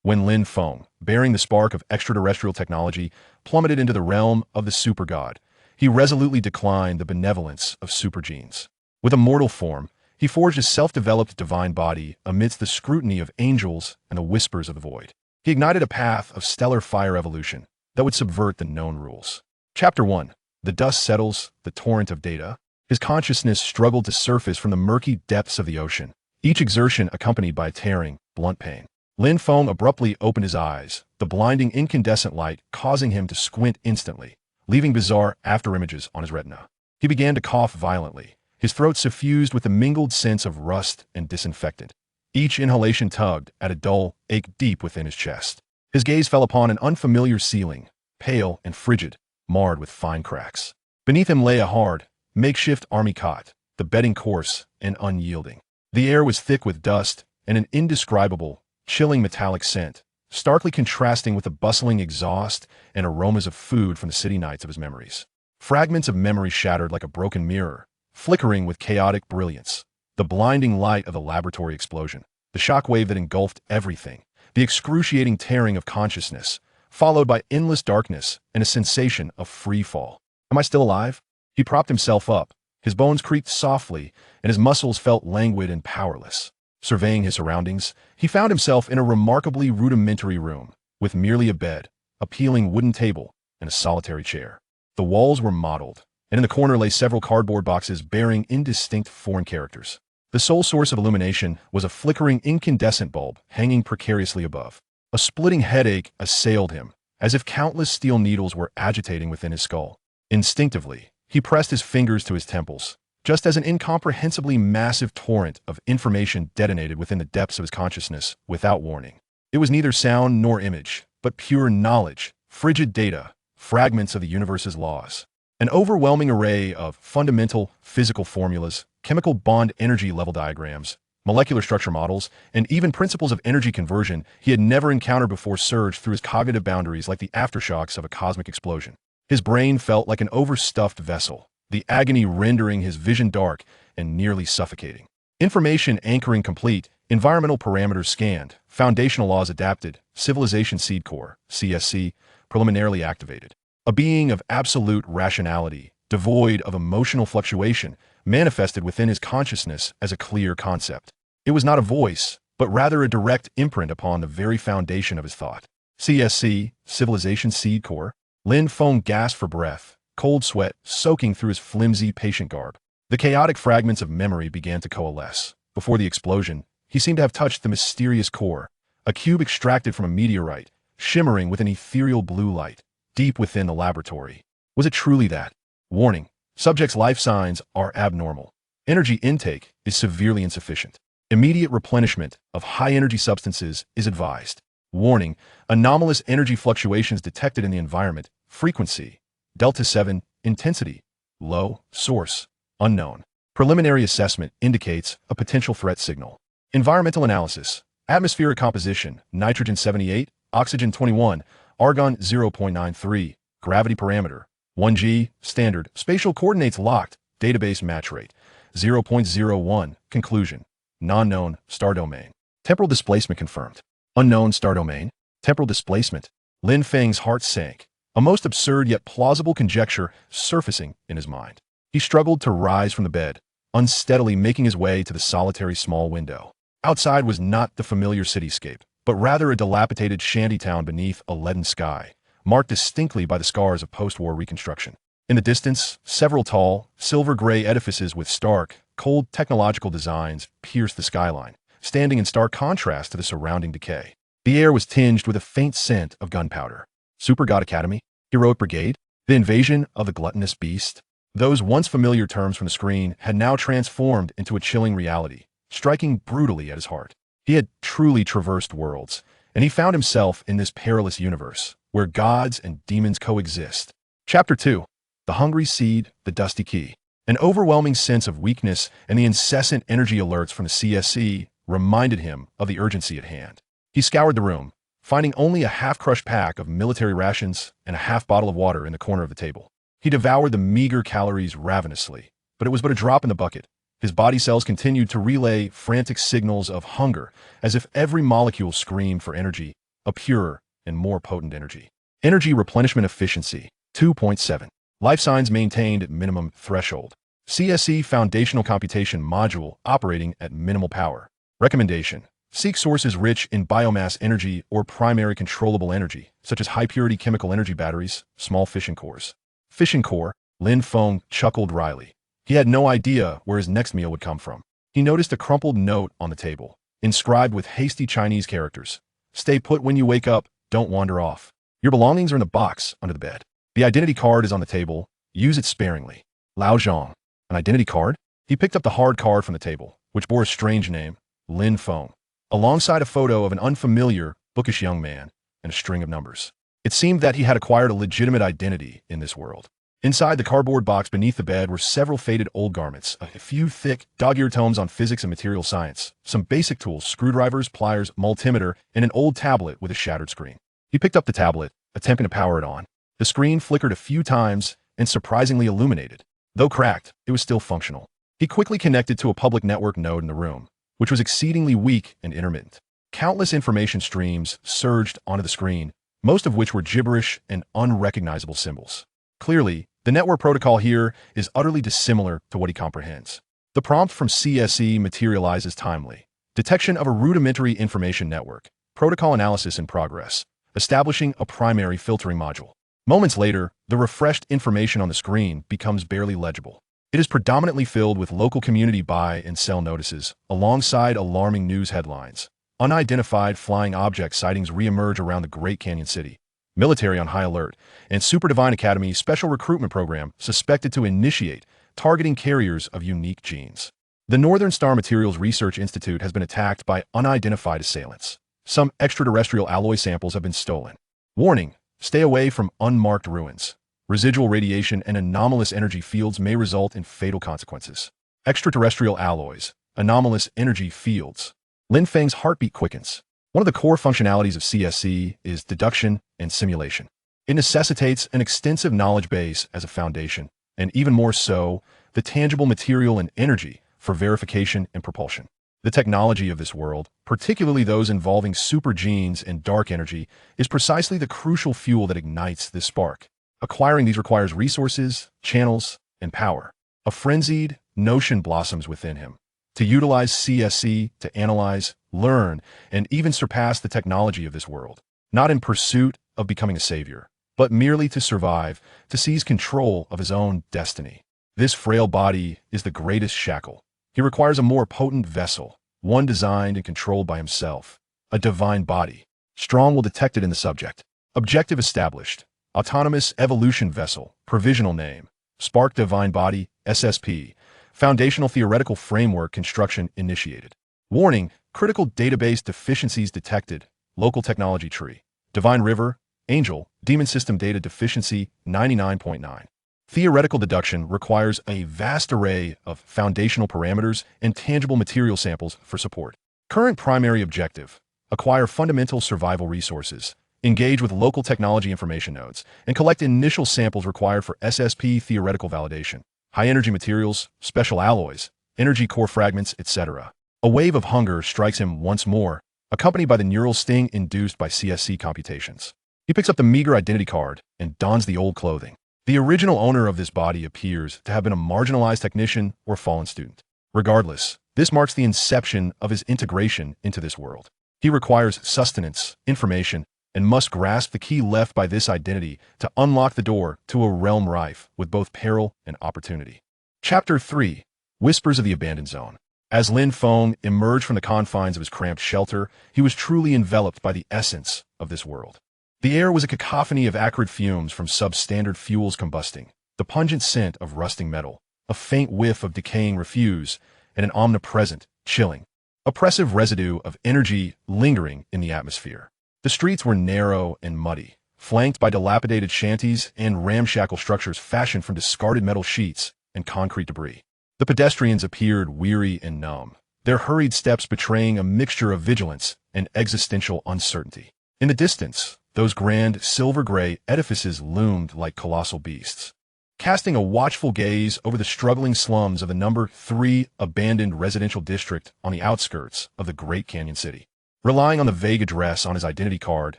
when Lin Feng, bearing the spark of extraterrestrial technology, plummeted into the realm of the super god. He resolutely declined the benevolence of supergenes. With a mortal form, he forged a self-developed divine body amidst the scrutiny of angels and the whispers of the void. He ignited a path of stellar fire evolution that would subvert the known rules. Chapter 1. The dust settles, the torrent of data. His consciousness struggled to surface from the murky depths of the ocean, each exertion accompanied by a tearing, blunt pain. Lin Feng abruptly opened his eyes, the blinding incandescent light causing him to squint instantly, leaving bizarre afterimages on his retina. He began to cough violently, his throat suffused with the mingled scents of rust and disinfectant. Each inhalation tugged at a dull ache deep within his chest. His gaze fell upon an unfamiliar ceiling, pale and frigid, marred with fine cracks. Beneath him lay a hard, makeshift army cot, the bedding coarse and unyielding. The air was thick with dust and an indescribable, chilling metallic scent, starkly contrasting with the bustling exhaust and aromas of food from the city nights of his memories. Fragments of memory shattered like a broken mirror, flickering with chaotic brilliance. The blinding light of the laboratory explosion, the shockwave that engulfed everything, the excruciating tearing of consciousness, followed by endless darkness and a sensation of free fall. Am I still alive? He propped himself up. His bones creaked softly, and his muscles felt languid and powerless. Surveying his surroundings, he found himself in a remarkably rudimentary room, with merely a bed, a peeling wooden table, and a solitary chair. The walls were mottled, and in the corner lay several cardboard boxes bearing indistinct foreign characters. The sole source of illumination was a flickering incandescent bulb hanging precariously above. A splitting headache assailed him, as if countless steel needles were agitating within his skull. Instinctively, he pressed his fingers to his temples, just as an incomprehensibly massive torrent of information detonated within the depths of his consciousness without warning. It was neither sound nor image, but pure knowledge, frigid data, fragments of the universe's laws. An overwhelming array of fundamental physical formulas, chemical bond energy level diagrams, molecular structure models, and even principles of energy conversion he had never encountered before surged through his cognitive boundaries like the aftershocks of a cosmic explosion. His brain felt like an overstuffed vessel, the agony rendering his vision dark and nearly suffocating. Information anchoring complete, environmental parameters scanned, foundational laws adapted, civilization seed core, CSC, preliminarily activated. A being of absolute rationality, devoid of emotional fluctuation, manifested within his consciousness as a clear concept. It was not a voice, but rather a direct imprint upon the very foundation of his thought. CSC, Civilization Seed Core. Lin Feng gasped for breath, cold sweat soaking through his flimsy patient garb. The chaotic fragments of memory began to coalesce. Before the explosion, he seemed to have touched the mysterious core, a cube extracted from a meteorite, shimmering with an ethereal blue light, deep within the laboratory. Was it truly that? Warning: subject's life signs are abnormal. Energy intake is severely insufficient. Immediate replenishment of high-energy substances is advised. Warning: anomalous energy fluctuations detected in the environment. Frequency: Delta 7, intensity: low, source: unknown. Preliminary assessment indicates a potential threat signal. Environmental analysis: atmospheric composition: nitrogen 78, oxygen 21, argon 0.93, gravity parameter 1G, standard, spatial coordinates locked, database match rate 0.01, conclusion: non-known star domain. Temporal displacement confirmed. Unknown star domain. Temporal displacement. Lin Feng's heart sank, a most absurd yet plausible conjecture surfacing in his mind. He struggled to rise from the bed, unsteadily making his way to the solitary small window. Outside was not the familiar cityscape, but rather a dilapidated shantytown beneath a leaden sky, marked distinctly by the scars of post-war reconstruction. In the distance, several tall, silver-gray edifices with stark, cold technological designs pierced the skyline, standing in stark contrast to the surrounding decay. The air was tinged with a faint scent of gunpowder. Super God Academy? Heroic Brigade? The invasion of the gluttonous beast? Those once familiar terms from the screen had now transformed into a chilling reality, striking brutally at his heart. He had truly traversed worlds, and he found himself in this perilous universe, where gods and demons coexist. Chapter 2. The Hungry Seed, the Dusty Key. An overwhelming sense of weakness and the incessant energy alerts from the CSC reminded him of the urgency at hand. He scoured the room, finding only a half-crushed pack of military rations and a half bottle of water in the corner of the table. He devoured the meager calories ravenously, but it was but a drop in the bucket. His body cells continued to relay frantic signals of hunger, as if every molecule screamed for energy, a purer and more potent energy. Energy replenishment efficiency, 2.7. Life signs maintained at minimum threshold. CSE foundational computation module operating at minimal power. Recommendation: seek sources rich in biomass energy or primary controllable energy, such as high-purity chemical energy batteries, small fission cores. Fission core, Lin Feng chuckled wryly. He had no idea where his next meal would come from. He noticed a crumpled note on the table, inscribed with hasty Chinese characters. Stay put when you wake up, don't wander off. Your belongings are in the box under the bed. The identity card is on the table. Use it sparingly. Lao Zhang. An identity card? He picked up the hard card from the table, which bore a strange name, Lin Feng, alongside a photo of an unfamiliar, bookish young man and a string of numbers. It seemed that he had acquired a legitimate identity in this world. Inside the cardboard box beneath the bed were several faded old garments, a few thick, dog-eared tomes on physics and material science, some basic tools, screwdrivers, pliers, multimeter, and an old tablet with a shattered screen. He picked up the tablet, attempting to power it on. The screen flickered a few times and surprisingly illuminated. Though cracked, it was still functional. He quickly connected to a public network node in the room, which was exceedingly weak and intermittent. Countless information streams surged onto the screen, most of which were gibberish and unrecognizable symbols. Clearly, the network protocol here is utterly dissimilar to what he comprehends. The prompt from CSE materializes timely. Detection of a rudimentary information network. Protocol analysis in progress. Establishing a primary filtering module. Moments later, the refreshed information on the screen becomes barely legible. It is predominantly filled with local community buy and sell notices, alongside alarming news headlines. Unidentified flying object sightings reemerge around the Great Canyon City. Military on high alert, and Super Divine Academy special recruitment program suspected to initiate, targeting carriers of unique genes. The Northern Star Materials Research Institute has been attacked by unidentified assailants. Some extraterrestrial alloy samples have been stolen. Warning: stay away from unmarked ruins. Residual radiation and anomalous energy fields may result in fatal consequences. Extraterrestrial alloys, anomalous energy fields. Lin Feng's heartbeat quickens. One of the core functionalities of CSE is deduction and simulation. It necessitates an extensive knowledge base as a foundation, and even more so, the tangible material and energy for verification and propulsion. The technology of this world, particularly those involving super genes and dark energy, is precisely the crucial fuel that ignites this spark. Acquiring these requires resources, channels, and power. A frenzied notion blossoms within him. To utilize CSE to analyze, learn, and even surpass the technology of this world, not in pursuit of becoming a savior, but merely to survive, to seize control of his own destiny. This frail body is the greatest shackle. He requires a more potent vessel, one designed and controlled by himself, a divine body. Strong will detect it in the subject. Objective established. Autonomous evolution vessel, provisional name, Spark Divine Body, SSP. Foundational theoretical framework construction initiated. Warning: critical database deficiencies detected. Local technology tree. Divine River, Angel, Demon System data deficiency 99.9. Theoretical deduction requires a vast array of foundational parameters and tangible material samples for support. Current primary objective: acquire fundamental survival resources, engage with local technology information nodes, and collect initial samples required for SSP theoretical validation. High-energy materials, special alloys, energy core fragments, etc. A wave of hunger strikes him once more, accompanied by the neural sting induced by CSC computations. He picks up the meager identity card and dons the old clothing. The original owner of this body appears to have been a marginalized technician or fallen student. Regardless, this marks the inception of his integration into this world. He requires sustenance, information, and must grasp the key left by this identity to unlock the door to a realm rife with both peril and opportunity. Chapter 3: Whispers of the Abandoned Zone. As Lin Feng emerged from the confines of his cramped shelter, he was truly enveloped by the essence of this world. The air was a cacophony of acrid fumes from substandard fuels combusting, the pungent scent of rusting metal, a faint whiff of decaying refuse, and an omnipresent, chilling, oppressive residue of energy lingering in the atmosphere. The streets were narrow and muddy, flanked by dilapidated shanties and ramshackle structures fashioned from discarded metal sheets and concrete debris. The pedestrians appeared weary and numb, their hurried steps betraying a mixture of vigilance and existential uncertainty. In the distance, those grand, silver-gray edifices loomed like colossal beasts, casting a watchful gaze over the struggling slums of the number 3 abandoned residential district on the outskirts of the Great Canyon City. Relying on the vague address on his identity card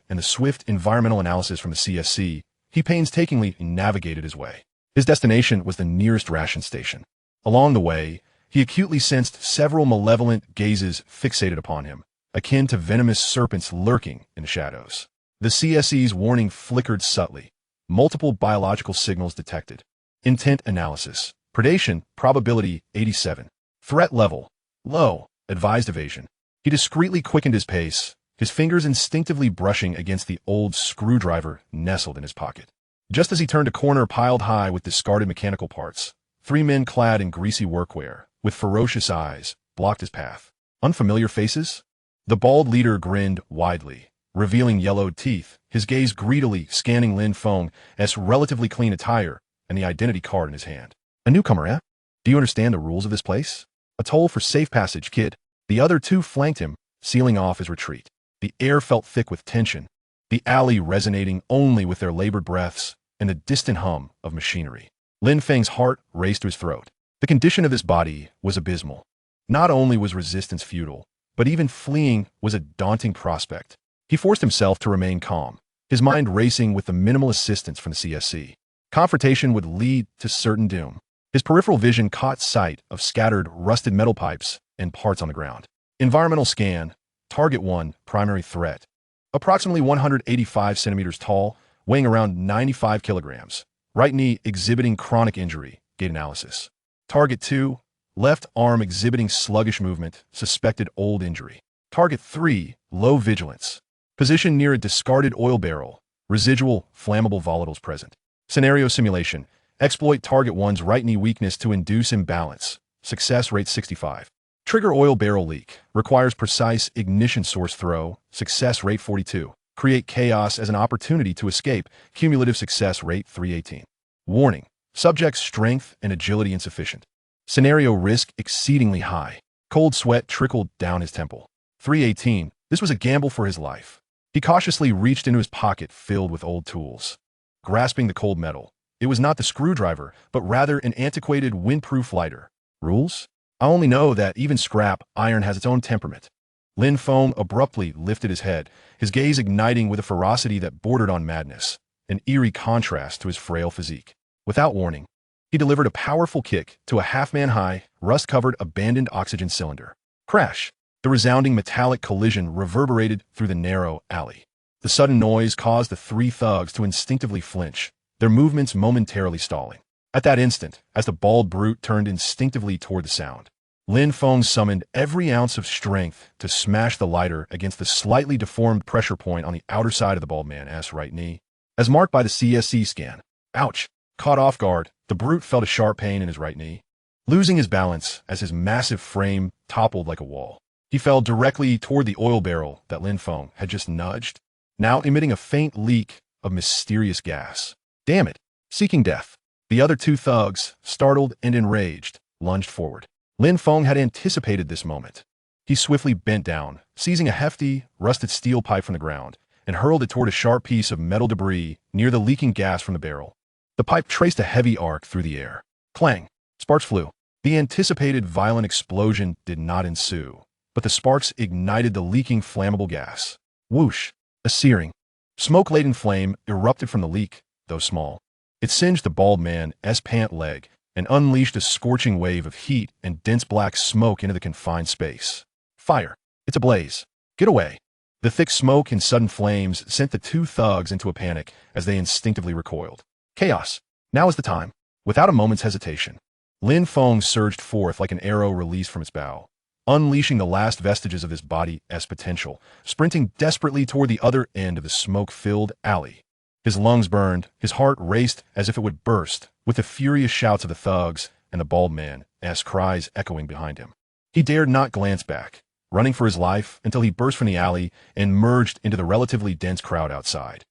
and the swift environmental analysis from the CSC, he painstakingly navigated his way. His destination was the nearest ration station. Along the way, he acutely sensed several malevolent gazes fixated upon him, akin to venomous serpents lurking in the shadows. The CSC's warning flickered subtly. Multiple biological signals detected. Intent analysis. Predation, probability 87. Threat level, low, advised evasion. He discreetly quickened his pace, his fingers instinctively brushing against the old screwdriver nestled in his pocket. Just as he turned a corner piled high with discarded mechanical parts, 3 men clad in greasy workwear, with ferocious eyes, blocked his path. Unfamiliar faces? The bald leader grinned widely, revealing yellowed teeth, his gaze greedily scanning Lin Feng's relatively clean attire and the identity card in his hand. A newcomer, eh? Do you understand the rules of this place? A toll for safe passage, kid. The other 2 flanked him, sealing off his retreat. The air felt thick with tension, the alley resonating only with their labored breaths and the distant hum of machinery. Lin Feng's heart raced to his throat. The condition of his body was abysmal. Not only was resistance futile, but even fleeing was a daunting prospect. He forced himself to remain calm, his mind racing with the minimal assistance from the CSC. Confrontation would lead to certain doom. His peripheral vision caught sight of scattered, rusted metal pipes and parts on the ground. Environmental scan. Target 1, primary threat. Approximately 185 centimeters tall, weighing around 95 kilograms. Right knee exhibiting chronic injury. Gait analysis. Target 2, left arm exhibiting sluggish movement, suspected old injury. Target 3, low vigilance. Position near a discarded oil barrel. Residual, flammable volatiles present. Scenario simulation. Exploit target 1's right knee weakness to induce imbalance. Success rate 65. Trigger oil barrel leak. Requires precise ignition source throw. Success rate 42. Create chaos as an opportunity to escape. Cumulative success rate 318. Warning. Subject's strength and agility insufficient. Scenario risk exceedingly high. Cold sweat trickled down his temple. 318. This was a gamble for his life. He cautiously reached into his pocket filled with old tools. Grasping the cold metal, it was not the screwdriver, but rather an antiquated windproof lighter. Rules? I only know that even scrap iron has its own temperament. Lin Feng abruptly lifted his head, his gaze igniting with a ferocity that bordered on madness, an eerie contrast to his frail physique. Without warning, he delivered a powerful kick to a half-man-high, rust-covered abandoned oxygen cylinder. Crash! The resounding metallic collision reverberated through the narrow alley. The sudden noise caused the 3 thugs to instinctively flinch, their movements momentarily stalling. At that instant, as the bald brute turned instinctively toward the sound, Lin Feng summoned every ounce of strength to smash the lighter against the slightly deformed pressure point on the outer side of the bald man's right knee. As marked by the CSC scan. Ouch! Caught off guard, the brute felt a sharp pain in his right knee. Losing his balance as his massive frame toppled like a wall, he fell directly toward the oil barrel that Lin Feng had just nudged, now emitting a faint leak of mysterious gas. Damn it! Seeking death. The other 2 thugs, startled and enraged, lunged forward. Lin Feng had anticipated this moment. He swiftly bent down, seizing a hefty, rusted steel pipe from the ground, and hurled it toward a sharp piece of metal debris near the leaking gas from the barrel. The pipe traced a heavy arc through the air. Clang! Sparks flew. The anticipated violent explosion did not ensue, but the sparks ignited the leaking flammable gas. Whoosh! A searing, smoke-laden flame erupted from the leak, though small. It singed the bald man's pant leg and unleashed a scorching wave of heat and dense black smoke into the confined space. Fire! It's ablaze! Get away! The thick smoke and sudden flames sent the 2 thugs into a panic as they instinctively recoiled. Chaos! Now is the time. Without a moment's hesitation, Lin Feng surged forth like an arrow released from its bow, unleashing the last vestiges of his body's potential, sprinting desperately toward the other end of the smoke-filled alley. His lungs burned, his heart raced as if it would burst, with the furious shouts of the thugs and the bald man's cries echoing behind him. He dared not glance back, running for his life until he burst from the alley and merged into the relatively dense crowd outside.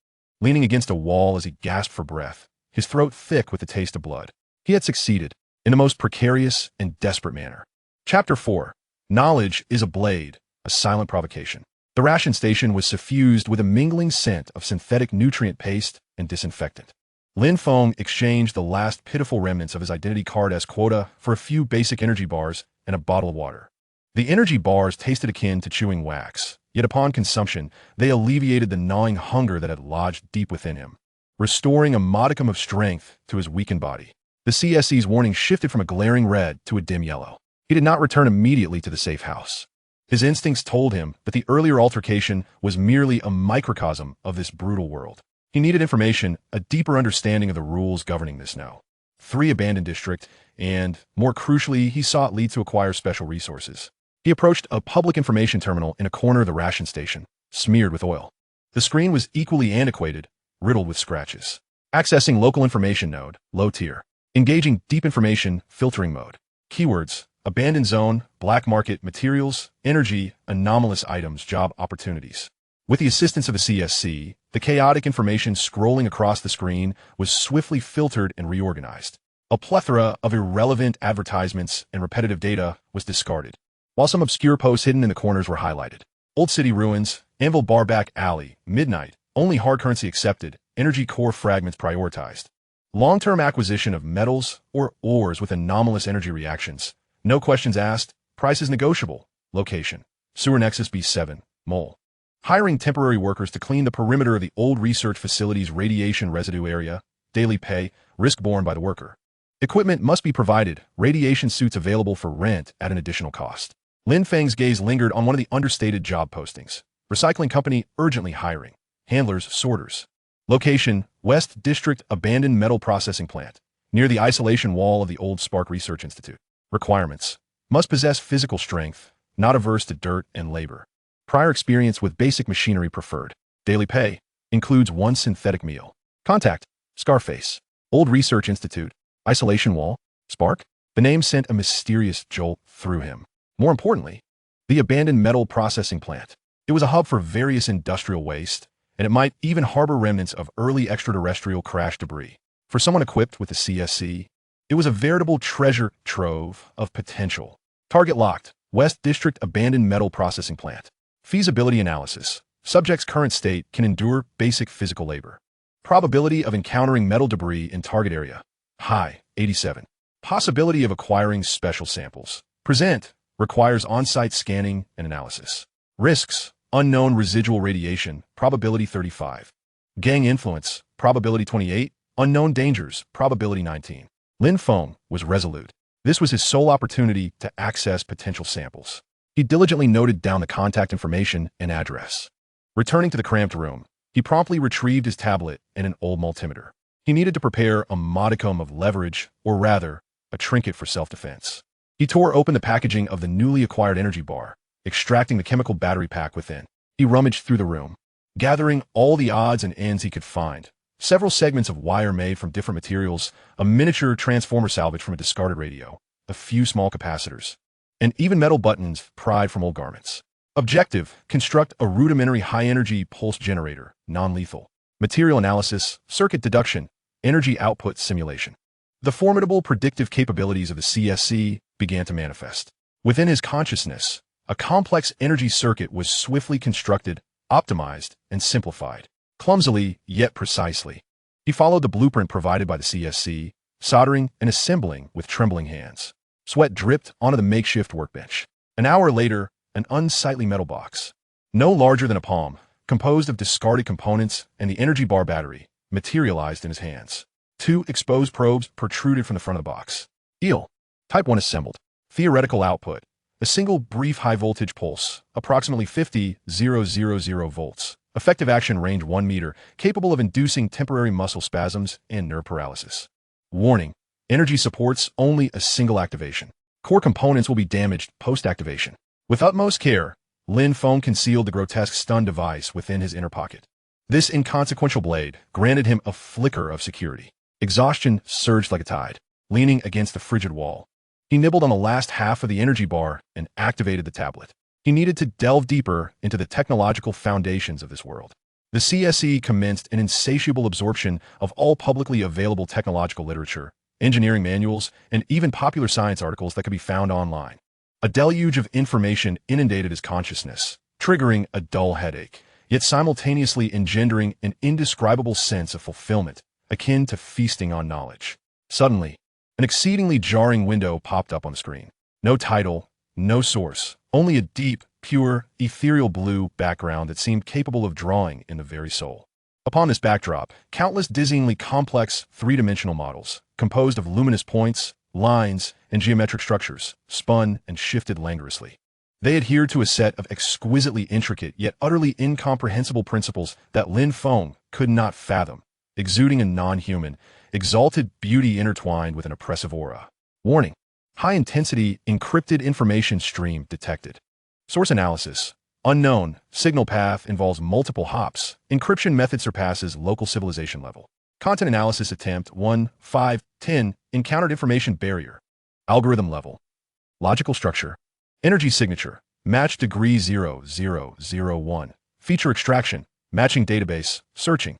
Leaning against a wall as he gasped for breath, his throat thick with the taste of blood, he had succeeded, in the most precarious and desperate manner. Chapter 4. Knowledge is a blade, a silent provocation. The ration station was suffused with a mingling scent of synthetic nutrient paste and disinfectant. Lin Feng exchanged the last pitiful remnants of his identity card as quota for a few basic energy bars and a bottle of water. The energy bars tasted akin to chewing wax, Yet upon consumption, they alleviated the gnawing hunger that had lodged deep within him, restoring a modicum of strength to his weakened body. The CSE's warning shifted from a glaring red to a dim yellow. He did not return immediately to the safe house. His instincts told him that the earlier altercation was merely a microcosm of this brutal world. He needed information, a deeper understanding of the rules governing this now. 3 abandoned district, and, more crucially, he sought lead to acquire special resources. He approached a public information terminal in a corner of the ration station, smeared with oil. The screen was equally antiquated, riddled with scratches. Accessing local information node, low tier. Engaging deep information, filtering mode. Keywords, abandoned zone, black market, materials, energy, anomalous items, job opportunities. With the assistance of the CSC, the chaotic information scrolling across the screen was swiftly filtered and reorganized. A plethora of irrelevant advertisements and repetitive data was discarded, while some obscure posts hidden in the corners were highlighted. Old City Ruins, Anvil Barback Alley, Midnight, only hard currency accepted, energy core fragments prioritized. Long-term acquisition of metals or ores with anomalous energy reactions. No questions asked, prices negotiable, location. Sewer Nexus B7, Mole. Hiring temporary workers to clean the perimeter of the old research facility's radiation residue area, daily pay, risk borne by the worker. Equipment must be provided, radiation suits available for rent at an additional cost. Lin Feng's gaze lingered on one of the understated job postings. Recycling company urgently hiring. Handlers, sorters. Location, West District Abandoned Metal Processing Plant, near the isolation wall of the old Spark Research Institute. Requirements. Must possess physical strength, not averse to dirt and labor. Prior experience with basic machinery preferred. Daily pay. Includes 1 synthetic meal. Contact. Scarface. Old Research Institute. Isolation wall. Spark. The name sent a mysterious jolt through him. More importantly, the abandoned metal processing plant. It was a hub for various industrial waste, and it might even harbor remnants of early extraterrestrial crash debris. For someone equipped with the CSC, it was a veritable treasure trove of potential. Target locked. West District Abandoned Metal Processing Plant. Feasibility analysis. Subject's current state can endure basic physical labor. Probability of encountering metal debris in target area. High, 87. Possibility of acquiring special samples. Present. Requires on-site scanning and analysis. Risks. Unknown residual radiation. Probability 35. Gang influence. Probability 28. Unknown dangers. Probability 19. Lin Feng was resolute. This was his sole opportunity to access potential samples. He diligently noted down the contact information and address. Returning to the cramped room, he promptly retrieved his tablet and an old multimeter. He needed to prepare a modicum of leverage, or rather, a trinket for self-defense. He tore open the packaging of the newly acquired energy bar, extracting the chemical battery pack within. He rummaged through the room, gathering all the odds and ends he could find. Several segments of wire made from different materials, a miniature transformer salvage from a discarded radio, a few small capacitors, and even metal buttons pried from old garments. Objective, construct a rudimentary high-energy pulse generator, non-lethal. Material analysis, circuit deduction, energy output simulation. The formidable predictive capabilities of the CSC began to manifest. Within his consciousness, a complex energy circuit was swiftly constructed, optimized, and simplified. Clumsily, yet precisely. He followed the blueprint provided by the CSC, soldering and assembling with trembling hands. Sweat dripped onto the makeshift workbench. An hour later, an unsightly metal box, no larger than a palm, composed of discarded components and the energy bar battery, materialized in his hands. 2 exposed probes protruded from the front of the box. EEL. Type 1 assembled. Theoretical output. A single brief high-voltage pulse, approximately 50,000 volts. Effective action range 1 meter, capable of inducing temporary muscle spasms and nerve paralysis. Warning. Energy supports only a single activation. Core components will be damaged post-activation. With utmost care, Lin Feng concealed the grotesque stun device within his inner pocket. This inconsequential blade granted him a flicker of security. Exhaustion surged like a tide. Leaning against the frigid wall, he nibbled on the last half of the energy bar and activated the tablet. He needed to delve deeper into the technological foundations of this world. The CSE commenced an insatiable absorption of all publicly available technological literature, engineering manuals, and even popular science articles that could be found online. A deluge of information inundated his consciousness, triggering a dull headache, yet simultaneously engendering an indescribable sense of fulfillment, akin to feasting on knowledge. Suddenly, an exceedingly jarring window popped up on the screen. No title, no source, only a deep, pure, ethereal blue background that seemed capable of drawing in the very soul. Upon this backdrop, countless dizzyingly complex three-dimensional models, composed of luminous points, lines, and geometric structures, spun and shifted languorously. They adhered to a set of exquisitely intricate yet utterly incomprehensible principles that Lin Feng could not fathom, exuding a non-human, exalted beauty intertwined with an oppressive aura. Warning: high-intensity, encrypted information stream detected. Source analysis: unknown. Signal path involves multiple hops. Encryption method surpasses local civilization level. Content analysis attempt 1, 5, 10. Encountered information barrier. Algorithm level. Logical structure. Energy signature. Match degree 0001. Feature extraction. Matching database. Searching.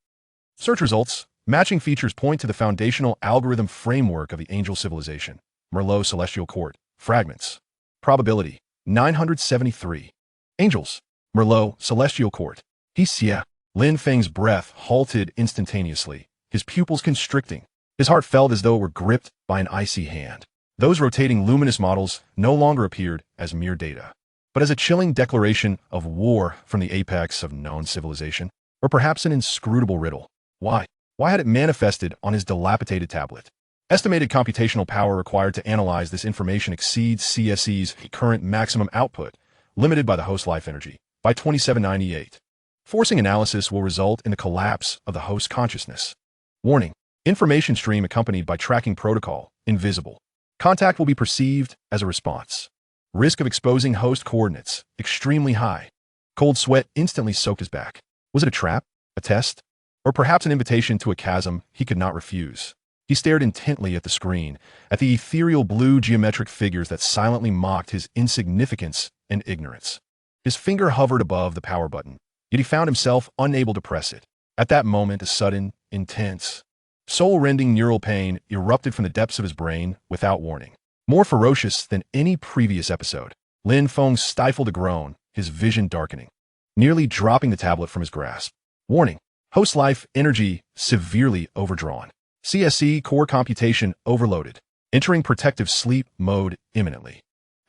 Search results. Matching features point to the foundational algorithm framework of the angel civilization. Merlot Celestial Court. Fragments. Probability: 973. Angels. Merlot Celestial Court. Hesia. Lin Feng's breath halted instantaneously, his pupils constricting. His heart felt as though it were gripped by an icy hand. Those rotating luminous models no longer appeared as mere data, but as a chilling declaration of war from the apex of known civilization, or perhaps an inscrutable riddle. Why? Why had it manifested on his dilapidated tablet? Estimated computational power required to analyze this information exceeds CSE's current maximum output, limited by the host life energy, by 2798. Forcing analysis will result in the collapse of the host consciousness. Warning: information stream accompanied by tracking protocol, invisible. Contact will be perceived as a response. Risk of exposing host coordinates, extremely high. Cold sweat instantly soaked his back. Was it a trap? A test? Or perhaps an invitation to a chasm he could not refuse? He stared intently at the screen, at the ethereal blue geometric figures that silently mocked his insignificance and ignorance. His finger hovered above the power button, yet he found himself unable to press it. At that moment, a sudden, intense, soul-rending neural pain erupted from the depths of his brain without warning. More ferocious than any previous episode, Lin Feng stifled a groan, his vision darkening, nearly dropping the tablet from his grasp. Warning: host life energy severely overdrawn. CSE core computation overloaded. Entering protective sleep mode imminently.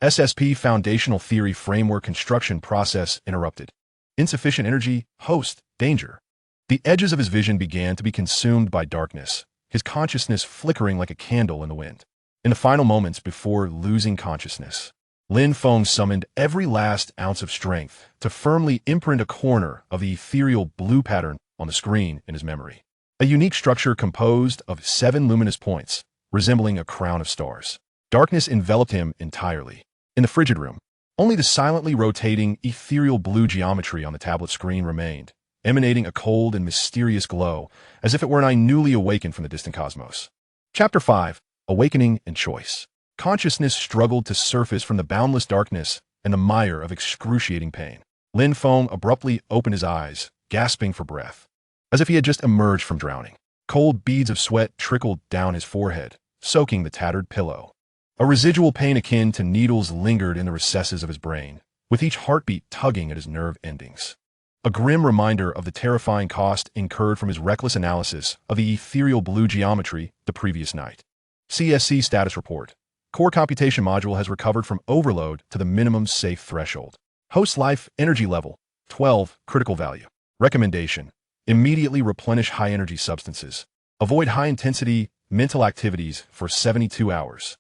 SSP foundational theory framework construction process interrupted. Insufficient energy, host, danger. The edges of his vision began to be consumed by darkness, his consciousness flickering like a candle in the wind. In the final moments before losing consciousness, Lin Feng summoned every last ounce of strength to firmly imprint a corner of the ethereal blue pattern on the screen in his memory. A unique structure composed of 7 luminous points, resembling a crown of stars. Darkness enveloped him entirely. In the frigid room, only the silently rotating, ethereal blue geometry on the tablet screen remained, emanating a cold and mysterious glow, as if it were an eye newly awakened from the distant cosmos. Chapter 5: Awakening and Choice. Consciousness struggled to surface from the boundless darkness and the mire of excruciating pain. Lin Feng abruptly opened his eyes, gasping for breath, as if he had just emerged from drowning. Cold beads of sweat trickled down his forehead, soaking the tattered pillow. A residual pain akin to needles lingered in the recesses of his brain, with each heartbeat tugging at his nerve endings. A grim reminder of the terrifying cost incurred from his reckless analysis of the ethereal blue geometry the previous night. CSC status report. Core computation module has recovered from overload to the minimum safe threshold. Host life energy level 12, critical value. Recommendation: immediately replenish high-energy substances. Avoid high-intensity mental activities for 72 hours.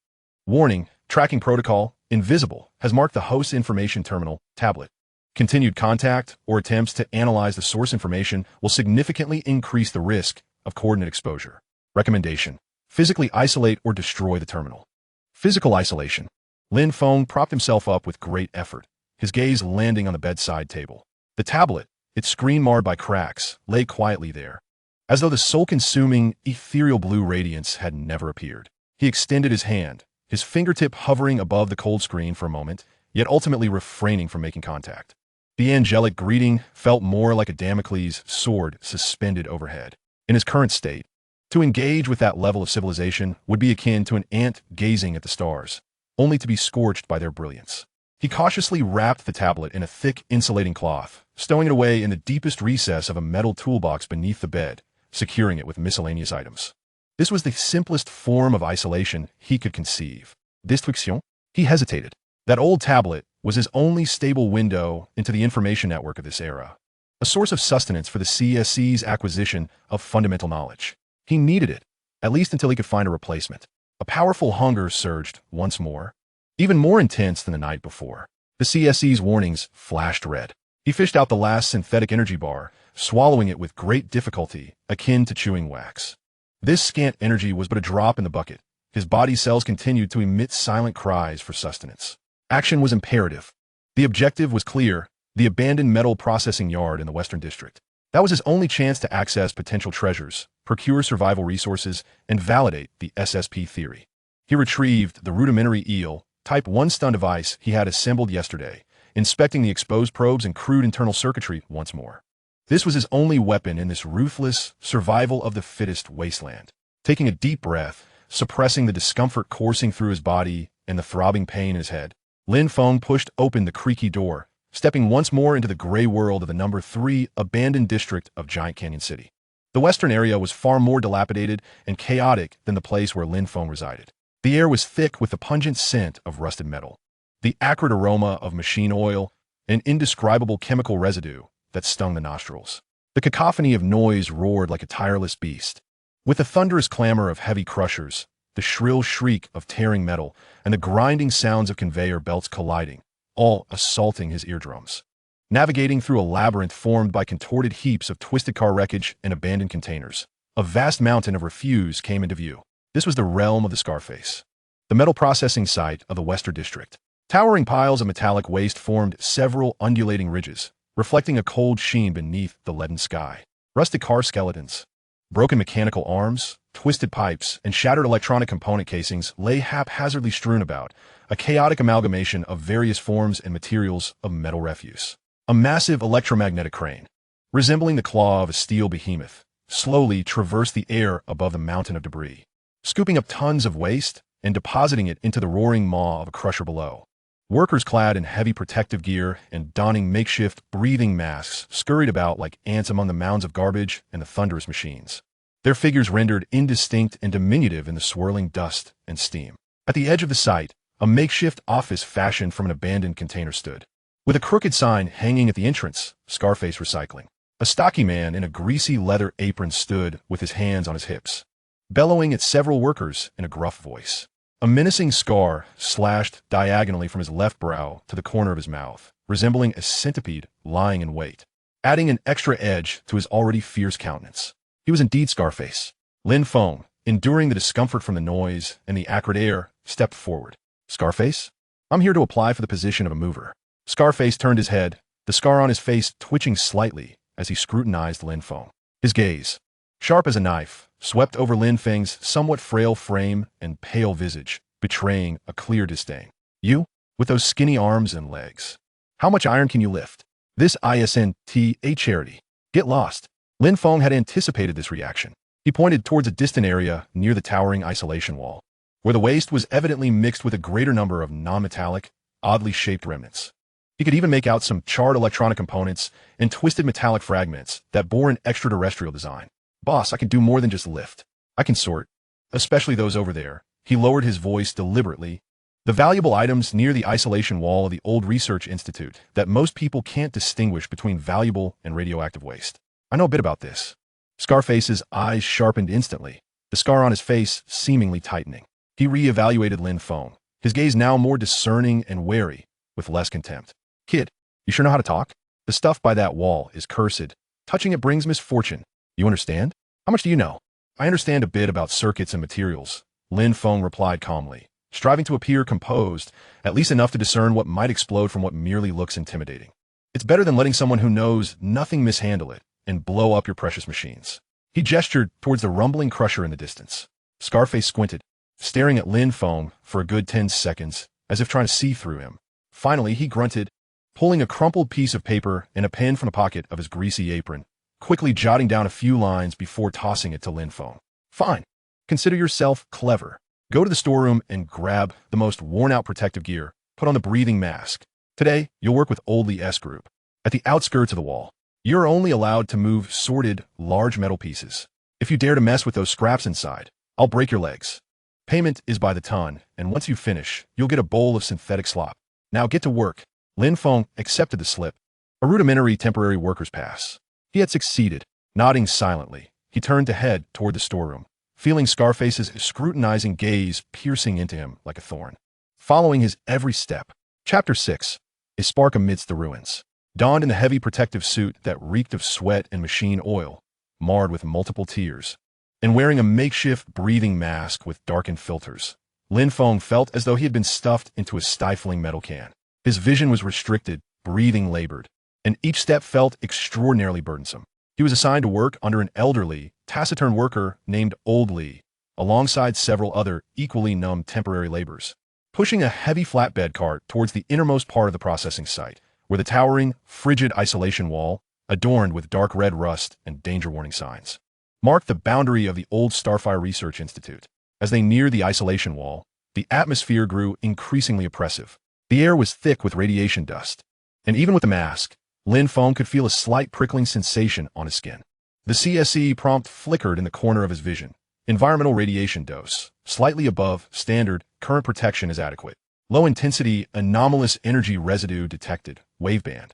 Warning: tracking protocol, invisible, has marked the host information terminal, tablet. Continued contact or attempts to analyze the source information will significantly increase the risk of coordinate exposure. Recommendation: physically isolate or destroy the terminal. Physical isolation. Lin Feng propped himself up with great effort, his gaze landing on the bedside table. The tablet, its screen marred by cracks, lay quietly there, as though the soul-consuming, ethereal blue radiance had never appeared. He extended his hand, his fingertip hovering above the cold screen for a moment, yet ultimately refraining from making contact. The angelic greeting felt more like a Damocles sword suspended overhead. In his current state, to engage with that level of civilization would be akin to an ant gazing at the stars, only to be scorched by their brilliance. He cautiously wrapped the tablet in a thick, insulating cloth, stowing it away in the deepest recess of a metal toolbox beneath the bed, securing it with miscellaneous items. This was the simplest form of isolation he could conceive. Distraction? He hesitated. That old tablet, was his only stable window into the information network of this era, a source of sustenance for the CSC's acquisition of fundamental knowledge. He needed it, at least until he could find a replacement. A powerful hunger surged once more, even more intense than the night before. The CSC's warnings flashed red. He fished out the last synthetic energy bar, swallowing it with great difficulty, akin to chewing wax. This scant energy was but a drop in the bucket. His body cells continued to emit silent cries for sustenance. Action was imperative. The objective was clear: the abandoned metal processing yard in the Western District. That was his only chance to access potential treasures, procure survival resources, and validate the SSP theory. He retrieved the rudimentary EEL, Type 1 stun device he had assembled yesterday, inspecting the exposed probes and crude internal circuitry once more. This was his only weapon in this ruthless, survival-of-the-fittest wasteland. Taking a deep breath, suppressing the discomfort coursing through his body and the throbbing pain in his head, Lin Feng pushed open the creaky door, stepping once more into the gray world of the number 3 abandoned district of Giant Canyon City. The western area was far more dilapidated and chaotic than the place where Lin Feng resided. The air was thick with the pungent scent of rusted metal, the acrid aroma of machine oil, and indescribable chemical residue that stung the nostrils. The cacophony of noise roared like a tireless beast, with the thunderous clamor of heavy crushers, the shrill shriek of tearing metal, and the grinding sounds of conveyor belts colliding, all assaulting his eardrums. Navigating through a labyrinth formed by contorted heaps of twisted car wreckage and abandoned containers, a vast mountain of refuse came into view. This was the realm of the Scarface, the metal processing site of the Western District. Towering piles of metallic waste formed several undulating ridges, reflecting a cold sheen beneath the leaden sky. Rusted car skeletons, broken mechanical arms, twisted pipes, and shattered electronic component casings lay haphazardly strewn about, a chaotic amalgamation of various forms and materials of metal refuse. A massive electromagnetic crane, resembling the claw of a steel behemoth, slowly traversed the air above the mountain of debris, scooping up tons of waste and depositing it into the roaring maw of a crusher below. Workers clad in heavy protective gear and donning makeshift breathing masks scurried about like ants among the mounds of garbage and the thunderous machines, their figures rendered indistinct and diminutive in the swirling dust and steam. At the edge of the site, a makeshift office fashioned from an abandoned container stood, with a crooked sign hanging at the entrance, Scarface Recycling. A stocky man in a greasy leather apron stood with his hands on his hips, bellowing at several workers in a gruff voice. A menacing scar slashed diagonally from his left brow to the corner of his mouth, resembling a centipede lying in wait, adding an extra edge to his already fierce countenance. He was indeed Scarface. Lin Feng, enduring the discomfort from the noise and the acrid air, stepped forward. Scarface? I'm here to apply for the position of a mover. Scarface turned his head, the scar on his face twitching slightly as he scrutinized Lin Feng. His gaze, sharp as a knife, swept over Lin Feng's somewhat frail frame and pale visage, betraying a clear disdain. You? With those skinny arms and legs. How much iron can you lift? This isn't a charity. Get lost. Lin Feng had anticipated this reaction. He pointed towards a distant area near the towering isolation wall, where the waste was evidently mixed with a greater number of non-metallic, oddly shaped remnants. He could even make out some charred electronic components and twisted metallic fragments that bore an extraterrestrial design. Boss, I can do more than just lift. I can sort, especially those over there. He lowered his voice deliberately. The valuable items near the isolation wall of the old research institute that most people can't distinguish between valuable and radioactive waste. I know a bit about this. Scarface's eyes sharpened instantly, the scar on his face seemingly tightening. He re-evaluated Lin Feng, his gaze now more discerning and wary, with less contempt. Kid, you sure know how to talk? The stuff by that wall is cursed. Touching it brings misfortune. You understand? How much do you know? I understand a bit about circuits and materials, Lin Feng replied calmly, striving to appear composed, at least enough to discern what might explode from what merely looks intimidating. It's better than letting someone who knows nothing mishandle it and blow up your precious machines. He gestured towards the rumbling crusher in the distance. Scarface squinted, staring at Lin Feng for a good 10 seconds, as if trying to see through him. Finally, he grunted, pulling a crumpled piece of paper and a pen from the pocket of his greasy apron, quickly jotting down a few lines before tossing it to Lin Feng. Fine. Consider yourself clever. Go to the storeroom and grab the most worn-out protective gear. Put on the breathing mask. Today, you'll work with Oldley S Group. At the outskirts of the wall, you're only allowed to move sorted, large metal pieces. If you dare to mess with those scraps inside, I'll break your legs. Payment is by the ton, and once you finish, you'll get a bowl of synthetic slop. Now get to work. Lin Feng accepted the slip, a rudimentary temporary worker's pass. He had succeeded. Nodding silently, he turned to head toward the storeroom, feeling Scarface's scrutinizing gaze piercing into him like a thorn. Following his every step. Chapter 6. A spark amidst the ruins. Donned in the heavy protective suit that reeked of sweat and machine oil, marred with multiple tears, and wearing a makeshift breathing mask with darkened filters, Lin Feng felt as though he had been stuffed into a stifling metal can. His vision was restricted, breathing labored, and each step felt extraordinarily burdensome. He was assigned to work under an elderly, taciturn worker named Old Li, alongside several other equally numb temporary laborers, pushing a heavy flatbed cart towards the innermost part of the processing site, where the towering, frigid isolation wall, adorned with dark red rust and danger warning signs, marked the boundary of the old Starfire Research Institute. As they neared the isolation wall, the atmosphere grew increasingly oppressive. The air was thick with radiation dust, and even with the mask, Lin Feng could feel a slight prickling sensation on his skin. The CSE prompt flickered in the corner of his vision. Environmental radiation dose, slightly above standard, current protection is adequate. Low-intensity, anomalous energy residue detected, waveband.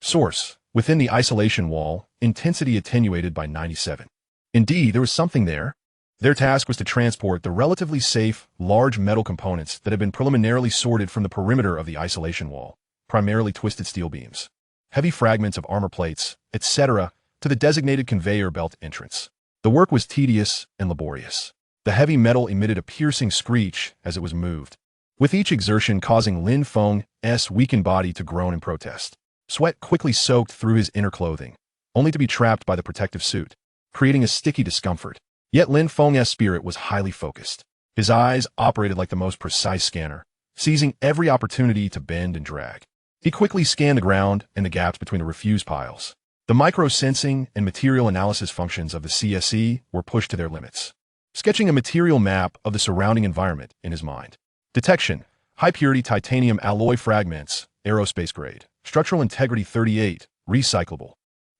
Source, within the isolation wall, intensity attenuated by 97. Indeed, there was something there. Their task was to transport the relatively safe, large metal components that had been preliminarily sorted from the perimeter of the isolation wall, primarily twisted steel beams, heavy fragments of armor plates, etc., to the designated conveyor belt entrance. The work was tedious and laborious. The heavy metal emitted a piercing screech as it was moved, with each exertion causing Lin Feng's weakened body to groan in protest. Sweat quickly soaked through his inner clothing, only to be trapped by the protective suit, creating a sticky discomfort. Yet Lin Feng's spirit was highly focused. His eyes operated like the most precise scanner, seizing every opportunity to bend and drag. He quickly scanned the ground and the gaps between the refuse piles. The micro-sensing and material analysis functions of the CSE were pushed to their limits, sketching a material map of the surrounding environment in his mind. Detection: high-purity titanium alloy fragments, aerospace grade, structural integrity 38, recyclable.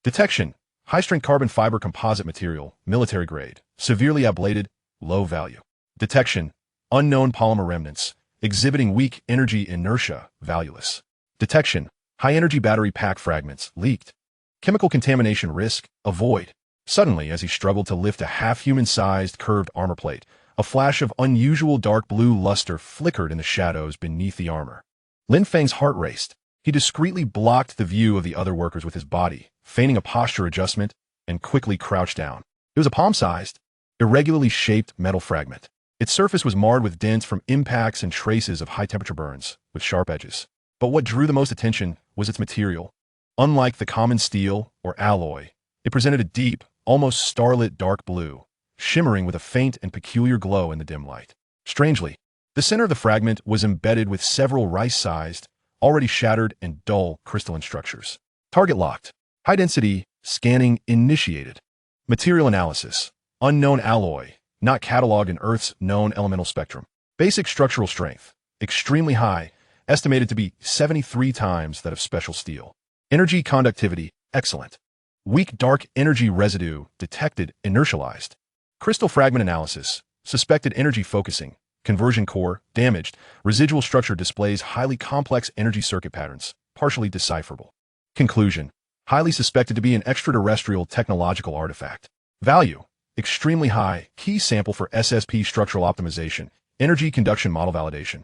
Detection: high-strength carbon fiber composite material, military grade, severely ablated, low value. Detection: unknown polymer remnants, exhibiting weak energy inertia, valueless. Detection: high-energy battery pack fragments, leaked. Chemical contamination risk, avoid. Suddenly, as he struggled to lift a half-human-sized curved armor plate, a flash of unusual dark blue luster flickered in the shadows beneath the armor. Lin Feng's heart raced. He discreetly blocked the view of the other workers with his body, feigning a posture adjustment, and quickly crouched down. It was a palm-sized, irregularly shaped metal fragment. Its surface was marred with dents from impacts and traces of high-temperature burns, with sharp edges. But what drew the most attention was its material. Unlike the common steel or alloy, it presented a deep, almost starlit dark blue, shimmering with a faint and peculiar glow in the dim light. Strangely, the center of the fragment was embedded with several rice-sized, already shattered and dull crystalline structures. Target locked. High-density scanning initiated. Material analysis. Unknown alloy, not cataloged in Earth's known elemental spectrum. Basic structural strength. Extremely high, estimated to be 73 times that of special steel. Energy conductivity, excellent. Weak dark energy residue detected, inertialized. Crystal fragment analysis, suspected energy focusing, conversion core, damaged, residual structure displays highly complex energy circuit patterns, partially decipherable. Conclusion, highly suspected to be an extraterrestrial technological artifact. Value, extremely high, key sample for SSP structural optimization, energy conduction model validation.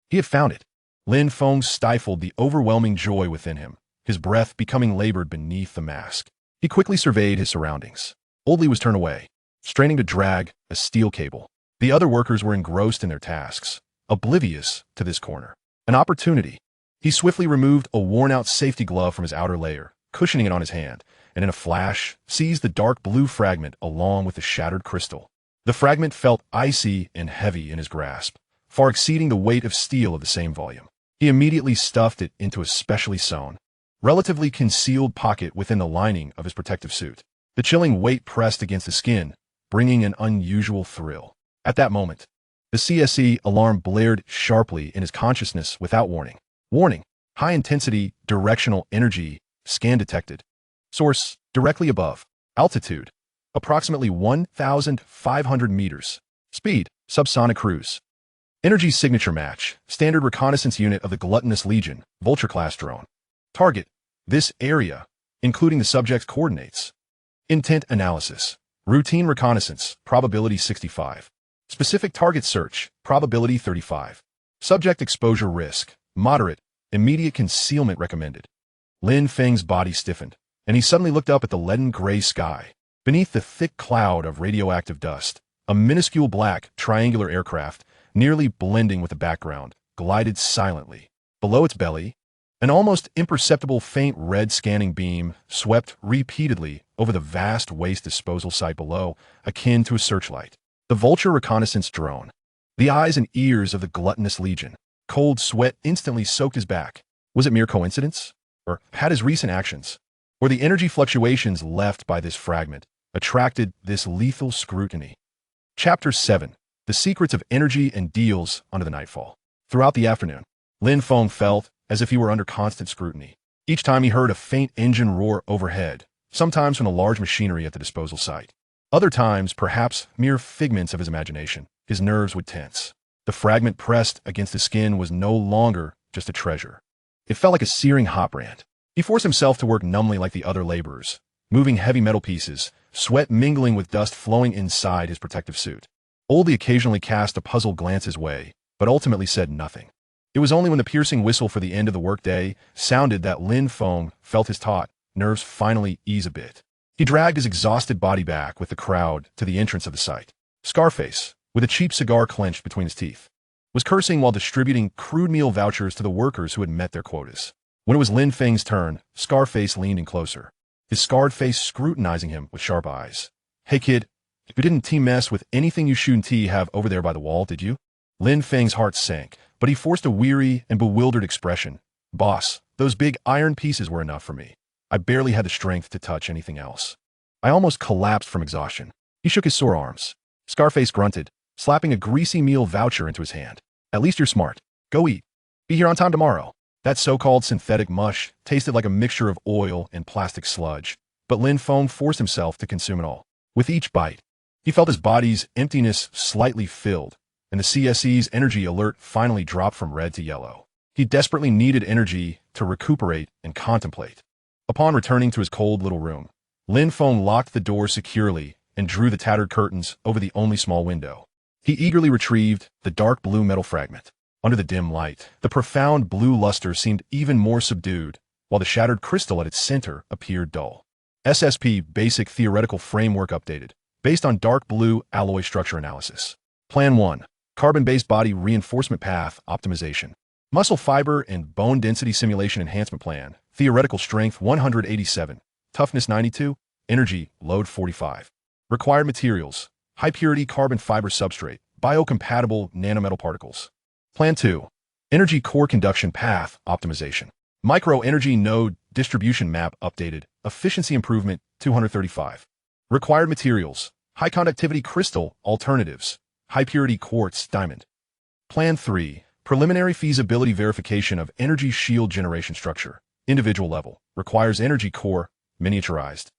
He had found it. Lin Feng stifled the overwhelming joy within him, his breath becoming labored beneath the mask. He quickly surveyed his surroundings. Old Li was turned away, straining to drag a steel cable. The other workers were engrossed in their tasks, oblivious to this corner. An opportunity. He swiftly removed a worn-out safety glove from his outer layer, cushioning it on his hand, and in a flash, seized the dark blue fragment along with the shattered crystal. The fragment felt icy and heavy in his grasp, far exceeding the weight of steel of the same volume. He immediately stuffed it into a specially sewn, relatively concealed pocket within the lining of his protective suit. The chilling weight pressed against the skin, bringing an unusual thrill. At that moment, the CSE alarm blared sharply in his consciousness without warning. Warning, high-intensity directional energy, scan detected. Source, directly above. Altitude, approximately 1,500 meters. Speed, subsonic cruise. Energy signature match. Standard reconnaissance unit of the Gluttonous Legion. Vulture-class drone. Target. This area, including the subject's coordinates. Intent analysis. Routine reconnaissance. Probability 65. Specific target search. Probability 35. Subject exposure risk. Moderate. Immediate concealment recommended. Lin Feng's body stiffened, and he suddenly looked up at the leaden gray sky. Beneath the thick cloud of radioactive dust, a minuscule black, triangular aircraft, nearly blending with the background, glided silently. Below its belly, an almost imperceptible faint red scanning beam swept repeatedly over the vast waste disposal site below, akin to a searchlight. The Vulture reconnaissance drone. The eyes and ears of the Gluttonous Legion. Cold sweat instantly soaked his back. Was it mere coincidence? Or had his recent actions, or the energy fluctuations left by this fragment, attracted this lethal scrutiny? Chapter 7. The Secrets of Energy and Deals Under the Nightfall. Throughout the afternoon, Lin Feng felt as if he were under constant scrutiny. Each time he heard a faint engine roar overhead, sometimes from the large machinery at the disposal site. Other times, perhaps mere figments of his imagination, his nerves would tense. The fragment pressed against his skin was no longer just a treasure. It felt like a searing hot brand. He forced himself to work numbly like the other laborers, moving heavy metal pieces, sweat mingling with dust flowing inside his protective suit. Oldie occasionally cast a puzzled glance his way, but ultimately said nothing. It was only when the piercing whistle for the end of the workday sounded that Lin Feng felt his taut nerves finally ease a bit. He dragged his exhausted body back with the crowd to the entrance of the site. Scarface, with a cheap cigar clenched between his teeth, was cursing while distributing crude meal vouchers to the workers who had met their quotas. When it was Lin Feng's turn, Scarface leaned in closer, his scarred face scrutinizing him with sharp eyes. "Hey kid, you didn't mess with anything you shoot and tea have over there by the wall, did you?" Lin Feng's heart sank, but he forced a weary and bewildered expression. "Boss, those big iron pieces were enough for me. I barely had the strength to touch anything else. I almost collapsed from exhaustion." He shook his sore arms. Scarface grunted, slapping a greasy meal voucher into his hand. "At least you're smart. Go eat. Be here on time tomorrow." That so-called synthetic mush tasted like a mixture of oil and plastic sludge, but Lin Feng forced himself to consume it all. With each bite, he felt his body's emptiness slightly filled, and the CSE's energy alert finally dropped from red to yellow. He desperately needed energy to recuperate and contemplate. Upon returning to his cold little room, Lin Feng locked the door securely and drew the tattered curtains over the only small window. He eagerly retrieved the dark blue metal fragment. Under the dim light, the profound blue luster seemed even more subdued, while the shattered crystal at its center appeared dull. SSP Basic Theoretical Framework updated, based on dark blue alloy structure analysis. Plan 1. Carbon-based body reinforcement path optimization. Muscle fiber and bone density simulation enhancement plan. Theoretical strength 187. Toughness 92. Energy load 45. Required materials. High-purity carbon fiber substrate. Biocompatible nanometal particles. Plan 2. Energy core conduction path optimization. Micro-energy node distribution map updated. Efficiency improvement 235. Required materials. High conductivity crystal alternatives. High purity quartz diamond. Plan 3. Preliminary feasibility verification of energy shield generation structure. Individual level. Requires energy core miniaturized.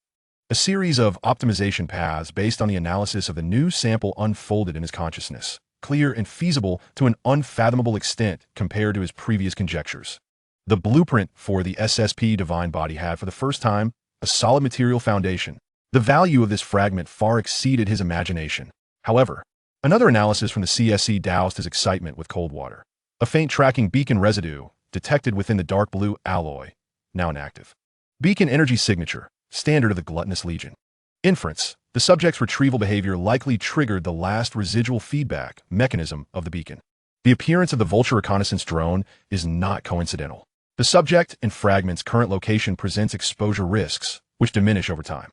A series of optimization paths based on the analysis of the new sample unfolded in his consciousness, clear and feasible to an unfathomable extent compared to his previous conjectures. The blueprint for the SSP divine body had, for the first time, a solid material foundation. The value of this fragment far exceeded his imagination. However, another analysis from the CSE doused his excitement with cold water. A faint tracking beacon residue detected within the dark blue alloy, now inactive. Beacon energy signature, standard of the Gluttonous Legion. Inference. The subject's retrieval behavior likely triggered the last residual feedback mechanism of the beacon. The appearance of the Vulture reconnaissance drone is not coincidental. The subject and fragment's current location presents exposure risks, which diminish over time.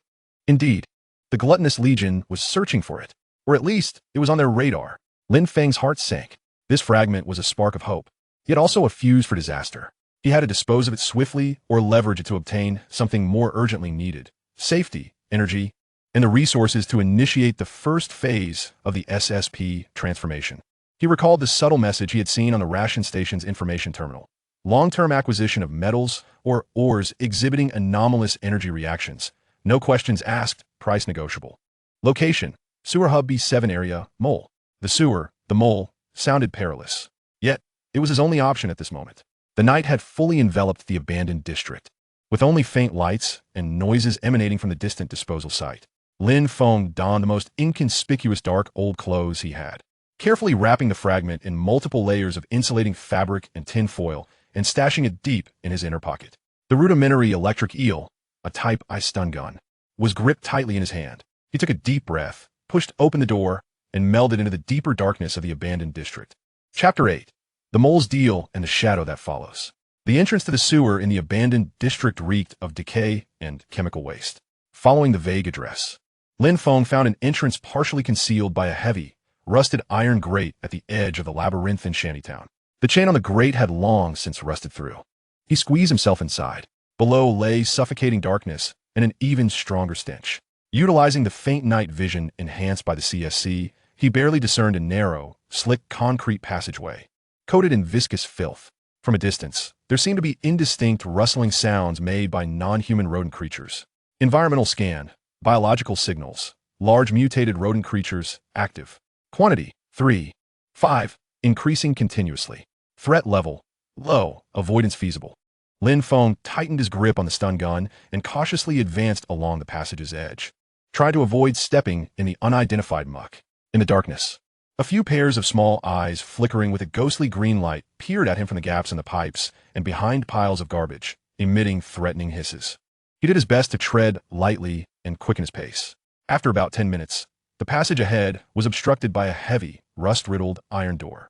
Indeed, the Gluttonous Legion was searching for it, or at least it was on their radar. Lin Feng's heart sank. This fragment was a spark of hope, yet also a fuse for disaster. He had to dispose of it swiftly or leverage it to obtain something more urgently needed: safety, energy, and the resources to initiate the first phase of the SSP transformation. He recalled the subtle message he had seen on the ration station's information terminal. Long-term acquisition of metals or ores exhibiting anomalous energy reactions. No questions asked, price negotiable. Location: Sewer Hub B7 area, Mole. The sewer, the Mole, sounded perilous. Yet, it was his only option at this moment. The night had fully enveloped the abandoned district, with only faint lights and noises emanating from the distant disposal site. Lin Feng donned the most inconspicuous dark old clothes he had, carefully wrapping the fragment in multiple layers of insulating fabric and tin foil and stashing it deep in his inner pocket. The rudimentary electric eel, a Type I stun gun, was gripped tightly in his hand. He took a deep breath, pushed open the door, and melded into the deeper darkness of the abandoned district. Chapter 8. The Mole's Deal and the Shadow That Follows. The entrance to the sewer in the abandoned district reeked of decay and chemical waste. Following the vague address, Lin Feng found an entrance partially concealed by a heavy, rusted iron grate at the edge of the labyrinthine shantytown. The chain on the grate had long since rusted through. He squeezed himself inside. Below lay suffocating darkness and an even stronger stench. Utilizing the faint night vision enhanced by the CSC, he barely discerned a narrow, slick concrete passageway, coated in viscous filth. From a distance, there seemed to be indistinct rustling sounds made by non-human rodent creatures. Environmental scan, biological signals, large mutated rodent creatures, active. Quantity, 3. 5, increasing continuously. Threat level, low, avoidance feasible. Lin Feng tightened his grip on the stun gun and cautiously advanced along the passage's edge, tried to avoid stepping in the unidentified muck. In the darkness, a few pairs of small eyes flickering with a ghostly green light peered at him from the gaps in the pipes and behind piles of garbage, emitting threatening hisses. He did his best to tread lightly and quicken his pace. After about 10 minutes, the passage ahead was obstructed by a heavy, rust-riddled iron door.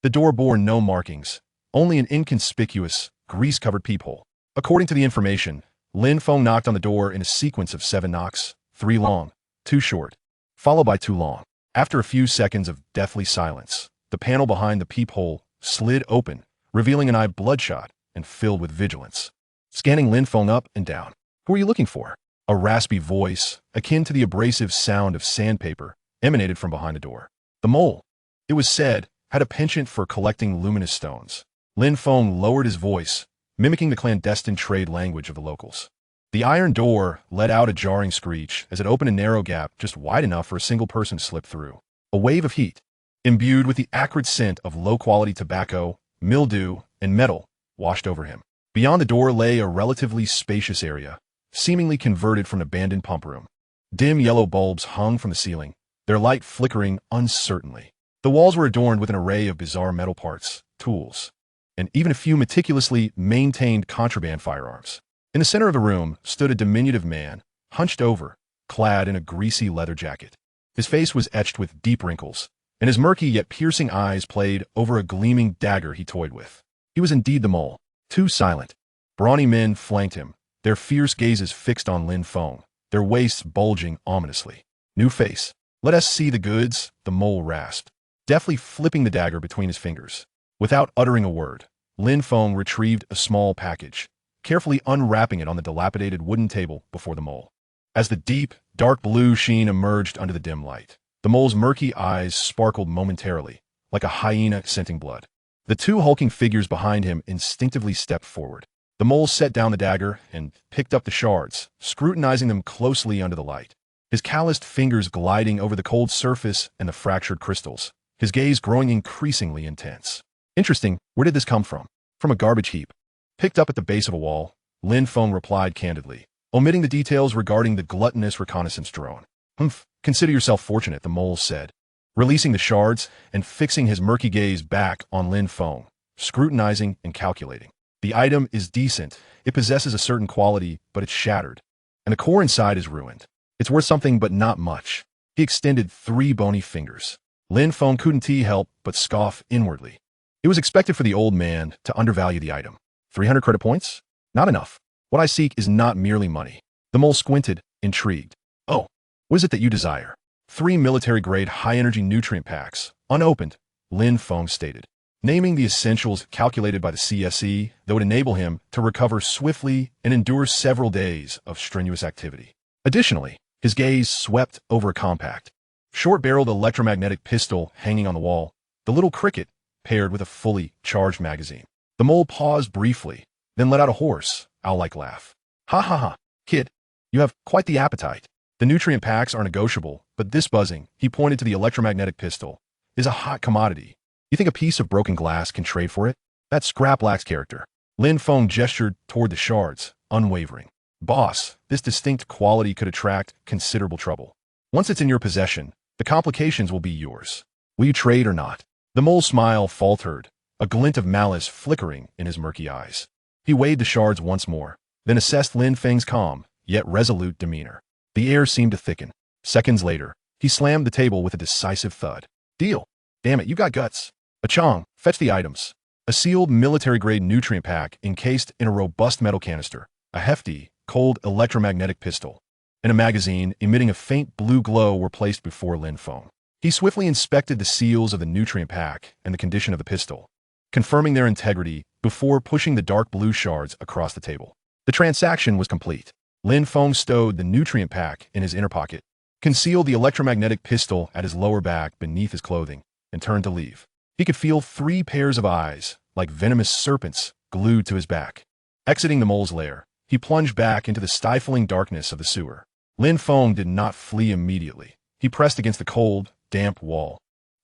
The door bore no markings, only an inconspicuous, grease-covered peephole. According to the information, Lin Feng knocked on the door in a sequence of 7 knocks, 3 long, 2 short, followed by 2 long. After a few seconds of deathly silence, the panel behind the peephole slid open, revealing an eye bloodshot and filled with vigilance. Scanning Lin Feng up and down. "Who are you looking for?" A raspy voice, akin to the abrasive sound of sandpaper, emanated from behind the door. The mole, it was said, had a penchant for collecting luminous stones. Lin Feng lowered his voice, mimicking the clandestine trade language of the locals. The iron door let out a jarring screech as it opened a narrow gap just wide enough for a single person to slip through. A wave of heat, imbued with the acrid scent of low-quality tobacco, mildew, and metal, washed over him. Beyond the door lay a relatively spacious area, seemingly converted from an abandoned pump room. Dim yellow bulbs hung from the ceiling, their light flickering uncertainly. The walls were adorned with an array of bizarre metal parts, tools, and even a few meticulously maintained contraband firearms. In the center of the room stood a diminutive man, hunched over, clad in a greasy leather jacket. His face was etched with deep wrinkles, and his murky yet piercing eyes played over a gleaming dagger he toyed with. He was indeed the mole. 2 silent, brawny men flanked him, their fierce gazes fixed on Lin Feng, their waists bulging ominously. "New face. Let us see the goods," the mole rasped, deftly flipping the dagger between his fingers. Without uttering a word, Lin Feng retrieved a small package, carefully unwrapping it on the dilapidated wooden table before the mole. As the deep, dark blue sheen emerged under the dim light, the mole's murky eyes sparkled momentarily, like a hyena scenting blood. The 2 hulking figures behind him instinctively stepped forward. The mole set down the dagger and picked up the shards, scrutinizing them closely under the light. His calloused fingers gliding over the cold surface and the fractured crystals, his gaze growing increasingly intense. "Interesting. Where did this come from?" "From a garbage heap. Picked up at the base of a wall," Lin Feng replied candidly, omitting the details regarding the gluttonous reconnaissance drone. "Humph. Consider yourself fortunate," the mole said, releasing the shards and fixing his murky gaze back on Lin Feng, scrutinizing and calculating. "The item is decent. It possesses a certain quality, but it's shattered, and the core inside is ruined. It's worth something, but not much." He extended 3 bony fingers. Lin Feng couldn't help but scoff inwardly. It was expected for the old man to undervalue the item. 300 credit points? Not enough. What I seek is not merely money. The mole squinted, intrigued. "Oh, what is it that you desire?" 3 military-grade high-energy nutrient packs, unopened, Lin Feng stated, naming the essentials calculated by the CSE that would enable him to recover swiftly and endure several days of strenuous activity. Additionally, his gaze swept over a compact, short-barreled electromagnetic pistol hanging on the wall, the little cricket paired with a fully charged magazine. The mole paused briefly, then let out a hoarse, owl-like laugh. "Ha ha ha, kid, you have quite the appetite. The nutrient packs are negotiable, but this buzzing," he pointed to the electromagnetic pistol, "is a hot commodity. You think a piece of broken glass can trade for it? That scrap lacks character. Lin Feng gestured toward the shards, unwavering. Boss, this distinct quality could attract considerable trouble. Once it's in your possession, the complications will be yours. Will you trade or not? The mole's smile faltered, a glint of malice flickering in his murky eyes. He weighed the shards once more, then assessed Lin Feng's calm, yet resolute demeanor. The air seemed to thicken. Seconds later, he slammed the table with a decisive thud. Deal. Damn it, you got guts. Achong, fetch the items. A sealed military-grade nutrient pack encased in a robust metal canister, a hefty, cold electromagnetic pistol, and a magazine emitting a faint blue glow were placed before Lin Feng. He swiftly inspected the seals of the nutrient pack and the condition of the pistol, confirming their integrity before pushing the dark blue shards across the table. The transaction was complete. Lin Feng stowed the nutrient pack in his inner pocket, concealed the electromagnetic pistol at his lower back beneath his clothing, and turned to leave. He could feel 3 pairs of eyes, like venomous serpents, glued to his back. Exiting the mole's lair, he plunged back into the stifling darkness of the sewer. Lin Feng did not flee immediately. He pressed against the cold, damp wall,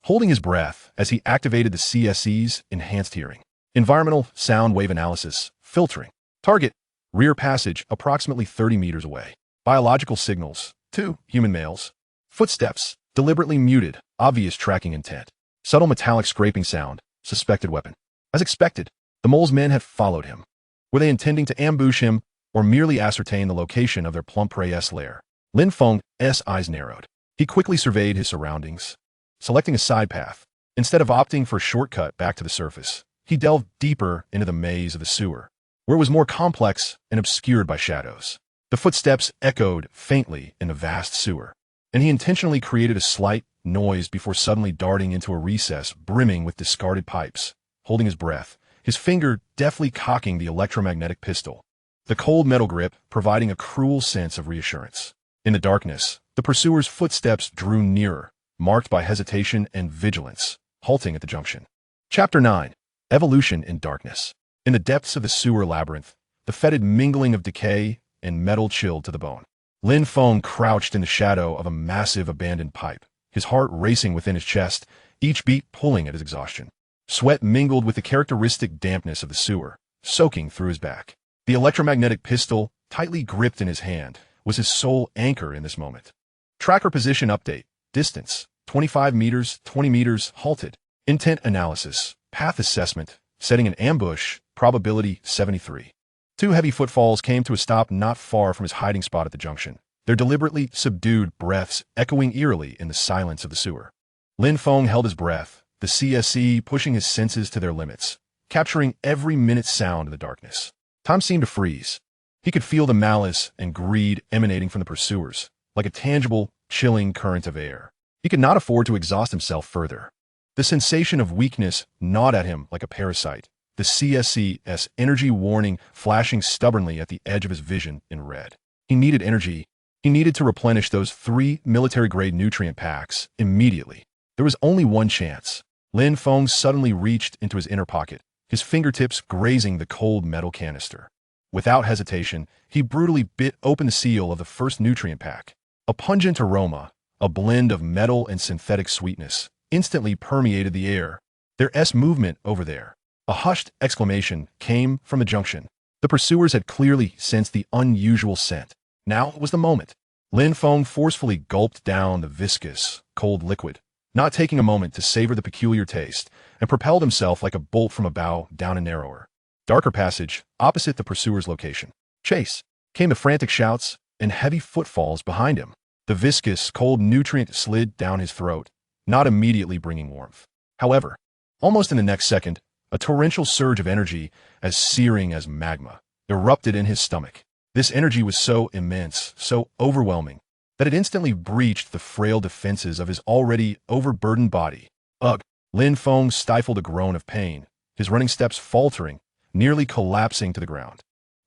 holding his breath as he activated the CSE's enhanced hearing. Environmental sound wave analysis, filtering. Target, rear passage approximately 30 meters away. Biological signals, 2 human males. Footsteps, deliberately muted, obvious tracking intent. Subtle metallic scraping sound, suspected weapon. As expected, the mole's men had followed him. Were they intending to ambush him or merely ascertain the location of their plump prey's lair? Lin Feng's eyes narrowed. He quickly surveyed his surroundings, selecting a side path. Instead of opting for a shortcut back to the surface, he delved deeper into the maze of the sewer, where it was more complex and obscured by shadows. The footsteps echoed faintly in the vast sewer, and he intentionally created a slight noise before suddenly darting into a recess brimming with discarded pipes, holding his breath, his finger deftly cocking the electromagnetic pistol, the cold metal grip providing a cruel sense of reassurance. In the darkness, the pursuer's footsteps drew nearer, marked by hesitation and vigilance, halting at the junction. Chapter 9. Evolution in Darkness. In the depths of the sewer labyrinth, the fetid mingling of decay and metal chilled to the bone. Lin Feng crouched in the shadow of a massive abandoned pipe, his heart racing within his chest, each beat pulling at his exhaustion. Sweat mingled with the characteristic dampness of the sewer, soaking through his back. The electromagnetic pistol, tightly gripped in his hand, was his sole anchor in this moment. Tracker position update. Distance, 25 meters, 20 meters, halted. Intent analysis. Path assessment. Setting an ambush. Probability 73. 2 heavy footfalls came to a stop not far from his hiding spot at the junction, their deliberately subdued breaths echoing eerily in the silence of the sewer. Lin Feng held his breath, the CSE pushing his senses to their limits, capturing every minute's sound in the darkness. Time seemed to freeze. He could feel the malice and greed emanating from the pursuers, like a tangible, chilling current of air. He could not afford to exhaust himself further. The sensation of weakness gnawed at him like a parasite, the CSE's energy warning flashing stubbornly at the edge of his vision in red. He needed energy. He needed to replenish those 3 military-grade nutrient packs immediately. There was only one chance. Lin Feng suddenly reached into his inner pocket, his fingertips grazing the cold metal canister. Without hesitation, he brutally bit open the seal of the first nutrient pack. A pungent aroma, a blend of metal and synthetic sweetness, instantly permeated the air. There's movement over there. A hushed exclamation came from the junction. The pursuers had clearly sensed the unusual scent. Now was the moment. Lin Feng forcefully gulped down the viscous, cold liquid, not taking a moment to savor the peculiar taste, and propelled himself like a bolt from a bow down a narrower, darker passage opposite the pursuer's location. Chase! Came the frantic shouts and heavy footfalls behind him. The viscous, cold nutrient slid down his throat, not immediately bringing warmth. However, almost in the next second, a torrential surge of energy, as searing as magma, erupted in his stomach. This energy was so immense, so overwhelming, that it instantly breached the frail defenses of his already overburdened body. Ugh! Lin Feng stifled a groan of pain, his running steps faltering, nearly collapsing to the ground.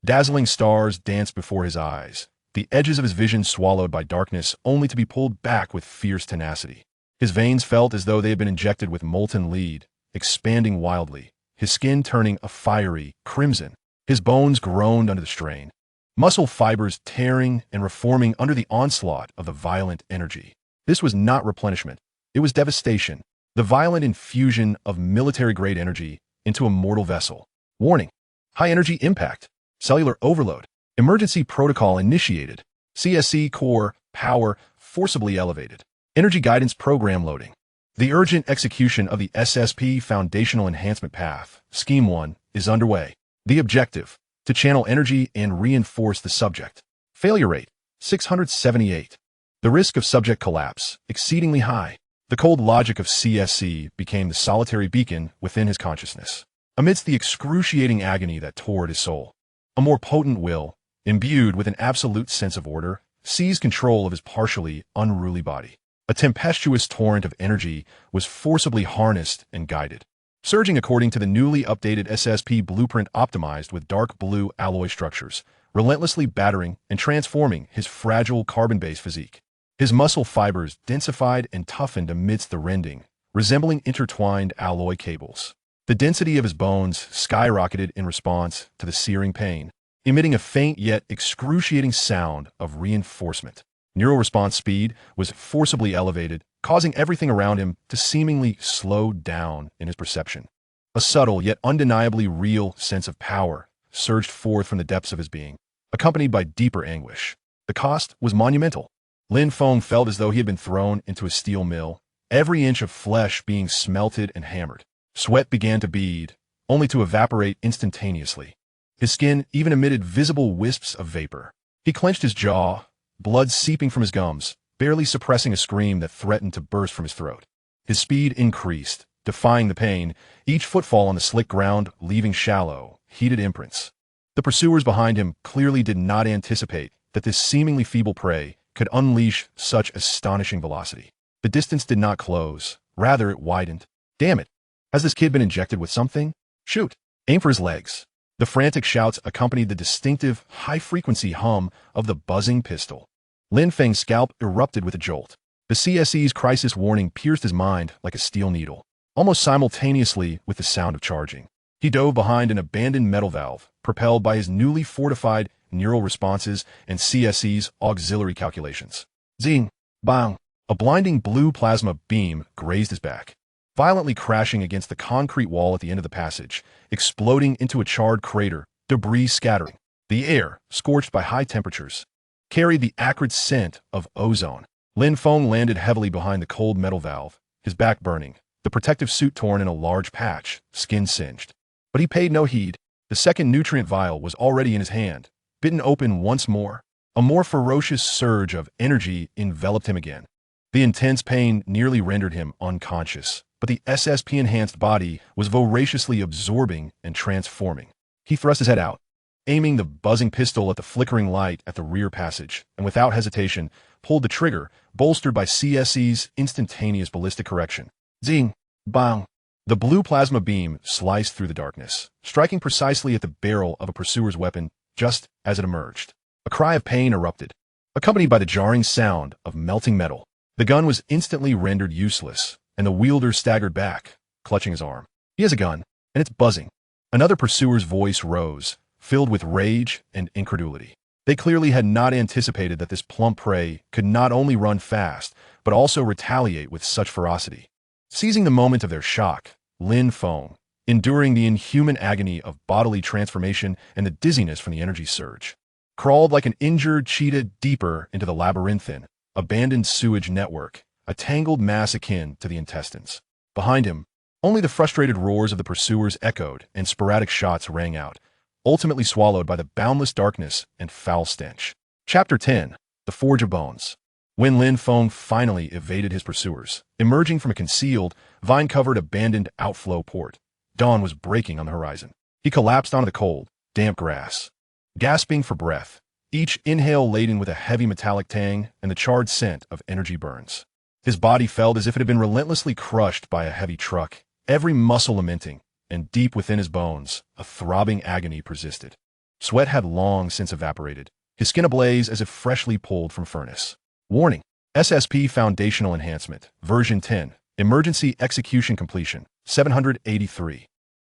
Dazzling stars danced before his eyes, the edges of his vision swallowed by darkness only to be pulled back with fierce tenacity. His veins felt as though they had been injected with molten lead, expanding wildly, his skin turning a fiery crimson. His bones groaned under the strain, muscle fibers tearing and reforming under the onslaught of the violent energy. This was not replenishment. It was devastation. The violent infusion of military-grade energy into a mortal vessel. Warning. High-energy impact. Cellular overload. Emergency protocol initiated. CSC core power forcibly elevated. Energy guidance program loading. The urgent execution of the SSP Foundational Enhancement Path, Scheme 1, is underway. The objective: to channel energy and reinforce the subject. Failure rate: 678. The risk of subject collapse: exceedingly high. The cold logic of CSC became the solitary beacon within his consciousness. Amidst the excruciating agony that tore at his soul, a more potent will, imbued with an absolute sense of order, seized control of his partially unruly body. A tempestuous torrent of energy was forcibly harnessed and guided, surging according to the newly updated SSP blueprint optimized with dark blue alloy structures, relentlessly battering and transforming his fragile carbon-based physique. His muscle fibers densified and toughened amidst the rending, resembling intertwined alloy cables. The density of his bones skyrocketed in response to the searing pain, emitting a faint yet excruciating sound of reinforcement. Neural response speed was forcibly elevated, causing everything around him to seemingly slow down in his perception. A subtle yet undeniably real sense of power surged forth from the depths of his being, accompanied by deeper anguish. The cost was monumental. Lin Feng felt as though he had been thrown into a steel mill, every inch of flesh being smelted and hammered. Sweat began to bead, only to evaporate instantaneously. His skin even emitted visible wisps of vapor. He clenched his jaw, blood seeping from his gums, barely suppressing a scream that threatened to burst from his throat. His speed increased, defying the pain, each footfall on the slick ground leaving shallow, heated imprints. The pursuers behind him clearly did not anticipate that this seemingly feeble prey could unleash such astonishing velocity. The distance did not close, rather it widened. Damn it! Has this kid been injected with something? Shoot! Aim for his legs. The frantic shouts accompanied the distinctive, high-frequency hum of the buzzing pistol. Lin Feng's scalp erupted with a jolt. The CSE's crisis warning pierced his mind like a steel needle, almost simultaneously with the sound of charging. He dove behind an abandoned metal valve, propelled by his newly fortified neural responses and CSE's auxiliary calculations. Zing! Bang! A blinding blue plasma beam grazed his back, violently crashing against the concrete wall at the end of the passage, exploding into a charred crater, debris scattering. The air, scorched by high temperatures, carried the acrid scent of ozone. Lin Feng landed heavily behind the cold metal valve, his back burning, the protective suit torn in a large patch, skin singed. But he paid no heed. The second nutrient vial was already in his hand, bitten open once more. A more ferocious surge of energy enveloped him again. The intense pain nearly rendered him unconscious, but the SSP-enhanced body was voraciously absorbing and transforming. He thrust his head out, aiming the buzzing pistol at the flickering light at the rear passage, and without hesitation, pulled the trigger, bolstered by CSE's instantaneous ballistic correction. Zing! Bang! The blue plasma beam sliced through the darkness, striking precisely at the barrel of a pursuer's weapon just as it emerged. A cry of pain erupted, accompanied by the jarring sound of melting metal. The gun was instantly rendered useless, and the wielder staggered back, clutching his arm. He has a gun, and it's buzzing. Another pursuer's voice rose, filled with rage and incredulity. They clearly had not anticipated that this plump prey could not only run fast, but also retaliate with such ferocity. Seizing the moment of their shock, Lin Feng, enduring the inhuman agony of bodily transformation and the dizziness from the energy surge, crawled like an injured cheetah deeper into the labyrinthine, abandoned sewage network, a tangled mass akin to the intestines. Behind him, only the frustrated roars of the pursuers echoed and sporadic shots rang out, ultimately swallowed by the boundless darkness and foul stench. Chapter 10. The Forge of Bones. When Lin Feng finally evaded his pursuers, emerging from a concealed, vine-covered abandoned outflow port, dawn was breaking on the horizon. He collapsed onto the cold, damp grass, gasping for breath, each inhale laden with a heavy metallic tang and the charred scent of energy burns. His body felt as if it had been relentlessly crushed by a heavy truck, every muscle lamenting, and deep within his bones, a throbbing agony persisted. Sweat had long since evaporated, his skin ablaze as if freshly pulled from furnace. Warning: SSP Foundational Enhancement, Version 10, Emergency Execution Completion, 783.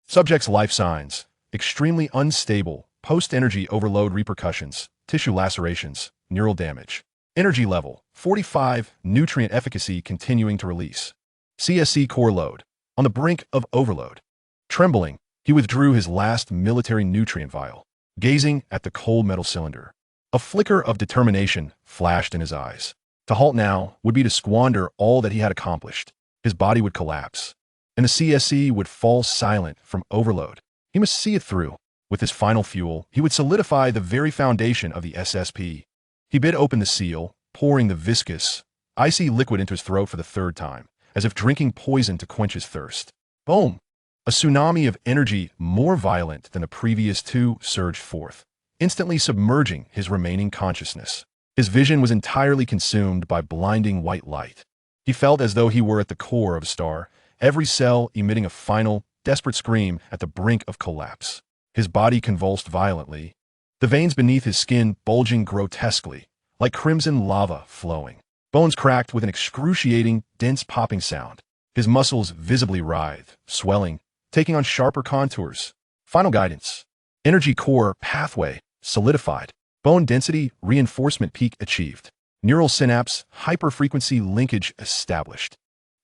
Subject's life signs: extremely unstable, post-energy overload repercussions, tissue lacerations, neural damage. Energy level: 45, nutrient efficacy continuing to release. CSC core load. On the brink of overload. Trembling, he withdrew his last military nutrient vial, gazing at the cold metal cylinder. A flicker of determination flashed in his eyes. To halt now would be to squander all that he had accomplished. His body would collapse, and the CSC would fall silent from overload. He must see it through. With his final fuel, he would solidify the very foundation of the SSP. He bit open the seal, pouring the viscous, icy liquid into his throat for the third time, as if drinking poison to quench his thirst. Boom! A tsunami of energy more violent than the previous two surged forth, instantly submerging his remaining consciousness. His vision was entirely consumed by blinding white light. He felt as though he were at the core of a star, every cell emitting a final, desperate scream at the brink of collapse. His body convulsed violently, the veins beneath his skin bulging grotesquely, like crimson lava flowing. Bones cracked with an excruciating, dense popping sound. His muscles visibly writhed, swelling, taking on sharper contours. Final guidance. Energy core pathway solidified. Bone density reinforcement peak achieved. Neural synapse hyperfrequency linkage established.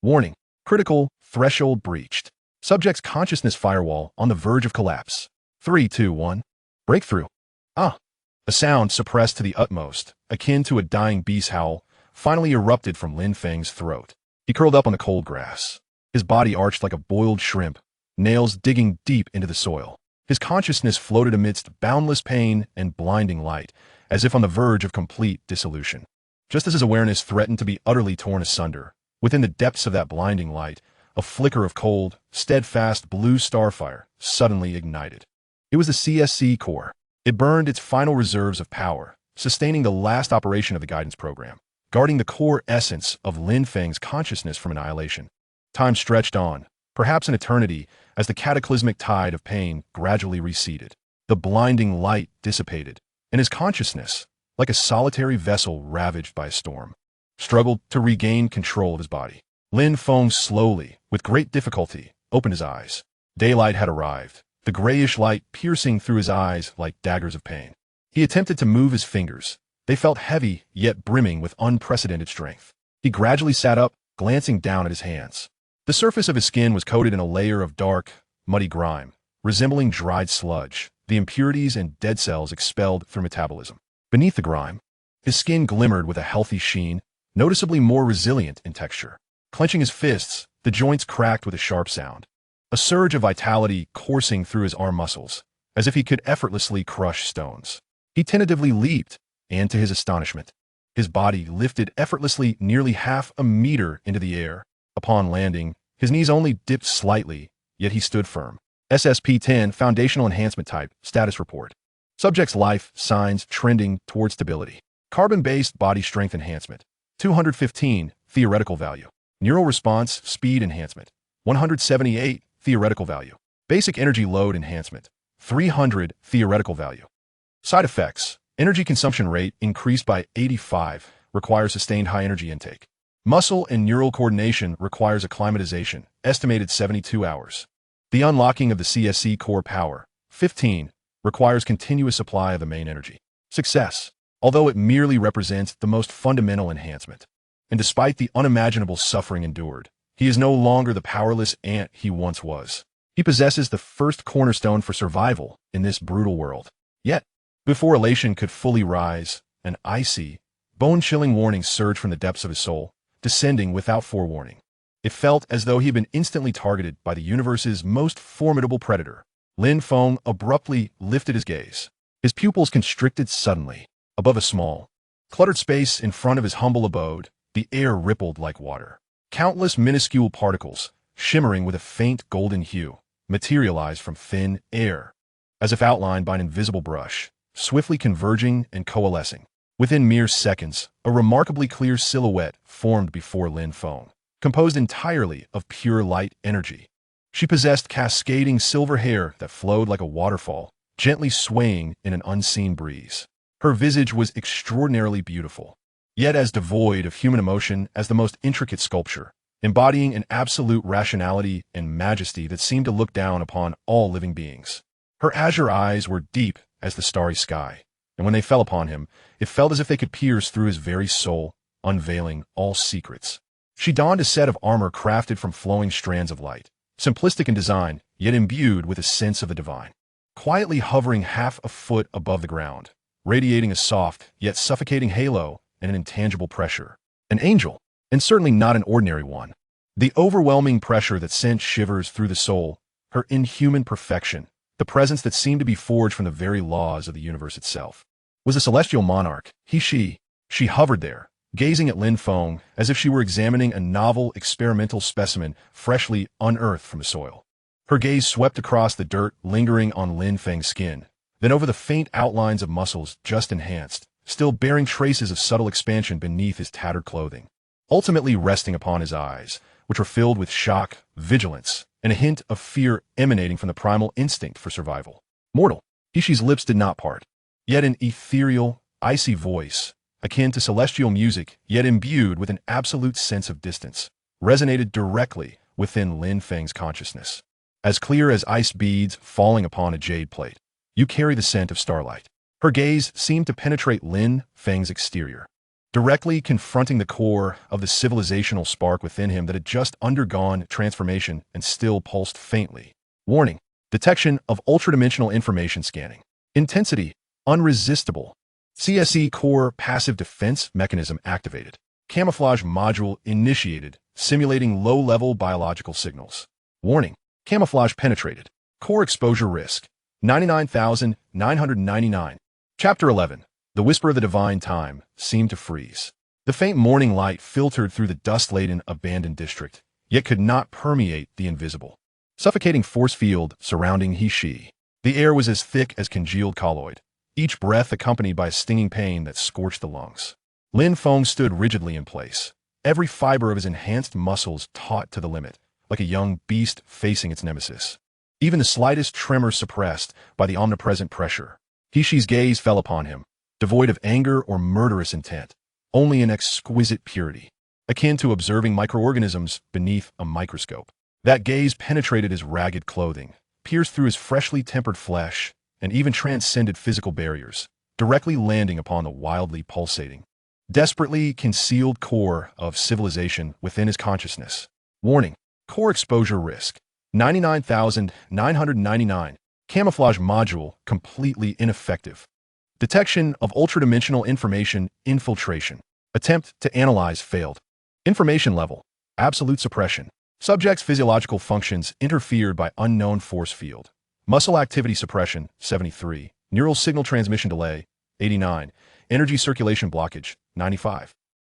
Warning. Critical threshold breached. Subject's consciousness firewall on the verge of collapse. 3, 2, 1. Breakthrough. Ah! A sound suppressed to the utmost, akin to a dying beast howl, finally erupted from Lin Feng's throat. He curled up on the cold grass. His body arched like a boiled shrimp, nails digging deep into the soil. His consciousness floated amidst boundless pain and blinding light, as if on the verge of complete dissolution. Just as his awareness threatened to be utterly torn asunder, within the depths of that blinding light, a flicker of cold, steadfast blue starfire suddenly ignited. It was the CSC core. It burned its final reserves of power, sustaining the last operation of the guidance program, guarding the core essence of Lin Feng's consciousness from annihilation. Time stretched on, perhaps an eternity, as the cataclysmic tide of pain gradually receded. The blinding light dissipated, and his consciousness, like a solitary vessel ravaged by a storm, struggled to regain control of his body. Lin Feng slowly, with great difficulty, opened his eyes. Daylight had arrived, the grayish light piercing through his eyes like daggers of pain. He attempted to move his fingers. They felt heavy, yet brimming with unprecedented strength. He gradually sat up, glancing down at his hands. The surface of his skin was coated in a layer of dark, muddy grime, resembling dried sludge, the impurities and dead cells expelled through metabolism. Beneath the grime, his skin glimmered with a healthy sheen, noticeably more resilient in texture. Clenching his fists, the joints cracked with a sharp sound. A surge of vitality coursing through his arm muscles, as if he could effortlessly crush stones. He tentatively leaped, and to his astonishment, his body lifted effortlessly nearly half a meter into the air. Upon landing, his knees only dipped slightly, yet he stood firm. SSP-10 Foundational Enhancement Type Status Report. Subject's life signs trending toward stability. Carbon-based body strength enhancement. 215 theoretical value. Neural response speed enhancement. 178 theoretical value. Basic energy load enhancement. 300 theoretical value. Side effects. Energy consumption rate increased by 85, requires sustained high energy intake. Muscle and neural coordination requires acclimatization, estimated 72 hours. The unlocking of the CSC core power, 15, requires continuous supply of the main energy. Success, although it merely represents the most fundamental enhancement. And despite the unimaginable suffering endured, he is no longer the powerless ant he once was. He possesses the first cornerstone for survival in this brutal world. Yet, before elation could fully rise, an icy, bone-chilling warning surged from the depths of his soul, descending without forewarning. It felt as though he had been instantly targeted by the universe's most formidable predator. Lin Feng abruptly lifted his gaze. His pupils constricted suddenly. Above a small, cluttered space in front of his humble abode, the air rippled like water. Countless minuscule particles, shimmering with a faint golden hue, materialized from thin air, as if outlined by an invisible brush, swiftly converging and coalescing. Within mere seconds, a remarkably clear silhouette formed before Lin Feng, composed entirely of pure light energy. She possessed cascading silver hair that flowed like a waterfall, gently swaying in an unseen breeze. Her visage was extraordinarily beautiful, yet as devoid of human emotion as the most intricate sculpture, embodying an absolute rationality and majesty that seemed to look down upon all living beings. Her azure eyes were deep as the starry sky, and when they fell upon him, it felt as if they could pierce through his very soul, unveiling all secrets. She donned a set of armor crafted from flowing strands of light, simplistic in design, yet imbued with a sense of the divine. Quietly hovering half a foot above the ground, radiating a soft, yet suffocating halo and an intangible pressure. An angel, and certainly not an ordinary one. The overwhelming pressure that sent shivers through the soul, her inhuman perfection, the presence that seemed to be forged from the very laws of the universe itself, was a celestial monarch. She hovered there, gazing at Lin Feng as if she were examining a novel experimental specimen freshly unearthed from the soil. Her gaze swept across the dirt lingering on Lin Feng's skin, then over the faint outlines of muscles just enhanced, still bearing traces of subtle expansion beneath his tattered clothing, ultimately resting upon his eyes, which were filled with shock, vigilance, and a hint of fear emanating from the primal instinct for survival. Mortal. Hishi's lips did not part. Yet an ethereal, icy voice, akin to celestial music, yet imbued with an absolute sense of distance, resonated directly within Lin Feng's consciousness. As clear as ice beads falling upon a jade plate, you carry the scent of starlight. Her gaze seemed to penetrate Lin Feng's exterior, directly confronting the core of the civilizational spark within him that had just undergone transformation and still pulsed faintly. Warning: detection of ultradimensional information scanning. Intensity: unresistible. CSE core passive defense mechanism activated. Camouflage module initiated, simulating low-level biological signals. Warning: camouflage penetrated. Core exposure risk: 99,999. Chapter 11. The whisper of the divine time seemed to freeze. The faint morning light filtered through the dust-laden abandoned district, yet could not permeate the invisible, suffocating force field surrounding Hishi. The air was as thick as congealed colloid, each breath accompanied by a stinging pain that scorched the lungs. Lin Feng stood rigidly in place, every fiber of his enhanced muscles taut to the limit, like a young beast facing its nemesis. Even the slightest tremor suppressed by the omnipresent pressure. Hishi's gaze fell upon him, devoid of anger or murderous intent, only an exquisite purity, akin to observing microorganisms beneath a microscope. That gaze penetrated his ragged clothing, pierced through his freshly tempered flesh, and even transcended physical barriers, directly landing upon the wildly pulsating, desperately concealed core of civilization within his consciousness. Warning: core exposure risk: 99,999. Camouflage module completely ineffective. Detection of ultradimensional information infiltration. Attempt to analyze failed. Information level: absolute suppression. Subject's physiological functions interfered by unknown force field. Muscle activity suppression: 73. Neural signal transmission delay: 89. Energy circulation blockage: 95.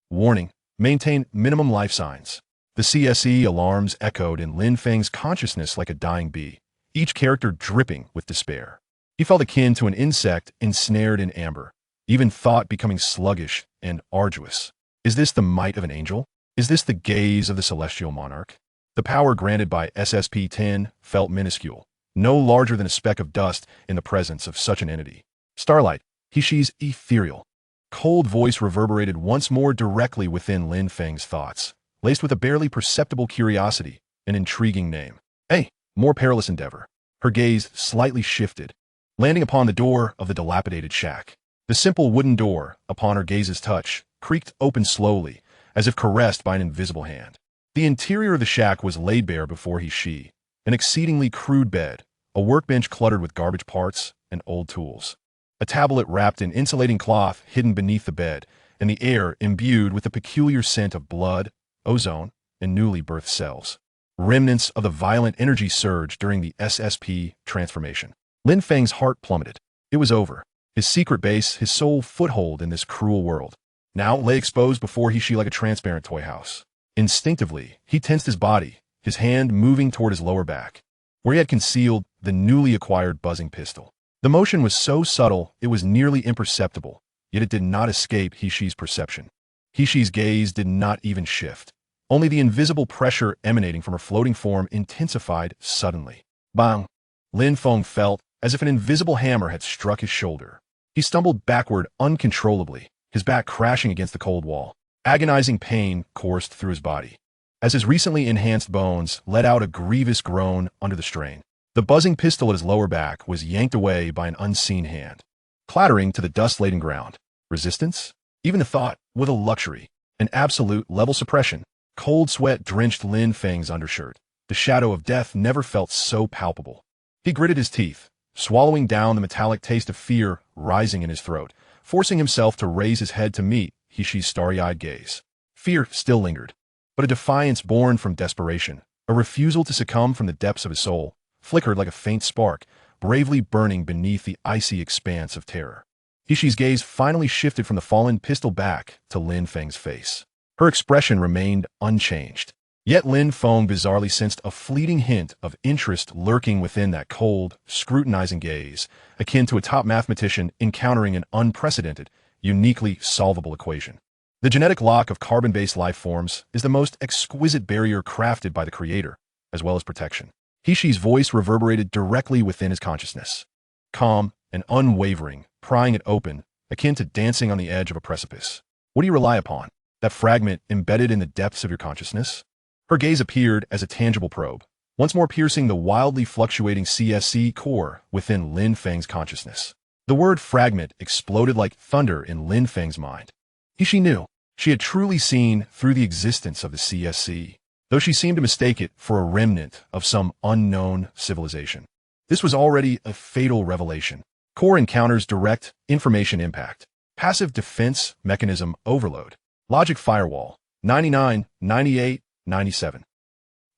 Warning: maintain minimum life signs. The CSE alarms echoed in Lin Feng's consciousness like a dying bee, each character dripping with despair. He felt akin to an insect ensnared in amber, even thought becoming sluggish and arduous. Is this the might of an angel? Is this the gaze of the celestial monarch? The power granted by SSP-10 felt minuscule, no larger than a speck of dust in the presence of such an entity. Starlight, Hishi's ethereal, cold voice reverberated once more directly within Lin Feng's thoughts, laced with a barely perceptible curiosity, an intriguing name. A more perilous endeavor. Her gaze slightly shifted, landing upon the door of the dilapidated shack. The simple wooden door, upon her gaze's touch, creaked open slowly, as if caressed by an invisible hand. The interior of the shack was laid bare before Hishi, an exceedingly crude bed, a workbench cluttered with garbage parts and old tools, a tablet wrapped in insulating cloth hidden beneath the bed, and the air imbued with the peculiar scent of blood, ozone, and newly birthed cells, remnants of the violent energy surge during the SSP transformation. Lin Feng's heart plummeted. It was over. His secret base, his sole foothold in this cruel world, now lay exposed before Hishi like a transparent toy house. Instinctively, he tensed his body, his hand moving toward his lower back, where he had concealed the newly acquired buzzing pistol. The motion was so subtle it was nearly imperceptible, yet it did not escape Hishi's perception. Hishi's gaze did not even shift. Only the invisible pressure emanating from her floating form intensified suddenly. Bang! Lin Feng felt as if an invisible hammer had struck his shoulder. He stumbled backward uncontrollably, his back crashing against the cold wall. Agonizing pain coursed through his body, as his recently enhanced bones let out a grievous groan under the strain. The buzzing pistol at his lower back was yanked away by an unseen hand, clattering to the dust-laden ground. Resistance? Even the thought, with a luxury, an absolute level suppression, Cold sweat drenched Lin Feng's undershirt. The shadow of death never felt so palpable. He gritted his teeth, swallowing down the metallic taste of fear rising in his throat, forcing himself to raise his head to meet Hishi's starry-eyed gaze. Fear still lingered, but a defiance born from desperation, a refusal to succumb from the depths of his soul, flickered like a faint spark, bravely burning beneath the icy expanse of terror. Hishi's gaze finally shifted from the fallen pistol back to Lin Feng's face. Her expression remained unchanged. Yet Lin Feng bizarrely sensed a fleeting hint of interest lurking within that cold, scrutinizing gaze, akin to a top mathematician encountering an unprecedented, uniquely solvable equation. The genetic lock of carbon-based life forms is the most exquisite barrier crafted by the Creator, as well as protection. Hishi's voice reverberated directly within his consciousness. Calm and unwavering, prying it open, akin to dancing on the edge of a precipice. What do you rely upon? That fragment embedded in the depths of your consciousness? Her gaze appeared as a tangible probe, once more piercing the wildly fluctuating CSC core within Lin Feng's consciousness. The word fragment exploded like thunder in Lin Feng's mind. Hishi knew. She had truly seen through the existence of the CSC, though she seemed to mistake it for a remnant of some unknown civilization. This was already a fatal revelation. Core encounters direct information impact. Passive defense mechanism overload. Logic firewall. 99, 98, 97.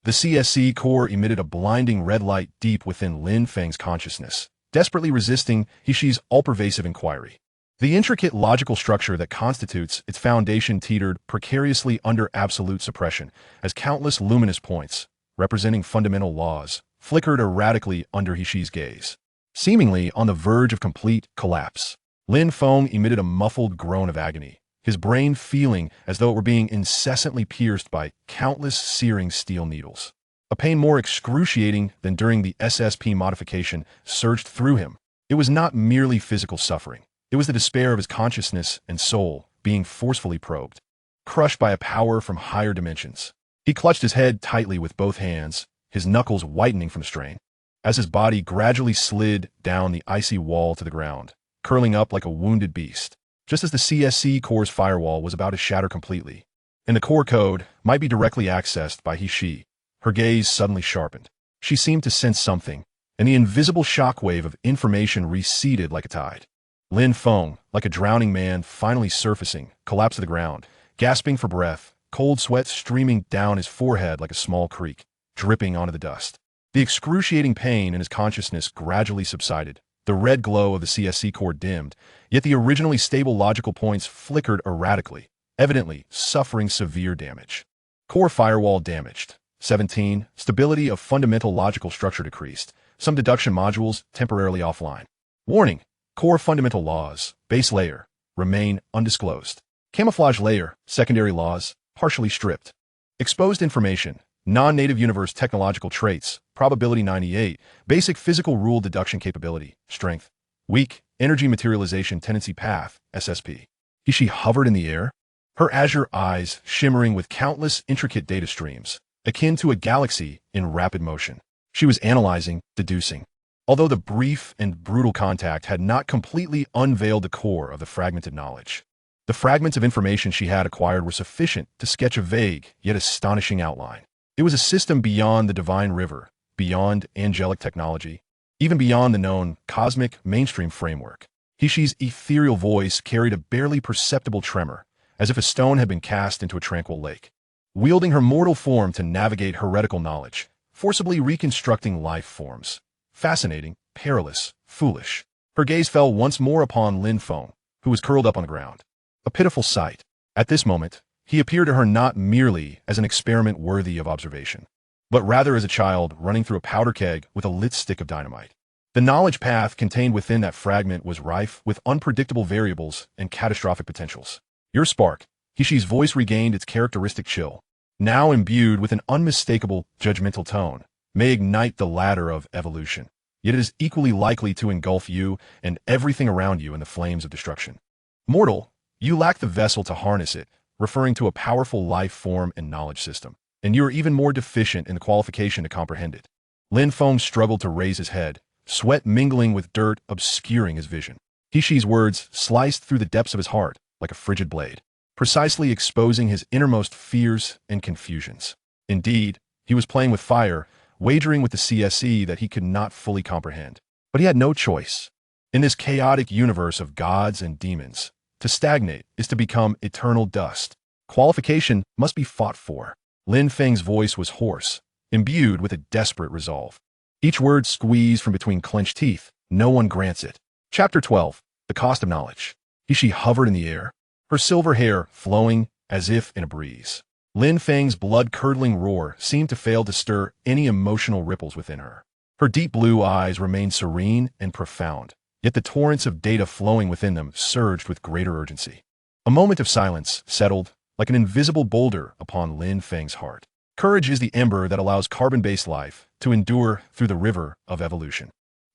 The CSC core emitted a blinding red light deep within Lin Feng's consciousness, desperately resisting Hishi's all-pervasive inquiry. The intricate logical structure that constitutes its foundation teetered precariously under absolute suppression, as countless luminous points, representing fundamental laws, flickered erratically under Hishi's gaze. Seemingly on the verge of complete collapse, Lin Feng emitted a muffled groan of agony, his brain feeling as though it were being incessantly pierced by countless searing steel needles. A pain more excruciating than during the SSP modification surged through him. It was not merely physical suffering. It was the despair of his consciousness and soul being forcefully probed, crushed by a power from higher dimensions. He clutched his head tightly with both hands, his knuckles whitening from strain, as his body gradually slid down the icy wall to the ground, curling up like a wounded beast, just as the CSC core's firewall was about to shatter completely, and the core code might be directly accessed by Hishi. Her gaze suddenly sharpened. She seemed to sense something, and the invisible shockwave of information receded like a tide. Lin Feng, like a drowning man finally surfacing, collapsed to the ground, gasping for breath, cold sweat streaming down his forehead like a small creek, dripping onto the dust. The excruciating pain in his consciousness gradually subsided. The red glow of the CSC core dimmed, yet the originally stable logical points flickered erratically, evidently suffering severe damage. Core firewall damaged. 17. Stability of fundamental logical structure decreased. Some deduction modules temporarily offline. Warning. Core fundamental laws, base layer, remain undisclosed. Camouflage layer, secondary laws, partially stripped. Exposed information, non-native universe technological traits, probability 98, basic physical rule deduction capability, strength, weak, energy materialization tendency path, SSP. Hishi hovered in the air, her azure eyes shimmering with countless intricate data streams, akin to a galaxy in rapid motion. She was analyzing, deducing. Although the brief and brutal contact had not completely unveiled the core of the fragmented knowledge, the fragments of information she had acquired were sufficient to sketch a vague yet astonishing outline. It was a system beyond the divine river, beyond angelic technology, even beyond the known cosmic mainstream framework. Hishi's ethereal voice carried a barely perceptible tremor, as if a stone had been cast into a tranquil lake. Wielding her mortal form to navigate heretical knowledge, forcibly reconstructing life forms. Fascinating, perilous, foolish. Her gaze fell once more upon Lin Feng, who was curled up on the ground. A pitiful sight. At this moment, he appeared to her not merely as an experiment worthy of observation, but rather as a child running through a powder keg with a lit stick of dynamite. The knowledge path contained within that fragment was rife with unpredictable variables and catastrophic potentials. Your spark. Hishi's voice regained its characteristic chill, now imbued with an unmistakable, judgmental tone, may ignite the ladder of evolution, yet it is equally likely to engulf you and everything around you in the flames of destruction. Mortal, you lack the vessel to harness it, referring to a powerful life form and knowledge system, and you are even more deficient in the qualification to comprehend it. Lin Feng struggled to raise his head, sweat mingling with dirt obscuring his vision. Hishi's words sliced through the depths of his heart like a frigid blade. precisely exposing his innermost fears and confusions. Indeed, he was playing with fire, wagering with the CSE that he could not fully comprehend. But he had no choice. In this chaotic universe of gods and demons, to stagnate is to become eternal dust. Qualification must be fought for. Lin Feng's voice was hoarse, imbued with a desperate resolve. Each word squeezed from between clenched teeth. No one grants it. Chapter 12. The Cost of Knowledge. She hovered in the air, her silver hair flowing as if in a breeze. Lin Feng's blood-curdling roar seemed to fail to stir any emotional ripples within her. Her deep blue eyes remained serene and profound, yet the torrents of data flowing within them surged with greater urgency. A moment of silence settled like an invisible boulder upon Lin Feng's heart. Courage is the ember that allows carbon-based life to endure through the river of evolution.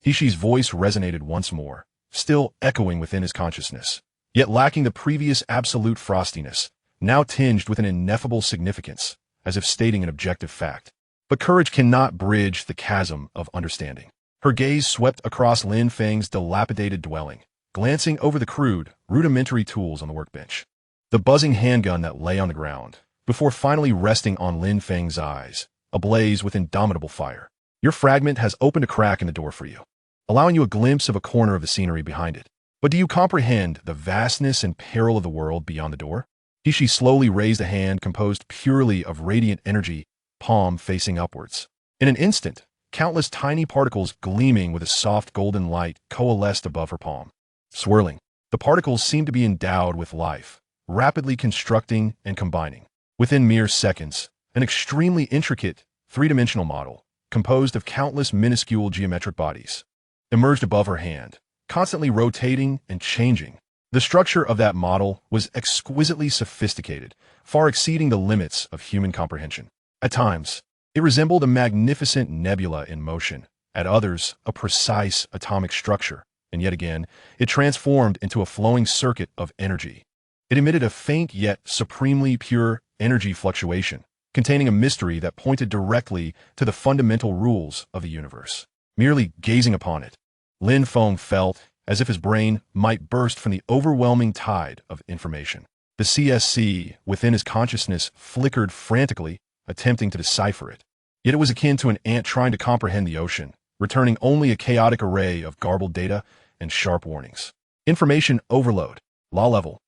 Hishi's voice resonated once more, still echoing within his consciousness, yet lacking the previous absolute frostiness, now tinged with an ineffable significance, as if stating an objective fact. But courage cannot bridge the chasm of understanding. Her gaze swept across Lin Feng's dilapidated dwelling, glancing over the crude, rudimentary tools on the workbench. The buzzing handgun that lay on the ground, before finally resting on Lin Feng's eyes, ablaze with indomitable fire. Your fragment has opened a crack in the door for you, allowing you a glimpse of a corner of the scenery behind it. But do you comprehend the vastness and peril of the world beyond the door? Hishi slowly raised a hand composed purely of radiant energy, palm facing upwards. In an instant, countless tiny particles gleaming with a soft golden light coalesced above her palm. Swirling, the particles seemed to be endowed with life, rapidly constructing and combining. Within mere seconds, an extremely intricate, three-dimensional model, composed of countless minuscule geometric bodies, emerged above her hand, constantly rotating and changing. The structure of that model was exquisitely sophisticated, far exceeding the limits of human comprehension. At times, it resembled a magnificent nebula in motion, at others, a precise atomic structure, and yet again, it transformed into a flowing circuit of energy. It emitted a faint yet supremely pure energy fluctuation, containing a mystery that pointed directly to the fundamental rules of the universe. Merely gazing upon it, Lin Feng felt as if his brain might burst from the overwhelming tide of information. The CSC within his consciousness flickered frantically, attempting to decipher it. Yet it was akin to an ant trying to comprehend the ocean, returning only a chaotic array of garbled data and sharp warnings. Information overload. Law level.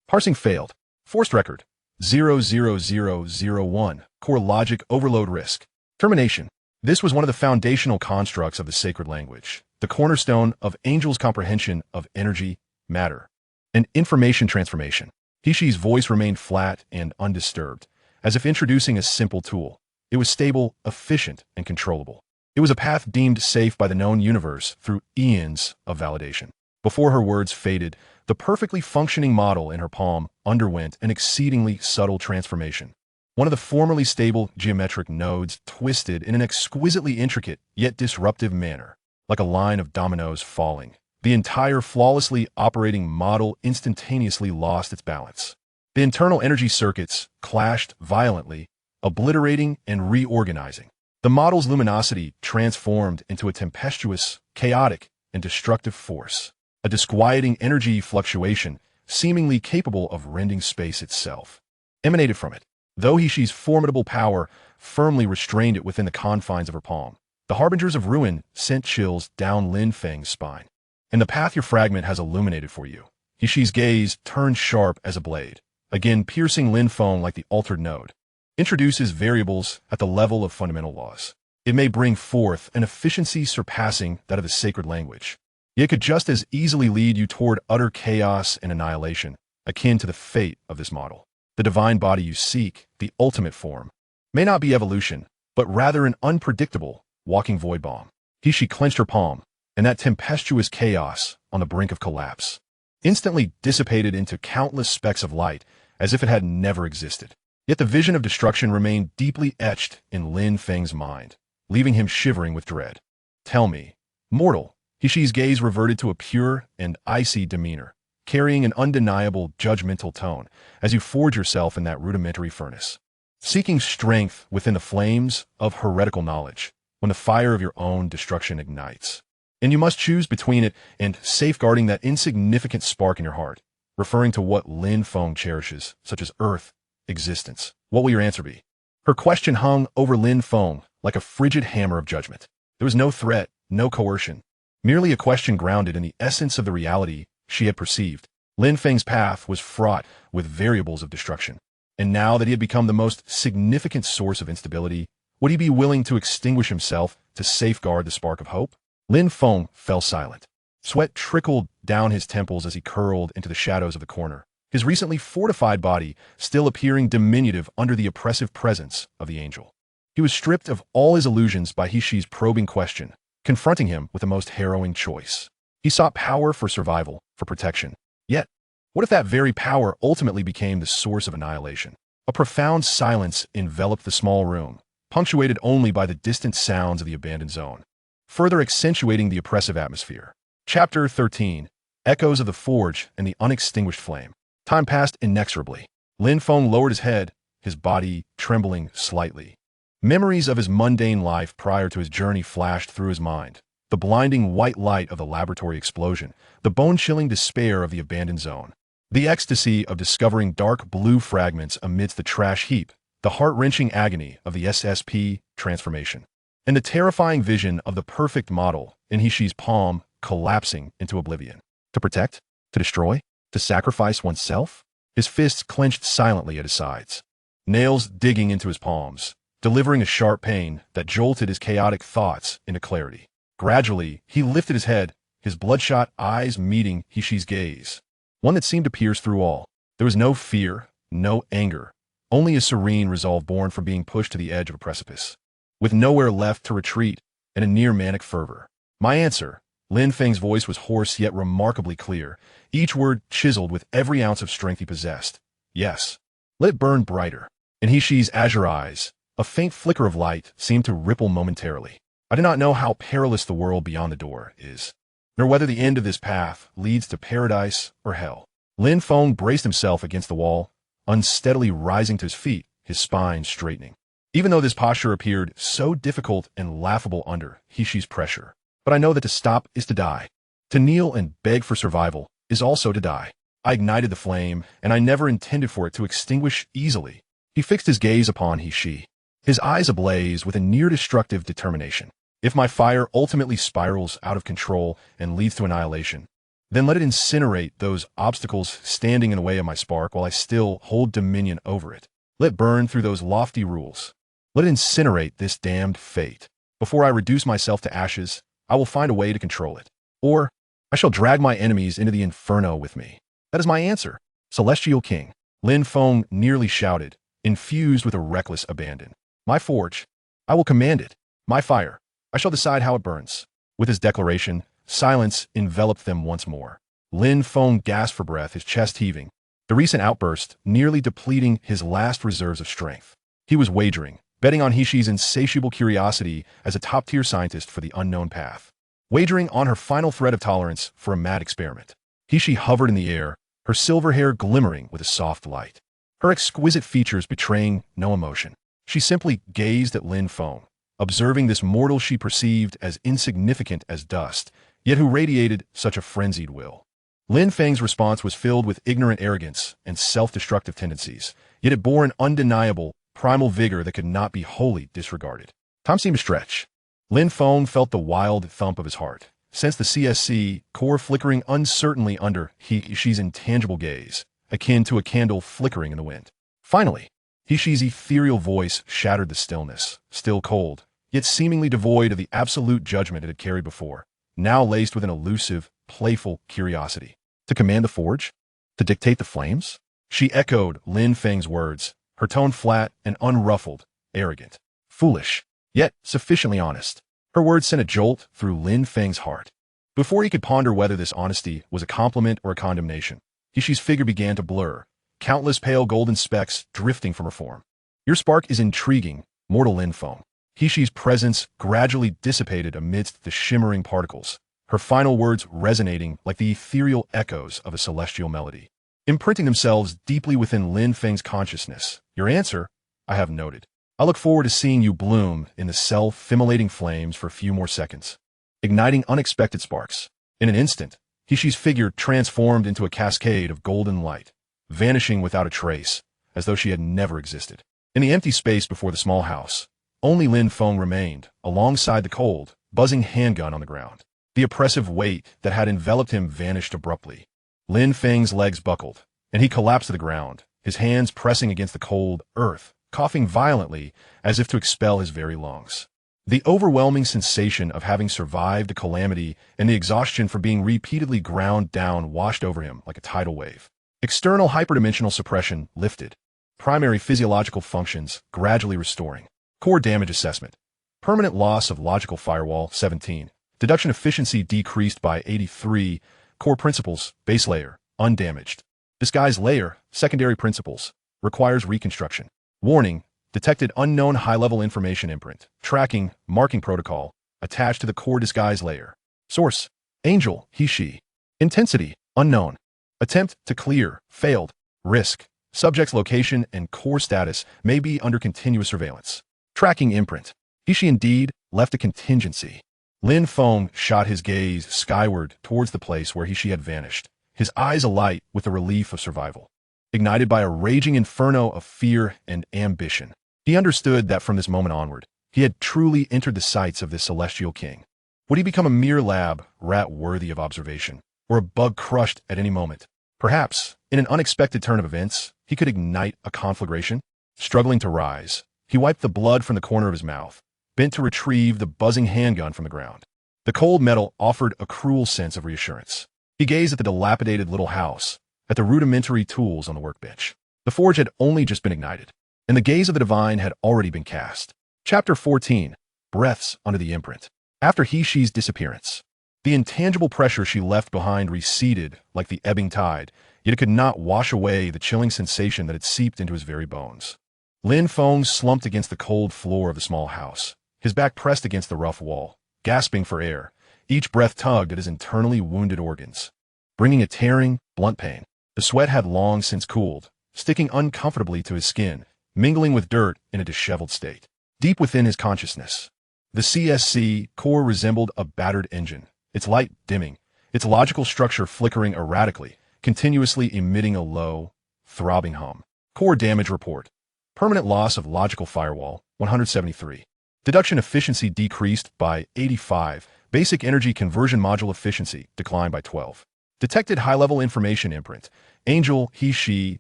Parsing failed. Forced record. 00001. Core logic overload risk. Termination. This was one of the foundational constructs of the sacred language, the cornerstone of Angel's comprehension of energy, matter, and information transformation. Hishi's voice remained flat and undisturbed, as if introducing a simple tool. It was stable, efficient, and controllable. It was a path deemed safe by the known universe through eons of validation. Before her words faded, the perfectly functioning model in her palm underwent an exceedingly subtle transformation. One of the formerly stable geometric nodes twisted in an exquisitely intricate yet disruptive manner, like a line of dominoes falling. The entire flawlessly operating model instantaneously lost its balance. The internal energy circuits clashed violently, obliterating and reorganizing. The model's luminosity transformed into a tempestuous, chaotic, and destructive force, a disquieting energy fluctuation seemingly capable of rending space itself, emanated from it. Though Hishi's formidable power firmly restrained it within the confines of her palm, the harbingers of ruin sent chills down Lin Feng's spine. And the path your fragment has illuminated for you. Hishi's gaze turned sharp as a blade, again piercing Lin Feng like the altered node. Introduces variables at the level of fundamental laws. It may bring forth an efficiency surpassing that of the sacred language. Yet it could just as easily lead you toward utter chaos and annihilation, akin to the fate of this model. The divine body you seek, the ultimate form, may not be evolution, but rather an unpredictable, walking void bomb. Hishi clenched her palm, and that tempestuous chaos on the brink of collapse instantly dissipated into countless specks of light as if it had never existed. Yet the vision of destruction remained deeply etched in Lin Feng's mind, leaving him shivering with dread. Tell me, mortal. Hishi's gaze reverted to a pure and icy demeanor, carrying an undeniable judgmental tone as you forge yourself in that rudimentary furnace, seeking strength within the flames of heretical knowledge when the fire of your own destruction ignites. And you must choose between it and safeguarding that insignificant spark in your heart. referring to what Lin Feng cherishes, such as Earth, existence. What will your answer be? Her question hung over Lin Feng like a frigid hammer of judgment. There was no threat, no coercion, merely a question grounded in the essence of the reality she had perceived. Lin Feng's path was fraught with variables of destruction, and now that he had become the most significant source of instability, would he be willing to extinguish himself to safeguard the spark of hope? Lin Feng fell silent. Sweat trickled down his temples as he curled into the shadows of the corner, his recently fortified body still appearing diminutive under the oppressive presence of the angel. He was stripped of all his illusions by He-Shi's probing question, confronting him with the most harrowing choice. He sought power for survival, for protection. Yet, what if that very power ultimately became the source of annihilation? A profound silence enveloped the small room, punctuated only by the distant sounds of the abandoned zone, further accentuating the oppressive atmosphere. Chapter 13. Echoes of the Forge and the Unextinguished Flame. Time passed inexorably. Lin Feng lowered his head, his body trembling slightly. Memories of his mundane life prior to his journey flashed through his mind. The blinding white light of the laboratory explosion, the bone-chilling despair of the abandoned zone, the ecstasy of discovering dark blue fragments amidst the trash heap, the heart-wrenching agony of the SSP transformation, and the terrifying vision of the perfect model in He-Shi's palm collapsing into oblivion. To protect? To destroy? To sacrifice oneself? His fists clenched silently at his sides, nails digging into his palms, delivering a sharp pain that jolted his chaotic thoughts into clarity. Gradually, he lifted his head, his bloodshot eyes meeting He-Shi's gaze, one that seemed to pierce through all. There was no fear, no anger, only a serene resolve born from being pushed to the edge of a precipice, with nowhere left to retreat and a near-manic fervor. My answer. Lin Feng's voice was hoarse yet remarkably clear, each word chiseled with every ounce of strength he possessed. Yes. Let it burn brighter. In He-Shi's azure eyes, a faint flicker of light seemed to ripple momentarily. I do not know how perilous the world beyond the door is, nor whether the end of this path leads to paradise or hell. Lin Feng braced himself against the wall, unsteadily rising to his feet, his spine straightening. Even though this posture appeared so difficult and laughable under He-Shi's pressure, but I know that to stop is to die. To kneel and beg for survival is also to die. I ignited the flame, and I never intended for it to extinguish easily. He fixed his gaze upon He-Shi, his eyes ablaze with a near-destructive determination. If my fire ultimately spirals out of control and leads to annihilation, then let it incinerate those obstacles standing in the way of my spark while I still hold dominion over it. Let it burn through those lofty rules. Let it incinerate this damned fate. Before I reduce myself to ashes, I will find a way to control it. Or, I shall drag my enemies into the inferno with me. That is my answer. Celestial King. Lin Feng nearly shouted, infused with a reckless abandon. My forge. I will command it. My fire. I shall decide how it burns. With his declaration, silence enveloped them once more. Lin Feng gasped for breath, his chest heaving, the recent outburst nearly depleting his last reserves of strength. He was wagering, betting on He-Shi's insatiable curiosity as a top-tier scientist for the unknown path, wagering on her final thread of tolerance for a mad experiment. He-Shi hovered in the air, her silver hair glimmering with a soft light, her exquisite features betraying no emotion. She simply gazed at Lin Feng, observing this mortal she perceived as insignificant as dust, yet who radiated such a frenzied will. Lin Feng's response was filled with ignorant arrogance and self-destructive tendencies, yet it bore an undeniable, primal vigor that could not be wholly disregarded. Time seemed to stretch. Lin Feng felt the wild thump of his heart, sensed the CSC core flickering uncertainly under He-Shi's intangible gaze, akin to a candle flickering in the wind. Finally, He-Shi's ethereal voice shattered the stillness, still cold, yet seemingly devoid of the absolute judgment it had carried before, now laced with an elusive, playful curiosity. To command the forge? To dictate the flames? She echoed Lin Feng's words, her tone flat and unruffled, arrogant, foolish, yet sufficiently honest. Her words sent a jolt through Lin Feng's heart. Before he could ponder whether this honesty was a compliment or a condemnation, He-Shi's figure began to blur, countless pale golden specks drifting from her form. Your spark is intriguing, mortal Lin Feng. He-Shi's presence gradually dissipated amidst the shimmering particles, her final words resonating like the ethereal echoes of a celestial melody, imprinting themselves deeply within Lin Feng's consciousness. Your answer, I have noted. I look forward to seeing you bloom in the self-immolating flames for a few more seconds, igniting unexpected sparks. In an instant, Hishi's figure transformed into a cascade of golden light, vanishing without a trace, as though she had never existed. In the empty space before the small house, only Lin Feng remained, alongside the cold, buzzing handgun on the ground. The oppressive weight that had enveloped him vanished abruptly. Lin Feng's legs buckled, and he collapsed to the ground, his hands pressing against the cold earth, coughing violently as if to expel his very lungs. The overwhelming sensation of having survived a calamity and the exhaustion for being repeatedly ground down washed over him like a tidal wave. External hyperdimensional suppression lifted, primary physiological functions gradually restoring. Core damage assessment. Permanent loss of logical firewall, 17. Deduction efficiency decreased by 83. Core principles, base layer, undamaged. Disguise layer, secondary principles, requires reconstruction. Warning, detected unknown high-level information imprint. Tracking, marking protocol, attached to the core disguise layer. Source, Angel, Hishi. Intensity, unknown. Attempt to clear, failed. Risk, subject's location and core status may be under continuous surveillance. Tracking imprint. Hishi indeed left a contingency. Lin Feng shot his gaze skyward towards the place where Hishi had vanished, his eyes alight with the relief of survival. Ignited by a raging inferno of fear and ambition, he understood that from this moment onward, he had truly entered the sights of this celestial king. Would he become a mere lab rat worthy of observation, or a bug crushed at any moment? Perhaps, in an unexpected turn of events, he could ignite a conflagration. Struggling to rise, he wiped the blood from the corner of his mouth, bent to retrieve the buzzing handgun from the ground. The cold metal offered a cruel sense of reassurance. He gazed at the dilapidated little house, at the rudimentary tools on the workbench. The forge had only just been ignited, and the gaze of the divine had already been cast. Chapter 14. Breaths under the imprint. After Hishi's disappearance, the intangible pressure she left behind receded like the ebbing tide, yet it could not wash away the chilling sensation that had seeped into his very bones. Lin Feng slumped against the cold floor of the small house, his back pressed against the rough wall, gasping for air. Each breath tugged at his internally wounded organs, bringing a tearing, blunt pain. The sweat had long since cooled, sticking uncomfortably to his skin, mingling with dirt in a disheveled state. Deep within his consciousness, the CSC core resembled a battered engine, its light dimming, its logical structure flickering erratically, continuously emitting a low, throbbing hum. Core damage report. Permanent loss of logical firewall, 173. Deduction efficiency decreased by 85. Basic energy conversion module efficiency declined by 12. Detected high-level information imprint. Angel, he, she,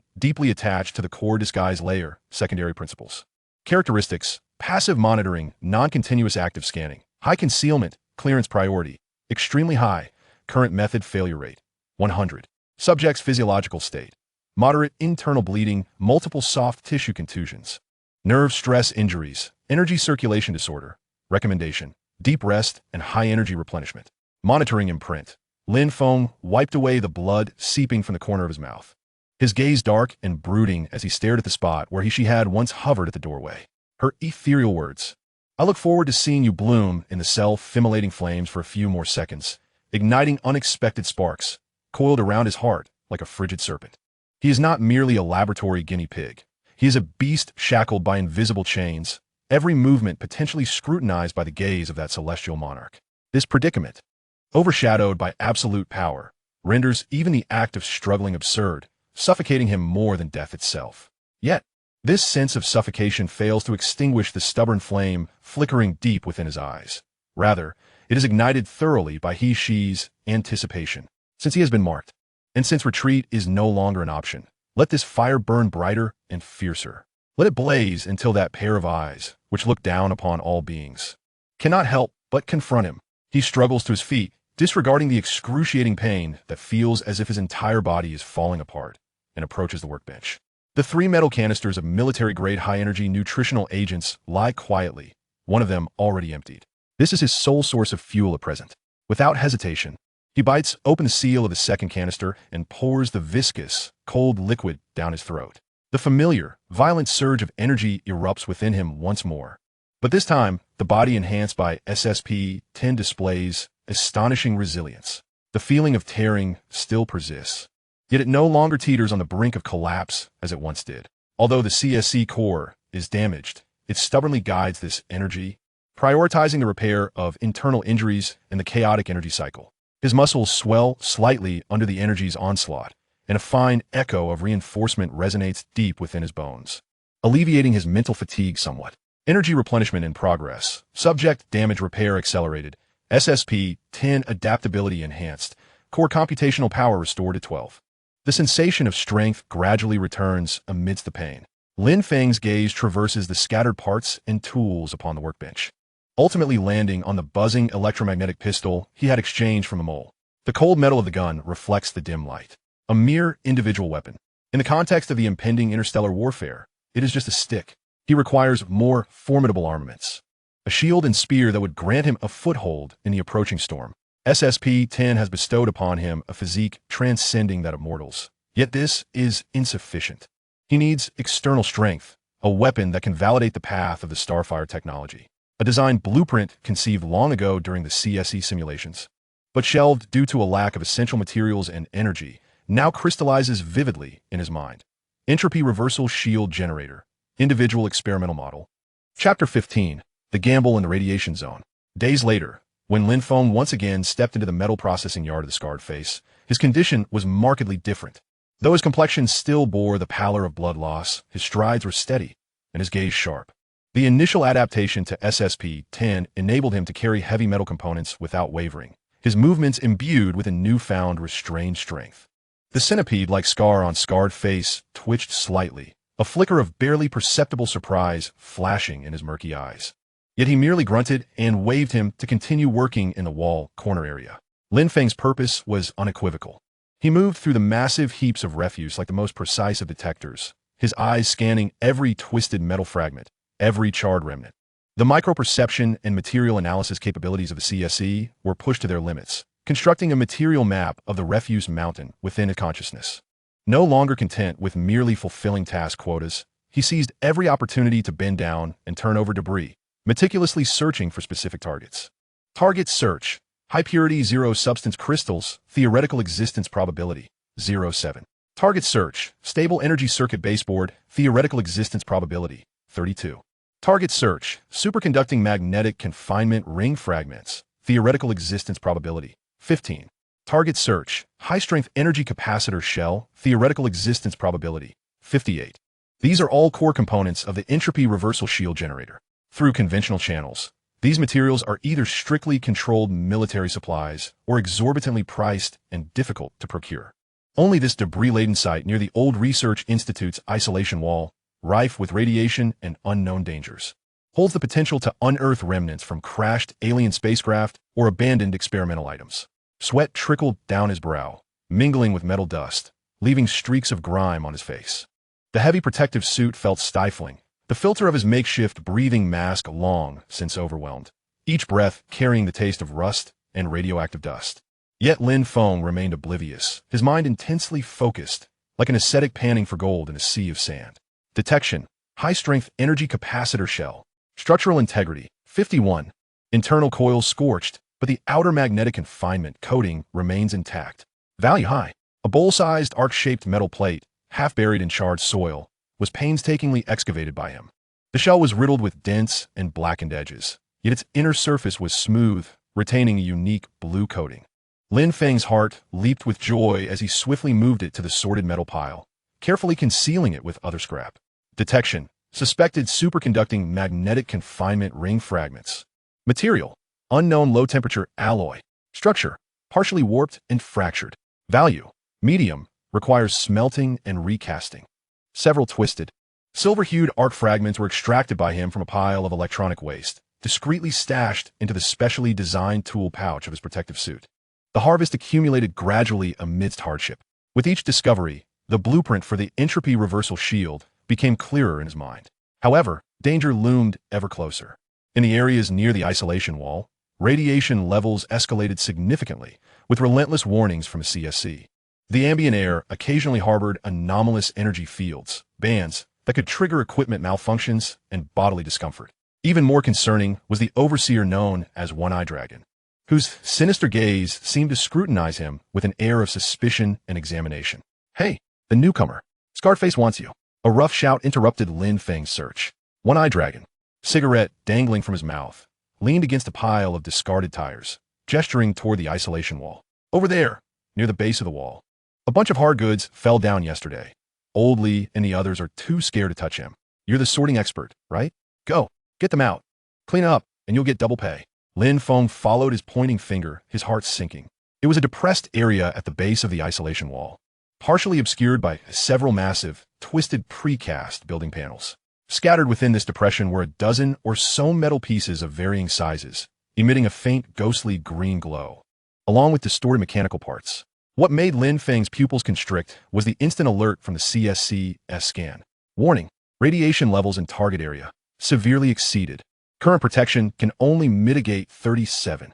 deeply attached to the core disguise layer, secondary principles. Characteristics, passive monitoring, non-continuous active scanning, high concealment, clearance priority, extremely high, current method failure rate, 100. Subject's physiological state, moderate internal bleeding, multiple soft tissue contusions, nerve stress injuries, energy circulation disorder, recommendation, deep rest and high energy replenishment. Monitoring imprint. Lin Feng wiped away the blood seeping from the corner of his mouth, his gaze dark and brooding as he stared at the spot where she had once hovered at the doorway. Her ethereal words. I look forward to seeing you bloom in the self-immolating flames for a few more seconds, igniting unexpected sparks, coiled around his heart like a frigid serpent. He is not merely a laboratory guinea pig. He is a beast shackled by invisible chains, every movement potentially scrutinized by the gaze of that celestial monarch. This predicament, overshadowed by absolute power, renders even the act of struggling absurd, suffocating him more than death itself. Yet, this sense of suffocation fails to extinguish the stubborn flame flickering deep within his eyes. Rather, it is ignited thoroughly by he-she's anticipation. Since he has been marked, and since retreat is no longer an option, let this fire burn brighter and fiercer. Let it blaze until that pair of eyes, which look down upon all beings, cannot help but confront him. He struggles to his feet, disregarding the excruciating pain that feels as if his entire body is falling apart, and approaches the workbench. The 3 metal canisters of military-grade high-energy nutritional agents lie quietly, one of them already emptied. This is his sole source of fuel at present. Without hesitation, he bites open the seal of the second canister and pours the viscous, cold liquid down his throat. The familiar, violent surge of energy erupts within him once more. But this time, the body enhanced by SSP-10 displays astonishing resilience. The feeling of tearing still persists. Yet it no longer teeters on the brink of collapse as it once did. Although the CSC core is damaged, it stubbornly guides this energy, prioritizing the repair of internal injuries and the chaotic energy cycle. His muscles swell slightly under the energy's onslaught, and a fine echo of reinforcement resonates deep within his bones, alleviating his mental fatigue somewhat. Energy replenishment in progress. Subject damage repair accelerated. SSP 10 adaptability enhanced. Core computational power restored to 12. The sensation of strength gradually returns amidst the pain. Lin Feng's gaze traverses the scattered parts and tools upon the workbench, ultimately landing on the buzzing electromagnetic pistol he had exchanged from a mole. The cold metal of the gun reflects the dim light. A mere individual weapon. In the context of the impending interstellar warfare, it is just a stick. He requires more formidable armaments. A shield and spear that would grant him a foothold in the approaching storm. SSP-10 has bestowed upon him a physique transcending that of mortals. Yet this is insufficient. He needs external strength, a weapon that can validate the path of the starfire technology. A design blueprint conceived long ago during the CSE simulations, but shelved due to a lack of essential materials and energy, now crystallizes vividly in his mind. Entropy Reversal Shield Generator. Individual Experimental Model. Chapter 15. The Gamble in the Radiation Zone. Days later, when Lin Feng once again stepped into the metal processing yard of the Scarred Face, his condition was markedly different. Though his complexion still bore the pallor of blood loss, his strides were steady, and his gaze sharp. The initial adaptation to SSP-10 enabled him to carry heavy metal components without wavering, his movements imbued with a newfound restrained strength. The centipede-like scar on Scarred Face twitched slightly, a flicker of barely perceptible surprise flashing in his murky eyes. Yet he merely grunted and waved him to continue working in the wall corner area. Lin Feng's purpose was unequivocal. He moved through the massive heaps of refuse like the most precise of detectors, his eyes scanning every twisted metal fragment, every charred remnant. The microperception and material analysis capabilities of the CSE were pushed to their limits, constructing a material map of the refuse mountain within his consciousness. No longer content with merely fulfilling task quotas, he seized every opportunity to bend down and turn over debris, meticulously searching for specific targets. Target search. High-purity zero-substance crystals, theoretical existence probability, 0.7. Target search. Stable energy circuit baseboard, theoretical existence probability, 32. Target search. Superconducting magnetic confinement ring fragments, theoretical existence probability, 15. Target search. High-strength energy capacitor shell, theoretical existence probability, 58. These are all core components of the entropy reversal shield generator. Through conventional channels, these materials are either strictly controlled military supplies or exorbitantly priced and difficult to procure. Only this debris-laden site near the old Research Institute's isolation wall, rife with radiation and unknown dangers, holds the potential to unearth remnants from crashed alien spacecraft or abandoned experimental items. Sweat trickled down his brow, mingling with metal dust, leaving streaks of grime on his face. The heavy protective suit felt stifling, the filter of his makeshift breathing mask long since overwhelmed, each breath carrying the taste of rust and radioactive dust. Yet Lin Feng remained oblivious, his mind intensely focused, like an ascetic panning for gold in a sea of sand. Detection. High-strength energy capacitor shell. Structural integrity, 51. Internal coils scorched, but the outer magnetic confinement coating remains intact. Value high. A bowl-sized arc-shaped metal plate, half buried in charred soil, was painstakingly excavated by him. The shell was riddled with dents and blackened edges, yet its inner surface was smooth, retaining a unique blue coating. Lin Feng's heart leaped with joy as he swiftly moved it to the sorted metal pile, carefully concealing it with other scrap. Detection. Suspected superconducting magnetic confinement ring fragments. Material. Unknown low-temperature alloy. Structure. Partially warped and fractured. Value. Medium. Requires smelting and recasting. Several twisted, silver-hued arc fragments were extracted by him from a pile of electronic waste, discreetly stashed into the specially designed tool pouch of his protective suit. The harvest accumulated gradually amidst hardship. With each discovery, the blueprint for the entropy reversal shield became clearer in his mind. However, danger loomed ever closer. In the areas near the isolation wall, radiation levels escalated significantly, with relentless warnings from the CSC. The ambient air occasionally harbored anomalous energy fields, bands that could trigger equipment malfunctions and bodily discomfort. Even more concerning was the overseer known as One-Eye Dragon, whose sinister gaze seemed to scrutinize him with an air of suspicion and examination. "Hey, the newcomer. Scarface wants you." A rough shout interrupted Lin Feng's search. One-Eye Dragon, cigarette dangling from his mouth, leaned against a pile of discarded tires, gesturing toward the isolation wall. Over there, near the base of the wall. A bunch of hard goods fell down yesterday. Old Lee and the others are too scared to touch him. You're the sorting expert, right? Go, get them out. Clean up, and you'll get double pay. Lin Feng followed his pointing finger, his heart sinking. It was a depressed area at the base of the isolation wall, partially obscured by several massive, twisted precast building panels. Scattered within this depression were a dozen or so metal pieces of varying sizes, emitting a faint, ghostly green glow, along with distorted mechanical parts. What made Lin Feng's pupils constrict was the instant alert from the CSCS scan. Warning, radiation levels in target area severely exceeded. Current protection can only mitigate 37.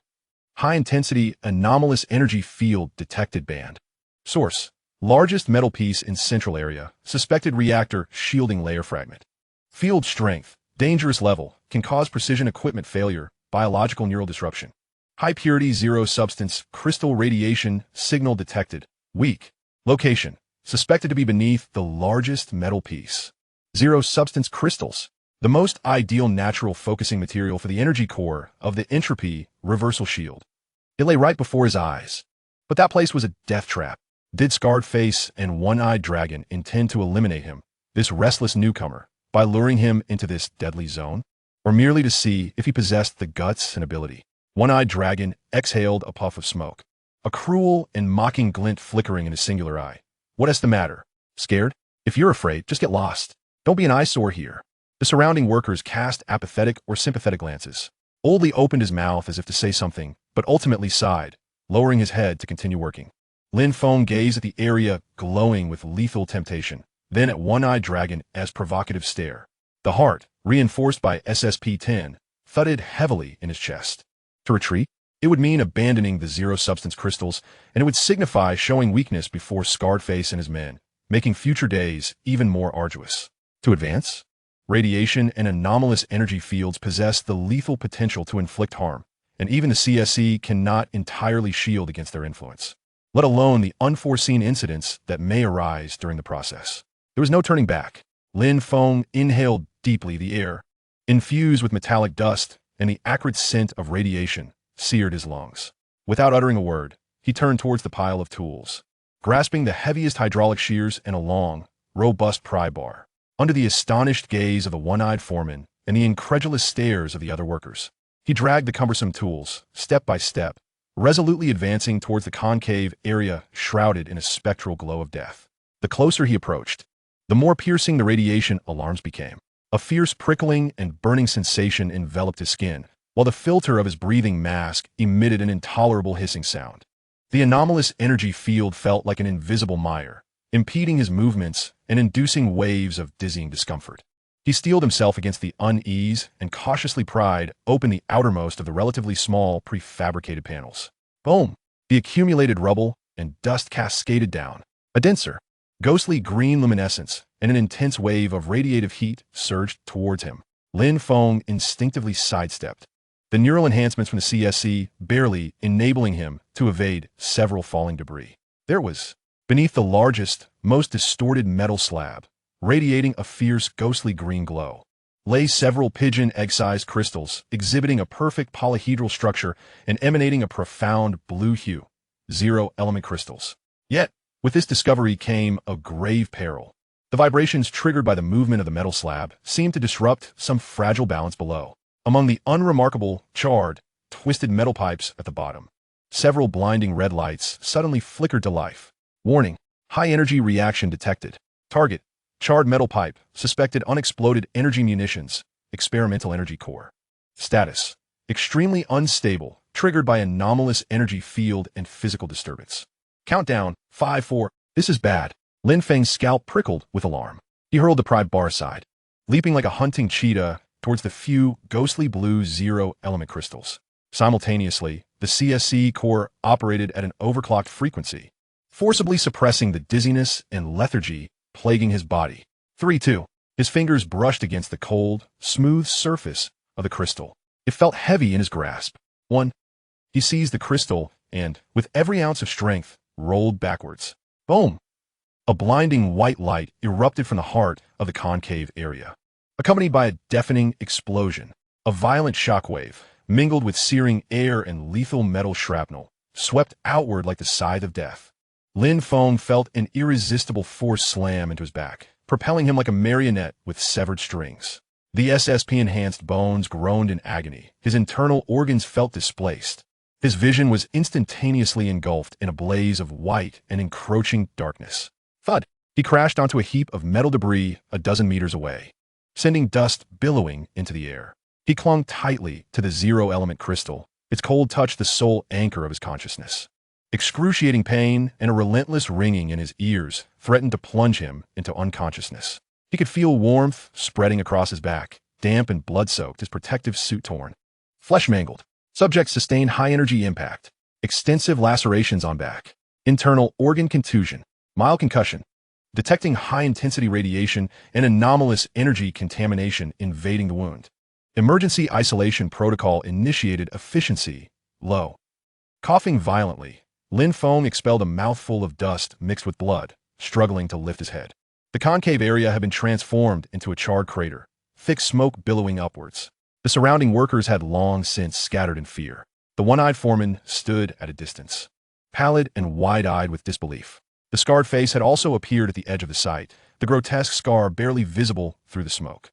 High-intensity anomalous energy field detected band. Source, largest metal piece in central area, suspected reactor shielding layer fragment. Field strength, dangerous level, can cause precision equipment failure, biological neural disruption. High purity zero substance crystal radiation signal detected. Weak. Location, suspected to be beneath the largest metal piece. Zero substance crystals, the most ideal natural focusing material for the energy core of the entropy reversal shield. It lay right before his eyes. But that place was a death trap. Did Scarred Face and One-Eyed Dragon intend to eliminate him, this restless newcomer, by luring him into this deadly zone? Or merely to see if he possessed the guts and ability? One-Eyed Dragon exhaled a puff of smoke, a cruel and mocking glint flickering in his singular eye. What is the matter? Scared? If you're afraid, just get lost. Don't be an eyesore here. The surrounding workers cast apathetic or sympathetic glances. Oldly opened his mouth as if to say something, but ultimately sighed, lowering his head to continue working. Lin Feng gazed at the area glowing with lethal temptation, then at One-Eyed Dragon as provocative stare. The heart, reinforced by SSP-10, thudded heavily in his chest. To retreat? It would mean abandoning the zero-substance crystals, and it would signify showing weakness before Scarred Face and his men, making future days even more arduous. To advance? Radiation and anomalous energy fields possess the lethal potential to inflict harm, and even the CSE cannot entirely shield against their influence, let alone the unforeseen incidents that may arise during the process. There was no turning back. Lin Feng inhaled deeply the air, infused with metallic dust, and the acrid scent of radiation seared his lungs. Without uttering a word, he turned towards the pile of tools, grasping the heaviest hydraulic shears and a long, robust pry bar. Under the astonished gaze of the one-eyed foreman and the incredulous stares of the other workers, he dragged the cumbersome tools, step by step, resolutely advancing towards the concave area shrouded in a spectral glow of death. The closer he approached, the more piercing the radiation alarms became. A fierce prickling and burning sensation enveloped his skin, while the filter of his breathing mask emitted an intolerable hissing sound. The anomalous energy field felt like an invisible mire, impeding his movements and inducing waves of dizzying discomfort. He steeled himself against the unease and cautiously pried open the outermost of the relatively small prefabricated panels. Boom! The accumulated rubble and dust cascaded down. A denser, ghostly green luminescence and an intense wave of radiative heat surged towards him. Lin Feng instinctively sidestepped, the neural enhancements from the CSC barely enabling him to evade several falling debris. There was, beneath the largest, most distorted metal slab, radiating a fierce ghostly green glow, lay several pigeon egg-sized crystals exhibiting a perfect polyhedral structure and emanating a profound blue hue. Zero-element crystals. Yet, with this discovery came a grave peril. The vibrations triggered by the movement of the metal slab seemed to disrupt some fragile balance below. Among the unremarkable, charred, twisted metal pipes at the bottom, several blinding red lights suddenly flickered to life. Warning, high-energy reaction detected. Target, charred metal pipe, suspected unexploded energy munitions, experimental energy core. Status, extremely unstable, triggered by anomalous energy field and physical disturbance. Countdown, 5, 4, this is bad. Lin Feng's scalp prickled with alarm. He hurled the pry bar aside, leaping like a hunting cheetah towards the few ghostly blue zero-element crystals. Simultaneously, the CSC core operated at an overclocked frequency, forcibly suppressing the dizziness and lethargy plaguing his body. 3-2. His fingers brushed against the cold, smooth surface of the crystal. It felt heavy in his grasp. 1. He seized the crystal and, with every ounce of strength, rolled backwards. Boom! A blinding white light erupted from the heart of the concave area, accompanied by a deafening explosion. A violent shockwave, mingled with searing air and lethal metal shrapnel, swept outward like the scythe of death. Lin Feng felt an irresistible force slam into his back, propelling him like a marionette with severed strings. The SSP-enhanced bones groaned in agony. His internal organs felt displaced. His vision was instantaneously engulfed in a blaze of white and encroaching darkness. Thud! He crashed onto a heap of metal debris a dozen meters away, sending dust billowing into the air. He clung tightly to the zero-element crystal, its cold touch the sole anchor of his consciousness. Excruciating pain and a relentless ringing in his ears threatened to plunge him into unconsciousness. He could feel warmth spreading across his back, damp and blood-soaked, his protective suit torn. Flesh mangled. Subject sustained high-energy impact. Extensive lacerations on back. Internal organ contusion. Mild concussion. Detecting high-intensity radiation and anomalous energy contamination invading the wound. Emergency isolation protocol initiated. Efficiency low. Coughing violently, Lin Feng expelled a mouthful of dust mixed with blood, struggling to lift his head. The concave area had been transformed into a charred crater, thick smoke billowing upwards. The surrounding workers had long since scattered in fear. The one-eyed foreman stood at a distance, pallid and wide-eyed with disbelief. The scarred face had also appeared at the edge of the site, the grotesque scar barely visible through the smoke.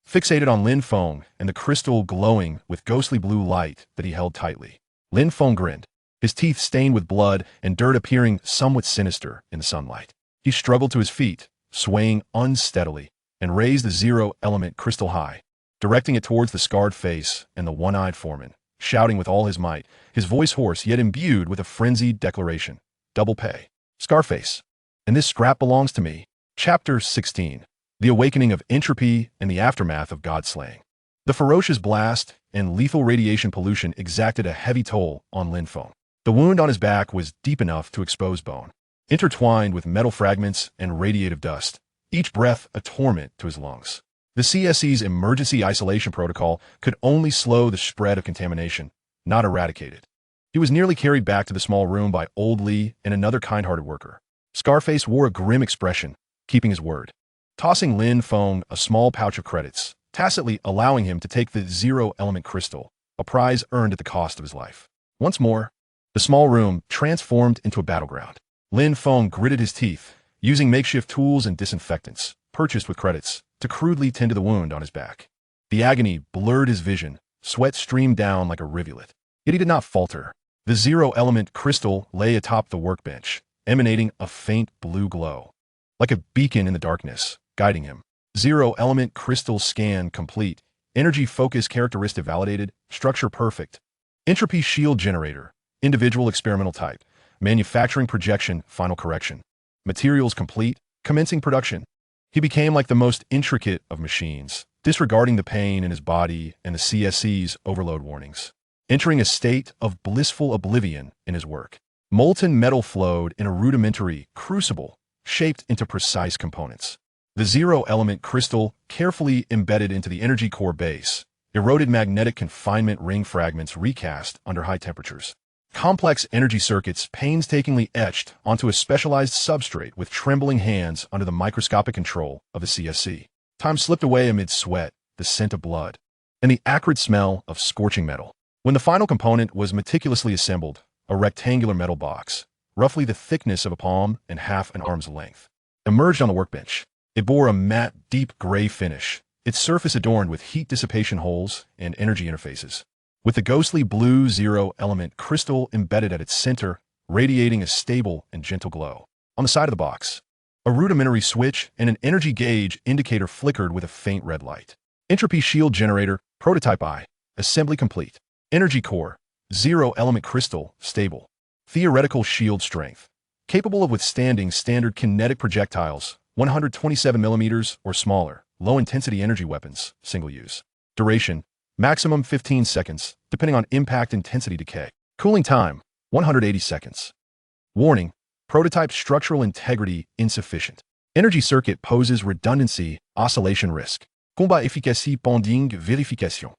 Fixated on Lin Feng and the crystal glowing with ghostly blue light that he held tightly, Lin Feng grinned, his teeth stained with blood and dirt appearing somewhat sinister in the sunlight. He struggled to his feet, swaying unsteadily, and raised the zero-element crystal high, directing it towards the scarred face and the one-eyed foreman, shouting with all his might, his voice hoarse yet imbued with a frenzied declaration. Double pay. Scarface. And this scrap belongs to me. Chapter 16. The Awakening of Entropy and the Aftermath of God-Slaying. The ferocious blast and lethal radiation pollution exacted a heavy toll on Lin Feng. The wound on his back was deep enough to expose bone, intertwined with metal fragments and radiative dust, each breath a torment to his lungs. The CSE's emergency isolation protocol could only slow the spread of contamination, not eradicate it. He was nearly carried back to the small room by old Lee and another kind-hearted worker. Scarface wore a grim expression, keeping his word, tossing Lin Feng a small pouch of credits, tacitly allowing him to take the zero-element crystal, a prize earned at the cost of his life. Once more, the small room transformed into a battleground. Lin Feng gritted his teeth, using makeshift tools and disinfectants, purchased with credits, to crudely tend to the wound on his back. The agony blurred his vision, sweat streamed down like a rivulet. Yet he did not falter. The zero-element crystal lay atop the workbench, emanating a faint blue glow, like a beacon in the darkness, guiding him. Zero-element crystal scan complete. Energy focus characteristic validated. Structure perfect. Entropy shield generator. Individual experimental type. Manufacturing projection. Final correction. Materials complete. Commencing production. He became like the most intricate of machines, disregarding the pain in his body and the CSE's overload warnings, entering a state of blissful oblivion in his work. Molten metal flowed in a rudimentary crucible, shaped into precise components. The zero-element crystal carefully embedded into the energy core base, eroded magnetic confinement ring fragments recast under high temperatures. Complex energy circuits painstakingly etched onto a specialized substrate with trembling hands under the microscopic control of the CSC. Time slipped away amid sweat, the scent of blood, and the acrid smell of scorching metal. When the final component was meticulously assembled, a rectangular metal box, roughly the thickness of a palm and half an arm's length, emerged on the workbench. It bore a matte, deep gray finish, its surface adorned with heat dissipation holes and energy interfaces, with the ghostly blue zero-element crystal embedded at its center, radiating a stable and gentle glow. On the side of the box, a rudimentary switch and an energy gauge indicator flickered with a faint red light. Entropy shield generator, prototype I, assembly complete. Energy core, zero-element crystal, stable. Theoretical shield strength, capable of withstanding standard kinetic projectiles, 127 millimeters or smaller, low-intensity energy weapons, single use. Duration, maximum 15 seconds, depending on impact intensity decay. Cooling time, 180 seconds. Warning, prototype structural integrity insufficient. Energy circuit poses redundancy, oscillation risk. Combat efficacy pending vérification.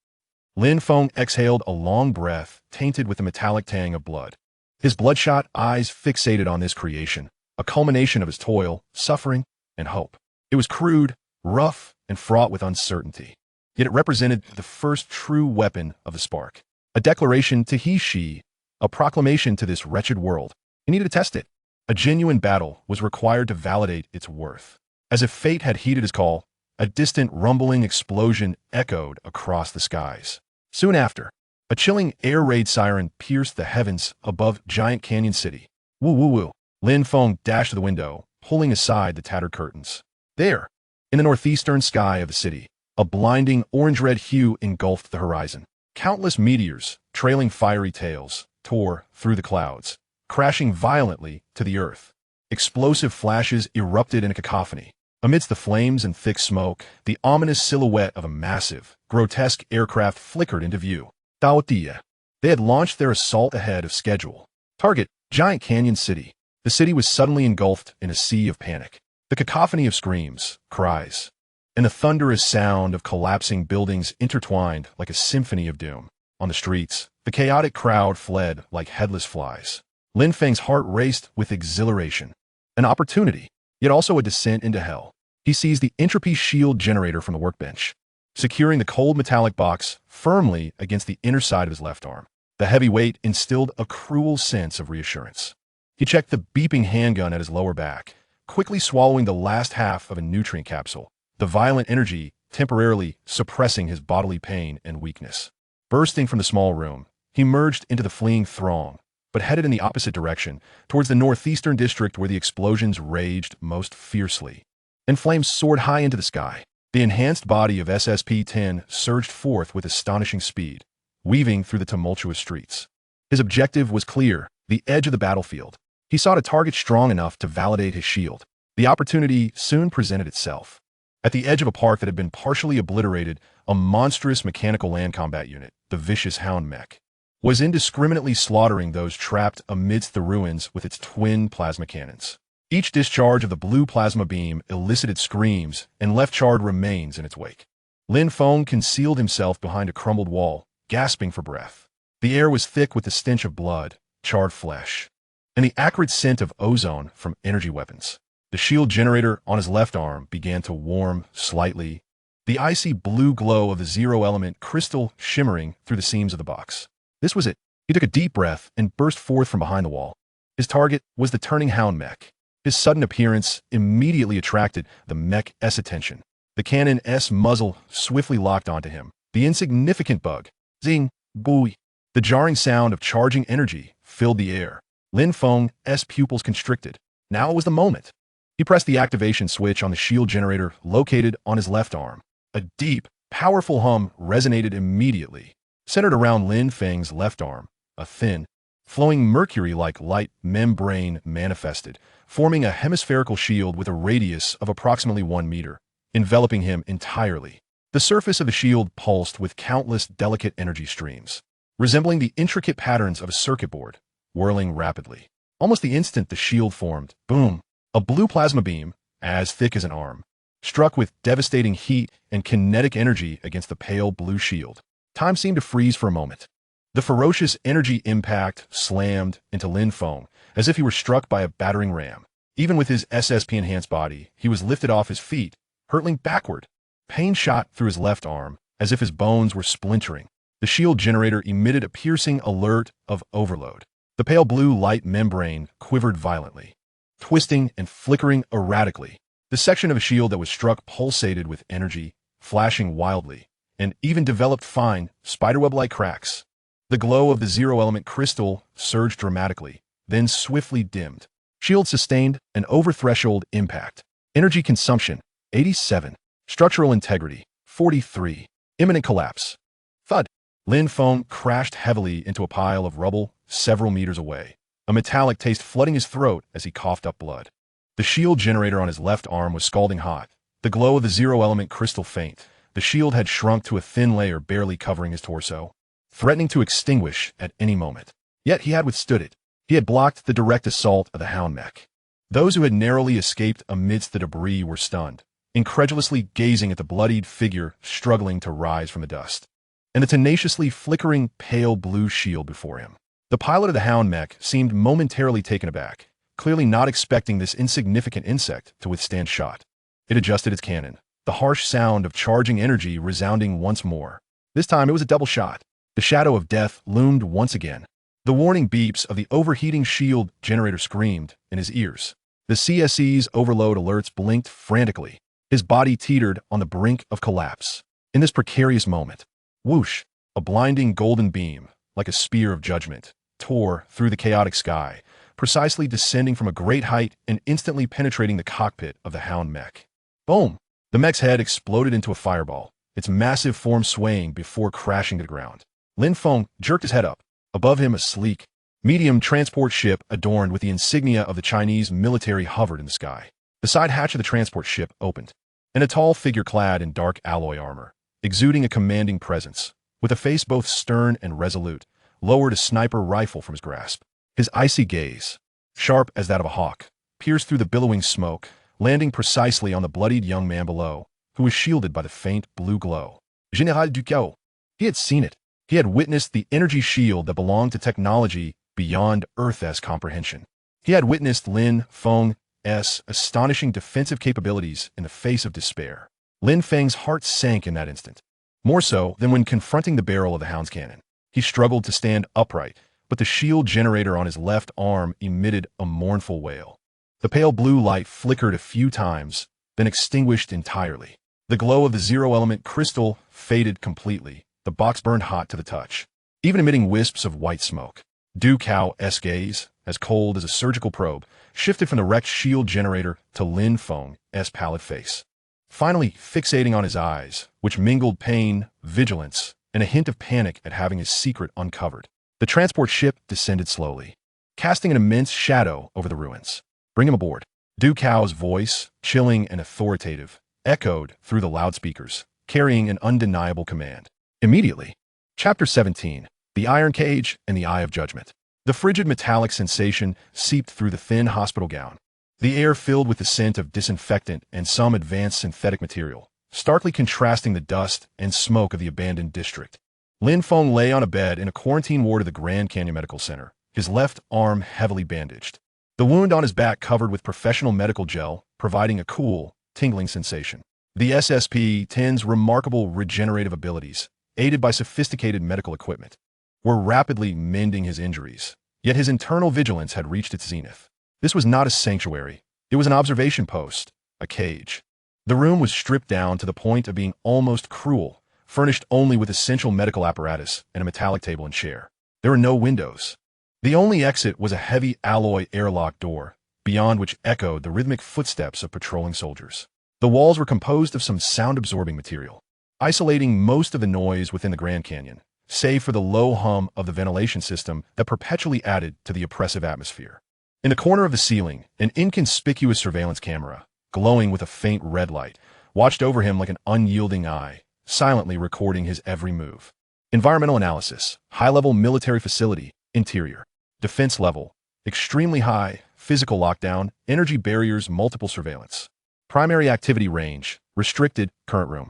Lin Feng exhaled a long breath, tainted with the metallic tang of blood. His bloodshot eyes fixated on this creation, a culmination of his toil, suffering, and hope. It was crude, rough, and fraught with uncertainty. Yet it represented the first true weapon of the spark. A declaration to he-she, a proclamation to this wretched world. He needed to test it. A genuine battle was required to validate its worth. As if fate had heeded his call, a distant rumbling explosion echoed across the skies. Soon after, a chilling air raid siren pierced the heavens above Giant Canyon City. Woo woo woo. Lin Feng dashed to the window, pulling aside the tattered curtains. There, in the northeastern sky of the city, a blinding orange-red hue engulfed the horizon. Countless meteors, trailing fiery tails, tore through the clouds, crashing violently to the earth. Explosive flashes erupted in a cacophony. Amidst the flames and thick smoke, the ominous silhouette of a massive, grotesque aircraft flickered into view. Taotia. They had launched their assault ahead of schedule. Target, Giant Canyon City. The city was suddenly engulfed in a sea of panic. The cacophony of screams, cries, and the thunderous sound of collapsing buildings intertwined like a symphony of doom. On the streets, the chaotic crowd fled like headless flies. Lin Feng's heart raced with exhilaration. An opportunity, yet also a descent into hell. He seized the entropy shield generator from the workbench, securing the cold metallic box firmly against the inner side of his left arm. The heavy weight instilled a cruel sense of reassurance. He checked the beeping handgun at his lower back, quickly swallowing the last half of a nutrient capsule, the violent energy temporarily suppressing his bodily pain and weakness. Bursting from the small room, he merged into the fleeing throng, but headed in the opposite direction, towards the northeastern district where the explosions raged most fiercely. And flames soared high into the sky. The enhanced body of SSP-10 surged forth with astonishing speed, weaving through the tumultuous streets. His objective was clear, the edge of the battlefield. He sought a target strong enough to validate his shield. The opportunity soon presented itself. At the edge of a park that had been partially obliterated, a monstrous mechanical land combat unit, the vicious Hound Mech, was indiscriminately slaughtering those trapped amidst the ruins with its twin plasma cannons. Each discharge of the blue plasma beam elicited screams and left charred remains in its wake. Lin Feng concealed himself behind a crumbled wall, gasping for breath. The air was thick with the stench of blood, charred flesh, and the acrid scent of ozone from energy weapons. The shield generator on his left arm began to warm slightly, the icy blue glow of the zero-element crystal shimmering through the seams of the box. This was it. He took a deep breath and burst forth from behind the wall. His target was the turning Hound Mech. His sudden appearance immediately attracted the Mech's attention. The cannon's muzzle swiftly locked onto him. The insignificant bug. Zing, booey. The jarring sound of charging energy filled the air. Lin Feng's pupils constricted. Now was the moment. He pressed the activation switch on the shield generator located on his left arm. A deep, powerful hum resonated immediately. Centered around Lin Feng's left arm, a thin, flowing mercury-like light membrane manifested, forming a hemispherical shield with a radius of approximately 1 meter, enveloping him entirely. The surface of the shield pulsed with countless delicate energy streams, resembling the intricate patterns of a circuit board, whirling rapidly. Almost the instant the shield formed, boom, a blue plasma beam, as thick as an arm, struck with devastating heat and kinetic energy against the pale blue shield. Time seemed to freeze for a moment. The ferocious energy impact slammed into Lin Feng as if he were struck by a battering ram. Even with his SSP-enhanced body, he was lifted off his feet, hurtling backward. Pain shot through his left arm, as if his bones were splintering. The shield generator emitted a piercing alert of overload. The pale blue light membrane quivered violently, twisting and flickering erratically. The section of a shield that was struck pulsated with energy, flashing wildly, and even developed fine, spiderweb-like cracks. The glow of the zero-element crystal surged dramatically, then swiftly dimmed. Shield sustained an over-threshold impact. Energy consumption, 87. Structural integrity, 43. Imminent collapse. Thud. Lin Feng crashed heavily into a pile of rubble several meters away, a metallic taste flooding his throat as he coughed up blood. The shield generator on his left arm was scalding hot, the glow of the zero-element crystal faint. The shield had shrunk to a thin layer barely covering his torso, threatening to extinguish at any moment. Yet he had withstood it. He had blocked the direct assault of the Hound Mech. Those who had narrowly escaped amidst the debris were stunned, incredulously gazing at the bloodied figure struggling to rise from the dust, and the tenaciously flickering pale blue shield before him. The pilot of the Hound Mech seemed momentarily taken aback, clearly not expecting this insignificant insect to withstand shot. It adjusted its cannon, the harsh sound of charging energy resounding once more. This time it was a double shot. The shadow of death loomed once again. The warning beeps of the overheating shield generator screamed in his ears. The CSE's overload alerts blinked frantically. His body teetered on the brink of collapse. In this precarious moment, whoosh, a blinding golden beam, like a spear of judgment, tore through the chaotic sky, precisely descending from a great height and instantly penetrating the cockpit of the Hound mech. Boom! The mech's head exploded into a fireball, its massive form swaying before crashing to the ground. Lin Feng jerked his head up. Above him, a sleek, medium transport ship adorned with the insignia of the Chinese military hovered in the sky. The side hatch of the transport ship opened, and a tall figure clad in dark alloy armor, exuding a commanding presence, with a face both stern and resolute, lowered a sniper rifle from his grasp. His icy gaze, sharp as that of a hawk, pierced through the billowing smoke, landing precisely on the bloodied young man below, who was shielded by the faint blue glow. Général Ducaux. He had seen it. He had witnessed the energy shield that belonged to technology beyond Earth's comprehension. He had witnessed Lin Feng's astonishing defensive capabilities in the face of despair. Lin Feng's heart sank in that instant, more so than when confronting the barrel of the Hound's cannon. He struggled to stand upright, but the shield generator on his left arm emitted a mournful wail. The pale blue light flickered a few times, then extinguished entirely. The glow of the zero-element crystal faded completely. The box burned hot to the touch, even emitting wisps of white smoke. Ducao's gaze, as cold as a surgical probe, shifted from the wrecked shield generator to Lin Feng's pallid face, finally fixating on his eyes, which mingled pain, vigilance, and a hint of panic at having his secret uncovered. The transport ship descended slowly, casting an immense shadow over the ruins. "Bring him aboard." Ducao's voice, chilling and authoritative, echoed through the loudspeakers, carrying an undeniable command. Immediately. Chapter 17. The Iron Cage and the Eye of Judgment. The frigid metallic sensation seeped through the thin hospital gown. The air filled with the scent of disinfectant and some advanced synthetic material, starkly contrasting the dust and smoke of the abandoned district. Lin Feng lay on a bed in a quarantine ward of the Grand Canyon Medical Center, his left arm heavily bandaged. The wound on his back covered with professional medical gel, providing a cool, tingling sensation. The SSP-10's remarkable regenerative abilities, aided by sophisticated medical equipment, were rapidly mending his injuries, yet his internal vigilance had reached its zenith. This was not a sanctuary. It was an observation post, a cage. The room was stripped down to the point of being almost cruel, furnished only with essential medical apparatus and a metallic table and chair. There were no windows. The only exit was a heavy alloy airlock door, beyond which echoed the rhythmic footsteps of patrolling soldiers. The walls were composed of some sound-absorbing material, isolating most of the noise within the Grand Canyon, save for the low hum of the ventilation system that perpetually added to the oppressive atmosphere. In the corner of the ceiling, an inconspicuous surveillance camera, glowing with a faint red light, watched over him like an unyielding eye, silently recording his every move. Environmental analysis, high-level military facility, interior. Defense level, extremely high, physical lockdown, energy barriers, multiple surveillance. Primary activity range, restricted, current room.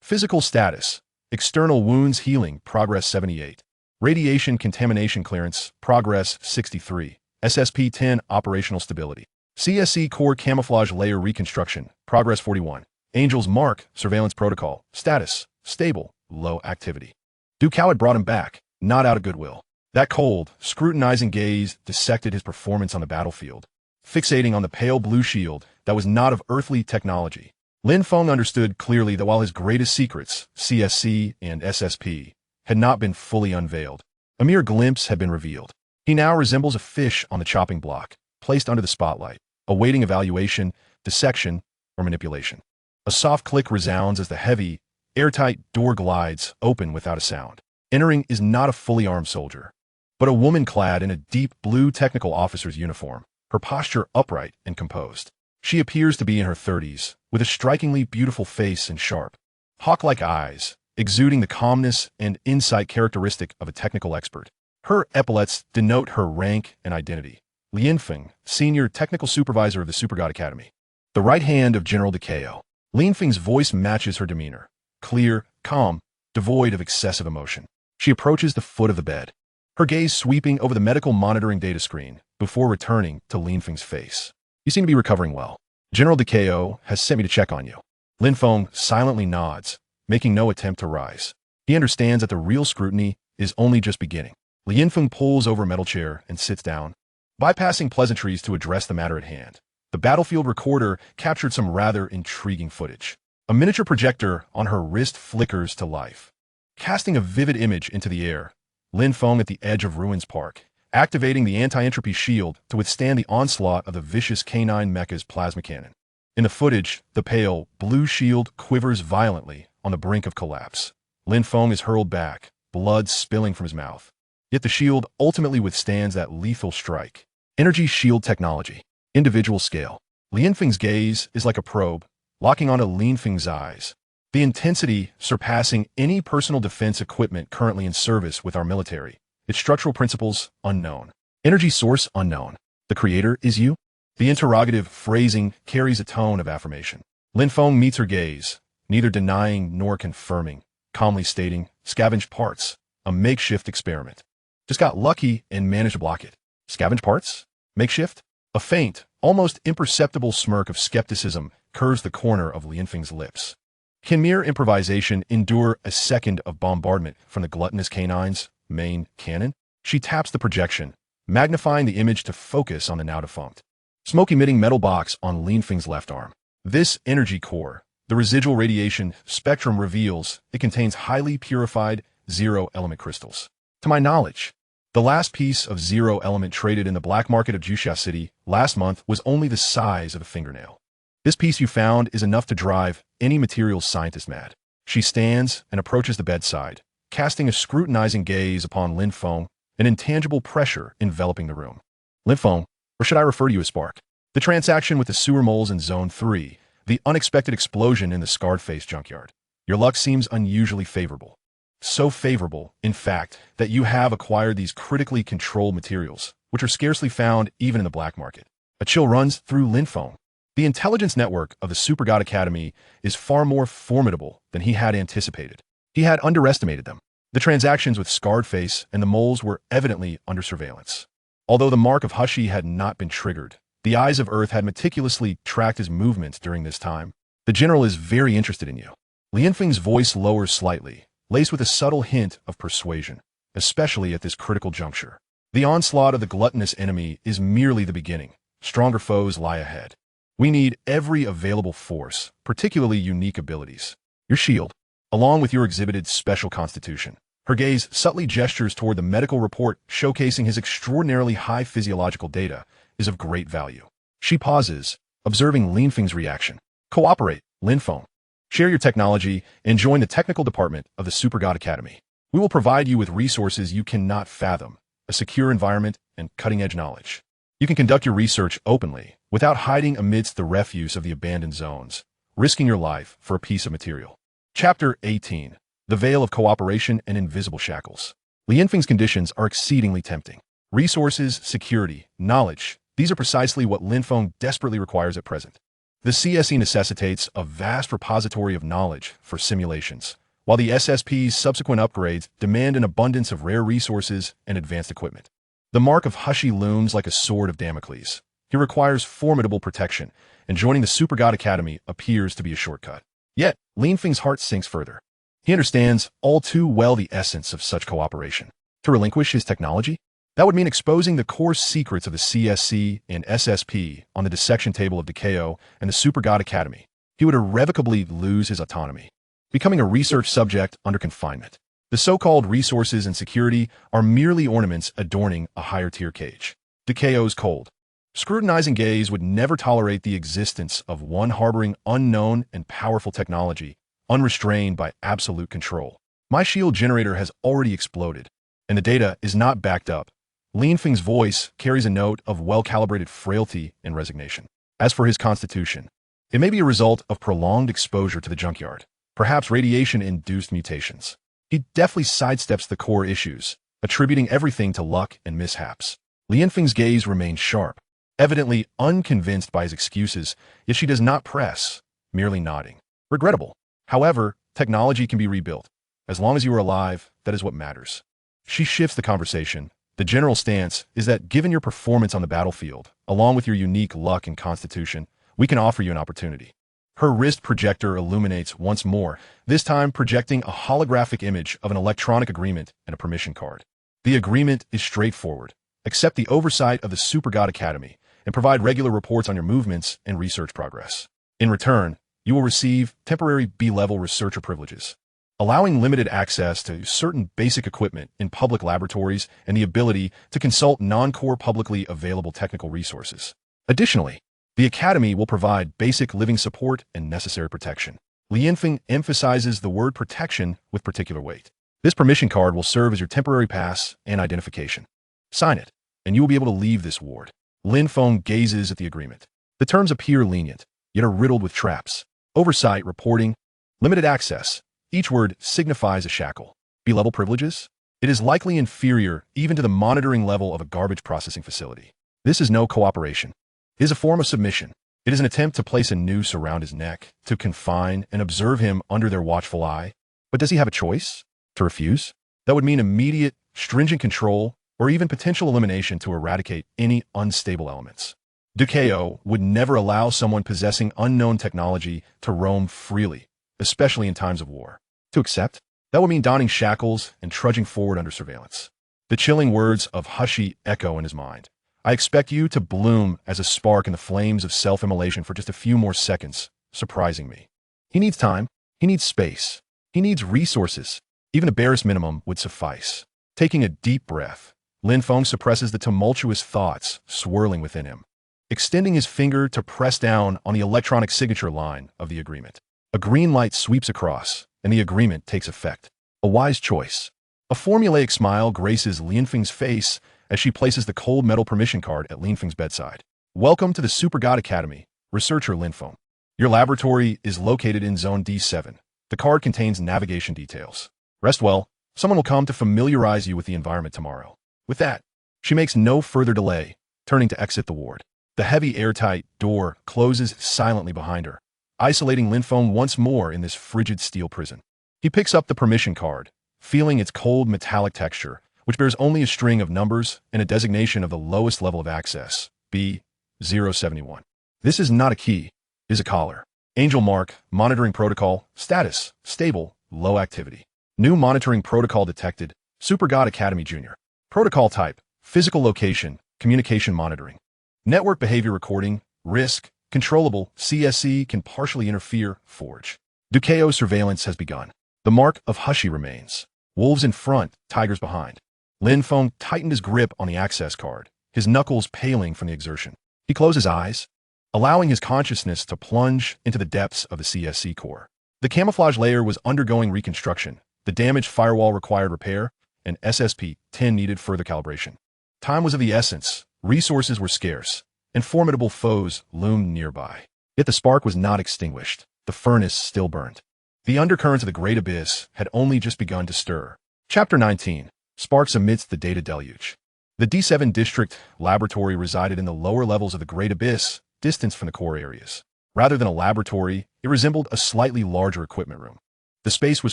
Physical status, external wounds healing, progress 78. Radiation contamination clearance, progress 63. SSP-10 operational stability. CSE core camouflage layer reconstruction, progress 41. Angel's Mark surveillance protocol, status, stable, low activity. Ducaux had brought him back, not out of goodwill. That cold, scrutinizing gaze dissected his performance on the battlefield, fixating on the pale blue shield that was not of earthly technology. Lin Feng understood clearly that while his greatest secrets, CSC and SSP, had not been fully unveiled, a mere glimpse had been revealed. He now resembles a fish on the chopping block, placed under the spotlight, awaiting evaluation, dissection, or manipulation. A soft click resounds as the heavy, airtight door glides open without a sound. Entering is not a fully armed soldier, but a woman clad in a deep blue technical officer's uniform, her posture upright and composed. She appears to be in her 30s, with a strikingly beautiful face and sharp, hawk-like eyes, exuding the calmness and insight characteristic of a technical expert. Her epaulets denote her rank and identity. Lin Feng, Senior Technical Supervisor of the Super God Academy. The right hand of General Ducaux. Lin Feng's voice matches her demeanor, clear, calm, devoid of excessive emotion. She approaches the foot of the bed, her gaze sweeping over the medical monitoring data screen before returning to Lin Feng's face. "You seem to be recovering well. General Ducaux has sent me to check on you." Lin Feng silently nods, making no attempt to rise. He understands that the real scrutiny is only just beginning. Lin Feng pulls over a metal chair and sits down, bypassing pleasantries to address the matter at hand. The battlefield recorder captured some rather intriguing footage. A miniature projector on her wrist flickers to life, casting a vivid image into the air. Lin Feng at the edge of Ruins Park, activating the anti-entropy shield to withstand the onslaught of the vicious canine mecha's plasma cannon. In the footage, the pale, blue shield quivers violently on the brink of collapse. Lin Feng is hurled back, blood spilling from his mouth. Yet the shield ultimately withstands that lethal strike. Energy shield technology. Individual scale. Lin Feng's gaze is like a probe, locking onto Lin Feng's eyes. The intensity surpassing any personal defense equipment currently in service with our military. Its structural principles unknown. Energy source unknown. The creator is you? The interrogative phrasing carries a tone of affirmation. Lin Feng meets her gaze, neither denying nor confirming, calmly stating, scavenged parts, a makeshift experiment. Just got lucky and managed to block it. Scavenged parts? Makeshift? A faint, almost imperceptible smirk of skepticism curves the corner of Lin Feng's lips. Can mere improvisation endure a second of bombardment from the gluttonous canine's main cannon? She taps the projection, magnifying the image to focus on the now defunct smoke-emitting metal box on Lin Feng's left arm. This energy core, the residual radiation spectrum reveals it contains highly purified zero-element crystals. To my knowledge, the last piece of zero-element traded in the black market of Juxia City last month was only the size of a fingernail. This piece you found is enough to drive any materials scientist mad. She stands and approaches the bedside, casting a scrutinizing gaze upon Lin Feng, an intangible pressure enveloping the room. Lin Feng, or should I refer to you as Spark? The transaction with the sewer moles in Zone 3, the unexpected explosion in the Scarred-Face junkyard. Your luck seems unusually favorable. So favorable, in fact, that you have acquired these critically controlled materials, which are scarcely found even in the black market. A chill runs through Lin Feng. The intelligence network of the Super God Academy is far more formidable than he had anticipated. He had underestimated them. The transactions with Scarred Face and the moles were evidently under surveillance. Although the mark of Hushi had not been triggered, the eyes of Earth had meticulously tracked his movements during this time. The general is very interested in you. Lin Feng's voice lowers slightly, laced with a subtle hint of persuasion, especially at this critical juncture. The onslaught of the gluttonous enemy is merely the beginning. Stronger foes lie ahead. We need every available force, particularly unique abilities. Your shield, along with your exhibited special constitution. Her gaze subtly gestures toward the medical report showcasing his extraordinarily high physiological data, is of great value. She pauses, observing Lin Feng's reaction. Cooperate, Lin Feng. Share your technology and join the technical department of the Super God Academy. We will provide you with resources you cannot fathom, a secure environment, and cutting-edge knowledge. You can conduct your research openly, without hiding amidst the refuse of the abandoned zones, risking your life for a piece of material. Chapter 18. The Veil of Cooperation and Invisible Shackles. Lin Feng's conditions are exceedingly tempting. Resources, security, knowledge, these are precisely what Lin Feng desperately requires at present. The CSE necessitates a vast repository of knowledge for simulations, while the SSP's subsequent upgrades demand an abundance of rare resources and advanced equipment. The mark of Hushi looms like a sword of Damocles. He requires formidable protection, and joining the Super God Academy appears to be a shortcut. Yet, Lin Feng's heart sinks further. He understands all too well the essence of such cooperation. To relinquish his technology? That would mean exposing the core secrets of the CSC and SSP on the dissection table of Decao and the Super God Academy. He would irrevocably lose his autonomy, becoming a research subject under confinement. The so-called resources and security are merely ornaments adorning a higher-tier cage. Decao's cold, scrutinizing gaze would never tolerate the existence of one harboring unknown and powerful technology, unrestrained by absolute control. My shield generator has already exploded, and the data is not backed up. Lin Feng's voice carries a note of well-calibrated frailty and resignation. As for his constitution, it may be a result of prolonged exposure to the junkyard, perhaps radiation-induced mutations. He deftly sidesteps the core issues, attributing everything to luck and mishaps. Lin Feng's gaze remains sharp, evidently unconvinced by his excuses, yet she does not press, merely nodding. Regrettable. However, technology can be rebuilt. As long as you are alive, that is what matters. She shifts the conversation. The general stance is that given your performance on the battlefield, along with your unique luck and constitution, we can offer you an opportunity. Her wrist projector illuminates once more, this time projecting a holographic image of an electronic agreement and a permission card. The agreement is straightforward. Accept the oversight of the Super God Academy and provide regular reports on your movements and research progress. In return, you will receive temporary B-level researcher privileges, allowing limited access to certain basic equipment in public laboratories and the ability to consult non-core publicly available technical resources. Additionally, the Academy will provide basic living support and necessary protection. Lin Feng emphasizes the word protection with particular weight. This permission card will serve as your temporary pass and identification. Sign it, and you will be able to leave this ward. Lin Feng gazes at the agreement. The terms appear lenient, yet are riddled with traps. Oversight, reporting, limited access. Each word signifies a shackle. B-level privileges? It is likely inferior even to the monitoring level of a garbage processing facility. This is no cooperation. It is a form of submission. It is an attempt to place a noose around his neck, to confine and observe him under their watchful eye. But does he have a choice? To refuse? That would mean immediate, stringent control or even potential elimination to eradicate any unstable elements. Ducao would never allow someone possessing unknown technology to roam freely, especially in times of war. To accept? That would mean donning shackles and trudging forward under surveillance. The chilling words of Hushi echo in his mind. I expect you to bloom as a spark in the flames of self-immolation for just a few more seconds, surprising me. He needs time. He needs space. He needs resources. Even the barest minimum would suffice. Taking a deep breath, Lin Feng suppresses the tumultuous thoughts swirling within him, extending his finger to press down on the electronic signature line of the agreement. A green light sweeps across, and the agreement takes effect. A wise choice. A formulaic smile graces Lin Feng's face as she places the cold metal permission card at Lin Feng's bedside. Welcome to the Super God Academy, Researcher Lin Feng. Your laboratory is located in Zone D7. The card contains navigation details. Rest well. Someone will come to familiarize you with the environment tomorrow. With that, she makes no further delay, turning to exit the ward. The heavy airtight door closes silently behind her, isolating Lin Feng once more in this frigid steel prison. He picks up the permission card, feeling its cold metallic texture, which bears only a string of numbers and a designation of the lowest level of access, B071. This is not a key, it is a collar. Angel mark, monitoring protocol, status, stable, low activity. New monitoring protocol detected, Super God Academy Jr. Protocol type, physical location, communication monitoring. Network behavior recording, risk, controllable, CSC can partially interfere, forge. Ducao surveillance has begun. The mark of Hushi remains. Wolves in front, tigers behind. Lin Feng tightened his grip on the access card, his knuckles paling from the exertion. He closed his eyes, allowing his consciousness to plunge into the depths of the CSC core. The camouflage layer was undergoing reconstruction. The damaged firewall required repair, and SSP-10 needed further calibration. Time was of the essence, resources were scarce, and formidable foes loomed nearby. Yet the spark was not extinguished. The furnace still burned. The undercurrents of the Great Abyss had only just begun to stir. Chapter 19. Sparks Amidst the Data Deluge. The D7 District Laboratory resided in the lower levels of the Great Abyss, distanced from the core areas. Rather than a laboratory, it resembled a slightly larger equipment room. The space was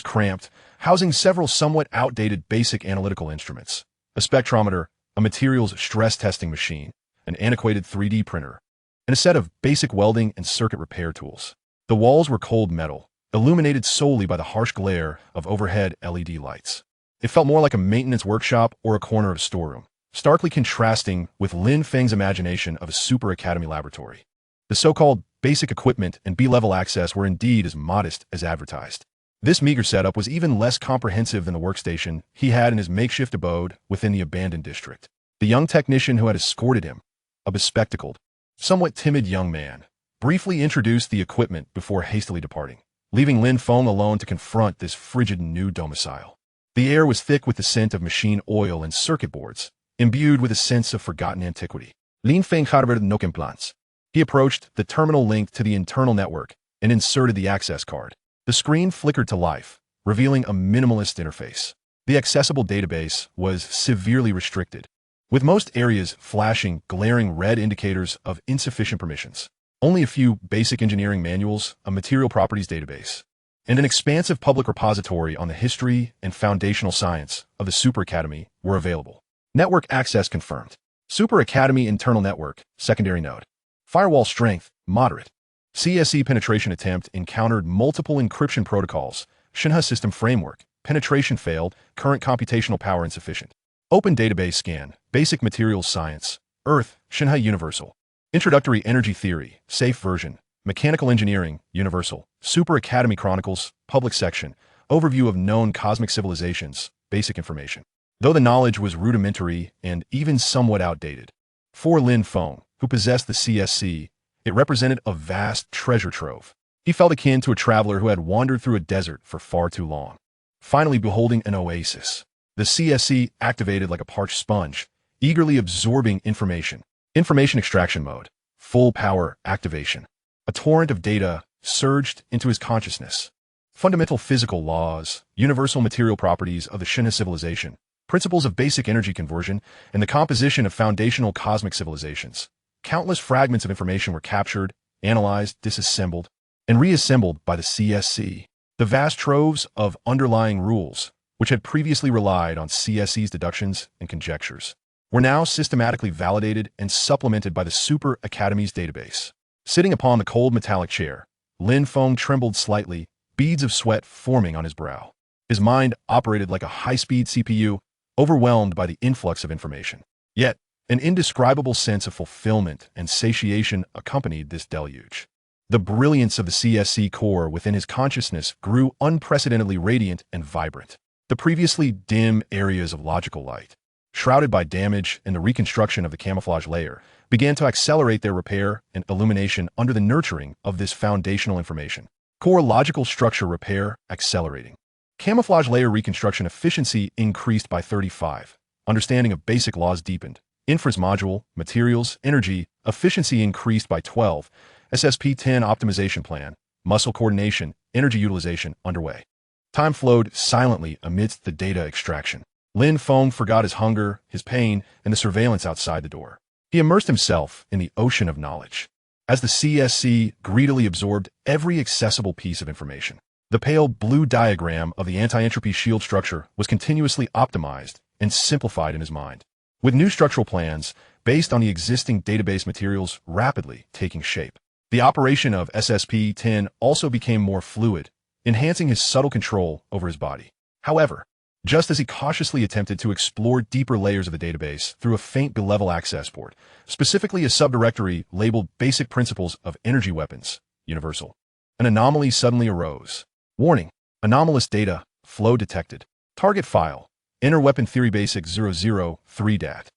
cramped, housing several somewhat outdated basic analytical instruments, a spectrometer, a materials stress testing machine, an antiquated 3D printer, and a set of basic welding and circuit repair tools. The walls were cold metal, illuminated solely by the harsh glare of overhead LED lights. It felt more like a maintenance workshop or a corner of a storeroom, starkly contrasting with Lin Feng's imagination of a Super Academy laboratory. The so-called basic equipment and B-level access were indeed as modest as advertised. This meager setup was even less comprehensive than the workstation he had in his makeshift abode within the abandoned district. The young technician who had escorted him, a bespectacled, somewhat timid young man, briefly introduced the equipment before hastily departing, leaving Lin Feng alone to confront this frigid new domicile. The air was thick with the scent of machine oil and circuit boards, imbued with a sense of forgotten antiquity. Lin Feng harbored no complaints. He approached the terminal link to the internal network and inserted the access card. The screen flickered to life, revealing a minimalist interface. The accessible database was severely restricted, with most areas flashing glaring red indicators of insufficient permissions. Only a few basic engineering manuals, a material properties database, and an expansive public repository on the history and foundational science of the Super Academy were available. Network access confirmed. Super Academy internal network, secondary node. Firewall strength, moderate. CSE penetration attempt encountered multiple encryption protocols. Shinha system framework. Penetration failed. Current computational power insufficient. Open Database Scan, Basic Materials Science, Earth, Shanghai Universal. Introductory Energy Theory, Safe Version, Mechanical Engineering, Universal. Super Academy Chronicles, Public Section, Overview of Known Cosmic Civilizations, Basic Information. Though the knowledge was rudimentary and even somewhat outdated, for Lin Feng, who possessed the CSC, it represented a vast treasure trove. He felt akin to a traveler who had wandered through a desert for far too long, finally beholding an oasis. The CSC activated like a parched sponge, eagerly absorbing information. Information extraction mode, full power activation. A torrent of data surged into his consciousness. Fundamental physical laws, universal material properties of the Shinha civilization, principles of basic energy conversion, and the composition of foundational cosmic civilizations. Countless fragments of information were captured, analyzed, disassembled, and reassembled by the CSC. The vast troves of underlying rules, which had previously relied on CSC's deductions and conjectures, were now systematically validated and supplemented by the Super Academy's database. Sitting upon the cold metallic chair, Lin Feng trembled slightly, beads of sweat forming on his brow. His mind operated like a high-speed CPU, overwhelmed by the influx of information. Yet, an indescribable sense of fulfillment and satiation accompanied this deluge. The brilliance of the CSC core within his consciousness grew unprecedentedly radiant and vibrant. The previously dim areas of logical light, shrouded by damage and the reconstruction of the camouflage layer, began to accelerate their repair and illumination under the nurturing of this foundational information. Core logical structure repair accelerating. Camouflage layer reconstruction efficiency increased by 35. Understanding of basic laws deepened. Inference module, materials, energy, efficiency increased by 12. SSP-10 optimization plan, muscle coordination, energy utilization underway. Time flowed silently amidst the data extraction. Lin Feng forgot his hunger, his pain, and the surveillance outside the door. He immersed himself in the ocean of knowledge. As the CSC greedily absorbed every accessible piece of information, the pale blue diagram of the anti-entropy shield structure was continuously optimized and simplified in his mind, with new structural plans based on the existing database materials rapidly taking shape. The operation of SSP-10 also became more fluid, enhancing his subtle control over his body. However, just as he cautiously attempted to explore deeper layers of the database through a faint bilevel access port, specifically a subdirectory labeled Basic Principles of Energy Weapons, Universal, an anomaly suddenly arose. Warning, anomalous data, flow detected. Target file, Inner Weapon Theory Basic 003 DAT.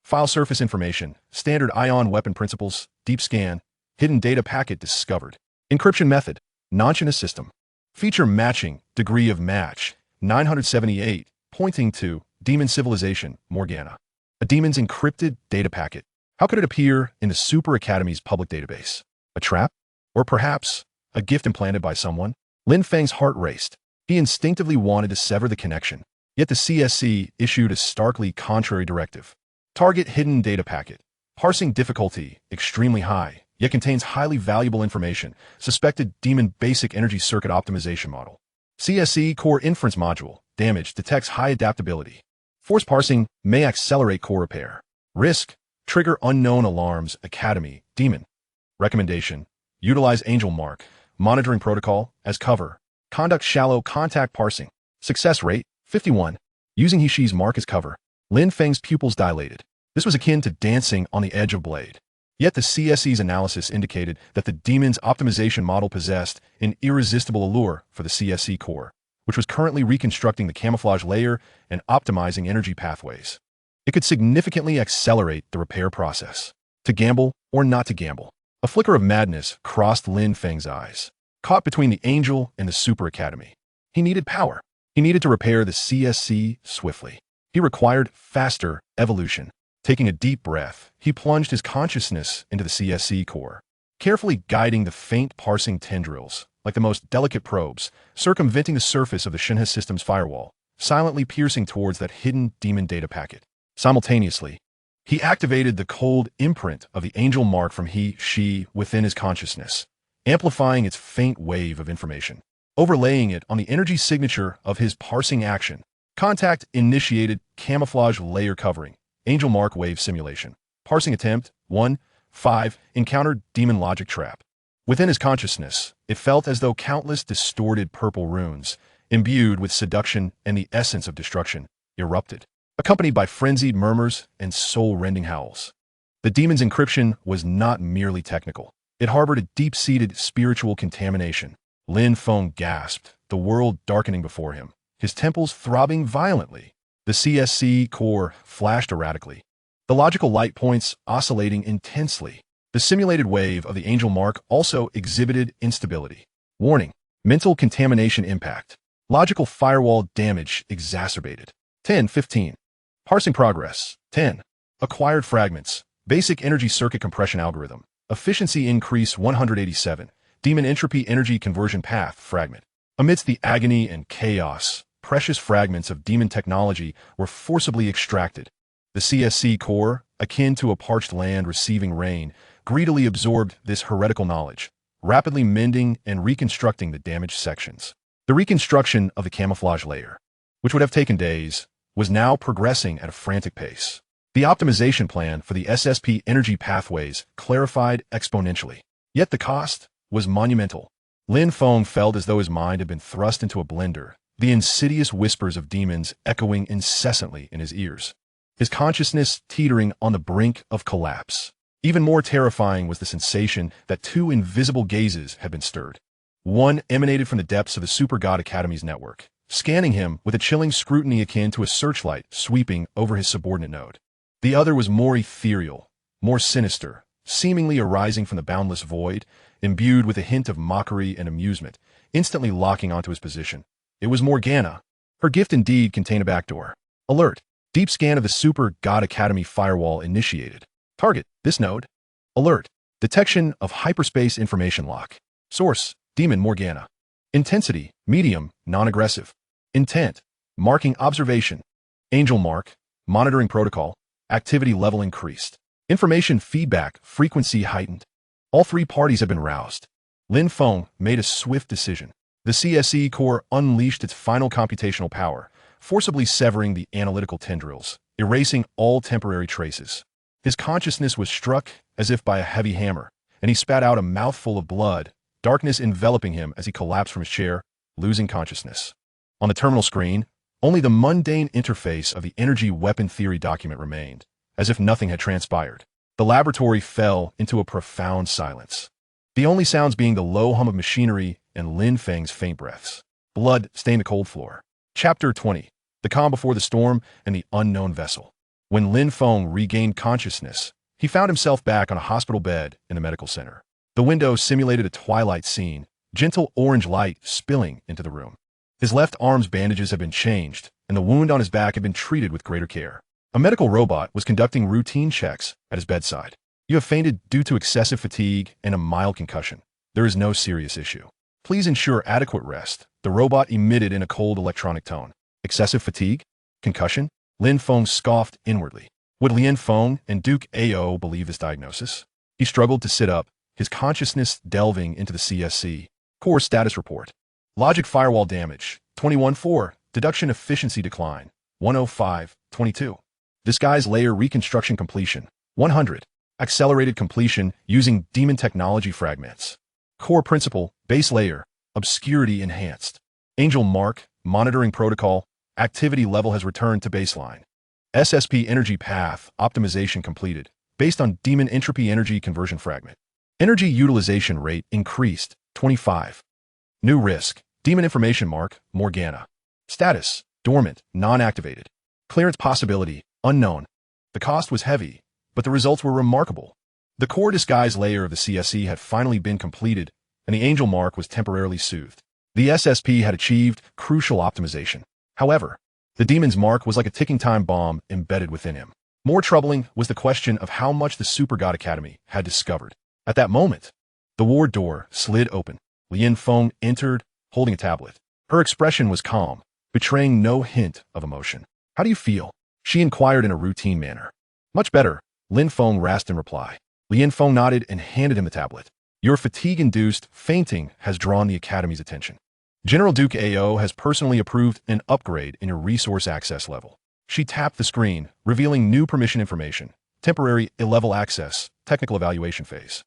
File surface information, Standard Ion Weapon Principles, Deep Scan, Hidden Data Packet discovered. Encryption method, Non-Shinha system. Feature matching, degree of match, 978, pointing to Demon Civilization, Morgana. A demon's encrypted data packet. How could it appear in the Super Academy's public database? A trap? Or perhaps a gift implanted by someone? Lin Feng's heart raced. He instinctively wanted to sever the connection. Yet the CSC issued a starkly contrary directive. Target hidden data packet. Parsing difficulty, extremely high, yet contains highly valuable information. Suspected demon basic energy circuit optimization model. CSC core inference module, damage, detects high adaptability. Force parsing may accelerate core repair. Risk, trigger unknown alarms, academy, demon. Recommendation, utilize angel mark, monitoring protocol, as cover. Conduct shallow contact parsing. Success rate, 51. Using Hishi's mark as cover. Lin Feng's pupils dilated. This was akin to dancing on the edge of blade. Yet the CSC's analysis indicated that the demon's optimization model possessed an irresistible allure for the CSC core, which was currently reconstructing the camouflage layer and optimizing energy pathways. It could significantly accelerate the repair process. To gamble or not to gamble? A flicker of madness crossed Lin Feng's eyes. Caught between the Angel and the Super Academy, he needed power. He needed to repair the CSC swiftly. He required faster evolution. Taking a deep breath, he plunged his consciousness into the CSC core, carefully guiding the faint parsing tendrils, like the most delicate probes, circumventing the surface of the Shinha system's firewall, silently piercing towards that hidden demon data packet. Simultaneously, he activated the cold imprint of the angel mark from she within his consciousness, amplifying its faint wave of information, overlaying it on the energy signature of his parsing action. Contact initiated camouflage layer covering. Angel mark wave simulation. Parsing attempt 1-5 encountered demon logic trap. Within his consciousness, it felt as though countless distorted purple runes, imbued with seduction and the essence of destruction, erupted. accompanied by frenzied murmurs and soul-rending howls. The demon's encryption was not merely technical. It harbored a deep-seated spiritual contamination. Lin Feng gasped, the world darkening before him, his temples throbbing violently. The CSC core flashed erratically, the logical light points oscillating intensely. The simulated wave of the angel mark also exhibited instability. Warning: mental contamination impact. Logical firewall damage exacerbated. 10:15. Parsing progress. 10. Acquired fragments. Basic energy circuit compression algorithm. Efficiency increase 187. Demon entropy energy conversion path fragment. Amidst the agony and chaos, precious fragments of demon technology were forcibly extracted. The CSC core, akin to a parched land receiving rain, greedily absorbed this heretical knowledge, rapidly mending and reconstructing the damaged sections. The reconstruction of the camouflage layer, which would have taken days, was now progressing at a frantic pace. The optimization plan for the SSP energy pathways clarified exponentially. Yet the cost was monumental. Lin Feng felt as though his mind had been thrust into a blender, the insidious whispers of demons echoing incessantly in his ears. His consciousness teetering on the brink of collapse. Even more terrifying was the sensation that two invisible gazes had been stirred. One emanated from the depths of the Super God Academy's network, scanning him with a chilling scrutiny akin to a searchlight sweeping over his subordinate node. The other was more ethereal, more sinister, seemingly arising from the boundless void, imbued with a hint of mockery and amusement, instantly locking onto his position. It was Morgana. Her gift indeed contained a backdoor. Alert. Deep scan of the Super God Academy firewall initiated. Target, this node. Alert. Detection of hyperspace information lock. Source, Demon Morgana. Intensity, medium, non-aggressive. Intent, marking observation. Angel mark, monitoring protocol, activity level increased. Information feedback, frequency heightened. All three parties have been roused. Lin Feng made a swift decision. The CSE core unleashed its final computational power, forcibly severing the analytical tendrils, erasing all temporary traces. His consciousness was struck as if by a heavy hammer, and he spat out a mouthful of blood, darkness enveloping him as he collapsed from his chair, losing consciousness. On the terminal screen, only the mundane interface of the energy weapon theory document remained, as if nothing had transpired. The laboratory fell into a profound silence, the only sounds being the low hum of machinery and Lin Feng's faint breaths. Blood stained the cold floor. Chapter 20. The calm before the storm and the unknown vessel. When Lin Feng regained consciousness, he found himself back on a hospital bed in the medical center. The window simulated a twilight scene, gentle orange light spilling into the room. His left arm's bandages had been changed, and the wound on his back had been treated with greater care. A medical robot was conducting routine checks at his bedside. You have fainted due to excessive fatigue and a mild concussion. There is no serious issue. Please ensure adequate rest, the robot emitted in a cold electronic tone. Excessive fatigue? Concussion? Lin Feng scoffed inwardly. Would Lin Feng and Duke Ao believe this diagnosis? He struggled to sit up, his consciousness delving into the CSC. Core status report. Logic firewall damage, 21.4. Deduction efficiency decline, 105.22. Disguise layer reconstruction completion, 100. Accelerated completion using demon technology fragments. Core principle, base layer, obscurity enhanced. Angel mark, monitoring protocol, activity level has returned to baseline. SSP energy path optimization completed, based on demon entropy energy conversion fragment. Energy utilization rate increased, 25. New risk, demon information mark, Morgana. Status, dormant, non-activated. Clearance possibility, unknown. The cost was heavy, but the results were remarkable. The core disguise layer of the CSE had finally been completed, and the angel mark was temporarily soothed. The SSP had achieved crucial optimization. However, the demon's mark was like a ticking time bomb embedded within him. More troubling was the question of how much the Super God Academy had discovered. At that moment, the ward door slid open. Lin Feng entered, holding a tablet. Her expression was calm, betraying no hint of emotion. How do you feel? She inquired in a routine manner. Much better, Lin Feng rasped in reply. Lin Feng nodded and handed him the tablet. Your fatigue-induced fainting has drawn the Academy's attention. General Duke Ao has personally approved an upgrade in your resource access level. She tapped the screen, revealing new permission information. Temporary level access, technical evaluation phase.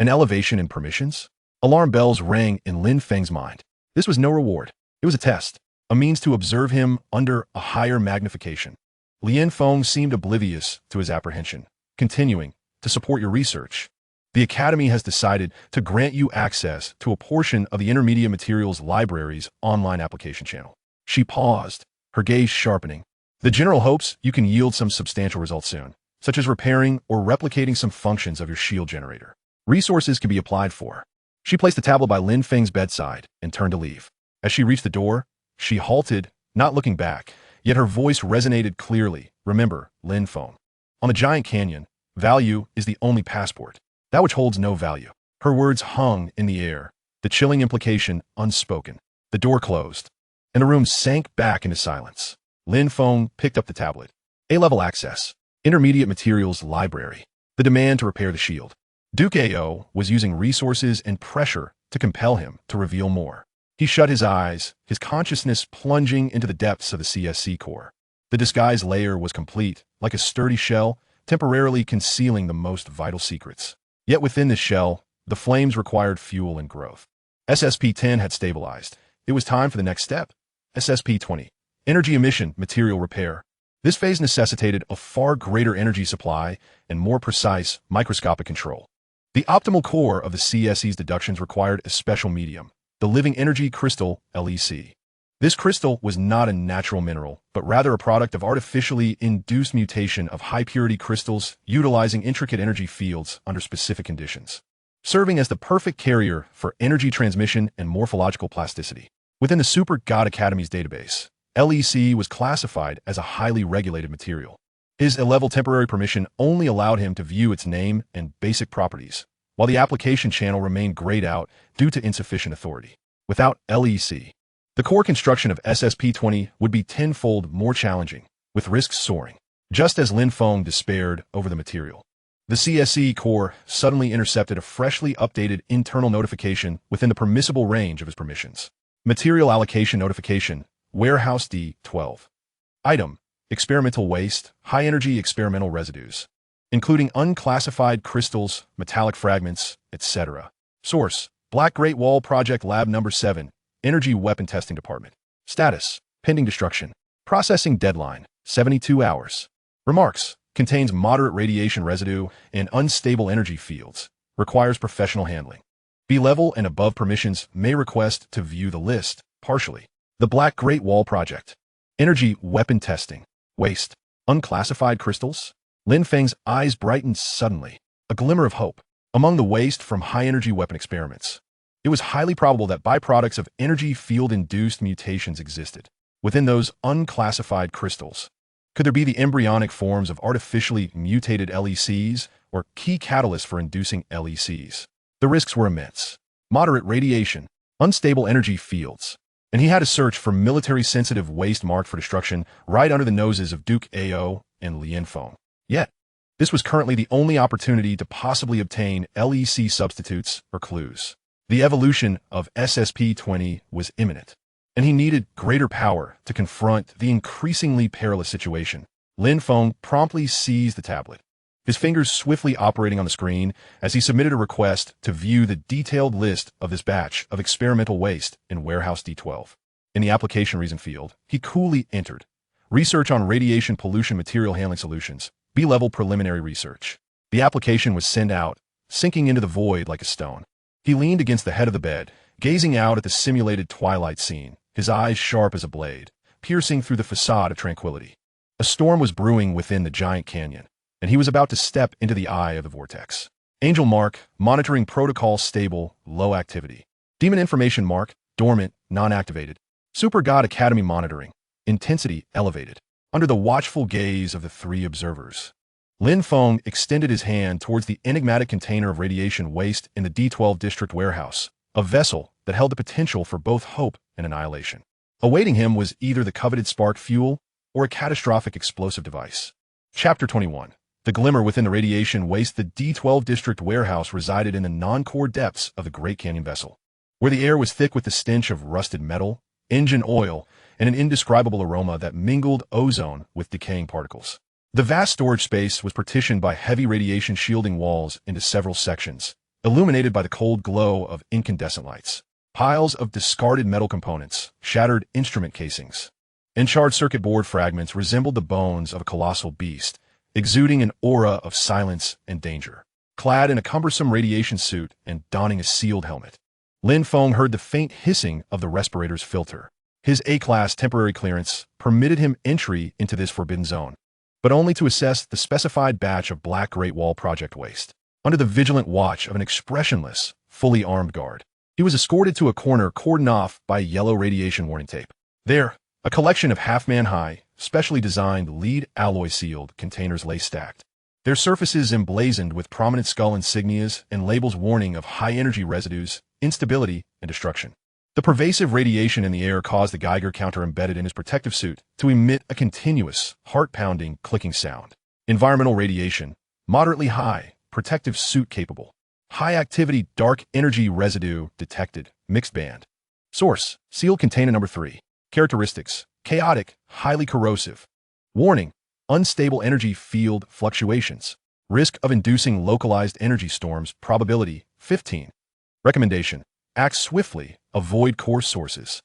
An elevation in permissions? Alarm bells rang in Lin Feng's mind. This was no reward. It was a test, a means to observe him under a higher magnification. Lin Feng seemed oblivious to his apprehension, continuing, to support your research, the Academy has decided to grant you access to a portion of the Intermediate Materials Library's online application channel. She paused, her gaze sharpening. The general hopes you can yield some substantial results soon, such as repairing or replicating some functions of your shield generator. Resources can be applied for. She placed the tablet by Lin Feng's bedside and turned to leave. As she reached the door, she halted, not looking back, yet her voice resonated clearly. Remember, Lin Feng. On the giant canyon, value is the only passport. That which holds no value. Her words hung in the air, the chilling implication unspoken. The door closed, and the room sank back into silence. Lin Feng picked up the tablet. A-level access. Intermediate Materials Library. The demand to repair the shield. Duke AO was using resources and pressure to compel him to reveal more. He shut his eyes, his consciousness plunging into the depths of the CSC core. The disguise layer was complete, like a sturdy shell, temporarily concealing the most vital secrets. Yet within this shell, the flames required fuel and growth. SSP-10 had stabilized. It was time for the next step. SSP-20. Energy emission material repair. This phase necessitated a far greater energy supply and more precise microscopic control. The optimal core of the CSE's deductions required a special medium, the living energy crystal, LEC. This crystal was not a natural mineral, but rather a product of artificially induced mutation of high-purity crystals utilizing intricate energy fields under specific conditions, serving as the perfect carrier for energy transmission and morphological plasticity. Within the Super God Academy's database, LEC was classified as a highly regulated material. His A-level temporary permission only allowed him to view its name and basic properties, while the application channel remained grayed out due to insufficient authority. Without LEC, the core construction of SSP-20 would be tenfold more challenging, with risks soaring. Just as Lin Feng despaired over the material, the CSE core suddenly intercepted a freshly updated internal notification within the permissible range of his permissions. Material allocation notification, Warehouse D12. Item, experimental waste, high-energy experimental residues, including unclassified crystals, metallic fragments, etc. Source, Black Great Wall Project Lab No. 7. Energy Weapon Testing Department. Status, pending destruction. Processing deadline, 72 hours. Remarks, contains moderate radiation residue and unstable energy fields. Requires professional handling. B-level and above permissions may request to view the list, partially. The Black Great Wall Project. Energy Weapon Testing. Waste. Unclassified crystals? Lin Feng's eyes brightened suddenly. A glimmer of hope. Among the waste from high-energy weapon experiments, it was highly probable that byproducts of energy field-induced mutations existed. Within those unclassified crystals, could there be the embryonic forms of artificially mutated LECs or key catalysts for inducing LECs? The risks were immense. Moderate radiation, unstable energy fields, and he had to search for military-sensitive waste marked for destruction right under the noses of Duke AO and Lin Feng. Yet, this was currently the only opportunity to possibly obtain LEC substitutes or clues. The evolution of SSP-20 was imminent, and he needed greater power to confront the increasingly perilous situation. Lin Feng promptly seized the tablet, his fingers swiftly operating on the screen as he submitted a request to view the detailed list of this batch of experimental waste in Warehouse D12. In the application reason field, he coolly entered, research on radiation pollution material handling solutions, B-level preliminary research. The application was sent out, sinking into the void like a stone. He leaned against the head of the bed, gazing out at the simulated twilight scene, his eyes sharp as a blade, piercing through the facade of tranquility. A storm was brewing within the giant canyon, and he was about to step into the eye of the vortex. Angel Mark, monitoring protocol stable, low activity. Demon Information Mark, dormant, non-activated. Super God Academy monitoring, intensity elevated. Under the watchful gaze of the three observers, Lin Feng extended his hand towards the enigmatic container of radiation waste in the D12 district warehouse, a vessel that held the potential for both hope and annihilation. Awaiting him was either the coveted spark fuel or a catastrophic explosive device. Chapter 21. The Glimmer within the radiation waste. The D12 district warehouse resided in the non-core depths of the Great Canyon vessel, where the air was thick with the stench of rusted metal, engine oil, and an indescribable aroma that mingled ozone with decaying particles. The vast storage space was partitioned by heavy radiation shielding walls into several sections, illuminated by the cold glow of incandescent lights. Piles of discarded metal components, shattered instrument casings, and charred circuit board fragments resembled the bones of a colossal beast, exuding an aura of silence and danger. Clad in a cumbersome radiation suit and donning a sealed helmet, Lin Feng heard the faint hissing of the respirator's filter. His A-class temporary clearance permitted him entry into this forbidden zone, but only to assess the specified batch of Black Great Wall project waste. Under the vigilant watch of an expressionless, fully armed guard, he was escorted to a corner cordoned off by yellow radiation warning tape. There, a collection of half-man-high, specially designed lead alloy-sealed containers lay stacked, their surfaces emblazoned with prominent skull insignias and labels warning of high-energy residues, instability, and destruction. The pervasive radiation in the air caused the Geiger counter embedded in his protective suit to emit a continuous, heart-pounding, clicking sound. Environmental radiation, moderately high, protective suit capable. High-activity dark energy residue detected, mixed band. Source, sealed container number 3. Characteristics, chaotic, highly corrosive. Warning, unstable energy field fluctuations. Risk of inducing localized energy storms, probability, 15. Recommendation, act swiftly, avoid core sources.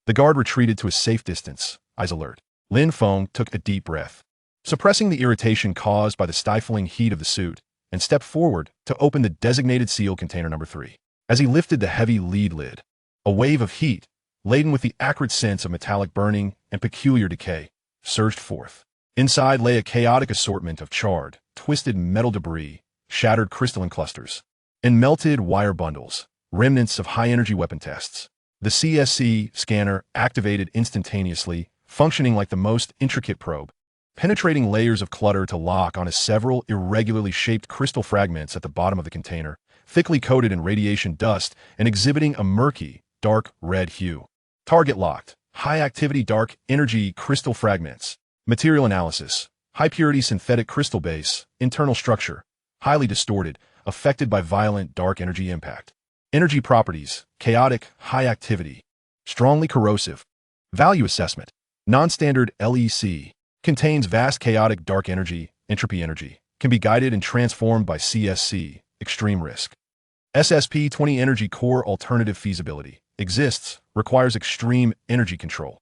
The guard retreated to a safe distance, eyes alert. Lin Feng took a deep breath, suppressing the irritation caused by the stifling heat of the suit, and stepped forward to open the designated seal container number 3. As he lifted the heavy lead lid, a wave of heat, laden with the acrid sense of metallic burning and peculiar decay, surged forth. Inside lay a chaotic assortment of charred, twisted metal debris, shattered crystalline clusters, and melted wire bundles, remnants of high-energy weapon tests. The CSC scanner activated instantaneously, functioning like the most intricate probe, penetrating layers of clutter to lock onto several irregularly shaped crystal fragments at the bottom of the container, thickly coated in radiation dust and exhibiting a murky, dark red hue. Target locked, high-activity dark energy crystal fragments. Material analysis, high-purity synthetic crystal base, internal structure, highly distorted, affected by violent dark energy impact. Energy properties, chaotic, high activity, strongly corrosive. Value assessment, non-standard LEC, contains vast chaotic dark energy, entropy energy, can be guided and transformed by CSC, extreme risk. SSP-20 energy core alternative feasibility, exists, requires extreme energy control.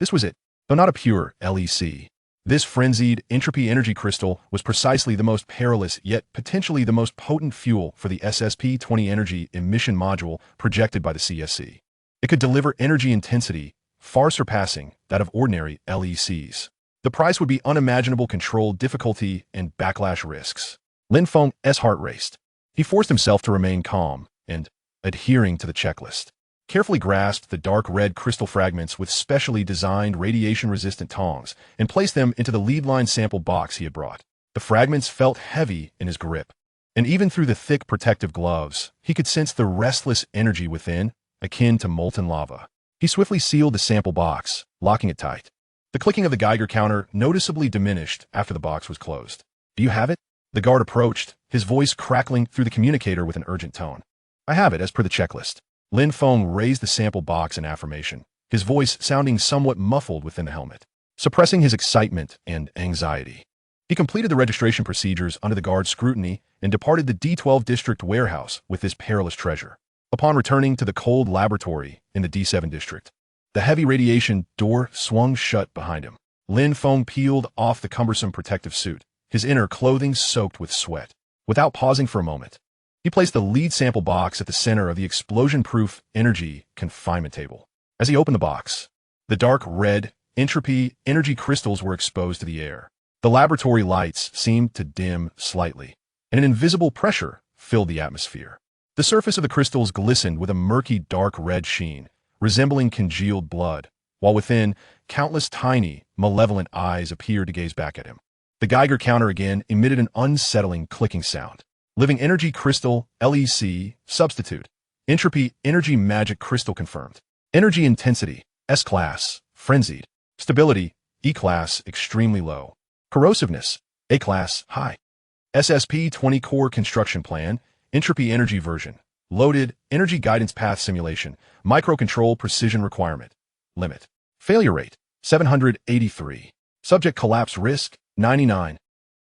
This was it, though not a pure LEC. This frenzied entropy energy crystal was precisely the most perilous yet potentially the most potent fuel for the SSP-20 energy emission module projected by the CSC. It could deliver energy intensity far surpassing that of ordinary LECs. The price would be unimaginable control difficulty and backlash risks. Lin Feng's heart raced. He forced himself to remain calm and, adhering to the checklist, carefully grasped the dark red crystal fragments with specially designed radiation-resistant tongs and placed them into the lead-line sample box he had brought. The fragments felt heavy in his grip, and even through the thick protective gloves, he could sense the restless energy within, akin to molten lava. He swiftly sealed the sample box, locking it tight. The clicking of the Geiger counter noticeably diminished after the box was closed. "Do you have it?" The guard approached, his voice crackling through the communicator with an urgent tone. "I have it, as per the checklist." Lin Feng raised the sample box in affirmation, his voice sounding somewhat muffled within the helmet, suppressing his excitement and anxiety. He completed the registration procedures under the guard's scrutiny and departed the D12 district warehouse with this perilous treasure. Upon returning to the cold laboratory in the D7 district, the heavy radiation door swung shut behind him. Lin Feng peeled off the cumbersome protective suit, his inner clothing soaked with sweat. Without pausing for a moment, he placed the lead sample box at the center of the explosion-proof energy confinement table. As he opened the box, the dark red entropy energy crystals were exposed to the air. The laboratory lights seemed to dim slightly, and an invisible pressure filled the atmosphere. The surface of the crystals glistened with a murky dark red sheen, resembling congealed blood, while within, countless tiny, malevolent eyes appeared to gaze back at him. The Geiger counter again emitted an unsettling clicking sound. Living energy crystal, LEC, substitute. Entropy energy magic crystal confirmed. Energy intensity, S-class, frenzied. Stability, E-class, extremely low. Corrosiveness, A-class, high. SSP-20 core construction plan, entropy energy version. Loaded, energy guidance path simulation, microcontrol precision requirement. Limit. Failure rate, 783. Subject collapse risk, 99.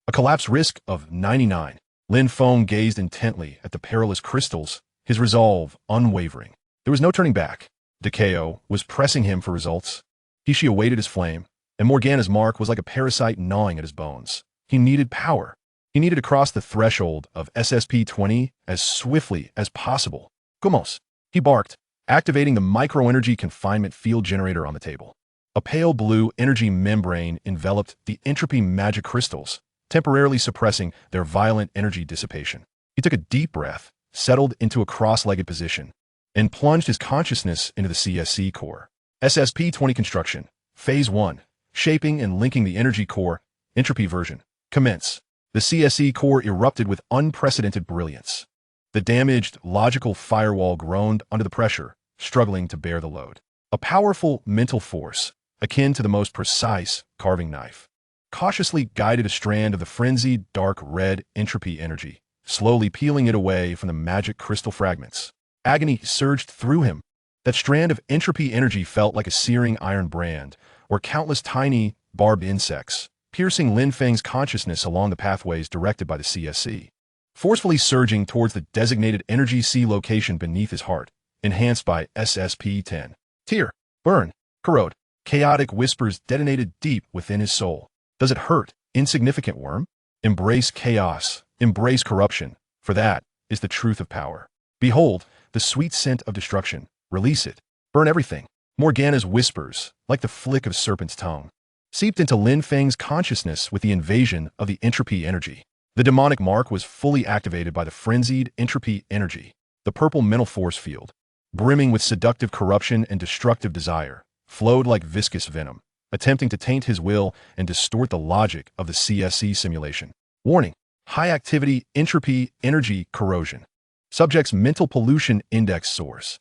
A collapse risk of 99. Lin Feng gazed intently at the perilous crystals, his resolve unwavering. There was no turning back. Decao was pressing him for results. He awaited his flame, and Morgana's mark was like a parasite gnawing at his bones. He needed power. He needed to cross the threshold of SSP-20 as swiftly as possible. Gumos, he barked, activating the microenergy confinement field generator on the table. A pale blue energy membrane enveloped the entropy magic crystals, temporarily suppressing their violent energy dissipation. He took a deep breath, settled into a cross-legged position, and plunged his consciousness into the CSC core. SSP-20 construction, Phase 1, shaping and linking the energy core, entropy version, commence. The CSC core erupted with unprecedented brilliance. The damaged, logical firewall groaned under the pressure, struggling to bear the load. A powerful mental force, akin to the most precise carving knife, cautiously guided a strand of the frenzied, dark red entropy energy, slowly peeling it away from the magic crystal fragments. Agony surged through him. That strand of entropy energy felt like a searing iron brand, or countless tiny, barbed insects, piercing Lin Feng's consciousness along the pathways directed by the CSC, forcefully surging towards the designated energy C location beneath his heart, enhanced by SSP-10. Tear, burn, corrode. Chaotic whispers detonated deep within his soul. Does it hurt, insignificant worm? Embrace chaos, embrace corruption, for that is the truth of power. Behold, the sweet scent of destruction. Release it. Burn everything. Morgana's whispers, like the flick of a serpent's tongue, seeped into Lin Feng's consciousness with the invasion of the entropy energy. The demonic mark was fully activated by the frenzied entropy energy. The purple mental force field, brimming with seductive corruption and destructive desire, flowed like viscous venom, attempting to taint his will and distort the logic of the CSC simulation. Warning: high-activity entropy energy corrosion. Subject's mental pollution index source.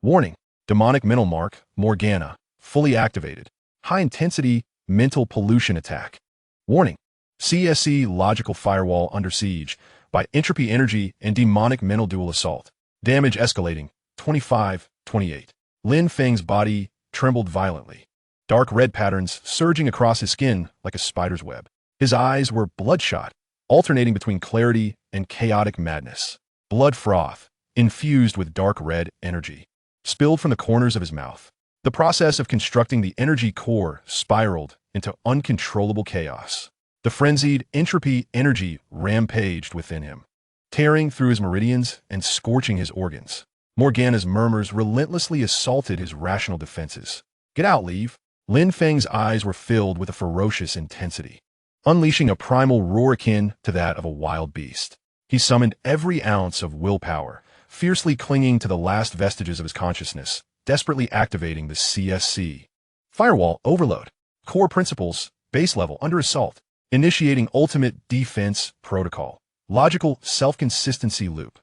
Warning: demonic mental mark, Morgana, fully activated. High-intensity mental pollution attack. Warning: CSC logical firewall under siege by entropy energy and demonic mental dual assault. Damage escalating, 25-28. Lin Feng's body trembled violently. Dark red patterns surging across his skin like a spider's web. His eyes were bloodshot, alternating between clarity and chaotic madness. Blood froth, infused with dark red energy, spilled from the corners of his mouth. The process of constructing the energy core spiraled into uncontrollable chaos. The frenzied entropy energy rampaged within him, tearing through his meridians and scorching his organs. Morgana's murmurs relentlessly assaulted his rational defenses. Get out, leave. Lin Feng's eyes were filled with a ferocious intensity, unleashing a primal roar akin to that of a wild beast. He summoned every ounce of willpower, fiercely clinging to the last vestiges of his consciousness, desperately activating the CSC. Firewall overload. Core principles, base level under assault. Initiating ultimate defense protocol. Logical self-consistency loop.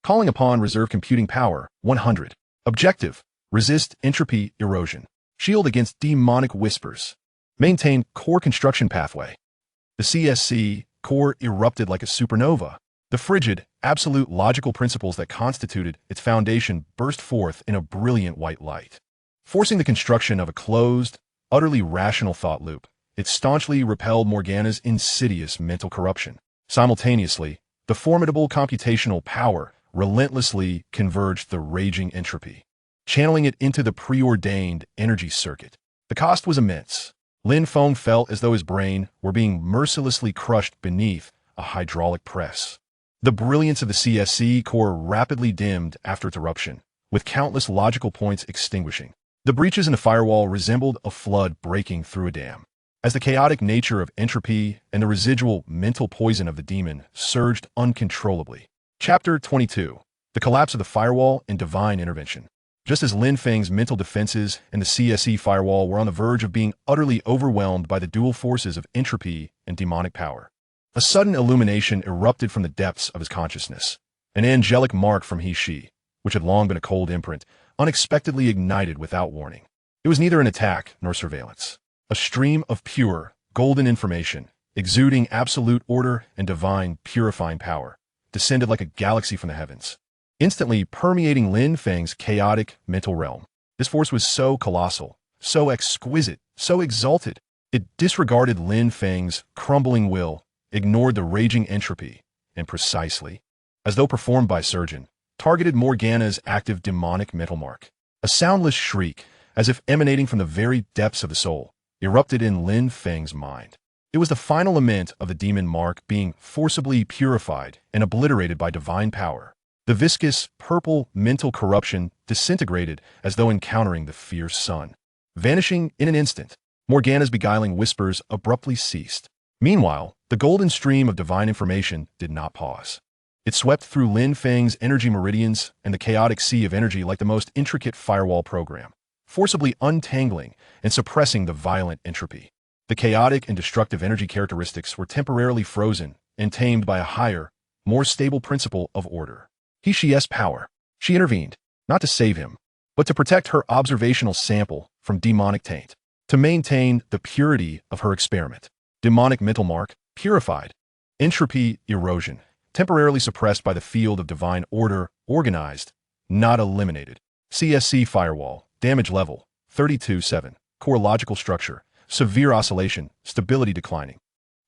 Calling upon reserve computing power, 100. Objective: resist entropy erosion. Shield against demonic whispers. Maintain core construction pathway. The CSC core erupted like a supernova. The frigid, absolute logical principles that constituted its foundation burst forth in a brilliant white light, forcing the construction of a closed, utterly rational thought loop. It staunchly repelled Morgana's insidious mental corruption. Simultaneously, the formidable computational power relentlessly converged the raging entropy, channeling it into the preordained energy circuit. The cost was immense. Lin Feng felt as though his brain were being mercilessly crushed beneath a hydraulic press. The brilliance of the CSC core rapidly dimmed after its eruption, with countless logical points extinguishing. The breaches in the firewall resembled a flood breaking through a dam, as the chaotic nature of entropy and the residual mental poison of the demon surged uncontrollably. Chapter 22. The Collapse of the Firewall and Divine Intervention. Just as Lin Feng's mental defenses and the CSC firewall were on the verge of being utterly overwhelmed by the dual forces of entropy and demonic power, a sudden illumination erupted from the depths of his consciousness. An angelic mark from he-she, which had long been a cold imprint, unexpectedly ignited without warning. It was neither an attack nor surveillance. A stream of pure, golden information, exuding absolute order and divine, purifying power, descended like a galaxy from the heavens, instantly permeating Lin Feng's chaotic mental realm. This force was so colossal, so exquisite, so exalted. It disregarded Lin Feng's crumbling will, ignored the raging entropy, and precisely, as though performed by a surgeon, targeted Morgana's active demonic mental mark. A soundless shriek, as if emanating from the very depths of the soul, erupted in Lin Feng's mind. It was the final lament of the demon mark being forcibly purified and obliterated by divine power. The viscous, purple mental corruption disintegrated as though encountering the fierce sun. Vanishing in an instant, Morgana's beguiling whispers abruptly ceased. Meanwhile, the golden stream of divine information did not pause. It swept through Lin Feng's energy meridians and the chaotic sea of energy like the most intricate firewall program, forcibly untangling and suppressing the violent entropy. The chaotic and destructive energy characteristics were temporarily frozen and tamed by a higher, more stable principle of order. She's power. She intervened, not to save him, but to protect her observational sample from demonic taint, to maintain the purity of her experiment. Demonic mental mark, purified. Entropy erosion, temporarily suppressed by the field of divine order, organized, not eliminated. CSC firewall, damage level, 32-7. Core logical structure, severe oscillation, stability declining.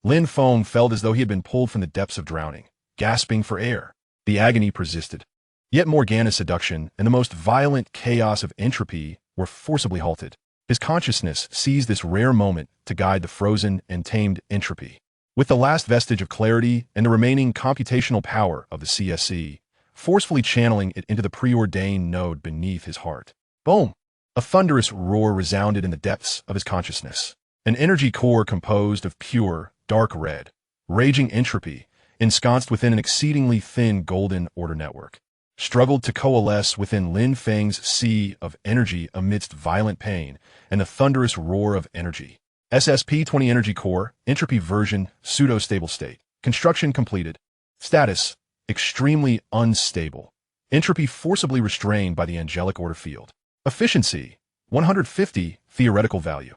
Lin Feng felt as though he had been pulled from the depths of drowning, gasping for air. The agony persisted. Yet Morgana's seduction and the most violent chaos of entropy were forcibly halted. His consciousness seized this rare moment to guide the frozen and tamed entropy. With the last vestige of clarity and the remaining computational power of the CSC, forcefully channeling it into the preordained node beneath his heart. Boom! A thunderous roar resounded in the depths of his consciousness. An energy core composed of pure, dark red, raging entropy, ensconced within an exceedingly thin golden order network, struggled to coalesce within Lin Feng's sea of energy amidst violent pain and the thunderous roar of energy. SSP-20 Energy Core, Entropy Version, Pseudo-Stable State. Construction completed. Status, extremely unstable. Entropy forcibly restrained by the angelic order field. Efficiency, 150, theoretical value.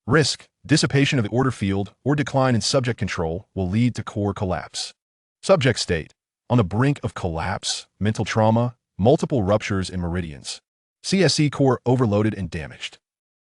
Risk, dissipation of the order field or decline in subject control will lead to core collapse. Subject state, on the brink of collapse, mental trauma, multiple ruptures in meridians. CSC core overloaded and damaged.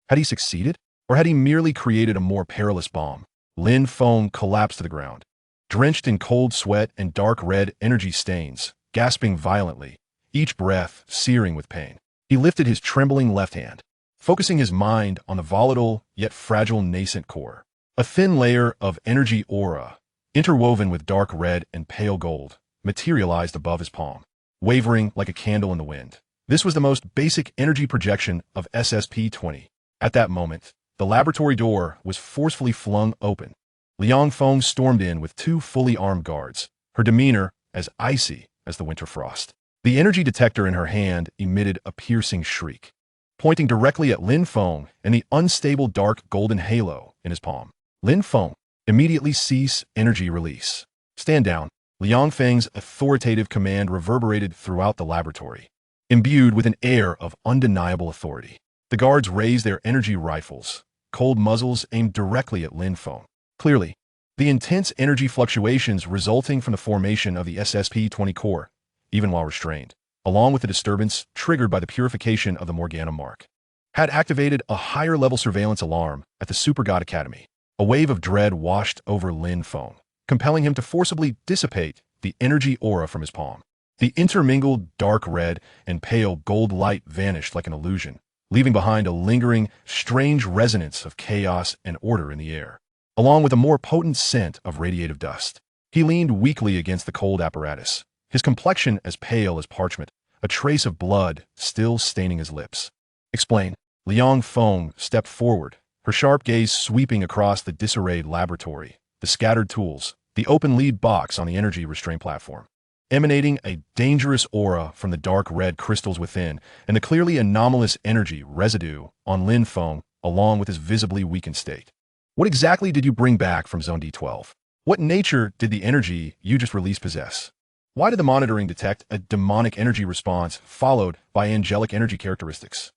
Had he succeeded? Or had he merely created a more perilous bomb? Lin Feng collapsed to the ground, drenched in cold sweat and dark red energy stains, gasping violently, each breath searing with pain. He lifted his trembling left hand, focusing his mind on the volatile yet fragile nascent core. A thin layer of energy aura, interwoven with dark red and pale gold, materialized above his palm, wavering like a candle in the wind. This was the most basic energy projection of SSP-20. At that moment, the laboratory door was forcefully flung open. Lin Feng stormed in with two fully armed guards, her demeanor as icy as the winter frost. The energy detector in her hand emitted a piercing shriek, pointing directly at Lin Feng and the unstable dark golden halo in his palm. Lin Feng, immediately cease energy release. Stand down. Lin Feng's authoritative command reverberated throughout the laboratory, imbued with an air of undeniable authority. The guards raised their energy rifles, cold muzzles aimed directly at Lin Feng. Clearly, the intense energy fluctuations resulting from the formation of the SSP-20 core, even while restrained, along with the disturbance triggered by the purification of the Morgana mark, had activated a higher-level surveillance alarm at the Super God Academy. A wave of dread washed over Lin Feng, compelling him to forcibly dissipate the energy aura from his palm. The intermingled dark red and pale gold light vanished like an illusion, leaving behind a lingering, strange resonance of chaos and order in the air, along with a more potent scent of radiative dust. He leaned weakly against the cold apparatus, his complexion as pale as parchment, a trace of blood still staining his lips. Explain. Lin Feng stepped forward, her sharp gaze sweeping across the disarrayed laboratory, the scattered tools, the open lead box on the energy restraint platform, emanating a dangerous aura from the dark red crystals within and the clearly anomalous energy residue on Lin Feng along with his visibly weakened state. What exactly did you bring back from Zone D12? What nature did the energy you just released possess? Why did the monitoring detect a demonic energy response followed by angelic energy characteristics?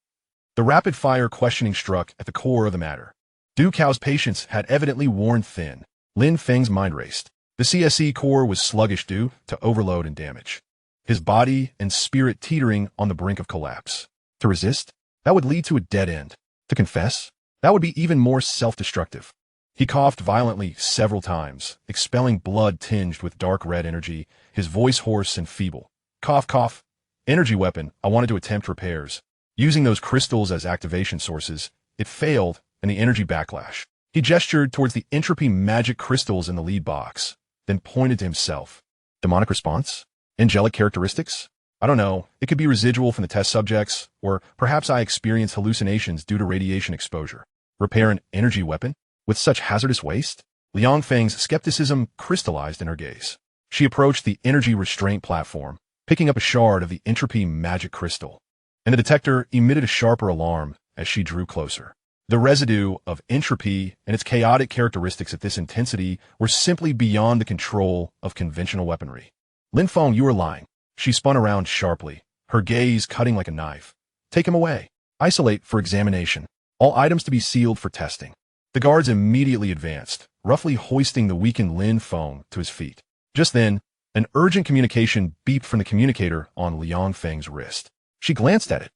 The rapid-fire questioning struck at the core of the matter. Du Cao's patience had evidently worn thin. Lin Feng's mind raced. The CSE core was sluggish due to overload and damage, his body and spirit teetering on the brink of collapse. To resist? That would lead to a dead end. To confess? That would be even more self-destructive. He coughed violently several times, expelling blood tinged with dark red energy, his voice hoarse and feeble. Cough, cough. Energy weapon, I wanted to attempt repairs. Using those crystals as activation sources, it failed, and the energy backlash. He gestured towards the entropy magic crystals in the lead box, then pointed to himself. Demonic response? Angelic characteristics? I don't know. It could be residual from the test subjects, or perhaps I experienced hallucinations due to radiation exposure. Repair an energy weapon? With such hazardous waste? Lin Feng's skepticism crystallized in her gaze. She approached the energy restraint platform, picking up a shard of the entropy magic crystal. And the detector emitted a sharper alarm as she drew closer. The residue of entropy and its chaotic characteristics at this intensity were simply beyond the control of conventional weaponry. Lin Feng, you are lying. She spun around sharply, her gaze cutting like a knife. Take him away. Isolate for examination. All items to be sealed for testing. The guards immediately advanced, roughly hoisting the weakened Lin Feng to his feet. Just then, an urgent communication beeped from the communicator on Lin Feng's wrist. She glanced at it,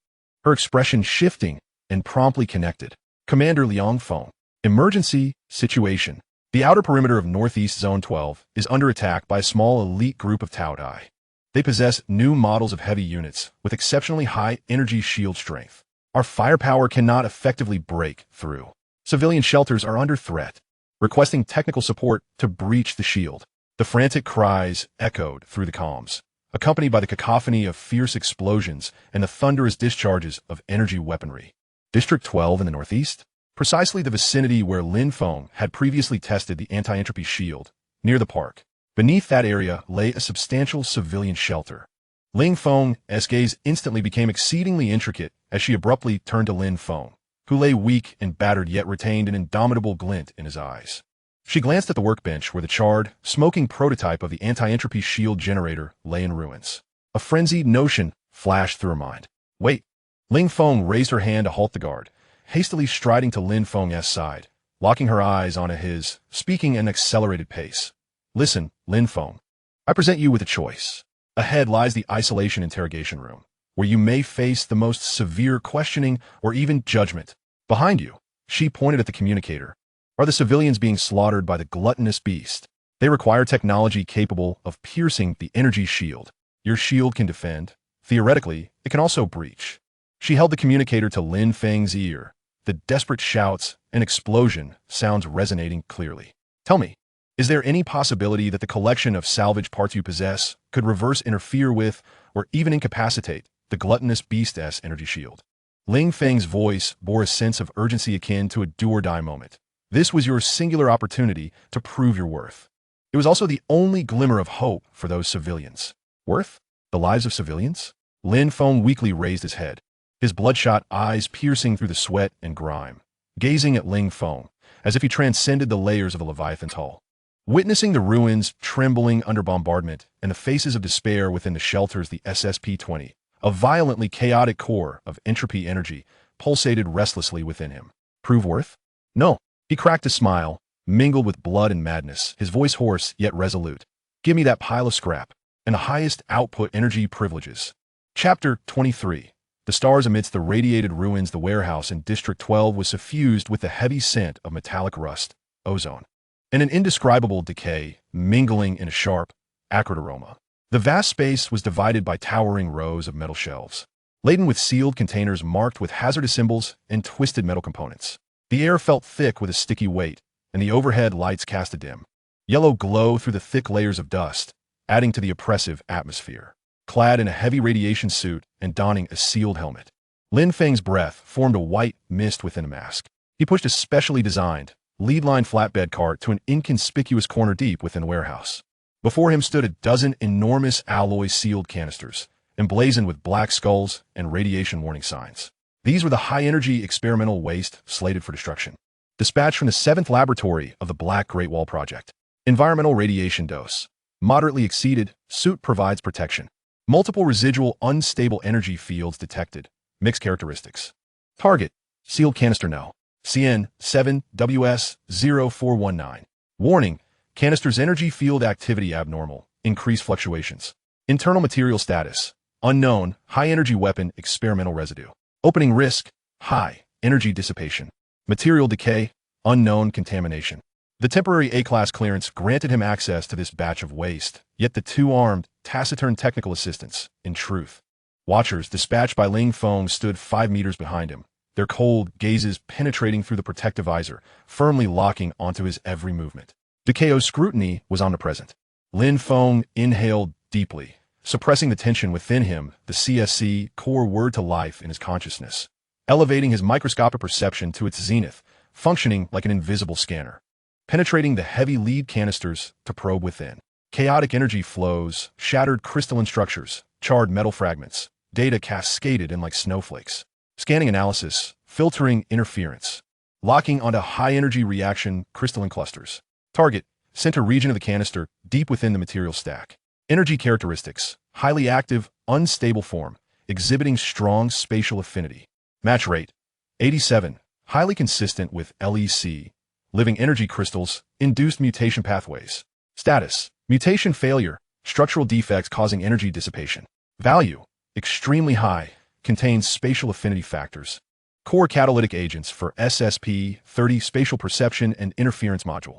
her expression shifting, and promptly connected. Commander Lin Feng. Emergency situation. The outer perimeter of Northeast Zone 12 is under attack by a small elite group of Tao Dai. They possess new models of heavy units with exceptionally high energy shield strength. Our firepower cannot effectively break through. Civilian shelters are under threat. Requesting technical support to breach the shield. The frantic cries echoed through the comms, accompanied by the cacophony of fierce explosions and the thunderous discharges of energy weaponry. District 12 in the northeast? Precisely the vicinity where Lin Feng had previously tested the anti-entropy shield, near the park. Beneath that area lay a substantial civilian shelter. Lin Feng's gaze instantly became exceedingly intricate as she abruptly turned to Lin Feng, who lay weak and battered yet retained an indomitable glint in his eyes. She glanced at the workbench where the charred, smoking prototype of the anti-entropy shield generator lay in ruins. A frenzied notion flashed through her mind. Wait! Lin Feng raised her hand to halt the guard, hastily striding to Lin Feng's side, locking her eyes onto his, speaking at an accelerated pace. Listen, Lin Feng. I present you with a choice. Ahead lies the isolation interrogation room, where you may face the most severe questioning or even judgment. Behind you, she pointed at the communicator, are the civilians being slaughtered by the gluttonous beast. They require technology capable of piercing the energy shield. Your shield can defend. Theoretically, it can also breach. She held the communicator to Lin Feng's ear, the desperate shouts and explosion sounds resonating clearly. Tell me, is there any possibility that the collection of salvage parts you possess could reverse interfere with or even incapacitate the gluttonous beast's energy shield? Lin Feng's voice bore a sense of urgency akin to a do-or-die moment. This was your singular opportunity to prove your worth. It was also the only glimmer of hope for those civilians. Worth? The lives of civilians? Lin Feng weakly raised his head, his bloodshot eyes piercing through the sweat and grime, gazing at Lin Feng as if he transcended the layers of a Leviathan's hull. Witnessing the ruins trembling under bombardment and the faces of despair within the shelters, the SSP-20, a violently chaotic core of entropy energy, pulsated restlessly within him. Prove worth? No. He cracked a smile, mingled with blood and madness, his voice hoarse yet resolute. Give me that pile of scrap and the highest output energy privileges. Chapter 23. The stars amidst the radiated ruins. The warehouse in District 12 was suffused with the heavy scent of metallic rust, ozone, and an indescribable decay mingling in a sharp, acrid aroma. The vast space was divided by towering rows of metal shelves, laden with sealed containers marked with hazardous symbols and twisted metal components. The air felt thick with a sticky weight, and the overhead lights cast a dim, yellow glow through the thick layers of dust, adding to the oppressive atmosphere. Clad in a heavy radiation suit and donning a sealed helmet, Lin Feng's breath formed a white mist within a mask. He pushed a specially designed, lead-line flatbed cart to an inconspicuous corner deep within the warehouse. Before him stood a dozen enormous alloy sealed canisters, emblazoned with black skulls and radiation warning signs. These were the high-energy experimental waste slated for destruction. Dispatched from the 7th laboratory of the Black Great Wall Project. Environmental radiation dose. Moderately exceeded. Suit provides protection. Multiple residual unstable energy fields detected. Mixed characteristics. Target. Sealed canister no. CN 7WS0419. Warning. Canister's energy field activity abnormal. Increased fluctuations. Internal material status. Unknown. High energy weapon experimental residue. Opening risk. High. Energy dissipation. Material decay. Unknown contamination. The temporary A-class clearance granted him access to this batch of waste, yet the two-armed, taciturn technical assistants, in truth, Watchers, dispatched by Lin Feng, stood 5 meters behind him, their cold gazes penetrating through the protective visor, firmly locking onto his every movement. Dekao's scrutiny was omnipresent. Lin Feng inhaled deeply, suppressing the tension within him, the CSC core word to life in his consciousness, elevating his microscopic perception to its zenith, functioning like an invisible scanner, penetrating the heavy lead canisters to probe within. Chaotic energy flows, shattered crystalline structures, charred metal fragments, data cascaded in like snowflakes. Scanning analysis, filtering interference, locking onto high-energy reaction crystalline clusters. Target, center region of the canister, deep within the material stack. Energy characteristics, highly active, unstable form, exhibiting strong spatial affinity. Match rate, 87, highly consistent with LEC, living energy crystals, induced mutation pathways. Status, mutation failure, structural defects causing energy dissipation. Value, extremely high, contains spatial affinity factors. Core catalytic agents for SSP-30 spatial perception and interference module.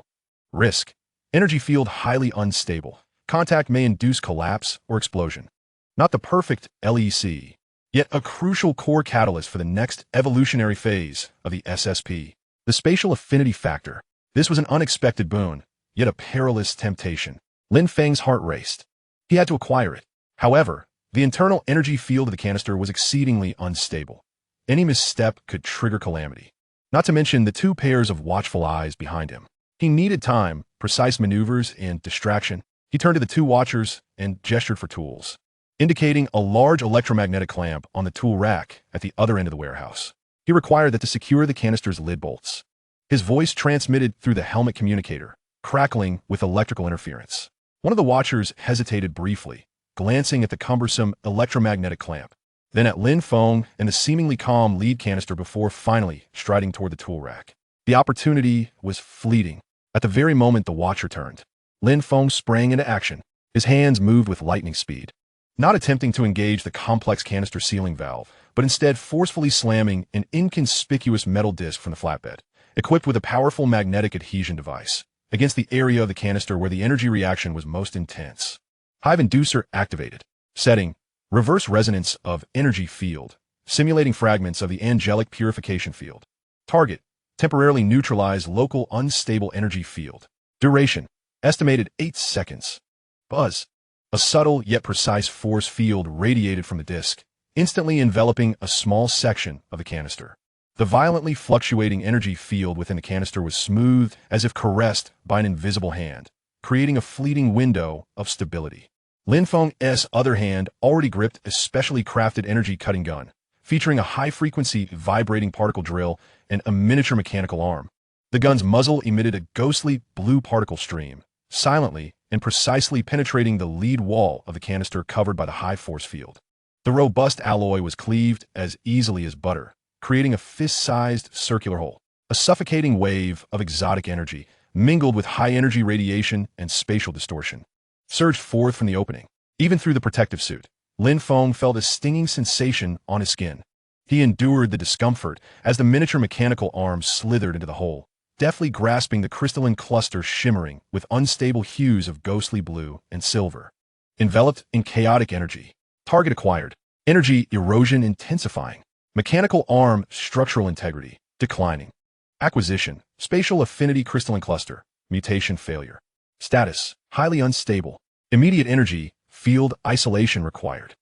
Risk, energy field highly unstable. Contact may induce collapse or explosion. Not the perfect LEC, yet a crucial core catalyst for the next evolutionary phase of the SSP. The spatial affinity factor. This was an unexpected boon, yet a perilous temptation. Lin Feng's heart raced. He had to acquire it. However, the internal energy field of the canister was exceedingly unstable. Any misstep could trigger calamity. Not to mention the 2 pairs of watchful eyes behind him. He needed time, precise maneuvers, and distraction. He turned to the 2 watchers and gestured for tools, indicating a large electromagnetic clamp on the tool rack at the other end of the warehouse. He required that to secure the canister's lid bolts. His voice transmitted through the helmet communicator, crackling with electrical interference. One of the watchers hesitated briefly, glancing at the cumbersome electromagnetic clamp, then at Lin Feng and the seemingly calm lead canister before finally striding toward the tool rack. The opportunity was fleeting. At the very moment the watcher turned, Lin Feng sprang into action. His hands moved with lightning speed, not attempting to engage the complex canister sealing valve, but instead forcefully slamming an inconspicuous metal disc from the flatbed, equipped with a powerful magnetic adhesion device, against the area of the canister where the energy reaction was most intense. Hive inducer activated. Setting, reverse resonance of energy field, simulating fragments of the angelic purification field. Target, temporarily neutralize local unstable energy field. Duration, estimated 8 seconds. Buzz, a subtle yet precise force field radiated from the disk, instantly enveloping a small section of the canister. The violently fluctuating energy field within the canister was smoothed as if caressed by an invisible hand, creating a fleeting window of stability. Lin Feng's other hand already gripped a specially crafted energy-cutting gun, featuring a high-frequency vibrating particle drill and a miniature mechanical arm. The gun's muzzle emitted a ghostly blue particle stream, silently and precisely penetrating the lead wall of the canister covered by the high force field. The robust alloy was cleaved as easily as butter, creating a fist-sized circular hole. A suffocating wave of exotic energy, mingled with high-energy radiation and spatial distortion, surged forth from the opening. Even through the protective suit, Lin Feng felt a stinging sensation on his skin. He endured the discomfort as the miniature mechanical arm slithered into the hole, deftly grasping the crystalline cluster shimmering with unstable hues of ghostly blue and silver. Enveloped in chaotic energy. Target acquired. Energy erosion intensifying. Mechanical arm structural integrity declining. Acquisition, spatial affinity crystalline cluster, mutation failure. Status, highly unstable. Immediate energy, field isolation required.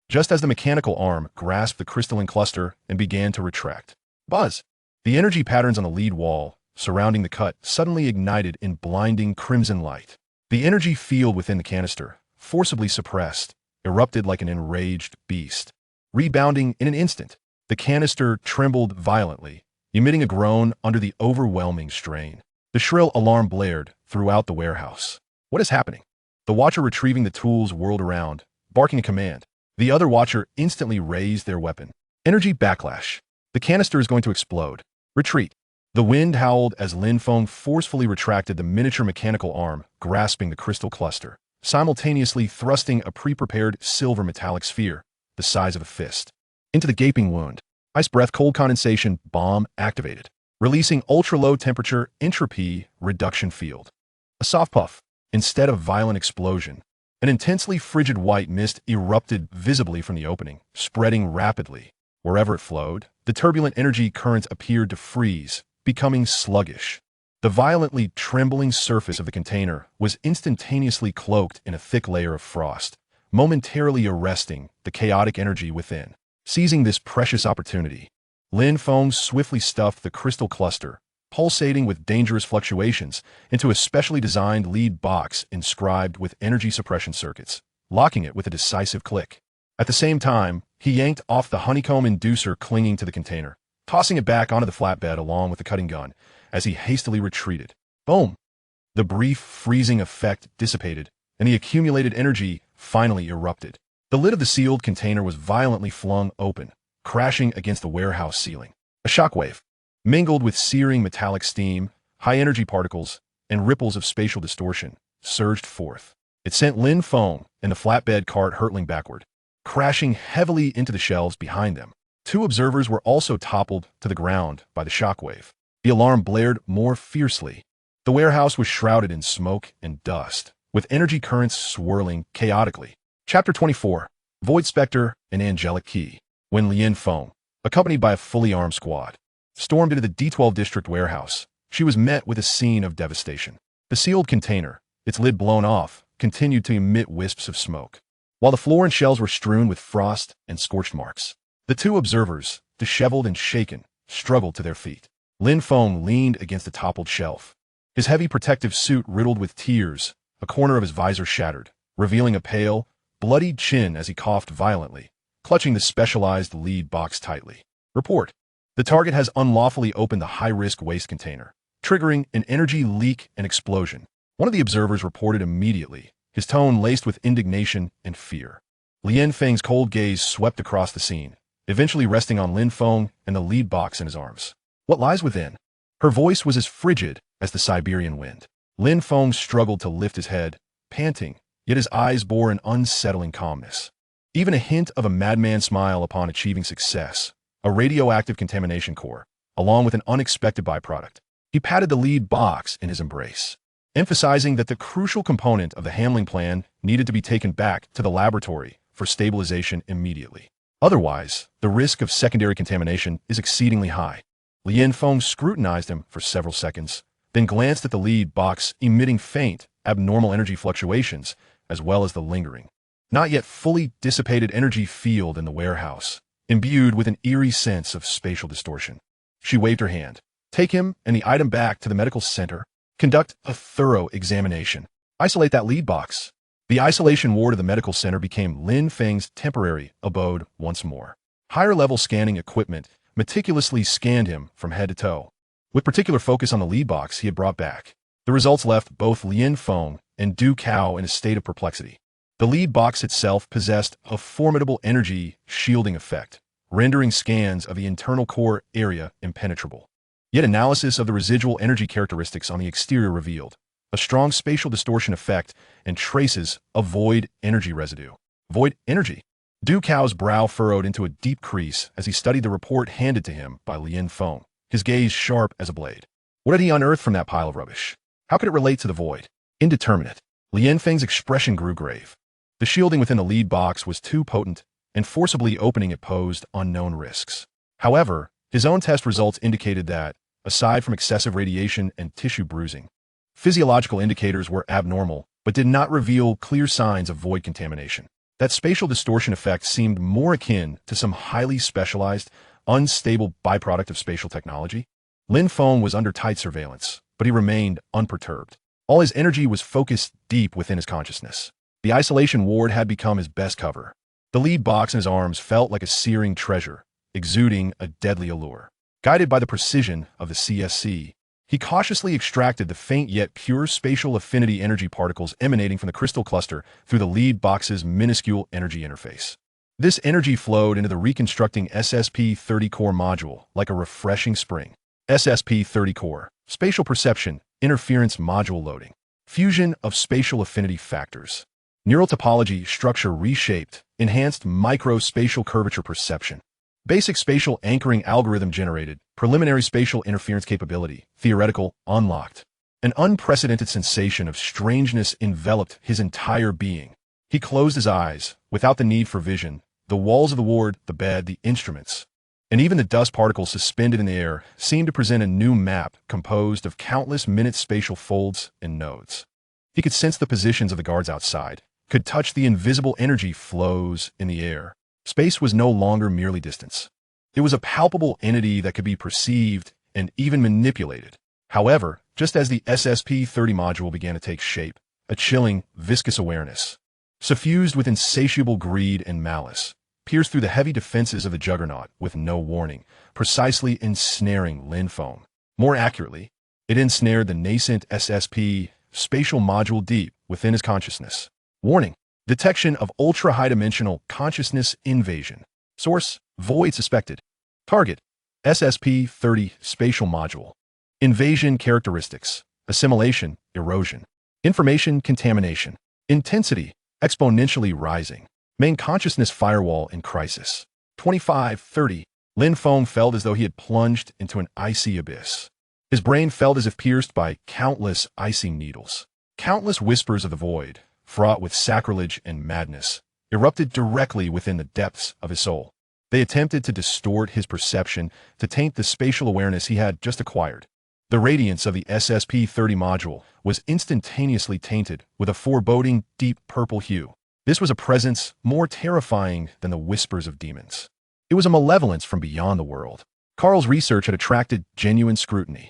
Just as the mechanical arm grasped the crystalline cluster and began to retract. Buzz! The energy patterns on the lead wall, surrounding the cut, suddenly ignited in blinding crimson light. The energy field within the canister, forcibly suppressed, erupted like an enraged beast. Rebounding in an instant, the canister trembled violently, emitting a groan under the overwhelming strain. The shrill alarm blared throughout the warehouse. What is happening? The watcher retrieving the tools whirled around, barking a command. The other watcher instantly raised their weapon. Energy backlash. The canister is going to explode. Retreat. The wind howled as Lin Feng forcefully retracted the miniature mechanical arm, grasping the crystal cluster, simultaneously thrusting a pre-prepared silver metallic sphere, the size of a fist, into the gaping wound. Ice breath cold condensation bomb activated, releasing ultra-low temperature entropy reduction field. A soft puff, instead of violent explosion. An intensely frigid white mist erupted visibly from the opening, spreading rapidly. Wherever it flowed, the turbulent energy currents appeared to freeze, becoming sluggish. The violently trembling surface of the container was instantaneously cloaked in a thick layer of frost, momentarily arresting the chaotic energy within. Seizing this precious opportunity, Lin Feng swiftly stuffed the crystal cluster, pulsating with dangerous fluctuations, into a specially designed lead box inscribed with energy suppression circuits, locking it with a decisive click. At the same time, he yanked off the honeycomb inducer clinging to the container, tossing it back onto the flatbed along with the cutting gun as he hastily retreated. Boom! The brief freezing effect dissipated, and the accumulated energy finally erupted. The lid of the sealed container was violently flung open, crashing against the warehouse ceiling. A shockwave, mingled with searing metallic steam, high-energy particles, and ripples of spatial distortion, surged forth. It sent Lin Feng and the flatbed cart hurtling backward, crashing heavily into the shelves behind them. Two observers were also toppled to the ground by the shockwave. The alarm blared more fiercely. The warehouse was shrouded in smoke and dust, with energy currents swirling chaotically. Chapter 24. Void Spectre and Angelic Key. When Lin Feng, accompanied by a fully armed squad, stormed into the D12 district warehouse, she was met with a scene of devastation. The sealed container, its lid blown off, continued to emit wisps of smoke, while the floor and shelves were strewn with frost and scorched marks. The two observers, disheveled and shaken, struggled to their feet. Lin Feng leaned against a toppled shelf, his heavy protective suit riddled with tears, a corner of his visor shattered, revealing a pale, bloodied chin as he coughed violently, clutching the specialized lead box tightly. Report. The target has unlawfully opened the high-risk waste container, triggering an energy leak and explosion. One of the observers reported immediately, his tone laced with indignation and fear. Lin Feng's cold gaze swept across the scene, eventually resting on Lin Feng and the lead box in his arms. What lies within? Her voice was as frigid as the Siberian wind. Lin Feng struggled to lift his head, panting, yet his eyes bore an unsettling calmness. Even a hint of a madman smile upon achieving success, a radioactive contamination core, along with an unexpected byproduct. He patted the lead box in his embrace, emphasizing that the crucial component of the handling plan needed to be taken back to the laboratory for stabilization immediately. Otherwise, the risk of secondary contamination is exceedingly high. Lin Feng scrutinized him for several seconds, then glanced at the lead box emitting faint, abnormal energy fluctuations, as well as the lingering, not yet fully dissipated energy field in the warehouse, imbued with an eerie sense of spatial distortion. She waved her hand. Take him and the item back to the medical center. Conduct a thorough examination. Isolate that lead box. The isolation ward of the medical center became Lin Feng's temporary abode once more. Higher-level scanning equipment meticulously scanned him from head to toe, with particular focus on the lead box he had brought back. The results left both Lin Feng and Du Cao in a state of perplexity. The lead box itself possessed a formidable energy shielding effect, rendering scans of the internal core area impenetrable. Yet analysis of the residual energy characteristics on the exterior revealed a strong spatial distortion effect and traces of void energy residue. Void energy? Du Cao's brow furrowed into a deep crease as he studied the report handed to him by Lin Feng, his gaze sharp as a blade. What had he unearthed from that pile of rubbish? How could it relate to the void? Indeterminate. Lin Feng's expression grew grave. The shielding within the lead box was too potent, and forcibly opening it posed unknown risks. However, his own test results indicated that, aside from excessive radiation and tissue bruising, physiological indicators were abnormal, but did not reveal clear signs of void contamination. That spatial distortion effect seemed more akin to some highly specialized, unstable byproduct of spatial technology. Lin Feng was under tight surveillance, but he remained unperturbed. All his energy was focused deep within his consciousness. The isolation ward had become his best cover. The lead box in his arms felt like a searing treasure, exuding a deadly allure. Guided by the precision of the CSC, he cautiously extracted the faint yet pure spatial affinity energy particles emanating from the crystal cluster through the lead box's minuscule energy interface. This energy flowed into the reconstructing SSP-30 core module like a refreshing spring. SSP-30 core, spatial perception, interference module loading, fusion of spatial affinity factors. Neural topology structure reshaped, enhanced micro-spatial curvature perception. Basic spatial anchoring algorithm generated, preliminary spatial interference capability, theoretical, unlocked. An unprecedented sensation of strangeness enveloped his entire being. He closed his eyes, without the need for vision. The walls of the ward, the bed, the instruments, and even the dust particles suspended in the air seemed to present a new map composed of countless minute spatial folds and nodes. He could sense the positions of the guards outside, could touch the invisible energy flows in the air. Space was no longer merely distance. It was a palpable entity that could be perceived and even manipulated. However, just as the SSP-30 module began to take shape, a chilling, viscous awareness, suffused with insatiable greed and malice, pierced through the heavy defenses of the Juggernaut with no warning, precisely ensnaring Lin Feng. More accurately, it ensnared the nascent SSP spatial module deep within his consciousness. Warning: detection of ultra-high-dimensional consciousness invasion. Source: Void suspected. Target: SSP-30 spatial module. Invasion characteristics: assimilation, erosion. Information contamination. Intensity: exponentially rising. Main consciousness firewall in crisis. 25-30. Lin Feng felt as though he had plunged into an icy abyss. His brain felt as if pierced by countless icy needles. Countless whispers of the void, fraught with sacrilege and madness, erupted directly within the depths of his soul. They attempted to distort his perception, to taint the spatial awareness he had just acquired. The radiance of the SSP-30 module was instantaneously tainted with a foreboding, deep purple hue. This was a presence more terrifying than the whispers of demons. It was a malevolence from beyond the world. Carl's research had attracted genuine scrutiny.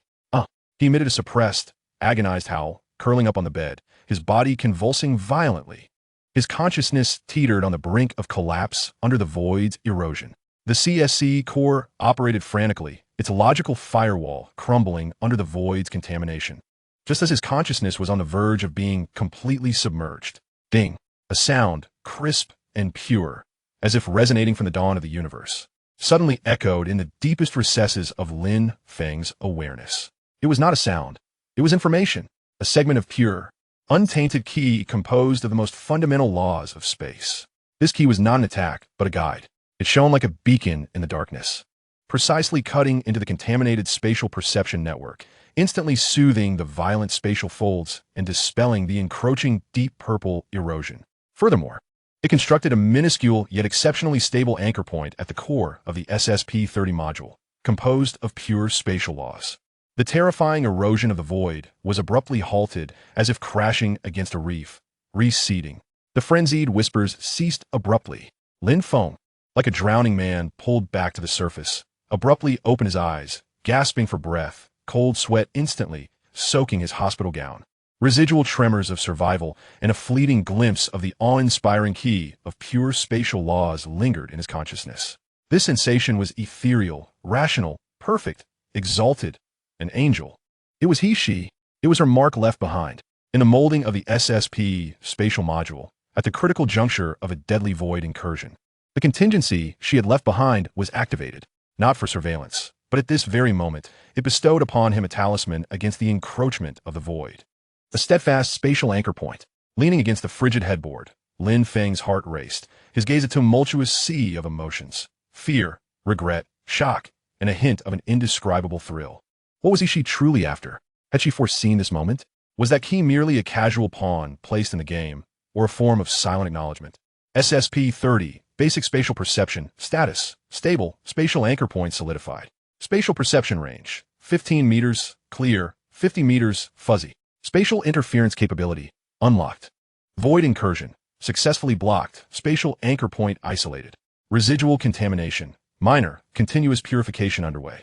He emitted a suppressed, agonized howl, curling up on the bed, his body convulsing violently. His consciousness teetered on the brink of collapse under the void's erosion. The CSC core operated frantically, its logical firewall crumbling under the void's contamination. Just as his consciousness was on the verge of being completely submerged. Ding! A sound, crisp and pure, as if resonating from the dawn of the universe, suddenly echoed in the deepest recesses of Lin Feng's awareness. It was not a sound. It was information, a segment of pure, untainted key composed of the most fundamental laws of space. This key was not an attack, but a guide. It shone like a beacon in the darkness, precisely cutting into the contaminated spatial perception network, instantly soothing the violent spatial folds and dispelling the encroaching deep purple erosion. Furthermore, it constructed a minuscule yet exceptionally stable anchor point at the core of the SSP-30 module, composed of pure spatial laws. The terrifying erosion of the void was abruptly halted as if crashing against a reef, receding. The frenzied whispers ceased abruptly. Lin Feng, like a drowning man, pulled back to the surface, abruptly opened his eyes, gasping for breath, cold sweat instantly soaking his hospital gown. Residual tremors of survival and a fleeting glimpse of the awe-inspiring key of pure spatial laws lingered in his consciousness. This sensation was ethereal, rational, perfect, exalted, an angel. It was she. It was her mark left behind, in the molding of the SSP spatial module, at the critical juncture of a deadly void incursion. The contingency she had left behind was activated, not for surveillance, but at this very moment, it bestowed upon him a talisman against the encroachment of the void. A steadfast spatial anchor point. Leaning against the frigid headboard, Lin Feng's heart raced, his gaze a tumultuous sea of emotions. Fear, regret, shock, and a hint of an indescribable thrill. What was she truly after? Had she foreseen this moment? Was that key merely a casual pawn placed in the game, or a form of silent acknowledgement? SSP-30, basic spatial perception, status, stable, spatial anchor point solidified. Spatial perception range, 15 meters, clear, 50 meters, fuzzy. Spatial interference capability, unlocked. Void incursion, successfully blocked, spatial anchor point isolated. Residual contamination, minor, continuous purification underway.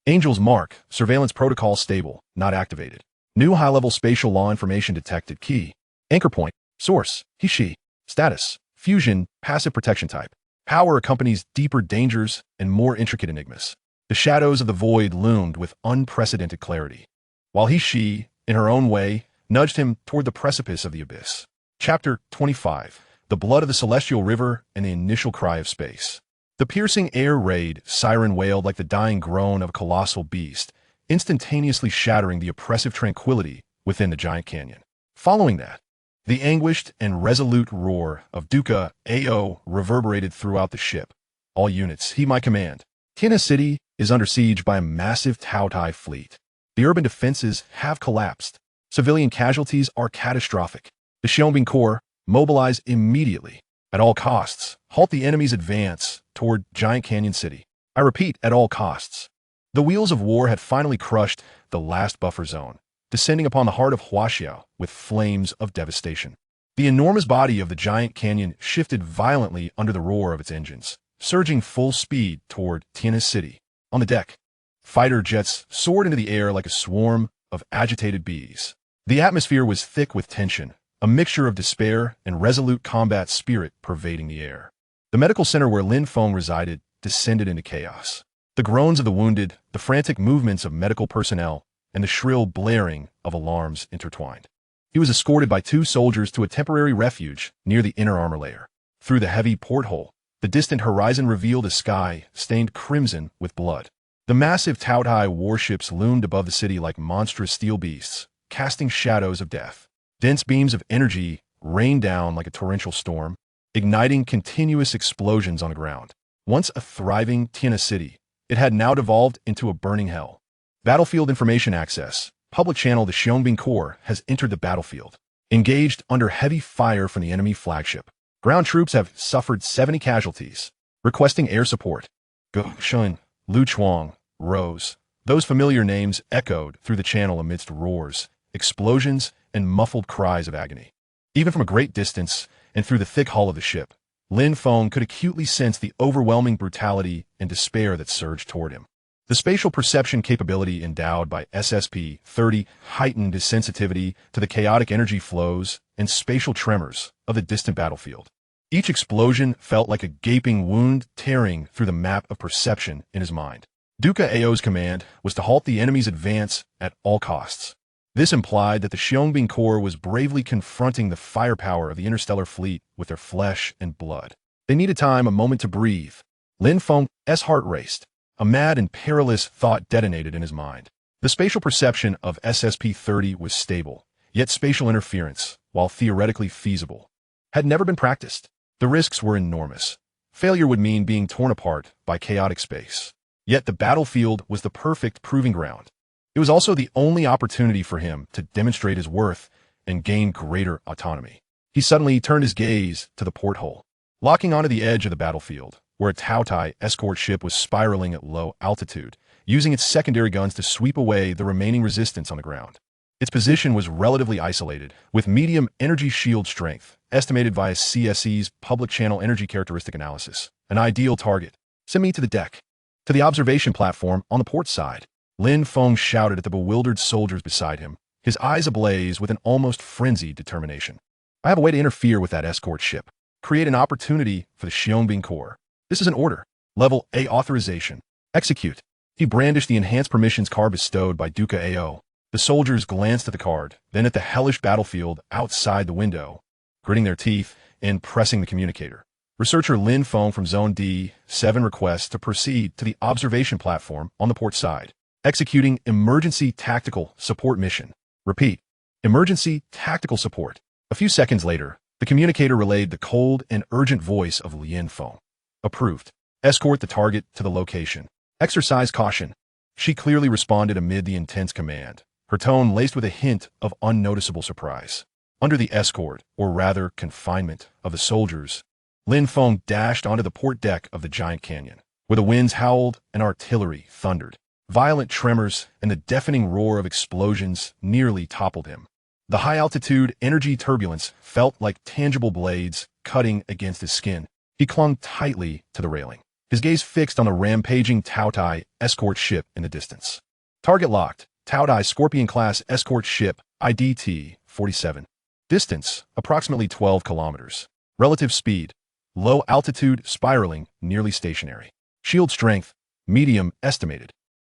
Angel's mark, surveillance protocol stable, not activated. New high-level spatial law information detected key. Anchor point, source, she. Status, fusion, passive protection type. Power accompanies deeper dangers and more intricate enigmas. The shadows of the void loomed with unprecedented clarity, while she, in her own way, nudged him toward the precipice of the abyss. Chapter 25. The Blood of the Celestial River and the Initial Cry of Space. The piercing air raid siren wailed like the dying groan of a colossal beast, instantaneously shattering the oppressive tranquility within the giant canyon. Following that, the anguished and resolute roar of Duca AO reverberated throughout the ship. All units, heed my command. Tina City is under siege by a massive Tao-Tai fleet. The urban defenses have collapsed. Civilian casualties are catastrophic. The Xiaobing Corps, Mobilize immediately. At all costs, halt the enemy's advance toward Giant Canyon City. I repeat, at all costs. The wheels of war had finally crushed the last buffer zone, descending upon the heart of Huaxiao with flames of devastation. The enormous body of the giant canyon shifted violently under the roar of its engines, surging full speed toward Tianhe City. On the deck, fighter jets soared into the air like a swarm of agitated bees. The atmosphere was thick with tension, a mixture of despair and resolute combat spirit pervading the air. The medical center where Lin Feng resided descended into chaos. The groans of the wounded, the frantic movements of medical personnel, and the shrill blaring of alarms intertwined. He was escorted by 2 soldiers to a temporary refuge near the inner armor layer. Through the heavy porthole, the distant horizon revealed a sky stained crimson with blood. The massive Taotai warships loomed above the city like monstrous steel beasts, casting shadows of death. Dense beams of energy rained down like a torrential storm, igniting continuous explosions on the ground. Once a thriving Tianhe city, it had now devolved into a burning hell. Battlefield information access. Public channel The Xiongbing Corps has entered the battlefield. Engaged under heavy fire from the enemy flagship. Ground troops have suffered 70 casualties. Requesting air support. Go Shun, Lu Chuang, Rose. Those familiar names echoed through the channel amidst roars, explosions, and muffled cries of agony. Even from a great distance, and through the thick hull of the ship, Lin Feng could acutely sense the overwhelming brutality and despair that surged toward him. The spatial perception capability endowed by SSP-30 heightened his sensitivity to the chaotic energy flows and spatial tremors of the distant battlefield. Each explosion felt like a gaping wound tearing through the map of perception in his mind. Duca Ao's command was to halt the enemy's advance at all costs. This implied that the Xiongbing Corps was bravely confronting the firepower of the interstellar fleet with their flesh and blood. They needed time, a moment to breathe. Lin Feng's heart raced. A mad and perilous thought detonated in his mind. The spatial perception of SSP-30 was stable, yet spatial interference, while theoretically feasible, had never been practiced. The risks were enormous. Failure would mean being torn apart by chaotic space. Yet the battlefield was the perfect proving ground. It was also the only opportunity for him to demonstrate his worth and gain greater autonomy. He suddenly turned his gaze to the porthole. Locking onto the edge of the battlefield, where a Taotai escort ship was spiraling at low altitude, using its secondary guns to sweep away the remaining resistance on the ground. Its position was relatively isolated, with medium energy shield strength, estimated via CSE's public channel energy characteristic analysis. An ideal target. Send me to the deck. To the observation platform on the port side. Lin Feng shouted at the bewildered soldiers beside him, his eyes ablaze with an almost frenzied determination. I have a way to interfere with that escort ship. Create an opportunity for the Xiongbing Corps. This is an order. Level A authorization. Execute. He brandished the enhanced permissions card bestowed by Duca AO. The soldiers glanced at the card, then at the hellish battlefield outside the window, gritting their teeth and pressing the communicator. Researcher Lin Feng from Zone D7 requests to proceed to the observation platform on the port side. Executing emergency tactical support mission. Repeat. Emergency tactical support. A few seconds later, the communicator relayed the cold and urgent voice of Lin Feng. Approved. Escort the target to the location. Exercise caution. She clearly responded amid the intense command, her tone laced with a hint of unnoticeable surprise. Under the escort, or rather confinement, of the soldiers, Lin Feng dashed onto the port deck of the giant canyon, where the winds howled and artillery thundered. Violent tremors and the deafening roar of explosions nearly toppled him. The high-altitude energy turbulence felt like tangible blades cutting against his skin. He clung tightly to the railing, his gaze fixed on the rampaging Taotai escort ship in the distance. Target locked. Taotai Scorpion-class escort ship, IDT-47. Distance, approximately 12 kilometers. Relative speed, low altitude, spiraling, nearly stationary. Shield strength, medium, estimated.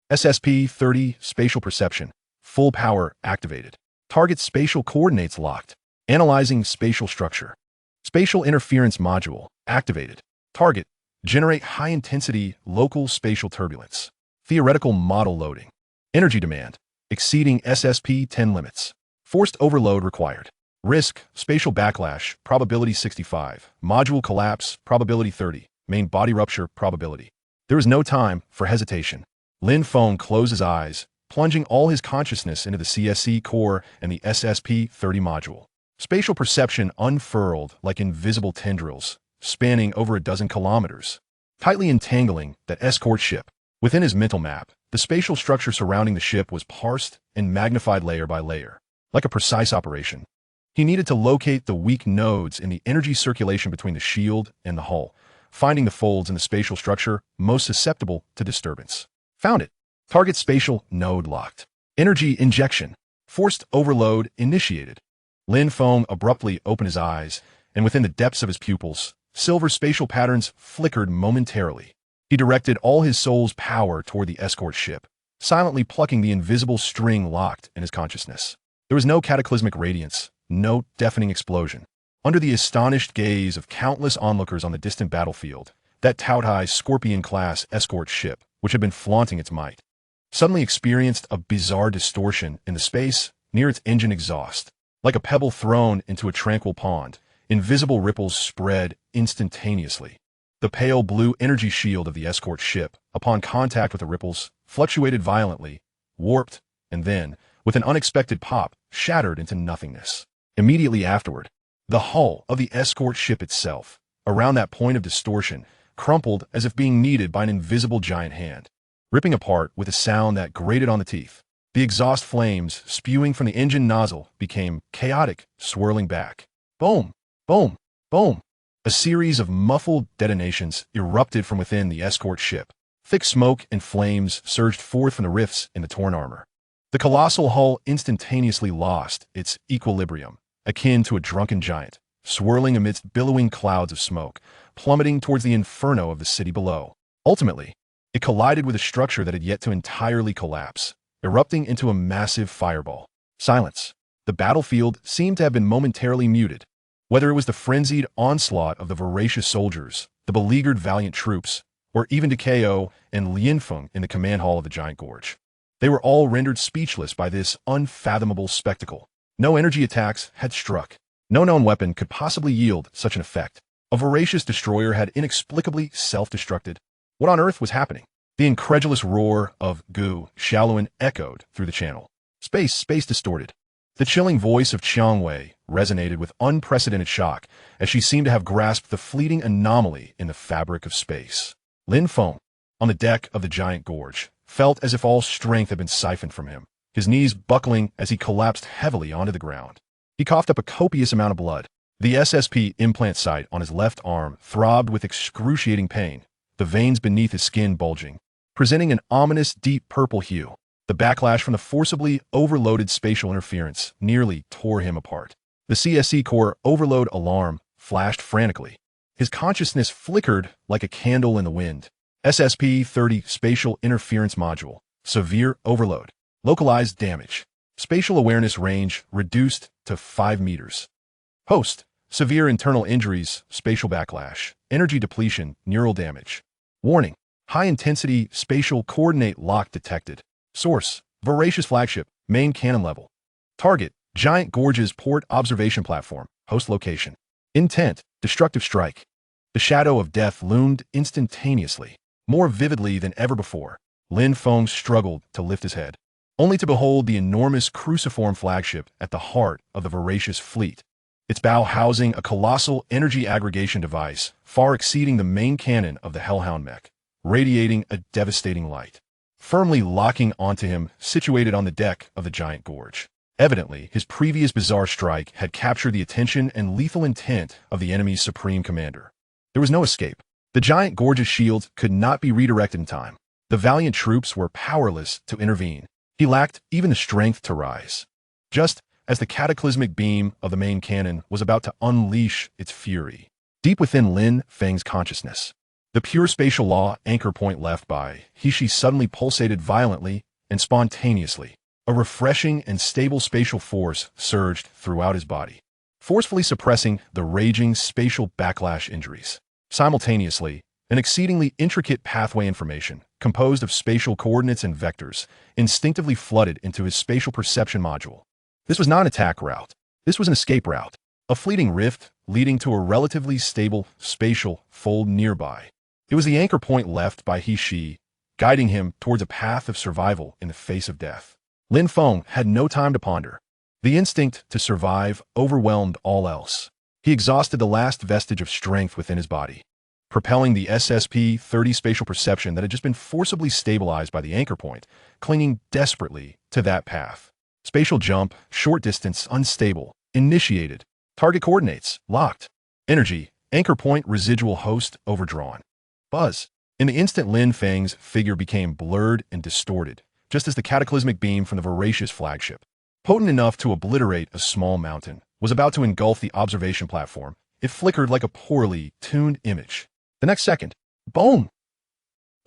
SSP-30, spatial perception, full power activated. Target spatial coordinates locked. Analyzing spatial structure. Spatial interference module, activated. Target, generate high-intensity local spatial turbulence. Theoretical model loading. Energy demand, exceeding SSP-10 limits. Forced overload required. Risk, spatial backlash, probability 65. Module collapse, probability 30. Main body rupture, probability. There was no time for hesitation. Lin Feng closed his eyes, plunging all his consciousness into the CSE core and the SSP-30 module. Spatial perception unfurled like invisible tendrils, spanning over a dozen kilometers, tightly entangling that escort ship. Within his mental map, the spatial structure surrounding the ship was parsed and magnified layer by layer, like a precise operation. He needed to locate the weak nodes in the energy circulation between the shield and the hull, finding the folds in the spatial structure most susceptible to disturbance. Found it. Target spatial node locked. Energy injection. Forced overload initiated. Lin Feng abruptly opened his eyes, and within the depths of his pupils, silver spatial patterns flickered momentarily. He directed all his soul's power toward the escort ship, silently plucking the invisible string locked in his consciousness. There was no cataclysmic radiance, no deafening explosion. Under the astonished gaze of countless onlookers on the distant battlefield, that tout-high Scorpion-class escort ship, which had been flaunting its might, suddenly experienced a bizarre distortion in the space near its engine exhaust. Like a pebble thrown into a tranquil pond, invisible ripples spread instantaneously. The pale blue energy shield of the escort ship, upon contact with the ripples, fluctuated violently, warped, and then, with an unexpected pop, shattered into nothingness. Immediately afterward, the hull of the escort ship itself, around that point of distortion, crumpled as if being kneaded by an invisible giant hand, ripping apart with a sound that grated on the teeth. The exhaust flames spewing from the engine nozzle became chaotic, swirling back. Boom! Boom! Boom! A series of muffled detonations erupted from within the escort ship. Thick smoke and flames surged forth from the rifts in the torn armor. The colossal hull instantaneously lost its equilibrium, akin to a drunken giant, swirling amidst billowing clouds of smoke, plummeting towards the inferno of the city below. Ultimately, it collided with a structure that had yet to entirely collapse, erupting into a massive fireball. Silence. The battlefield seemed to have been momentarily muted. Whether it was the frenzied onslaught of the voracious soldiers, the beleaguered valiant troops, or even Ko and Lin Feng in the command hall of the giant gorge, they were all rendered speechless by this unfathomable spectacle. No energy attacks had struck. No known weapon could possibly yield such an effect. A voracious destroyer had inexplicably self-destructed. What on earth was happening? The incredulous roar of Gu Shaolin echoed through the channel. Space distorted. The chilling voice of Qiang Wei resonated with unprecedented shock as she seemed to have grasped the fleeting anomaly in the fabric of space. Lin Feng, on the deck of the giant gorge, felt as if all strength had been siphoned from him, his knees buckling as he collapsed heavily onto the ground. He coughed up a copious amount of blood. The SSP implant site on his left arm throbbed with excruciating pain, the veins beneath his skin bulging, presenting an ominous deep purple hue. The backlash from the forcibly overloaded spatial interference nearly tore him apart. The CSC core overload alarm flashed frantically. His consciousness flickered like a candle in the wind. SSP-30 Spatial Interference Module. Severe overload. Localized damage. Spatial awareness range reduced to 5 meters. Host. Severe internal injuries, spatial backlash, energy depletion, neural damage. Warning. High-intensity spatial coordinate lock detected. Source. Voracious flagship, main cannon level. Target. Giant Gorge's port observation platform. Host location. Intent. Destructive strike. The shadow of death loomed instantaneously. More vividly than ever before, Lin Feng struggled to lift his head, only to behold the enormous cruciform flagship at the heart of the voracious fleet, its bow housing a colossal energy aggregation device far exceeding the main cannon of the Hellhound mech, radiating a devastating light, firmly locking onto him, situated on the deck of the giant gorge. Evidently, his previous bizarre strike had captured the attention and lethal intent of the enemy's supreme commander. There was no escape. The giant gorge's shields could not be redirected in time. The valiant troops were powerless to intervene. He lacked even the strength to rise. Just as the cataclysmic beam of the main cannon was about to unleash its fury, deep within Lin Feng's consciousness, the pure spatial law anchor point left by He-Shi suddenly pulsated violently and spontaneously. A refreshing and stable spatial force surged throughout his body, forcefully suppressing the raging spatial backlash injuries. Simultaneously, an exceedingly intricate pathway information, composed of spatial coordinates and vectors, instinctively flooded into his spatial perception module. This was not an attack route. This was an escape route, a fleeting rift leading to a relatively stable spatial fold nearby. It was the anchor point left by He-Shi, guiding him towards a path of survival in the face of death. Lin Feng had no time to ponder. The instinct to survive overwhelmed all else. He exhausted the last vestige of strength within his body, propelling the SSP-30 spatial perception that had just been forcibly stabilized by the anchor point, clinging desperately to that path. Spatial jump, short distance, unstable, initiated. Target coordinates, locked. Energy, anchor point, residual host, overdrawn. Buzz. In the instant, Lin Feng's figure became blurred and distorted, just as the cataclysmic beam from the voracious flagship, potent enough to obliterate a small mountain, was about to engulf the observation platform. It flickered like a poorly tuned image. The next second, boom!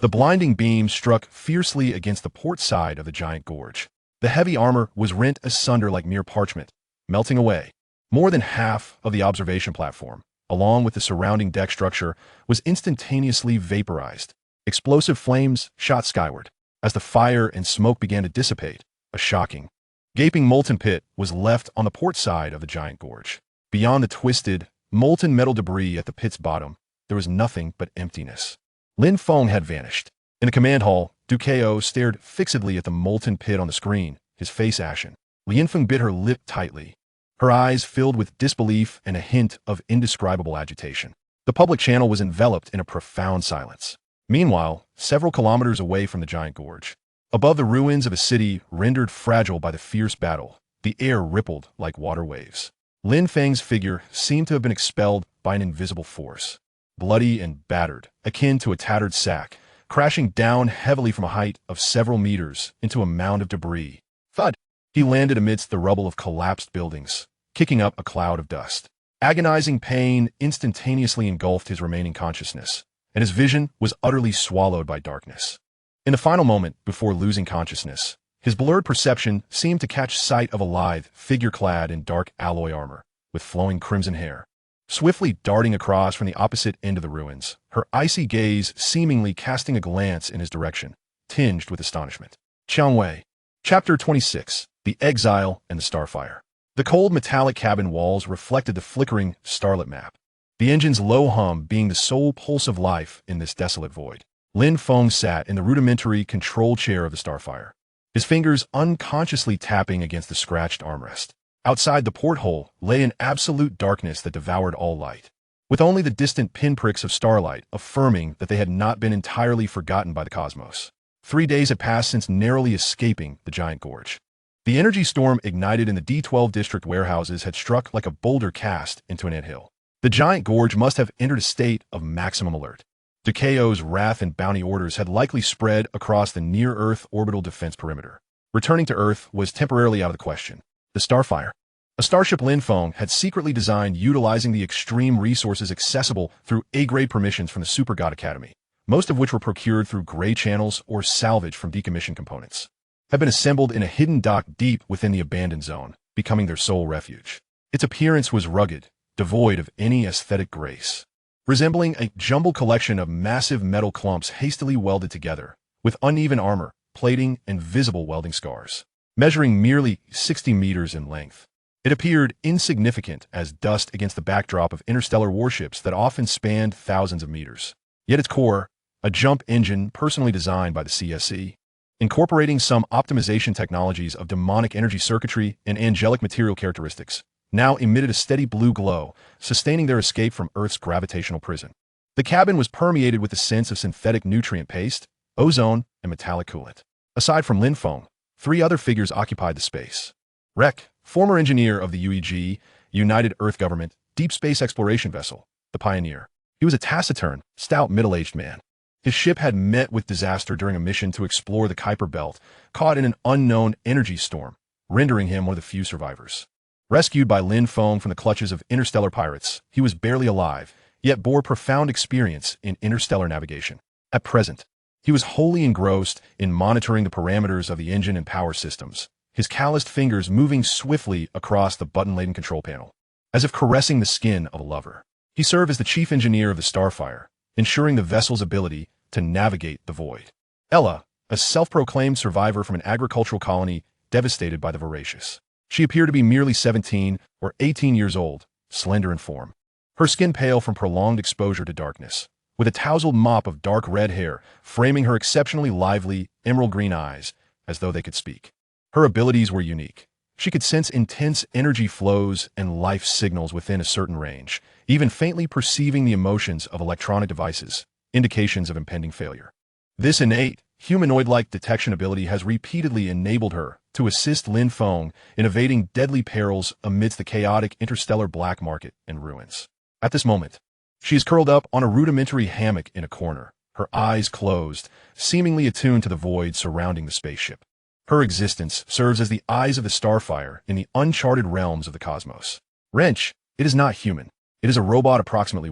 The blinding beam struck fiercely against the port side of the giant gorge. The heavy armor was rent asunder like mere parchment, melting away. More than half of the observation platform, along with the surrounding deck structure, was instantaneously vaporized. Explosive flames shot skyward. As the fire and smoke began to dissipate, a shocking, gaping molten pit was left on the port side of the giant gorge. Beyond the twisted, molten metal debris at the pit's bottom, there was nothing but emptiness. Lin Feng had vanished. In the command hall, Ducao stared fixedly at the molten pit on the screen, his face ashen. Lin Feng bit her lip tightly, her eyes filled with disbelief and a hint of indescribable agitation. The public channel was enveloped in a profound silence. Meanwhile, several kilometers away from the giant gorge, above the ruins of a city rendered fragile by the fierce battle, the air rippled like water waves. Lin Feng's figure seemed to have been expelled by an invisible force, bloody and battered, akin to a tattered sack, crashing down heavily from a height of several meters into a mound of debris. Thud! He landed amidst the rubble of collapsed buildings, kicking up a cloud of dust. Agonizing pain instantaneously engulfed his remaining consciousness, and his vision was utterly swallowed by darkness. In the final moment before losing consciousness, his blurred perception seemed to catch sight of a lithe figure clad in dark alloy armor, with flowing crimson hair, swiftly darting across from the opposite end of the ruins, her icy gaze seemingly casting a glance in his direction, tinged with astonishment. Qiangwei. Chapter 26. The Exile and the Starfire. The cold metallic cabin walls reflected the flickering starlit map, the engine's low hum being the sole pulse of life in this desolate void. Lin Feng sat in the rudimentary control chair of the Starfire, his fingers unconsciously tapping against the scratched armrest. Outside the porthole lay an absolute darkness that devoured all light, with only the distant pinpricks of starlight affirming that they had not been entirely forgotten by the cosmos. 3 days had passed since narrowly escaping the giant gorge. The energy storm ignited in the D12 district warehouses had struck like a boulder cast into an anthill. The giant gorge must have entered a state of maximum alert. Ducao's wrath and bounty orders had likely spread across the near-Earth orbital defense perimeter. Returning to Earth was temporarily out of the question. The Starfire, a starship Lin Feng had secretly designed utilizing the extreme resources accessible through A-grade permissions from the Super God Academy, most of which were procured through gray channels or salvaged from decommissioned components, had been assembled in a hidden dock deep within the abandoned zone, becoming their sole refuge. Its appearance was rugged, devoid of any aesthetic grace, resembling a jumbled collection of massive metal clumps hastily welded together, with uneven armor, plating, and visible welding scars. Measuring merely 60 meters in length, it appeared insignificant as dust against the backdrop of interstellar warships that often spanned thousands of meters. Yet its core, a jump engine personally designed by the CSE, incorporating some optimization technologies of demonic energy circuitry and angelic material characteristics, now emitted a steady blue glow, sustaining their escape from Earth's gravitational prison. The cabin was permeated with the scents of synthetic nutrient paste, ozone, and metallic coolant. Aside from Lin Feng, 3 other figures occupied the space. Rek, former engineer of the UEG, United Earth Government, deep space exploration vessel, the Pioneer. He was a taciturn, stout, middle-aged man. His ship had met with disaster during a mission to explore the Kuiper Belt, caught in an unknown energy storm, rendering him one of the few survivors. Rescued by Lin Feng from the clutches of interstellar pirates, he was barely alive, yet bore profound experience in interstellar navigation. At present, he was wholly engrossed in monitoring the parameters of the engine and power systems, his calloused fingers moving swiftly across the button-laden control panel, as if caressing the skin of a lover. He served as the chief engineer of the Starfire, ensuring the vessel's ability to navigate the void. Ella, a self-proclaimed survivor from an agricultural colony devastated by the voracious. She appeared to be merely 17 or 18 years old, slender in form, her skin pale from prolonged exposure to darkness, with a tousled mop of dark red hair framing her exceptionally lively, emerald green eyes as though they could speak. Her abilities were unique. She could sense intense energy flows and life signals within a certain range, even faintly perceiving the emotions of electronic devices, indications of impending failure. This innate, humanoid-like detection ability has repeatedly enabled her to assist Lin Feng in evading deadly perils amidst the chaotic interstellar black market and ruins. At this moment, she is curled up on a rudimentary hammock in a corner, her eyes closed, seemingly attuned to the void surrounding the spaceship. Her existence serves as the eyes of the starfire in the uncharted realms of the cosmos. Wrench, it is not human. It is a robot approximately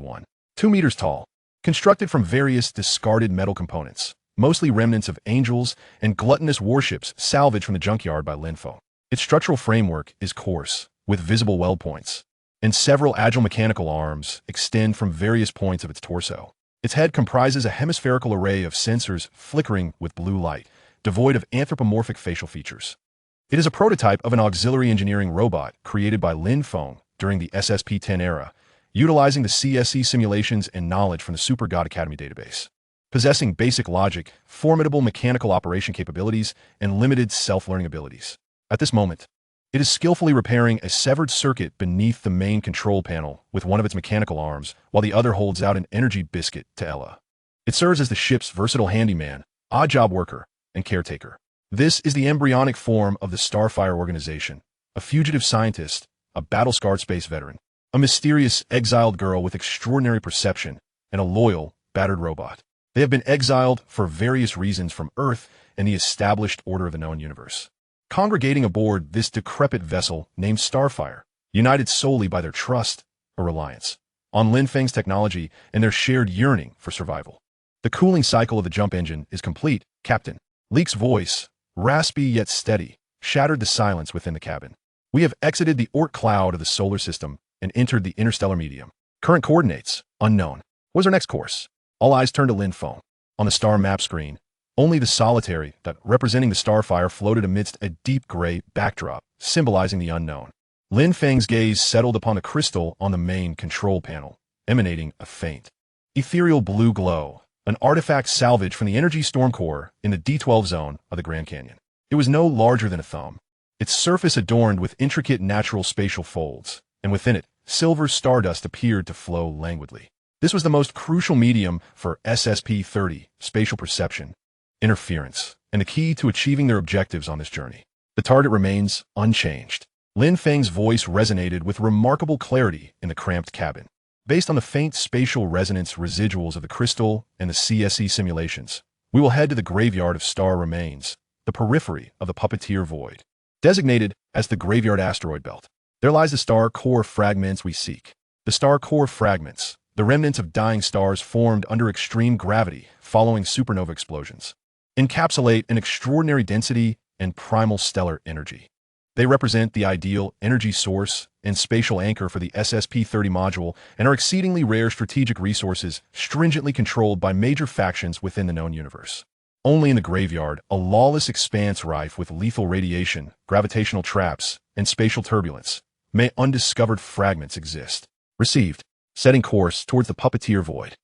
2 meters tall, constructed from various discarded metal components, mostly remnants of angels and gluttonous warships salvaged from the junkyard by Lin Feng. Its structural framework is coarse, with visible weld points, and several agile mechanical arms extend from various points of its torso. Its head comprises a hemispherical array of sensors flickering with blue light, devoid of anthropomorphic facial features. It is a prototype of an auxiliary engineering robot created by Lin Feng during the SSP-10 era, utilizing the CSE simulations and knowledge from the Super God Academy database. Possessing basic logic, formidable mechanical operation capabilities, and limited self-learning abilities. At this moment, it is skillfully repairing a severed circuit beneath the main control panel with one of its mechanical arms, while the other holds out an energy biscuit to Ella. It serves as the ship's versatile handyman, odd job worker, and caretaker. This is the embryonic form of the Starfire organization, a fugitive scientist, a battle-scarred space veteran, a mysterious, exiled girl with extraordinary perception, and a loyal, battered robot. They have been exiled for various reasons from Earth and the established order of the known universe. Congregating aboard this decrepit vessel named Starfire, united solely by their trust or reliance on Lin Feng's technology and their shared yearning for survival. The cooling cycle of the jump engine is complete, Captain. Leek's voice, raspy yet steady, shattered the silence within the cabin. We have exited the Oort cloud of the solar system and entered the interstellar medium. Current coordinates, unknown. What is our next course? All eyes turned to Lin Feng. On the star map screen, only the solitary that representing the starfire floated amidst a deep gray backdrop, symbolizing the unknown. Lin Feng's gaze settled upon the crystal on the main control panel, emanating a faint, ethereal blue glow, an artifact salvaged from the energy storm core in the D12 zone of the Grand Canyon. It was no larger than a thumb, its surface adorned with intricate natural spatial folds, and within it, silver stardust appeared to flow languidly. This was the most crucial medium for SSP-30, spatial perception, interference, and the key to achieving their objectives on this journey. The target remains unchanged. Lin Feng's voice resonated with remarkable clarity in the cramped cabin. Based on the faint spatial resonance residuals of the crystal and the CSE simulations, we will head to the graveyard of star remains, the periphery of the puppeteer void. Designated as the graveyard asteroid belt, there lies the star core fragments we seek. The star core fragments, the remnants of dying stars formed under extreme gravity following supernova explosions, encapsulate an extraordinary density and primal stellar energy. They represent the ideal energy source and spatial anchor for the SSP-30 module and are exceedingly rare strategic resources stringently controlled by major factions within the known universe. Only in the graveyard, a lawless expanse rife with lethal radiation, gravitational traps, and spatial turbulence, may undiscovered fragments exist. Received. Setting course towards the puppeteer void.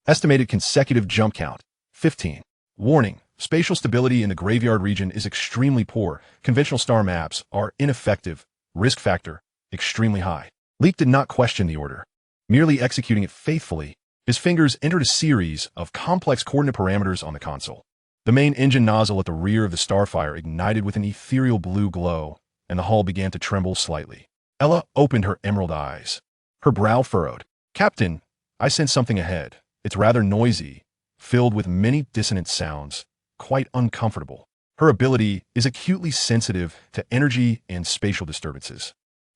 Estimated consecutive jump count, 15. Warning, spatial stability in the graveyard region is extremely poor. Conventional star maps are ineffective. Risk factor, extremely high. Leek did not question the order. Merely executing it faithfully, his fingers entered a series of complex coordinate parameters on the console. The main engine nozzle at the rear of the starfire ignited with an ethereal blue glow, and the hull began to tremble slightly. Ella opened her emerald eyes. Her brow furrowed. Captain, I sense something ahead. It's rather noisy, filled with many dissonant sounds, quite uncomfortable. Her ability is acutely sensitive to energy and spatial disturbances.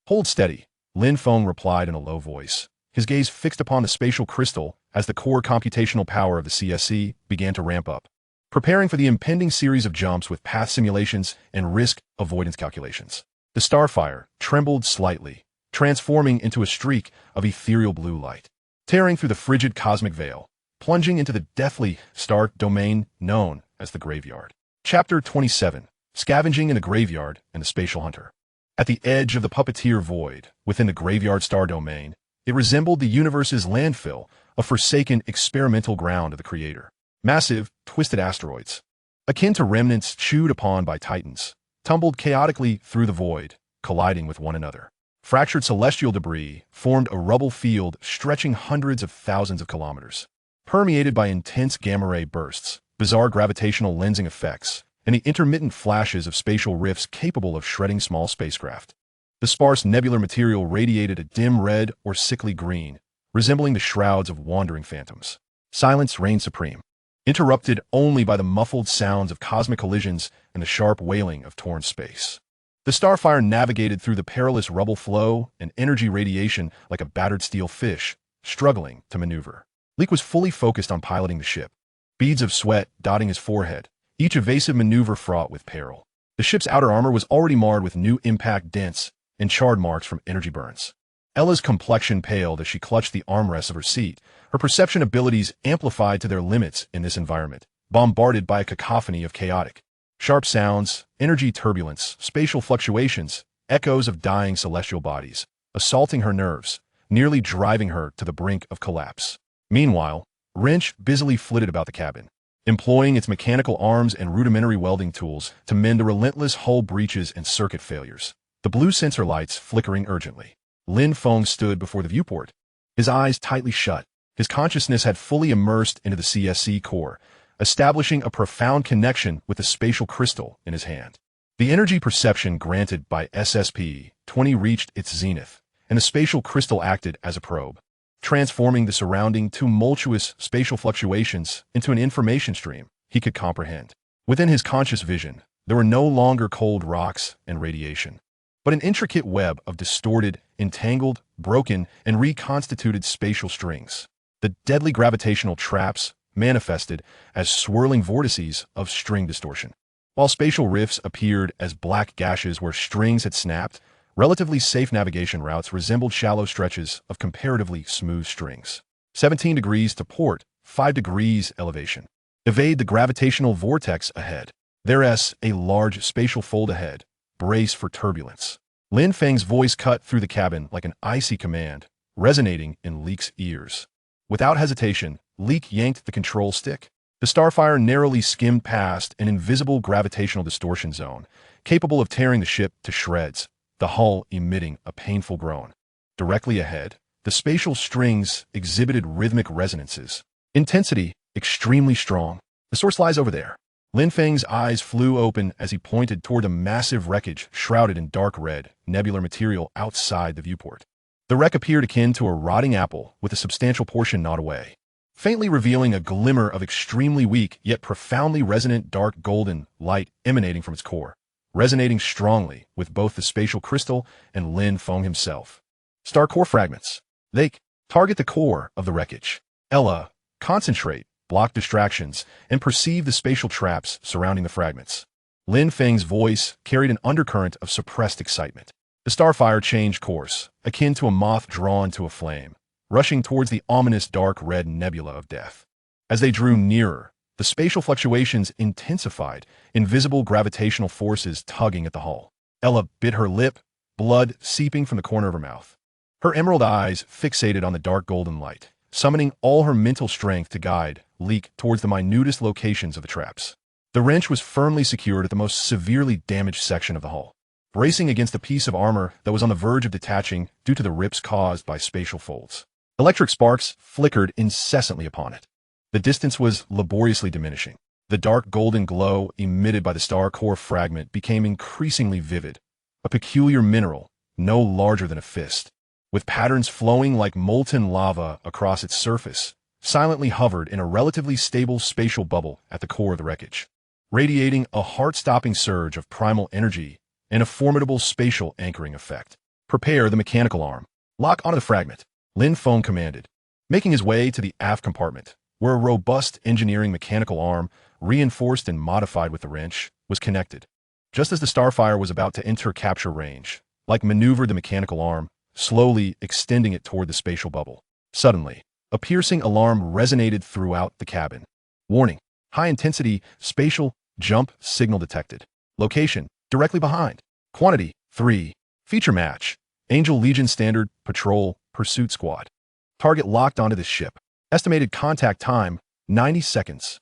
Hold steady, Lin Feng replied in a low voice, his gaze fixed upon the spatial crystal as the core computational power of the CSE began to ramp up, preparing for the impending series of jumps with path simulations and risk avoidance calculations. The starfire trembled slightly, transforming into a streak of ethereal blue light, tearing through the frigid cosmic veil, plunging into the deathly star domain known as the graveyard. Chapter 27, Scavenging in the Graveyard and the Spatial Hunter. At the edge of the puppeteer void, within the graveyard star domain, it resembled the universe's landfill, a forsaken experimental ground of the creator. Massive, twisted asteroids, akin to remnants chewed upon by titans, tumbled chaotically through the void, colliding with one another. Fractured celestial debris formed a rubble field stretching hundreds of thousands of kilometers. Permeated by intense gamma-ray bursts, bizarre gravitational lensing effects, and the intermittent flashes of spatial rifts capable of shredding small spacecraft. The sparse nebular material radiated a dim red or sickly green, resembling the shrouds of wandering phantoms. Silence reigned supreme, interrupted only by the muffled sounds of cosmic collisions and the sharp wailing of torn space. The starfire navigated through the perilous rubble flow and energy radiation like a battered steel fish, struggling to maneuver. Leek was fully focused on piloting the ship, beads of sweat dotting his forehead, each evasive maneuver fraught with peril. The ship's outer armor was already marred with new impact dents and charred marks from energy burns. Ella's complexion paled as she clutched the armrests of her seat, her perception abilities amplified to their limits in this environment, bombarded by a cacophony of chaotic, sharp sounds, energy turbulence, spatial fluctuations, echoes of dying celestial bodies, assaulting her nerves, nearly driving her to the brink of collapse. Meanwhile, Wrench busily flitted about the cabin, employing its mechanical arms and rudimentary welding tools to mend the relentless hull breaches and circuit failures, the blue sensor lights flickering urgently. Lin Feng stood before the viewport, his eyes tightly shut. His consciousness had fully immersed into the CSC core, establishing a profound connection with the spatial crystal in his hand. The energy perception granted by SSP-20 reached its zenith, and the spatial crystal acted as a probe, transforming the surrounding tumultuous spatial fluctuations into an information stream he could comprehend. Within his conscious vision, there were no longer cold rocks and radiation, but an intricate web of distorted, entangled, broken, and reconstituted spatial strings. The deadly gravitational traps manifested as swirling vortices of string distortion, while spatial rifts appeared as black gashes where strings had snapped. Relatively safe navigation routes resembled shallow stretches of comparatively smooth strings. 17 degrees to port, 5 degrees elevation. Evade the gravitational vortex ahead. There's a large spatial fold ahead. Brace for turbulence. Lin Feng's voice cut through the cabin like an icy command, resonating in Leek's ears. Without hesitation, Leek yanked the control stick. The starfire narrowly skimmed past an invisible gravitational distortion zone, capable of tearing the ship to shreds, the hull emitting a painful groan. Directly ahead, the spatial strings exhibited rhythmic resonances. Intensity extremely strong. The source lies over there. Lin Feng's eyes flew open as he pointed toward a massive wreckage shrouded in dark red, nebular material outside the viewport. The wreck appeared akin to a rotting apple with a substantial portion gnawed away, faintly revealing a glimmer of extremely weak yet profoundly resonant dark golden light emanating from its core, resonating strongly with both the spatial crystal and Lin Feng himself. Star core fragments. They target the core of the wreckage. Ella, concentrate, block distractions, and perceive the spatial traps surrounding the fragments. Lin Feng's voice carried an undercurrent of suppressed excitement. The starfire changed course, akin to a moth drawn to a flame, rushing towards the ominous dark red nebula of death. As they drew nearer, the spatial fluctuations intensified, invisible gravitational forces tugging at the hull. Ella bit her lip, blood seeping from the corner of her mouth. Her emerald eyes fixated on the dark golden light, summoning all her mental strength to guide Leek towards the minutest locations of the traps. The wrench was firmly secured at the most severely damaged section of the hull, bracing against a piece of armor that was on the verge of detaching due to the rips caused by spatial folds. Electric sparks flickered incessantly upon it. The distance was laboriously diminishing. The dark golden glow emitted by the star core fragment became increasingly vivid, a peculiar mineral no larger than a fist, with patterns flowing like molten lava across its surface, silently hovered in a relatively stable spatial bubble at the core of the wreckage, radiating a heart-stopping surge of primal energy and a formidable spatial anchoring effect. Prepare the mechanical arm. Lock onto the fragment, Lin Feng commanded, making his way to the aft compartment, where a robust engineering mechanical arm, reinforced and modified with the wrench, was connected. Just as the starfire was about to enter capture range, Like maneuvered the mechanical arm, slowly extending it toward the spatial bubble. Suddenly, a piercing alarm resonated throughout the cabin. Warning: high-intensity spatial jump signal detected. Location: directly behind. Quantity: 3. Feature match: Angel Legion Standard Patrol Pursuit Squad. Target locked onto this ship. Estimated contact time: 90 seconds.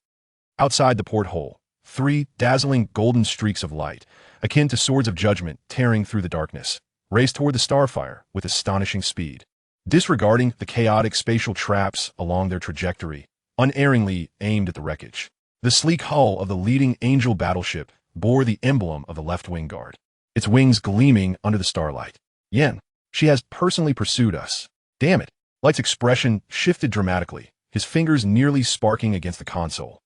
Outside the porthole, Three dazzling golden streaks of light, akin to swords of judgment tearing through the darkness, raced toward the starfire with astonishing speed. Disregarding the chaotic spatial traps along their trajectory, unerringly aimed at the wreckage. The sleek hull of the leading Angel battleship bore the emblem of the left wing guard, its wings gleaming under the starlight. Yen, she has personally pursued us. Damn it. Light's expression shifted dramatically, his fingers nearly sparking against the console.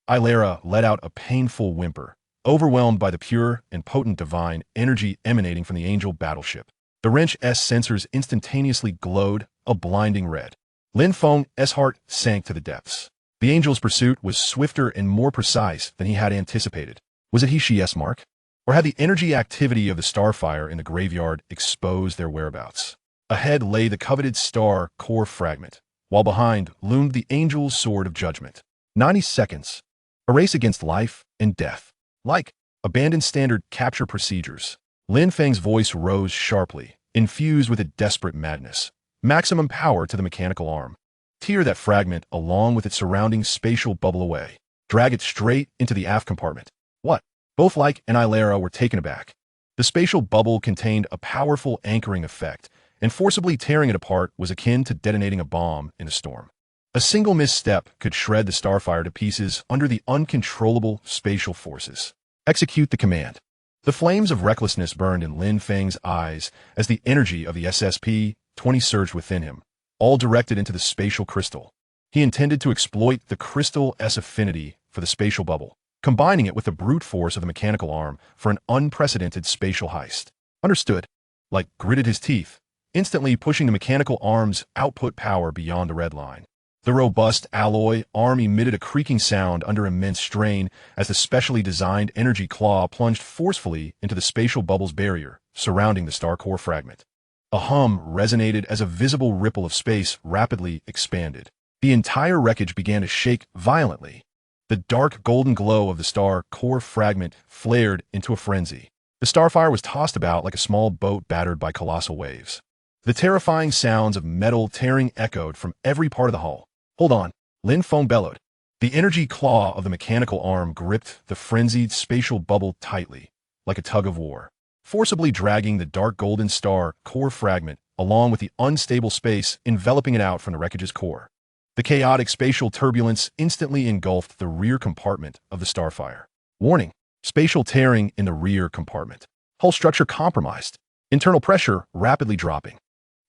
Ilera let out a painful whimper, overwhelmed by the pure and potent divine energy emanating from the Angel battleship. The wrench's sensors instantaneously glowed a blinding red. Lin Feng's heart sank to the depths. The Angel's pursuit was swifter and more precise than he had anticipated. Was it he/she's mark? Or had the energy activity of the starfire in the graveyard exposed their whereabouts? Ahead lay the coveted star core fragment, while behind loomed the Angel's sword of judgment. 90 seconds. A race against life and death. Like abandoned standard capture procedures. Lin Feng's voice rose sharply, infused with a desperate madness. Maximum power to the mechanical arm. Tear that fragment along with its surrounding spatial bubble away. Drag it straight into the aft compartment. What? Both Like and Ilera were taken aback. The spatial bubble contained a powerful anchoring effect, and forcibly tearing it apart was akin to detonating a bomb in a storm. A single misstep could shred the starfire to pieces under the uncontrollable spatial forces. Execute the command. The flames of recklessness burned in Lin Feng's eyes as the energy of the SCP-20 surged within him, all directed into the spatial crystal. He intended to exploit the crystal's affinity for the spatial bubble, combining it with the brute force of the mechanical arm for an unprecedented spatial heist. Understood. Like gritted his teeth, instantly pushing the mechanical arm's output power beyond the red line. The robust alloy arm emitted a creaking sound under immense strain as the specially designed energy claw plunged forcefully into the spatial bubble's barrier, surrounding the star core fragment. A hum resonated as a visible ripple of space rapidly expanded. The entire wreckage began to shake violently. The dark golden glow of the star core fragment flared into a frenzy. The starfire was tossed about like a small boat battered by colossal waves. The terrifying sounds of metal tearing echoed from every part of the hull. Hold on, Lin Feng bellowed. The energy claw of the mechanical arm gripped the frenzied spatial bubble tightly, like a tug of war, forcibly dragging the dark golden star core fragment along with the unstable space enveloping it out from the wreckage's core. The chaotic spatial turbulence instantly engulfed the rear compartment of the starfire. Warning, spatial tearing in the rear compartment. Hull structure compromised. Internal pressure rapidly dropping.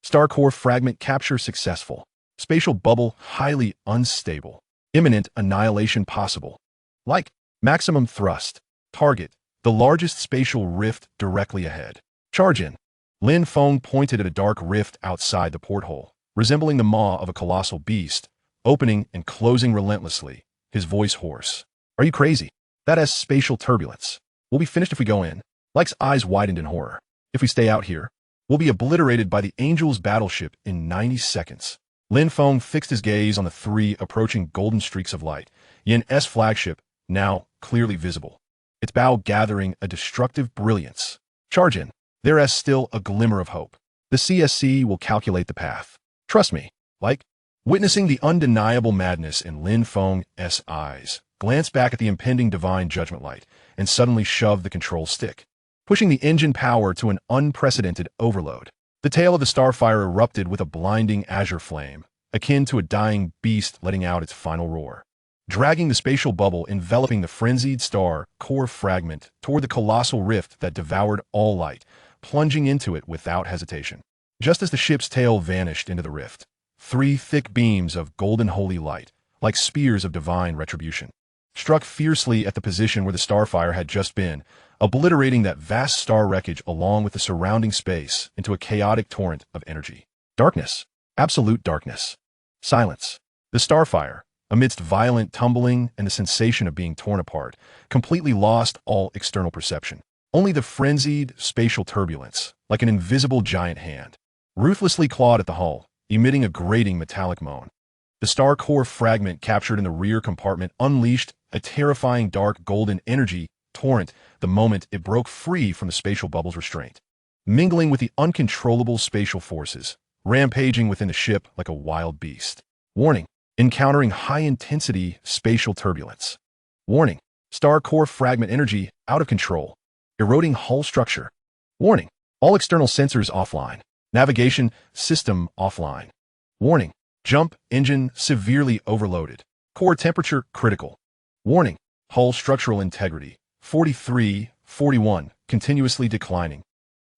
Star core fragment capture successful. Spatial bubble highly unstable. Imminent annihilation possible. Like maximum thrust. Target, the largest spatial rift directly ahead. Charge in. Lin Feng pointed at a dark rift outside the porthole, resembling the maw of a colossal beast, opening and closing relentlessly, his voice hoarse. Are you crazy? That has spatial turbulence. We'll be finished if we go in. Like's eyes widened in horror. If we stay out here, we'll be obliterated by the Angel's battleship in 90 seconds. Lin Feng fixed his gaze on the three approaching golden streaks of light, Yen's flagship, now clearly visible, its bow gathering a destructive brilliance. Charge in. There is still a glimmer of hope. The CSC will calculate the path. Trust me. Like, witnessing the undeniable madness in Lin Feng's eyes, glanced back at the impending divine judgment light, and suddenly shoved the control stick, pushing the engine power to an unprecedented overload. The tail of the starfire erupted with a blinding azure flame, akin to a dying beast letting out its final roar, dragging the spatial bubble enveloping the frenzied star core fragment toward the colossal rift that devoured all light, plunging into it without hesitation. Just as the ship's tail vanished into the rift, three thick beams of golden holy light, like spears of divine retribution, struck fiercely at the position where the starfire had just been, obliterating that vast star wreckage along with the surrounding space into a chaotic torrent of energy. Darkness. Absolute darkness. Silence. The starfire, amidst violent tumbling and the sensation of being torn apart, completely lost all external perception. Only the frenzied spatial turbulence, like an invisible giant hand, ruthlessly clawed at the hull, emitting a grating metallic moan. The star core fragment captured in the rear compartment unleashed a terrifying dark golden energy torrent the moment it broke free from the spatial bubble's restraint, mingling with the uncontrollable spatial forces, rampaging within the ship like a wild beast. Warning, encountering high-intensity spatial turbulence. Warning, Star core fragment energy out of control. Eroding hull structure. Warning. All external sensors offline. Navigation system offline. Warning. Jump engine severely overloaded. Core temperature critical. Warning. Hull structural integrity 43, 41, continuously declining.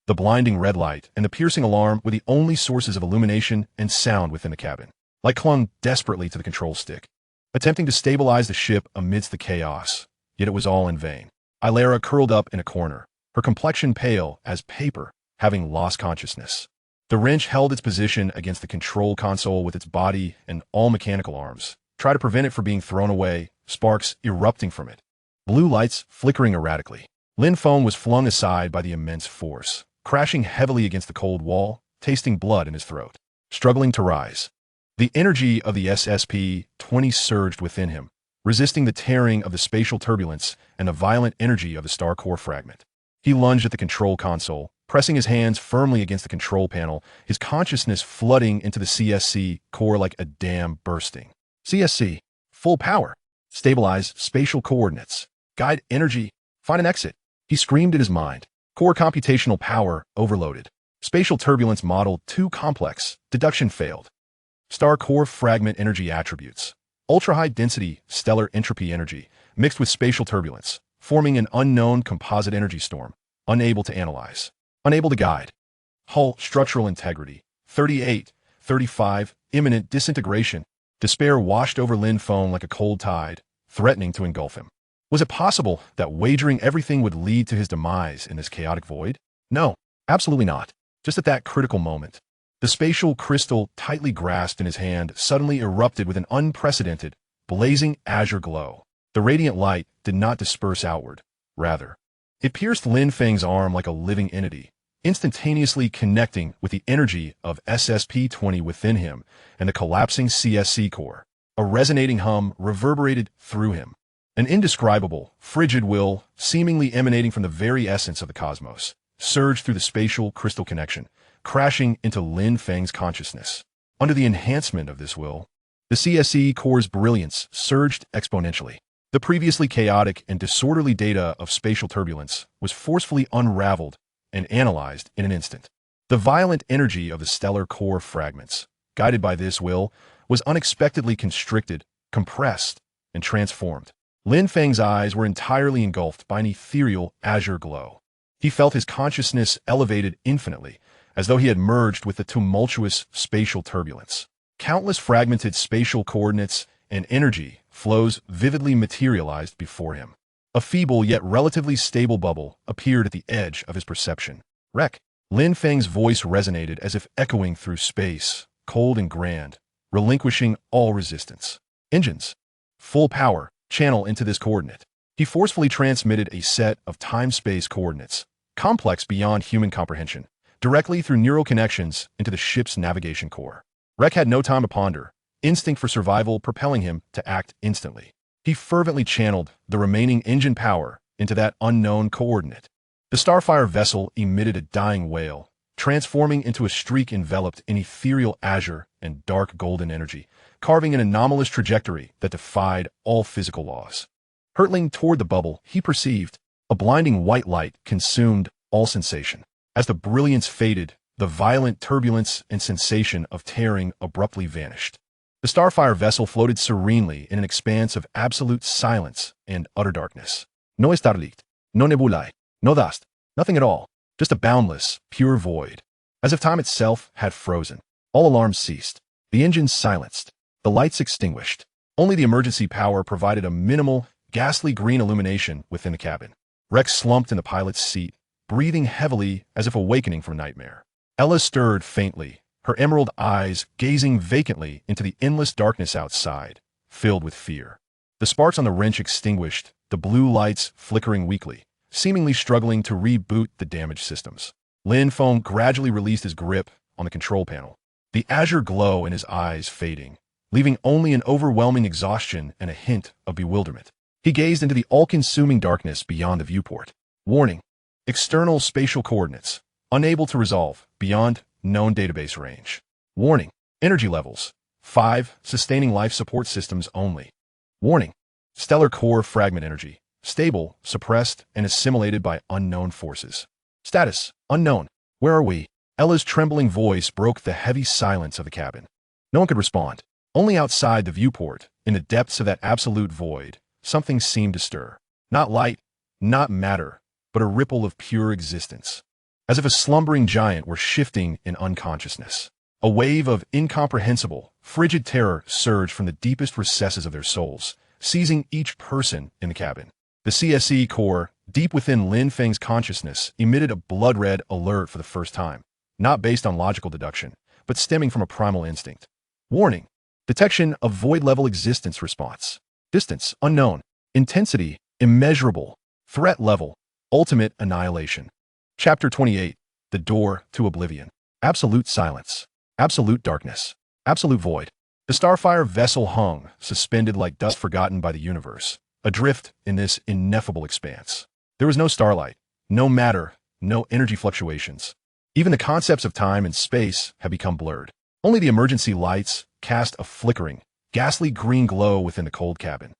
The blinding red light and the piercing alarm were the only sources of illumination and sound within the cabin. Light clung desperately to the control stick, attempting to stabilize the ship amidst the chaos. Yet it was all in vain. Ilera curled up in a corner, her complexion pale as paper, having lost consciousness. The wrench held its position against the control console with its body and all mechanical arms, try to prevent it from being thrown away, sparks erupting from it. Blue lights flickering erratically. Lin Feng was flung aside by the immense force, crashing heavily against the cold wall, tasting blood in his throat. Struggling to rise. The energy of the SSP-20 surged within him, resisting the tearing of the spatial turbulence and the violent energy of the star core fragment. He lunged at the control console, pressing his hands firmly against the control panel, his consciousness flooding into the CSC core like a dam bursting. CSC. Full power. Stabilize spatial coordinates. Guide energy. Find an exit. He screamed in his mind. Core computational power overloaded. Spatial turbulence model too complex. Deduction failed. Star core fragment energy attributes. Ultra-high density stellar entropy energy mixed with spatial turbulence, forming an unknown composite energy storm. Unable to analyze. Unable to guide. Hull structural integrity. 38, 35, imminent disintegration. Despair washed over Lin Feng like a cold tide, threatening to engulf him. Was it possible that wagering everything would lead to his demise in this chaotic void? No, absolutely not. Just at that critical moment, the spatial crystal tightly grasped in his hand suddenly erupted with an unprecedented, blazing azure glow. The radiant light did not disperse outward. Rather, it pierced Lin Feng's arm like a living entity, instantaneously connecting with the energy of SSP-20 within him and the collapsing CSC core. A resonating hum reverberated through him. An indescribable, frigid will, seemingly emanating from the very essence of the cosmos, surged through the spatial crystal connection, crashing into Lin Feng's consciousness. Under the enhancement of this will, the CSC core's brilliance surged exponentially. The previously chaotic and disorderly data of spatial turbulence was forcefully unraveled and analyzed in an instant. The violent energy of the stellar core fragments, guided by this will, was unexpectedly constricted, compressed, and transformed. Lin Feng's eyes were entirely engulfed by an ethereal azure glow. He felt his consciousness elevated infinitely, as though he had merged with the tumultuous spatial turbulence. Countless fragmented spatial coordinates and energy flows vividly materialized before him. A feeble yet relatively stable bubble appeared at the edge of his perception. Wreck. Lin Feng's voice resonated as if echoing through space, cold and grand, relinquishing all resistance. Engines. Full power. Channel into this coordinate. He forcefully transmitted a set of time-space coordinates, complex beyond human comprehension, directly through neural connections into the ship's navigation core. Rek had no time to ponder, instinct for survival propelling him to act instantly. He fervently channeled the remaining engine power into that unknown coordinate. The starfire vessel emitted a dying wail, transforming into a streak enveloped in ethereal azure and dark golden energy, carving an anomalous trajectory that defied all physical laws. Hurtling toward the bubble, he perceived a blinding white light consumed all sensation. As the brilliance faded, the violent turbulence and sensation of tearing abruptly vanished. The starfire vessel floated serenely in an expanse of absolute silence and utter darkness. No starlight, no nebulae, no dust, nothing at all, just a boundless, pure void. As if time itself had frozen. All alarms ceased, the engines silenced, the lights extinguished. Only the emergency power provided a minimal, ghastly green illumination within the cabin. Rex slumped in the pilot's seat, breathing heavily as if awakening from a nightmare. Ella stirred faintly, her emerald eyes gazing vacantly into the endless darkness outside, filled with fear. The sparks on the wrench extinguished, the blue lights flickering weakly, seemingly struggling to reboot the damaged systems. Lin Feng gradually released his grip on the control panel, the azure glow in his eyes fading, leaving only an overwhelming exhaustion and a hint of bewilderment. He gazed into the all-consuming darkness beyond the viewport. Warning. External spatial coordinates. Unable to resolve. Beyond known database range. Warning. Energy levels. 5. Sustaining life support systems only. Warning. Stellar core fragment energy. stable, suppressed, and assimilated by unknown forces. Status: unknown. Where are we? Ella's trembling voice broke the heavy silence of the cabin. No one could respond. Only outside the viewport, in the depths of that absolute void, something seemed to stir. Not light, not matter, but a ripple of pure existence. As if a slumbering giant were shifting in unconsciousness. A wave of incomprehensible, frigid terror surged from the deepest recesses of their souls, seizing each person in the cabin. The CSE core, deep within Lin Feng's consciousness, emitted a blood-red alert for the first time, not based on logical deduction, but stemming from a primal instinct. Warning: detection of void-level existence response. Distance: unknown. Intensity: immeasurable. Threat level: ultimate annihilation. Chapter 28. The Door to Oblivion. Absolute silence. Absolute darkness. Absolute void. The starfire vessel hung, suspended like dust forgotten by the universe, adrift in this ineffable expanse. There was no starlight, no matter, no energy fluctuations. Even the concepts of time and space had become blurred. Only the emergency lights cast a flickering, ghastly green glow within the cold cabin,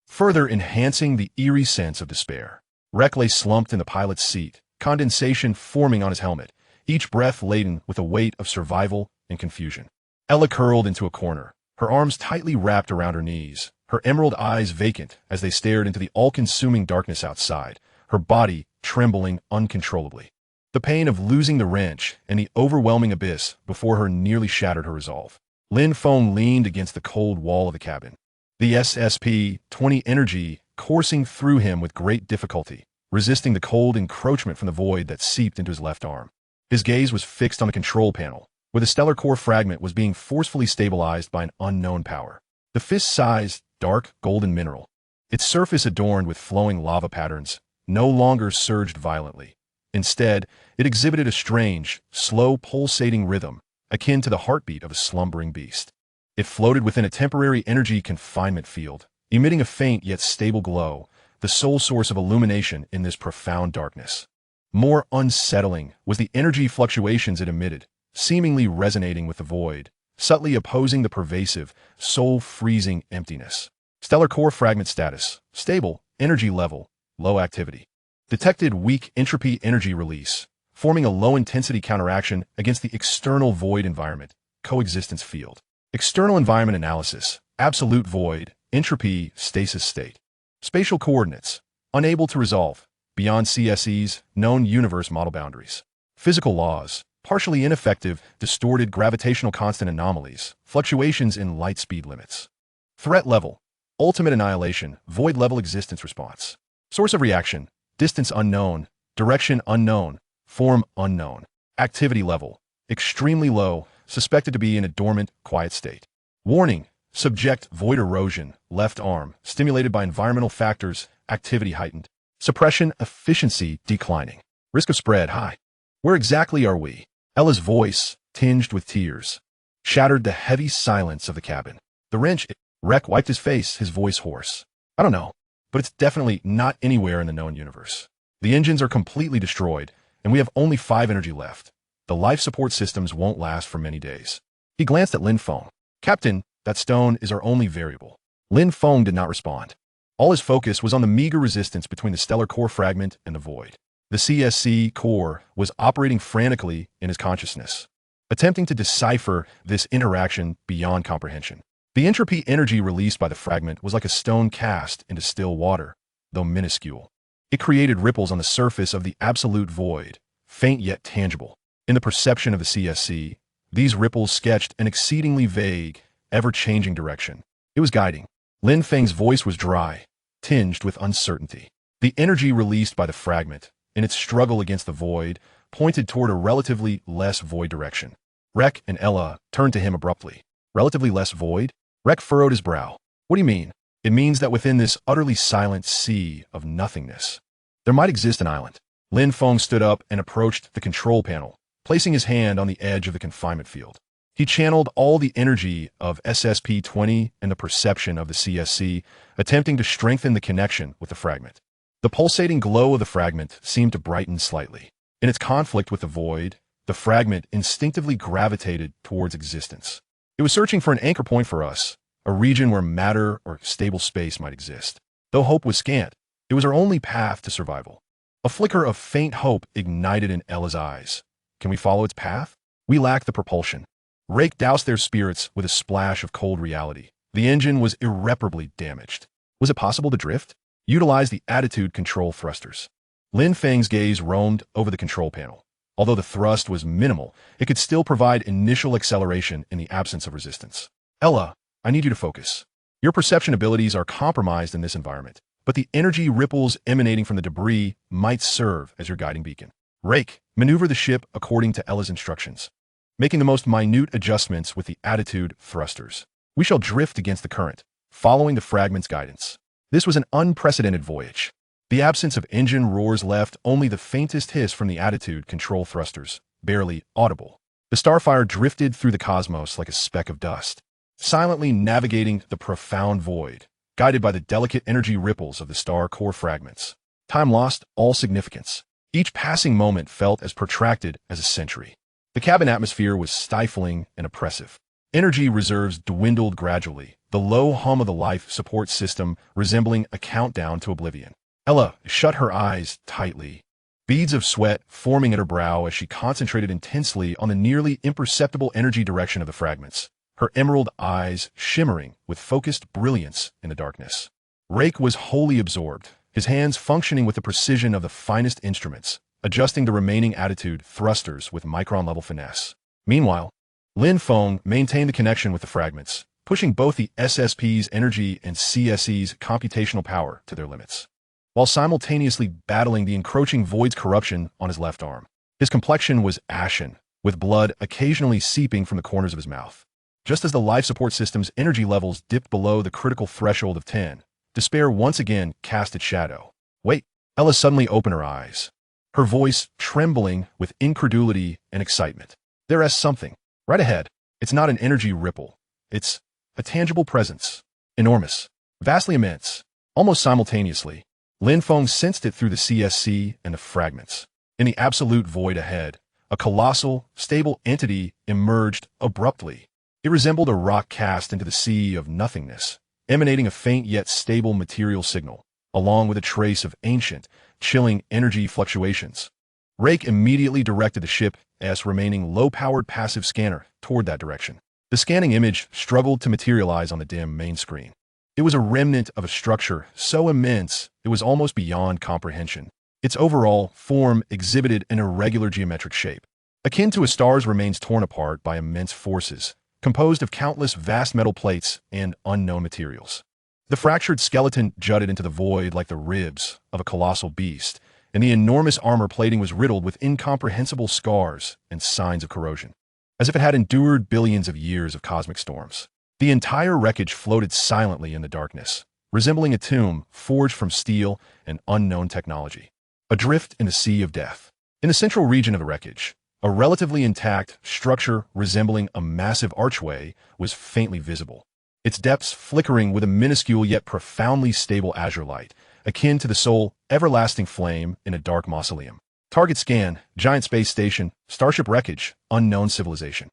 further enhancing the eerie sense of despair. Rek lay slumped in the pilot's seat, condensation forming on his helmet, each breath laden with the weight of survival and confusion. Ella curled into a corner, her arms tightly wrapped around her knees, her emerald eyes vacant as they stared into the all-consuming darkness outside, her body trembling uncontrollably. The pain of losing the wrench and the overwhelming abyss before her nearly shattered her resolve. Lin Feng leaned against the cold wall of the cabin, the SSP-20 energy coursing through him with great difficulty, resisting the cold encroachment from the void that seeped into his left arm. His gaze was fixed on the control panel, where the stellar core fragment was being forcefully stabilized by an unknown power. The fist-sized, dark, golden mineral, its surface adorned with flowing lava patterns, no longer surged violently. Instead, it exhibited a strange, slow pulsating rhythm, akin to the heartbeat of a slumbering beast. It floated within a temporary energy confinement field, emitting a faint yet stable glow, the sole source of illumination in this profound darkness. More unsettling was the energy fluctuations it emitted, seemingly resonating with the void, subtly opposing the pervasive, soul-freezing emptiness. Stellar core fragment status: stable, energy level, low activity. Detected weak entropy energy release, forming a low-intensity counteraction against the external void environment, coexistence field. External environment analysis: absolute void, entropy, stasis state. Spatial coordinates: unable to resolve, beyond CSE's known universe model boundaries. Physical laws: partially ineffective, distorted gravitational constant anomalies, fluctuations in light speed limits. Threat level: ultimate annihilation, void level existence response. Source of reaction: distance unknown, direction unknown, form unknown. Activity level: extremely low, suspected to be in a dormant, quiet state. Warning: subject void erosion, left arm, stimulated by environmental factors, activity heightened. Suppression efficiency declining. Risk of spread high. Where exactly are we? Ella's voice, tinged with tears, shattered the heavy silence of the cabin. The wrench. Rek wiped his face, his voice hoarse. I don't know, but it's definitely not anywhere in the known universe. The engines are completely destroyed, and we have only 5 energy left. The life support systems won't last for many days. He glanced at Lin Feng. Captain, that stone is our only variable. Lin Feng did not respond. All his focus was on the meager resistance between the stellar core fragment and the void. The CSC core was operating frantically in his consciousness, attempting to decipher this interaction beyond comprehension. The entropy energy released by the fragment was like a stone cast into still water, though minuscule. It created ripples on the surface of the absolute void, faint yet tangible. In the perception of the CSC, these ripples sketched an exceedingly vague, ever-changing direction. It was guiding. Lin Feng's voice was dry, tinged with uncertainty. The energy released by the fragment, in its struggle against the void, pointed toward a relatively less void direction. Rek and Ella turned to him abruptly. Relatively less void? Rek furrowed his brow. What do you mean? It means that within this utterly silent sea of nothingness, there might exist an island. Lin Feng stood up and approached the control panel, placing his hand on the edge of the confinement field. He channeled all the energy of SSP-20 and the perception of the CSC, attempting to strengthen the connection with the fragment. The pulsating glow of the fragment seemed to brighten slightly. In its conflict with the void, the fragment instinctively gravitated towards existence. It was searching for an anchor point for us, a region where matter or stable space might exist. Though hope was scant, It was her only path to survival. A flicker of faint hope ignited in Ella's eyes. Can we follow its path? We lack the propulsion. Rake doused their spirits with a splash of cold reality. The engine was irreparably damaged. Was it possible to drift? Utilize the attitude control thrusters. Lin Feng's gaze roamed over the control panel. Although the thrust was minimal, it could still provide initial acceleration in the absence of resistance. Ella, I need you to focus. Your perception abilities are compromised in this environment, but the energy ripples emanating from the debris might serve as your guiding beacon. Rake, maneuver the ship according to Ella's instructions, making the most minute adjustments with the attitude thrusters. We shall drift against the current, following the fragment's guidance. This was an unprecedented voyage. The absence of engine roars left only the faintest hiss from the attitude control thrusters, barely audible. The starfire drifted through the cosmos like a speck of dust, silently navigating the profound void, guided by the delicate energy ripples of the star core fragments. Time lost all significance. Each passing moment felt as protracted as a century. The cabin atmosphere was stifling and oppressive. Energy reserves dwindled gradually, the low hum of the life support system resembling a countdown to oblivion. Ella shut her eyes tightly, beads of sweat forming at her brow as she concentrated intensely on the nearly imperceptible energy direction of the fragments, her emerald eyes shimmering with focused brilliance in the darkness. Rake was wholly absorbed, his hands functioning with the precision of the finest instruments, adjusting the remaining attitude thrusters with micron-level finesse. Meanwhile, Lin Feng maintained the connection with the fragments, pushing both the SSP's energy and CSE's computational power to their limits, while simultaneously battling the encroaching void's corruption on his left arm. His complexion was ashen, with blood occasionally seeping from the corners of his mouth. Just as the life support system's energy levels dipped below the critical threshold of 10, despair once again cast its shadow. Wait, Ella suddenly opened her eyes, her voice trembling with incredulity and excitement. There is something right ahead. It's not an energy ripple. It's a tangible presence. Enormous. Vastly immense. Almost simultaneously, Lin Feng sensed it through the CSC and the fragments. In the absolute void ahead, a colossal, stable entity emerged abruptly. It resembled a rock cast into the sea of nothingness, emanating a faint yet stable material signal, along with a trace of ancient, chilling energy fluctuations. Rake immediately directed the ship's remaining low-powered passive scanner toward that direction. The scanning image struggled to materialize on the dim main screen. It was a remnant of a structure so immense it was almost beyond comprehension. Its overall form exhibited an irregular geometric shape, akin to a star's remains torn apart by immense forces, composed of countless vast metal plates and unknown materials. The fractured skeleton jutted into the void like the ribs of a colossal beast, and the enormous armor plating was riddled with incomprehensible scars and signs of corrosion, as if it had endured billions of years of cosmic storms. The entire wreckage floated silently in the darkness, resembling a tomb forged from steel and unknown technology, adrift in the sea of death. In the central region of the wreckage, a relatively intact structure resembling a massive archway was faintly visible, its depths flickering with a minuscule yet profoundly stable azure light, akin to the sole, everlasting flame in a dark mausoleum. Target scan, giant space station, starship wreckage, unknown civilization.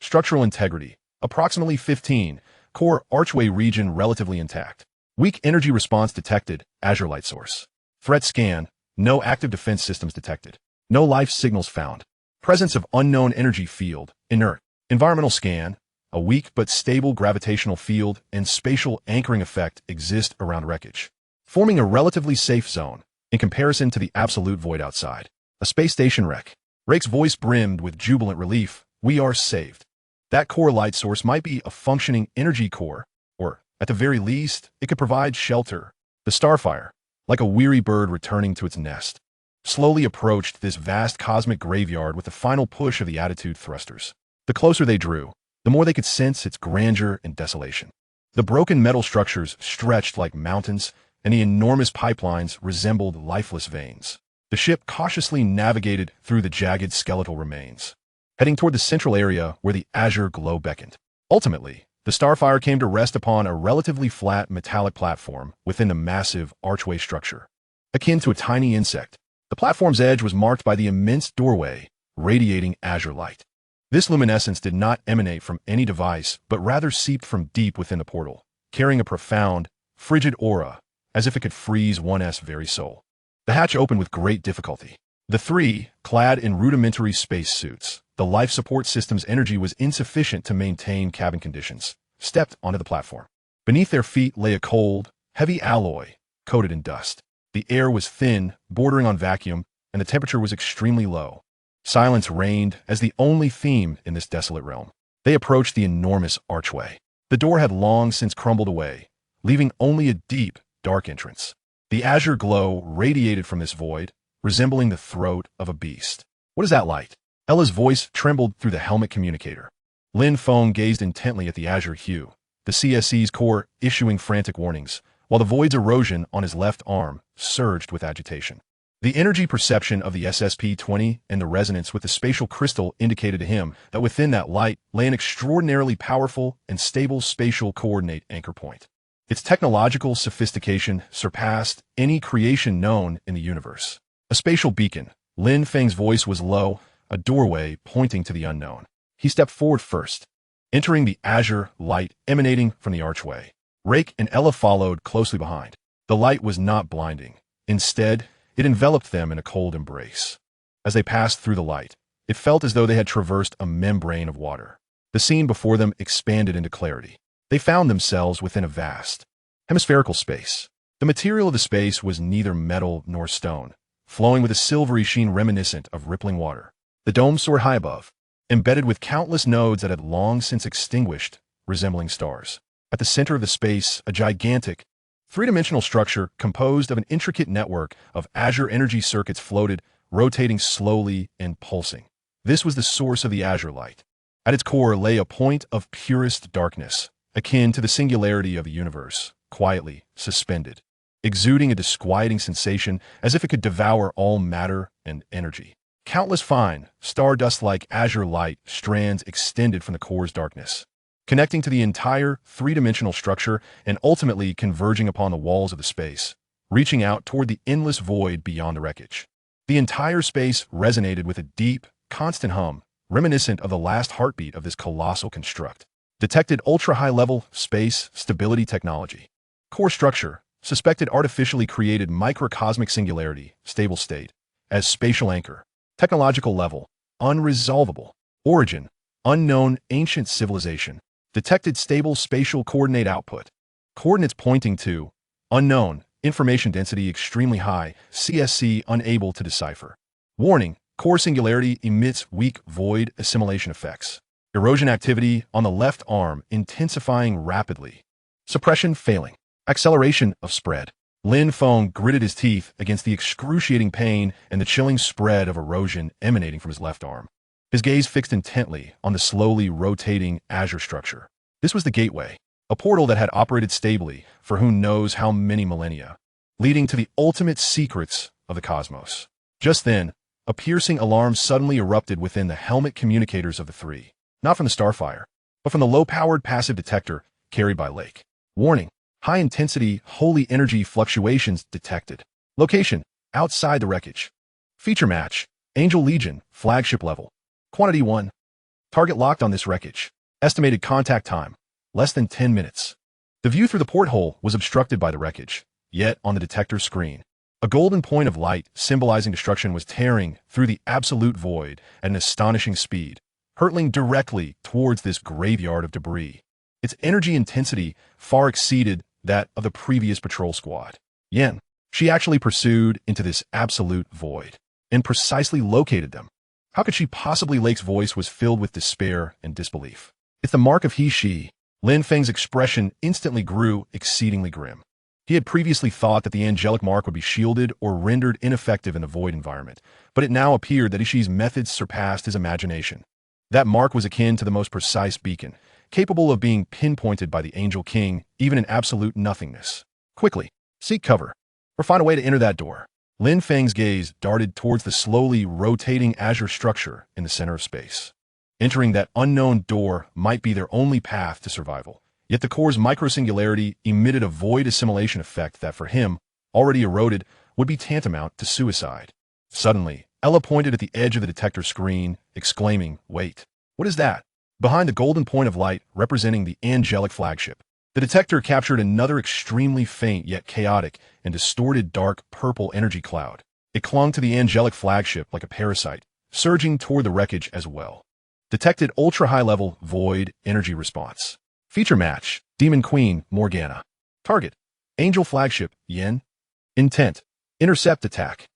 Structural integrity, approximately 15, core archway region relatively intact. Weak energy response detected, azure light source. Threat scan, no active defense systems detected. No life signals found. Presence of unknown energy field, inert. Environmental scan, a weak but stable gravitational field and spatial anchoring effect exist around wreckage, forming a relatively safe zone in comparison to the absolute void outside. A space station wreck. Rake's voice brimmed with jubilant relief. We are saved. That core light source might be a functioning energy core, or, at the very least, it could provide shelter. The starfire, like a weary bird returning to its nest, slowly approached this vast cosmic graveyard with the final push of the attitude thrusters. The closer they drew, the more they could sense its grandeur and desolation. The broken metal structures stretched like mountains, and the enormous pipelines resembled lifeless veins. The ship cautiously navigated through the jagged skeletal remains, heading toward the central area where the azure glow beckoned. Ultimately, the starfire came to rest upon a relatively flat metallic platform within the massive archway structure. Akin to a tiny insect, the platform's edge was marked by the immense doorway, radiating azure light. This luminescence did not emanate from any device, but rather seeped from deep within the portal, carrying a profound, frigid aura, as if it could freeze one's very soul. The hatch opened with great difficulty. The three, clad in rudimentary spacesuits, the life support system's energy was insufficient to maintain cabin conditions, stepped onto the platform. Beneath their feet lay a cold, heavy alloy, coated in dust. The air was thin, bordering on vacuum, and the temperature was extremely low. Silence reigned as the only theme in this desolate realm. They approached the enormous archway. The door had long since crumbled away, leaving only a deep, dark entrance. The azure glow radiated from this void, resembling the throat of a beast. "What is that light?" Ella's voice trembled through the helmet communicator. Lin Feng gazed intently at the azure hue, the CSC's core issuing frantic warnings, while the void's erosion on his left arm surged with agitation. The energy perception of the SSP-20 and the resonance with the spatial crystal indicated to him that within that light lay an extraordinarily powerful and stable spatial coordinate anchor point. Its technological sophistication surpassed any creation known in the universe. A spatial beacon. Lin Feng's voice was low, a doorway pointing to the unknown. He stepped forward first, entering the azure light emanating from the archway. Rake and Ella followed closely behind. The light was not blinding. Instead, it enveloped them in a cold embrace. As they passed through the light, it felt as though they had traversed a membrane of water. The scene before them expanded into clarity. They found themselves within a vast, hemispherical space. The material of the space was neither metal nor stone, flowing with a silvery sheen reminiscent of rippling water. The dome soared high above, embedded with countless nodes that had long since extinguished, resembling stars. At the center of the space, a gigantic, three-dimensional structure composed of an intricate network of azure energy circuits floated, rotating slowly and pulsing. This was the source of the azure light. At its core lay a point of purest darkness, akin to the singularity of the universe, quietly suspended, exuding a disquieting sensation as if it could devour all matter and energy. Countless fine, stardust-like azure light strands extended from the core's darkness, connecting to the entire three-dimensional structure and ultimately converging upon the walls of the space, reaching out toward the endless void beyond the wreckage. The entire space resonated with a deep, constant hum, reminiscent of the last heartbeat of this colossal construct. Detected ultra-high-level space stability technology. Core structure, suspected artificially created microcosmic singularity, stable state, as spatial anchor. Technological level, unresolvable. Origin, unknown ancient civilization. Detected stable spatial coordinate output. Coordinates pointing to unknown, information density extremely high, CSC unable to decipher. Warning, core singularity emits weak void assimilation effects. Erosion activity on the left arm intensifying rapidly. Suppression failing. Acceleration of spread. Lin Feng gritted his teeth against the excruciating pain and the chilling spread of erosion emanating from his left arm. His gaze fixed intently on the slowly rotating azure structure. This was the gateway, a portal that had operated stably for who knows how many millennia, leading to the ultimate secrets of the cosmos. Just then, a piercing alarm suddenly erupted within the helmet communicators of the three, not from the starfire, but from the low-powered passive detector carried by Lake. Warning, high-intensity, holy energy fluctuations detected. Location, outside the wreckage. Feature match, Angel Legion, flagship level. Quantity 1. Target locked on this wreckage. Estimated contact time, less than 10 minutes. The view through the porthole was obstructed by the wreckage, yet on the detector screen, a golden point of light symbolizing destruction was tearing through the absolute void at an astonishing speed, hurtling directly towards this graveyard of debris. Its energy intensity far exceeded that of the previous patrol squad. Yen, she actually pursued into this absolute void and precisely located them. How could she possibly? Lake's voice was filled with despair and disbelief. It's the mark of he-she. Lin Feng's expression instantly grew exceedingly grim. He had previously thought that the angelic mark would be shielded or rendered ineffective in the void environment, but it now appeared that he-she's methods surpassed his imagination. That mark was akin to the most precise beacon, capable of being pinpointed by the Angel King, even in absolute nothingness. Quickly, seek cover, or find a way to enter that door. Lin Feng's gaze darted towards the slowly rotating azure structure in the center of space. Entering that unknown door might be their only path to survival, yet the core's microsingularity emitted a void assimilation effect that for him, already eroded, would be tantamount to suicide. Suddenly, Ella pointed at the edge of the detector screen, exclaiming, "Wait, what is that?" Behind the golden point of light representing the angelic flagship, The detector captured another extremely faint yet chaotic and distorted dark purple energy cloud. It clung to the angelic flagship like a parasite, surging toward the wreckage as well. Detected ultra-high-level void energy response. Feature match, Demon Queen, Morgana. Target, Angel Flagship, Yin. Intent, intercept attack.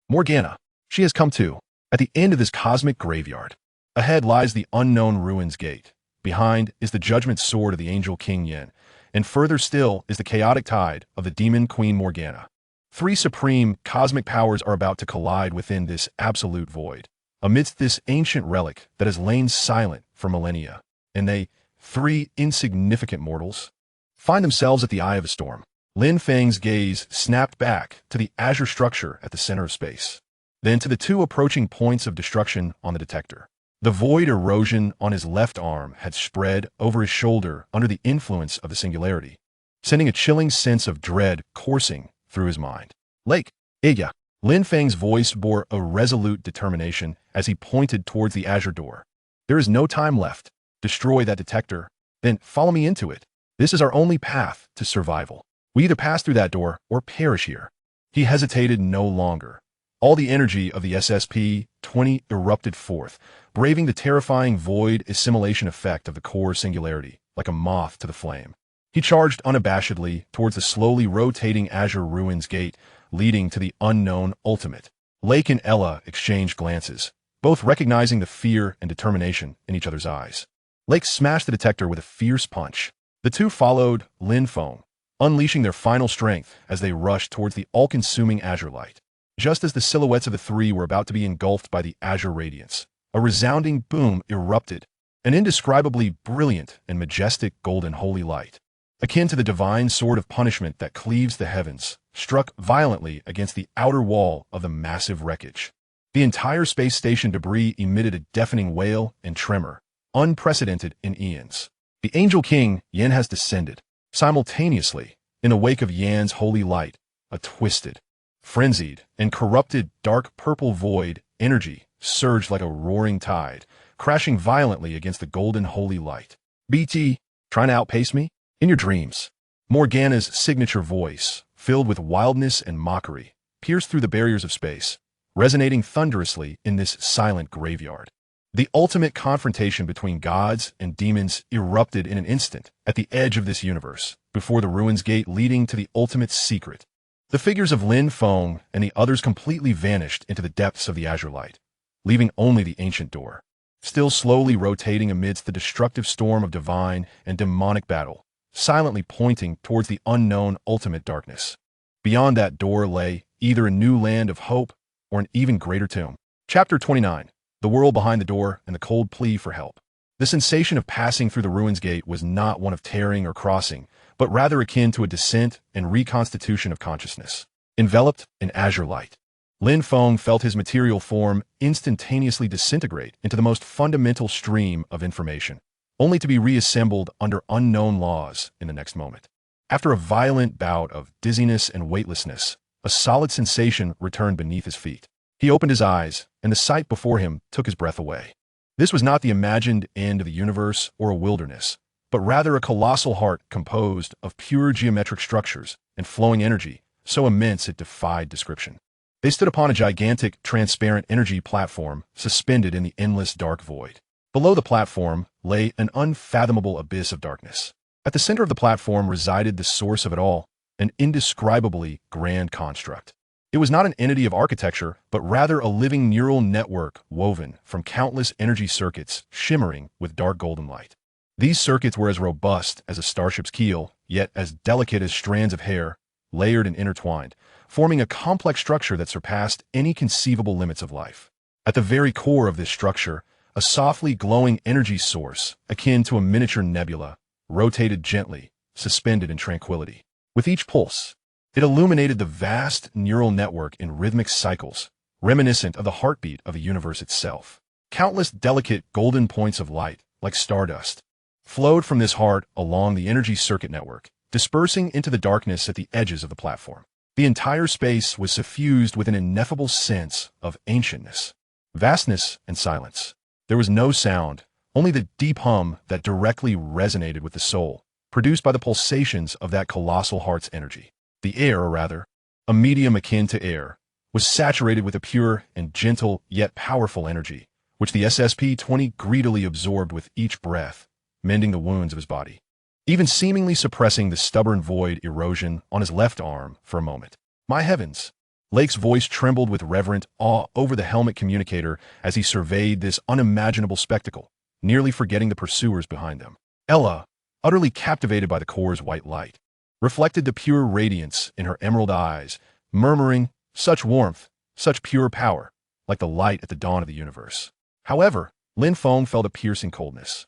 Morgana, she has come to. At the end of this cosmic graveyard. Ahead lies the unknown ruins gate. Behind is the judgment sword of the Angel King Yin. And further still is the chaotic tide of the Demon Queen Morgana. Three supreme cosmic powers are about to collide within this absolute void. Amidst this ancient relic that has lain silent for millennia. And they, three insignificant mortals, find themselves at the eye of a storm. Lin Feng's gaze snapped back to the azure structure at the center of space. Then to the two approaching points of destruction on the detector. The void erosion on his left arm had spread over his shoulder under the influence of the singularity, sending a chilling sense of dread coursing through his mind. Lake, Iya. Lin Feng's voice bore a resolute determination as he pointed towards the azure door. There is no time left. Destroy that detector, then follow me into it. This is our only path to survival. We either pass through that door or perish here. He hesitated no longer. All the energy of the SSP-20 erupted forth, braving the terrifying void assimilation effect of the core singularity, like a moth to the flame. He charged unabashedly towards the slowly rotating azure ruins gate, leading to the unknown ultimate. Lake and Ella exchanged glances, both recognizing the fear and determination in each other's eyes. Lake smashed the detector with a fierce punch. The two followed Lin Feng, unleashing their final strength as they rushed towards the all-consuming azure light. Just as the silhouettes of the three were about to be engulfed by the azure radiance, a resounding boom erupted, an indescribably brilliant and majestic golden holy light, akin to the divine sword of punishment that cleaves the heavens, struck violently against the outer wall of the massive wreckage. The entire space station debris emitted a deafening wail and tremor, unprecedented in eons. The Angel King, Yin, has descended. Simultaneously, in the wake of Yan's holy light, a twisted, frenzied, and corrupted dark purple void energy surged like a roaring tide, crashing violently against the golden holy light. BT, trying to outpace me? In your dreams. Morgana's signature voice, filled with wildness and mockery, pierced through the barriers of space, resonating thunderously in this silent graveyard. The ultimate confrontation between gods and demons erupted in an instant at the edge of this universe, before the ruins gate leading to the ultimate secret. The figures of Lin Feng and the others completely vanished into the depths of the azure light, leaving only the ancient door, still slowly rotating amidst the destructive storm of divine and demonic battle, silently pointing towards the unknown ultimate darkness. Beyond that door lay either a new land of hope or an even greater tomb. Chapter 29. The world behind the door and the cold plea for help. The sensation of passing through the ruins gate was not one of tearing or crossing, but rather akin to a descent and reconstitution of consciousness. Enveloped in azure light, Lin Feng felt his material form instantaneously disintegrate into the most fundamental stream of information, only to be reassembled under unknown laws in the next moment. After a violent bout of dizziness and weightlessness, a solid sensation returned beneath his feet. He opened his eyes, and the sight before him took his breath away. This was not the imagined end of the universe or a wilderness, but rather a colossal heart composed of pure geometric structures and flowing energy, so immense it defied description. They stood upon a gigantic, transparent energy platform suspended in the endless dark void. Below the platform lay an unfathomable abyss of darkness. At the center of the platform resided the source of it all, an indescribably grand construct. It was not an entity of architecture, but rather a living neural network woven from countless energy circuits shimmering with dark golden light. These circuits were as robust as a starship's keel, yet as delicate as strands of hair, layered and intertwined, forming a complex structure that surpassed any conceivable limits of life. At the very core of this structure, a softly glowing energy source, akin to a miniature nebula, rotated gently, suspended in tranquility. With each pulse, it illuminated the vast neural network in rhythmic cycles, reminiscent of the heartbeat of the universe itself. Countless delicate golden points of light, like stardust, flowed from this heart along the energy circuit network, dispersing into the darkness at the edges of the platform. The entire space was suffused with an ineffable sense of ancientness, vastness, and silence. There was no sound, only the deep hum that directly resonated with the soul, produced by the pulsations of that colossal heart's energy. The air, or rather, a medium akin to air, was saturated with a pure and gentle yet powerful energy, which the SSP-20 greedily absorbed with each breath, mending the wounds of his body, even seemingly suppressing the stubborn void erosion on his left arm for a moment. My heavens! Lake's voice trembled with reverent awe over the helmet communicator as he surveyed this unimaginable spectacle, nearly forgetting the pursuers behind them. Ella, utterly captivated by the core's white light, reflected the pure radiance in her emerald eyes, murmuring, "Such warmth, such pure power, like the light at the dawn of the universe." However, Lin Feng felt a piercing coldness.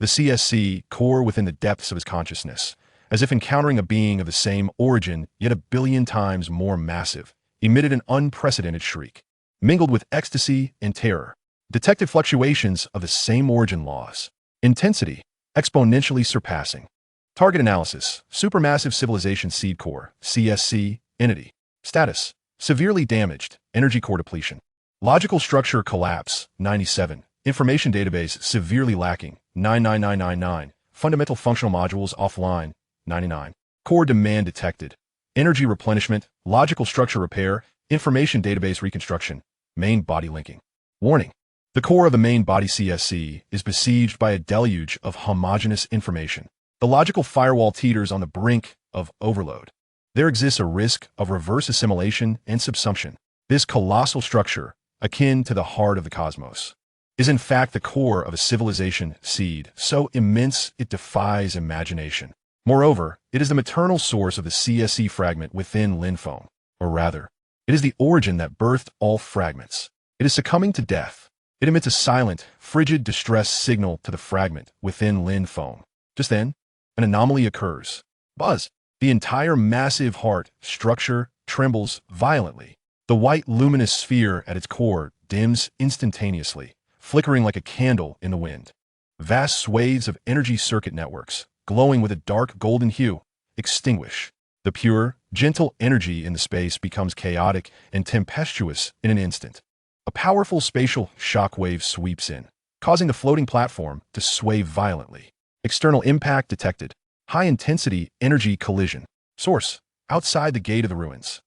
The CSC core within the depths of his consciousness, as if encountering a being of the same origin yet a billion times more massive, emitted an unprecedented shriek, mingled with ecstasy and terror, detected fluctuations of the same origin laws, intensity exponentially surpassing. Target analysis: Supermassive Civilization Seed Core, CSC, entity. Status: severely damaged, energy core depletion. Logical structure collapse, 97. Information database severely lacking, 99999. Fundamental functional modules offline, 99. Core demand detected. Energy replenishment, logical structure repair, information database reconstruction, main body linking. Warning: the core of the main body CSC is besieged by a deluge of homogeneous information. The logical firewall teeters on the brink of overload. There exists a risk of reverse assimilation and subsumption. This colossal structure, akin to the heart of the cosmos, is in fact the core of a civilization seed so immense it defies imagination. Moreover, it is the maternal source of the CSC fragment within Lin Feng, or rather, it is the origin that birthed all fragments. It is succumbing to death. It emits a silent, frigid distress signal to the fragment within Lin Feng. Just then, an anomaly occurs. Buzz! The entire massive heart structure trembles violently. The white luminous sphere at its core dims instantaneously, flickering like a candle in the wind. Vast swathes of energy circuit networks, glowing with a dark golden hue, extinguish. The pure, gentle energy in the space becomes chaotic and tempestuous in an instant. A powerful spatial shockwave sweeps in, causing the floating platform to sway violently. External impact detected. High-intensity energy collision. Source: outside the gate of the ruins.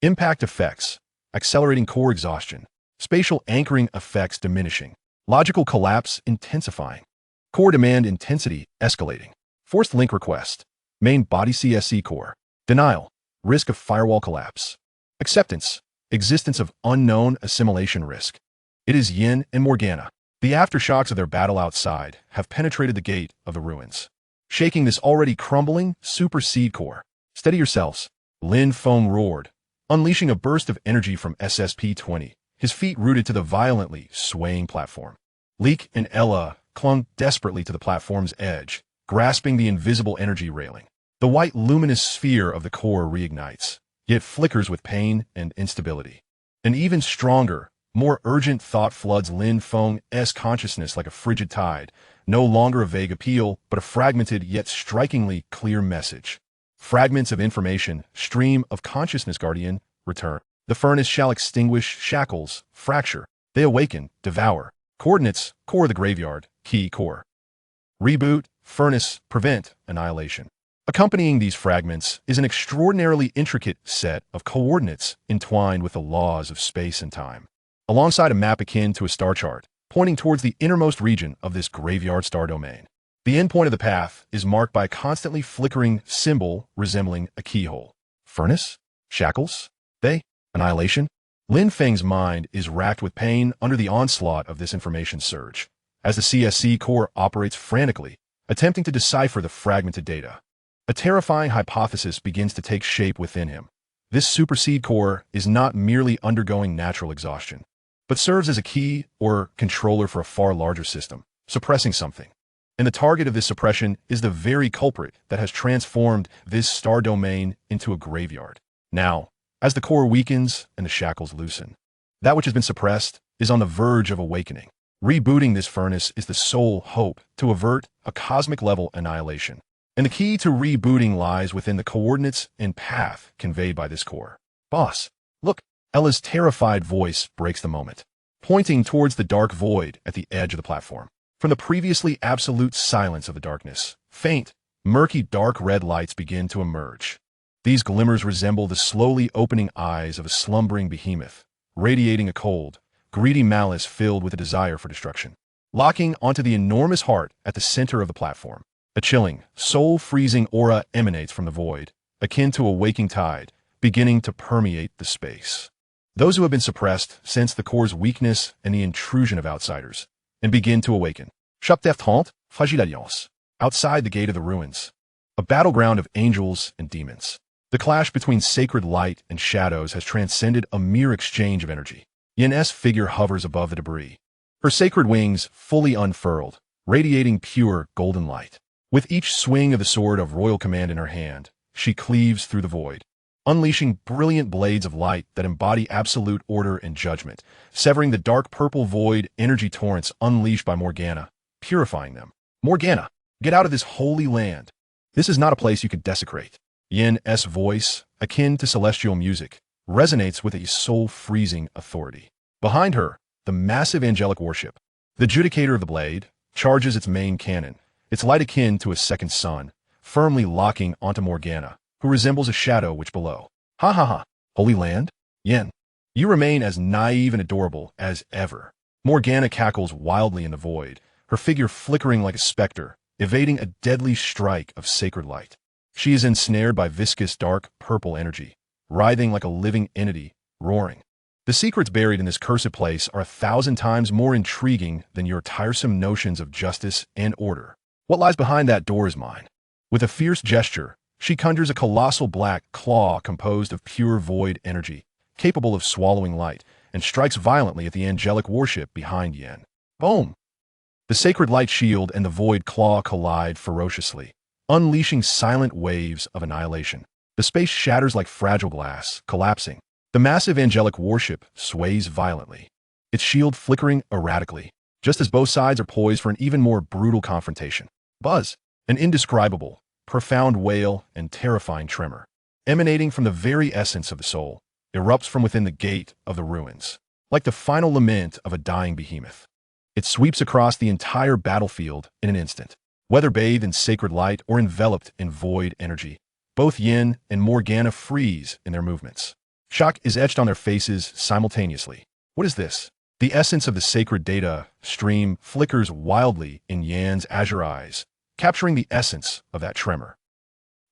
Impact effects: accelerating core exhaustion. Spatial anchoring effects diminishing. Logical collapse intensifying. Core demand intensity escalating. Forced link request. Main body CSC core. Denial. Risk of firewall collapse. Acceptance. Existence of unknown assimilation risk. It is Yin and Morgana. The aftershocks of their battle outside have penetrated the gate of the ruins, shaking this already crumbling super seed core. Steady yourselves, Lin Feng roared, unleashing a burst of energy from SSP-20, his feet rooted to the violently swaying platform. Leek and Ella clung desperately to the platform's edge, grasping the invisible energy railing. The white luminous sphere of the core reignites, yet flickers with pain and instability. An even stronger, more urgent thought floods Lin Feng's consciousness like a frigid tide, no longer a vague appeal, but a fragmented yet strikingly clear message. Fragments of information, stream of consciousness guardian, return. The furnace shall extinguish shackles, fracture. They awaken, devour. Coordinates, core of the graveyard, key core. Reboot, furnace, prevent, annihilation. Accompanying these fragments is an extraordinarily intricate set of coordinates entwined with the laws of space and time, alongside a map akin to a star chart, pointing towards the innermost region of this graveyard star domain. The endpoint of the path is marked by a constantly flickering symbol resembling a keyhole. Furnace? Shackles? They? Annihilation? Lin Feng's mind is racked with pain under the onslaught of this information surge, as the CSC core operates frantically, attempting to decipher the fragmented data. A terrifying hypothesis begins to take shape within him. This superseed core is not merely undergoing natural exhaustion, but serves as a key or controller for a far larger system, suppressing something. And the target of this suppression is the very culprit that has transformed this star domain into a graveyard. Now, as the core weakens and the shackles loosen, that which has been suppressed is on the verge of awakening. Rebooting this furnace is the sole hope to avert a cosmic-level annihilation. And the key to rebooting lies within the coordinates and path conveyed by this core. Boss, look! Ella's terrified voice breaks the moment, pointing towards the dark void at the edge of the platform. From the previously absolute silence of the darkness, faint, murky dark red lights begin to emerge. These glimmers resemble the slowly opening eyes of a slumbering behemoth, radiating a cold, greedy malice filled with a desire for destruction. Locking onto the enormous heart at the center of the platform, a chilling, soul-freezing aura emanates from the void, akin to a waking tide, beginning to permeate the space. Those who have been suppressed sense the core's weakness and the intrusion of outsiders, and begin to awaken. Shattering the Rift, Fragile Alliance. Outside the gate of the ruins, a battleground of angels and demons. The clash between sacred light and shadows has transcended a mere exchange of energy. Yen's figure hovers above the debris, her sacred wings fully unfurled, radiating pure golden light. With each swing of the sword of royal command in her hand, she cleaves through the void, unleashing brilliant blades of light that embody absolute order and judgment, severing the dark purple void energy torrents unleashed by Morgana, purifying them. Morgana, get out of this holy land. This is not a place you can desecrate. Yen's voice, akin to celestial music, resonates with a soul-freezing authority. Behind her, the massive angelic warship, the Judicator of the Blade, charges its main cannon, its light akin to a second sun, firmly locking onto Morgana, who resembles a shadow which below. Ha ha ha, Holy Land? Yen, you remain as naive and adorable as ever. Morgana cackles wildly in the void, her figure flickering like a specter, evading a deadly strike of sacred light. She is ensnared by viscous dark purple energy, writhing like a living entity, roaring. The secrets buried in this cursed place are 1,000 times more intriguing than your tiresome notions of justice and order. What lies behind that door is mine. With a fierce gesture, she conjures a colossal black claw composed of pure void energy, capable of swallowing light, and strikes violently at the angelic warship behind Yen. Boom! The sacred light shield and the void claw collide ferociously, unleashing silent waves of annihilation. The space shatters like fragile glass, collapsing. The massive angelic warship sways violently, its shield flickering erratically, just as both sides are poised for an even more brutal confrontation. Buzz, an indescribable, profound wail and terrifying tremor, emanating from the very essence of the soul, erupts from within the gate of the ruins, like the final lament of a dying behemoth. It sweeps across the entire battlefield in an instant. Whether bathed in sacred light or enveloped in void energy, both Yen and Morgana freeze in their movements. Shock is etched on their faces simultaneously. What is this? The essence of the sacred data stream flickers wildly in Yen's azure eyes, capturing the essence of that tremor.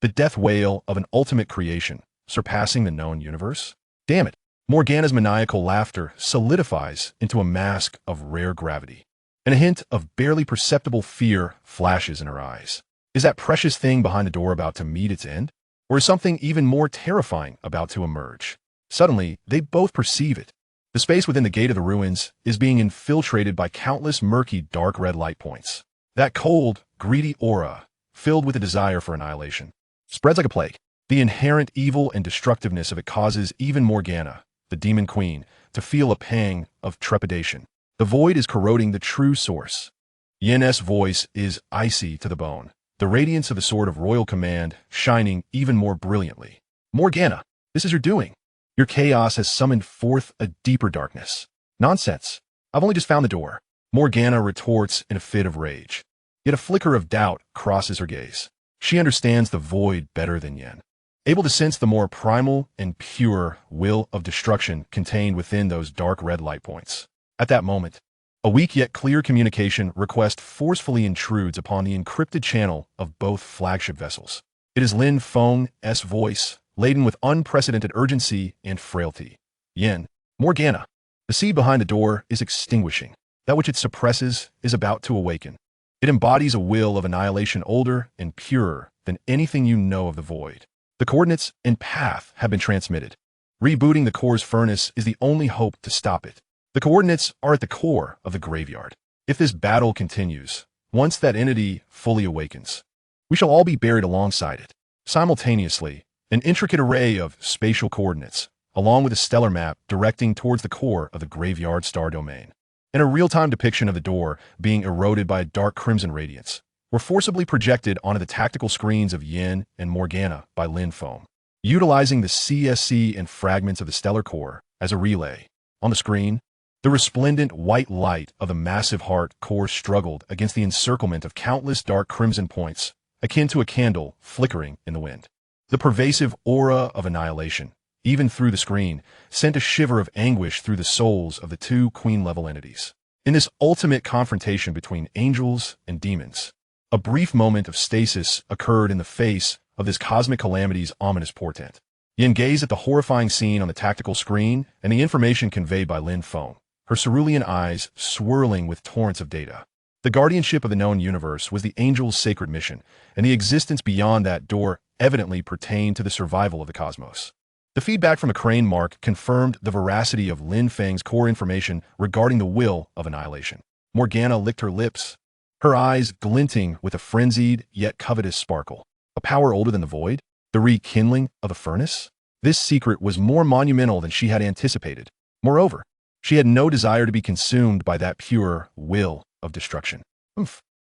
The death wail of an ultimate creation, surpassing the known universe? Damn it! Morgana's maniacal laughter solidifies into a mask of rare gravity, and a hint of barely perceptible fear flashes in her eyes. Is that precious thing behind the door about to meet its end? Or is something even more terrifying about to emerge? Suddenly, they both perceive it. The space within the gate of the ruins is being infiltrated by countless murky dark red light points. That cold, greedy aura, filled with a desire for annihilation, spreads like a plague. The inherent evil and destructiveness of it causes even Morgana, the demon queen, to feel a pang of trepidation. The void is corroding the true source. Yen's voice is icy to the bone, the radiance of the sword of royal command shining even more brilliantly. Morgana, this is your doing. Your chaos has summoned forth a deeper darkness. Nonsense. I've only just found the door. Morgana retorts in a fit of rage. Yet a flicker of doubt crosses her gaze. She understands the void better than Yen, able to sense the more primal and pure will of destruction contained within those dark red light points. At that moment, a weak yet clear communication request forcefully intrudes upon the encrypted channel of both flagship vessels. It is Lin Feng's voice, laden with unprecedented urgency and frailty. Yen, Morgana, the seed behind the door is extinguishing. That which it suppresses is about to awaken. It embodies a will of annihilation older and purer than anything you know of the void. The coordinates and path have been transmitted. Rebooting the core's furnace is the only hope to stop it. The coordinates are at the core of the graveyard. If this battle continues, once that entity fully awakens, we shall all be buried alongside it. Simultaneously, an intricate array of spatial coordinates, along with a stellar map directing towards the core of the graveyard star domain, and a real-time depiction of the door being eroded by a dark crimson radiance, were forcibly projected onto the tactical screens of Yen and Morgana by Lin Feng, utilizing the CSC and fragments of the stellar core as a relay. On the screen, the resplendent white light of the massive heart core struggled against the encirclement of countless dark crimson points, akin to a candle flickering in the wind. The pervasive aura of annihilation, even through the screen, sent a shiver of anguish through the souls of the two queen-level entities. In this ultimate confrontation between angels and demons, a brief moment of stasis occurred in the face of this cosmic calamity's ominous portent. Yin gazed at the horrifying scene on the tactical screen and the information conveyed by Lin Feng, her cerulean eyes swirling with torrents of data. The guardianship of the known universe was the angel's sacred mission, and the existence beyond that door evidently pertained to the survival of the cosmos. The feedback from a crane mark confirmed the veracity of Lin Feng's core information regarding the will of annihilation. Morgana licked her lips, her eyes glinting with a frenzied yet covetous sparkle. A power older than the void? The rekindling of the furnace? This secret was more monumental than she had anticipated. Moreover, she had no desire to be consumed by that pure will of destruction.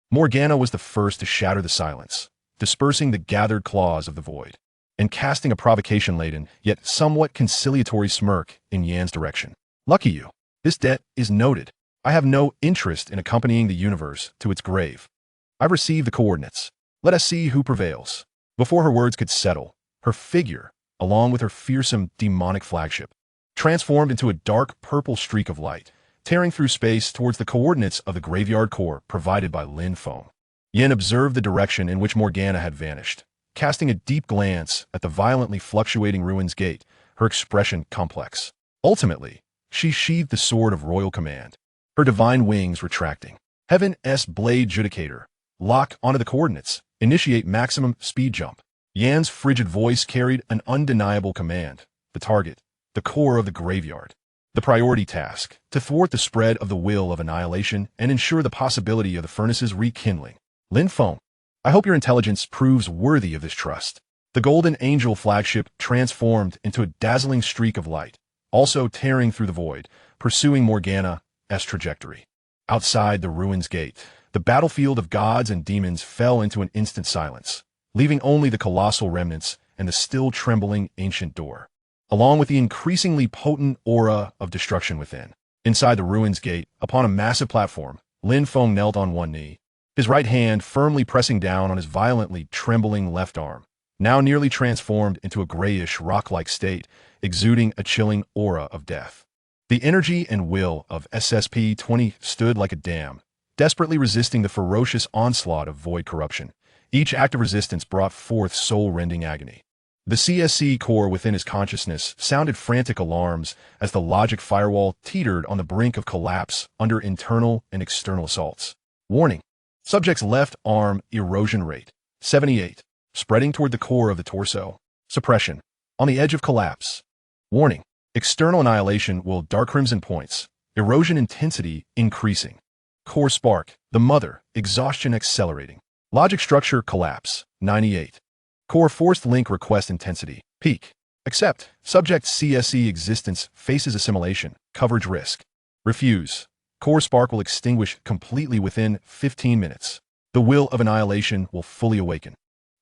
Morgana was the first to shatter the silence, dispersing the gathered claws of the void, and casting a provocation-laden, yet somewhat conciliatory smirk in Yan's direction. Lucky you. This debt is noted. I have no interest in accompanying the universe to its grave. I've received the coordinates. Let us see who prevails. Before her words could settle, her figure, along with her fearsome demonic flagship, transformed into a dark purple streak of light, tearing through space towards the coordinates of the graveyard core provided by Lin Feng. Yin observed the direction in which Morgana had vanished, casting a deep glance at the violently fluctuating ruins gate, her expression complex. Ultimately, she sheathed the sword of royal command, her divine wings retracting. Heaven's blade judicator. Lock onto the coordinates. Initiate maximum speed jump. Yan's frigid voice carried an undeniable command. The target, the core of the graveyard. The priority task, to thwart the spread of the will of annihilation and ensure the possibility of the furnace's rekindling. Lin Feng, I hope your intelligence proves worthy of this trust. The Golden Angel flagship transformed into a dazzling streak of light, also tearing through the void, pursuing Morgana's trajectory. Outside the ruins gate, the battlefield of gods and demons fell into an instant silence, leaving only the colossal remnants and the still trembling ancient door, along with the increasingly potent aura of destruction within. Inside the ruins gate, upon a massive platform, Lin Feng knelt on one knee, his right hand firmly pressing down on his violently trembling left arm, now nearly transformed into a grayish rock-like state, exuding a chilling aura of death. The energy and will of SCP-20 stood like a dam, desperately resisting the ferocious onslaught of void corruption. Each act of resistance brought forth soul-rending agony. The CSC core within his consciousness sounded frantic alarms as the logic firewall teetered on the brink of collapse under internal and external assaults. Warning. Subject's left arm erosion rate, 78, spreading toward the core of the torso. Suppression. On the edge of collapse. Warning. External annihilation will dark crimson points. Erosion intensity increasing. Core spark, the mother, exhaustion accelerating. Logic structure collapse, 98. Core forced link request intensity, peak. Accept. Subject CSE existence faces assimilation, coverage risk. Refuse. Core spark will extinguish completely within 15 minutes. The will of annihilation will fully awaken.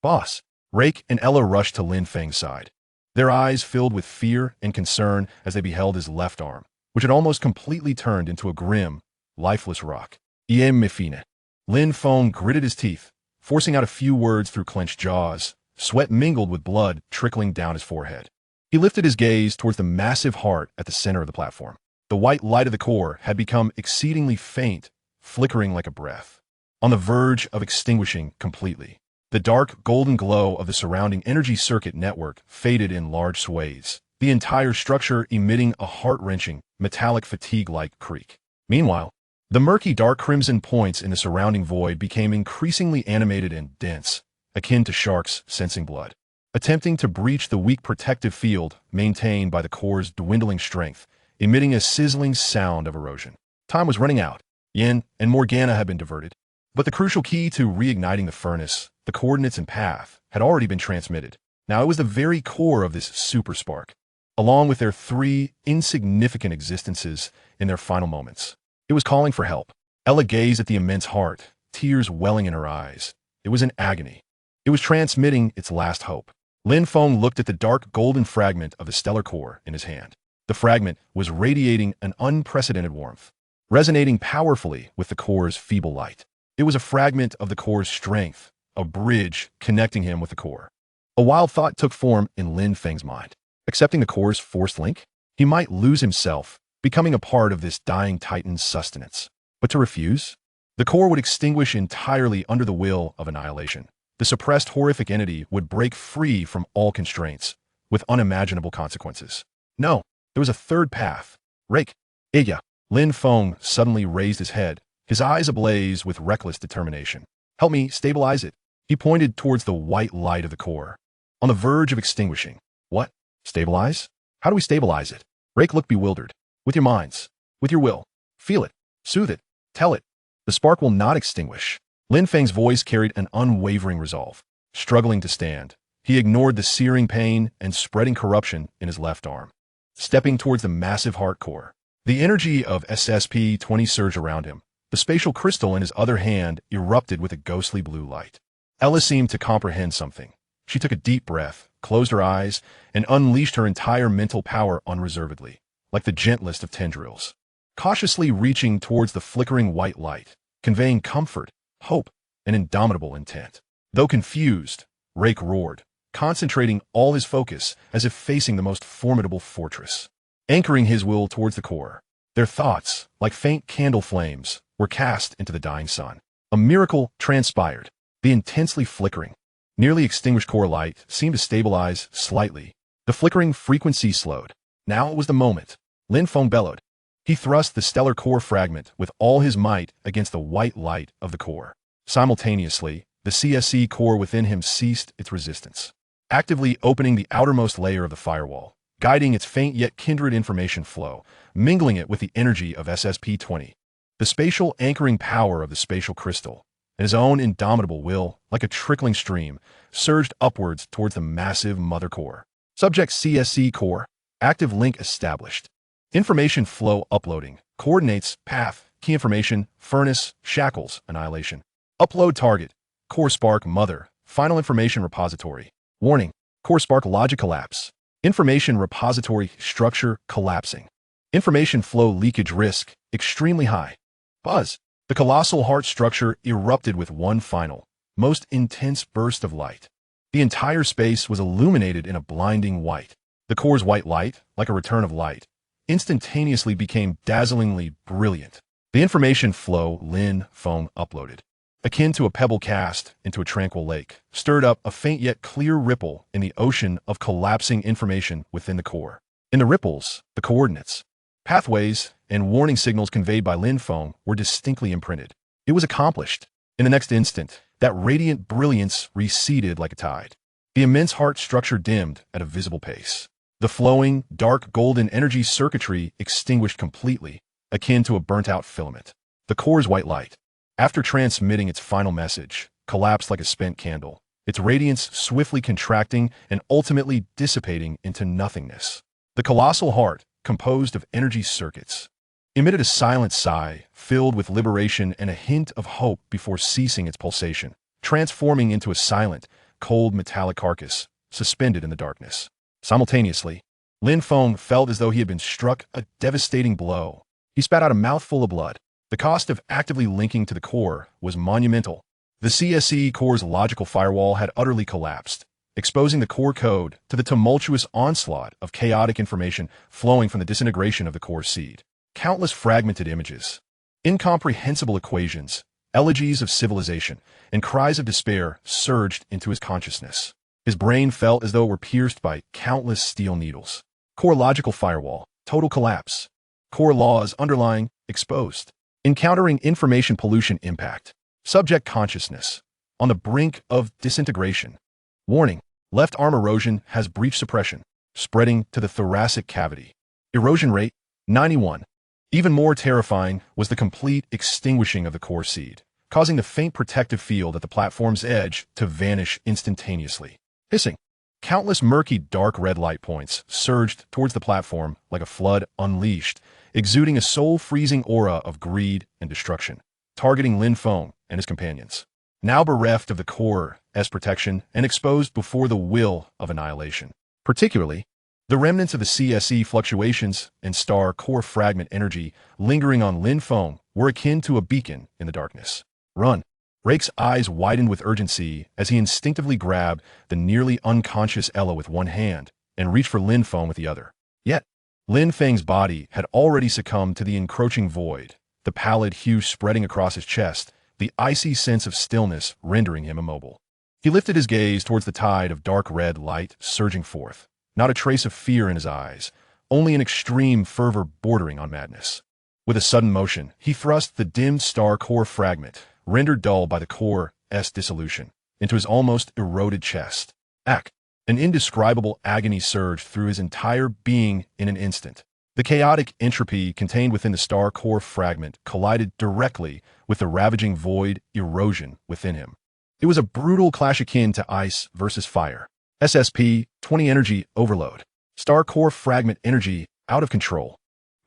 Boss. Rake and Ella rushed to Lin Feng's side, their eyes filled with fear and concern as they beheld his left arm, which had almost completely turned into a grim, lifeless rock. Mifine. Lin Feng gritted his teeth, forcing out a few words through clenched jaws, sweat mingled with blood trickling down his forehead. He lifted his gaze towards the massive heart at the center of the platform. The white light of the core had become exceedingly faint, flickering like a breath, on the verge of extinguishing completely. The dark golden glow of the surrounding energy circuit network faded in large swathes, the entire structure emitting a heart-wrenching, metallic fatigue-like creak. Meanwhile, the murky dark crimson points in the surrounding void became increasingly animated and dense, akin to sharks sensing blood, attempting to breach the weak protective field maintained by the core's dwindling strength, emitting a sizzling sound of erosion. Time was running out. Yin and Morgana had been diverted, but the crucial key to reigniting the furnace, the coordinates and path, had already been transmitted. Now it was the very core of this super spark, along with their three insignificant existences in their final moments. It was calling for help. Ella gazed at the immense heart, tears welling in her eyes. It was in agony. It was transmitting its last hope. Lin Feng looked at the dark golden fragment of the stellar core in his hand. The fragment was radiating an unprecedented warmth, resonating powerfully with the core's feeble light. It was a fragment of the core's strength, a bridge connecting him with the core. A wild thought took form in Lin Feng's mind. Accepting the core's forced link, he might lose himself, becoming a part of this dying titan's sustenance. But to refuse? The core would extinguish entirely under the will of annihilation. The suppressed horrific entity would break free from all constraints, with unimaginable consequences. No, there was a third path. Rake. Iya. Lin Feng suddenly raised his head, his eyes ablaze with reckless determination. Help me stabilize it. He pointed towards the white light of the core, on the verge of extinguishing. What? Stabilize? How do we stabilize it? Rake looked bewildered. With your minds. With your will. Feel it. Soothe it. Tell it. The spark will not extinguish. Lin Feng's voice carried an unwavering resolve. Struggling to stand, he ignored the searing pain and spreading corruption in his left arm. Stepping towards the massive heart core, the energy of SSP-20 surged around him. The spatial crystal in his other hand erupted with a ghostly blue light. Ella seemed to comprehend something. She took a deep breath, closed her eyes, and unleashed her entire mental power unreservedly, like the gentlest of tendrils. Cautiously reaching towards the flickering white light, conveying comfort, hope, and indomitable intent. Though confused, Rake roared, concentrating all his focus as if facing the most formidable fortress. Anchoring his will towards the core, their thoughts, like faint candle flames, were cast into the dying sun. A miracle transpired. The intensely flickering, nearly extinguished core light seemed to stabilize slightly. The flickering frequency slowed. Now it was the moment. Lin Feng bellowed. He thrust the stellar core fragment with all his might against the white light of the core. Simultaneously, the CSE core within him ceased its resistance, actively opening the outermost layer of the firewall, guiding its faint yet kindred information flow, mingling it with the energy of SSP-20. The spatial anchoring power of the spatial crystal, and his own indomitable will, like a trickling stream, surged upwards towards the massive mother core. Subject CSE core. Active link established. Information flow uploading. Coordinates, path, key information, furnace, shackles, annihilation. Upload target. Core spark mother. Final information repository. Warning. Core spark logic collapse. Information repository structure collapsing. Information flow leakage risk extremely high. Buzz. The colossal heart structure erupted with one final, most intense burst of light. The entire space was illuminated in a blinding white. The core's white light, like a return of light, instantaneously became dazzlingly brilliant. The information flow Lin Feng uploaded, akin to a pebble cast into a tranquil lake, stirred up a faint yet clear ripple in the ocean of collapsing information within the core. In the ripples, the coordinates, pathways, and warning signals conveyed by Lin Feng were distinctly imprinted. It was accomplished. In the next instant, that radiant brilliance receded like a tide. The immense heart structure dimmed at a visible pace. The flowing, dark golden energy circuitry extinguished completely, akin to a burnt-out filament. The core's white light, after transmitting its final message, collapsed like a spent candle, its radiance swiftly contracting and ultimately dissipating into nothingness. The colossal heart, composed of energy circuits, emitted a silent sigh, filled with liberation and a hint of hope before ceasing its pulsation, transforming into a silent, cold metallic carcass, suspended in the darkness. Simultaneously, Lin Feng felt as though he had been struck a devastating blow. He spat out a mouthful of blood. The cost of actively linking to the core was monumental. The CSE core's logical firewall had utterly collapsed, exposing the core code to the tumultuous onslaught of chaotic information flowing from the disintegration of the core seed. Countless fragmented images, incomprehensible equations, elegies of civilization, and cries of despair surged into his consciousness. His brain felt as though it were pierced by countless steel needles. Core logical firewall, total collapse. Core laws underlying, exposed. Encountering information pollution impact. Subject consciousness, on the brink of disintegration. Warning, left arm erosion has breach suppression, spreading to the thoracic cavity. Erosion rate, 91. Even more terrifying was the complete extinguishing of the core seed, causing the faint protective field at the platform's edge to vanish instantaneously. Hissing. Countless murky dark red light points surged towards the platform like a flood unleashed, exuding a soul-freezing aura of greed and destruction, targeting Lin Feng and his companions, now bereft of the core as protection and exposed before the will of annihilation. Particularly, the remnants of the CSE fluctuations and star core fragment energy lingering on Lin Feng were akin to a beacon in the darkness. Run. Rake's eyes widened with urgency as he instinctively grabbed the nearly unconscious Ella with one hand and reached for Lin Feng with the other. Yet, Lin Feng's body had already succumbed to the encroaching void, the pallid hue spreading across his chest, the icy sense of stillness rendering him immobile. He lifted his gaze towards the tide of dark red light surging forth, not a trace of fear in his eyes, only an extreme fervor bordering on madness. With a sudden motion, he thrust the dimmed star core fragment, rendered dull by the core's dissolution, into his almost eroded chest. An indescribable agony surged through his entire being in an instant. The chaotic entropy contained within the star core fragment collided directly with the ravaging void erosion within him. It was a brutal clash akin to ice versus fire. SSP-20 energy overload. Star core fragment energy out of control.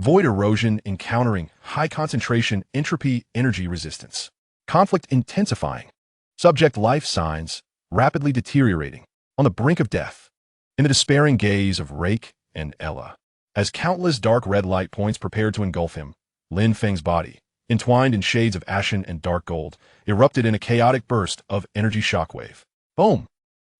Void erosion encountering high concentration entropy energy resistance. Conflict intensifying. Subject life signs rapidly deteriorating. On the brink of death. In the despairing gaze of Rake and Ella. As countless dark red light points prepared to engulf him, Lin Feng's body, entwined in shades of ashen and dark gold, erupted in a chaotic burst of energy shockwave. Boom!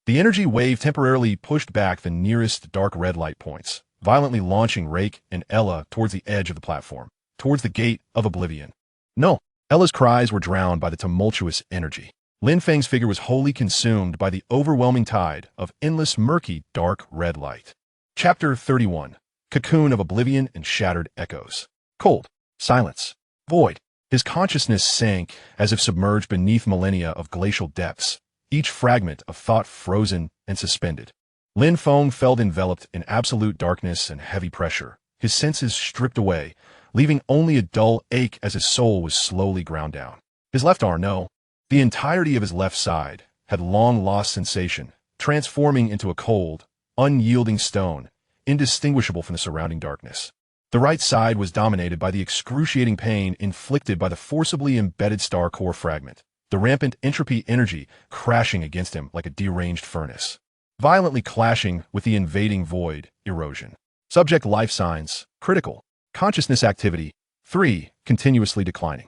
The energy wave temporarily pushed back the nearest dark red light points, violently launching Rake and Ella towards the edge of the platform, towards the gate of oblivion. No! Ella's cries were drowned by the tumultuous energy. Lin Feng's figure was wholly consumed by the overwhelming tide of endless murky dark red light. Chapter 31. Cocoon of Oblivion and Shattered Echoes. Cold. Silence. Void. His consciousness sank as if submerged beneath millennia of glacial depths, each fragment of thought frozen and suspended. Lin Feng felt enveloped in absolute darkness and heavy pressure, his senses stripped away, leaving only a dull ache as his soul was slowly ground down. His left arm, no. The entirety of his left side had long lost sensation, transforming into a cold, unyielding stone, indistinguishable from the surrounding darkness. The right side was dominated by the excruciating pain inflicted by the forcibly embedded star core fragment, the rampant entropy energy crashing against him like a deranged furnace, violently clashing with the invading void erosion. Subject life signs, critical. Consciousness activity, 3, continuously declining.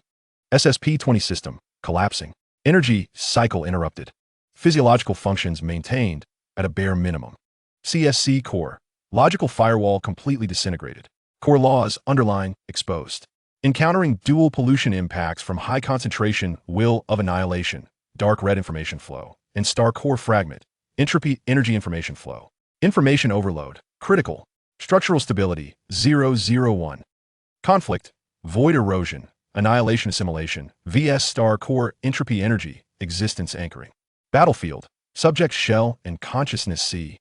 SSP-20 system, collapsing. Energy cycle interrupted. Physiological functions maintained at a bare minimum. CSC core. Logical firewall completely disintegrated. Core laws underline exposed. Encountering dual pollution impacts from high concentration will of annihilation, dark red information flow, and star core fragment, entropy energy information flow. Information overload, critical. Structural stability, 001. Conflict, void erosion, annihilation assimilation, vs star core entropy energy, existence anchoring. Battlefield, subject shell and consciousness sea.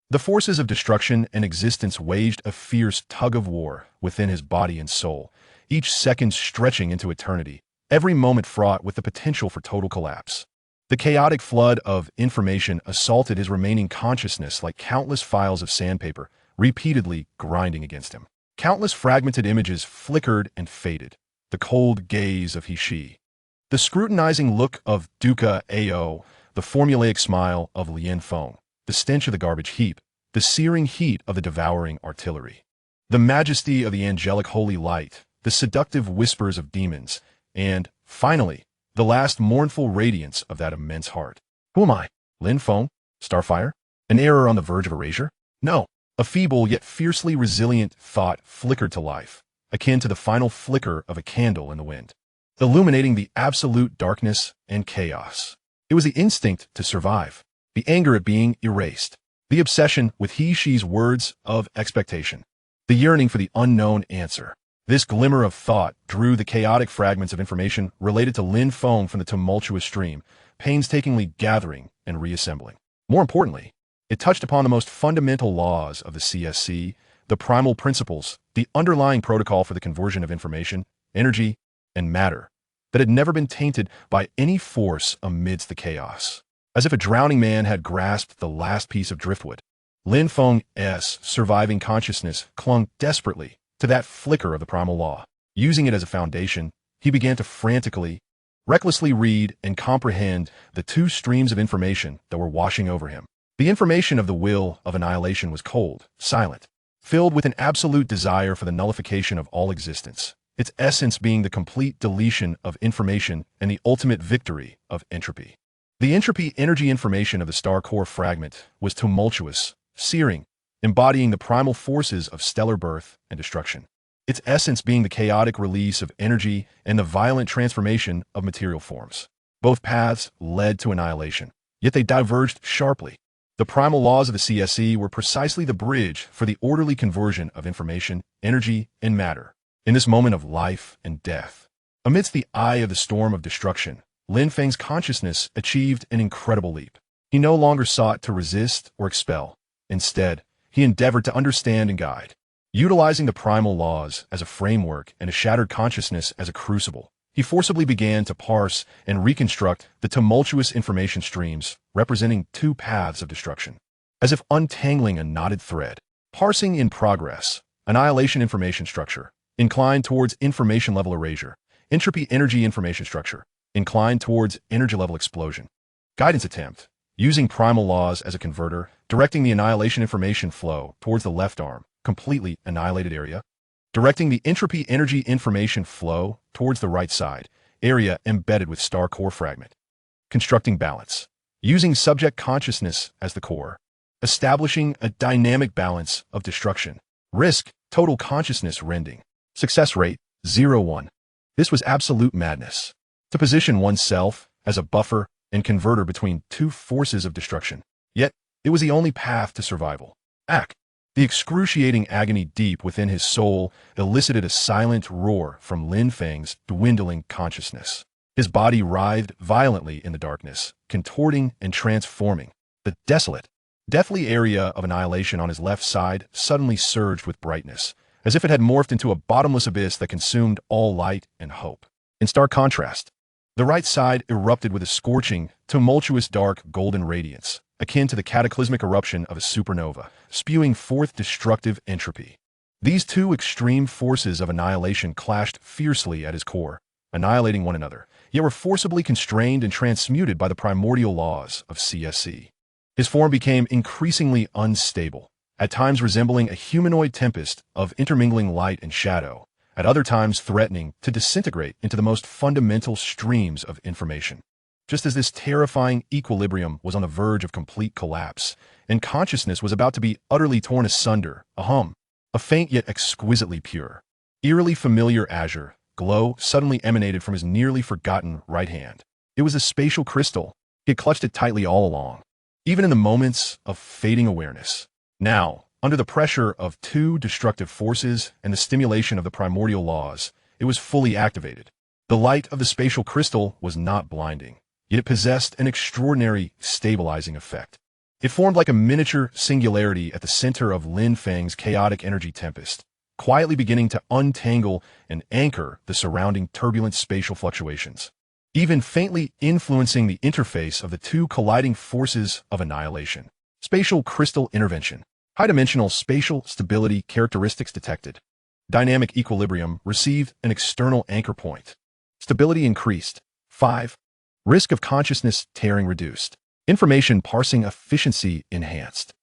The forces of destruction and existence waged a fierce tug of war within his body and soul, each second stretching into eternity, every moment fraught with the potential for total collapse. The chaotic flood of information assaulted his remaining consciousness like countless files of sandpaper, repeatedly grinding against him. Countless fragmented images flickered and faded. The cold gaze of He-She, the scrutinizing look of Duca Ao, the formulaic smile of Lin Feng, the stench of the garbage heap, the searing heat of the devouring artillery, the majesty of the angelic holy light, the seductive whispers of demons, and, finally, the last mournful radiance of that immense heart. Who am I? Lin Feng? Starfire? An error on the verge of erasure? No. A feeble yet fiercely resilient thought flickered to life, akin to the final flicker of a candle in the wind, illuminating the absolute darkness and chaos. It was the instinct to survive, the anger at being erased, the obsession with He-She's words of expectation, the yearning for the unknown answer. This glimmer of thought drew the chaotic fragments of information related to Lin Feng from the tumultuous stream, painstakingly gathering and reassembling. More importantly, it touched upon the most fundamental laws of the CSC, the primal principles, the underlying protocol for the conversion of information, energy, and matter, that had never been tainted by any force amidst the chaos. As if a drowning man had grasped the last piece of driftwood, Lin Feng's surviving consciousness clung desperately to that flicker of the primal law. Using it as a foundation, he began to frantically, recklessly read and comprehend the two streams of information that were washing over him. The information of the will of annihilation was cold, silent, filled with an absolute desire for the nullification of all existence, its essence being the complete deletion of information and the ultimate victory of entropy. The entropy energy information of the star core fragment was tumultuous, searing, embodying the primal forces of stellar birth and destruction. Its essence being the chaotic release of energy and the violent transformation of material forms. Both paths led to annihilation, yet they diverged sharply. The primal laws of the CSE were precisely the bridge for the orderly conversion of information, energy, and matter. In this moment of life and death, amidst the eye of the storm of destruction, Lin Feng's consciousness achieved an incredible leap. He no longer sought to resist or expel. Instead, he endeavored to understand and guide. Utilizing the primal laws as a framework and a shattered consciousness as a crucible, he forcibly began to parse and reconstruct the tumultuous information streams representing two paths of destruction. As if untangling a knotted thread, parsing in progress, annihilation information structure, inclined towards information level erasure, entropy energy information structure, inclined towards energy level explosion. Guidance attempt, using primal laws as a converter, directing the annihilation information flow towards the left arm, completely annihilated area, directing the entropy energy information flow towards the right side, area embedded with star core fragment. Constructing balance, using subject consciousness as the core, establishing a dynamic balance of destruction, risk, total consciousness rending, success rate, 0-1. This was absolute madness. To position oneself as a buffer and converter between two forces of destruction. Yet, it was the only path to survival. The excruciating agony deep within his soul elicited a silent roar from Lin Feng's dwindling consciousness. His body writhed violently in the darkness, contorting and transforming. The desolate, deathly area of annihilation on his left side suddenly surged with brightness, as if it had morphed into a bottomless abyss that consumed all light and hope. In stark contrast, the right side erupted with a scorching, tumultuous dark golden radiance, akin to the cataclysmic eruption of a supernova, spewing forth destructive entropy. These two extreme forces of annihilation clashed fiercely at his core, annihilating one another, yet were forcibly constrained and transmuted by the primordial laws of CSE. His form became increasingly unstable, at times resembling a humanoid tempest of intermingling light and shadow, at other times threatening to disintegrate into the most fundamental streams of information. Just as this terrifying equilibrium was on the verge of complete collapse, and consciousness was about to be utterly torn asunder, a faint yet exquisitely pure, eerily familiar azure glow suddenly emanated from his nearly forgotten right hand. It was a spatial crystal. He had clutched it tightly all along, even in the moments of fading awareness. Now, under the pressure of two destructive forces and the stimulation of the primordial laws, it was fully activated. The light of the spatial crystal was not blinding, yet it possessed an extraordinary stabilizing effect. It formed like a miniature singularity at the center of Lin Feng's chaotic energy tempest, quietly beginning to untangle and anchor the surrounding turbulent spatial fluctuations, even faintly influencing the interface of the two colliding forces of annihilation. Spatial crystal intervention. High-dimensional spatial stability characteristics detected. Dynamic equilibrium received an external anchor point. Stability increased. 5. Risk of consciousness tearing reduced. Information parsing efficiency enhanced.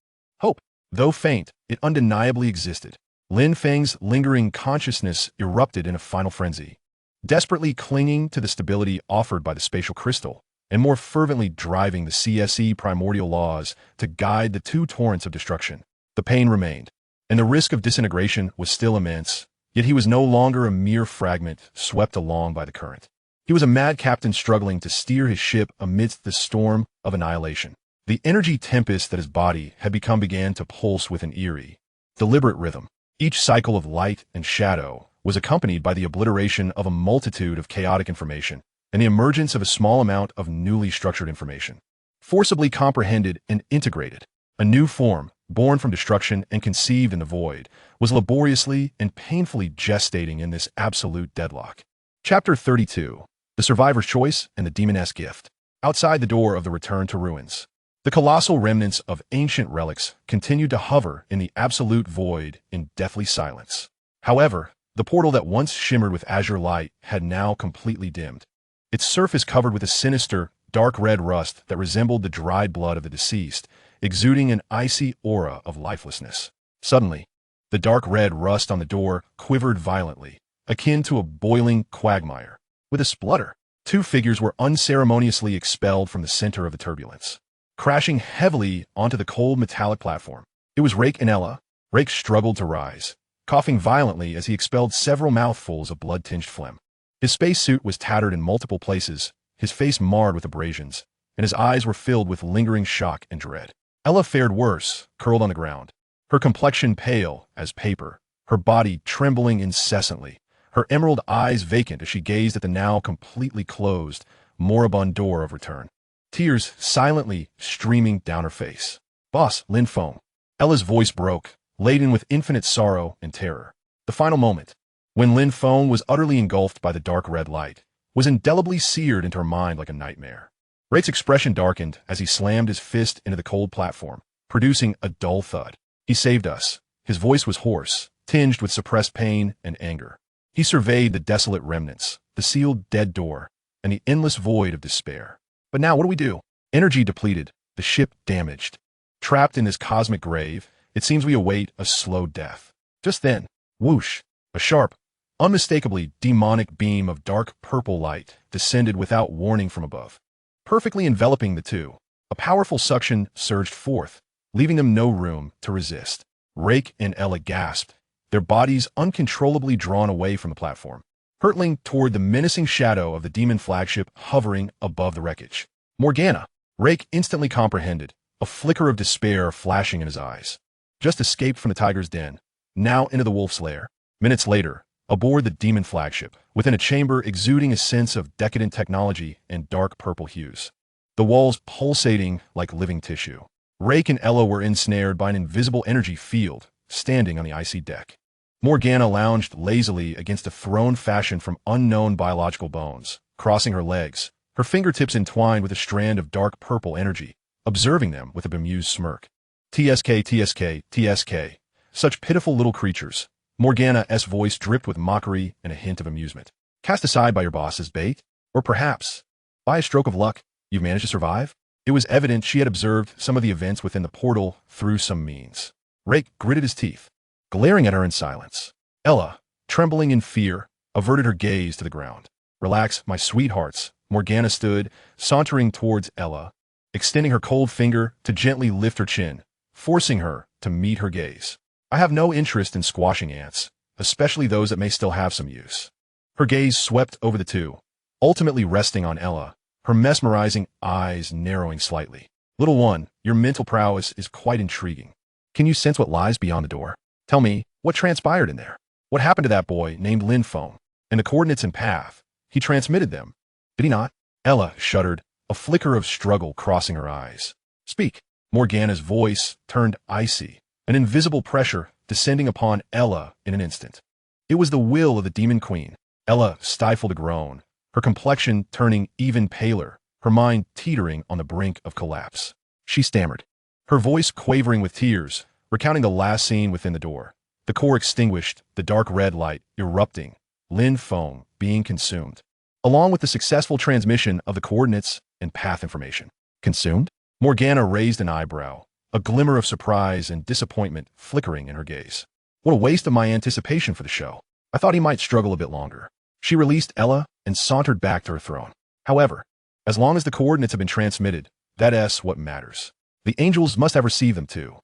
Hope, though faint, it undeniably existed. Lin Feng's lingering consciousness erupted in a final frenzy, desperately clinging to the stability offered by the spatial crystal, and more fervently driving the CSE primordial laws to guide the two torrents of destruction. The pain remained, and the risk of disintegration was still immense, yet he was no longer a mere fragment swept along by the current. He was a mad captain struggling to steer his ship amidst the storm of annihilation. The energy tempest that his body had become began to pulse with an eerie, deliberate rhythm. Each cycle of light and shadow was accompanied by the obliteration of a multitude of chaotic information and the emergence of a small amount of newly structured information, forcibly comprehended and integrated. A new form, born from destruction and conceived in the void, was laboriously and painfully gestating in this absolute deadlock. Chapter 32. The Survivor's Choice and the Demoness Gift. Outside the door of the Return to Ruins, the colossal remnants of ancient relics continued to hover in the absolute void in deathly silence. However, the portal that once shimmered with azure light had now completely dimmed, its surface covered with a sinister, dark red rust that resembled the dried blood of the deceased, exuding an icy aura of lifelessness. Suddenly, the dark red rust on the door quivered violently, akin to a boiling quagmire. With a splutter, two figures were unceremoniously expelled from the center of the turbulence, crashing heavily onto the cold metallic platform. It was Rake and Ella. Rake struggled to rise, coughing violently as he expelled several mouthfuls of blood-tinged phlegm. His spacesuit was tattered in multiple places, his face marred with abrasions, and his eyes were filled with lingering shock and dread. Ella fared worse, curled on the ground, her complexion pale as paper, her body trembling incessantly, her emerald eyes vacant as she gazed at the now completely closed, moribund door of return. Tears silently streaming down her face. "Boss, Lin Feng." Ella's voice broke, laden with infinite sorrow and terror. The final moment, when Lin Feng was utterly engulfed by the dark red light, was indelibly seared into her mind like a nightmare. Rake's expression darkened as he slammed his fist into the cold platform, producing a dull thud. "He saved us." His voice was hoarse, tinged with suppressed pain and anger. He surveyed the desolate remnants, the sealed dead door, and the endless void of despair. But now what do we do? Energy depleted, the ship damaged. Trapped in this cosmic grave, it seems we await a slow death. Just then, whoosh, a sharp, unmistakably demonic beam of dark purple light descended without warning from above. Perfectly enveloping the two, a powerful suction surged forth, leaving them no room to resist. Rake and Ella gasped, their bodies uncontrollably drawn away from the platform, hurtling toward the menacing shadow of the demon flagship hovering above the wreckage. Morgana, Rake instantly comprehended, a flicker of despair flashing in his eyes. Just escaped from the tiger's den, now into the wolf's lair. Minutes later, aboard the demon flagship, within a chamber exuding a sense of decadent technology and dark purple hues. The walls pulsating like living tissue. Rake and Ella were ensnared by an invisible energy field, standing on the icy deck. Morgana lounged lazily against a throne fashioned from unknown biological bones, crossing her legs, her fingertips entwined with a strand of dark purple energy, observing them with a bemused smirk. "TSK, TSK, TSK. Such pitiful little creatures." Morgana's voice dripped with mockery and a hint of amusement. "Cast aside by your boss as bait? Or perhaps, by a stroke of luck, you've managed to survive?" It was evident she had observed some of the events within the portal through some means. Rake gritted his teeth, glaring at her in silence. Ella, trembling in fear, averted her gaze to the ground. "Relax, my sweethearts." Morgana stood, sauntering towards Ella, extending her cold finger to gently lift her chin, forcing her to meet her gaze. "I have no interest in squashing ants, especially those that may still have some use." Her gaze swept over the two, ultimately resting on Ella, her mesmerizing eyes narrowing slightly. "Little one, your mental prowess is quite intriguing. Can you sense what lies beyond the door? Tell me, what transpired in there? What happened to that boy named Lin Feng? And the coordinates and path? He transmitted them, did he not?" Ella shuddered, a flicker of struggle crossing her eyes. "Speak." Morgana's voice turned icy, an invisible pressure descending upon Ella in an instant. It was the will of the Demon Queen. Ella stifled a groan, her complexion turning even paler, her mind teetering on the brink of collapse. She stammered, her voice quavering with tears, recounting the last scene within the door. The core extinguished, the dark red light erupting, Lin Feng being consumed, along with the successful transmission of the coordinates and path information. Consumed? Morgana raised an eyebrow, a glimmer of surprise and disappointment flickering in her gaze. What a waste of my anticipation for the show. I thought he might struggle a bit longer. She released Ella and sauntered back to her throne. However, as long as the coordinates have been transmitted, that's what matters. The angels must have received them too.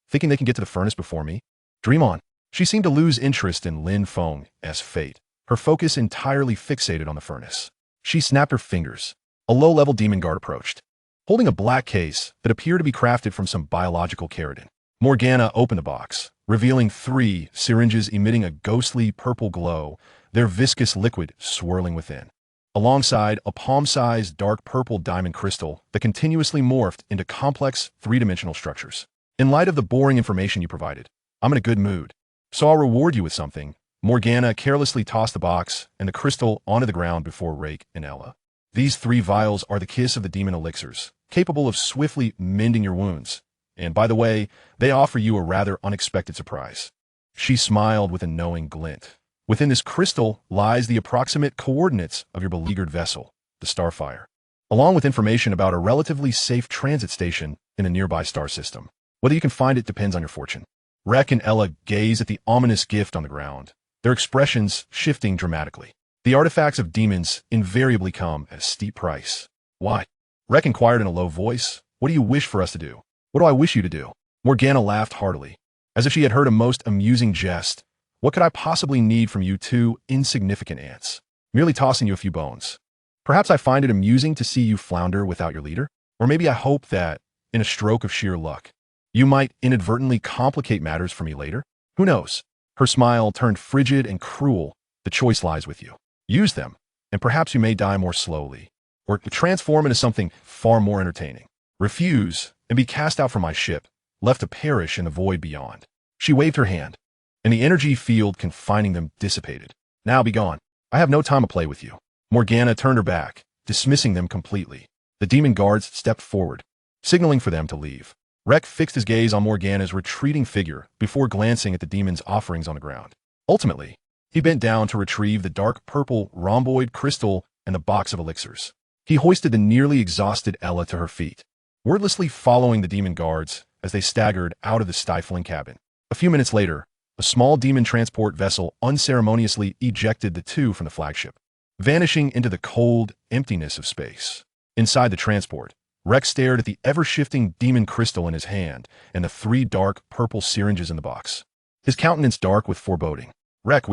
Thinking they can get to the furnace before me? Dream on. She seemed to lose interest in Lin Feng's fate, her focus entirely fixated on the furnace. She snapped her fingers. A low-level demon guard approached, holding a black case that appeared to be crafted from some biological keratin. Morgana opened the box, revealing 3 syringes emitting a ghostly purple glow, their viscous liquid swirling within, alongside a palm-sized dark purple diamond crystal that continuously morphed into complex 3-dimensional structures. "In light of the boring information you provided, I'm in a good mood, so I'll reward you with something." Morgana carelessly tossed the box and the crystal onto the ground before Rake and Ella. "These 3 vials are the kiss of the demon elixirs, capable of swiftly mending your wounds. And by the way, they offer you a rather unexpected surprise." She smiled with a knowing glint. "Within this crystal lies the approximate coordinates of your beleaguered vessel, the Starfire, along with information about a relatively safe transit station in a nearby star system. Whether you can find it depends on your fortune." Rek and Ella gazed at the ominous gift on the ground, their expressions shifting dramatically. The artifacts of demons invariably come at a steep price. Why? Rek inquired in a low voice. What do you wish for us to do? What do I wish you to do? Morgana laughed heartily, as if she had heard a most amusing jest. What could I possibly need from you two insignificant ants? Merely tossing you a few bones. Perhaps I find it amusing to see you flounder without your leader? Or maybe I hope that, in a stroke of sheer luck, you might inadvertently complicate matters for me later? Who knows? Her smile turned frigid and cruel. The choice lies with you. Use them, and perhaps you may die more slowly, or transform into something far more entertaining. Refuse, and be cast out from my ship, left to perish in the void beyond. She waved her hand, and the energy field confining them dissipated. Now be gone. I have no time to play with you. Morgana turned her back, dismissing them completely. The demon guards stepped forward, signaling for them to leave. Rek fixed his gaze on Morgana's retreating figure before glancing at the demon's offerings on the ground. Ultimately, he bent down to retrieve the dark purple rhomboid crystal and the box of elixirs. He hoisted the nearly exhausted Ella to her feet, wordlessly following the demon guards as they staggered out of the stifling cabin. A few minutes later, a small demon transport vessel unceremoniously ejected the two from the flagship, vanishing into the cold emptiness of space. Inside the transport, Rex stared at the ever-shifting demon crystal in his hand and the 3 dark purple syringes in the box, his countenance dark with foreboding. Rek,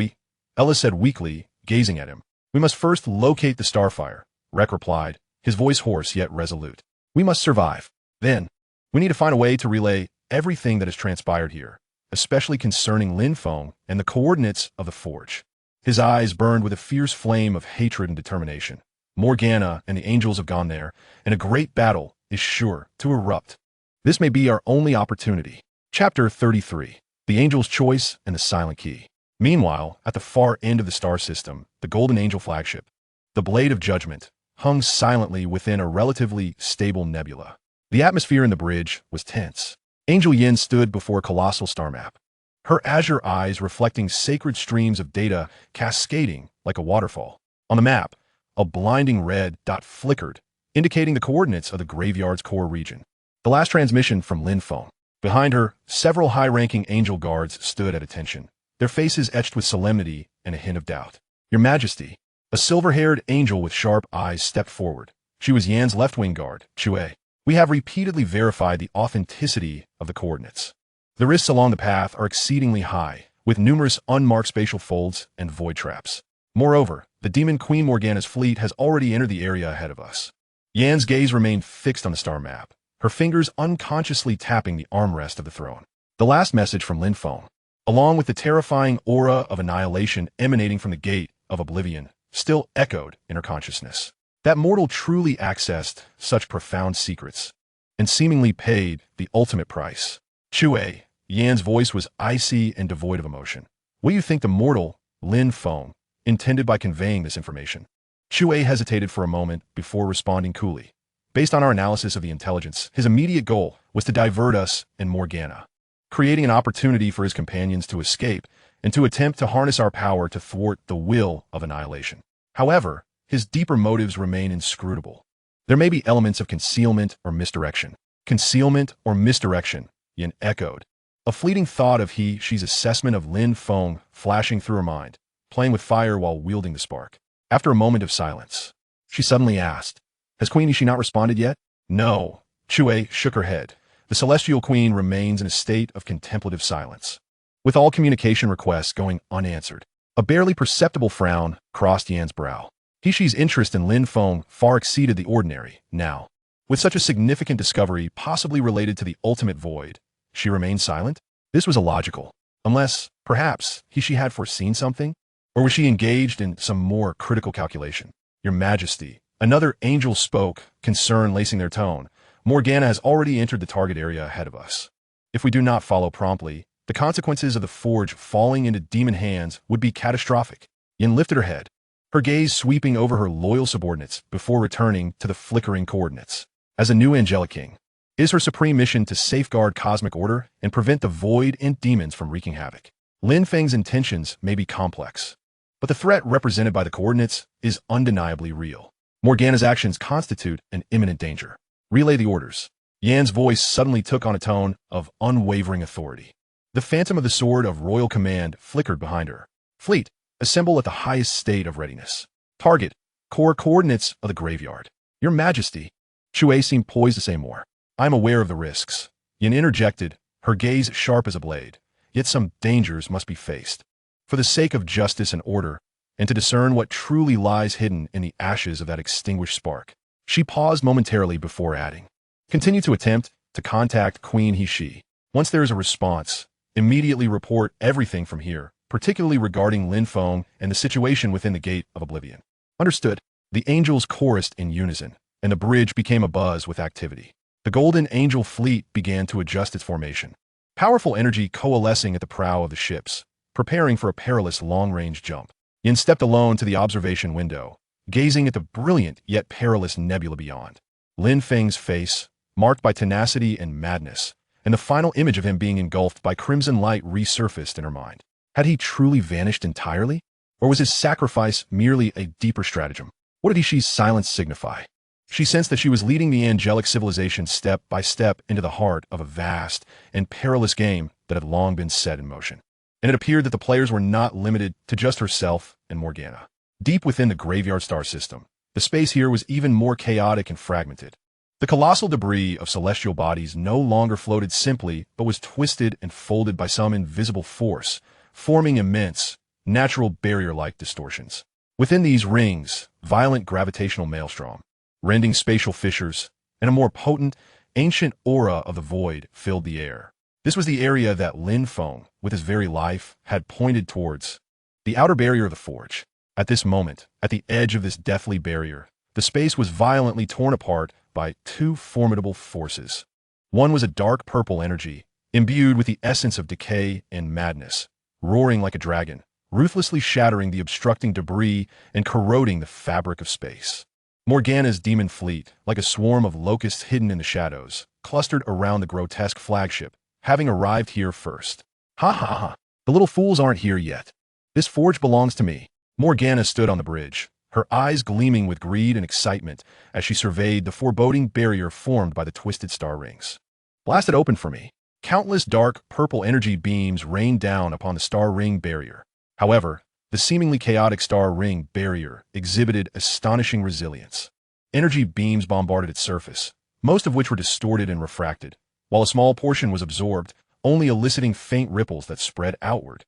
Ella said weakly, gazing at him. We must first locate the starfire, Rek replied, his voice hoarse yet resolute. We must survive. Then, we need to find a way to relay everything that has transpired here, especially concerning Lin Feng and the coordinates of the forge. His eyes burned with a fierce flame of hatred and determination. Morgana and the angels have gone there, and a great battle is sure to erupt. This may be our only opportunity. Chapter 33. The Angel's Choice and the Silent Key. Meanwhile, at the far end of the star system, the Golden Angel flagship, the Blade of Judgment, hung silently within a relatively stable nebula. The atmosphere in the bridge was tense. Angel Yin stood before a colossal star map, her azure eyes reflecting sacred streams of data cascading like a waterfall. On the map, a blinding red dot flickered, indicating the coordinates of the graveyard's core region. The last transmission from Lin Feng. Behind her, several high-ranking angel guards stood at attention, their faces etched with solemnity and a hint of doubt. Your Majesty, a silver-haired angel with sharp eyes stepped forward. She was Yan's left-wing guard, Chue. We have repeatedly verified the authenticity of the coordinates. The risks along the path are exceedingly high, with numerous unmarked spatial folds and void traps. Moreover, the Demon Queen Morgana's fleet has already entered the area ahead of us. Yan's gaze remained fixed on the star map, her fingers unconsciously tapping the armrest of the throne. The last message from Lin Feng, along with the terrifying aura of annihilation emanating from the Gate of Oblivion, still echoed in her consciousness. That mortal truly accessed such profound secrets, and seemingly paid the ultimate price. Chue, Yan's voice was icy and devoid of emotion. What do you think the mortal, Lin Feng, intended by conveying this information? Chue hesitated for a moment before responding coolly. Based on our analysis of the intelligence, his immediate goal was to divert us and Morgana, creating an opportunity for his companions to escape and to attempt to harness our power to thwart the will of annihilation. However, his deeper motives remain inscrutable. There may be elements of concealment or misdirection. Concealment or misdirection, Yin echoed, a fleeting thought of she's assessment of Lin Feng flashing through her mind, playing with fire while wielding the spark. After a moment of silence, she suddenly asked, Has Queen Ishi not responded yet? No. Chue shook her head. The Celestial Queen remains in a state of contemplative silence, with all communication requests going unanswered. A barely perceptible frown crossed Yan's brow. Ishi's interest in Lin Feng far exceeded the ordinary, now. With such a significant discovery possibly related to the ultimate void, she remained silent? This was illogical. Unless, perhaps, Ishi had foreseen something? Or was she engaged in some more critical calculation? Your Majesty, another angel spoke, concern lacing their tone. Morgana has already entered the target area ahead of us. If we do not follow promptly, the consequences of the forge falling into demon hands would be catastrophic. Yin lifted her head, her gaze sweeping over her loyal subordinates before returning to the flickering coordinates. As a new angelic king, it is her supreme mission to safeguard cosmic order and prevent the void and demons from wreaking havoc. Lin Feng's intentions may be complex, but the threat represented by the coordinates is undeniably real. Morgana's actions constitute an imminent danger. Relay the orders. Yan's voice suddenly took on a tone of unwavering authority. The phantom of the sword of royal command flickered behind her, Fleet, assemble at the highest state of readiness. Target, core coordinates of the graveyard. Your Majesty. Shui seemed poised to say more. I am aware of the risks. Yin interjected, her gaze sharp as a blade. Yet some dangers must be faced. For the sake of justice and order, and to discern what truly lies hidden in the ashes of that extinguished spark. She paused momentarily before adding. Continue to attempt to contact Queen He-She. Once there is a response, immediately report everything from here, particularly regarding Lin Feng and the situation within the Gate of Oblivion. Understood. The angels chorused in unison, and the bridge became abuzz with activity. The Golden Angel fleet began to adjust its formation. Powerful energy coalescing at the prow of the ships, preparing for a perilous long-range jump. Yin stepped alone to the observation window, gazing at the brilliant yet perilous nebula beyond. Lin Feng's face, marked by tenacity and madness, and the final image of him being engulfed by crimson light resurfaced in her mind. Had he truly vanished entirely? Or was his sacrifice merely a deeper stratagem? What did He-She's silence signify? She sensed that she was leading the angelic civilization step by step into the heart of a vast and perilous game that had long been set in motion. And it appeared that the players were not limited to just herself and Morgana. Deep within the graveyard star system, the space here was even more chaotic and fragmented. The colossal debris of celestial bodies no longer floated simply, but was twisted and folded by some invisible force, forming immense, natural barrier-like distortions. Within these rings, violent gravitational maelstrom, rending spatial fissures, and a more potent, ancient aura of the void filled the air. This was the area that Lin Feng, with his very life, had pointed towards. The outer barrier of the forge. At this moment, at the edge of this deathly barrier, the space was violently torn apart by two formidable forces. One was a dark purple energy, imbued with the essence of decay and madness, roaring like a dragon, ruthlessly shattering the obstructing debris and corroding the fabric of space. Morgana's demon fleet, like a swarm of locusts hidden in the shadows, clustered around the grotesque flagship, having arrived here first. Ha ha ha, the little fools aren't here yet. This forge belongs to me. Morgana stood on the bridge, her eyes gleaming with greed and excitement as she surveyed the foreboding barrier formed by the twisted star rings. Blast it open for me. Countless dark, purple energy beams rained down upon the star ring barrier. However, the seemingly chaotic star ring barrier exhibited astonishing resilience. Energy beams bombarded its surface, most of which were distorted and refracted, while a small portion was absorbed, only eliciting faint ripples that spread outward.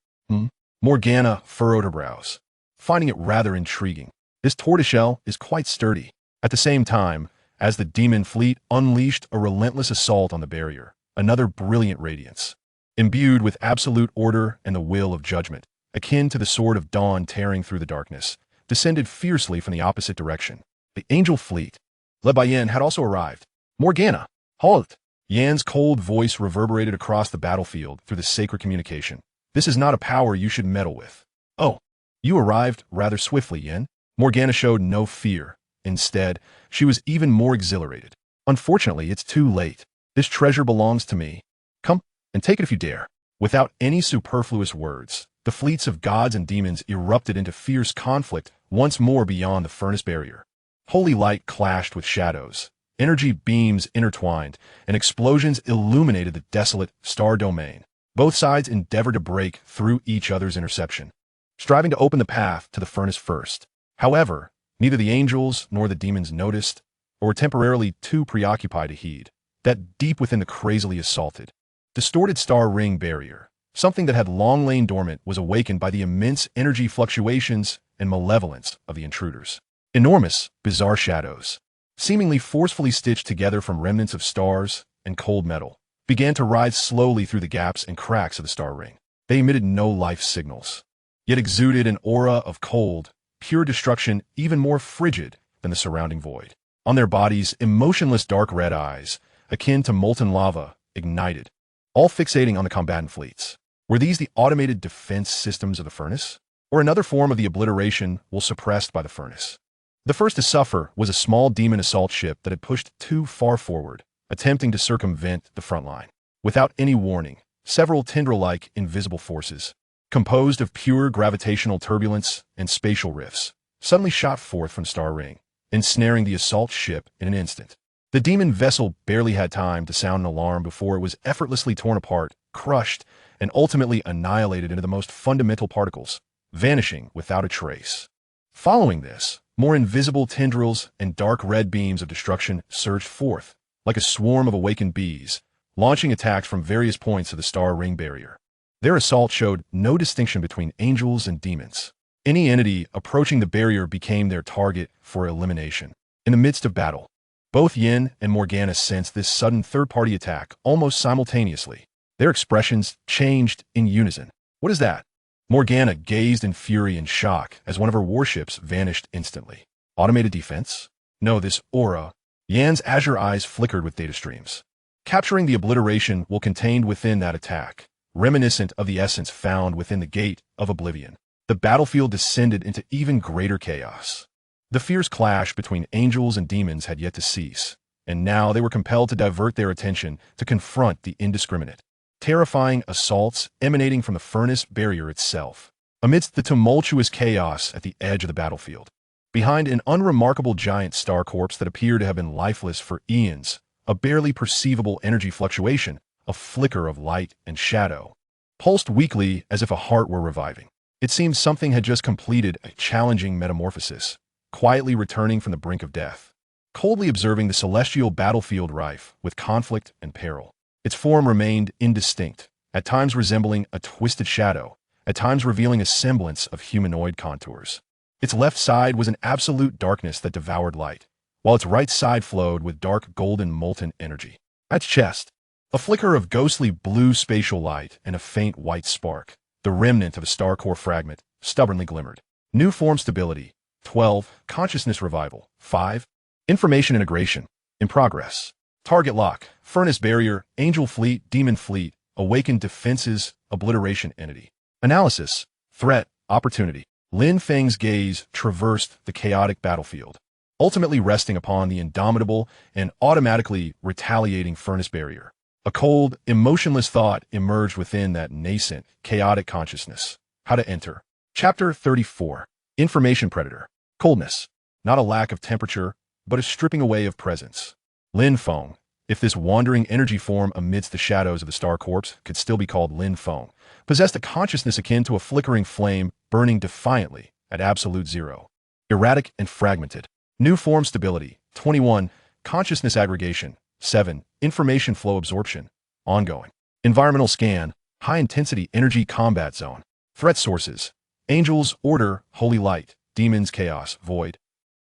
Morgana furrowed her brows, finding it rather intriguing. This tortoiseshell is quite sturdy. At the same time, as the demon fleet unleashed a relentless assault on the barrier, another brilliant radiance, imbued with absolute order and the will of judgment, akin to the sword of dawn tearing through the darkness, descended fiercely from the opposite direction. The angel fleet, led by Yin, had also arrived. Morgana, halt! Yan's cold voice reverberated across the battlefield through the sacred communication. This is not a power you should meddle with. Oh, you arrived rather swiftly, Yin. Morgana showed no fear. Instead, she was even more exhilarated. Unfortunately, it's too late. This treasure belongs to me. Come, and take it if you dare. Without any superfluous words, the fleets of gods and demons erupted into fierce conflict once more beyond the furnace barrier. Holy light clashed with shadows. Energy beams intertwined, and explosions illuminated the desolate star domain. Both sides endeavored to break through each other's interception, striving to open the path to the furnace first. However, neither the angels nor the demons noticed, or were temporarily too preoccupied to heed, that deep within the crazily assaulted, distorted star ring barrier, something that had long lain dormant was awakened by the immense energy fluctuations and malevolence of the intruders. Enormous, bizarre shadows, seemingly forcefully stitched together from remnants of stars and cold metal, began to rise slowly through the gaps and cracks of the star ring. They emitted no life signals, yet exuded an aura of cold, pure destruction even more frigid than the surrounding void. On their bodies, emotionless dark red eyes, akin to molten lava, ignited, all fixating on the combatant fleets. Were these the automated defense systems of the furnace? Or another form of the obliteration suppressed by the furnace? The first to suffer was a small demon assault ship that had pushed too far forward, attempting to circumvent the front line. Without any warning, several tendril-like invisible forces, composed of pure gravitational turbulence and spatial rifts, suddenly shot forth from Star Ring, ensnaring the assault ship in an instant. The demon vessel barely had time to sound an alarm before it was effortlessly torn apart, crushed, and ultimately annihilated into the most fundamental particles. vanishing without a trace. Following this, more invisible tendrils and dark red beams of destruction surged forth, like a swarm of awakened bees, launching attacks from various points of the star ring barrier. Their assault showed no distinction between angels and demons. Any entity approaching the barrier became their target for elimination. In the midst of battle, both Yin and Morgana sensed this sudden third-party attack almost simultaneously. Their expressions changed in unison. What is that? Morgana gazed in fury and shock as one of her warships vanished instantly. Automated defense? No, this aura. Yan's azure eyes flickered with data streams. Capturing the obliteration will contained within that attack, reminiscent of the essence found within the Gate of Oblivion. The battlefield descended into even greater chaos. The fierce clash between angels and demons had yet to cease, and now they were compelled to divert their attention to confront the indiscriminate, terrifying assaults emanating from the furnace barrier itself. Amidst the tumultuous chaos at the edge of the battlefield, behind an unremarkable giant star corpse that appeared to have been lifeless for eons, a barely perceivable energy fluctuation, a flicker of light and shadow, pulsed weakly as if a heart were reviving. It seemed something had just completed a challenging metamorphosis, quietly returning from the brink of death, coldly observing the celestial battlefield rife with conflict and peril. Its form remained indistinct, at times resembling a twisted shadow, at times revealing a semblance of humanoid contours. Its left side was an absolute darkness that devoured light, while its right side flowed with dark golden molten energy. At its chest, a flicker of ghostly blue spatial light and a faint white spark, the remnant of a star core fragment, stubbornly glimmered. New form stability. 12. Consciousness revival. 5. Information integration. In progress. Target lock. Furnace barrier. Angel fleet. Demon fleet. Awakened defenses. Obliteration entity. Analysis. Threat. Opportunity. Lin Feng's gaze traversed the chaotic battlefield, ultimately resting upon the indomitable and automatically retaliating furnace barrier. A cold, emotionless thought emerged within that nascent, chaotic consciousness. How to enter. Chapter 34. Information Predator. Coldness. Not a lack of temperature, but a stripping away of presence. Lin Feng, if this wandering energy form amidst the shadows of the star corpse could still be called Lin Feng, possessed a consciousness akin to a flickering flame burning defiantly at absolute zero. Erratic and fragmented. New form stability. 21. Consciousness aggregation. 7. Information flow absorption. Ongoing. Environmental scan. High-intensity energy combat zone. Threat sources. Angels, order, holy light. Demons, chaos, void.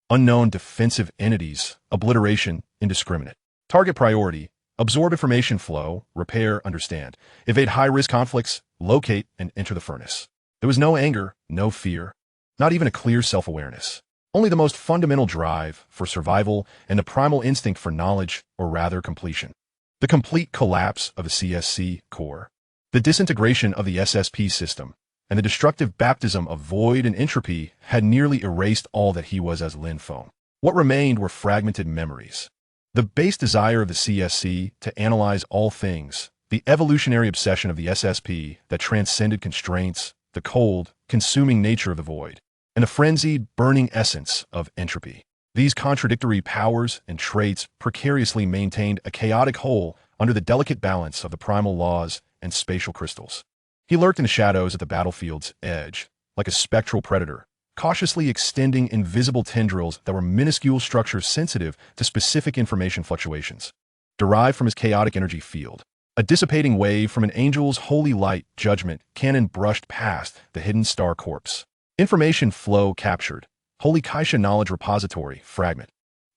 Unknown defensive entities. Obliteration, indiscriminate. Target priority. Absorb information flow. Repair, understand. Evade high-risk conflicts. Locate and enter the furnace. There was no anger, no fear. Not even a clear self-awareness. Only the most fundamental drive for survival and the primal instinct for knowledge, or rather completion. The complete collapse of the CSC core. The disintegration of the SSP system, and the destructive baptism of void and entropy had nearly erased all that he was as Lin Feng. What remained were fragmented memories. The base desire of the CSC to analyze all things, the evolutionary obsession of the SSP that transcended constraints, the cold, consuming nature of the void, and the frenzied, burning essence of entropy. These contradictory powers and traits precariously maintained a chaotic whole under the delicate balance of the primal laws and spatial crystals. He lurked in the shadows at the battlefield's edge, like a spectral predator, cautiously extending invisible tendrils that were minuscule structures sensitive to specific information fluctuations, derived from his chaotic energy field. A dissipating wave from an angel's holy light judgment cannon brushed past the hidden star corpse. Information flow captured. Holy Kaisha knowledge repository fragment.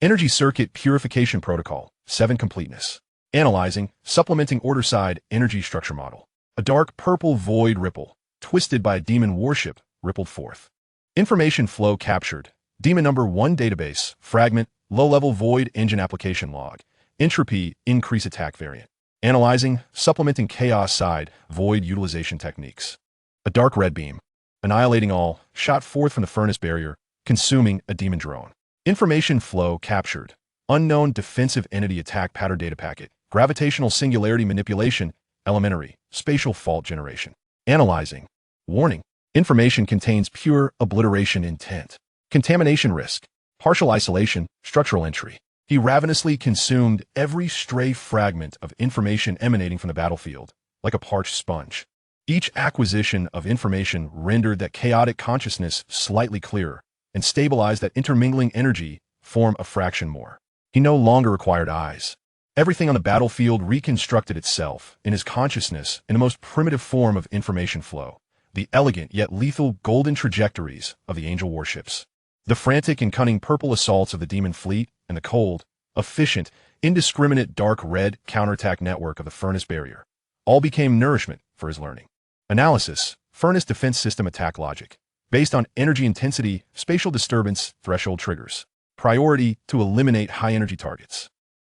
Energy circuit purification protocol. 7 completeness. Analyzing, supplementing order side energy structure model. A dark purple void ripple, twisted by a demon warship, rippled forth. Information flow captured. Demon number 1 database, fragment, low-level void engine application log. Entropy, increase attack variant. Analyzing, supplementing chaos side, void utilization techniques. A dark red beam, annihilating all, shot forth from the furnace barrier, consuming a demon drone. Information flow captured. Unknown defensive entity attack pattern data packet. Gravitational singularity manipulation, elementary, spatial fault generation. Analyzing. Warning. Information contains pure obliteration intent. Contamination risk. Partial isolation, structural entry. He ravenously consumed every stray fragment of information emanating from the battlefield, like a parched sponge. Each acquisition of information rendered that chaotic consciousness slightly clearer, and stabilized that intermingling energy form a fraction more. He no longer required eyes. Everything on the battlefield reconstructed itself in his consciousness in the most primitive form of information flow, the elegant yet lethal golden trajectories of the angel warships. The frantic and cunning purple assaults of the demon fleet and the cold, efficient, indiscriminate dark red counterattack network of the furnace barrier all became nourishment for his learning. Analysis, furnace defense system attack logic, based on energy intensity, spatial disturbance, threshold triggers. Priority to eliminate high-energy targets.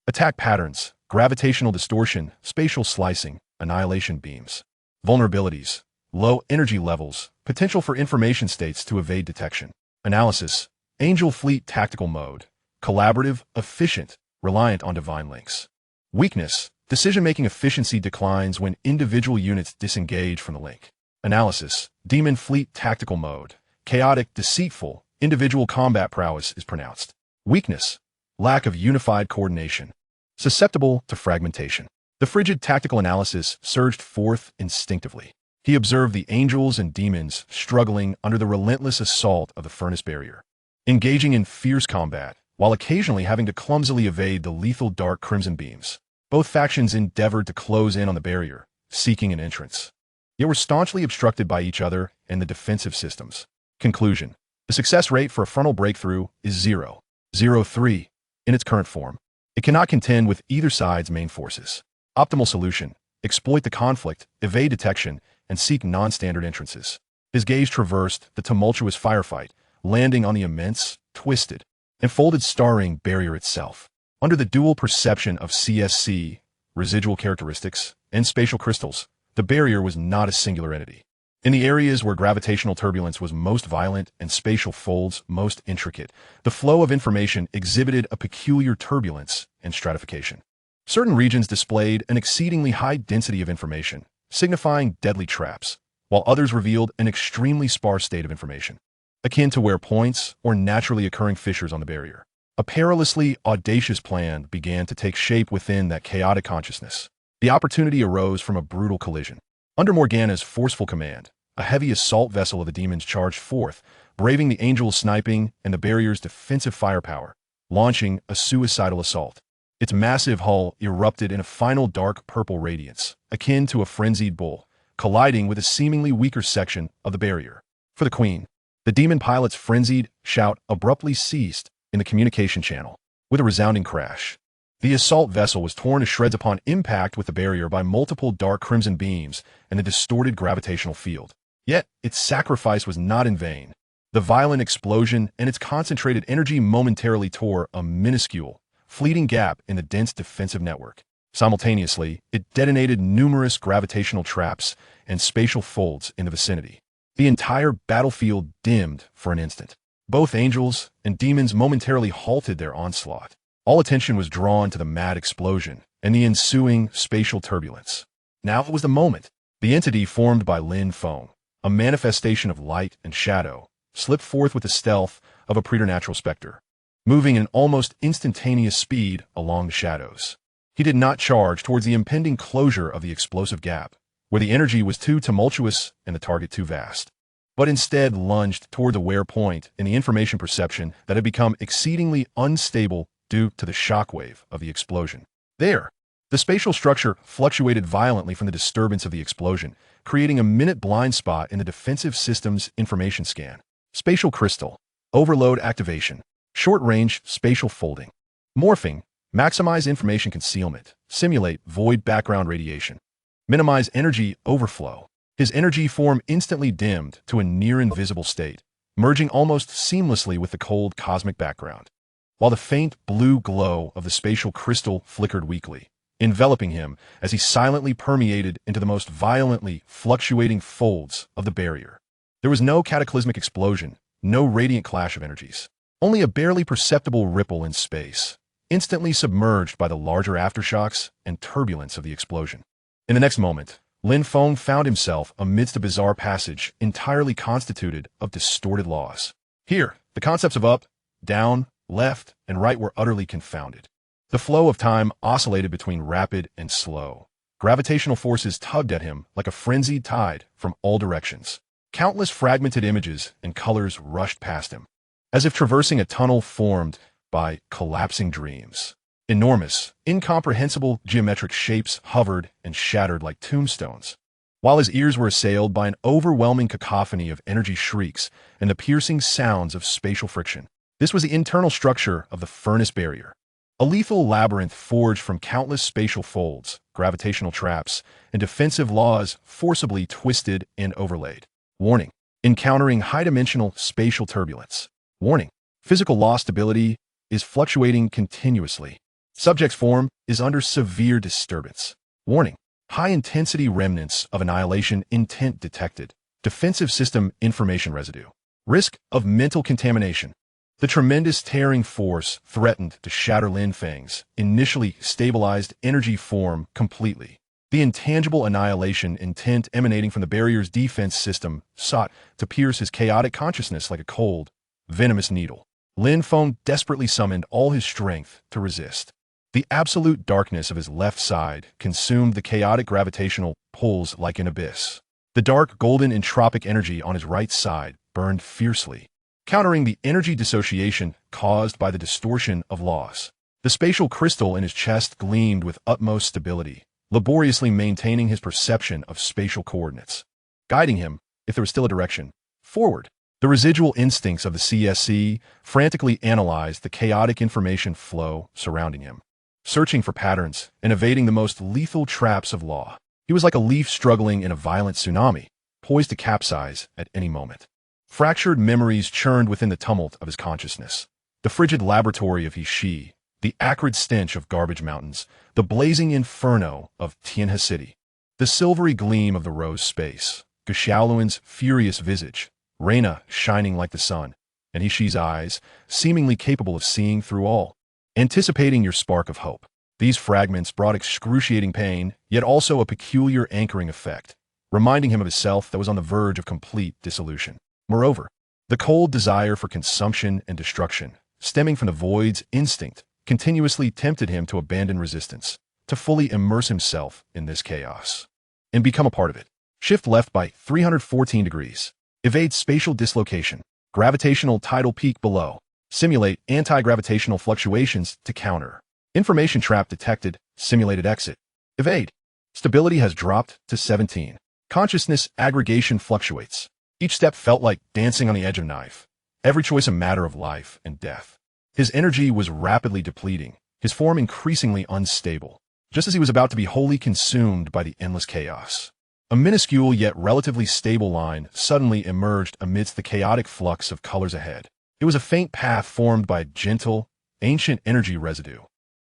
Attack patterns, gravitational distortion, spatial slicing, annihilation beams. Vulnerabilities, low energy levels, potential for information states to evade detection. Analysis, Angel Fleet tactical mode, collaborative, efficient, reliant on divine links. Weakness, decision-making efficiency declines when individual units disengage from the link. Analysis, Demon Fleet tactical mode, chaotic, deceitful, individual combat prowess is pronounced. Weakness, lack of unified coordination, susceptible to fragmentation. The frigid tactical analysis surged forth instinctively. He observed the angels and demons struggling under the relentless assault of the furnace barrier, engaging in fierce combat, while occasionally having to clumsily evade the lethal dark crimson beams. Both factions endeavored to close in on the barrier, seeking an entrance, yet were staunchly obstructed by each other and the defensive systems. Conclusion. The success rate for a frontal breakthrough is 0.03 in its current form. It cannot contend with either side's main forces. Optimal solution. Exploit the conflict, evade detection, and seek non-standard entrances. His gaze traversed the tumultuous firefight, landing on the immense, twisted, and folded star-ring barrier itself. Under the dual perception of CSC, residual characteristics, and spatial crystals, the barrier was not a singular entity. In the areas where gravitational turbulence was most violent and spatial folds most intricate, the flow of information exhibited a peculiar turbulence and stratification. Certain regions displayed an exceedingly high density of information, signifying deadly traps, while others revealed an extremely sparse state of information, akin to wear points or naturally occurring fissures on the barrier. A perilously audacious plan began to take shape within that chaotic consciousness. The opportunity arose from a brutal collision. Under Morgana's forceful command, a heavy assault vessel of the demons charged forth, braving the angels' sniping and the barrier's defensive firepower, launching a suicidal assault. Its massive hull erupted in a final dark purple radiance, akin to a frenzied bull, colliding with a seemingly weaker section of the barrier. For the Queen, the demon pilot's frenzied shout abruptly ceased in the communication channel, with a resounding crash. The assault vessel was torn to shreds upon impact with the barrier by multiple dark crimson beams and the distorted gravitational field. Yet, its sacrifice was not in vain. The violent explosion and its concentrated energy momentarily tore a minuscule, fleeting gap in the dense defensive network. Simultaneously, it detonated numerous gravitational traps and spatial folds in the vicinity. The entire battlefield dimmed for an instant. Both angels and demons momentarily halted their onslaught. All attention was drawn to the mad explosion and the ensuing spatial turbulence. Now it was the moment. The entity formed by Lin Feng, a manifestation of light and shadow, slipped forth with the stealth of a preternatural specter, moving in almost instantaneous speed along the shadows. He did not charge towards the impending closure of the explosive gap, where the energy was too tumultuous and the target too vast, but instead lunged toward the wear point in the information perception that had become exceedingly unstable due to the shockwave of the explosion. There, the spatial structure fluctuated violently from the disturbance of the explosion, creating a minute blind spot in the defensive system's information scan. Spatial crystal, overload activation, short-range spatial folding, morphing, maximize information concealment, simulate void background radiation, minimize energy overflow. His energy form instantly dimmed to a near-invisible state, merging almost seamlessly with the cold cosmic background, while the faint blue glow of the spatial crystal flickered weakly, enveloping him as he silently permeated into the most violently fluctuating folds of the barrier. There was no cataclysmic explosion, no radiant clash of energies, only a barely perceptible ripple in space, instantly submerged by the larger aftershocks and turbulence of the explosion. In the next moment, Lin Feng found himself amidst a bizarre passage entirely constituted of distorted laws. Here, the concepts of up, down, left, and right were utterly confounded. The flow of time oscillated between rapid and slow, Gravitational forces tugged at him like a frenzied tide from all directions. Countless fragmented images and colors rushed past him, as if traversing a tunnel formed by collapsing dreams. Enormous, incomprehensible geometric shapes hovered and shattered like tombstones, while his ears were assailed by an overwhelming cacophony of energy shrieks and the piercing sounds of spatial friction. This was the internal structure of the furnace barrier, a lethal labyrinth forged from countless spatial folds, gravitational traps, and defensive laws forcibly twisted and overlaid. Warning: encountering high-dimensional spatial turbulence. Warning: physical law stability is fluctuating continuously. Subject's form is under severe disturbance. Warning: high-intensity remnants of annihilation intent detected. Defensive system information residue. Risk of mental contamination. The tremendous tearing force threatened to shatter Lin Feng's initially stabilized energy form completely. The intangible annihilation intent emanating from the barrier's defense system sought to pierce his chaotic consciousness like a cold, venomous needle. Lin Feng desperately summoned all his strength to resist. The absolute darkness of his left side consumed the chaotic gravitational pulls like an abyss. The dark golden entropic energy on his right side burned fiercely, countering the energy dissociation caused by the distortion of laws. The spatial crystal in his chest gleamed with utmost stability, laboriously maintaining his perception of spatial coordinates, guiding him, if there was still a direction, forward. The residual instincts of the CSC frantically analyzed the chaotic information flow surrounding him, searching for patterns and evading the most lethal traps of law. He was like a leaf struggling in a violent tsunami, poised to capsize at any moment. Fractured memories churned within the tumult of his consciousness. The frigid laboratory of He-Shi, the acrid stench of garbage mountains, the blazing inferno of Tianhe City, the silvery gleam of the rose space, Xiaoluan's furious visage, Reina shining like the sun, and He-Shi's eyes, seemingly capable of seeing through all. Anticipating your spark of hope. These fragments brought excruciating pain, yet also a peculiar anchoring effect, reminding him of his self that was on the verge of complete dissolution. Moreover, the cold desire for consumption and destruction, stemming from the void's instinct, continuously tempted him to abandon resistance, to fully immerse himself in this chaos, and become a part of it. Shift left by 314 degrees. Evade spatial dislocation. Gravitational tidal peak below. Simulate anti-gravitational fluctuations to counter. Information trap detected. Simulated exit. Evade. Stability has dropped to 17. Consciousness aggregation fluctuates. Each step felt like dancing on the edge of a knife. Every choice a matter of life and death. His energy was rapidly depleting, his form increasingly unstable, just as he was about to be wholly consumed by the endless chaos. A minuscule yet relatively stable line suddenly emerged amidst the chaotic flux of colors ahead. It was a faint path formed by gentle, ancient energy residue,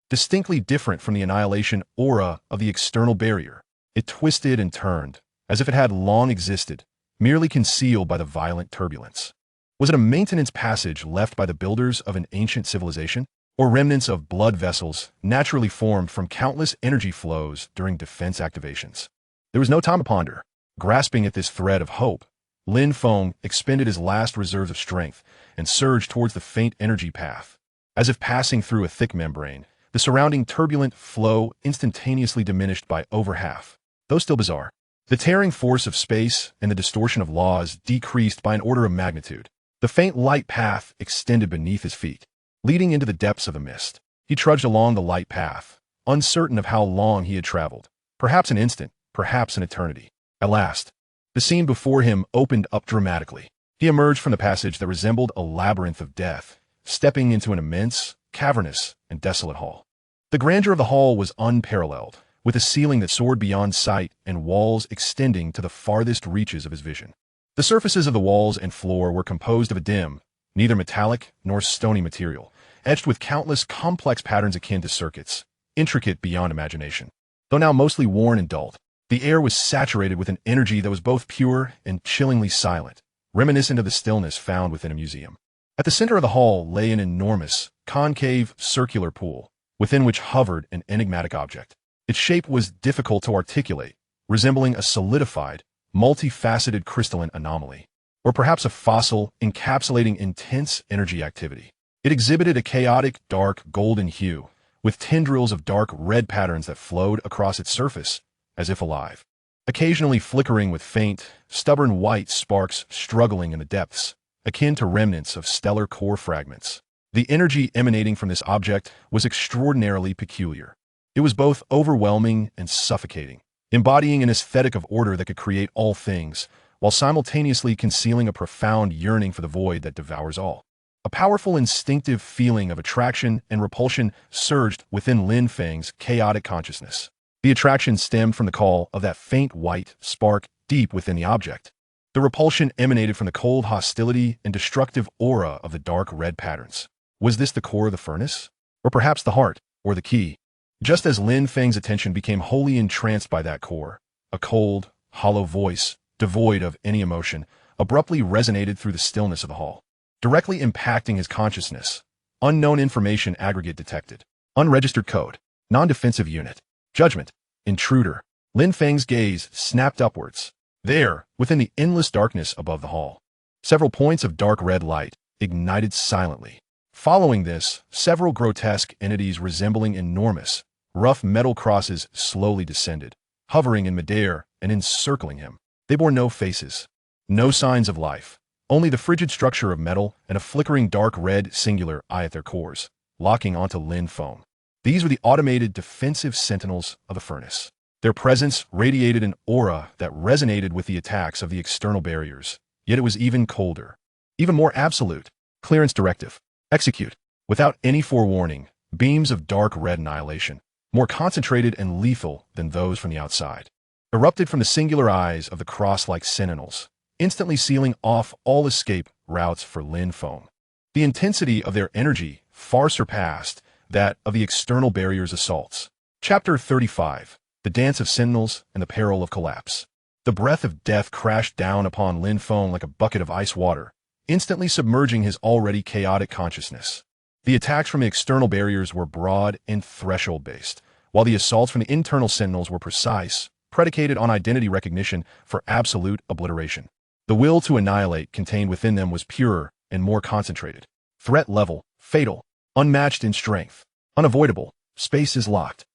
distinctly different from the annihilation aura of the external barrier. It twisted and turned, as if it had long existed, merely concealed by the violent turbulence. Was it a maintenance passage left by the builders of an ancient civilization, or remnants of blood vessels naturally formed from countless energy flows during defense activations? There was no time to ponder. Grasping at this thread of hope, Lin Feng expended his last reserves of strength and surged towards the faint energy path. As if passing through a thick membrane, the surrounding turbulent flow instantaneously diminished by over half. Though still bizarre, the tearing force of space and the distortion of laws decreased by an order of magnitude. The faint light path extended beneath his feet, leading into the depths of the mist. He trudged along the light path, uncertain of how long he had traveled. Perhaps an instant, perhaps an eternity. At last, the scene before him opened up dramatically. He emerged from the passage that resembled a labyrinth of death, stepping into an immense, cavernous, and desolate hall. The grandeur of the hall was unparalleled, with a ceiling that soared beyond sight and walls extending to the farthest reaches of his vision. The surfaces of the walls and floor were composed of a dim, neither metallic nor stony material, etched with countless complex patterns akin to circuits, intricate beyond imagination. Though now mostly worn and dulled, the air was saturated with an energy that was both pure and chillingly silent, reminiscent of the stillness found within a museum. At the center of the hall lay an enormous, concave, circular pool, within which hovered an enigmatic object. Its shape was difficult to articulate, resembling a solidified, multifaceted crystalline anomaly, or perhaps a fossil encapsulating intense energy activity. It exhibited a chaotic, dark, golden hue, with tendrils of dark red patterns that flowed across its surface, as if alive, occasionally flickering with faint, stubborn white sparks struggling in the depths, akin to remnants of stellar core fragments. The energy emanating from this object was extraordinarily peculiar. It was both overwhelming and suffocating, embodying an aesthetic of order that could create all things, while simultaneously concealing a profound yearning for the void that devours all. A powerful instinctive feeling of attraction and repulsion surged within Lin Feng's chaotic consciousness. The attraction stemmed from the call of that faint white spark deep within the object. The repulsion emanated from the cold hostility and destructive aura of the dark red patterns. Was this the core of the furnace? Or perhaps the heart, or the key? Just as Lin Feng's attention became wholly entranced by that core, a cold, hollow voice, devoid of any emotion, abruptly resonated through the stillness of the hall. Directly impacting his consciousness, unknown information aggregate detected. Unregistered code. Non-defensive unit. Judgment. Intruder. Lin Feng's gaze snapped upwards. There, within the endless darkness above the hall, several points of dark red light ignited silently. Following this, several grotesque entities resembling enormous, rough metal crosses slowly descended, hovering in midair and encircling him. They bore no faces, no signs of life. Only the frigid structure of metal and a flickering dark red singular eye at their cores, locking onto Lin Feng. These were the automated defensive sentinels of the furnace. Their presence radiated an aura that resonated with the attacks of the external barriers, yet it was even colder, even more absolute. Clearance directive. Execute. Without any forewarning, beams of dark red annihilation, more concentrated and lethal than those from the outside, erupted from the singular eyes of the cross-like sentinels, instantly sealing off all escape routes for Lin Feng. The intensity of their energy far surpassed that of the external barrier's assaults. Chapter 35. The Dance of Sentinels and the Peril of Collapse. The breath of death crashed down upon Lin Feng like a bucket of ice water, instantly submerging his already chaotic consciousness. The attacks from the external barriers were broad and threshold-based, while the assaults from the internal sentinels were precise, predicated on identity recognition for absolute obliteration. The will to annihilate contained within them was purer and more concentrated. Threat level, fatal. Unmatched in strength. Unavoidable. Space is locked.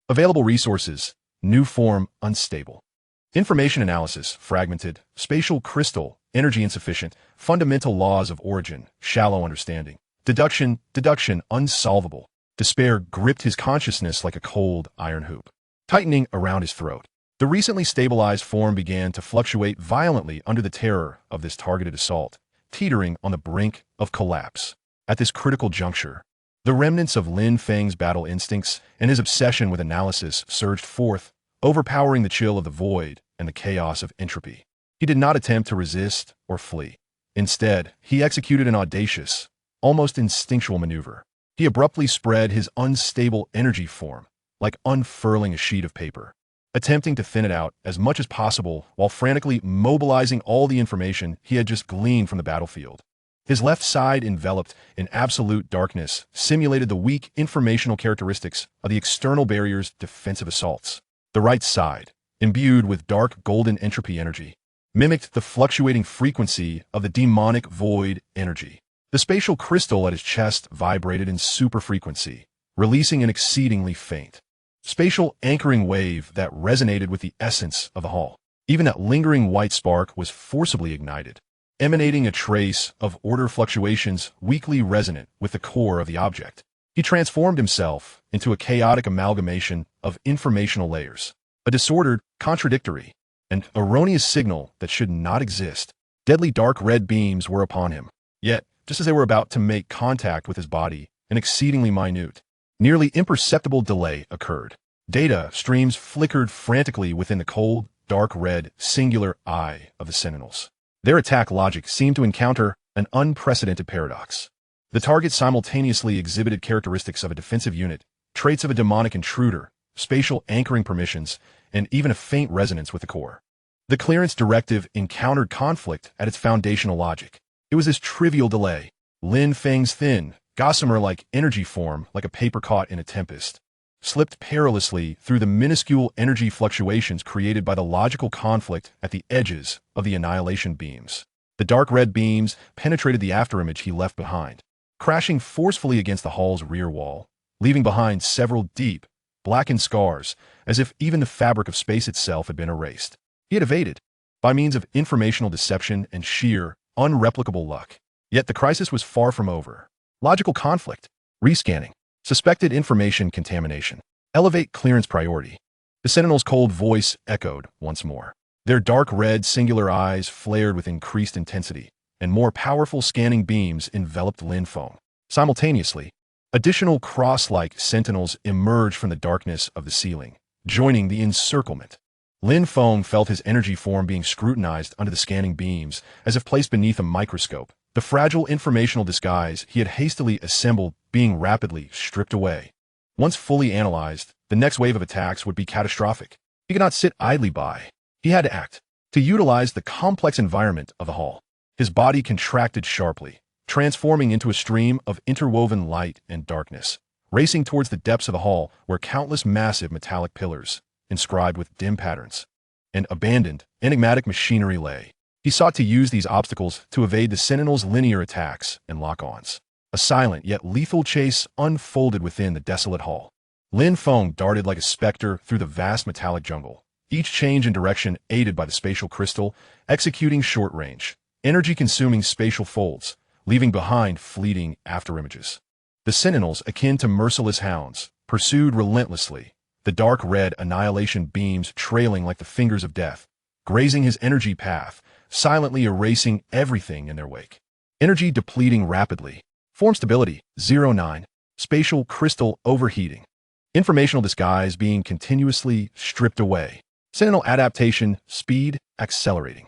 Available resources, new form, unstable. Information analysis, fragmented. Spatial crystal, energy insufficient. Fundamental laws of origin, shallow understanding. Deduction, unsolvable. Despair gripped his consciousness like a cold iron hoop, tightening around his throat. The recently stabilized form began to fluctuate violently under the terror of this targeted assault, teetering on the brink of collapse. At this critical juncture, the remnants of Lin Feng's battle instincts and his obsession with analysis surged forth, overpowering the chill of the void and the chaos of entropy. He did not attempt to resist or flee. Instead, he executed an audacious, almost instinctual maneuver. He abruptly spread his unstable energy form, like unfurling a sheet of paper, attempting to thin it out as much as possible while frantically mobilizing all the information he had just gleaned from the battlefield. His left side, enveloped in absolute darkness, simulated the weak informational characteristics of the external barrier's defensive assaults. The right side, imbued with dark golden entropy energy, mimicked the fluctuating frequency of the demonic void energy. The spatial crystal at his chest vibrated in superfrequency, releasing an exceedingly faint, spatial anchoring wave that resonated with the essence of the hall. Even that lingering white spark was forcibly ignited, emanating a trace of order fluctuations weakly resonant with the core of the object. He transformed himself into a chaotic amalgamation of informational layers, a disordered, contradictory, and erroneous signal that should not exist. Deadly dark red beams were upon him. Yet, just as they were about to make contact with his body, an exceedingly minute, nearly imperceptible delay occurred. Data streams flickered frantically within the cold, dark red, singular eye of the sentinels. Their attack logic seemed to encounter an unprecedented paradox. The target simultaneously exhibited characteristics of a defensive unit, traits of a demonic intruder, spatial anchoring permissions, and even a faint resonance with the core. The clearance directive encountered conflict at its foundational logic. It was this trivial delay. Lin Feng's thin, gossamer-like energy form, like a paper caught in a tempest, slipped perilously through the minuscule energy fluctuations created by the logical conflict at the edges of the annihilation beams. The dark red beams penetrated the afterimage he left behind, crashing forcefully against the hall's rear wall, leaving behind several deep, blackened scars, as if even the fabric of space itself had been erased. He had evaded, by means of informational deception and sheer, unreplicable luck. Yet the crisis was far from over. Logical conflict, rescanning, suspected information contamination, elevate clearance priority. The Sentinel's cold voice echoed once more. Their dark red, singular eyes flared with increased intensity, and more powerful scanning beams enveloped Lin Feng. Simultaneously, additional cross-like sentinels emerged from the darkness of the ceiling, joining the encirclement. Lin Feng felt his energy form being scrutinized under the scanning beams, as if placed beneath a microscope, the fragile informational disguise he had hastily assembled being rapidly stripped away. Once fully analyzed, the next wave of attacks would be catastrophic. He could not sit idly by. He had to act, to utilize the complex environment of the hall. His body contracted sharply, transforming into a stream of interwoven light and darkness, racing towards the depths of the hall where countless massive metallic pillars, inscribed with dim patterns, and abandoned, enigmatic machinery lay. He sought to use these obstacles to evade the Sentinel's linear attacks and lock-ons. A silent yet lethal chase unfolded within the desolate hall. Lin Feng darted like a specter through the vast metallic jungle, each change in direction aided by the spatial crystal, executing short-range, energy-consuming spatial folds, leaving behind fleeting afterimages. The Sentinels, akin to merciless hounds, pursued relentlessly, the dark red annihilation beams trailing like the fingers of death, grazing his energy path, silently erasing everything in their wake. Energy depleting rapidly. Form stability, 09. Spatial crystal overheating. Informational disguise being continuously stripped away. Sentinel adaptation, speed, accelerating.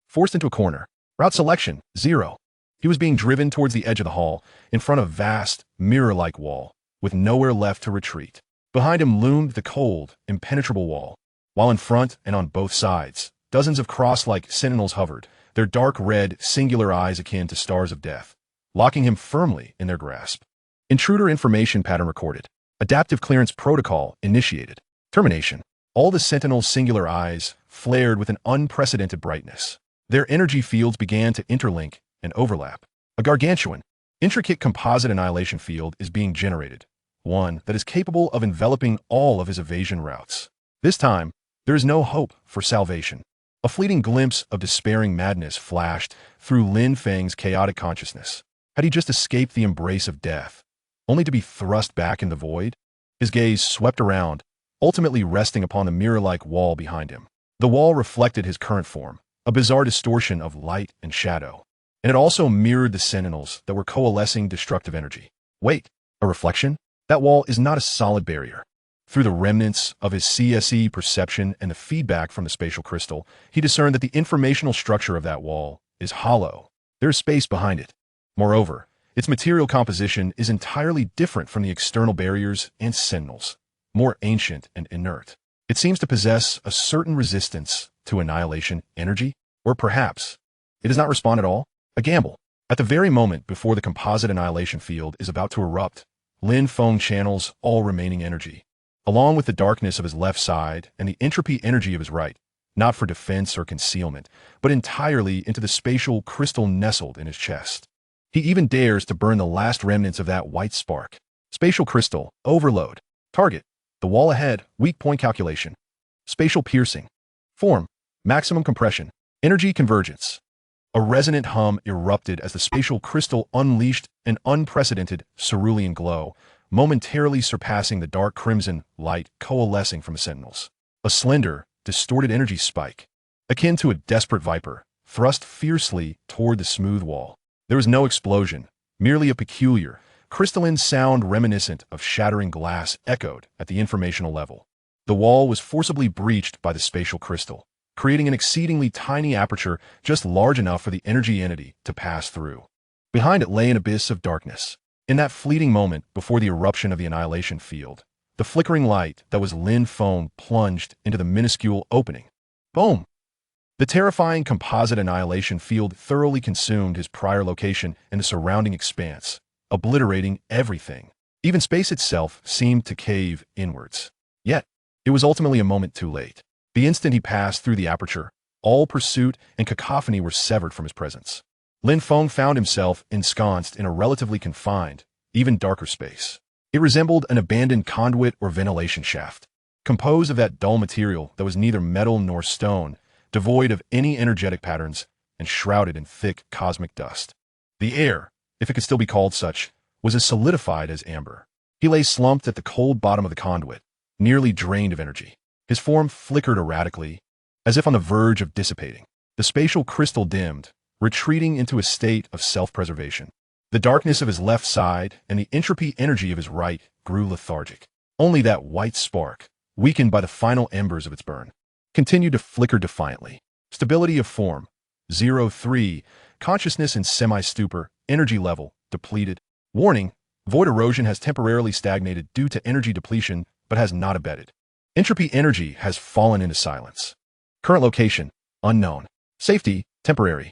Forced into a corner. Route selection, 0. He was being driven towards the edge of the hall, in front of a vast, mirror-like wall, with nowhere left to retreat. Behind him loomed the cold, impenetrable wall, while in front and on both sides, dozens of cross-like sentinels hovered, their dark red, singular eyes akin to stars of death, locking him firmly in their grasp. Intruder information pattern recorded. Adaptive clearance protocol initiated. Termination. All the sentinels' singular eyes flared with an unprecedented brightness. Their energy fields began to interlink and overlap. A gargantuan, intricate composite annihilation field is being generated, one that is capable of enveloping all of his evasion routes. This time, there is no hope for salvation. A fleeting glimpse of despairing madness flashed through Lin Feng's chaotic consciousness. Had he just escaped the embrace of death, only to be thrust back in the void? His gaze swept around, ultimately resting upon the mirror-like wall behind him. The wall reflected his current form, a bizarre distortion of light and shadow, and it also mirrored the sentinels that were coalescing destructive energy. Wait, a reflection? That wall is not a solid barrier. Through the remnants of his CSE perception and the feedback from the spatial crystal, he discerned that the informational structure of that wall is hollow. There is space behind it. Moreover, its material composition is entirely different from the external barriers and sentinels, more ancient and inert. It seems to possess a certain resistance to annihilation energy, or perhaps it does not respond at all. A gamble. At the very moment before the composite annihilation field is about to erupt, Lin Feng channels all remaining energy, along with the darkness of his left side and the entropy energy of his right, not for defense or concealment, but entirely into the spatial crystal nestled in his chest. He even dares to burn the last remnants of that white spark. Spatial crystal, overload. Target, the wall ahead, weak point calculation. Spatial piercing. Form, maximum compression. Energy convergence. A resonant hum erupted as the spatial crystal unleashed an unprecedented cerulean glow, momentarily surpassing the dark crimson light coalescing from the sentinels. A slender, distorted energy spike, akin to a desperate viper, thrust fiercely toward the smooth wall. There was no explosion, merely a peculiar, crystalline sound reminiscent of shattering glass echoed at the informational level. The wall was forcibly breached by the spatial crystal, creating an exceedingly tiny aperture just large enough for the energy entity to pass through. Behind it lay an abyss of darkness. In that fleeting moment before the eruption of the annihilation field, the flickering light that was Lin Feng plunged into the minuscule opening. Boom! The terrifying composite annihilation field thoroughly consumed his prior location and the surrounding expanse, obliterating everything. Even space itself seemed to cave inwards. Yet, it was ultimately a moment too late. The instant he passed through the aperture, all pursuit and cacophony were severed from his presence. Lin Feng found himself ensconced in a relatively confined, even darker space. It resembled an abandoned conduit or ventilation shaft, composed of that dull material that was neither metal nor stone, devoid of any energetic patterns, and shrouded in thick cosmic dust. The air, if it could still be called such, was as solidified as amber. He lay slumped at the cold bottom of the conduit, nearly drained of energy. His form flickered erratically, as if on the verge of dissipating. The spatial crystal dimmed, retreating into a state of self-preservation. The darkness of his left side and the entropy energy of his right grew lethargic. Only that white spark, weakened by the final embers of its burn, continued to flicker defiantly. Stability of form, 0-3, consciousness in semi-stupor, energy level, depleted. Warning, void erosion has temporarily stagnated due to energy depletion, but has not abated. Entropy energy has fallen into silence. Current location, unknown. Safety, temporary.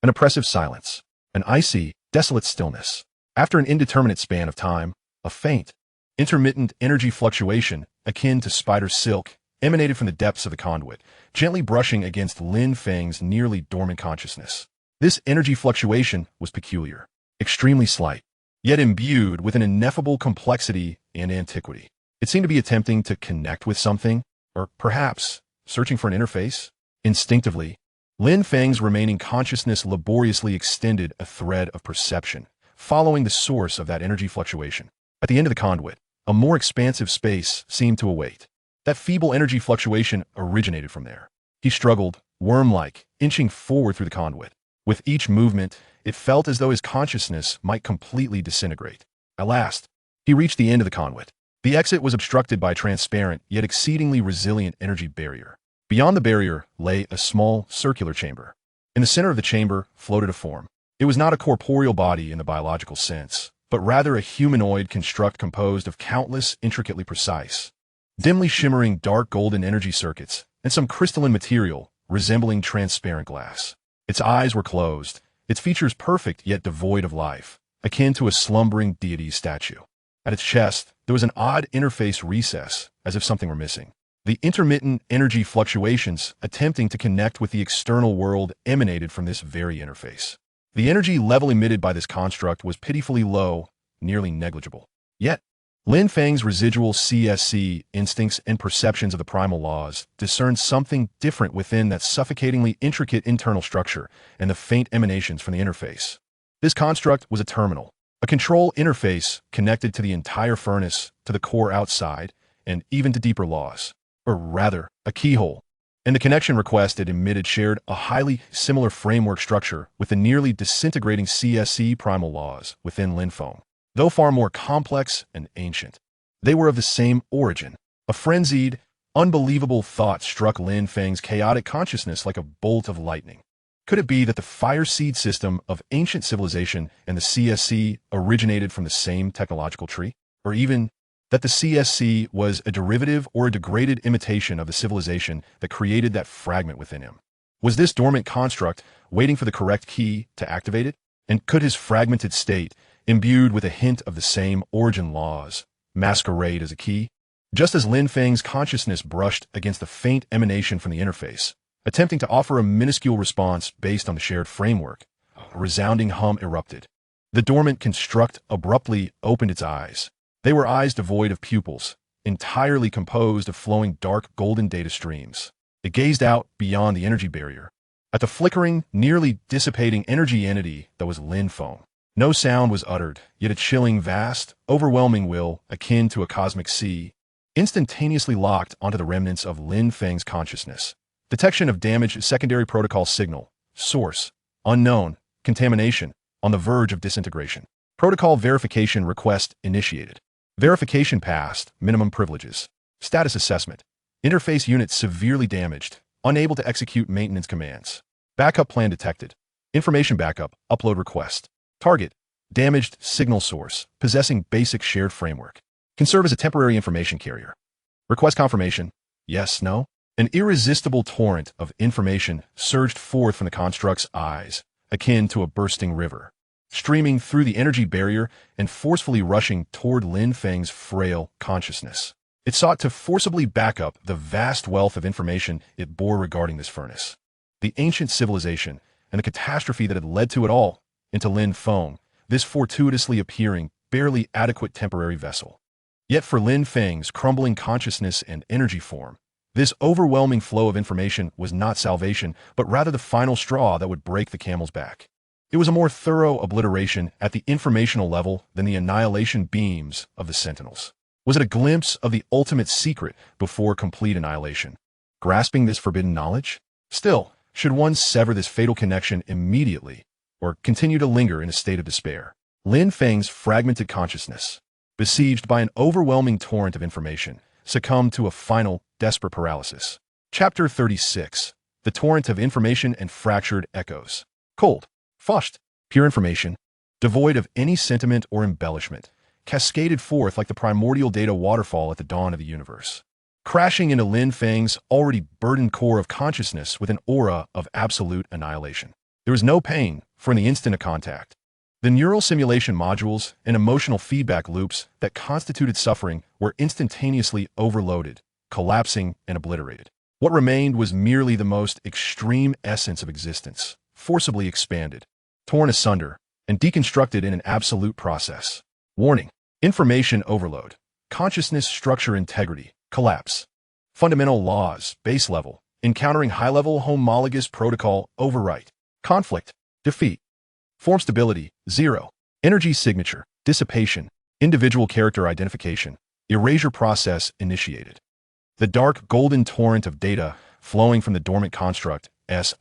An oppressive silence. An icy, desolate stillness. After an indeterminate span of time, a faint, intermittent energy fluctuation, akin to spider silk, emanated from the depths of the conduit, gently brushing against Lin Feng's nearly dormant consciousness. This energy fluctuation was peculiar, extremely slight, yet imbued with an ineffable complexity and antiquity. It seemed to be attempting to connect with something, or perhaps searching for an interface. Instinctively, Lin Feng's remaining consciousness laboriously extended a thread of perception, following the source of that energy fluctuation. At the end of the conduit, a more expansive space seemed to await. That feeble energy fluctuation originated from there. He struggled, worm-like, inching forward through the conduit. With each movement, it felt as though his consciousness might completely disintegrate. At last, he reached the end of the conduit. The exit was obstructed by a transparent, yet exceedingly resilient energy barrier. Beyond the barrier lay a small, circular chamber. In the center of the chamber floated a form. It was not a corporeal body in the biological sense, but rather a humanoid construct composed of countless, intricately precise, dimly shimmering dark golden energy circuits and some crystalline material resembling transparent glass. Its eyes were closed, its features perfect yet devoid of life, akin to a slumbering deity's statue. At its chest, there was an odd interface recess, as if something were missing. The intermittent energy fluctuations attempting to connect with the external world emanated from this very interface. The energy level emitted by this construct was pitifully low, nearly negligible. Yet, Lin Feng's residual CSC instincts and perceptions of the primal laws discerned something different within that suffocatingly intricate internal structure and the faint emanations from the interface. This construct was a terminal, a control interface connected to the entire furnace, to the core outside, and even to deeper laws. Or rather, a keyhole. And the connection request it emitted shared a highly similar framework structure with the nearly disintegrating CSC primal laws within Lin Feng. Though far more complex and ancient, they were of the same origin. A frenzied, unbelievable thought struck Lin Feng's chaotic consciousness like a bolt of lightning. Could it be that the fire seed system of ancient civilization and the CSC originated from the same technological tree? Or even that the CSC was a derivative or a degraded imitation of the civilization that created that fragment within him? Was this dormant construct waiting for the correct key to activate it? And could his fragmented state, imbued with a hint of the same origin laws, masquerade as a key? Just as Lin Feng's consciousness brushed against the faint emanation from the interface, attempting to offer a minuscule response based on the shared framework, a resounding hum erupted. The dormant construct abruptly opened its eyes. They were eyes devoid of pupils, entirely composed of flowing dark golden data streams. It gazed out beyond the energy barrier, at the flickering, nearly dissipating energy entity that was Lin Feng. No sound was uttered, yet a chilling, vast, overwhelming will, akin to a cosmic sea, instantaneously locked onto the remnants of Lin Feng's consciousness. Detection of damaged secondary protocol signal. Source, unknown. Contamination, on the verge of disintegration. Protocol verification request initiated. Verification passed, minimum privileges. Status assessment. Interface unit severely damaged, unable to execute maintenance commands. Backup plan detected. Information backup, upload request. Target, damaged signal source, possessing basic shared framework. Can serve as a temporary information carrier. Request confirmation, yes, no? An irresistible torrent of information surged forth from the construct's eyes, akin to a bursting river, streaming through the energy barrier and forcefully rushing toward Lin Feng's frail consciousness. It sought to forcibly back up the vast wealth of information it bore regarding this furnace, the ancient civilization, and the catastrophe that had led to it all, into Lin Feng, this fortuitously appearing, barely adequate temporary vessel. Yet for Lin Feng's crumbling consciousness and energy form, this overwhelming flow of information was not salvation, but rather the final straw that would break the camel's back. It was a more thorough obliteration at the informational level than the annihilation beams of the Sentinels. Was it a glimpse of the ultimate secret before complete annihilation? Grasping this forbidden knowledge? Still, should one sever this fatal connection immediately, or continue to linger in a state of despair? Lin Feng's fragmented consciousness, besieged by an overwhelming torrent of information, succumbed to a final, desperate paralysis. Chapter 36. The Torrent of Information and Fractured Echoes. Cold, flushed, pure information, devoid of any sentiment or embellishment, cascaded forth like the primordial data waterfall at the dawn of the universe, crashing into Lin Feng's already burdened core of consciousness with an aura of absolute annihilation. There was no pain for the instant of contact. The neural simulation modules and emotional feedback loops that constituted suffering were instantaneously overloaded, collapsing and obliterated. What remained was merely the most extreme essence of existence, forcibly expanded, torn asunder, and deconstructed in an absolute process. Warning: information overload, consciousness structure integrity, collapse. Fundamental laws, base level, encountering high-level homologous protocol overwrite. Conflict, defeat. Form stability, 0. Energy signature, dissipation, individual character identification, erasure process initiated. The dark golden torrent of data flowing from the dormant construct,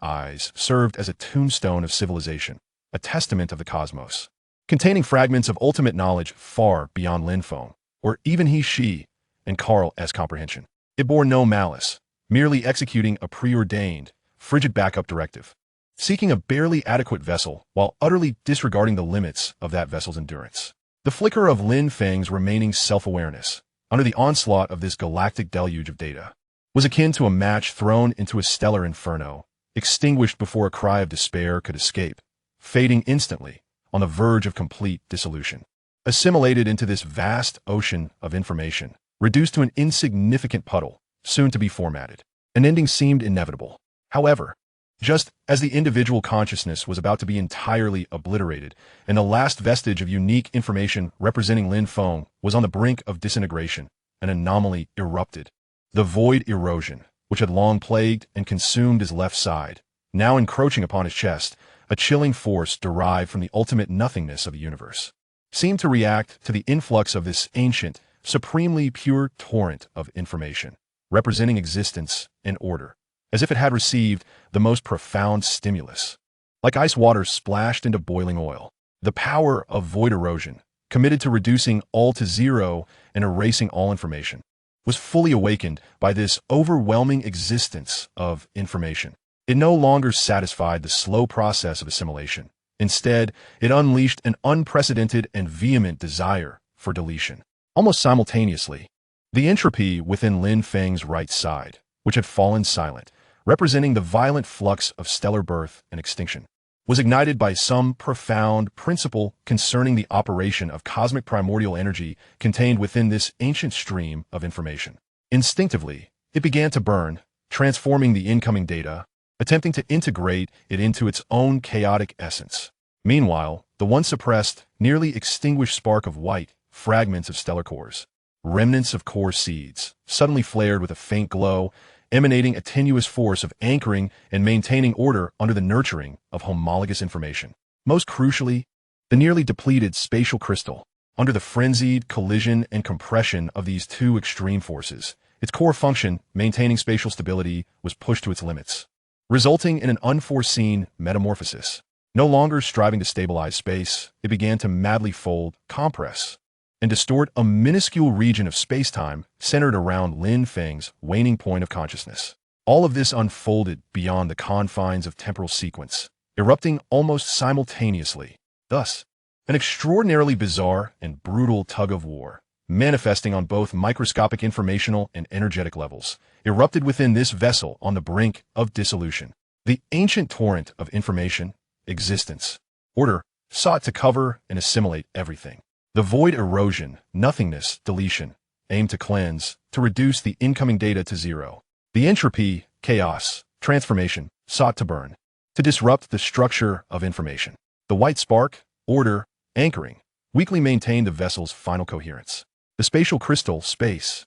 eyes, served as a tombstone of civilization, a testament of the cosmos, containing fragments of ultimate knowledge far beyond Lin Feng, or even she, and Carl's comprehension. It bore no malice, merely executing a preordained, frigid backup directive, seeking a barely adequate vessel while utterly disregarding the limits of that vessel's endurance. The flicker of Lin Feng's remaining self-awareness, under the onslaught of this galactic deluge of data, was akin to a match thrown into a stellar inferno, extinguished before a cry of despair could escape, fading instantly, on the verge of complete dissolution. Assimilated into this vast ocean of information, reduced to an insignificant puddle, soon to be formatted. An ending seemed inevitable. However, just as the individual consciousness was about to be entirely obliterated, and the last vestige of unique information representing Lin Feng was on the brink of disintegration, an anomaly erupted. The void erosion, which had long plagued and consumed his left side, now encroaching upon his chest, a chilling force derived from the ultimate nothingness of the universe, seemed to react to the influx of this ancient, supremely pure torrent of information, representing existence and order, as if it had received the most profound stimulus. Like ice water splashed into boiling oil, the power of void erosion, committed to reducing all to zero and erasing all information, was fully awakened by this overwhelming existence of information. It no longer satisfied the slow process of assimilation. Instead, it unleashed an unprecedented and vehement desire for deletion. Almost simultaneously, the entropy within Lin Feng's right side, which had fallen silent, representing the violent flux of stellar birth and extinction, was ignited by some profound principle concerning the operation of cosmic primordial energy contained within this ancient stream of information. Instinctively, it began to burn, transforming the incoming data, attempting to integrate it into its own chaotic essence. Meanwhile, the once suppressed, nearly extinguished spark of white, fragments of stellar cores, remnants of core seeds, suddenly flared with a faint glow, emanating a tenuous force of anchoring and maintaining order under the nurturing of homologous information. Most crucially, the nearly depleted spatial crystal, under the frenzied collision and compression of these two extreme forces, its core function, maintaining spatial stability, was pushed to its limits, resulting in an unforeseen metamorphosis. No longer striving to stabilize space, it began to madly fold, compress, and distort a minuscule region of space-time centered around Lin Feng's waning point of consciousness. All of this unfolded beyond the confines of temporal sequence, erupting almost simultaneously. Thus, an extraordinarily bizarre and brutal tug-of-war, manifesting on both microscopic informational and energetic levels, erupted within this vessel on the brink of dissolution. The ancient torrent of information, existence, order, sought to cover and assimilate everything. The void erosion, nothingness, deletion, aimed to cleanse, to reduce the incoming data to zero. The entropy, chaos, transformation, sought to burn, to disrupt the structure of information. The white spark, order, anchoring, weakly maintained the vessel's final coherence. The spatial crystal, space,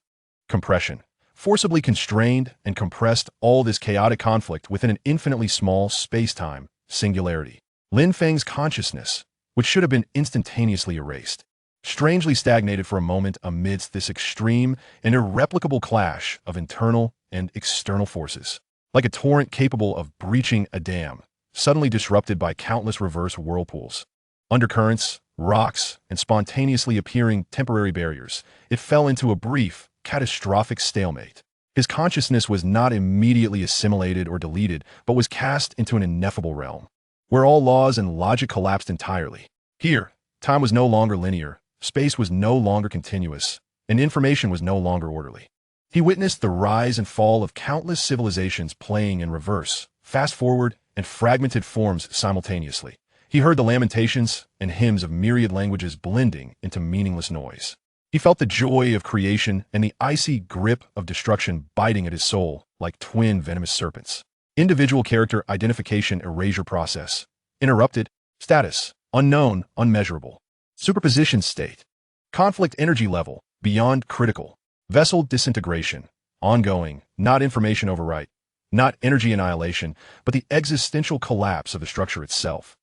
compression, forcibly constrained and compressed all this chaotic conflict within an infinitely small space-time singularity. Lin Feng's consciousness, which should have been instantaneously erased, strangely stagnated for a moment amidst this extreme and irreplicable clash of internal and external forces. Like a torrent capable of breaching a dam, suddenly disrupted by countless reverse whirlpools, undercurrents, rocks, and spontaneously appearing temporary barriers, it fell into a brief, catastrophic stalemate. His consciousness was not immediately assimilated or deleted, but was cast into an ineffable realm, where all laws and logic collapsed entirely. Here, time was no longer linear, space was no longer continuous, and information was no longer orderly. He witnessed the rise and fall of countless civilizations playing in reverse, fast-forward, and fragmented forms simultaneously. He heard the lamentations and hymns of myriad languages blending into meaningless noise. He felt the joy of creation and the icy grip of destruction biting at his soul like twin venomous serpents. Individual character identification erasure process. Interrupted. Status. Unknown, unmeasurable. Superposition state. Conflict energy level. Beyond critical. Vessel disintegration. Ongoing. Not information overwrite. Not energy annihilation, but the existential collapse of the structure itself.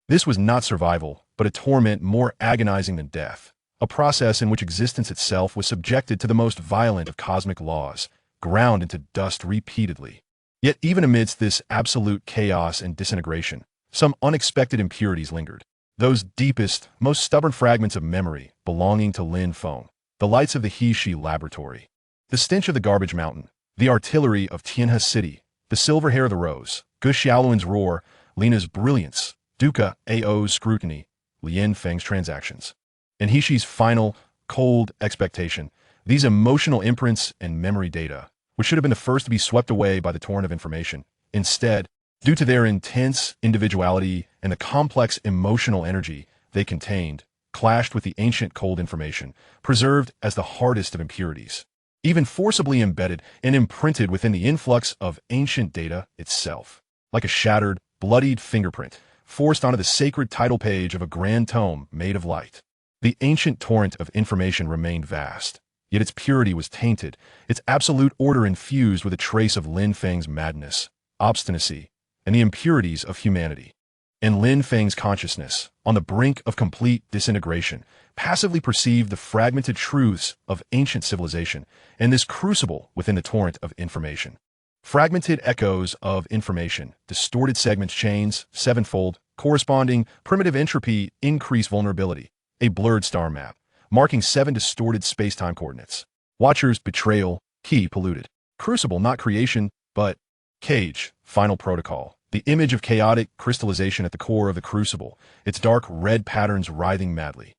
This was not survival, but a torment more agonizing than death. A process in which existence itself was subjected to the most violent of cosmic laws, ground into dust repeatedly. Yet even amidst this absolute chaos and disintegration, some unexpected impurities lingered. Those deepest, most stubborn fragments of memory belonging to Lin Feng, the lights of the He-She laboratory, the stench of the garbage mountain, the artillery of Tianhe City, the silver hair of the rose, Gu Xiaoluan's roar, Lina's brilliance, Duca Ao's scrutiny, Lin Feng's transactions, and He-She's final, cold expectation. These emotional imprints and memory data, which should have been the first to be swept away by the torrent of information, instead, due to their intense individuality and the complex emotional energy they contained, clashed with the ancient cold information, preserved as the hardest of impurities, even forcibly embedded and imprinted within the influx of ancient data itself, like a shattered, bloodied fingerprint, forced onto the sacred title page of a grand tome made of light. The ancient torrent of information remained vast, yet its purity was tainted, its absolute order infused with a trace of Lin Feng's madness, obstinacy, and the impurities of humanity. And Lin Feng's consciousness, on the brink of complete disintegration, passively perceived the fragmented truths of ancient civilization and this crucible within the torrent of information. Fragmented echoes of information, distorted segments chains, sevenfold, corresponding primitive entropy, increased vulnerability, a blurred star map, marking 7 distorted space-time coordinates. Watchers, betrayal, key polluted. Crucible, not creation, but cage, final protocol. The image of chaotic crystallization at the core of the crucible, its dark red patterns writhing madly.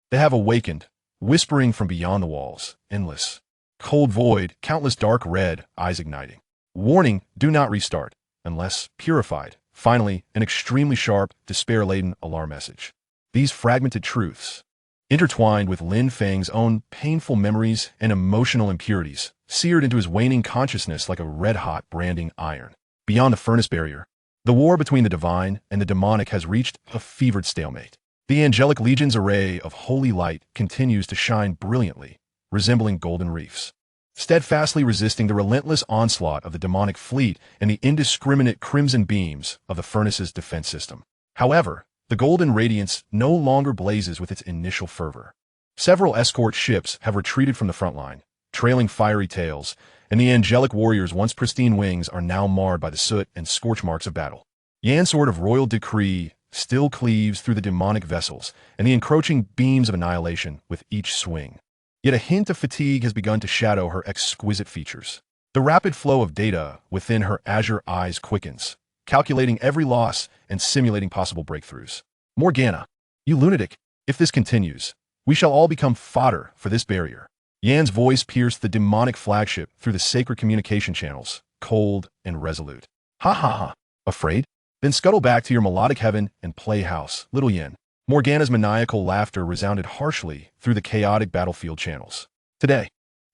They have awakened, whispering from beyond the walls, endless. Cold void, countless dark red eyes igniting. Warning, do not restart, unless purified. Finally, an extremely sharp, despair-laden alarm message. These fragmented truths, intertwined with Lin Feng's own painful memories and emotional impurities, seared into his waning consciousness like a red-hot branding iron. Beyond the furnace barrier, the war between the divine and the demonic has reached a fevered stalemate. The angelic legion's array of holy light continues to shine brilliantly, resembling golden reefs, steadfastly resisting the relentless onslaught of the demonic fleet and the indiscriminate crimson beams of the furnace's defense system. However, the golden radiance no longer blazes with its initial fervor. Several escort ships have retreated from the front line, trailing fiery tails, and the angelic warriors' once pristine wings are now marred by the soot and scorch marks of battle. Yan's sword of royal decree still cleaves through the demonic vessels and the encroaching beams of annihilation with each swing. Yet a hint of fatigue has begun to shadow her exquisite features. The rapid flow of data within her azure eyes quickens, calculating every loss and simulating possible breakthroughs. Morgana, you lunatic, if this continues, we shall all become fodder for this barrier. Yan's voice pierced the demonic flagship through the sacred communication channels, cold and resolute. Ha ha ha, afraid? Then scuttle back to your melodic heaven and playhouse, little Yan. Morgana's maniacal laughter resounded harshly through the chaotic battlefield channels. Today,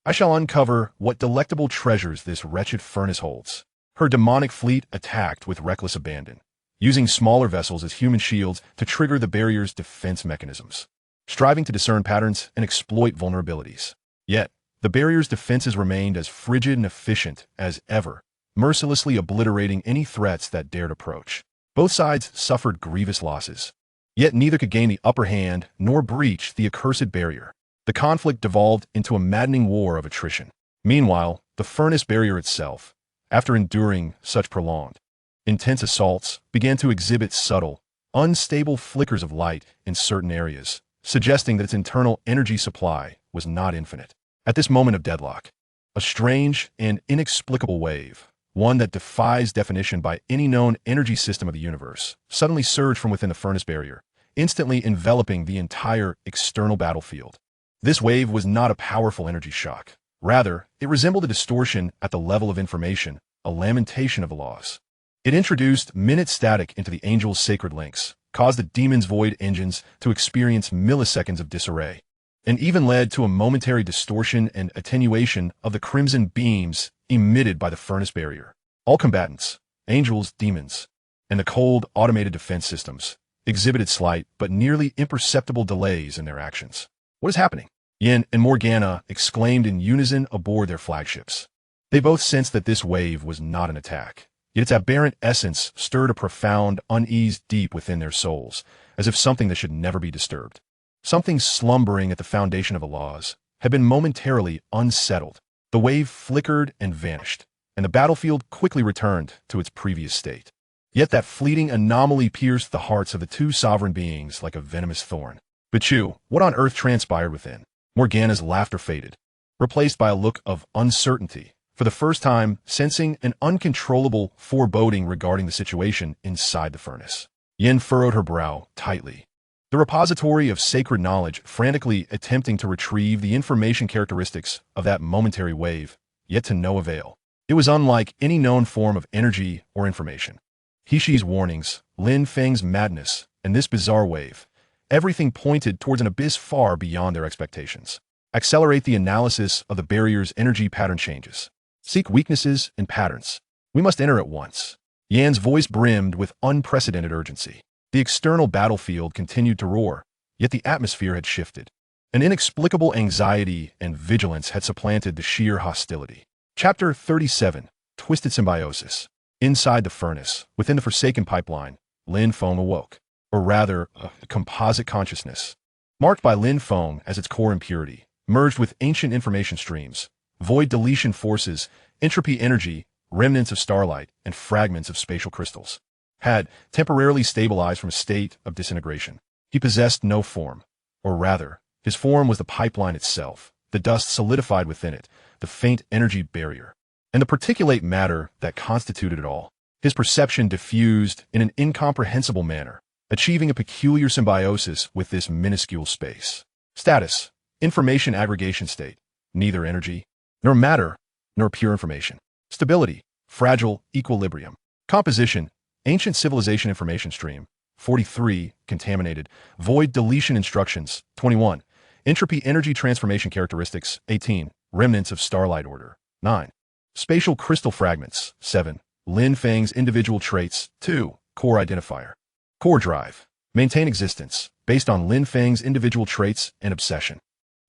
I shall uncover what delectable treasures this wretched furnace holds. Her demonic fleet attacked with reckless abandon, using smaller vessels as human shields to trigger the barrier's defense mechanisms. striving to discern patterns and exploit vulnerabilities. Yet, the barrier's defenses remained as frigid and efficient as ever, mercilessly obliterating any threats that dared approach. Both sides suffered grievous losses. Yet neither could gain the upper hand nor breach the accursed barrier. The conflict devolved into a maddening war of attrition. Meanwhile, the furnace barrier itself, after enduring such prolonged, intense assaults, began to exhibit subtle, unstable flickers of light in certain areas, suggesting that its internal energy supply was not infinite. At this moment of deadlock, a strange and inexplicable wave, one that defies definition by any known energy system of the universe, suddenly surged from within the furnace barrier, instantly enveloping the entire external battlefield. This wave was not a powerful energy shock. Rather, it resembled a distortion at the level of information, a lamentation of the laws. It introduced minute static into the angel's sacred links, caused the demon's void engines to experience milliseconds of disarray, and even led to a momentary distortion and attenuation of the crimson beams emitted by the furnace barrier. All combatants, angels, demons, and the cold, automated defense systems, exhibited slight but nearly imperceptible delays in their actions. What is happening? Yin and Morgana exclaimed in unison aboard their flagships. They both sensed that this wave was not an attack, yet its aberrant essence stirred a profound unease deep within their souls, as if something that should never be disturbed, something slumbering at the foundation of the laws, had been momentarily unsettled. The wave flickered and vanished, and the battlefield quickly returned to its previous state. Yet that fleeting anomaly pierced the hearts of the two sovereign beings like a venomous thorn. But Chu, what on earth transpired within? Morgana's laughter faded, replaced by a look of uncertainty, for the first time sensing an uncontrollable foreboding regarding the situation inside the furnace. Yin furrowed her brow tightly, the repository of sacred knowledge frantically attempting to retrieve the information characteristics of that momentary wave, yet to no avail. It was unlike any known form of energy or information. Hishi's warnings, Lin Feng's madness, and this bizarre wave, everything pointed towards an abyss far beyond their expectations. Accelerate the analysis of the barrier's energy pattern changes. Seek weaknesses and patterns. We must enter at once. Yan's voice brimmed with unprecedented urgency. The external battlefield continued to roar, yet the atmosphere had shifted. An inexplicable anxiety and vigilance had supplanted the sheer hostility. Chapter 37, Twisted Symbiosis. Inside the furnace, within the Forsaken pipeline, Lin Feng awoke. Or rather, a composite consciousness, marked by Lin Feng as its core impurity, merged with ancient information streams, void deletion forces, entropy energy, remnants of starlight, and fragments of spatial crystals, had temporarily stabilized from a state of disintegration. He possessed no form, or rather, his form was the pipeline itself, the dust solidified within it, the faint energy barrier, and the particulate matter that constituted it all. His perception diffused in an incomprehensible manner, achieving a peculiar symbiosis with this minuscule space. Status: information aggregation state, neither energy, nor matter, nor pure information. Stability: fragile equilibrium. Composition: ancient civilization information stream, 43, contaminated, void deletion instructions, 21, entropy energy transformation characteristics, 18, remnants of starlight order, 9, spatial crystal fragments, 7, Lin Feng's individual traits, 2, core identifier. Core drive: maintain existence, based on Lin Feng's individual traits and obsession.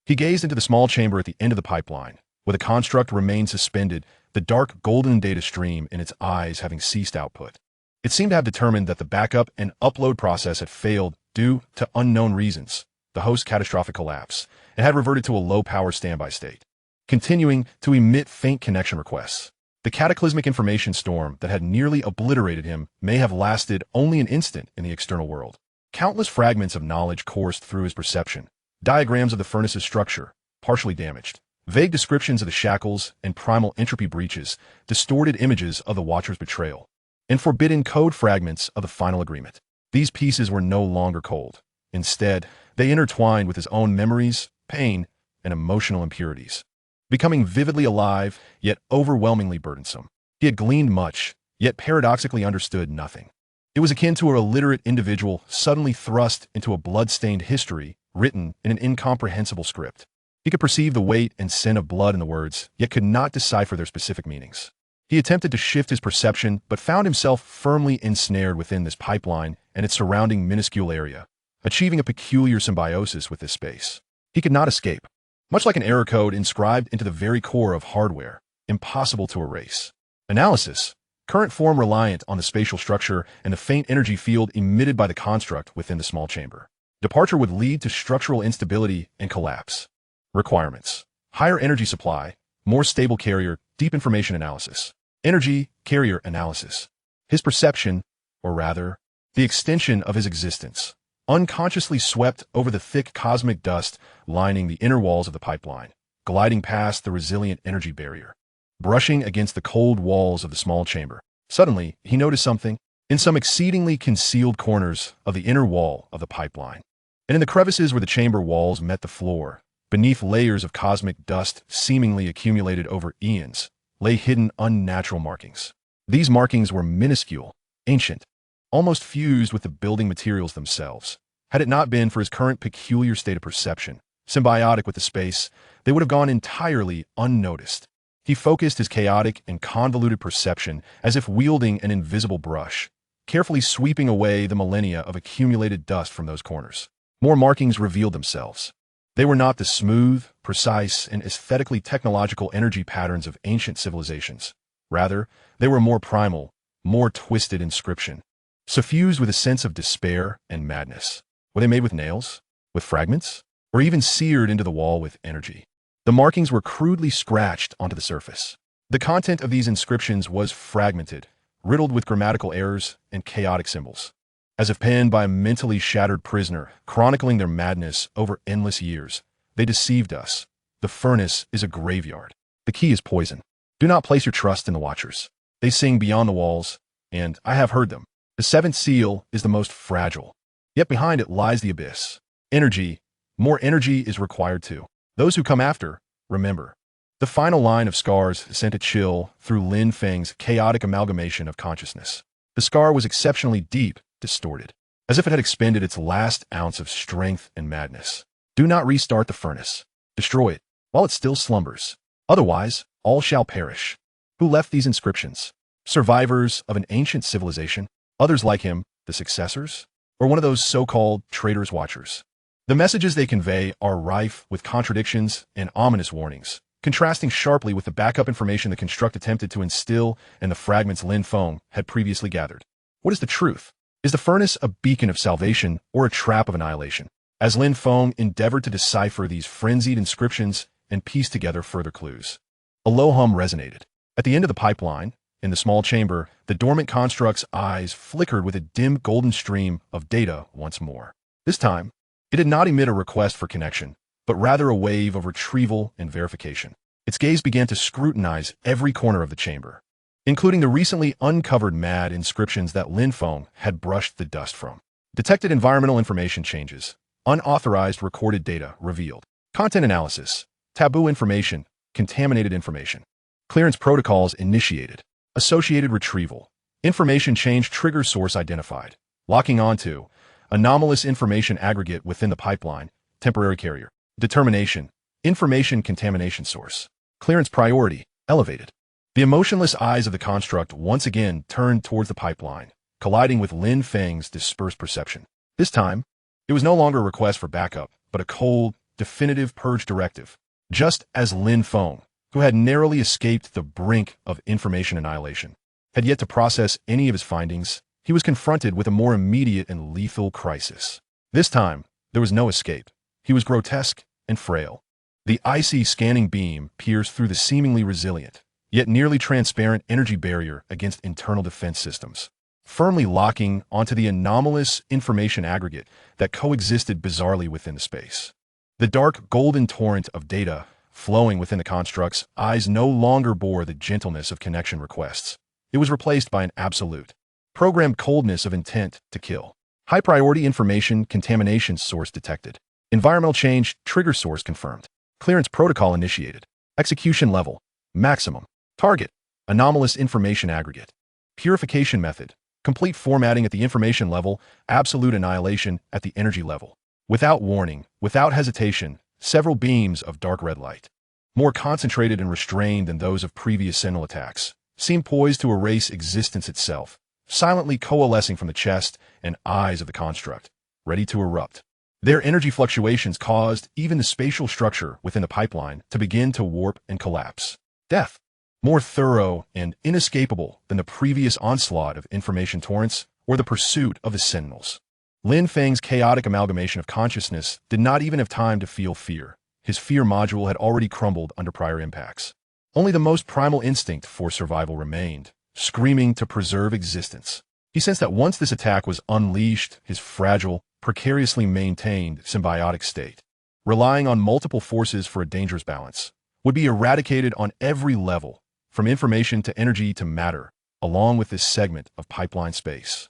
He gazed into the small chamber at the end of the pipeline, where the construct remained suspended, the dark golden data stream in its eyes having ceased output. It seemed to have determined that the backup and upload process had failed due to unknown reasons, the host's catastrophic collapse, and had reverted to a low-power standby state, continuing to emit faint connection requests. The cataclysmic information storm that had nearly obliterated him may have lasted only an instant in the external world. Countless fragments of knowledge coursed through his perception, diagrams of the furnace's structure, partially damaged, vague descriptions of the shackles and primal entropy breaches, distorted images of the Watcher's betrayal, and forbidden code fragments of the final agreement. These pieces were no longer cold. Instead, they intertwined with his own memories, pain, and emotional impurities, becoming vividly alive, yet overwhelmingly burdensome. He had gleaned much, yet paradoxically understood nothing. It was akin to an illiterate individual suddenly thrust into a blood-stained history written in an incomprehensible script. He could perceive the weight and sin of blood in the words, yet could not decipher their specific meanings. He attempted to shift his perception, but found himself firmly ensnared within this pipeline and its surrounding minuscule area, achieving a peculiar symbiosis with this space. He could not escape. Much like an error code inscribed into the very core of hardware, impossible to erase. Analysis. Current form reliant on the spatial structure and the faint energy field emitted by the construct within the small chamber. Departure would lead to structural instability and collapse. Requirements. Higher energy supply, more stable carrier, deep information analysis. Energy, carrier analysis. His perception, or rather, the extension of his existence, unconsciously swept over the thick cosmic dust lining the inner walls of the pipeline, gliding past the resilient energy barrier, brushing against the cold walls of the small chamber. Suddenly, he noticed something in some exceedingly concealed corners of the inner wall of the pipeline, and in the crevices where the chamber walls met the floor, beneath layers of cosmic dust seemingly accumulated over eons, lay hidden unnatural markings. These markings were minuscule, ancient, almost fused with the building materials themselves. Had it not been for his current peculiar state of perception, symbiotic with the space, they would have gone entirely unnoticed. He focused his chaotic and convoluted perception as if wielding an invisible brush, carefully sweeping away the millennia of accumulated dust from those corners. More markings revealed themselves. They were not the smooth, precise, and aesthetically technological energy patterns of ancient civilizations. Rather, they were more primal, more twisted inscription, suffused with a sense of despair and madness. Were they made with nails, with fragments, or even seared into the wall with energy? The markings were crudely scratched onto the surface. The content of these inscriptions was fragmented, riddled with grammatical errors and chaotic symbols, as if penned by a mentally shattered prisoner, chronicling their madness over endless years. They deceived us. The furnace is a graveyard. The key is poison. Do not place your trust in the Watchers. They sing beyond the walls, and I have heard them. The seventh seal is the most fragile. Yet behind it lies the abyss. Energy. More energy is required too. Those who come after, remember. The final line of scars sent a chill through Lin Feng's chaotic amalgamation of consciousness. The scar was exceptionally deep, distorted, as if it had expended its last ounce of strength and madness. Do not restart the furnace. Destroy it while it still slumbers. Otherwise, all shall perish. Who left these inscriptions? Survivors of an ancient civilization? Others like him, the successors? Or one of those so-called traitorous Watchers? The messages they convey are rife with contradictions and ominous warnings, contrasting sharply with the backup information the construct attempted to instill and the fragments Lin Feng had previously gathered. What is the truth? Is the furnace a beacon of salvation or a trap of annihilation? As Lin Feng endeavored to decipher these frenzied inscriptions and piece together further clues, a low hum resonated. At the end of the pipeline, in the small chamber, the dormant construct's eyes flickered with a dim golden stream of data once more. This time, it did not emit a request for connection, but rather a wave of retrieval and verification. Its gaze began to scrutinize every corner of the chamber, including the recently uncovered mad inscriptions that Lin Feng had brushed the dust from. Detected environmental information changes. Unauthorized recorded data revealed. Content analysis. Taboo information. Contaminated information. Clearance protocols initiated. Associated retrieval. Information change trigger source identified. Locking onto. Anomalous information aggregate within the pipeline. Temporary carrier. Determination. Information contamination source. Clearance priority. Elevated. The emotionless eyes of the construct once again turned towards the pipeline, colliding with Lin Feng's dispersed perception. This time, it was no longer a request for backup, but a cold, definitive purge directive. Just as Lin Feng, who had narrowly escaped the brink of information annihilation, had yet to process any of his findings, he was confronted with a more immediate and lethal crisis. This time, there was no escape. He was grotesque and frail. The icy scanning beam pierced through the seemingly resilient, yet nearly transparent energy barrier against internal defense systems, firmly locking onto the anomalous information aggregate that coexisted bizarrely within the space. The dark golden torrent of data flowing within the construct's eyes no longer bore the gentleness of connection requests. It was replaced by an absolute, programmed coldness of intent to kill. High-priority information contamination source detected. Environmental change trigger source confirmed. Clearance protocol initiated. Execution level. Maximum. Target. Anomalous information aggregate. Purification method. Complete formatting at the information level. Absolute annihilation at the energy level. Without warning, without hesitation, several beams of dark red light, more concentrated and restrained than those of previous Sentinel attacks, seemed poised to erase existence itself, silently coalescing from the chest and eyes of the construct. ready to erupt. Their energy fluctuations caused even the spatial structure within the pipeline to begin to warp and collapse. Death, more thorough and inescapable than the previous onslaught of information torrents or the pursuit of the Sentinels. Lin Feng's chaotic amalgamation of consciousness did not even have time to feel fear. His fear module had already crumbled under prior impacts. Only the most primal instinct for survival remained, screaming to preserve existence. He sensed that once this attack was unleashed, his fragile, precariously maintained symbiotic state, relying on multiple forces for a dangerous balance, would be eradicated on every level, from information to energy to matter, along with this segment of pipeline space.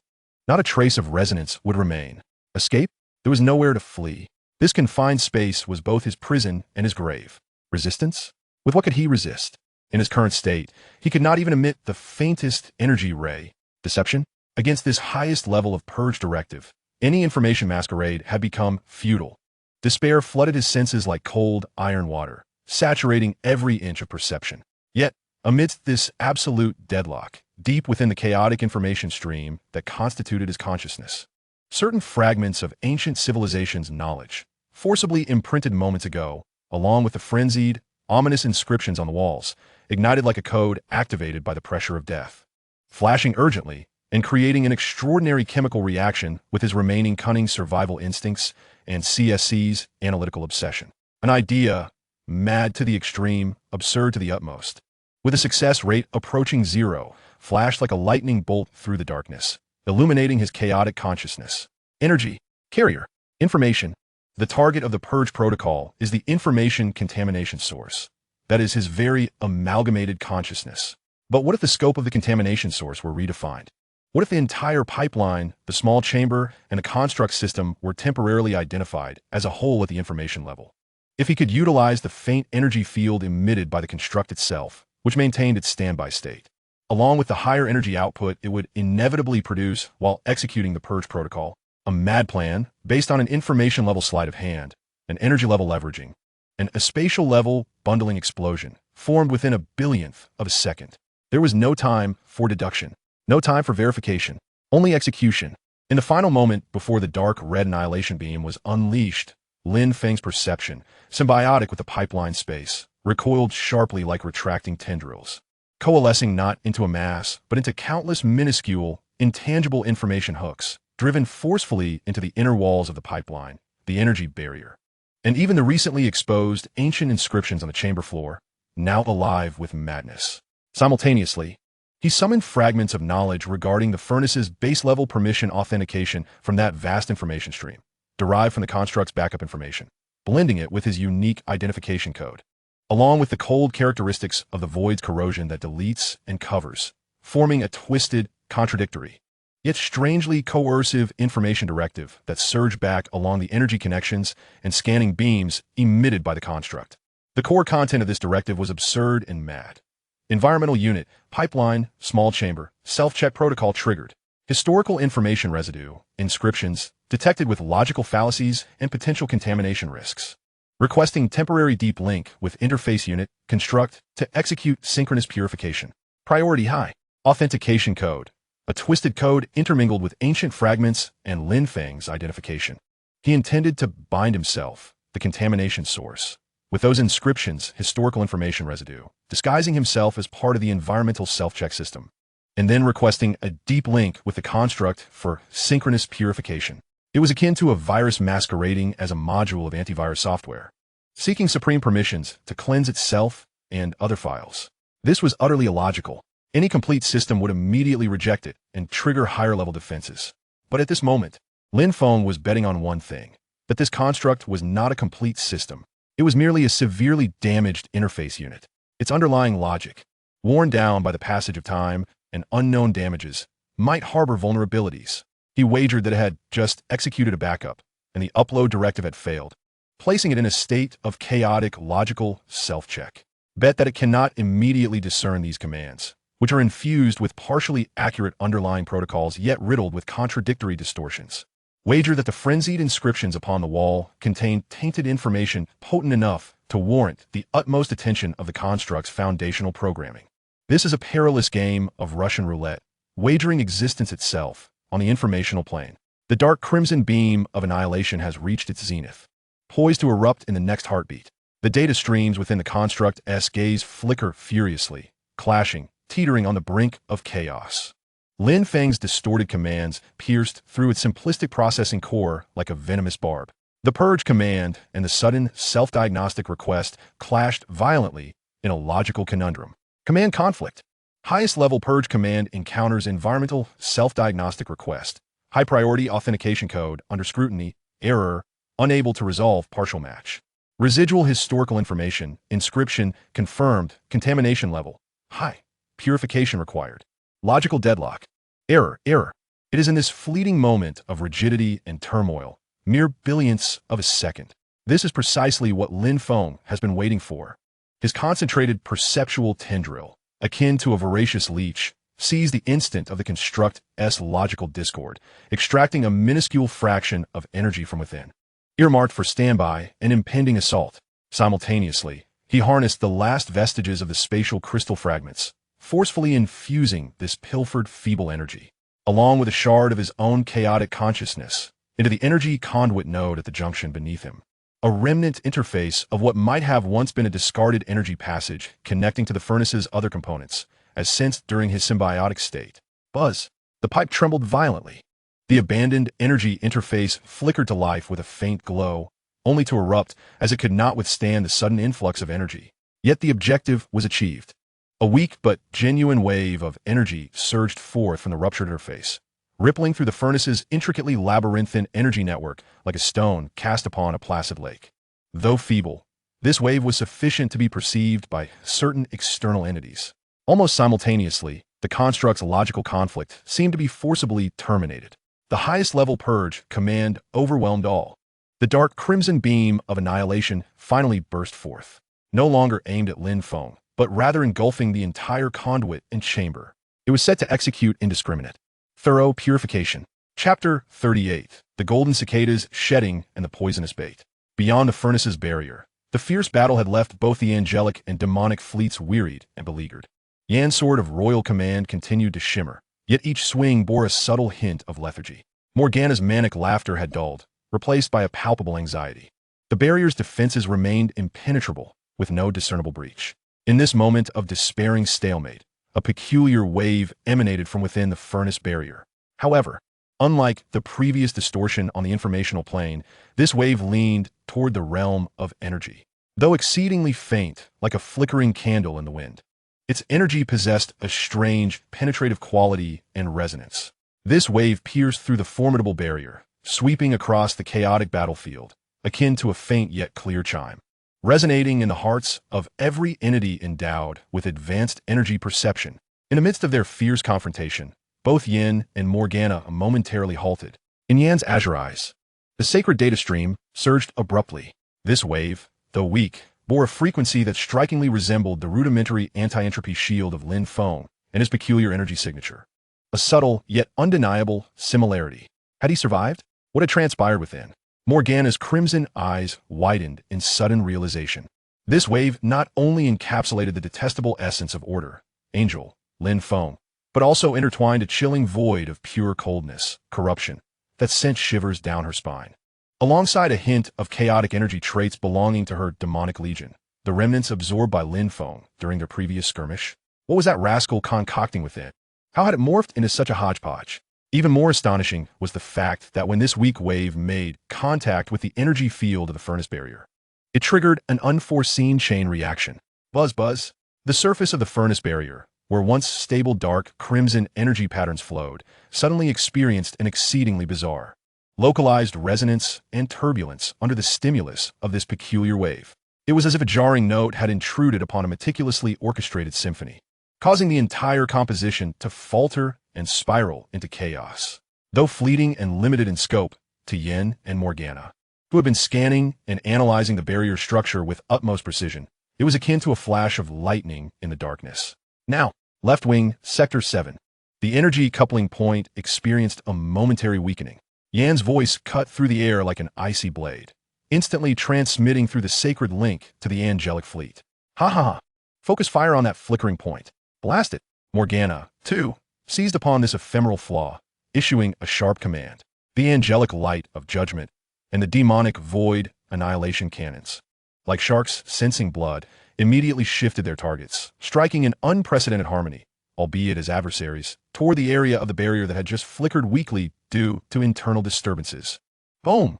Not a trace of resonance would remain. Escape? There was nowhere to flee. This confined space was both his prison and his grave. Resistance? With what could he resist? In his current state, he could not even emit the faintest energy ray. Deception? Against this highest level of purge directive, any information masquerade had become futile. Despair flooded his senses like cold, iron water, saturating every inch of perception. Yet, amidst this absolute deadlock, deep within the chaotic information stream that constituted his consciousness, certain fragments of ancient civilization's knowledge, forcibly imprinted moments ago, along with the frenzied, ominous inscriptions on the walls, ignited like a code activated by the pressure of death. Flashing urgently, and creating an extraordinary chemical reaction with his remaining cunning survival instincts and CSC's analytical obsession. An idea, mad to the extreme, absurd to the utmost. With a success rate approaching zero, flashed like a lightning bolt through the darkness, illuminating his chaotic consciousness. Energy, carrier, information. The target of the Purge Protocol is the information contamination source. That is his very amalgamated consciousness. But what if the scope of the contamination source were redefined? What if the entire pipeline, the small chamber, and the construct system were temporarily identified as a whole at the information level? If he could utilize the faint energy field emitted by the construct itself, which maintained its standby state, along with the higher energy output it would inevitably produce while executing the Purge Protocol, a mad plan based on an information level sleight of hand, an energy level leveraging, and a spatial level bundling explosion formed within a billionth of a second. There was no time for deduction. No time for verification, only execution. In the final moment before the dark red annihilation beam was unleashed, Lin Feng's perception, symbiotic with the pipeline space, recoiled sharply like retracting tendrils, coalescing not into a mass, but into countless minuscule, intangible information hooks, driven forcefully into the inner walls of the pipeline, the energy barrier. And even the recently exposed ancient inscriptions on the chamber floor, now alive with madness. Simultaneously, he summoned fragments of knowledge regarding the furnace's base-level permission authentication from that vast information stream, derived from the construct's backup information, blending it with his unique identification code, along with the cold characteristics of the void's corrosion that deletes and covers, forming a twisted, contradictory, yet strangely coercive information directive that surged back along the energy connections and scanning beams emitted by the construct. The core content of this directive was absurd and mad. Environmental unit, pipeline, small chamber, self-check protocol triggered. Historical information residue, inscriptions, detected with logical fallacies and potential contamination risks. Requesting temporary deep link with interface unit, construct, to execute synchronous purification. Priority high. Authentication code. A twisted code intermingled with ancient fragments and Lin Feng's identification. He intended to bind himself, the contamination source, with those inscriptions, historical information residue, disguising himself as part of the environmental self-check system, and then requesting a deep link with the construct for synchronous purification. It was akin to a virus masquerading as a module of antivirus software, seeking supreme permissions to cleanse itself and other files. This was utterly illogical. Any complete system would immediately reject it and trigger higher-level defenses. But at this moment, Lin Feng was betting on one thing, that this construct was not a complete system. It was merely a severely damaged interface unit. Its underlying logic, worn down by the passage of time and unknown damages, might harbor vulnerabilities. He wagered that it had just executed a backup, and the upload directive had failed, placing it in a state of chaotic, logical self-check. Bet that it cannot immediately discern these commands, which are infused with partially accurate underlying protocols yet riddled with contradictory distortions. Wager that the frenzied inscriptions upon the wall contained tainted information potent enough to warrant the utmost attention of the construct's foundational programming. This is a perilous game of Russian roulette, wagering existence itself on the informational plane. The dark crimson beam of annihilation has reached its zenith, poised to erupt in the next heartbeat. The data streams within the construct's gaze flicker furiously, clashing, teetering on the brink of chaos. Lin Feng's distorted commands pierced through its simplistic processing core like a venomous barb. The purge command and the sudden self-diagnostic request clashed violently in a logical conundrum. Command conflict. Highest level purge command encounters environmental self-diagnostic request. High priority authentication code under scrutiny. Error. Unable to resolve partial match. Residual historical information. Inscription confirmed. Contamination level. High. Purification required. Logical deadlock. Error. It is in this fleeting moment of rigidity and turmoil, mere billionths of a second. This is precisely what Lin Feng has been waiting for. His concentrated perceptual tendril, akin to a voracious leech, seized the instant of the construct's logical discord, extracting a minuscule fraction of energy from within. Earmarked for standby and impending assault. Simultaneously, he harnessed the last vestiges of the spatial crystal fragments, forcefully infusing this pilfered feeble energy, along with a shard of his own chaotic consciousness, into the energy conduit node at the junction beneath him. A remnant interface of what might have once been a discarded energy passage connecting to the furnace's other components, as sensed during his symbiotic state. Buzz. The pipe trembled violently. The abandoned energy interface flickered to life with a faint glow, only to erupt as it could not withstand the sudden influx of energy. Yet the objective was achieved. A weak but genuine wave of energy surged forth from the ruptured interface, rippling through the furnace's intricately labyrinthine energy network like a stone cast upon a placid lake. Though feeble, this wave was sufficient to be perceived by certain external entities. Almost simultaneously, the construct's logical conflict seemed to be forcibly terminated. The highest level purge command overwhelmed all. The dark crimson beam of annihilation finally burst forth, no longer aimed at Lin Feng, but rather engulfing the entire conduit and chamber. It was set to execute indiscriminate, thorough purification. Chapter 38. The golden cicadas shedding and the poisonous bait. Beyond the furnace's barrier, the fierce battle had left both the angelic and demonic fleets wearied and beleaguered. Yan's sword of royal command continued to shimmer, yet each swing bore a subtle hint of lethargy. Morgana's manic laughter had dulled, replaced by a palpable anxiety. The barrier's defenses remained impenetrable, with no discernible breach. In this moment of despairing stalemate, a peculiar wave emanated from within the furnace barrier. However, unlike the previous distortion on the informational plane, this wave leaned toward the realm of energy. Though exceedingly faint, like a flickering candle in the wind, its energy possessed a strange, penetrative quality and resonance. This wave pierced through the formidable barrier, sweeping across the chaotic battlefield, akin to a faint yet clear chime, resonating in the hearts of every entity endowed with advanced energy perception. In the midst of their fierce confrontation, both Yin and Morgana momentarily halted. In Yan's azure eyes, the sacred data stream surged abruptly. This wave, though weak, bore a frequency that strikingly resembled the rudimentary anti-entropy shield of Lin Feng and his peculiar energy signature. A subtle, yet undeniable, similarity. Had he survived? What had transpired within? Morgana's crimson eyes widened in sudden realization. This wave not only encapsulated the detestable essence of order, Angel, Lin Feng, but also intertwined a chilling void of pure coldness, corruption, that sent shivers down her spine. Alongside a hint of chaotic energy traits belonging to her demonic legion, the remnants absorbed by Lin Feng during their previous skirmish. What was that rascal concocting within? How had it morphed into such a hodgepodge? Even more astonishing was the fact that when this weak wave made contact with the energy field of the furnace barrier, it triggered an unforeseen chain reaction. Buzz. The surface of the furnace barrier, where once stable dark crimson energy patterns flowed, suddenly experienced an exceedingly bizarre, localized resonance and turbulence under the stimulus of this peculiar wave. It was as if a jarring note had intruded upon a meticulously orchestrated symphony, causing the entire composition to falter and spiral into chaos. Though fleeting and limited in scope, to Yin and Morgana, who had been scanning and analyzing the barrier structure with utmost precision, it was akin to a flash of lightning in the darkness. Now, left wing, Sector 7. The energy coupling point experienced a momentary weakening. Yan's voice cut through the air like an icy blade, instantly transmitting through the sacred link to the angelic fleet. Ha. Focus fire on that flickering point. Blast it. Morgana, too, seized upon this ephemeral flaw, issuing a sharp command. the angelic light of judgment, and the demonic void annihilation cannons. Like sharks sensing blood, immediately shifted their targets, striking in unprecedented harmony, albeit as adversaries, toward the area of the barrier that had just flickered weakly due to internal disturbances. Boom!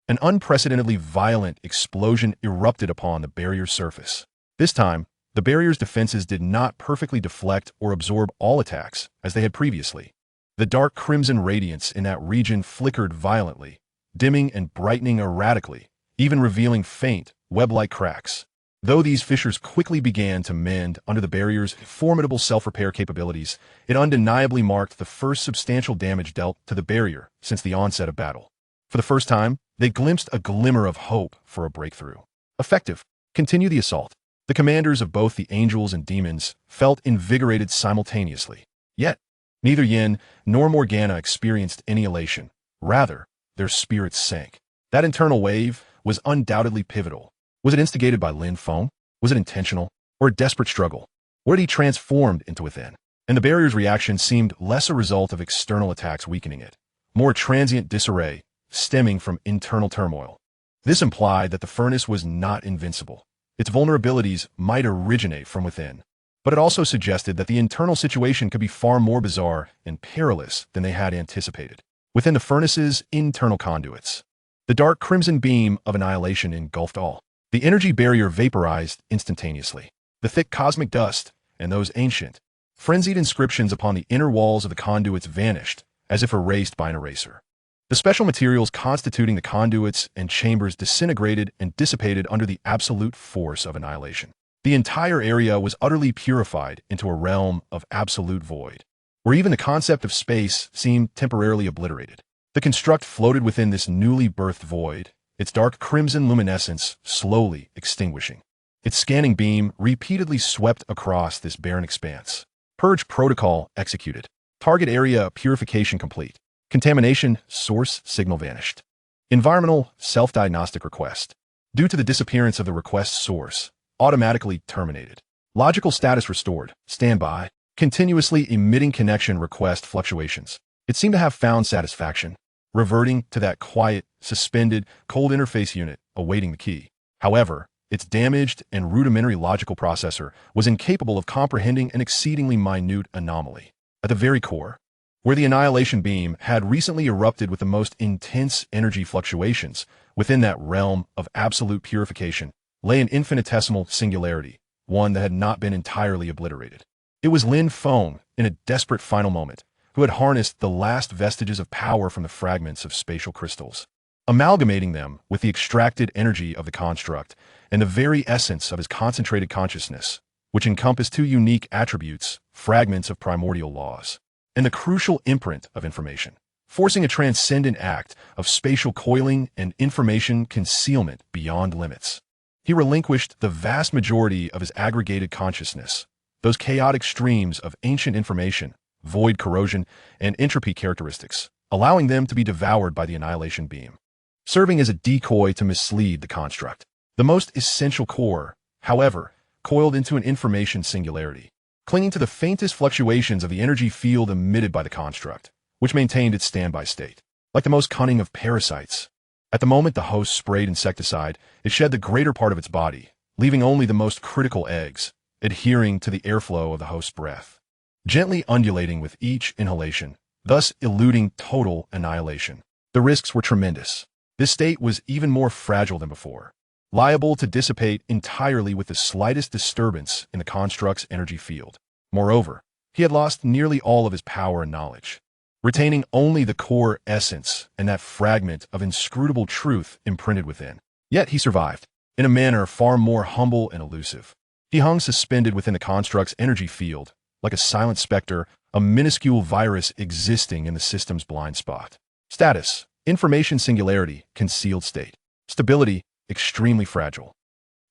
An unprecedentedly violent explosion erupted upon the barrier's surface. This time, the barrier's defenses did not perfectly deflect or absorb all attacks, as they had previously. The dark crimson radiance in that region flickered violently, dimming and brightening erratically, even revealing faint, web-like cracks. Though these fissures quickly began to mend under the barrier's formidable self-repair capabilities, it undeniably marked the first substantial damage dealt to the barrier since the onset of battle. For the first time, they glimpsed a glimmer of hope for a breakthrough. Effective. Continue the assault. The commanders of both the angels and demons felt invigorated simultaneously. Yet, neither Yin nor Morgana experienced any elation. Rather, their spirits sank. That internal wave was undoubtedly pivotal. Was it instigated by Lin Feng? Was it intentional? Or a desperate struggle? What had he transformed into within? And the barrier's reaction seemed less a result of external attacks weakening it, more transient disarray stemming from internal turmoil. This implied that the furnace was not invincible. Its vulnerabilities might originate from within. But it also suggested that the internal situation could be far more bizarre and perilous than they had anticipated. Within the furnace's internal conduits, the dark crimson beam of annihilation engulfed all. The energy barrier vaporized instantaneously. The thick cosmic dust and those ancient, frenzied inscriptions upon the inner walls of the conduits vanished, as if erased by an eraser. The special materials constituting the conduits and chambers disintegrated and dissipated under the absolute force of annihilation. The entire area was utterly purified into a realm of absolute void, where even the concept of space seemed temporarily obliterated. The construct floated within this newly birthed void, its dark crimson luminescence slowly extinguishing. Its scanning beam repeatedly swept across this barren expanse. Purge protocol executed. Target area purification complete. Contamination source signal vanished. Environmental self-diagnostic request, due to the disappearance of the request source, automatically terminated. Logical status restored. Standby. Continuously emitting connection request fluctuations. It seemed to have found satisfaction, reverting to that quiet, suspended, cold interface unit awaiting the key. However, its damaged and rudimentary logical processor was incapable of comprehending an exceedingly minute anomaly. At the very core, where the annihilation beam had recently erupted with the most intense energy fluctuations, within that realm of absolute purification, lay an infinitesimal singularity, one that had not been entirely obliterated. It was Lin Feng, in a desperate final moment, who had harnessed the last vestiges of power from the fragments of spatial crystals, amalgamating them with the extracted energy of the construct and the very essence of his concentrated consciousness, which encompassed two unique attributes, fragments of primordial laws, and the crucial imprint of information, forcing a transcendent act of spatial coiling and information concealment beyond limits. He relinquished the vast majority of his aggregated consciousness, those chaotic streams of ancient information, void corrosion, and entropy characteristics, allowing them to be devoured by the annihilation beam, serving as a decoy to mislead the construct. The most essential core, however, coiled into an information singularity, clinging to the faintest fluctuations of the energy field emitted by the construct, which maintained its standby state. Like the most cunning of parasites, at the moment the host sprayed insecticide, it shed the greater part of its body, leaving only the most critical eggs, adhering to the airflow of the host's breath, gently undulating with each inhalation, thus eluding total annihilation. The risks were tremendous. This state was even more fragile than before, liable to dissipate entirely with the slightest disturbance in the construct's energy field. Moreover, he had lost nearly all of his power and knowledge, retaining only the core essence and that fragment of inscrutable truth imprinted within. Yet he survived, in a manner far more humble and elusive. He hung suspended within the construct's energy field, like a silent specter, a minuscule virus existing in the system's blind spot. Status: information singularity, concealed state. Stability: extremely fragile.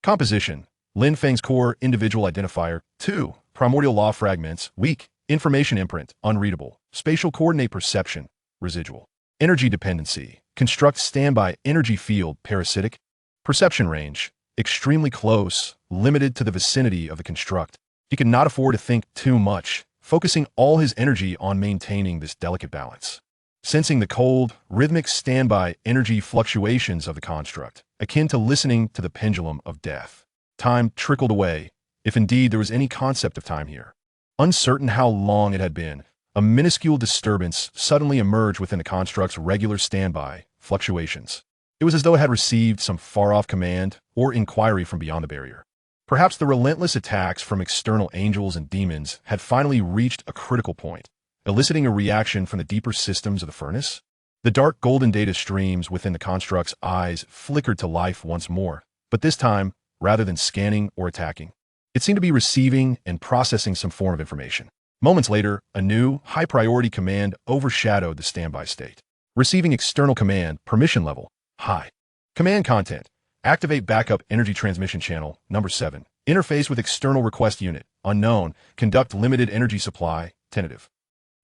Composition: Lin Feng's core individual identifier, 2. Primordial law fragments, weak. Information imprint, unreadable. Spatial coordinate perception, residual. Energy dependency: construct standby energy field, parasitic. Perception range: extremely close, limited to the vicinity of the construct. He could not afford to think too much, focusing all his energy on maintaining this delicate balance. sensing the cold, rhythmic standby energy fluctuations of the construct, akin to listening to the pendulum of death. Time trickled away, if indeed there was any concept of time here. Uncertain how long it had been, a minuscule disturbance suddenly emerged within the construct's regular standby fluctuations. It was as though it had received some far-off command or inquiry from beyond the barrier. Perhaps the relentless attacks from external angels and demons had finally reached a critical point, eliciting a reaction from the deeper systems of the furnace. The dark golden data streams within the construct's eyes flickered to life once more, but this time, rather than scanning or attacking, it seemed to be receiving and processing some form of information. Moments later, a new, high-priority command overshadowed the standby state. Receiving external command, permission level, high. Command content, activate backup energy transmission channel, number 7. Interface with external request unit, unknown, conduct limited energy supply, tentative.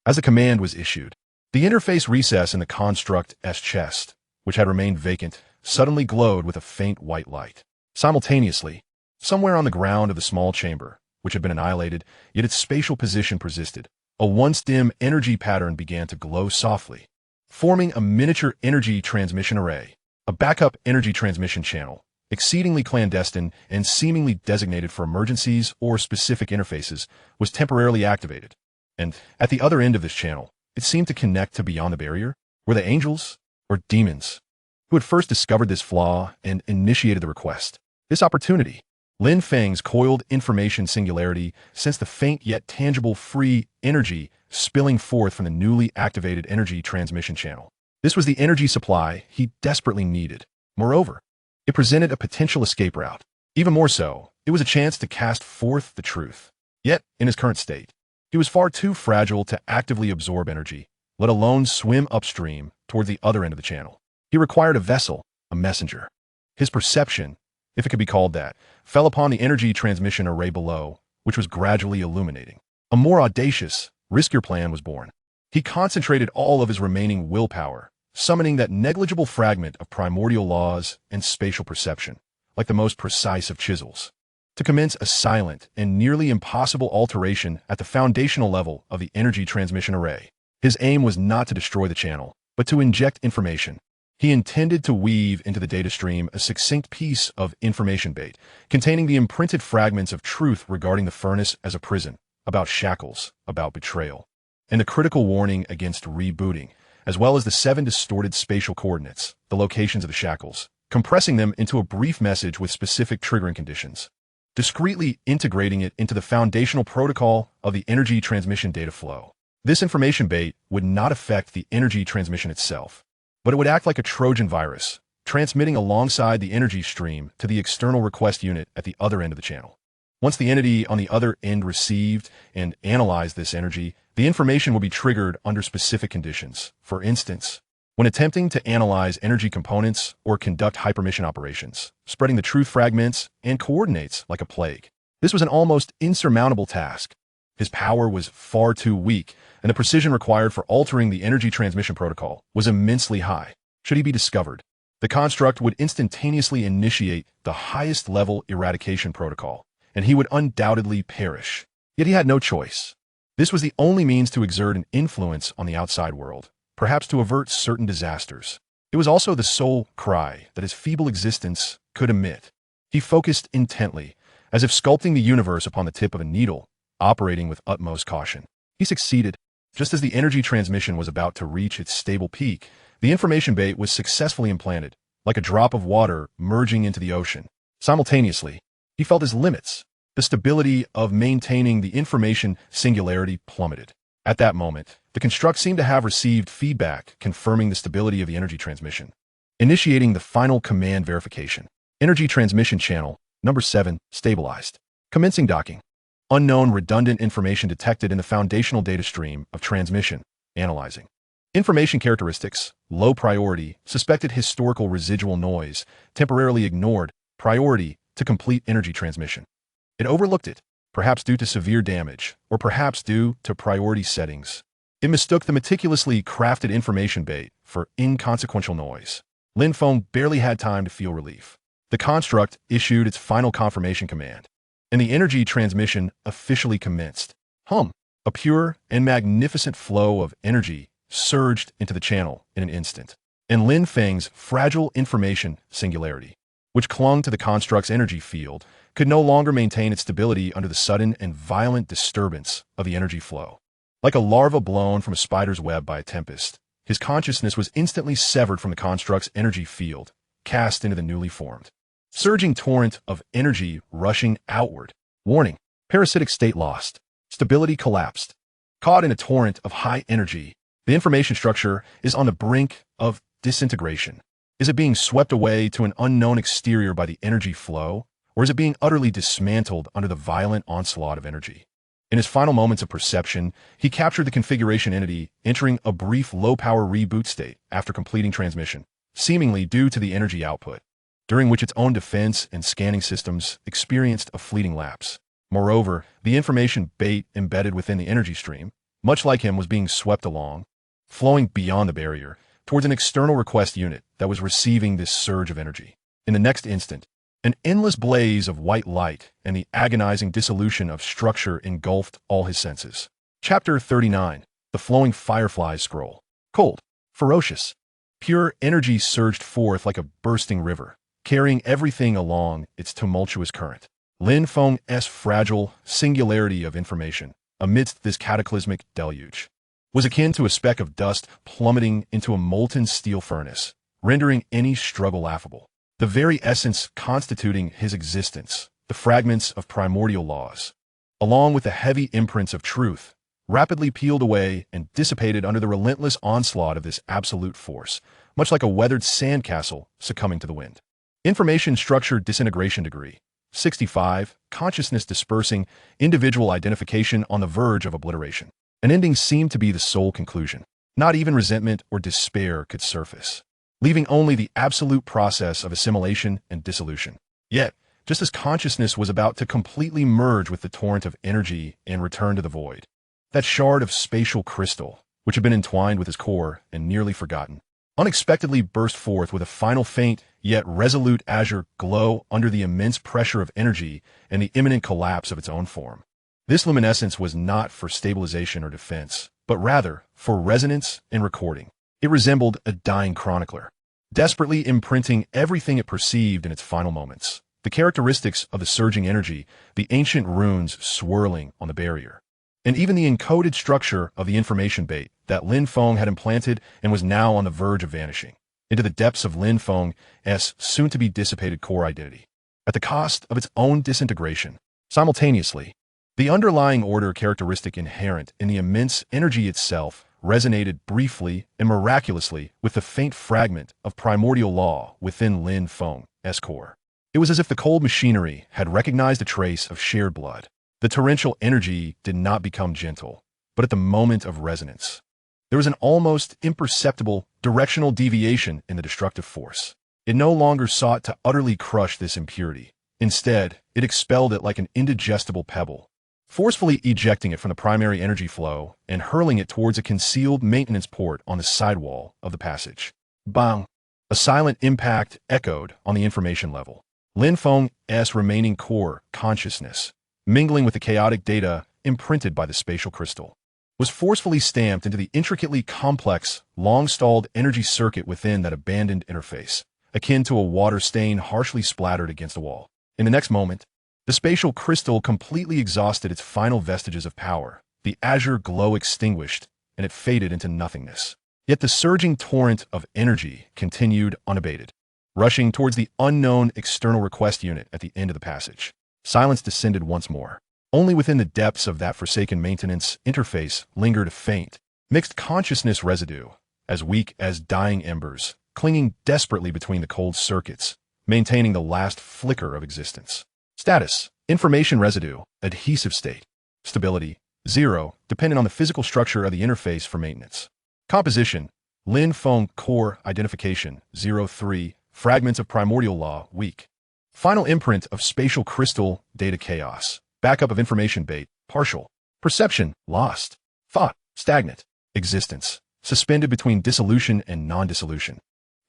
As the command was issued, the interface recess in the construct's chest, which had remained vacant, suddenly glowed with a faint white light. Simultaneously, somewhere on the ground of the small chamber, which had been annihilated, yet its spatial position persisted, a once dim energy pattern began to glow softly, forming a miniature energy transmission array, a backup energy transmission channel, exceedingly clandestine and seemingly designated for emergencies or specific interfaces, was temporarily activated. And at the other end of this channel, it seemed to connect to beyond the barrier. Were they angels or demons who had first discovered this flaw and initiated the request? This opportunity, Lin Feng's coiled information singularity, sensed the faint yet tangible free energy spilling forth from the newly activated energy transmission channel. This was the energy supply he desperately needed. Moreover, it presented a potential escape route. Even more so, it was a chance to cast forth the truth. Yet, in his current state, he was far too fragile to actively absorb energy, let alone swim upstream toward the other end of the channel. He required a vessel, a messenger. His perception, if it could be called that, fell upon the energy transmission array below, which was gradually illuminating. A more audacious, riskier plan was born. He concentrated all of his remaining willpower, summoning that negligible fragment of primordial laws and spatial perception, like the most precise of chisels, to commence a silent and nearly impossible alteration at the foundational level of the energy transmission array. His aim was not to destroy the channel, but to inject information. He intended to weave into the data stream a succinct piece of information bait, containing the imprinted fragments of truth regarding the furnace as a prison, about shackles, about betrayal, and the critical warning against rebooting, as well as the 7 distorted spatial coordinates, the locations of the shackles, compressing them into a brief message with specific triggering conditions, discreetly integrating it into the foundational protocol of the energy transmission data flow. This information bait would not affect the energy transmission itself, but it would act like a Trojan virus, transmitting alongside the energy stream to the external request unit at the other end of the channel. Once the entity on the other end received and analyzed this energy, the information will be triggered under specific conditions. For instance, when attempting to analyze energy components or conduct hypermission operations, spreading the truth fragments and coordinates like a plague. This was an almost insurmountable task. His power was far too weak, and the precision required for altering the energy transmission protocol was immensely high. Should he be discovered, the construct would instantaneously initiate the highest level eradication protocol, and he would undoubtedly perish. Yet he had no choice. This was the only means to exert an influence on the outside world, perhaps to avert certain disasters. It was also the sole cry that his feeble existence could emit. He focused intently, as if sculpting the universe upon the tip of a needle, operating with utmost caution. He succeeded. Just as the energy transmission was about to reach its stable peak, the information bait was successfully implanted, like a drop of water merging into the ocean. Simultaneously, he felt his limits. The stability of maintaining the information singularity plummeted. At that moment, the construct seemed to have received feedback confirming the stability of the energy transmission. Initiating the final command verification. Energy transmission channel, number 7, stabilized. Commencing docking. Unknown redundant information detected in the foundational data stream of transmission. Analyzing. Information characteristics, low priority, suspected historical residual noise, temporarily ignored, priority to complete energy transmission. It overlooked it, perhaps due to severe damage, or perhaps due to priority settings. It mistook the meticulously crafted information bait for inconsequential noise. Lin Feng barely had time to feel relief. The construct issued its final confirmation command, and the energy transmission officially commenced. A pure and magnificent flow of energy surged into the channel in an instant. And Lin Feng's fragile information singularity, which clung to the construct's energy field, could no longer maintain its stability under the sudden and violent disturbance of the energy flow. Like a larva blown from a spider's web by a tempest, his consciousness was instantly severed from the construct's energy field, cast into the newly formed surging torrent of energy rushing outward. Warning: parasitic state lost. Stability collapsed. Caught in a torrent of high energy, the information structure is on the brink of disintegration. Is it being swept away to an unknown exterior by the energy flow, or is it being utterly dismantled under the violent onslaught of energy? In his final moments of perception, he captured the configuration entity entering a brief low-power reboot state after completing transmission, seemingly due to the energy output, during which its own defense and scanning systems experienced a fleeting lapse. Moreover, the information bait embedded within the energy stream, much like him, was being swept along, flowing beyond the barrier, towards an external request unit that was receiving this surge of energy. In the next instant, an endless blaze of white light and the agonizing dissolution of structure engulfed all his senses. Chapter 39. The Flowing Fireflies Scroll. Cold, ferocious, pure energy surged forth like a bursting river, carrying everything along its tumultuous current. Lin Feng's fragile singularity of information, amidst this cataclysmic deluge, was akin to a speck of dust plummeting into a molten steel furnace, rendering any struggle laughable. The very essence constituting his existence, the fragments of primordial laws, along with the heavy imprints of truth, rapidly peeled away and dissipated under the relentless onslaught of this absolute force, much like a weathered sandcastle succumbing to the wind. Information structure disintegration degree 65, consciousness dispersing, individual identification on the verge of obliteration. An ending seemed to be the sole conclusion. Not even resentment or despair could surface, leaving only the absolute process of assimilation and dissolution. Yet, just as consciousness was about to completely merge with the torrent of energy and return to the void, that shard of spatial crystal, which had been entwined with his core and nearly forgotten, unexpectedly burst forth with a final faint yet resolute azure glow under the immense pressure of energy and the imminent collapse of its own form. This luminescence was not for stabilization or defense, but rather for resonance and recording. It resembled a dying chronicler, desperately imprinting everything it perceived in its final moments. The characteristics of the surging energy, the ancient runes swirling on the barrier, and even the encoded structure of the information bait that Lin Feng had implanted and was now on the verge of vanishing into the depths of Lin Feng's soon-to-be dissipated core identity, at the cost of its own disintegration. Simultaneously, the underlying order characteristic inherent in the immense energy itself resonated briefly and miraculously with the faint fragment of primordial law within Lin Feng's core. It was as if the cold machinery had recognized a trace of shared blood. The torrential energy did not become gentle, but at the moment of resonance, there was an almost imperceptible directional deviation in the destructive force. It no longer sought to utterly crush this impurity. Instead, it expelled it like an indigestible pebble, forcefully ejecting it from the primary energy flow and hurling it towards a concealed maintenance port on the sidewall of the passage. Bang! A silent impact echoed on the information level. Lin Feng's remaining core consciousness, mingling with the chaotic data imprinted by the spatial crystal, was forcefully stamped into the intricately complex, long-stalled energy circuit within that abandoned interface, akin to a water stain harshly splattered against a wall. In the next moment, the spatial crystal completely exhausted its final vestiges of power. The azure glow extinguished, and it faded into nothingness. Yet the surging torrent of energy continued unabated, rushing towards the unknown external request unit at the end of the passage. Silence descended once more. Only within the depths of that forsaken maintenance interface lingered a faint, mixed consciousness residue, as weak as dying embers, clinging desperately between the cold circuits, maintaining the last flicker of existence. Status: information residue, adhesive state. Stability: 0, dependent on the physical structure of the interface for maintenance. Composition: Lin Feng core identification, 0-3, fragments of primordial law, weak. Final imprint of spatial crystal, data chaos. Backup of information bait, partial. Perception, lost. Thought, stagnant. Existence, suspended between dissolution and non-dissolution.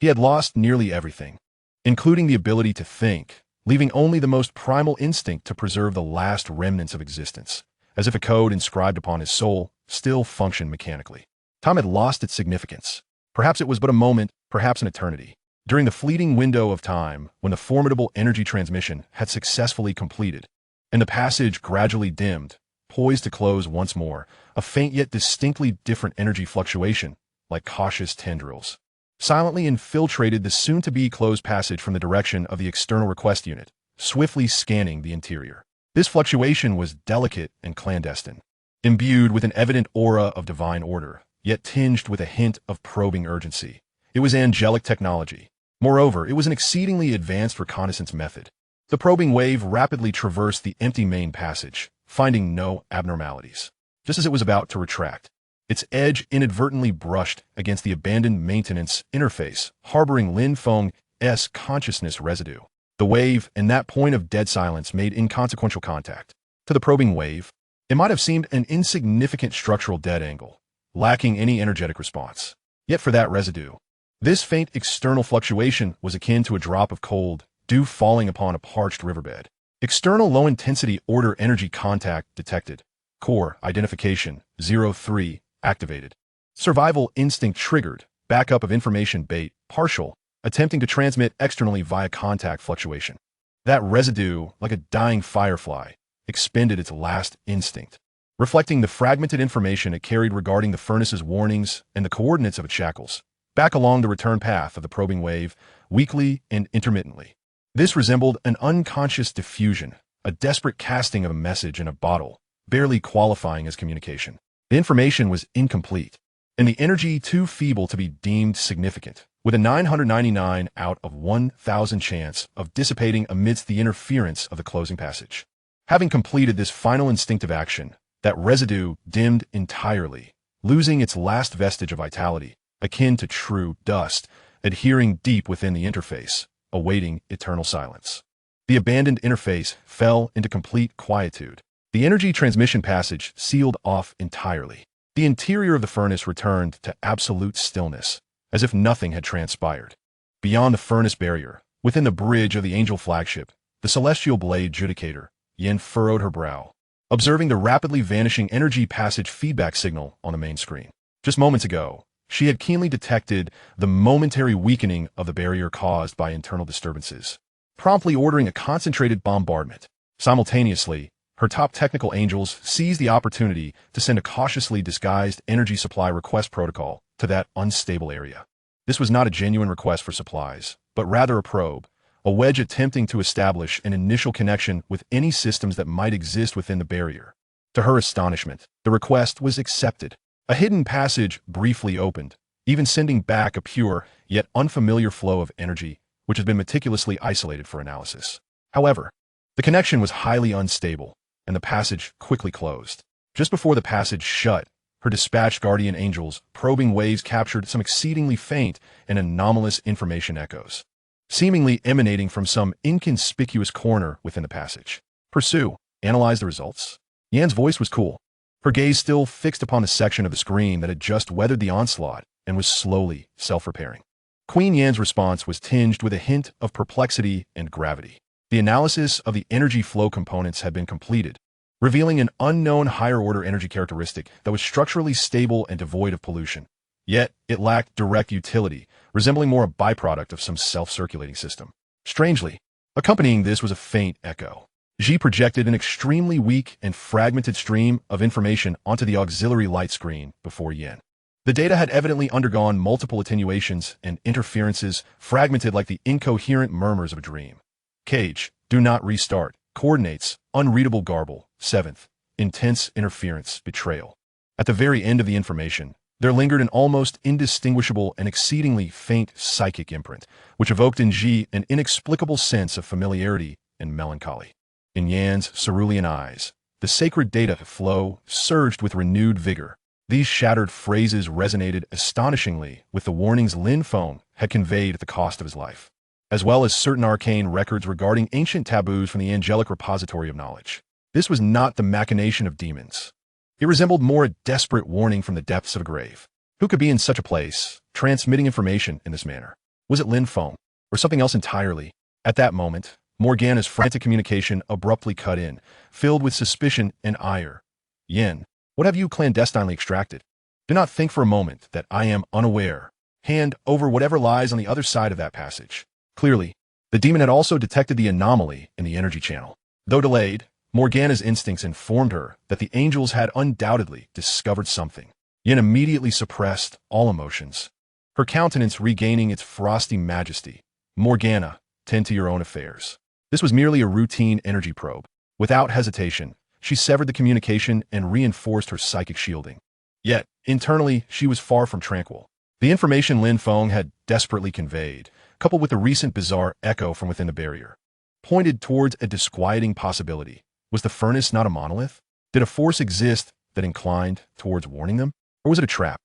He had lost nearly everything, including the ability to think, leaving only the most primal instinct to preserve the last remnants of existence, as if a code inscribed upon his soul still functioned mechanically. Time had lost its significance. Perhaps it was but a moment, perhaps an eternity. During the fleeting window of time when the formidable energy transmission had successfully completed, and the passage gradually dimmed, poised to close once more, a faint yet distinctly different energy fluctuation, like cautious tendrils, silently infiltrated the soon-to-be closed passage from the direction of the external request unit, swiftly scanning the interior. This fluctuation was delicate and clandestine, imbued with an evident aura of divine order, yet tinged with a hint of probing urgency. It was angelic technology. Moreover, it was an exceedingly advanced reconnaissance method. The probing wave rapidly traversed the empty main passage, finding no abnormalities. Just as it was about to retract, its edge inadvertently brushed against the abandoned maintenance interface, harboring Lin Feng's consciousness residue. The wave, in that point of dead silence, made inconsequential contact. To the probing wave, it might have seemed an insignificant structural dead angle, lacking any energetic response. Yet for that residue, this faint external fluctuation was akin to a drop of cold dew falling upon a parched riverbed. External low-intensity order energy contact detected. Core identification 03 activated. Survival instinct triggered. Backup of information bait partial, attempting to transmit externally via contact fluctuation. That residue, like a dying firefly, expended its last instinct, reflecting the fragmented information it carried regarding the furnace's warnings and the coordinates of its shackles, back along the return path of the probing wave, weakly and intermittently. This resembled an unconscious diffusion, a desperate casting of a message in a bottle, barely qualifying as communication. The information was incomplete, and the energy too feeble to be deemed significant, with a 999 out of 1,000 chance of dissipating amidst the interference of the closing passage. Having completed this final instinctive action, that residue dimmed entirely, losing its last vestige of vitality, akin to true dust, adhering deep within the interface, awaiting eternal silence. The abandoned interface fell into complete quietude. The energy transmission passage sealed off entirely. The interior of the furnace returned to absolute stillness, as if nothing had transpired. Beyond the furnace barrier, within the bridge of the Angel flagship, the Celestial Blade Judicator, Yin furrowed her brow, observing the rapidly vanishing energy passage feedback signal on the main screen. Just moments ago, she had keenly detected the momentary weakening of the barrier caused by internal disturbances, promptly ordering a concentrated bombardment. Simultaneously, her top technical angels seized the opportunity to send a cautiously disguised energy supply request protocol to that unstable area. This was not a genuine request for supplies, but rather a probe, a wedge attempting to establish an initial connection with any systems that might exist within the barrier. To her astonishment, the request was accepted. A hidden passage briefly opened, even sending back a pure, yet unfamiliar flow of energy, which had been meticulously isolated for analysis. However, the connection was highly unstable, and the passage quickly closed. Just before the passage shut, her dispatched guardian angels' probing waves captured some exceedingly faint and anomalous information echoes, seemingly emanating from some inconspicuous corner within the passage. Pursue. Analyze the results. Yan's voice was cool, her gaze still fixed upon the section of the screen that had just weathered the onslaught and was slowly self-repairing. Queen Yan's response was tinged with a hint of perplexity and gravity. The analysis of the energy flow components had been completed, revealing an unknown higher-order energy characteristic that was structurally stable and devoid of pollution. Yet, it lacked direct utility, resembling more a byproduct of some self-circulating system. Strangely, accompanying this was a faint echo. Ji projected an extremely weak and fragmented stream of information onto the auxiliary light screen before Yin. The data had evidently undergone multiple attenuations and interferences, fragmented like the incoherent murmurs of a dream. Cage, do not restart. Coordinates, unreadable garble. 7th, intense interference, betrayal. At the very end of the information, there lingered an almost indistinguishable and exceedingly faint psychic imprint, which evoked in Ji an inexplicable sense of familiarity and melancholy. In Yan's cerulean eyes, the sacred data flow surged with renewed vigor. These shattered phrases resonated astonishingly with the warnings Lin Feng had conveyed at the cost of his life, as well as certain arcane records regarding ancient taboos from the angelic repository of knowledge. This was not the machination of demons. It resembled more a desperate warning from the depths of a grave. Who could be in such a place, transmitting information in this manner? Was it Lin Feng, or something else entirely? At that moment, Morgana's frantic communication abruptly cut in, filled with suspicion and ire. Yin, what have you clandestinely extracted? Do not think for a moment that I am unaware. Hand over whatever lies on the other side of that passage. Clearly, the demon had also detected the anomaly in the energy channel. Though delayed, Morgana's instincts informed her that the angels had undoubtedly discovered something. Yin immediately suppressed all emotions, her countenance regaining its frosty majesty. Morgana, tend to your own affairs. This was merely a routine energy probe. Without hesitation, she severed the communication and reinforced her psychic shielding. Yet, internally, she was far from tranquil. The information Lin Feng had desperately conveyed, coupled with the recent bizarre echo from within the barrier, pointed towards a disquieting possibility. Was the furnace not a monolith? Did a force exist that inclined towards warning them? Or was it a trap?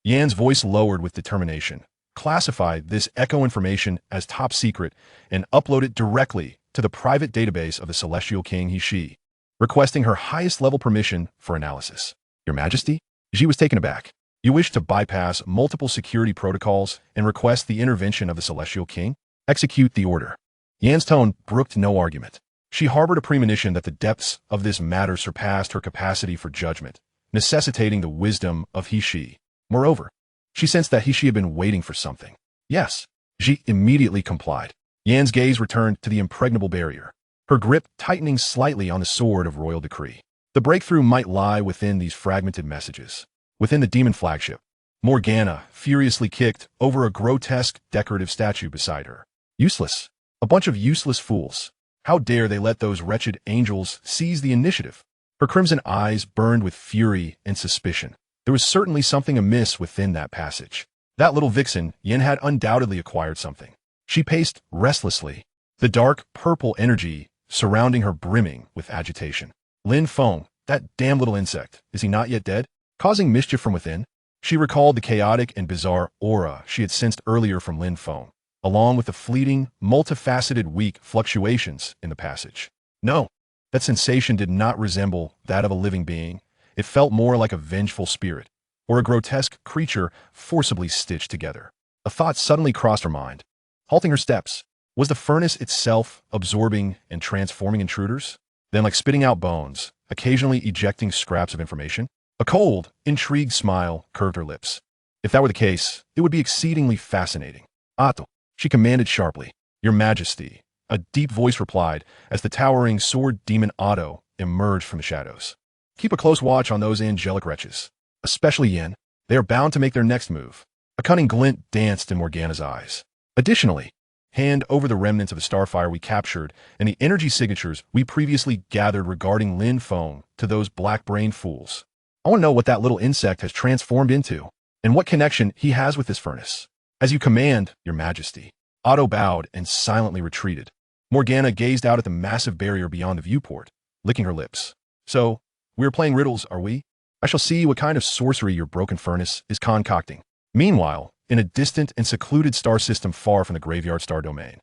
Yan's voice lowered with determination. Classify this echo information as top secret and upload it directly to the private database of the Celestial King He, requesting her highest level permission for analysis. Your Majesty? Ji was taken aback. You wish to bypass multiple security protocols and request the intervention of the Celestial King? Execute the order. Yan's tone brooked no argument. She harbored a premonition that the depths of this matter surpassed her capacity for judgment, necessitating the wisdom of He. Moreover, she sensed that He had been waiting for something. Yes. Ji immediately complied. Yan's gaze returned to the impregnable barrier, her grip tightening slightly on the sword of royal decree. The breakthrough might lie within these fragmented messages. Within the demon flagship, Morgana furiously kicked over a grotesque decorative statue beside her. Useless. A bunch of useless fools. How dare they let those wretched angels seize the initiative? Her crimson eyes burned with fury and suspicion. There was certainly something amiss within that passage. That little vixen, Yin, had undoubtedly acquired something. She paced restlessly, the dark purple energy surrounding her brimming with agitation. Lin Feng, that damn little insect, is he not yet dead? Causing mischief from within? She recalled the chaotic and bizarre aura she had sensed earlier from Lin Feng, along with the fleeting, multifaceted weak fluctuations in the passage. No, that sensation did not resemble that of a living being. It felt more like a vengeful spirit, or a grotesque creature forcibly stitched together. A thought suddenly crossed her mind, halting her steps. Was the furnace itself absorbing and transforming intruders? Then, like spitting out bones, occasionally ejecting scraps of information? A cold, intrigued smile curved her lips. If that were the case, it would be exceedingly fascinating. Ato, she commanded sharply. Your Majesty, a deep voice replied as the towering sword demon Otto emerged from the shadows. Keep a close watch on those angelic wretches, especially Yin. They are bound to make their next move. A cunning glint danced in Morgana's eyes. Additionally, hand over the remnants of the starfire we captured and the energy signatures we previously gathered regarding Lin Feng to those black-brained fools. I want to know what that little insect has transformed into, and what connection he has with this furnace. As you command, Your Majesty. Otto bowed and silently retreated. Morgana gazed out at the massive barrier beyond the viewport, licking her lips. So, we are playing riddles, are we? I shall see what kind of sorcery your broken furnace is concocting. Meanwhile, in a distant and secluded star system far from the graveyard star domain,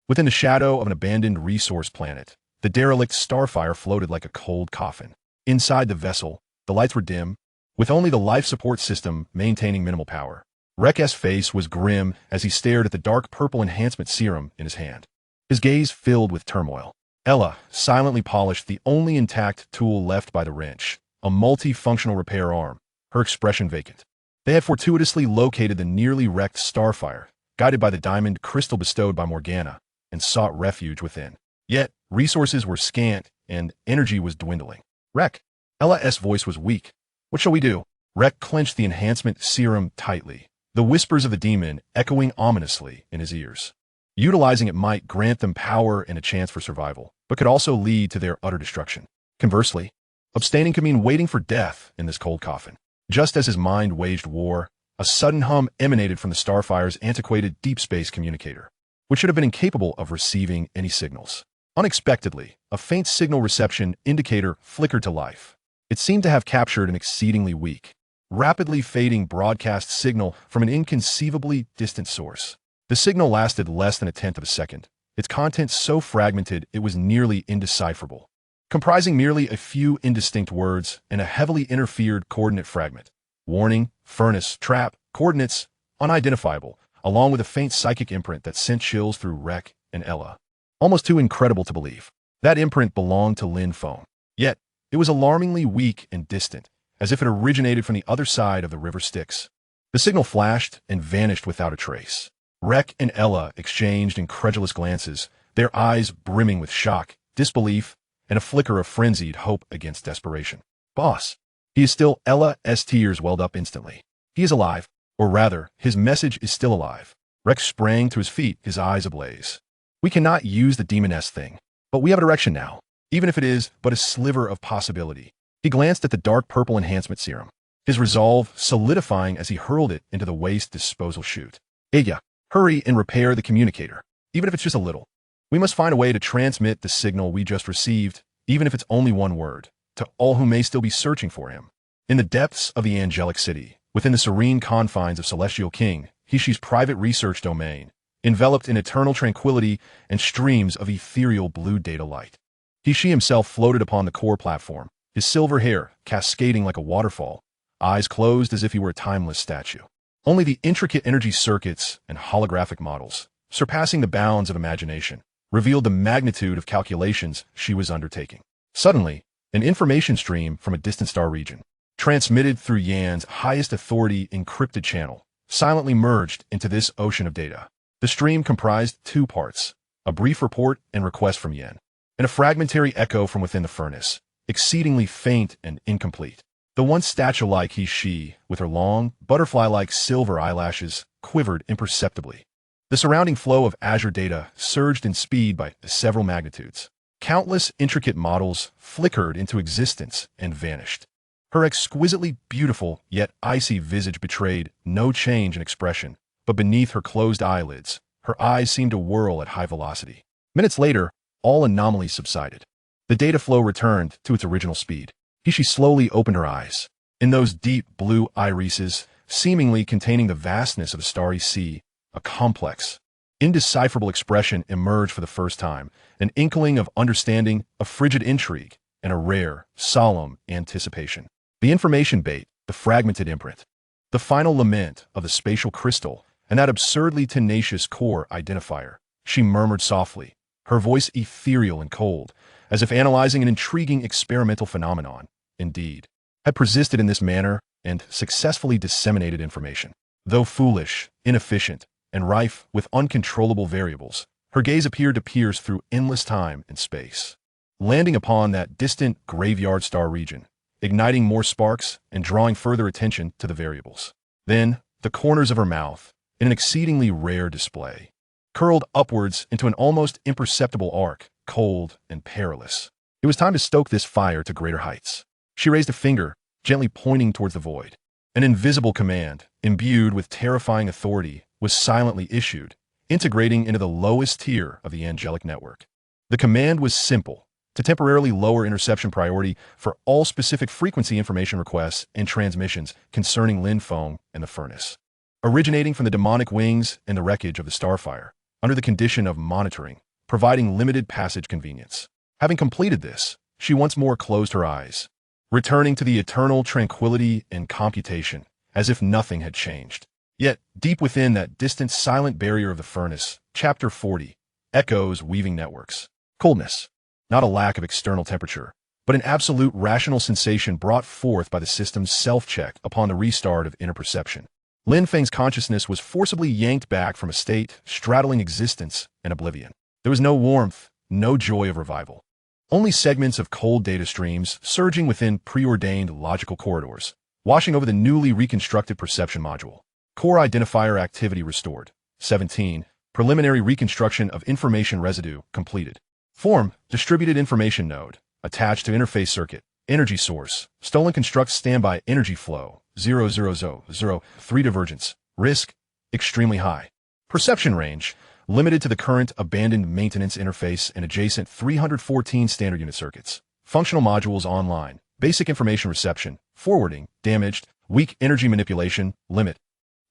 within the shadow of an abandoned resource planet, the derelict starfire floated like a cold coffin. Inside the vessel, the lights were dim, with only the life support system maintaining minimal power. Rek's face was grim as he stared at the dark purple enhancement serum in his hand, his gaze filled with turmoil. Ella silently polished the only intact tool left by the wrench, a multi-functional repair arm, her expression vacant. They had fortuitously located the nearly wrecked starfire, guided by the diamond crystal bestowed by Morgana, and sought refuge within. Yet, resources were scant and energy was dwindling. Rek. Ella's voice was weak. What shall we do? Rek clenched the enhancement serum tightly, the whispers of the demon echoing ominously in his ears. Utilizing it might grant them power and a chance for survival, but could also lead to their utter destruction. Conversely, abstaining could mean waiting for death in this cold coffin. Just as his mind waged war, a sudden hum emanated from the starfire's antiquated deep space communicator, which should have been incapable of receiving any signals. Unexpectedly, a faint signal reception indicator flickered to life. It seemed to have captured an exceedingly weak, rapidly fading broadcast signal from an inconceivably distant source. The signal lasted less than a tenth of a second, its content so fragmented it was nearly indecipherable, comprising merely a few indistinct words and a heavily interfered coordinate fragment. Warning, furnace, trap, coordinates, unidentifiable, along with a faint psychic imprint that sent chills through Rek and Ella. Almost too incredible to believe. That imprint belonged to Lin Feng. Yet, it was alarmingly weak and distant, as if it originated from the other side of the river Styx. The signal flashed and vanished without a trace. Rek and Ella exchanged incredulous glances, their eyes brimming with shock, disbelief, and a flicker of frenzied hope against desperation. Boss. He is still. Ella's tears welled up instantly. He is alive, or rather, his message is still alive. Rex sprang to his feet, his eyes ablaze. We cannot use the demon-S thing, but we have a direction now, even if it is but a sliver of possibility. He glanced at the dark purple enhancement serum, his resolve solidifying as he hurled it into the waste disposal chute. Aya, hurry and repair the communicator, even if it's just a little. We must find a way to transmit the signal we just received, even if it's only one word, to all who may still be searching for him. In the depths of the angelic city, within the serene confines of Celestial King Hishi's private research domain, enveloped in eternal tranquility and streams of ethereal blue data light. Hishi himself floated upon the core platform, his silver hair cascading like a waterfall, eyes closed as if he were a timeless statue. Only the intricate energy circuits and holographic models, surpassing the bounds of imagination, revealed the magnitude of calculations she was undertaking. Suddenly, an information stream from a distant star region, transmitted through Yan's highest authority encrypted channel, silently merged into this ocean of data. The stream comprised two parts, a brief report and request from Yan, and a fragmentary echo from within the furnace, exceedingly faint and incomplete. The once statue-like Hishi, with her long, butterfly-like silver eyelashes, quivered imperceptibly. The surrounding flow of Azure data surged in speed by several magnitudes. Countless intricate models flickered into existence and vanished. Her exquisitely beautiful yet icy visage betrayed no change in expression, but beneath her closed eyelids, her eyes seemed to whirl at high velocity. Minutes later, all anomalies subsided. The data flow returned to its original speed. Hishi slowly opened her eyes. In those deep blue irises, seemingly containing the vastness of a starry sea, a complex, indecipherable expression emerged for the first time, an inkling of understanding, a frigid intrigue, and a rare, solemn anticipation. The information bait, the fragmented imprint, the final lament of the spatial crystal, and that absurdly tenacious core identifier, she murmured softly, her voice ethereal and cold, as if analyzing an intriguing experimental phenomenon, indeed, had persisted in this manner and successfully disseminated information. Though foolish, inefficient, and rife with uncontrollable variables, her gaze appeared to pierce through endless time and space, landing upon that distant graveyard star region, igniting more sparks and drawing further attention to the variables. Then, the corners of her mouth, in an exceedingly rare display, curled upwards into an almost imperceptible arc, cold and perilous. It was time to stoke this fire to greater heights. She raised a finger, gently pointing towards the void. An invisible command, imbued with terrifying authority, was silently issued, integrating into the lowest tier of the angelic network. The command was simple: to temporarily lower interception priority for all specific frequency information requests and transmissions concerning Lin Feng and the furnace, originating from the demonic wings and the wreckage of the starfire, under the condition of monitoring, providing limited passage convenience. Having completed this, she once more closed her eyes, returning to the eternal tranquility and computation, as if nothing had changed. Yet, deep within that distant silent barrier of the furnace, Chapter 40, echoes weaving networks. Coldness. Not a lack of external temperature, but an absolute rational sensation brought forth by the system's self-check upon the restart of inner perception. Lin Feng's consciousness was forcibly yanked back from a state straddling existence and oblivion. There was no warmth, no joy of revival. Only segments of cold data streams surging within preordained logical corridors, washing over the newly reconstructed perception module. Core identifier activity restored. 17. Preliminary reconstruction of information residue completed. Form, distributed information node, attached to interface circuit, energy source, stolen construct standby energy flow, 0.00003 divergence, risk, extremely high. Perception range, limited to the current abandoned maintenance interface and adjacent 314 standard unit circuits. Functional modules online, basic information reception, forwarding, damaged, weak energy manipulation, limit.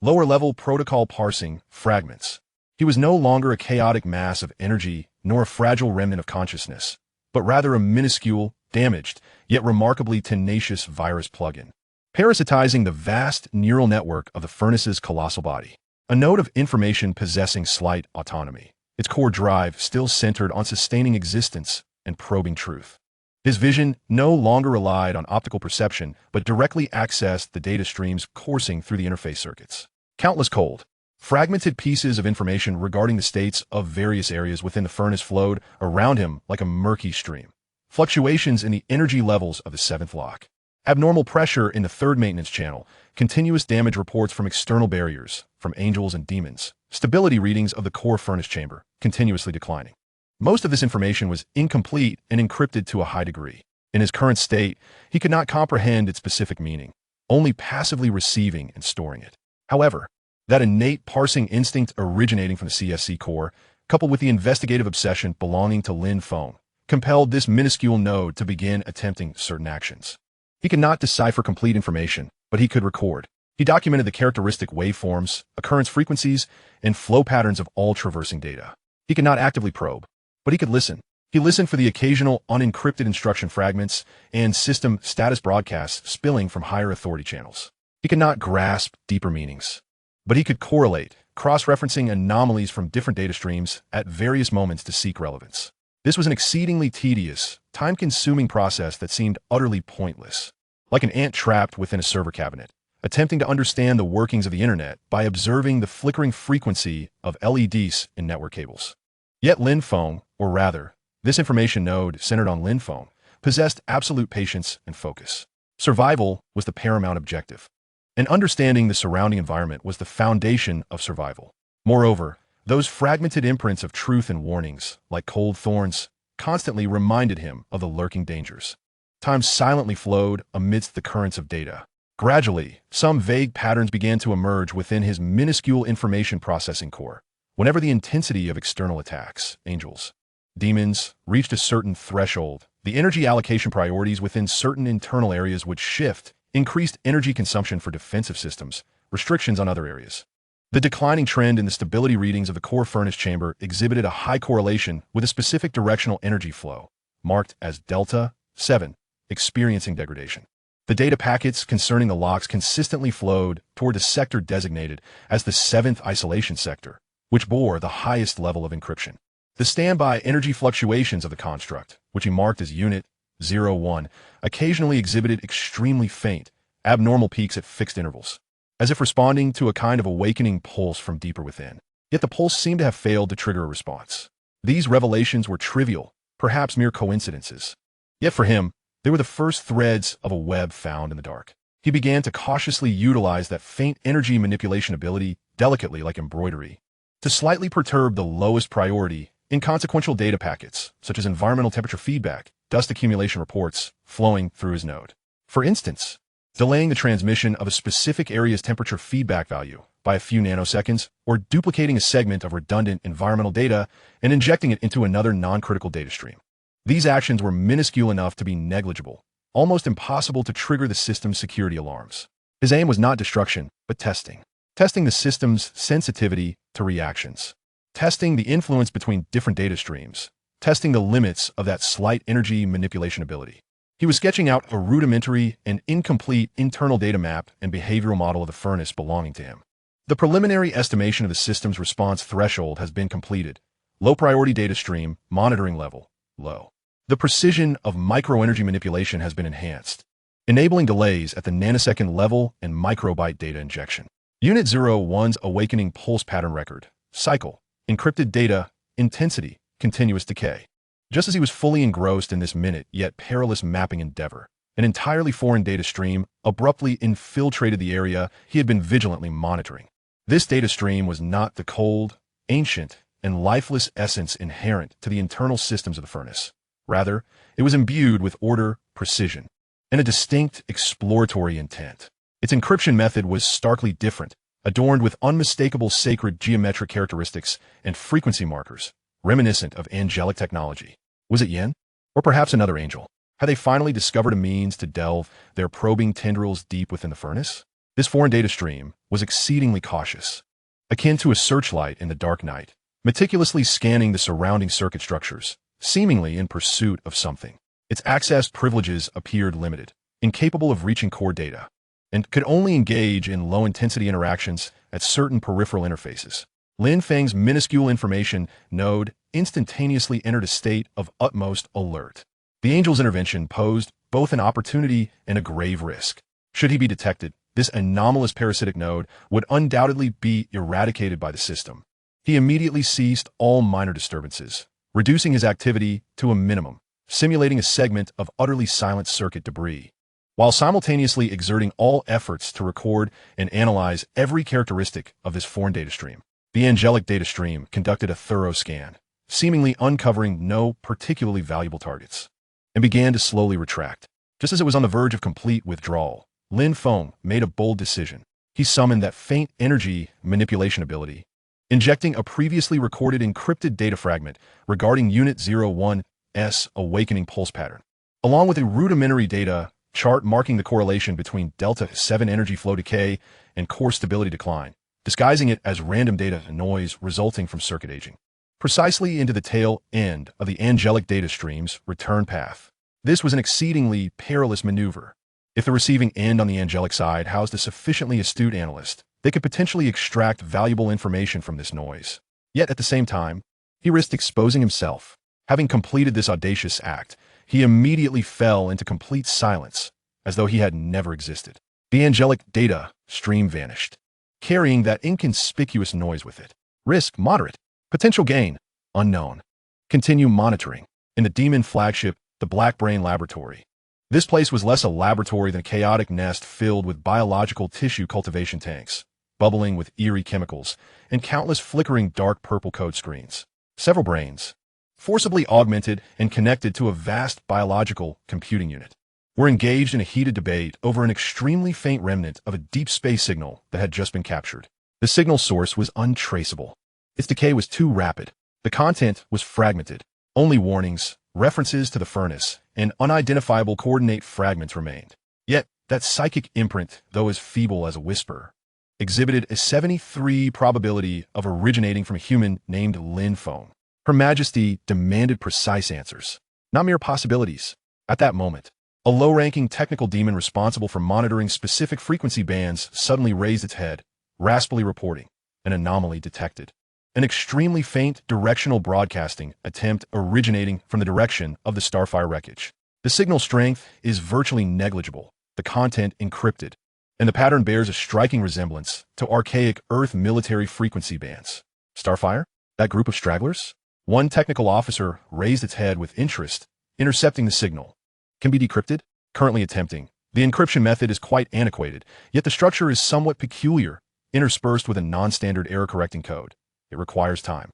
Lower level protocol parsing, fragments. He was no longer a chaotic mass of energy, nor a fragile remnant of consciousness, but rather a minuscule, damaged, yet remarkably tenacious virus plugin, parasitizing the vast neural network of the furnace's colossal body. A node of information possessing slight autonomy, its core drive still centered on sustaining existence and probing truth. His vision no longer relied on optical perception, but directly accessed the data streams coursing through the interface circuits. Countless cold, fragmented pieces of information regarding the states of various areas within the furnace flowed around him like a murky stream. Fluctuations in the energy levels of the seventh lock. Abnormal pressure in the third maintenance channel. Continuous damage reports from external barriers, from angels and demons. Stability readings of the core furnace chamber, continuously declining. Most of this information was incomplete and encrypted to a high degree. In his current state, he could not comprehend its specific meaning, only passively receiving and storing it. However, that innate parsing instinct originating from the CSC core, coupled with the investigative obsession belonging to Lin Feng, compelled this minuscule node to begin attempting certain actions. He could not decipher complete information, but he could record. He documented the characteristic waveforms, occurrence frequencies, and flow patterns of all traversing data. He could not actively probe, but he could listen. He listened for the occasional unencrypted instruction fragments and system status broadcasts spilling from higher authority channels. He could not grasp deeper meanings, but he could correlate, cross-referencing anomalies from different data streams at various moments to seek relevance. This was an exceedingly tedious, time-consuming process that seemed utterly pointless, like an ant trapped within a server cabinet, attempting to understand the workings of the internet by observing the flickering frequency of LEDs in network cables. Yet Lin Feng, or rather, this information node centered on Lin Feng, possessed absolute patience and focus. Survival was the paramount objective, and understanding the surrounding environment was the foundation of survival. Moreover, those fragmented imprints of truth and warnings, like cold thorns, constantly reminded him of the lurking dangers. Time silently flowed amidst the currents of data. Gradually, some vague patterns began to emerge within his minuscule information processing core. Whenever the intensity of external attacks, angels, demons, reached a certain threshold, the energy allocation priorities within certain internal areas would shift, increased energy consumption for defensive systems, restrictions on other areas. The declining trend in the stability readings of the core furnace chamber exhibited a high correlation with a specific directional energy flow, marked as Delta 7, experiencing degradation. The data packets concerning the locks consistently flowed toward the sector designated as the 7th isolation sector, which bore the highest level of encryption. The standby energy fluctuations of the construct, which he marked as Unit 01, occasionally exhibited extremely faint, abnormal peaks at fixed intervals, as if responding to a kind of awakening pulse from deeper within. Yet the pulse seemed to have failed to trigger a response. These revelations were trivial, perhaps mere coincidences. Yet for him, they were the first threads of a web found in the dark. He began to cautiously utilize that faint energy manipulation ability, delicately like embroidery, to slightly perturb the lowest priority, inconsequential data packets, such as environmental temperature feedback, dust accumulation reports, flowing through his node. For instance, delaying the transmission of a specific area's temperature feedback value by a few nanoseconds, or duplicating a segment of redundant environmental data and injecting it into another non-critical data stream. These actions were minuscule enough to be negligible, almost impossible to trigger the system's security alarms. His aim was not destruction, but testing. Testing the system's sensitivity to reactions. Testing the influence between different data streams. Testing the limits of that slight energy manipulation ability. He was sketching out a rudimentary and incomplete internal data map and behavioral model of the furnace belonging to him. The preliminary estimation of the system's response threshold has been completed. Low priority data stream, monitoring level, low. The precision of microenergy manipulation has been enhanced, enabling delays at the nanosecond level and microbyte data injection. Unit 01's awakening pulse pattern record, cycle, encrypted data, intensity, continuous decay. Just as he was fully engrossed in this minute yet perilous mapping endeavor, an entirely foreign data stream abruptly infiltrated the area he had been vigilantly monitoring. This data stream was not the cold, ancient, and lifeless essence inherent to the internal systems of the furnace. Rather, it was imbued with order, precision, and a distinct exploratory intent. Its encryption method was starkly different, adorned with unmistakable sacred geometric characteristics and frequency markers, reminiscent of angelic technology. Was it Yin? Or perhaps another angel? Had they finally discovered a means to delve their probing tendrils deep within the furnace? This foreign data stream was exceedingly cautious, akin to a searchlight in the dark night, meticulously scanning the surrounding circuit structures, seemingly in pursuit of something. Its access privileges appeared limited, incapable of reaching core data, and could only engage in low-intensity interactions at certain peripheral interfaces. Lin Feng's minuscule information node instantaneously entered a state of utmost alert. The angel's intervention posed both an opportunity and a grave risk. Should he be detected, this anomalous parasitic node would undoubtedly be eradicated by the system. He immediately ceased all minor disturbances, reducing his activity to a minimum, simulating a segment of utterly silent circuit debris, while simultaneously exerting all efforts to record and analyze every characteristic of this foreign data stream. The angelic data stream conducted a thorough scan, seemingly uncovering no particularly valuable targets, and began to slowly retract. Just as it was on the verge of complete withdrawal, Lin Feng made a bold decision. He summoned that faint energy manipulation ability, injecting a previously recorded encrypted data fragment regarding Unit 01's awakening pulse pattern, along with a rudimentary data chart marking the correlation between Delta 7 energy flow decay and core stability decline, disguising it as random data noise resulting from circuit aging, precisely into the tail end of the angelic data stream's return path. This was an exceedingly perilous maneuver. If the receiving end on the angelic side housed a sufficiently astute analyst, they could potentially extract valuable information from this noise. Yet at the same time, he risked exposing himself. Having completed this audacious act, he immediately fell into complete silence, as though he had never existed. The angelic data stream vanished, carrying that inconspicuous noise with it. Risk moderate. Potential gain unknown. Continue monitoring. In the Demon flagship, the Black Brain Laboratory. This place was less a laboratory than a chaotic nest filled with biological tissue cultivation tanks, bubbling with eerie chemicals, and countless flickering dark purple code screens. Several brains, forcibly augmented and connected to a vast biological computing unit, were engaged in a heated debate over an extremely faint remnant of a deep space signal that had just been captured. The signal source was untraceable. Its decay was too rapid. The content was fragmented. Only warnings, references to the furnace, and unidentifiable coordinate fragments remained. Yet, that psychic imprint, though as feeble as a whisper, exhibited a 73 probability of originating from a human named Lin Feng. Her Majesty demanded precise answers, not mere possibilities. At that moment, a low-ranking technical demon responsible for monitoring specific frequency bands suddenly raised its head, raspily reporting, an anomaly detected. An extremely faint directional broadcasting attempt originating from the direction of the starfire wreckage. The signal strength is virtually negligible, the content encrypted, and the pattern bears a striking resemblance to archaic Earth military frequency bands. Starfire? That group of stragglers? One technical officer raised its head with interest, intercepting the signal. Can be decrypted? Currently attempting. The encryption method is quite antiquated, yet the structure is somewhat peculiar, interspersed with a non-standard error-correcting code. It requires time.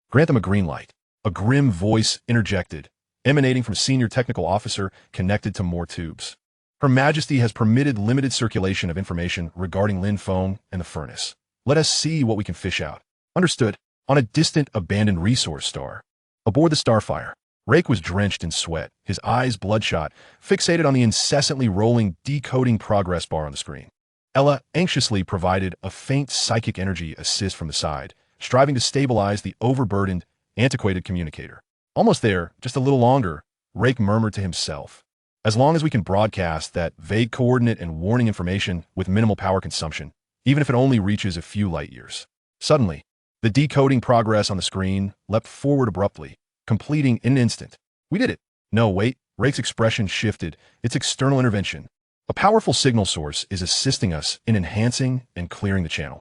Grant them a green light. A grim voice interjected, emanating from senior technical officer connected to more tubes. Her Majesty has permitted limited circulation of information regarding Lin Feng and the furnace. Let us see what we can fish out. Understood. On a distant, abandoned resource star. Aboard the Starfire, Rake was drenched in sweat, his eyes bloodshot, fixated on the incessantly rolling, decoding progress bar on the screen. Ella anxiously provided a faint psychic energy assist from the side, striving to stabilize the overburdened, antiquated communicator. Almost there, just a little longer, Rake murmured to himself. As long as we can broadcast that vague coordinate and warning information with minimal power consumption, even if it only reaches a few light years. Suddenly, the decoding progress on the screen leapt forward abruptly, completing in an instant. We did it. No, wait. Rake's expression shifted. Its external intervention. A powerful signal source is assisting us in enhancing and clearing the channel.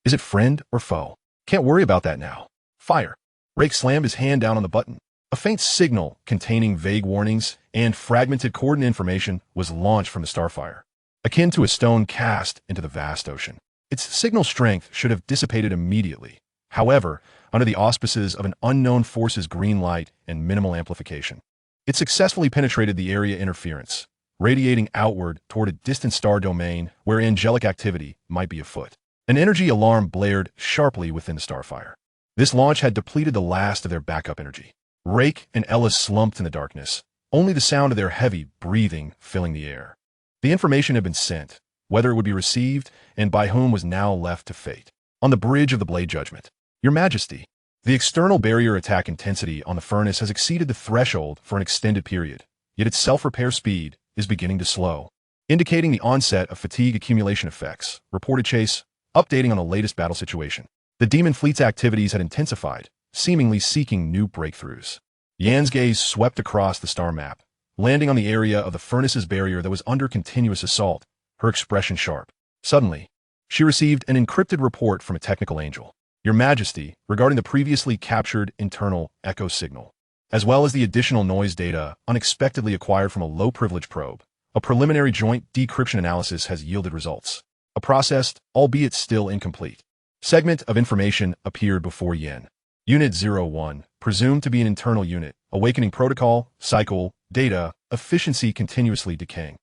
Is it friend or foe? Can't worry about that now. Fire. Rake slammed his hand down on the button. A faint signal containing vague warnings and fragmented coordinate information was launched from the Starfire, akin to a stone cast into the vast ocean. Its signal strength should have dissipated immediately. However, under the auspices of an unknown force's green light and minimal amplification, it successfully penetrated the area interference, radiating outward toward a distant star domain where angelic activity might be afoot. An energy alarm blared sharply within the Starfire. This launch had depleted the last of their backup energy. Rake and Ella slumped in the darkness, only the sound of their heavy breathing filling the air. The information had been sent, whether it would be received and by whom was now left to fate. On the bridge of the Blade Judgment. Your Majesty, the external barrier attack intensity on the furnace has exceeded the threshold for an extended period, yet its self-repair speed is beginning to slow, indicating the onset of fatigue accumulation effects, reported Chase, updating on the latest battle situation. The Demon Fleet's activities had intensified, seemingly seeking new breakthroughs. Yan's gaze swept across the star map, landing on the area of the furnace's barrier that was under continuous assault, her expression sharp. Suddenly, she received an encrypted report from a technical angel. Your Majesty, regarding the previously captured internal echo signal, as well as the additional noise data unexpectedly acquired from a low-privilege probe, a preliminary joint decryption analysis has yielded results. A processed, albeit still incomplete, segment of information appeared before Yen. Unit 01, presumed to be an internal unit, awakening protocol, cycle, data, efficiency continuously decaying.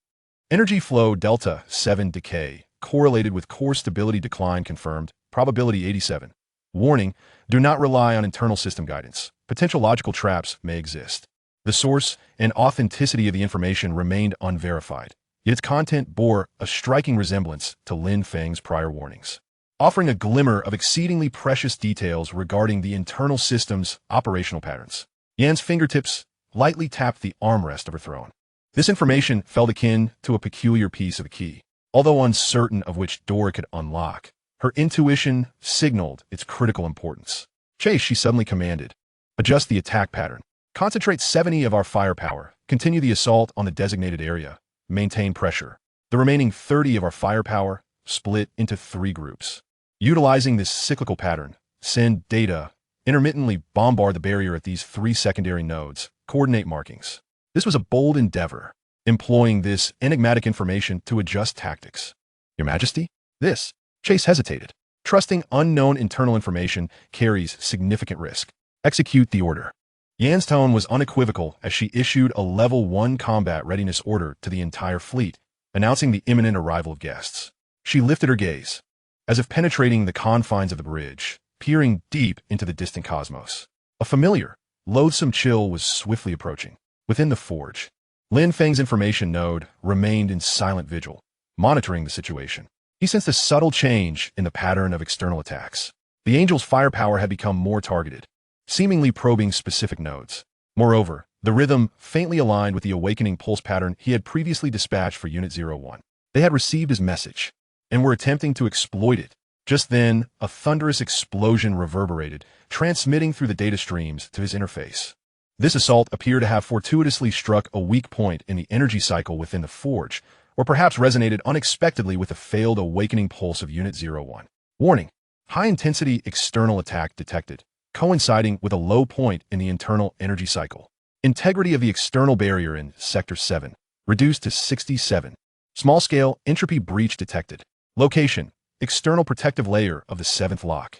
Energy flow delta 7 decay, correlated with core stability decline confirmed, probability 87. Warning, do not rely on internal system guidance. Potential logical traps may exist. The source and authenticity of the information remained unverified, yet its content bore a striking resemblance to Lin Feng's prior warnings, offering a glimmer of exceedingly precious details regarding the internal system's operational patterns. Yan's fingertips lightly tapped the armrest of her throne. This information felt akin to a peculiar piece of a key. Although uncertain of which door it could unlock, her intuition signaled its critical importance. Chase, she suddenly commanded. Adjust the attack pattern. Concentrate 70 of our firepower. Continue the assault on the designated area. Maintain pressure. The remaining 30 of our firepower split into 3 groups. Utilizing this cyclical pattern, send data, intermittently bombard the barrier at these 3 secondary nodes, coordinate markings. This was a bold endeavor, employing this enigmatic information to adjust tactics. Your Majesty? This. Chase hesitated. Trusting unknown internal information carries significant risk. Execute the order. Yan's tone was unequivocal as she issued a Level 1 combat readiness order to the entire fleet, announcing the imminent arrival of guests. She lifted her gaze, as if penetrating the confines of the bridge, peering deep into the distant cosmos. A familiar, loathsome chill was swiftly approaching. Within the forge, Lin Feng's information node remained in silent vigil, monitoring the situation. He sensed a subtle change in the pattern of external attacks. The Angel's firepower had become more targeted, seemingly probing specific nodes. Moreover, the rhythm faintly aligned with the awakening pulse pattern he had previously dispatched for Unit 01. They had received his message, and were attempting to exploit it. Just then, a thunderous explosion reverberated, transmitting through the data streams to his interface. This assault appeared to have fortuitously struck a weak point in the energy cycle within the forge, or perhaps resonated unexpectedly with the failed awakening pulse of Unit 01. Warning: high-intensity external attack detected, coinciding with a low point in the internal energy cycle. Integrity of the external barrier in Sector 7 reduced to 67. Small-scale entropy breach detected. Location: external protective layer of the 7th lock.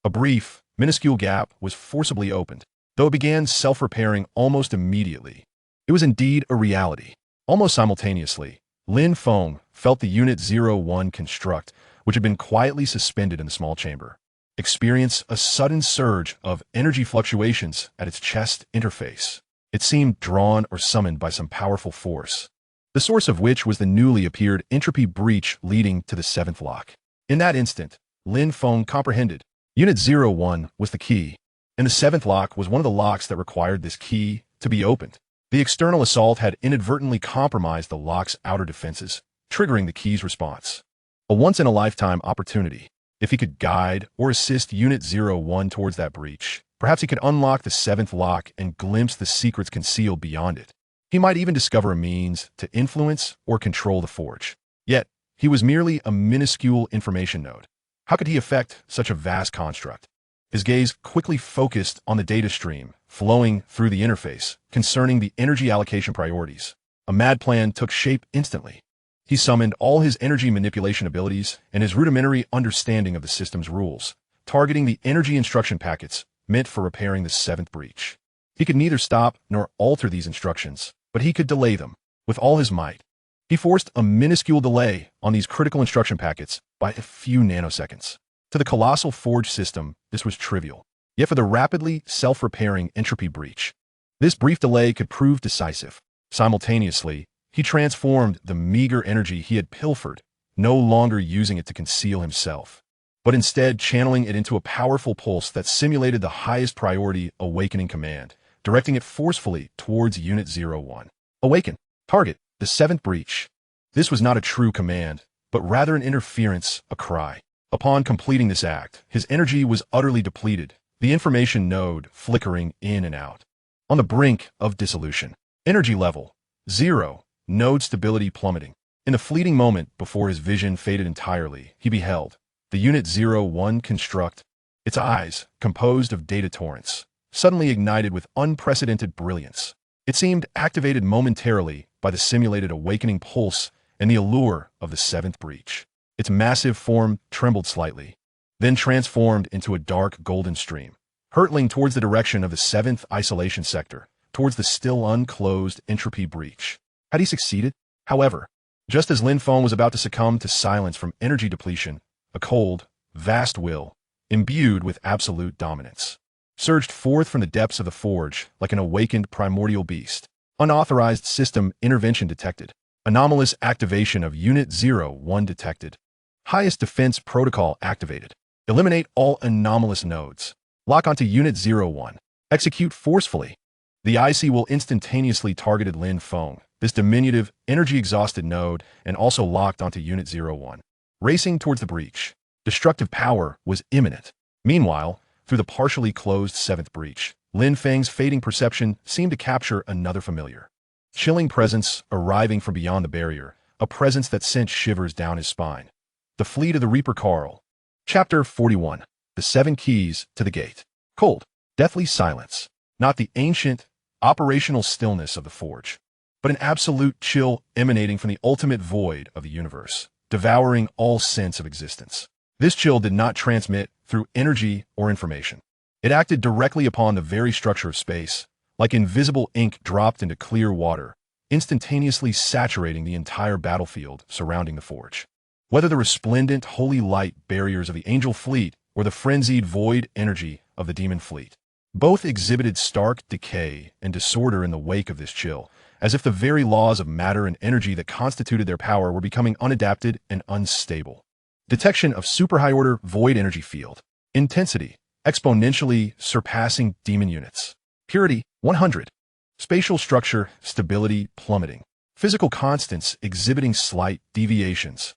A brief, minuscule gap was forcibly opened, though it began self-repairing almost immediately. It was indeed a reality. Almost simultaneously, Lin Feng felt the Unit 01 construct, which had been quietly suspended in the small chamber, experience a sudden surge of energy fluctuations at its chest interface. It seemed drawn or summoned by some powerful force, the source of which was the newly appeared entropy breach leading to the 7th lock. In that instant, Lin Feng comprehended. Unit 01 was the key, and the 7th lock was one of the locks that required this key to be opened. The external assault had inadvertently compromised the lock's outer defenses, triggering the key's response. A once-in-a-lifetime opportunity. If he could guide or assist Unit 01 towards that breach, perhaps he could unlock the 7th lock and glimpse the secrets concealed beyond it. He might even discover a means to influence or control the forge. Yet, he was merely a minuscule information node. How could he affect such a vast construct? His gaze quickly focused on the data stream flowing through the interface concerning the energy allocation priorities. A mad plan took shape instantly. He summoned all his energy manipulation abilities and his rudimentary understanding of the system's rules, targeting the energy instruction packets meant for repairing the 7th breach. He could neither stop nor alter these instructions, but he could delay them with all his might. He forced a minuscule delay on these critical instruction packets by a few nanoseconds. To the colossal forge system, this was trivial. Yet for the rapidly self-repairing entropy breach, this brief delay could prove decisive. Simultaneously, he transformed the meager energy he had pilfered, no longer using it to conceal himself, but instead channeling it into a powerful pulse that simulated the highest priority awakening command, directing it forcefully towards Unit 01. Awaken. Target: the 7th breach. This was not a true command, but rather an interference, a cry. Upon completing this act, his energy was utterly depleted, the information node flickering in and out, on the brink of dissolution. Energy level: 0. Node stability plummeting. In the fleeting moment before his vision faded entirely, he beheld the Unit 01 construct, its eyes, composed of data torrents, suddenly ignited with unprecedented brilliance. It seemed activated momentarily by the simulated awakening pulse and the allure of the seventh breach. Its massive form trembled slightly, then transformed into a dark golden stream, hurtling towards the direction of the seventh isolation sector, towards the still unclosed entropy breach. Had he succeeded? However, just as Lin Feng was about to succumb to silence from energy depletion, a cold, vast will, imbued with absolute dominance, surged forth from the depths of the forge like an awakened primordial beast. Unauthorized system intervention detected. Anomalous activation of Unit 01 detected. Highest defense protocol activated. Eliminate all anomalous nodes. Lock onto Unit 01. Execute forcefully. The IC will instantaneously targeted Lin Feng, this diminutive, energy-exhausted node, and also locked onto Unit 01. Racing towards the breach. Destructive power was imminent. Meanwhile, through the partially closed seventh breach, Lin Feng's fading perception seemed to capture another familiar, chilling presence arriving from beyond the barrier, a presence that sent shivers down his spine. The fleet of the Reaper Carl. Chapter 41. The Seven Keys to the Gate. Cold, deathly silence. Not the ancient, operational stillness of the forge, but an absolute chill emanating from the ultimate void of the universe, devouring all sense of existence. This chill did not transmit through energy or information. It acted directly upon the very structure of space, like invisible ink dropped into clear water, instantaneously saturating the entire battlefield surrounding the forge. Whether the resplendent holy light barriers of the angel fleet or the frenzied void energy of the demon fleet, both exhibited stark decay and disorder in the wake of this chill, as if the very laws of matter and energy that constituted their power were becoming unadapted and unstable. Detection of super high-order void energy field. Intensity, exponentially surpassing demon units. Purity, 100. Spatial structure, stability plummeting. Physical constants exhibiting slight deviations.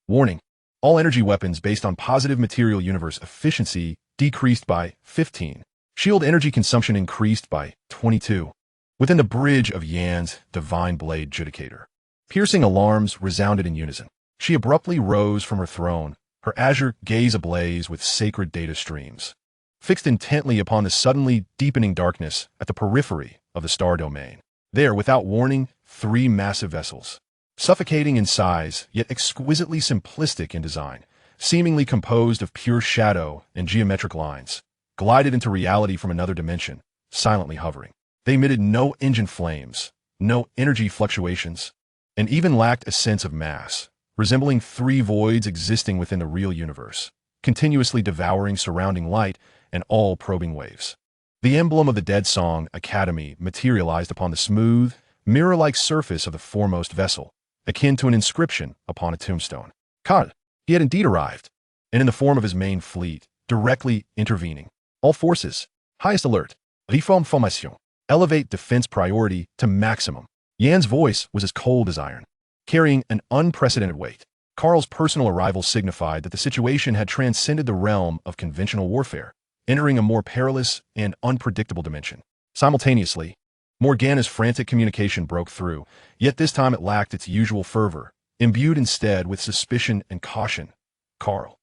Warning, all energy weapons based on positive material universe efficiency decreased by 15. Shield energy consumption increased by 22. Within the bridge of Yan's divine blade judicator, piercing alarms resounded in unison. She abruptly rose from her throne, her azure gaze ablaze with sacred data streams, fixed intently upon the suddenly deepening darkness at the periphery of the star domain. There, without warning, 3 massive vessels, suffocating in size, yet exquisitely simplistic in design, seemingly composed of pure shadow and geometric lines, glided into reality from another dimension, silently hovering. They emitted no engine flames, no energy fluctuations, and even lacked a sense of mass, resembling 3 voids existing within the real universe, continuously devouring surrounding light and all probing waves. The emblem of the Dead Song Academy materialized upon the smooth, mirror-like surface of the foremost vessel, akin to an inscription upon a tombstone. God, he had indeed arrived, and in the form of his main fleet, directly intervening. All forces, highest alert, reform formation, elevate defense priority to maximum. Yan's voice was as cold as iron, carrying an unprecedented weight. Carl's personal arrival signified that the situation had transcended the realm of conventional warfare, entering a more perilous and unpredictable dimension. Simultaneously, Morgana's frantic communication broke through, yet this time it lacked its usual fervor, imbued instead with suspicion and caution. Carl,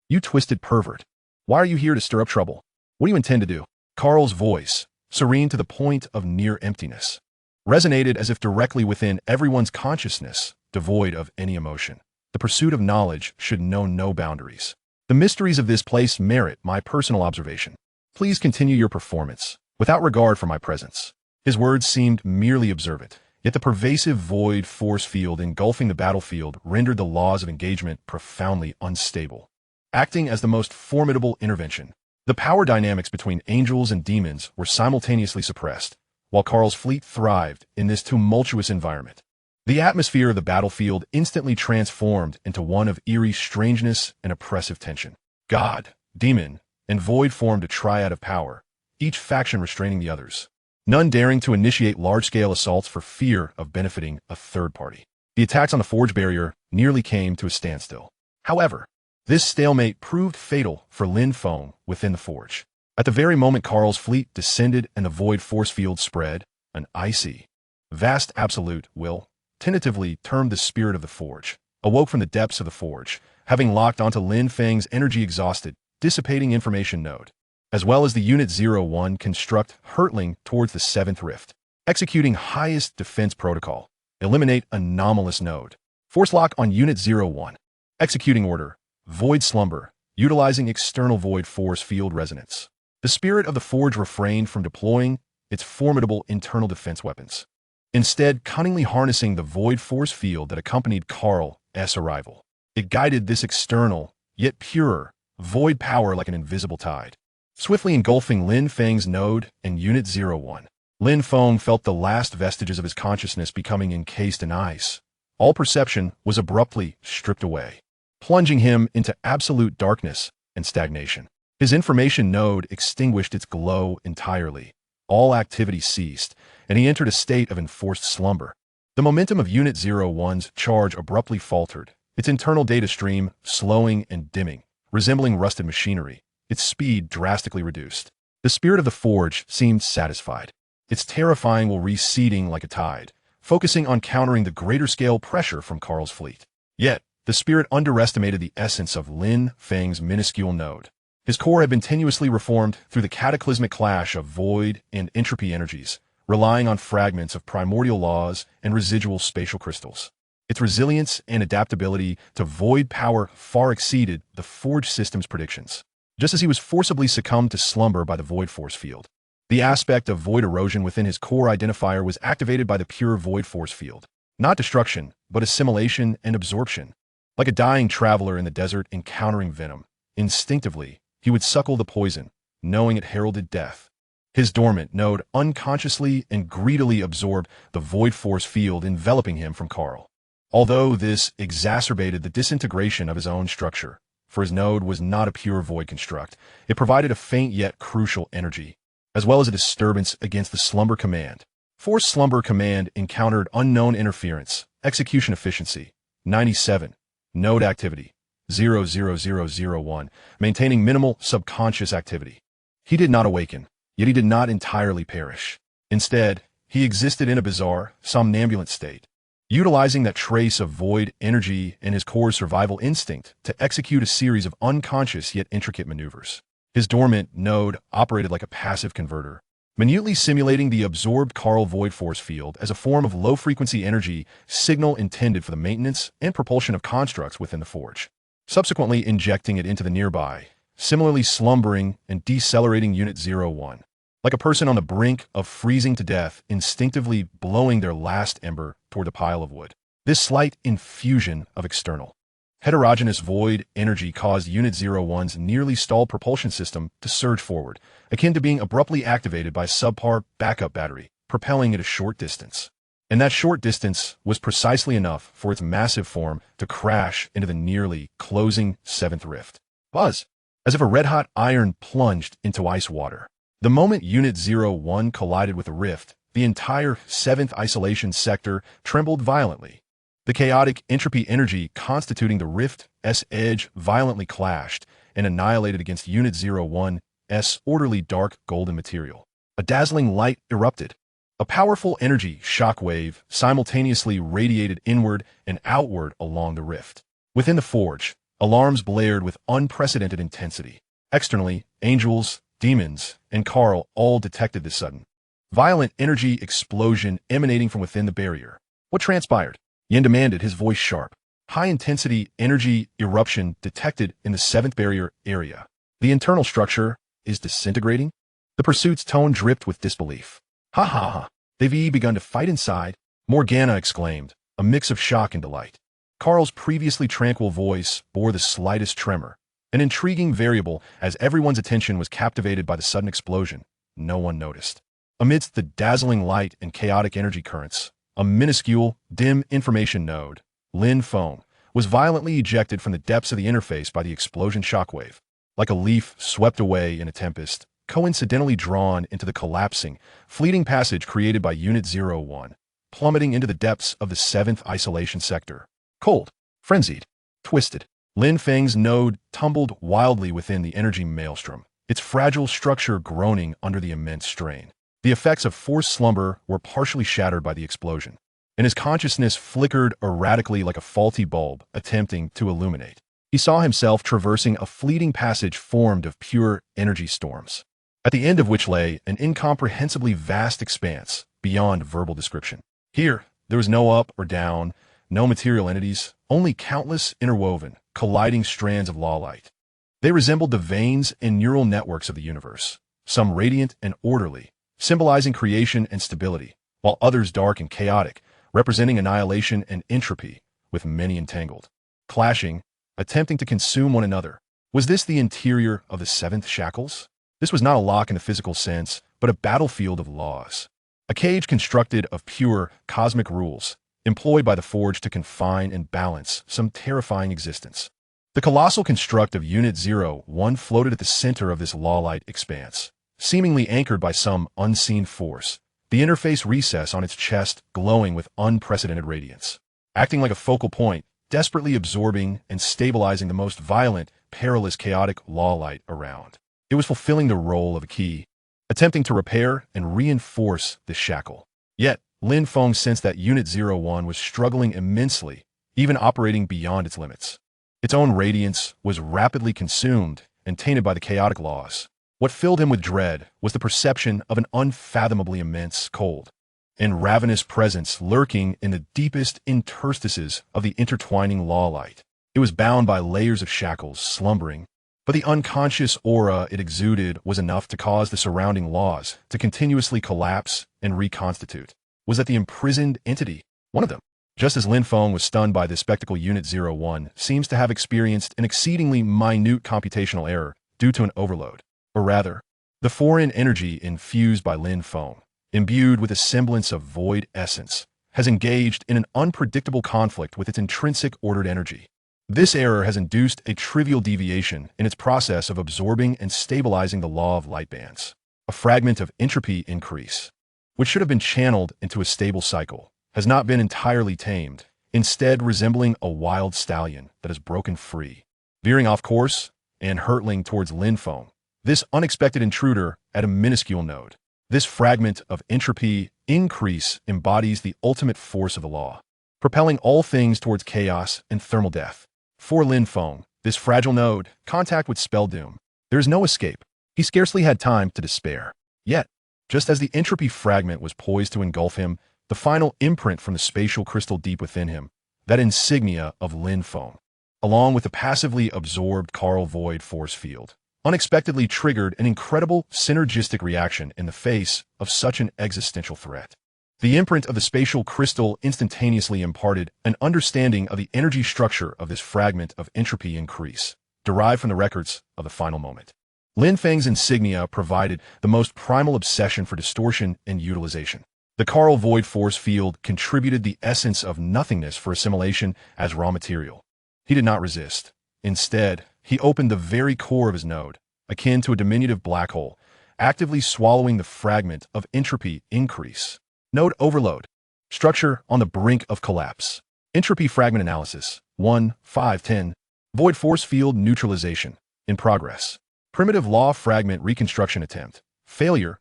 you twisted pervert. Why are you here to stir up trouble? What do you intend to do? Carl's voice, serene to the point of near emptiness, resonated as if directly within everyone's consciousness, devoid of any emotion. The pursuit of knowledge should know no boundaries. The mysteries of this place merit my personal observation. Please continue your performance, without regard for my presence. His words seemed merely observant, yet the pervasive void force field engulfing the battlefield rendered the laws of engagement profoundly unstable. Acting as the most formidable intervention, the power dynamics between angels and demons were simultaneously suppressed, while Carl's fleet thrived in this tumultuous environment. The atmosphere of the battlefield instantly transformed into one of eerie strangeness and oppressive tension. God, demon, and void formed a triad of power, each faction restraining the others, none daring to initiate large-scale assaults for fear of benefiting a third party. The attacks on the forge barrier nearly came to a standstill. However, this stalemate proved fatal for Lin Feng within the forge. At the very moment Carl's fleet descended and the void force field spread, an icy, Vast absolute will, tentatively termed the spirit of the forge, awoke from the depths of the forge, having locked onto Lin Feng's energy-exhausted, dissipating information node, as well as the Unit 01 construct hurtling towards the 7th rift. Executing highest defense protocol. Eliminate anomalous node. Force lock on Unit 01. Executing order. Void slumber, utilizing external void force field resonance. The spirit of the forge refrained from deploying its formidable internal defense weapons, instead cunningly harnessing the void force field that accompanied Carl's arrival. It guided this external, yet purer, void power like an invisible tide, swiftly engulfing Lin Feng's node and Unit 01. Lin Feng felt the last vestiges of his consciousness becoming encased in ice. All perception was abruptly stripped away, plunging him into absolute darkness and stagnation. His information node extinguished its glow entirely. All activity ceased, and he entered a state of enforced slumber. The momentum of Unit 01's charge abruptly faltered, its internal data stream slowing and dimming, resembling rusted machinery, its speed drastically reduced. The spirit of the forge seemed satisfied, its terrifying will receding like a tide, focusing on countering the greater scale pressure from Carl's fleet. Yet, the spirit underestimated the essence of Lin Feng's minuscule node. His core had been tenuously reformed through the cataclysmic clash of void and entropy energies, relying on fragments of primordial laws and residual spatial crystals. Its resilience and adaptability to void power far exceeded the forge system's predictions. Just as he was forcibly succumbed to slumber by the void force field, the aspect of void erosion within his core identifier was activated by the pure void force field. Not destruction, but assimilation and absorption. Like a dying traveler in the desert encountering venom, instinctively, he would suckle the poison, knowing it heralded death. His dormant node unconsciously and greedily absorbed the void force field enveloping him from Carl. Although this exacerbated the disintegration of his own structure, for his node was not a pure void construct, it provided a faint yet crucial energy, as well as a disturbance against the slumber command. Force slumber command encountered unknown interference, execution efficiency, 97, node activity, 00001, maintaining minimal subconscious activity. He did not awaken, yet he did not entirely perish. Instead, he existed in a bizarre, somnambulant state, utilizing that trace of void energy in his core's survival instinct to execute a series of unconscious yet intricate maneuvers. His dormant node operated like a passive converter, minutely simulating the absorbed Carl void force field as a form of low-frequency energy signal intended for the maintenance and propulsion of constructs within the forge, subsequently injecting it into the nearby, similarly slumbering and decelerating Unit 01, like a person on the brink of freezing to death, instinctively blowing their last ember toward the pile of wood. This slight infusion of external, heterogeneous void energy caused Unit 01's nearly stalled propulsion system to surge forward, akin to being abruptly activated by a subpar backup battery, propelling it a short distance. And that short distance was precisely enough for its massive form to crash into the nearly closing 7th rift. Buzz! As if a red-hot iron plunged into ice water. The moment Unit 01 collided with the rift, the entire 7th isolation sector trembled violently. The chaotic entropy energy constituting the rift's edge violently clashed and annihilated against Unit 01's orderly dark golden material. A dazzling light erupted. A powerful energy shockwave simultaneously radiated inward and outward along the rift. Within the forge, alarms blared with unprecedented intensity. Externally, angels, demons, and Carl all detected this sudden, violent energy explosion emanating from within the barrier. What transpired? Yin demanded, his voice sharp. High-intensity energy eruption detected in the 7th barrier area. The internal structure is disintegrating? The pursuit's tone dripped with disbelief. Ha ha ha. They've begun to fight inside, Morgana exclaimed, a mix of shock and delight. Carl's previously tranquil voice bore the slightest tremor, an intriguing variable as everyone's attention was captivated by the sudden explosion. No one noticed. Amidst the dazzling light and chaotic energy currents, a minuscule, dim information node, Lin Feng, was violently ejected from the depths of the interface by the explosion shockwave. Like a leaf swept away in a tempest, coincidentally drawn into the collapsing, fleeting passage created by Unit 01, plummeting into the depths of the 7th isolation sector. Cold, frenzied, twisted, Lin Feng's node tumbled wildly within the energy maelstrom, its fragile structure groaning under the immense strain. The effects of forced slumber were partially shattered by the explosion, and his consciousness flickered erratically like a faulty bulb attempting to illuminate. He saw himself traversing a fleeting passage formed of pure energy storms, at the end of which lay an incomprehensibly vast expanse beyond verbal description. Here, there was no up or down, no material entities, only countless interwoven, colliding strands of law light. They resembled the veins and neural networks of the universe, some radiant and orderly, symbolizing creation and stability, while others dark and chaotic, representing annihilation and entropy, with many entangled, clashing, attempting to consume one another. Was this the interior of the seventh shackles? This was not a lock in the physical sense, but a battlefield of laws. A cage constructed of pure, cosmic rules, employed by the Forge to confine and balance some terrifying existence. The colossal construct of Unit 01 floated at the center of this law-light expanse, seemingly anchored by some unseen force, the interface recess on its chest glowing with unprecedented radiance. Acting like a focal point, desperately absorbing and stabilizing the most violent, perilous, chaotic law light around. It was fulfilling the role of a key, attempting to repair and reinforce this shackle. Yet, Lin Feng sensed that Unit 01 was struggling immensely, even operating beyond its limits. Its own radiance was rapidly consumed and tainted by the chaotic laws. What filled him with dread was the perception of an unfathomably immense, cold, and ravenous presence lurking in the deepest interstices of the intertwining law light. It was bound by layers of shackles, slumbering, but the unconscious aura it exuded was enough to cause the surrounding laws to continuously collapse and reconstitute. Was that the imprisoned entity? One of them. Just as Lin Feng was stunned by this spectacle, Unit 01 seems to have experienced an exceedingly minute computational error due to an overload. Or rather, the foreign energy infused by Lin Feng, imbued with a semblance of void essence, has engaged in an unpredictable conflict with its intrinsic ordered energy. This error has induced a trivial deviation in its process of absorbing and stabilizing the law of light bands. A fragment of entropy increase, which should have been channeled into a stable cycle, has not been entirely tamed, instead resembling a wild stallion that has broken free. Veering off course and hurtling towards Lin Feng, this unexpected intruder at a minuscule node. This fragment of entropy increase embodies the ultimate force of the law, propelling all things towards chaos and thermal death. For Lin Feng, this fragile node, contact with spell doom. There is no escape. He scarcely had time to despair. Yet, just as the entropy fragment was poised to engulf him, the final imprint from the spatial crystal deep within him, that insignia of Lin Feng, along with the passively absorbed Carl Void force field, unexpectedly triggered an incredible synergistic reaction in the face of such an existential threat. The imprint of the spatial crystal instantaneously imparted an understanding of the energy structure of this fragment of entropy increase, derived from the records of the final moment. Lin Feng's insignia provided the most primal obsession for distortion and utilization. The Carl Void force field contributed the essence of nothingness for assimilation as raw material. He did not resist. Instead, he opened the very core of his node, akin to a diminutive black hole, actively swallowing the fragment of entropy increase. Node overload. Structure on the brink of collapse. Entropy fragment analysis. 1-5-10. Void force field neutralization. In progress. Primitive law fragment reconstruction attempt. Failure.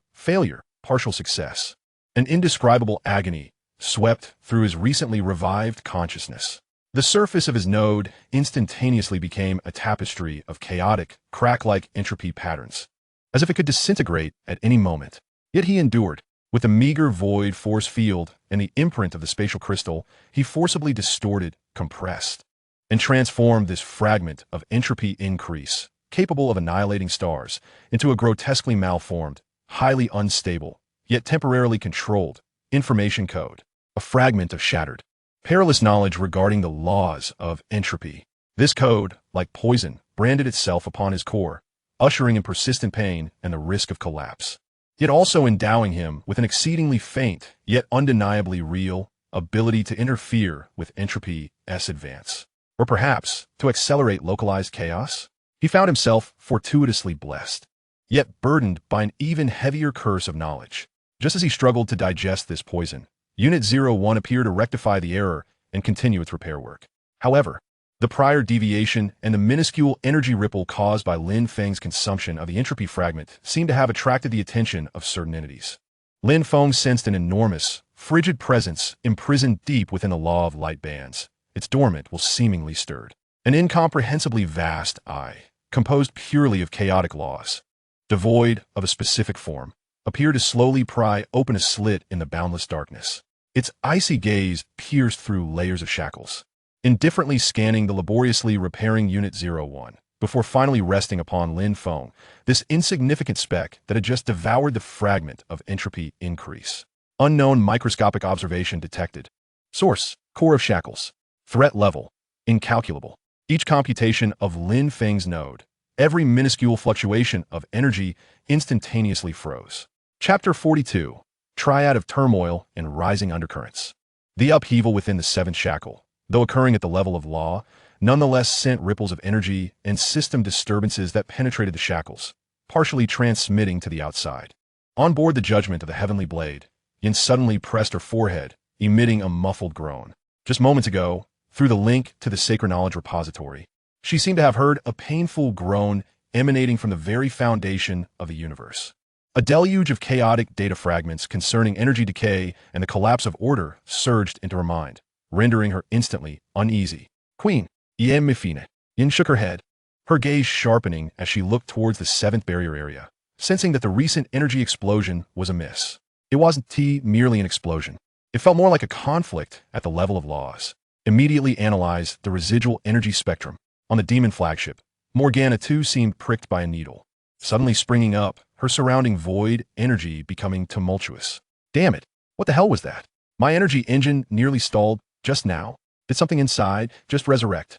Partial success. An indescribable agony swept through his recently revived consciousness. The surface of his node instantaneously became a tapestry of chaotic, crack-like entropy patterns, as if it could disintegrate at any moment. Yet he endured. With the meager void force field and the imprint of the spatial crystal, he forcibly distorted, compressed, and transformed this fragment of entropy increase, capable of annihilating stars, into a grotesquely malformed, highly unstable, yet temporarily controlled, information code, a fragment of shattered, perilous knowledge regarding the laws of entropy. This code, like poison, branded itself upon his core, ushering in persistent pain and the risk of collapse, yet also endowing him with an exceedingly faint, yet undeniably real, ability to interfere with entropy's advance, or perhaps to accelerate localized chaos. He found himself fortuitously blessed, yet burdened by an even heavier curse of knowledge. Just as he struggled to digest this poison, Unit 01 appeared to rectify the error and continue its repair work. However, the prior deviation and the minuscule energy ripple caused by Lin Feng's consumption of the entropy fragment seemed to have attracted the attention of certain entities. Lin Feng sensed an enormous, frigid presence imprisoned deep within the law of light bands, its dormant while seemingly stirred. An incomprehensibly vast eye, composed purely of chaotic laws, devoid of a specific form, appeared to slowly pry open a slit in the boundless darkness. Its icy gaze pierced through layers of shackles, indifferently scanning the laboriously repairing Unit 01, before finally resting upon Lin Feng, this insignificant speck that had just devoured the fragment of entropy increase. Unknown microscopic observation detected. Source: core of shackles. Threat level: incalculable. Each computation of Lin Feng's node, every minuscule fluctuation of energy instantaneously froze. Chapter 42. Triad of Turmoil and Rising Undercurrents. The upheaval within the seventh shackle, though occurring at the level of law, nonetheless sent ripples of energy and system disturbances that penetrated the shackles, partially transmitting to the outside. On board the judgment of the heavenly blade, Yin suddenly pressed her forehead, emitting a muffled groan. Just moments ago, through the link to the Sacred Knowledge Repository, she seemed to have heard a painful groan emanating from the very foundation of the universe. A deluge of chaotic data fragments concerning energy decay and the collapse of order surged into her mind, rendering her instantly uneasy. Queen, Yen Mifine. Yin shook her head, her gaze sharpening as she looked towards the seventh barrier area, sensing that the recent energy explosion was amiss. It wasn't merely an explosion. It felt more like a conflict at the level of laws. Immediately analyze the residual energy spectrum. On the demon flagship, Morgana too seemed pricked by a needle, suddenly springing up, her surrounding void energy becoming tumultuous. Damn it, what the hell was that? My energy engine nearly stalled just now. Did something inside just resurrect?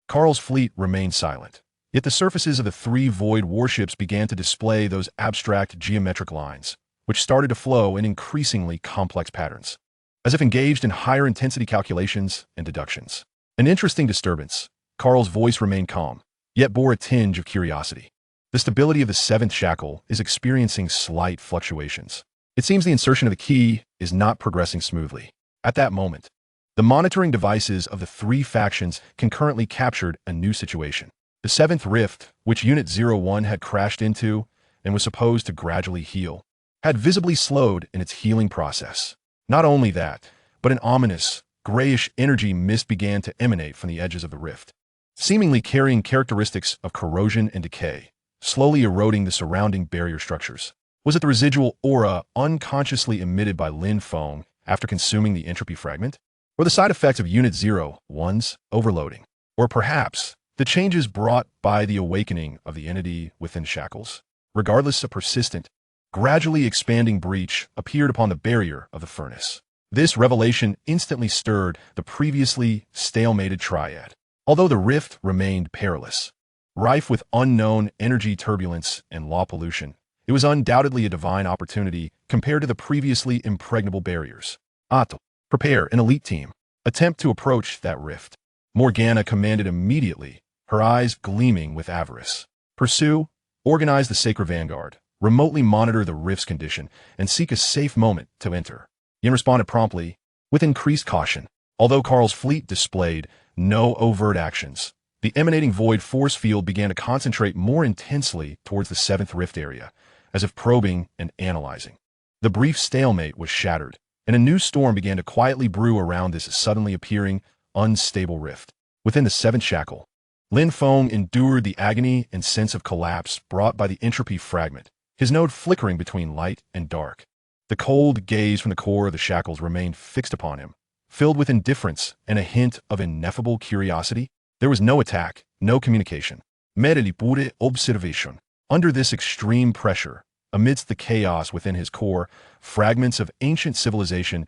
Carl's fleet remained silent, yet the surfaces of the three void warships began to display those abstract geometric lines, which started to flow in increasingly complex patterns, as if engaged in higher intensity calculations and deductions. An interesting disturbance. Carl's voice remained calm, yet bore a tinge of curiosity. The stability of the seventh shackle is experiencing slight fluctuations. It seems the insertion of the key is not progressing smoothly. At that moment, the monitoring devices of the three factions concurrently captured a new situation. The seventh rift, which Unit 01 had crashed into and was supposed to gradually heal, had visibly slowed in its healing process. Not only that, but an ominous, grayish energy mist began to emanate from the edges of the rift, seemingly carrying characteristics of corrosion and decay, slowly eroding the surrounding barrier structures. Was it the residual aura unconsciously emitted by Lin Feng after consuming the entropy fragment? Or the side effects of Unit 01's overloading? Or perhaps the changes brought by the awakening of the entity within shackles? Regardless, a persistent, gradually expanding breach appeared upon the barrier of the furnace. This revelation instantly stirred the previously stalemated triad. Although the rift remained perilous, rife with unknown energy turbulence and law pollution, it was undoubtedly a divine opportunity compared to the previously impregnable barriers. Ato, prepare an elite team. Attempt to approach that rift. Morgana commanded immediately, her eyes gleaming with avarice. Pursue, organize the sacred vanguard, remotely monitor the rift's condition, and seek a safe moment to enter. Yin responded promptly, with increased caution. Although Carl's fleet displayed no overt actions, the emanating void force field began to concentrate more intensely towards the seventh rift area, as if probing and analyzing. The brief stalemate was shattered, and a new storm began to quietly brew around this suddenly appearing, unstable rift. Within the seventh shackle, Lin Feng endured the agony and sense of collapse brought by the entropy fragment, his node flickering between light and dark. The cold gaze from the core of the shackles remained fixed upon him, filled with indifference and a hint of ineffable curiosity. There was no attack, no communication. Mere pure observation. Under this extreme pressure, amidst the chaos within his core, fragments of ancient civilization's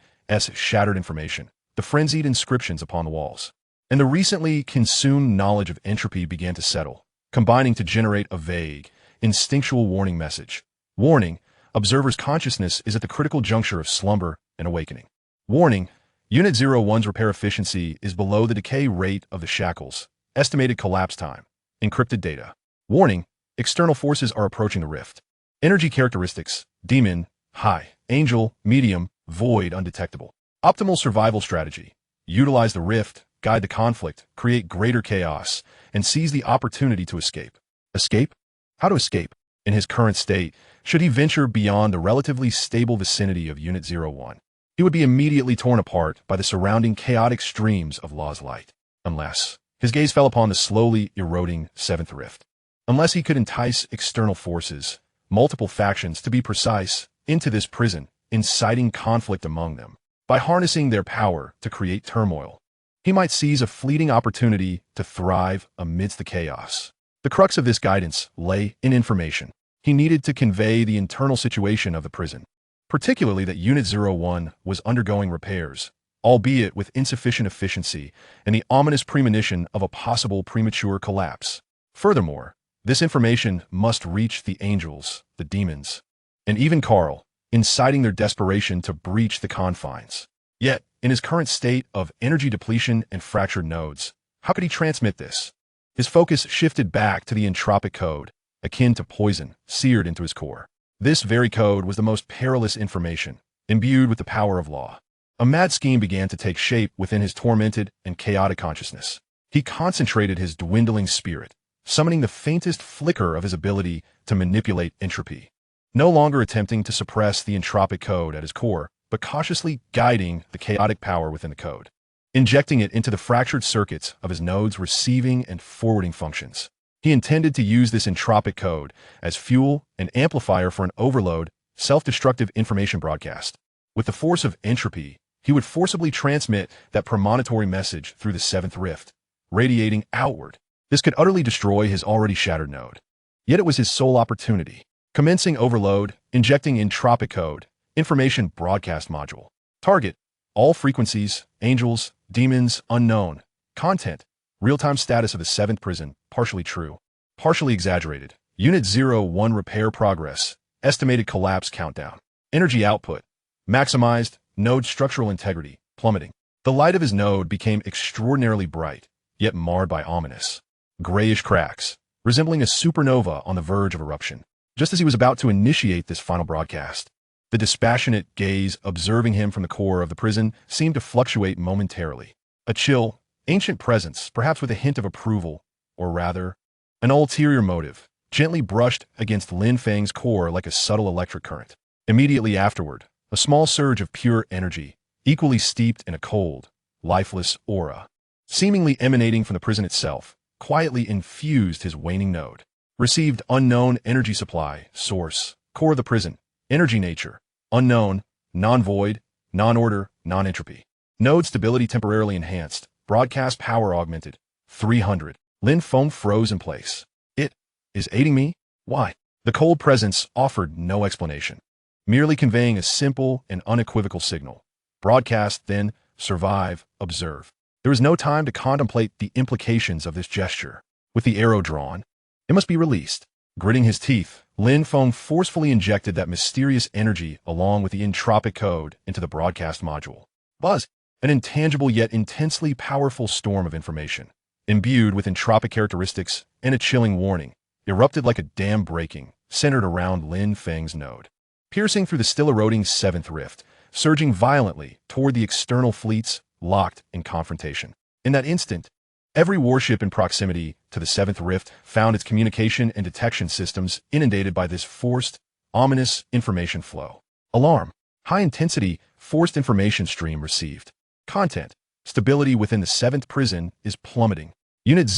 shattered information, the frenzied inscriptions upon the walls, and the recently consumed knowledge of entropy began to settle, combining to generate a vague, instinctual warning message. Warning, observer's consciousness is at the critical juncture of slumber and awakening. Warning, Unit 01's repair efficiency is below the decay rate of the shackles. Estimated collapse time. Encrypted data. Warning, external forces are approaching the rift. Energy characteristics, demon, high, angel, medium, void, undetectable. Optimal survival strategy. Utilize the rift, guide the conflict, create greater chaos, and seize the opportunity to escape. Escape? How to escape? In his current state, Should he venture beyond the relatively stable vicinity of Unit 01, he would be immediately torn apart by the surrounding chaotic streams of Law's light. Unless his gaze fell upon the slowly eroding Seventh Rift. Unless he could entice external forces, multiple factions to be precise, into this prison, inciting conflict among them. By harnessing their power to create turmoil, he might seize a fleeting opportunity to thrive amidst the chaos. The crux of this guidance lay in information. He needed to convey the internal situation of the prison, particularly that Unit 01 was undergoing repairs, albeit with insufficient efficiency and the ominous premonition of a possible premature collapse. Furthermore, this information must reach the angels, the demons, and even Carl, inciting their desperation to breach the confines. Yet, in his current state of energy depletion and fractured nodes, how could he transmit this? His focus shifted back to the entropic code, akin to poison, seared into his core. This very code was the most perilous information, imbued with the power of law. A mad scheme began to take shape within his tormented and chaotic consciousness. He concentrated his dwindling spirit, summoning the faintest flicker of his ability to manipulate entropy. No longer attempting to suppress the entropic code at his core, but cautiously guiding the chaotic power within the code, injecting it into the fractured circuits of his node's receiving and forwarding functions. He intended to use this entropic code as fuel and amplifier for an overload, self-destructive information broadcast. With the force of entropy, he would forcibly transmit that premonitory message through the Seventh Rift, radiating outward. This could utterly destroy his already shattered node. Yet it was his sole opportunity. Commencing overload, injecting entropic code, information broadcast module. Target, all frequencies, angels, demons, unknown. Content, real-time status of the 7th prison, partially true. Partially exaggerated. Unit 01 repair progress, estimated collapse countdown. Energy output, maximized, node structural integrity, plummeting. The light of his node became extraordinarily bright, yet marred by ominous, grayish cracks, resembling a supernova on the verge of eruption. Just as he was about to initiate this final broadcast, the dispassionate gaze observing him from the core of the prison seemed to fluctuate momentarily. A chill, ancient presence, perhaps with a hint of approval, or rather, an ulterior motive, gently brushed against Lin Feng's core like a subtle electric current. Immediately afterward, a small surge of pure energy, equally steeped in a cold, lifeless aura, seemingly emanating from the prison itself, quietly infused his waning node. Received unknown energy supply, source, core of the prison, energy nature, unknown, non-void, non-order, non-entropy. Node stability temporarily enhanced, broadcast power augmented, 300. Lin Feng froze in place. It is aiding me? Why? The cold presence offered no explanation, merely conveying a simple and unequivocal signal. Broadcast, then, survive, observe. There was no time to contemplate the implications of this gesture. With the arrow drawn, it must be released. Gritting his teeth, Lin Feng forcefully injected that mysterious energy along with the entropic code into the broadcast module. Buzz, an intangible yet intensely powerful storm of information, imbued with entropic characteristics and a chilling warning, erupted like a dam breaking, centered around Lin Feng's node. Piercing through the still eroding 7th rift, surging violently toward the external fleets locked in confrontation. In that instant, every warship in proximity to the 7th rift found its communication and detection systems inundated by this forced, ominous information flow. Alarm. High-intensity, forced information stream received. Content. Stability within the 7th prison is plummeting. Unit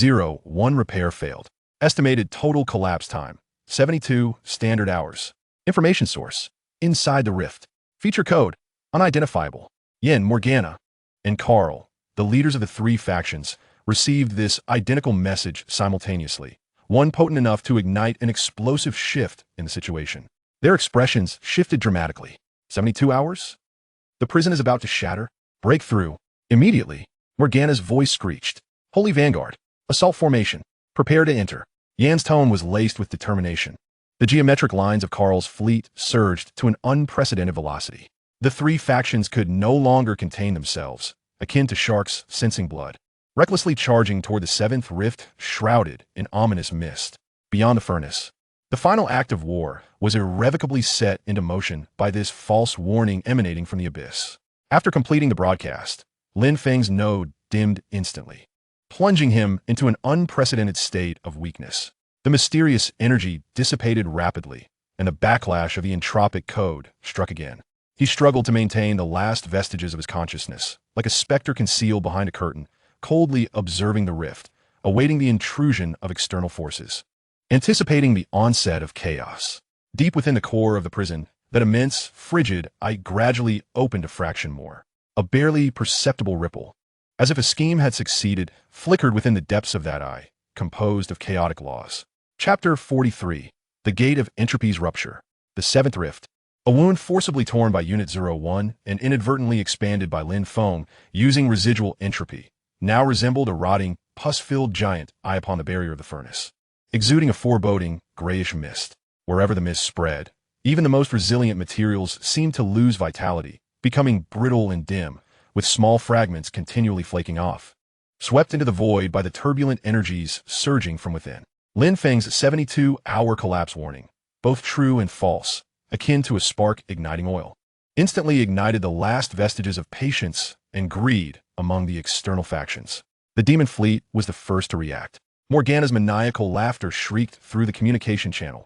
01 repair failed. Estimated total collapse time, 72 standard hours. Information source. Inside the rift. Feature code. Unidentifiable. Yin, Morgana, and Carl, the leaders of the 3 factions, received this identical message simultaneously, one potent enough to ignite an explosive shift in the situation. Their expressions shifted dramatically. 72 hours? The prison is about to shatter? Break through. Immediately, Morgana's voice screeched. Holy Vanguard. Assault formation. Prepare to enter. Yan's tone was laced with determination. The geometric lines of Carl's fleet surged to an unprecedented velocity. The 3 factions could no longer contain themselves, akin to sharks sensing blood, recklessly charging toward the 7th rift shrouded in ominous mist. Beyond the furnace, the final act of war was irrevocably set into motion by this false warning emanating from the abyss. After completing the broadcast, Lin Feng's node dimmed instantly, plunging him into an unprecedented state of weakness. The mysterious energy dissipated rapidly, and the backlash of the entropic code struck again. He struggled to maintain the last vestiges of his consciousness, like a specter concealed behind a curtain, coldly observing the rift, awaiting the intrusion of external forces. Anticipating the onset of chaos. Deep within the core of the prison, that immense, frigid eye gradually opened a fraction more. A barely perceptible ripple, as if a scheme had succeeded, flickered within the depths of that eye, composed of chaotic laws. Chapter 43. The Gate of Entropy's Rupture. The Seventh Rift. A wound forcibly torn by Unit 01 and inadvertently expanded by Lin Feng using residual entropy, now resembled a rotting, pus-filled giant eye upon the barrier of the furnace, exuding a foreboding, grayish mist. Wherever the mist spread, even the most resilient materials seemed to lose vitality, becoming brittle and dim, with small fragments continually flaking off. Swept into the void by the turbulent energies surging from within. Lin Feng's 72-hour collapse warning, both true and false, akin to a spark igniting oil, instantly ignited the last vestiges of patience and greed among the external factions. The demon fleet was the first to react. Morgana's maniacal laughter shrieked through the communication channel.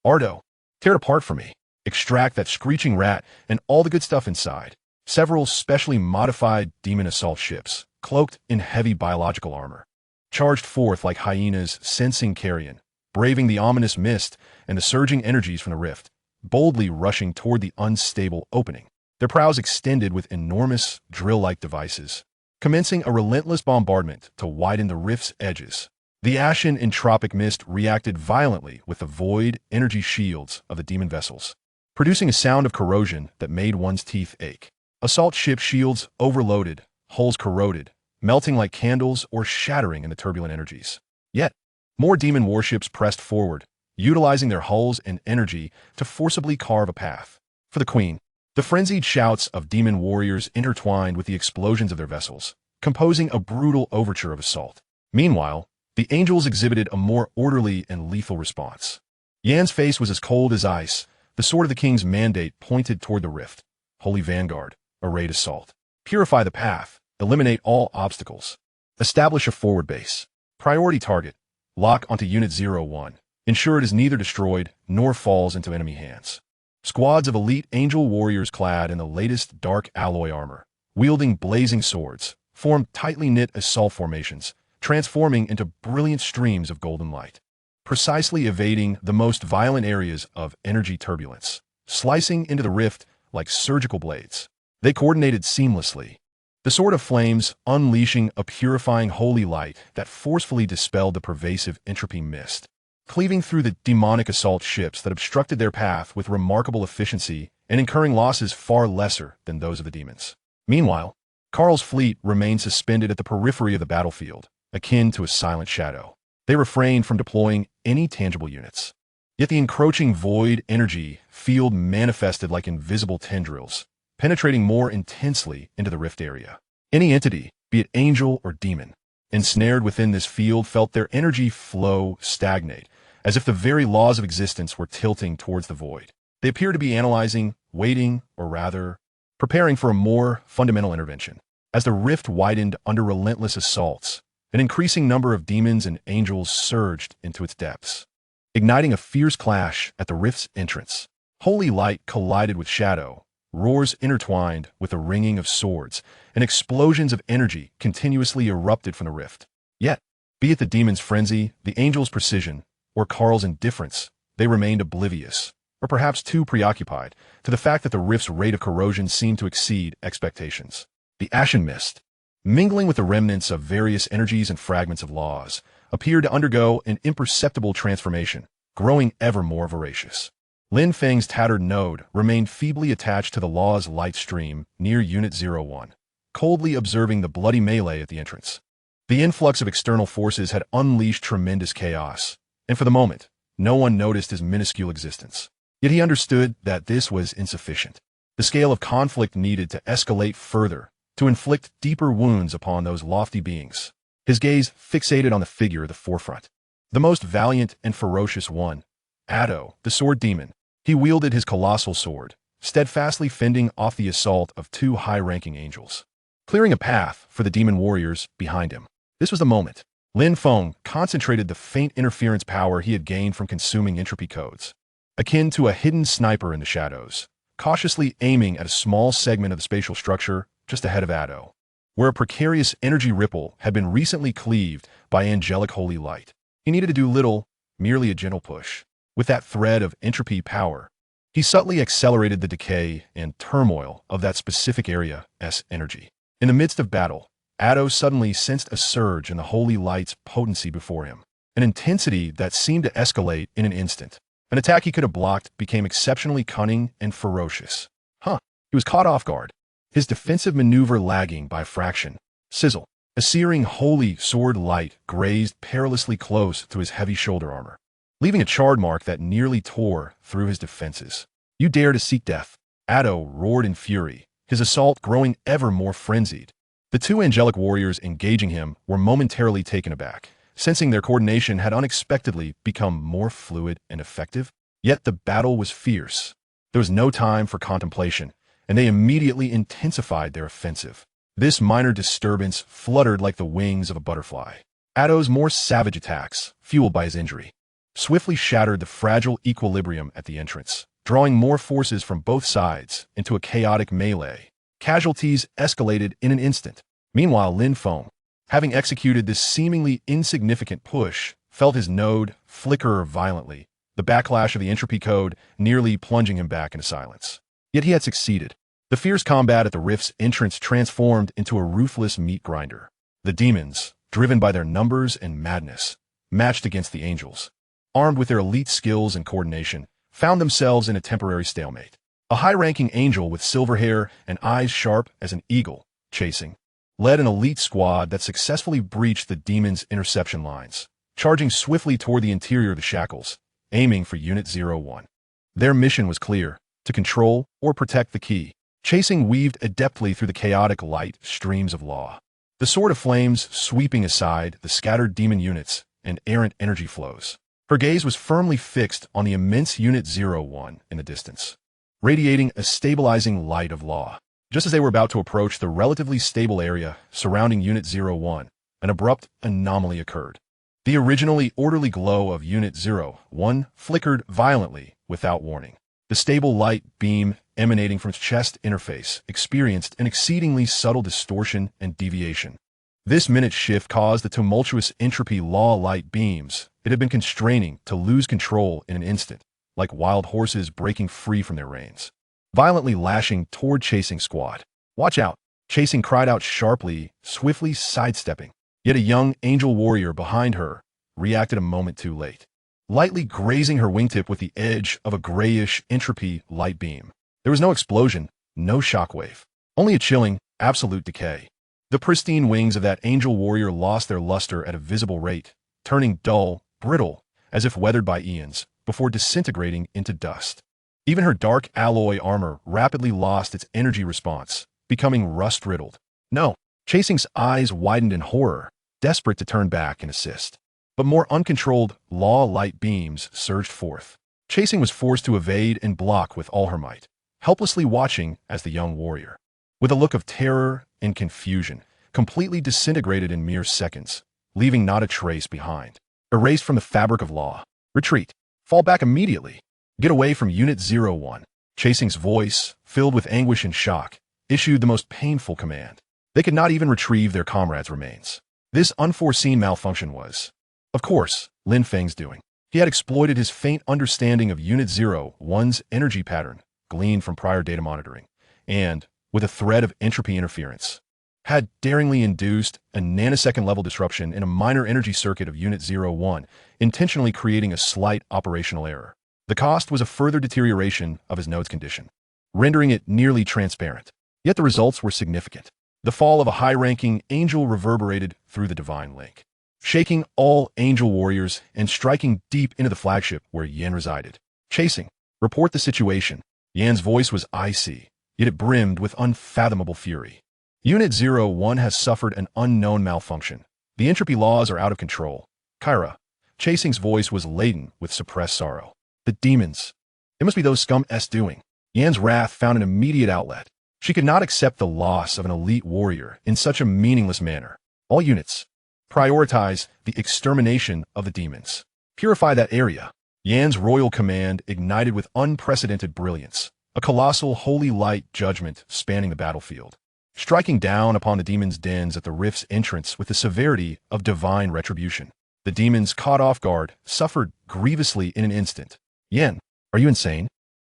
"Ardo, tear it apart for me. Extract that screeching rat and all the good stuff inside." Several specially modified demon assault ships, cloaked in heavy biological armor, charged forth like hyenas sensing carrion, braving the ominous mist and the surging energies from the rift, boldly rushing toward the unstable opening, their prows extended with enormous drill-like devices, commencing a relentless bombardment to widen the rift's edges. The ashen entropic mist reacted violently with the void energy shields of the demon vessels, producing a sound of corrosion that made one's teeth ache. Assault ship shields overloaded, hulls corroded, melting like candles or shattering in the turbulent energies. Yet, more demon warships pressed forward, utilizing their hulls and energy to forcibly carve a path for the Queen. The frenzied shouts of demon warriors intertwined with the explosions of their vessels, composing a brutal overture of assault. Meanwhile, the angels exhibited a more orderly and lethal response. Yan's face was as cold as ice, the sword of the king's mandate pointed toward the rift. Holy Vanguard, arrayed assault. Purify the path, eliminate all obstacles. Establish a forward base. Priority target, lock onto Unit 01. Ensure it is neither destroyed nor falls into enemy hands. Squads of elite angel warriors clad in the latest dark alloy armor, wielding blazing swords, formed tightly knit assault formations, transforming into brilliant streams of golden light, precisely evading the most violent areas of energy turbulence, slicing into the rift like surgical blades. They coordinated seamlessly, the sword of flames unleashing a purifying holy light that forcefully dispelled the pervasive entropy mist, cleaving through the demonic assault ships that obstructed their path with remarkable efficiency and incurring losses far lesser than those of the demons. Meanwhile, Karl's fleet remained suspended at the periphery of the battlefield, akin to a silent shadow. They refrained from deploying any tangible units. Yet the encroaching void energy field manifested like invisible tendrils, penetrating more intensely into the rift area. Any entity, be it angel or demon, ensnared within this field felt their energy flow stagnate, as if the very laws of existence were tilting towards the void. They appeared to be analyzing, waiting, or rather, preparing for a more fundamental intervention. As the rift widened under relentless assaults, an increasing number of demons and angels surged into its depths, igniting a fierce clash at the rift's entrance. Holy light collided with shadow, roars intertwined with the ringing of swords, and explosions of energy continuously erupted from the rift. Yet, be it the demon's frenzy, the angel's precision, or Karl's indifference, they remained oblivious, or perhaps too preoccupied, to the fact that the rift's rate of corrosion seemed to exceed expectations. The ashen mist, mingling with the remnants of various energies and fragments of laws, appeared to undergo an imperceptible transformation, growing ever more voracious. Lin Feng's tattered node remained feebly attached to the law's light stream near Unit 01, coldly observing the bloody melee at the entrance. The influx of external forces had unleashed tremendous chaos, and for the moment, no one noticed his minuscule existence. Yet he understood that this was insufficient. The scale of conflict needed to escalate further, to inflict deeper wounds upon those lofty beings. His gaze fixated on the figure at the forefront, the most valiant and ferocious one, Addo, the sword demon. He wielded his colossal sword, steadfastly fending off the assault of two high-ranking angels, clearing a path for the demon warriors behind him. This was the moment. Lin Feng concentrated the faint interference power he had gained from consuming entropy codes, akin to a hidden sniper in the shadows, cautiously aiming at a small segment of the spatial structure just ahead of Addo, where a precarious energy ripple had been recently cleaved by angelic holy light. He needed to do little, merely a gentle push. With that thread of entropy power, he subtly accelerated the decay and turmoil of that specific area's energy. In the midst of battle, Addo suddenly sensed a surge in the holy light's potency before him, an intensity that seemed to escalate in an instant. An attack he could have blocked became exceptionally cunning and ferocious. He was caught off guard, his defensive maneuver lagging by a fraction. Sizzle. A searing holy sword light grazed perilously close to his heavy shoulder armor, leaving a charred mark that nearly tore through his defenses. "You dare to seek death?" Addo roared in fury, his assault growing ever more frenzied. The two angelic warriors engaging him were momentarily taken aback, sensing their coordination had unexpectedly become more fluid and effective. Yet the battle was fierce. There was no time for contemplation, and they immediately intensified their offensive. This minor disturbance fluttered like the wings of a butterfly. Addo's more savage attacks, fueled by his injury, swiftly shattered the fragile equilibrium at the entrance, drawing more forces from both sides into a chaotic melee. Casualties escalated in an instant. Meanwhile, Lin Feng, having executed this seemingly insignificant push, felt his node flicker violently, the backlash of the entropy code nearly plunging him back into silence. Yet he had succeeded. The fierce combat at the rift's entrance transformed into a ruthless meat grinder. The demons, driven by their numbers and madness, matched against the angels, armed with their elite skills and coordination, found themselves in a temporary stalemate. A high-ranking angel with silver hair and eyes sharp as an eagle, chasing, led an elite squad that successfully breached the demons' interception lines, charging swiftly toward the interior of the shackles, aiming for Unit 01. Their mission was clear: to control or protect the key. Chasing weaved adeptly through the chaotic light streams of law, the sword of flames sweeping aside the scattered demon units and errant energy flows. Her gaze was firmly fixed on the immense Unit 01 in the distance, radiating a stabilizing light of law. Just as they were about to approach the relatively stable area surrounding Unit 01, an abrupt anomaly occurred. The originally orderly glow of Unit 01 flickered violently without warning. The stable light beam emanating from its chest interface experienced an exceedingly subtle distortion and deviation. This minute shift caused the tumultuous entropy law light beams it had been constraining to lose control in an instant, like wild horses breaking free from their reins, violently lashing toward Chasing squad. "Watch out!" Chasing cried out sharply, swiftly sidestepping. Yet a young angel warrior behind her reacted a moment too late, lightly grazing her wingtip with the edge of a grayish entropy light beam. There was no explosion, no shockwave, only a chilling, absolute decay. The pristine wings of that angel warrior lost their luster at a visible rate, turning dull, brittle, as if weathered by eons, before disintegrating into dust. Even her dark alloy armor rapidly lost its energy response, becoming rust-riddled. No, Chasing's eyes widened in horror, desperate to turn back and assist. But more uncontrolled law light beams surged forth. Chasing was forced to evade and block with all her might, helplessly watching as the young warrior, with a look of terror and confusion, completely disintegrated in mere seconds, leaving not a trace behind. Erased from the fabric of law. "Retreat. Fall back immediately. Get away from Unit 01. Chasing's voice, filled with anguish and shock, issued the most painful command. They could not even retrieve their comrades' remains. This unforeseen malfunction was, of course, Lin Feng's doing. He had exploited his faint understanding of Unit 01's energy pattern, gleaned from prior data monitoring, and, with a thread of entropy interference, had daringly induced a nanosecond-level disruption in a minor energy circuit of Unit 01, intentionally creating a slight operational error. The cost was a further deterioration of his node's condition, rendering it nearly transparent. Yet the results were significant. The fall of a high-ranking angel reverberated through the divine link, shaking all angel warriors and striking deep into the flagship where Yan resided. "Chasing, report the situation." Yan's voice was icy, yet it brimmed with unfathomable fury. "Unit 01 has suffered an unknown malfunction. The entropy laws are out of control. Kyra." Chasing's voice was laden with suppressed sorrow. "The demons. It must be those scum-s doing." Yan's wrath found an immediate outlet. She could not accept the loss of an elite warrior in such a meaningless manner. "All units, prioritize the extermination of the demons. Purify that area." Yan's royal command ignited with unprecedented brilliance, a colossal holy light judgment spanning the battlefield, striking down upon the demons' dens at the rift's entrance with the severity of divine retribution. The demons, caught off guard, suffered grievously in an instant. "Yan, are you insane?"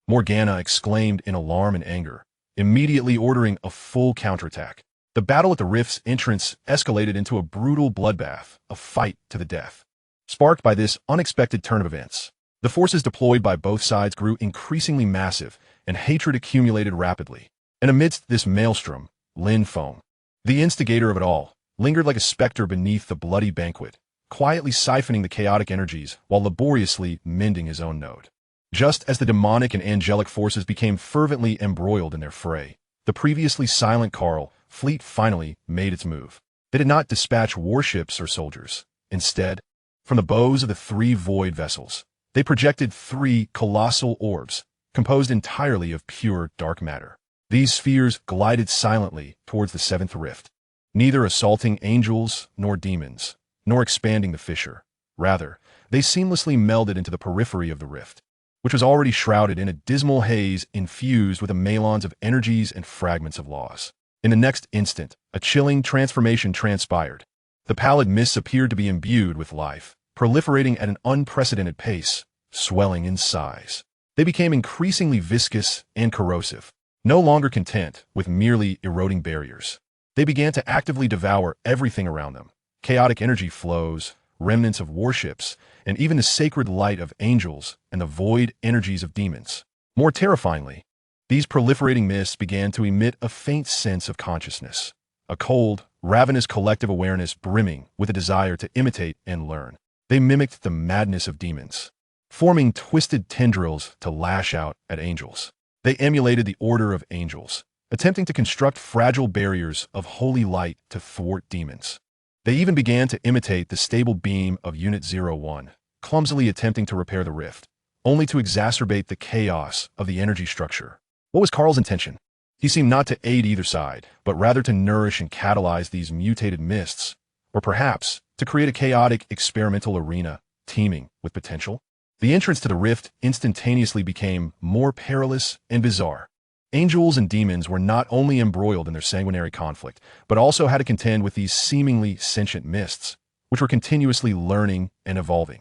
Morgana exclaimed in alarm and anger, immediately ordering a full counterattack. The battle at the rift's entrance escalated into a brutal bloodbath, a fight to the death. Sparked by this unexpected turn of events, the forces deployed by both sides grew increasingly massive, and hatred accumulated rapidly. And amidst this maelstrom, Lin Feng, the instigator of it all, lingered like a specter beneath the bloody banquet, quietly siphoning the chaotic energies while laboriously mending his own node. Just as the demonic and angelic forces became fervently embroiled in their fray, the previously silent Carl fleet finally made its move. They did not dispatch warships or soldiers. Instead, from the bows of the 3 void vessels, they projected 3 colossal orbs, composed entirely of pure dark matter. These spheres glided silently towards the 7th rift, neither assaulting angels nor demons, nor expanding the fissure. Rather, they seamlessly melded into the periphery of the rift, which was already shrouded in a dismal haze infused with a melange of energies and fragments of laws. In the next instant, a chilling transformation transpired. The pallid mists appeared to be imbued with life, proliferating at an unprecedented pace, swelling in size. They became increasingly viscous and corrosive, no longer content with merely eroding barriers. They began to actively devour everything around them: chaotic energy flows, remnants of warships, and even the sacred light of angels and the void energies of demons. More terrifyingly, these proliferating mists began to emit a faint sense of consciousness, a cold, ravenous collective awareness brimming with a desire to imitate and learn. They mimicked the madness of demons, forming twisted tendrils to lash out at angels. They emulated the order of angels, attempting to construct fragile barriers of holy light to thwart demons. They even began to imitate the stable beam of Unit 01, clumsily attempting to repair the rift, only to exacerbate the chaos of the energy structure. What was Carl's intention? He seemed not to aid either side, but rather to nourish and catalyze these mutated mists, or perhaps to create a chaotic experimental arena teeming with potential. The entrance to the rift instantaneously became more perilous and bizarre. Angels and demons were not only embroiled in their sanguinary conflict, but also had to contend with these seemingly sentient mists, which were continuously learning and evolving.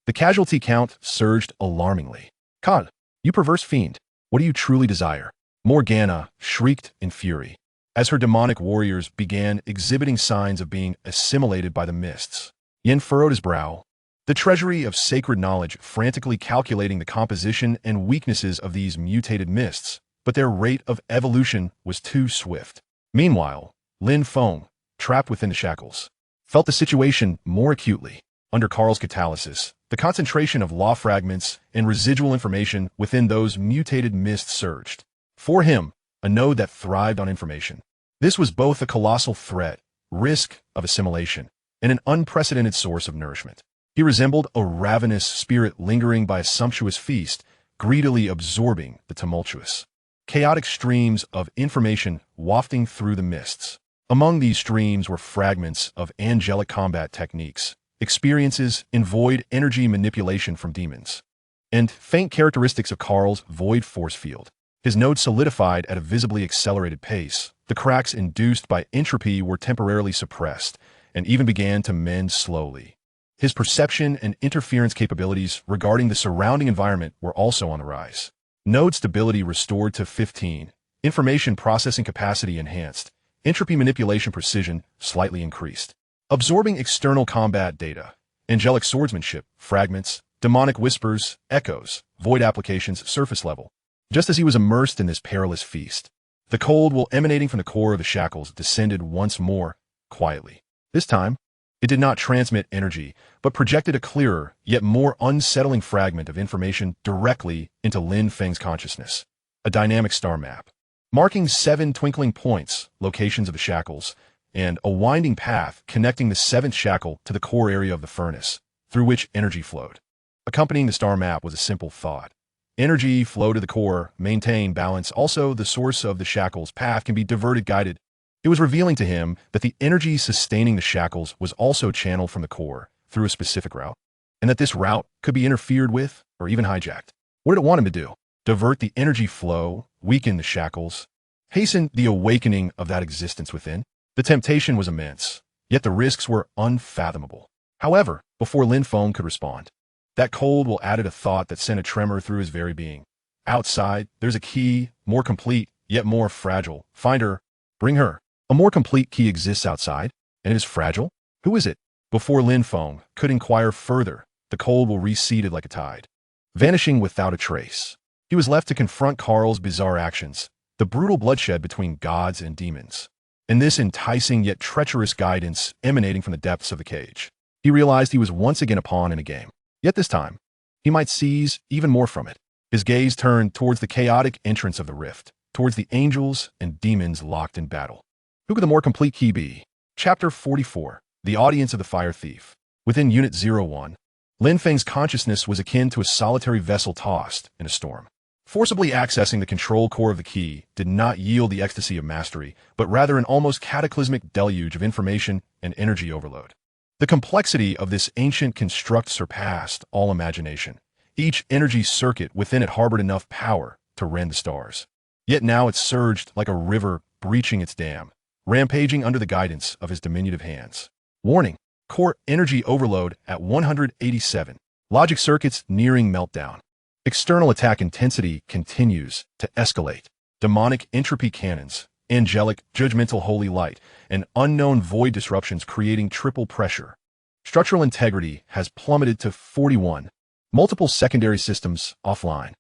The casualty count surged alarmingly. "God, you perverse fiend, what do you truly desire?" Morgana shrieked in fury, as her demonic warriors began exhibiting signs of being assimilated by the mists. Yin furrowed his brow, the treasury of sacred knowledge frantically calculating the composition and weaknesses of these mutated mists, but their rate of evolution was too swift. Meanwhile, Lin Feng, trapped within the shackles, felt the situation more acutely. Under Carl's catalysis, the concentration of law fragments and residual information within those mutated mists surged. For him, a node that thrived on information, this was both a colossal threat, risk of assimilation, and an unprecedented source of nourishment. He resembled a ravenous spirit lingering by a sumptuous feast, greedily absorbing the tumultuous, chaotic streams of information wafting through the mists. Among these streams were fragments of angelic combat techniques, experiences in void energy manipulation from demons, and faint characteristics of Carl's void force field. His node solidified at a visibly accelerated pace. The cracks induced by entropy were temporarily suppressed, and even began to mend slowly. His perception and interference capabilities regarding the surrounding environment were also on the rise. Node stability restored to 15, information processing capacity enhanced, entropy manipulation precision slightly increased. Absorbing external combat data, angelic swordsmanship, fragments, demonic whispers, echoes, void applications, surface level. Just as he was immersed in this perilous feast, the cold will emanating from the core of the shackles descended once more, quietly. This time, it did not transmit energy, but projected a clearer, yet more unsettling fragment of information directly into Lin Feng's consciousness. A dynamic star map, marking 7 twinkling points, locations of the shackles, and a winding path connecting the 7th shackle to the core area of the furnace, through which energy flowed. Accompanying the star map was a simple thought. Energy flow to the core, maintain balance. Also, the source of the shackles' path can be diverted, guided. It was revealing to him that the energy sustaining the shackles was also channeled from the core through a specific route, and that this route could be interfered with or even hijacked. What did it want him to do? Divert the energy flow, weaken the shackles, hasten the awakening of that existence within? The temptation was immense, yet the risks were unfathomable. However, before Lin Feng could respond, that cold will added a thought that sent a tremor through his very being. Outside, there's a key, more complete, yet more fragile. Find her. Bring her. A more complete key exists outside, and it is fragile? Who is it? Before Lin Feng could inquire further, the cold will receded like a tide, vanishing without a trace. He was left to confront Carl's bizarre actions, the brutal bloodshed between gods and demons, and this enticing yet treacherous guidance emanating from the depths of the cage. He realized he was once again a pawn in a game, yet this time, he might seize even more from it. His gaze turned towards the chaotic entrance of the rift, towards the angels and demons locked in battle. Who could the more complete key be? Chapter 44. The Audience of the Fire Thief. Within Unit 01, Lin Feng's consciousness was akin to a solitary vessel tossed in a storm. Forcibly accessing the control core of the key did not yield the ecstasy of mastery, but rather an almost cataclysmic deluge of information and energy overload. The complexity of this ancient construct surpassed all imagination. Each energy circuit within it harbored enough power to rend the stars. Yet now it surged like a river breaching its dam, rampaging under the guidance of his diminutive hands. Warning: core energy overload at 187. Logic circuits nearing meltdown. External attack intensity continues to escalate. Demonic entropy cannons, angelic, judgmental holy light, and unknown void disruptions creating triple pressure. Structural integrity has plummeted to 41. Multiple secondary systems offline.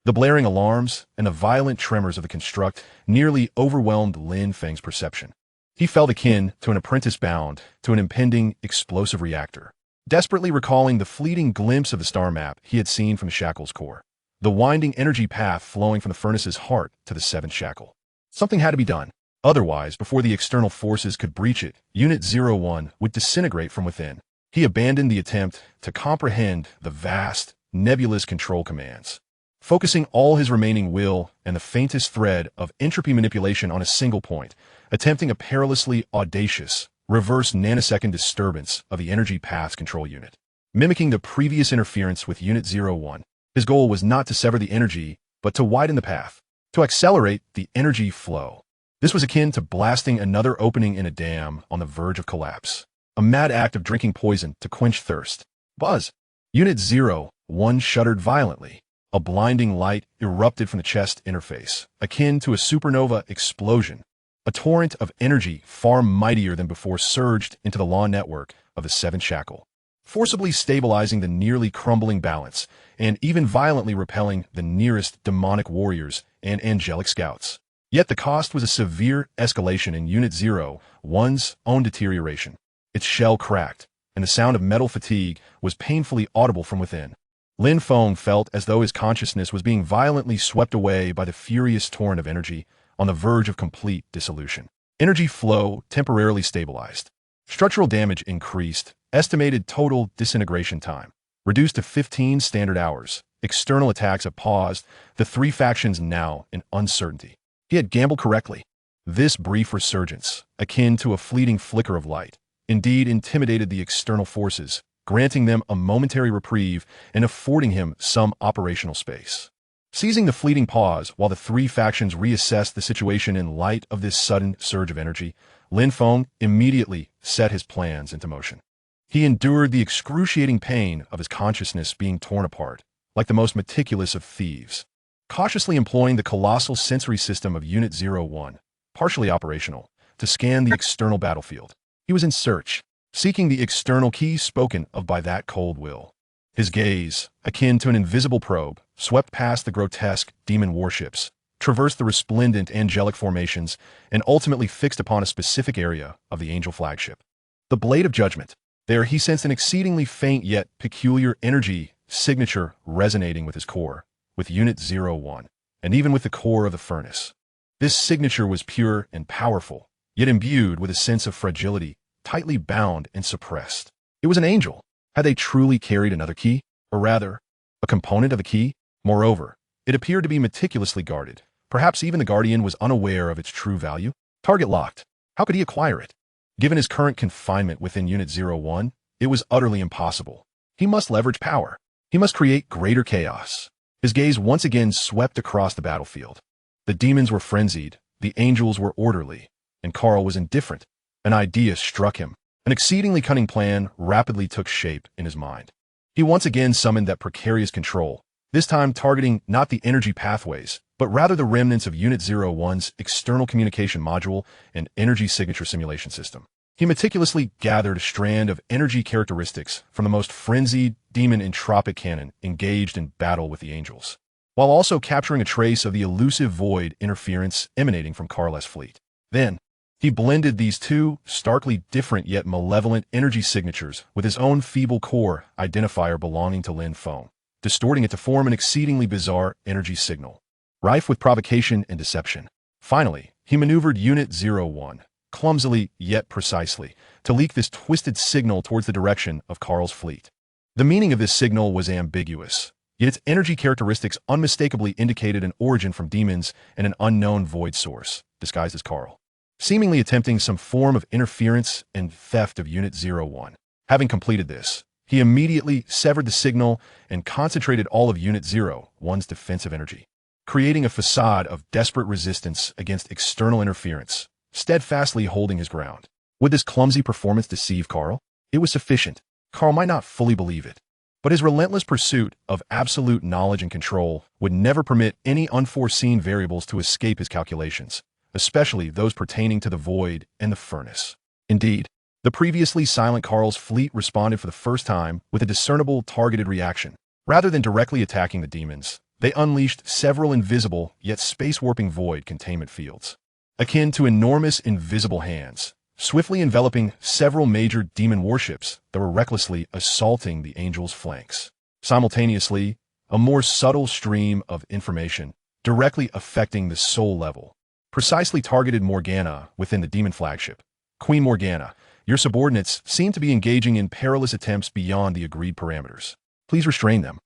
The blaring alarms and the violent tremors of the construct nearly overwhelmed Lin Feng's perception. He felt akin to an apprentice bound to an impending explosive reactor, desperately recalling the fleeting glimpse of the star map he had seen from the shackle's core, the winding energy path flowing from the furnace's heart to the seventh shackle. Something had to be done. Otherwise, before the external forces could breach it, Unit 01 would disintegrate from within. He abandoned the attempt to comprehend the vast, nebulous control commands, focusing all his remaining will and the faintest thread of entropy manipulation on a single point, attempting a perilously audacious, reverse nanosecond disturbance of the energy path's control unit. Mimicking the previous interference with Unit 01, his goal was not to sever the energy, but to widen the path, to accelerate the energy flow. This was akin to blasting another opening in a dam on the verge of collapse, a mad act of drinking poison to quench thirst. Buzz! Unit 01 shuddered violently. A blinding light erupted from the chest interface, akin to a supernova explosion. A torrent of energy far mightier than before surged into the law network of the seventh shackle, forcibly stabilizing the nearly crumbling balance and even violently repelling the nearest demonic warriors and angelic scouts. Yet the cost was a severe escalation in Unit 01's own deterioration. Its shell cracked, and the sound of metal fatigue was painfully audible from within. Lin Feng felt as though his consciousness was being violently swept away by the furious torrent of energy on the verge of complete dissolution. Energy flow temporarily stabilized. Structural damage increased. Estimated total disintegration time reduced to 15 standard hours. External attacks have paused. The three factions now in uncertainty. He had gambled correctly. This brief resurgence, akin to a fleeting flicker of light, indeed intimidated the external forces, granting them a momentary reprieve and affording him some operational space. Seizing the fleeting pause while the three factions reassessed the situation in light of this sudden surge of energy, Lin Feng immediately set his plans into motion. He endured the excruciating pain of his consciousness being torn apart, like the most meticulous of thieves, cautiously employing the colossal sensory system of Unit 01, partially operational, to scan the external battlefield. He was in search, seeking the external key spoken of by that cold will. His gaze, akin to an invisible probe, swept past the grotesque demon warships, traversed the resplendent angelic formations, and ultimately fixed upon a specific area of the angel flagship. The Blade of Judgment. There he sensed an exceedingly faint yet peculiar energy signature resonating with his core, with Unit 01, and even with the core of the furnace. This signature was pure and powerful, yet imbued with a sense of fragility, tightly bound and suppressed. It was an angel. Had they truly carried another key? Or rather, a component of the key? Moreover, it appeared to be meticulously guarded. Perhaps even the Guardian was unaware of its true value. Target locked. How could he acquire it? Given his current confinement within Unit 01, it was utterly impossible. He must leverage power. He must create greater chaos. His gaze once again swept across the battlefield. The demons were frenzied, the angels were orderly, and Karl was indifferent. An idea struck him. An exceedingly cunning plan rapidly took shape in his mind. He once again summoned that precarious control, this time targeting not the energy pathways, but rather the remnants of Unit 01's external communication module and energy signature simulation system. He meticulously gathered a strand of energy characteristics from the most frenzied demon entropic cannon engaged in battle with the angels, while also capturing a trace of the elusive void interference emanating from Karl's fleet. Then, he blended these two starkly different yet malevolent energy signatures with his own feeble core identifier belonging to Lin Feng, distorting it to form an exceedingly bizarre energy signal, rife with provocation and deception. Finally, he maneuvered Unit 01, clumsily yet precisely, to leak this twisted signal towards the direction of Karl's fleet. The meaning of this signal was ambiguous, yet its energy characteristics unmistakably indicated an origin from demons and an unknown void source, disguised as Karl, seemingly attempting some form of interference and theft of Unit 01. Having completed this, he immediately severed the signal and concentrated all of Unit 01's defensive energy, creating a facade of desperate resistance against external interference, steadfastly holding his ground. Would this clumsy performance deceive Karl? It was sufficient. Karl might not fully believe it, but his relentless pursuit of absolute knowledge and control would never permit any unforeseen variables to escape his calculations, especially those pertaining to the void and the furnace. Indeed, the previously silent Karl's fleet responded for the first time with a discernible targeted reaction. Rather than directly attacking the demons, they unleashed several invisible yet space-warping void containment fields, akin to enormous invisible hands, swiftly enveloping several major demon warships that were recklessly assaulting the angels' flanks. Simultaneously, a more subtle stream of information, directly affecting the soul level, precisely targeted Morgana within the demon flagship. Queen Morgana, your subordinates seem to be engaging in perilous attempts beyond the agreed parameters. Please restrain them,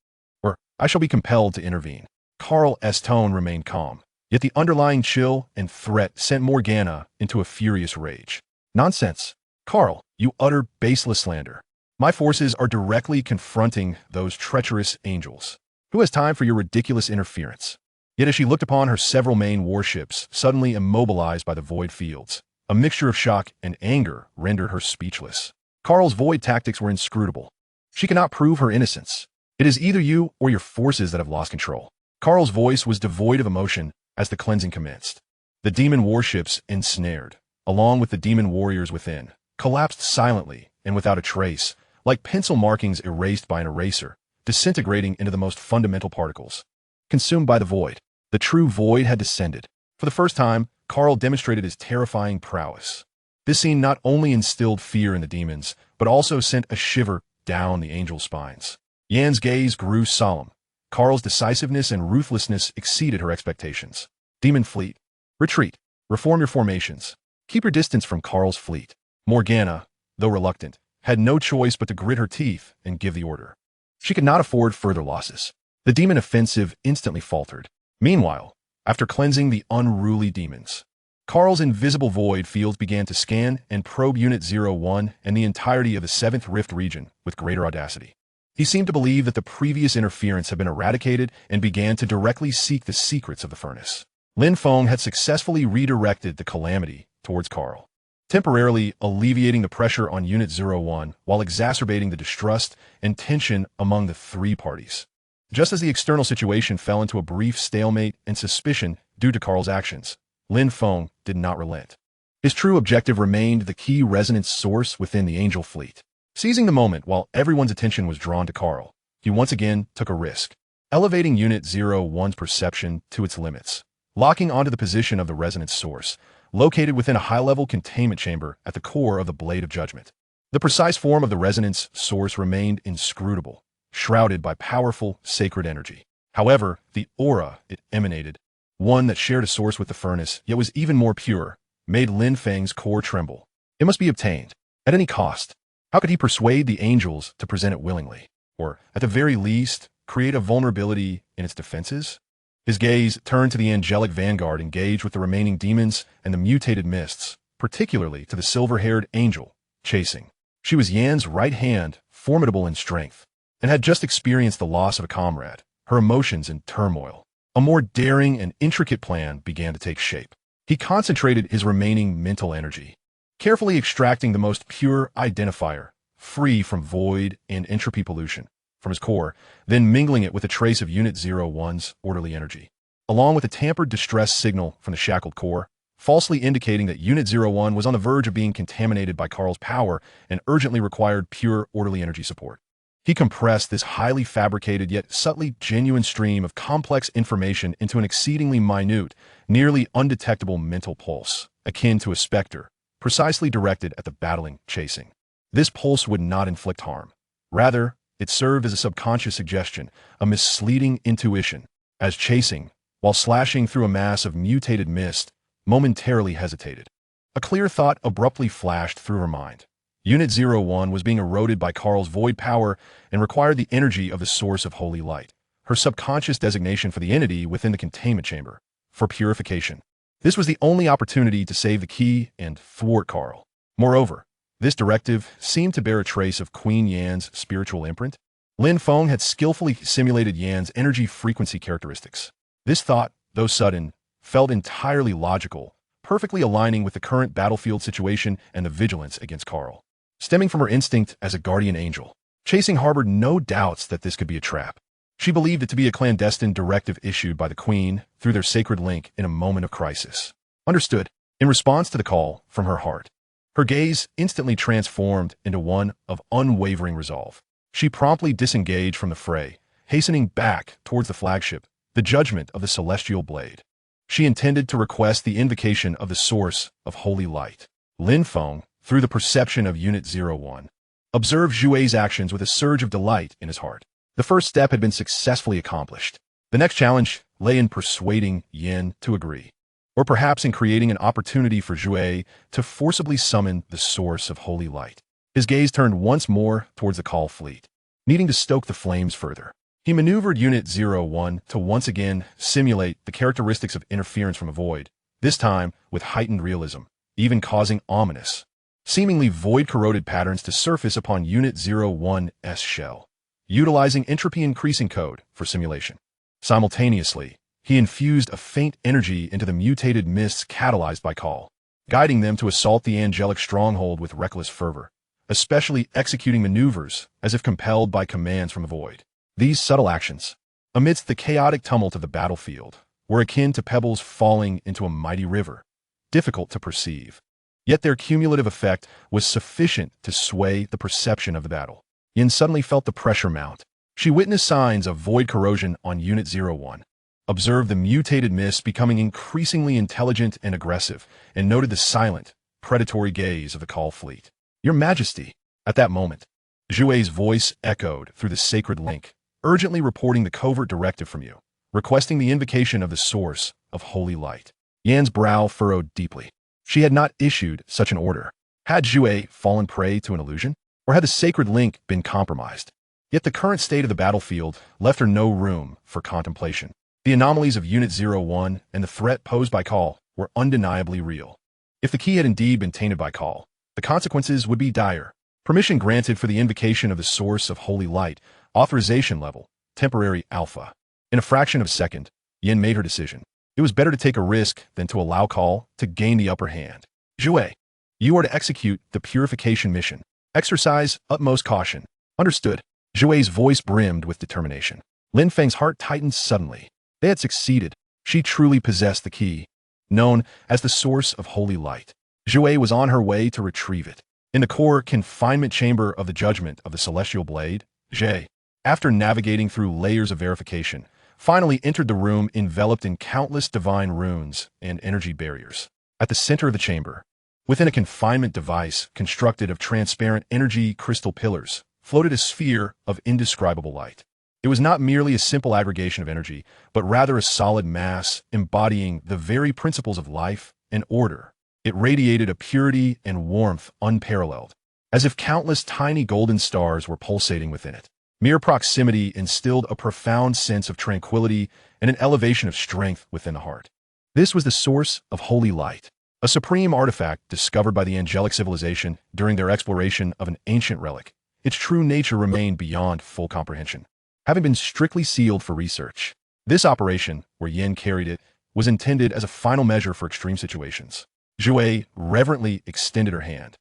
or I shall be compelled to intervene. Karl's tone remained calm, yet the underlying chill and threat sent Morgana into a furious rage. Nonsense. Karl, you utter baseless slander. My forces are directly confronting those treacherous angels. Who has time for your ridiculous interference? Yet as she looked upon her several main warships suddenly immobilized by the void fields, a mixture of shock and anger rendered her speechless. Karl's void tactics were inscrutable. She cannot prove her innocence. It is either you or your forces that have lost control. Karl's voice was devoid of emotion as the cleansing commenced. The demon warships, ensnared, along with the demon warriors within, collapsed silently and without a trace, like pencil markings erased by an eraser, disintegrating into the most fundamental particles. Consumed by the void, the true void had descended. For the first time, Karl demonstrated his terrifying prowess. This scene not only instilled fear in the demons, but also sent a shiver down the angels' spines. Yan's gaze grew solemn. Karl's decisiveness and ruthlessness exceeded her expectations. Demon fleet, retreat. Reform your formations. Keep your distance from Karl's fleet. Morgana, though reluctant, had no choice but to grit her teeth and give the order. She could not afford further losses. The demon offensive instantly faltered. Meanwhile, after cleansing the unruly demons, Karl's invisible void fields began to scan and probe Unit 01 and the entirety of the 7th Rift region with greater audacity. He seemed to believe that the previous interference had been eradicated and began to directly seek the secrets of the furnace. Lin Feng had successfully redirected the calamity towards Karl, temporarily alleviating the pressure on Unit 01 while exacerbating the distrust and tension among the three parties. Just as the external situation fell into a brief stalemate and suspicion due to Karl's actions, Lin Feng did not relent. His true objective remained the key resonance source within the angel fleet. Seizing the moment while everyone's attention was drawn to Karl, he once again took a risk, elevating Unit 01's perception to its limits, locking onto the position of the resonance source, located within a high-level containment chamber at the core of the Blade of Judgment. The precise form of the resonance source remained inscrutable, shrouded by powerful, sacred energy. However, the aura it emanated, one that shared a source with the furnace yet was even more pure, made Lin Feng's core tremble. It must be obtained, at any cost. How could he persuade the angels to present it willingly? Or, at the very least, create a vulnerability in its defenses? His gaze turned to the angelic vanguard engaged with the remaining demons and the mutated mists, particularly to the silver-haired angel, chasing. She was Yan's right hand, formidable in strength, and had just experienced the loss of a comrade, her emotions in turmoil. A more daring and intricate plan began to take shape. He concentrated his remaining mental energy, carefully extracting the most pure identifier, free from void and entropy pollution, from his core, then mingling it with a trace of Unit 01's orderly energy, along with a tampered distress signal from the shackled core, falsely indicating that Unit 01 was on the verge of being contaminated by Carl's power and urgently required pure orderly energy support. He compressed this highly fabricated yet subtly genuine stream of complex information into an exceedingly minute, nearly undetectable mental pulse, akin to a specter, precisely directed at the battling chasing. This pulse would not inflict harm. Rather, it served as a subconscious suggestion, a misleading intuition, as chasing, while slashing through a mass of mutated mist, momentarily hesitated. A clear thought abruptly flashed through her mind. Unit 01 was being eroded by Carl's void power and required the energy of the source of holy light, her subconscious designation for the entity within the containment chamber, for purification. This was the only opportunity to save the key and thwart Carl. Moreover, this directive seemed to bear a trace of Queen Yan's spiritual imprint. Lin Feng had skillfully simulated Yan's energy frequency characteristics. This thought, though sudden, felt entirely logical, perfectly aligning with the current battlefield situation and the vigilance against Carl. Stemming from her instinct as a guardian angel, Chasing harbored no doubts that this could be a trap. She believed it to be a clandestine directive issued by the Queen through their sacred link in a moment of crisis. Understood. In response to the call from her heart, her gaze instantly transformed into one of unwavering resolve. She promptly disengaged from the fray, hastening back towards the flagship, the judgment of the celestial blade. She intended to request the invocation of the source of holy light. Lin Feng, through the perception of Unit 01, observed Zhue's actions with a surge of delight in his heart. The first step had been successfully accomplished. The next challenge lay in persuading Yin to agree, or perhaps in creating an opportunity for Zhue to forcibly summon the source of holy light. His gaze turned once more towards the Call fleet, needing to stoke the flames further. He maneuvered Unit 01 to once again simulate the characteristics of interference from a void, this time with heightened realism, even causing ominous, seemingly void-corroded patterns to surface upon Unit 01's shell, utilizing entropy increasing code for simulation. Simultaneously, he infused a faint energy into the mutated mists catalyzed by Call, guiding them to assault the angelic stronghold with reckless fervor, especially executing maneuvers as if compelled by commands from a void. These subtle actions, amidst the chaotic tumult of the battlefield, were akin to pebbles falling into a mighty river, difficult to perceive. Yet their cumulative effect was sufficient to sway the perception of the battle. Yin suddenly felt the pressure mount. She witnessed signs of void corrosion on Unit 01, observed the mutated mists becoming increasingly intelligent and aggressive, and noted the silent, predatory gaze of the Call fleet. "Your Majesty!" At that moment, Zhue's voice echoed through the sacred link, urgently reporting the covert directive from you, requesting the invocation of the source of holy light. Yan's brow furrowed deeply. She had not issued such an order. Had Zhue fallen prey to an illusion? Or had the sacred link been compromised? Yet the current state of the battlefield left her no room for contemplation. The anomalies of Unit 01 and the threat posed by Call were undeniably real. If the key had indeed been tainted by Call, the consequences would be dire. Permission granted for the invocation of the source of holy light, authorization level, temporary alpha. In a fraction of a second, Yin made her decision. It was better to take a risk than to allow Call to gain the upper hand. Zhue, you are to execute the purification mission. Exercise utmost caution. Understood. Zhue's voice brimmed with determination. Lin Feng's heart tightened suddenly. They had succeeded. She truly possessed the key, known as the source of holy light. Zhue was on her way to retrieve it. In the core confinement chamber of the judgment of the celestial blade, Zhe, after navigating through layers of verification, finally entered the room enveloped in countless divine runes and energy barriers. At the center of the chamber, within a confinement device constructed of transparent energy crystal pillars, floated a sphere of indescribable light. It was not merely a simple aggregation of energy, but rather a solid mass embodying the very principles of life and order. It radiated a purity and warmth unparalleled, as if countless tiny golden stars were pulsating within it. Mere proximity instilled a profound sense of tranquility and an elevation of strength within the heart. This was the source of holy light, a supreme artifact discovered by the angelic civilization during their exploration of an ancient relic, its true nature remained beyond full comprehension, having been strictly sealed for research. This operation, where Yin carried it, was intended as a final measure for extreme situations. Zhui reverently extended her hand,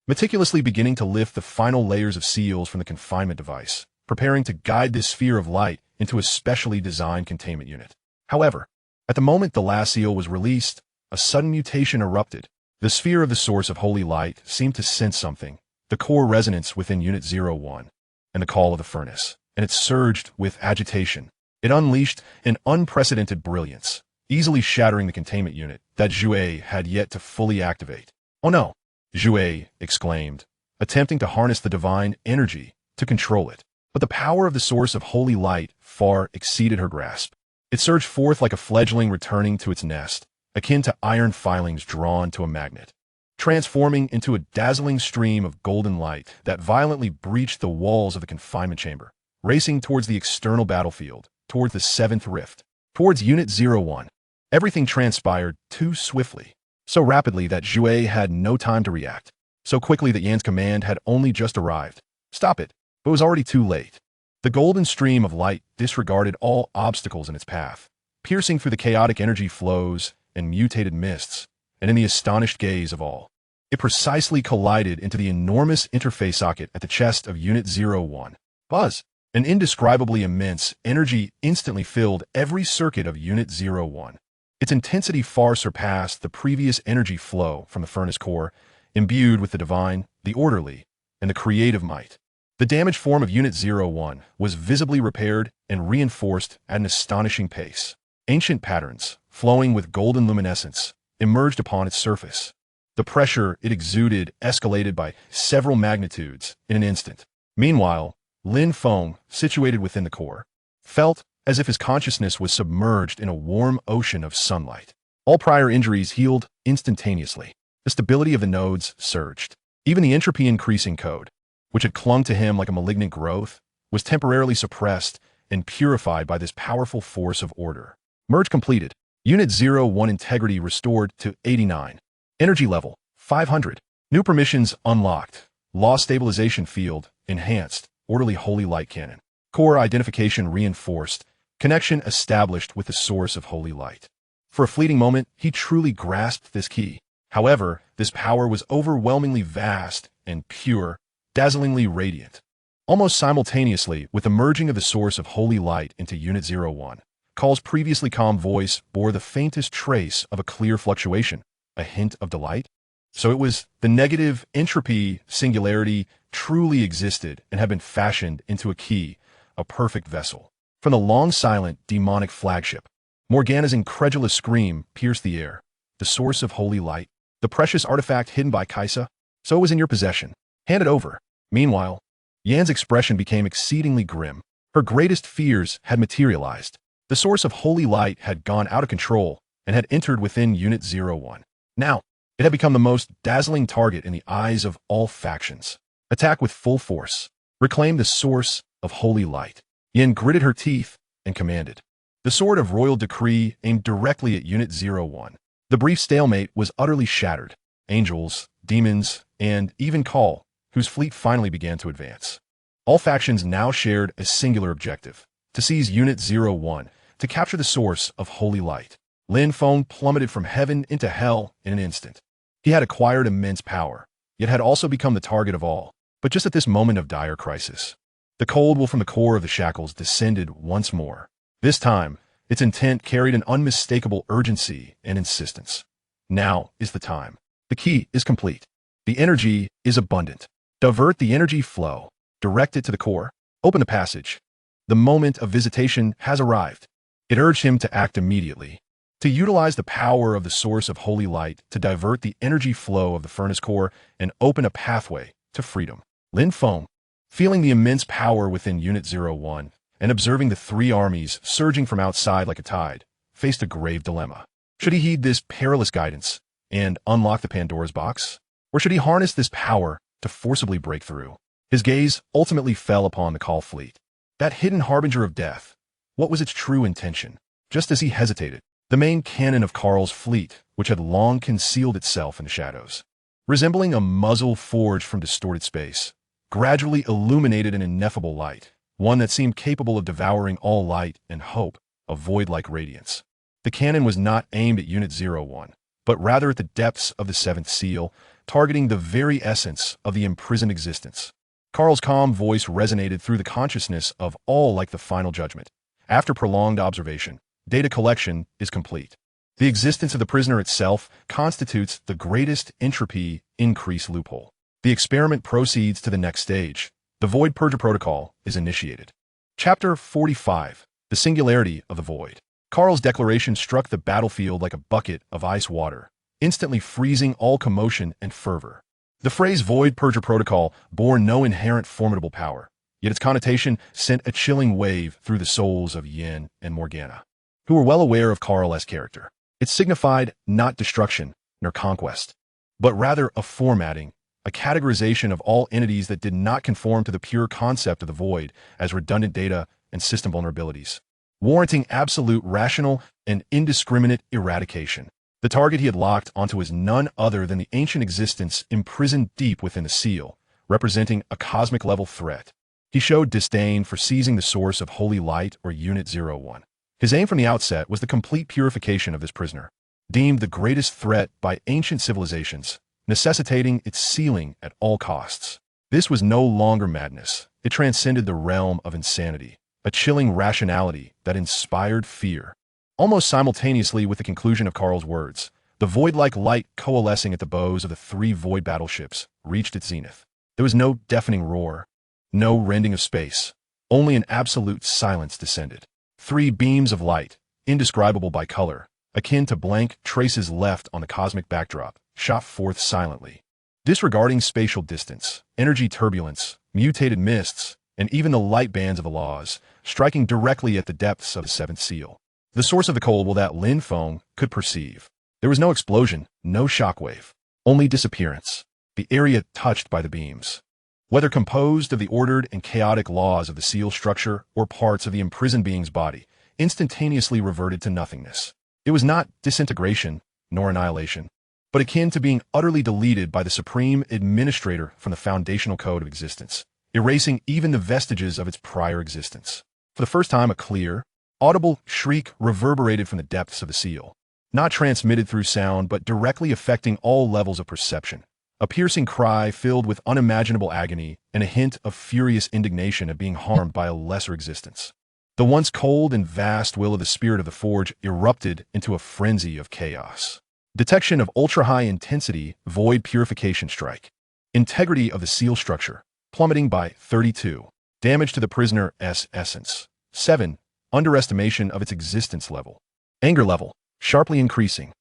meticulously beginning to lift the final layers of seals from the confinement device, preparing to guide this sphere of light into a specially designed containment unit. However, at the moment the last seal was released, a sudden mutation erupted. The sphere of the source of holy light seemed to sense something, the core resonance within Unit 01, and the call of the furnace, and it surged with agitation. It unleashed an unprecedented brilliance, easily shattering the containment unit that Zhui had yet to fully activate. "Oh no!" Zhui exclaimed, attempting to harness the divine energy to control it. But the power of the source of holy light far exceeded her grasp. It surged forth like a fledgling returning to its nest, akin to iron filings drawn to a magnet, transforming into a dazzling stream of golden light that violently breached the walls of the confinement chamber, racing towards the external battlefield, towards the seventh rift, towards Unit 01. Everything transpired too swiftly, so rapidly that Zhui had no time to react, so quickly that Yan's command had only just arrived. "Stop it," but it was already too late. The golden stream of light disregarded all obstacles in its path, piercing through the chaotic energy flows and mutated mists, and in the astonished gaze of all, it precisely collided into the enormous interface socket at the chest of Unit 01. Buzz! An indescribably immense energy instantly filled every circuit of Unit 01. Its intensity far surpassed the previous energy flow from the furnace core, imbued with the divine, the orderly, and the creative might. The damaged form of Unit 01 was visibly repaired and reinforced at an astonishing pace. Ancient patterns, flowing with golden luminescence, emerged upon its surface. The pressure it exuded escalated by several magnitudes in an instant. Meanwhile, Lin Feng, situated within the core, felt as if his consciousness was submerged in a warm ocean of sunlight. All prior injuries healed instantaneously. The stability of the nodes surged. Even the entropy-increasing code, which had clung to him like a malignant growth, was temporarily suppressed and purified by this powerful force of order. Merge completed. Unit 01 integrity restored to 89. Energy level 500. New permissions unlocked. Law stabilization field enhanced. Orderly holy light cannon. Core identification reinforced. Connection established with the source of holy light. For a fleeting moment, he truly grasped this key. However, this power was overwhelmingly vast and pure, dazzlingly radiant. Almost simultaneously with the merging of the source of holy light into Unit 01, Call's previously calm voice bore the faintest trace of a clear fluctuation, a hint of delight. So it was the negative entropy singularity truly existed and had been fashioned into a key, a perfect vessel. From the long-silent demonic flagship, Morgana's incredulous scream pierced the air. The source of holy light, the precious artifact hidden by Kaisa, so it was in your possession. Hand it over. Meanwhile, Yan's expression became exceedingly grim. Her greatest fears had materialized. The source of holy light had gone out of control and had entered within Unit 01. Now, it had become the most dazzling target in the eyes of all factions. Attack with full force. Reclaim the source of holy light. Yin gritted her teeth and commanded. The sword of royal decree aimed directly at Unit 01. The brief stalemate was utterly shattered. Angels, demons, and even Call, whose fleet finally began to advance. All factions now shared a singular objective: to seize Unit 01, to capture the source of holy light. Lin Feng plummeted from heaven into hell in an instant. He had acquired immense power, yet had also become the target of all. But just at this moment of dire crisis, the cold will from the core of the shackles descended once more. This time, its intent carried an unmistakable urgency and insistence. Now is the time. The key is complete. The energy is abundant. Divert the energy flow. Direct it to the core. Open the passage. The moment of visitation has arrived. It urged him to act immediately, to utilize the power of the source of holy light to divert the energy flow of the furnace core and open a pathway to freedom. Lin Feng, feeling the immense power within Unit 01 and observing the three armies surging from outside like a tide, faced a grave dilemma. Should he heed this perilous guidance and unlock the Pandora's box? Or should he harness this power to forcibly break through? His gaze ultimately fell upon the Call fleet. That hidden harbinger of death. What was its true intention? Just as he hesitated, the main cannon of Karl's fleet, which had long concealed itself in the shadows, resembling a muzzle forged from distorted space, gradually illuminated an ineffable light, one that seemed capable of devouring all light and hope, a void-like radiance. The cannon was not aimed at Unit 01, but rather at the depths of the seventh seal, targeting the very essence of the imprisoned existence. Carl's calm voice resonated through the consciousness of all like the final judgment. After prolonged observation, data collection is complete. The existence of the prisoner itself constitutes the greatest entropy increase loophole. The experiment proceeds to the next stage. The Void Purger Protocol is initiated. Chapter 45. The Singularity of the Void. Carl's declaration struck the battlefield like a bucket of ice water, instantly freezing all commotion and fervor. The phrase Void Purger Protocol bore no inherent formidable power, yet its connotation sent a chilling wave through the souls of Yin and Morgana, who were well aware of Carl's character. It signified not destruction nor conquest, but rather a formatting, a categorization of all entities that did not conform to the pure concept of the void as redundant data and system vulnerabilities, warranting absolute rational and indiscriminate eradication. The target he had locked onto was none other than the ancient existence imprisoned deep within the seal, representing a cosmic-level threat. He showed disdain for seizing the source of holy light or Unit 01. His aim from the outset was the complete purification of this prisoner, deemed the greatest threat by ancient civilizations, necessitating its sealing at all costs. This was no longer madness. It transcended the realm of insanity, a chilling rationality that inspired fear. Almost simultaneously with the conclusion of Carl's words, the void-like light coalescing at the bows of the three void battleships reached its zenith. There was no deafening roar, no rending of space, only an absolute silence descended. Three beams of light, indescribable by color, akin to blank traces left on the cosmic backdrop, shot forth silently, disregarding spatial distance, energy turbulence, mutated mists, and even the light bands of the laws, striking directly at the depths of the seventh seal. The source of the cold that Lin Feng could perceive. There was no explosion, no shockwave, only disappearance. The area touched by the beams, whether composed of the ordered and chaotic laws of the seal structure or parts of the imprisoned being's body, instantaneously reverted to nothingness. It was not disintegration nor annihilation, but akin to being utterly deleted by the supreme administrator from the foundational code of existence, erasing even the vestiges of its prior existence. For the first time, a clear, audible shriek reverberated from the depths of the seal, not transmitted through sound but directly affecting all levels of perception. A piercing cry filled with unimaginable agony and a hint of furious indignation at being harmed by a lesser existence. The once cold and vast will of the spirit of the forge erupted into a frenzy of chaos. Detection of ultra-high intensity void purification strike. Integrity of the seal structure plummeting by 32. Damage to the prisoner's essence. 7. Underestimation of its existence level. Anger level sharply increasing.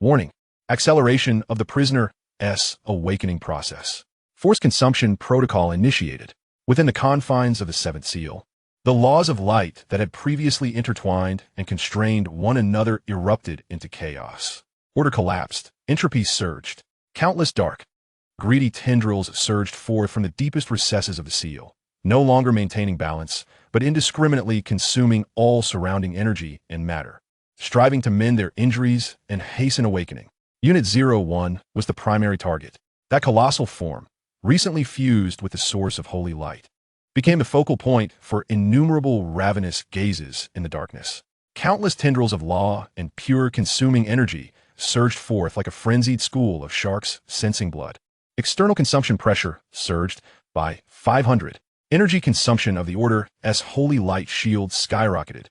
Warning. Acceleration of the prisoner's awakening process. Force consumption protocol initiated. Within the confines of the seventh seal, the laws of light that had previously intertwined and constrained one another erupted into chaos. Order collapsed. Entropy surged. Countless dark, greedy tendrils surged forth from the deepest recesses of the seal, no longer maintaining balance, but indiscriminately consuming all surrounding energy and matter, striving to mend their injuries and hasten awakening. Unit 01 was the primary target. That colossal form, recently fused with the source of holy light, became the focal point for innumerable ravenous gazes in the darkness. Countless tendrils of law and pure consuming energy surged forth like a frenzied school of sharks sensing blood. External consumption pressure surged by 500. Energy consumption of the Order's holy light shield skyrocketed.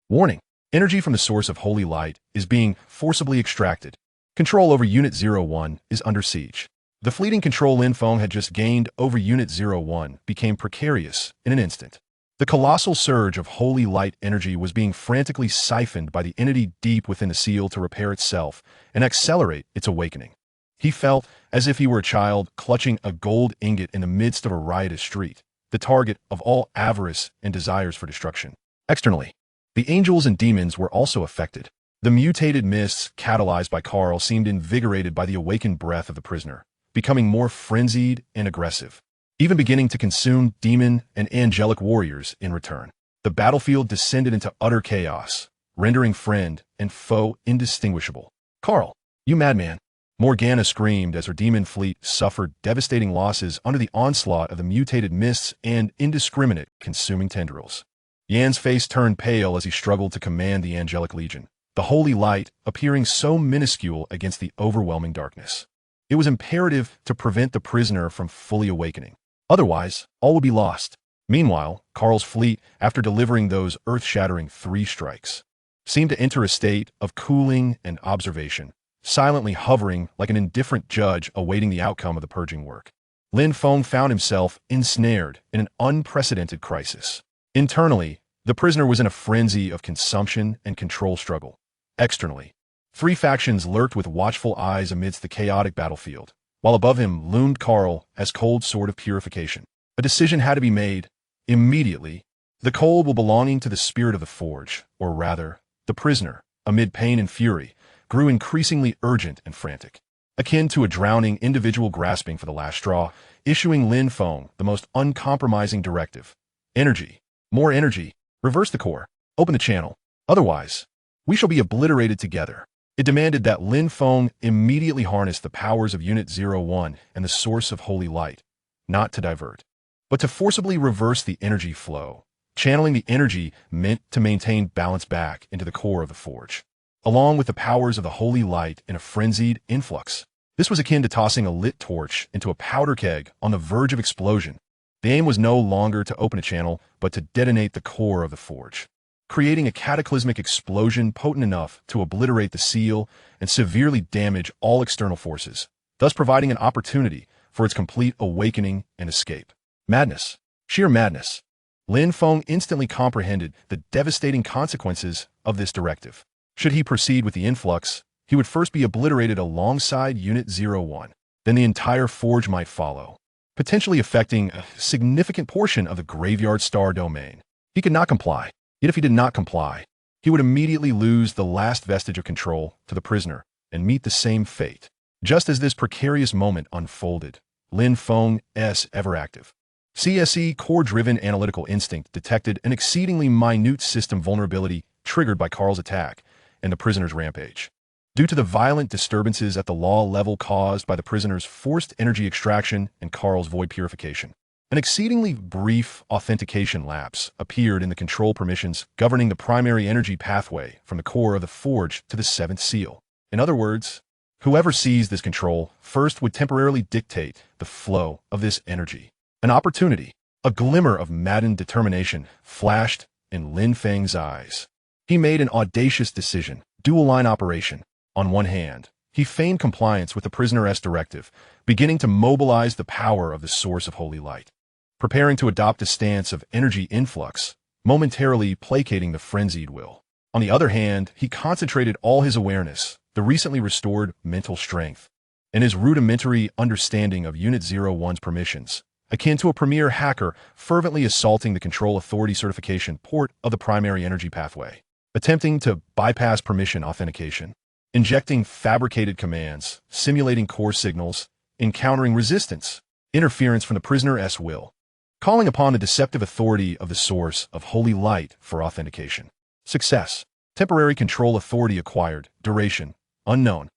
Warning. Energy from the source of holy light is being forcibly extracted. Control over Unit 01 is under siege. The fleeting control Lin Feng had just gained over Unit 01 became precarious in an instant. The colossal surge of holy light energy was being frantically siphoned by the entity deep within the seal to repair itself and accelerate its awakening. He felt as if he were a child clutching a gold ingot in the midst of a riotous street, the target of all avarice and desires for destruction. Externally, the angels and demons were also affected. The mutated mists catalyzed by Carl seemed invigorated by the awakened breath of the prisoner, becoming more frenzied and aggressive, even beginning to consume demon and angelic warriors in return. The battlefield descended into utter chaos, rendering friend and foe indistinguishable. "Carl, you madman!" Morgana screamed as her demon fleet suffered devastating losses under the onslaught of the mutated mists and indiscriminate consuming tendrils. Yan's face turned pale as he struggled to command the angelic legion, the holy light appearing so minuscule against the overwhelming darkness. It was imperative to prevent the prisoner from fully awakening. Otherwise, all would be lost. Meanwhile, Karl's fleet, after delivering those earth-shattering 3 strikes, seemed to enter a state of cooling and observation, silently hovering like an indifferent judge awaiting the outcome of the purging work. Lin Feng found himself ensnared in an unprecedented crisis. Internally, the prisoner was in a frenzy of consumption and control struggle. Externally, 3 factions lurked with watchful eyes amidst the chaotic battlefield, while above him loomed Karl as cold sword of purification. A decision had to be made, immediately. The cold will belonging to the spirit of the forge, or rather, the prisoner, amid pain and fury, grew increasingly urgent and frantic, akin to a drowning individual grasping for the last straw, issuing Lin Feng the most uncompromising directive. Energy. More energy. Reverse the core. Open the channel. Otherwise, we shall be obliterated together. It demanded that Lin Feng immediately harness the powers of Unit 01 and the source of holy light, not to divert, but to forcibly reverse the energy flow. Channeling the energy meant to maintain balance back into the core of the forge, along with the powers of the holy light in a frenzied influx. This was akin to tossing a lit torch into a powder keg on the verge of explosion. The aim was no longer to open a channel, but to detonate the core of the forge, creating a cataclysmic explosion potent enough to obliterate the seal and severely damage all external forces, thus providing an opportunity for its complete awakening and escape. Madness. Sheer madness. Lin Feng instantly comprehended the devastating consequences of this directive. Should he proceed with the influx, he would first be obliterated alongside Unit 01. Then the entire forge might follow, potentially affecting a significant portion of the Graveyard Star domain. He could not comply. Yet if he did not comply, he would immediately lose the last vestige of control to the prisoner and meet the same fate. Just as this precarious moment unfolded, Lin Feng's ever-active CSE core-driven analytical instinct detected an exceedingly minute system vulnerability triggered by Karl's attack and the prisoner's rampage. Due to the violent disturbances at the law level caused by the prisoner's forced energy extraction and Karl's void purification, an exceedingly brief authentication lapse appeared in the control permissions governing the primary energy pathway from the core of the forge to the 7th seal. In other words, whoever seized this control first would temporarily dictate the flow of this energy. An opportunity, a glimmer of maddened determination flashed in Lin Feng's eyes. He made an audacious decision, dual-line operation. On one hand, he feigned compliance with the prisoner's directive, beginning to mobilize the power of the source of holy light, preparing to adopt a stance of energy influx, momentarily placating the frenzied will. On the other hand, he concentrated all his awareness, the recently restored mental strength, and his rudimentary understanding of Unit 01's permissions, akin to a premier hacker fervently assaulting the control authority certification port of the primary energy pathway, attempting to bypass permission authentication, injecting fabricated commands, simulating core signals, encountering resistance, interference from the prisoner's will, calling upon the deceptive authority of the source of holy light for authentication. Success. Temporary control authority acquired. Duration. Unknown.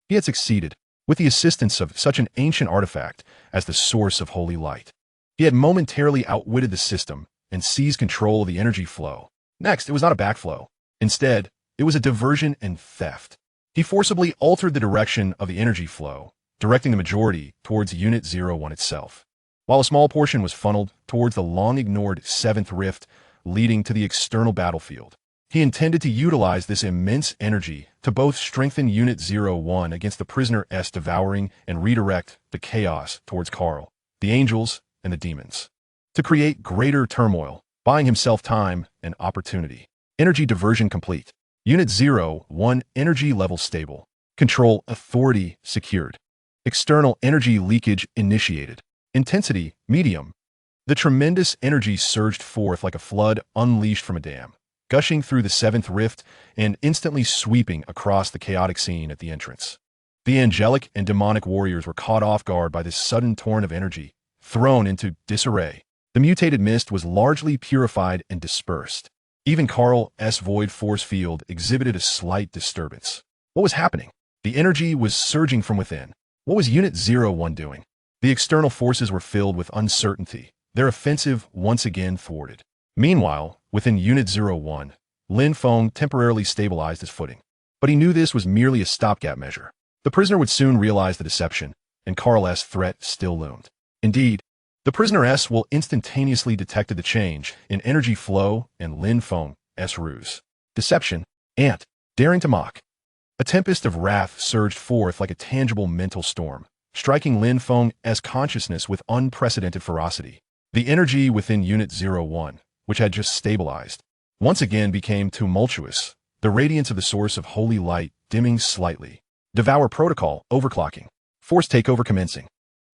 He had succeeded, with the assistance of such an ancient artifact as the source of holy light. He had momentarily outwitted the system and seized control of the energy flow. Next, it was not a backflow. Instead, it was a diversion and theft. He forcibly altered the direction of the energy flow, directing the majority towards Unit 01 itself, while a small portion was funneled towards the long-ignored 7th rift leading to the external battlefield. He intended to utilize this immense energy to both strengthen Unit 01 against the prisoner's devouring and redirect the chaos towards Karl, the angels, and the demons, to create greater turmoil, buying himself time and opportunity. Energy diversion complete. Unit 01 energy level stable. Control authority secured. External energy leakage initiated. Intensity medium. The tremendous energy surged forth like a flood unleashed from a dam, gushing through the 7th rift and instantly sweeping across the chaotic scene at the entrance. The angelic and demonic warriors were caught off guard by this sudden torrent of energy, thrown into disarray. The mutated mist was largely purified and dispersed. Even Karl's void force field exhibited a slight disturbance. What was happening? The energy was surging from within. What was Unit 01 doing? The external forces were filled with uncertainty, their offensive once again thwarted. Meanwhile, within Unit 01, Lin Feng temporarily stabilized his footing. But he knew this was merely a stopgap measure. The prisoner would soon realize the deception, and Karl's threat still loomed. Indeed, the prisoner S will instantaneously detected the change in energy flow and Lin Feng's ruse. Deception, and daring to mock. A tempest of wrath surged forth like a tangible mental storm, striking Lin Feng's consciousness with unprecedented ferocity. The energy within Unit 01, which had just stabilized, once again became tumultuous, the radiance of the source of holy light dimming slightly. Devour protocol overclocking. Force takeover commencing.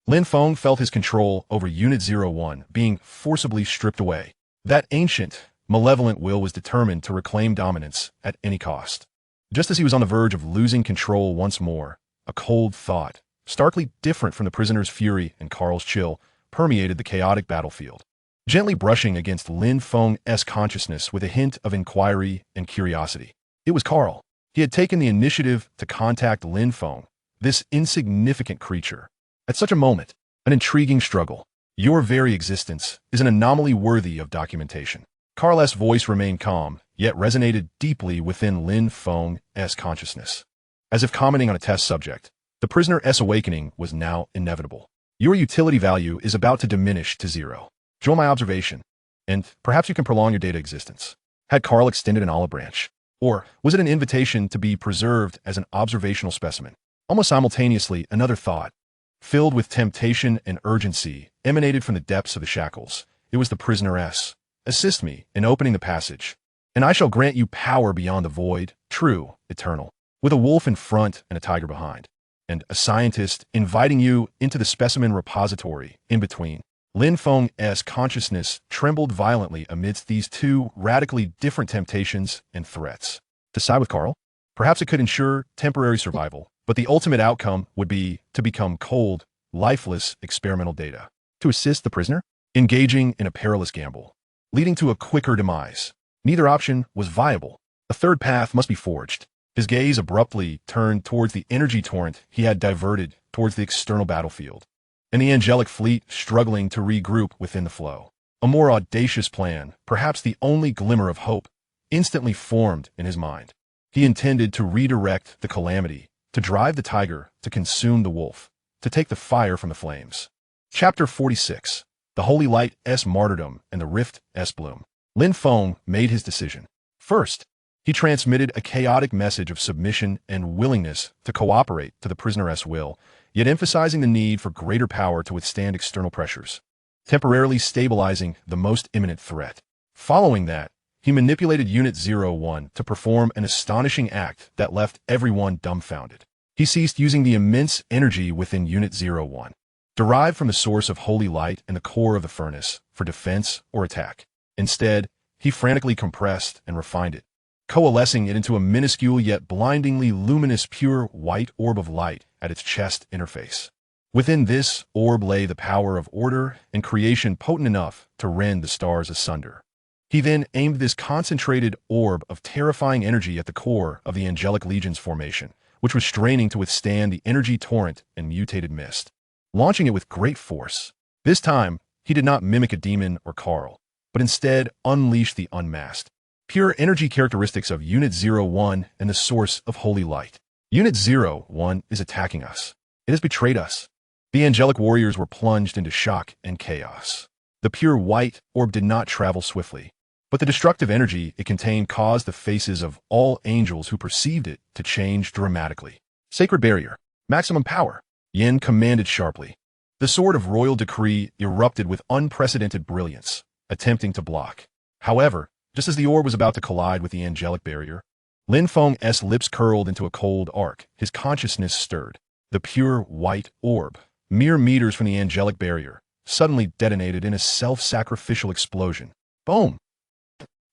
Lin Feng felt his control over Unit 01 being forcibly stripped away. That ancient, malevolent will was determined to reclaim dominance at any cost. Just as he was on the verge of losing control once more, a cold thought, starkly different from the prisoner's fury and Karl's chill, permeated the chaotic battlefield, gently brushing against Lin Feng's consciousness with a hint of inquiry and curiosity. It was Karl. He had taken the initiative to contact Lin Feng, this insignificant creature. At such a moment, an intriguing struggle. Your very existence is an anomaly worthy of documentation. Karl's voice remained calm, yet resonated deeply within Lin Feng's consciousness. As if commenting on a test subject, the prisoner's awakening was now inevitable. Your utility value is about to diminish to zero. Join my observation, and perhaps you can prolong your data existence. Had Karl extended an olive branch? Or was it an invitation to be preserved as an observational specimen? Almost simultaneously, another thought, filled with temptation and urgency, emanated from the depths of the shackles. It was the prisoner S. Assist me in opening the passage, and I shall grant you power beyond the void, true, eternal, with a wolf in front and a tiger behind, and a scientist inviting you into the specimen repository in between. Lin Feng's consciousness trembled violently amidst these two radically different temptations and threats. To side with Karl? Perhaps it could ensure temporary survival, but the ultimate outcome would be to become cold, lifeless experimental data. To assist the prisoner? Engaging in a perilous gamble, leading to a quicker demise. Neither option was viable. A third path must be forged. His gaze abruptly turned towards the energy torrent he had diverted towards the external battlefield, and the angelic fleet struggling to regroup within the flow. A more audacious plan, perhaps the only glimmer of hope, instantly formed in his mind. He intended to redirect the calamity, to drive the tiger, to consume the wolf, to take the fire from the flames. Chapter 46. The Holy Light's Martyrdom and the Rift's Bloom. Lin Feng made his decision. First, he transmitted a chaotic message of submission and willingness to cooperate to the prisoner's will, yet emphasizing the need for greater power to withstand external pressures, temporarily stabilizing the most imminent threat. Following that, he manipulated Unit 01 to perform an astonishing act that left everyone dumbfounded. He ceased using the immense energy within Unit 01, derived from the source of holy light in the core of the furnace, for defense or attack. Instead, he frantically compressed and refined it, coalescing it into a minuscule yet blindingly luminous pure white orb of light at its chest interface. Within this orb lay the power of order and creation potent enough to rend the stars asunder. He then aimed this concentrated orb of terrifying energy at the core of the Angelic Legion's formation, which was straining to withstand the energy torrent and mutated mist, launching it with great force. This time, he did not mimic a demon or Karl, but instead unleashed the unmasked, pure energy characteristics of Unit 01 and the source of holy light. Unit 01 is attacking us. It has betrayed us. The angelic warriors were plunged into shock and chaos. The pure white orb did not travel swiftly, but the destructive energy it contained caused the faces of all angels who perceived it to change dramatically. Sacred barrier. Maximum power. Yin commanded sharply. The sword of royal decree erupted with unprecedented brilliance, attempting to block. However, just as the orb was about to collide with the angelic barrier, Lin Feng's lips curled into a cold arc, his consciousness stirred. The pure white orb, mere meters from the angelic barrier, suddenly detonated in a self-sacrificial explosion. Boom!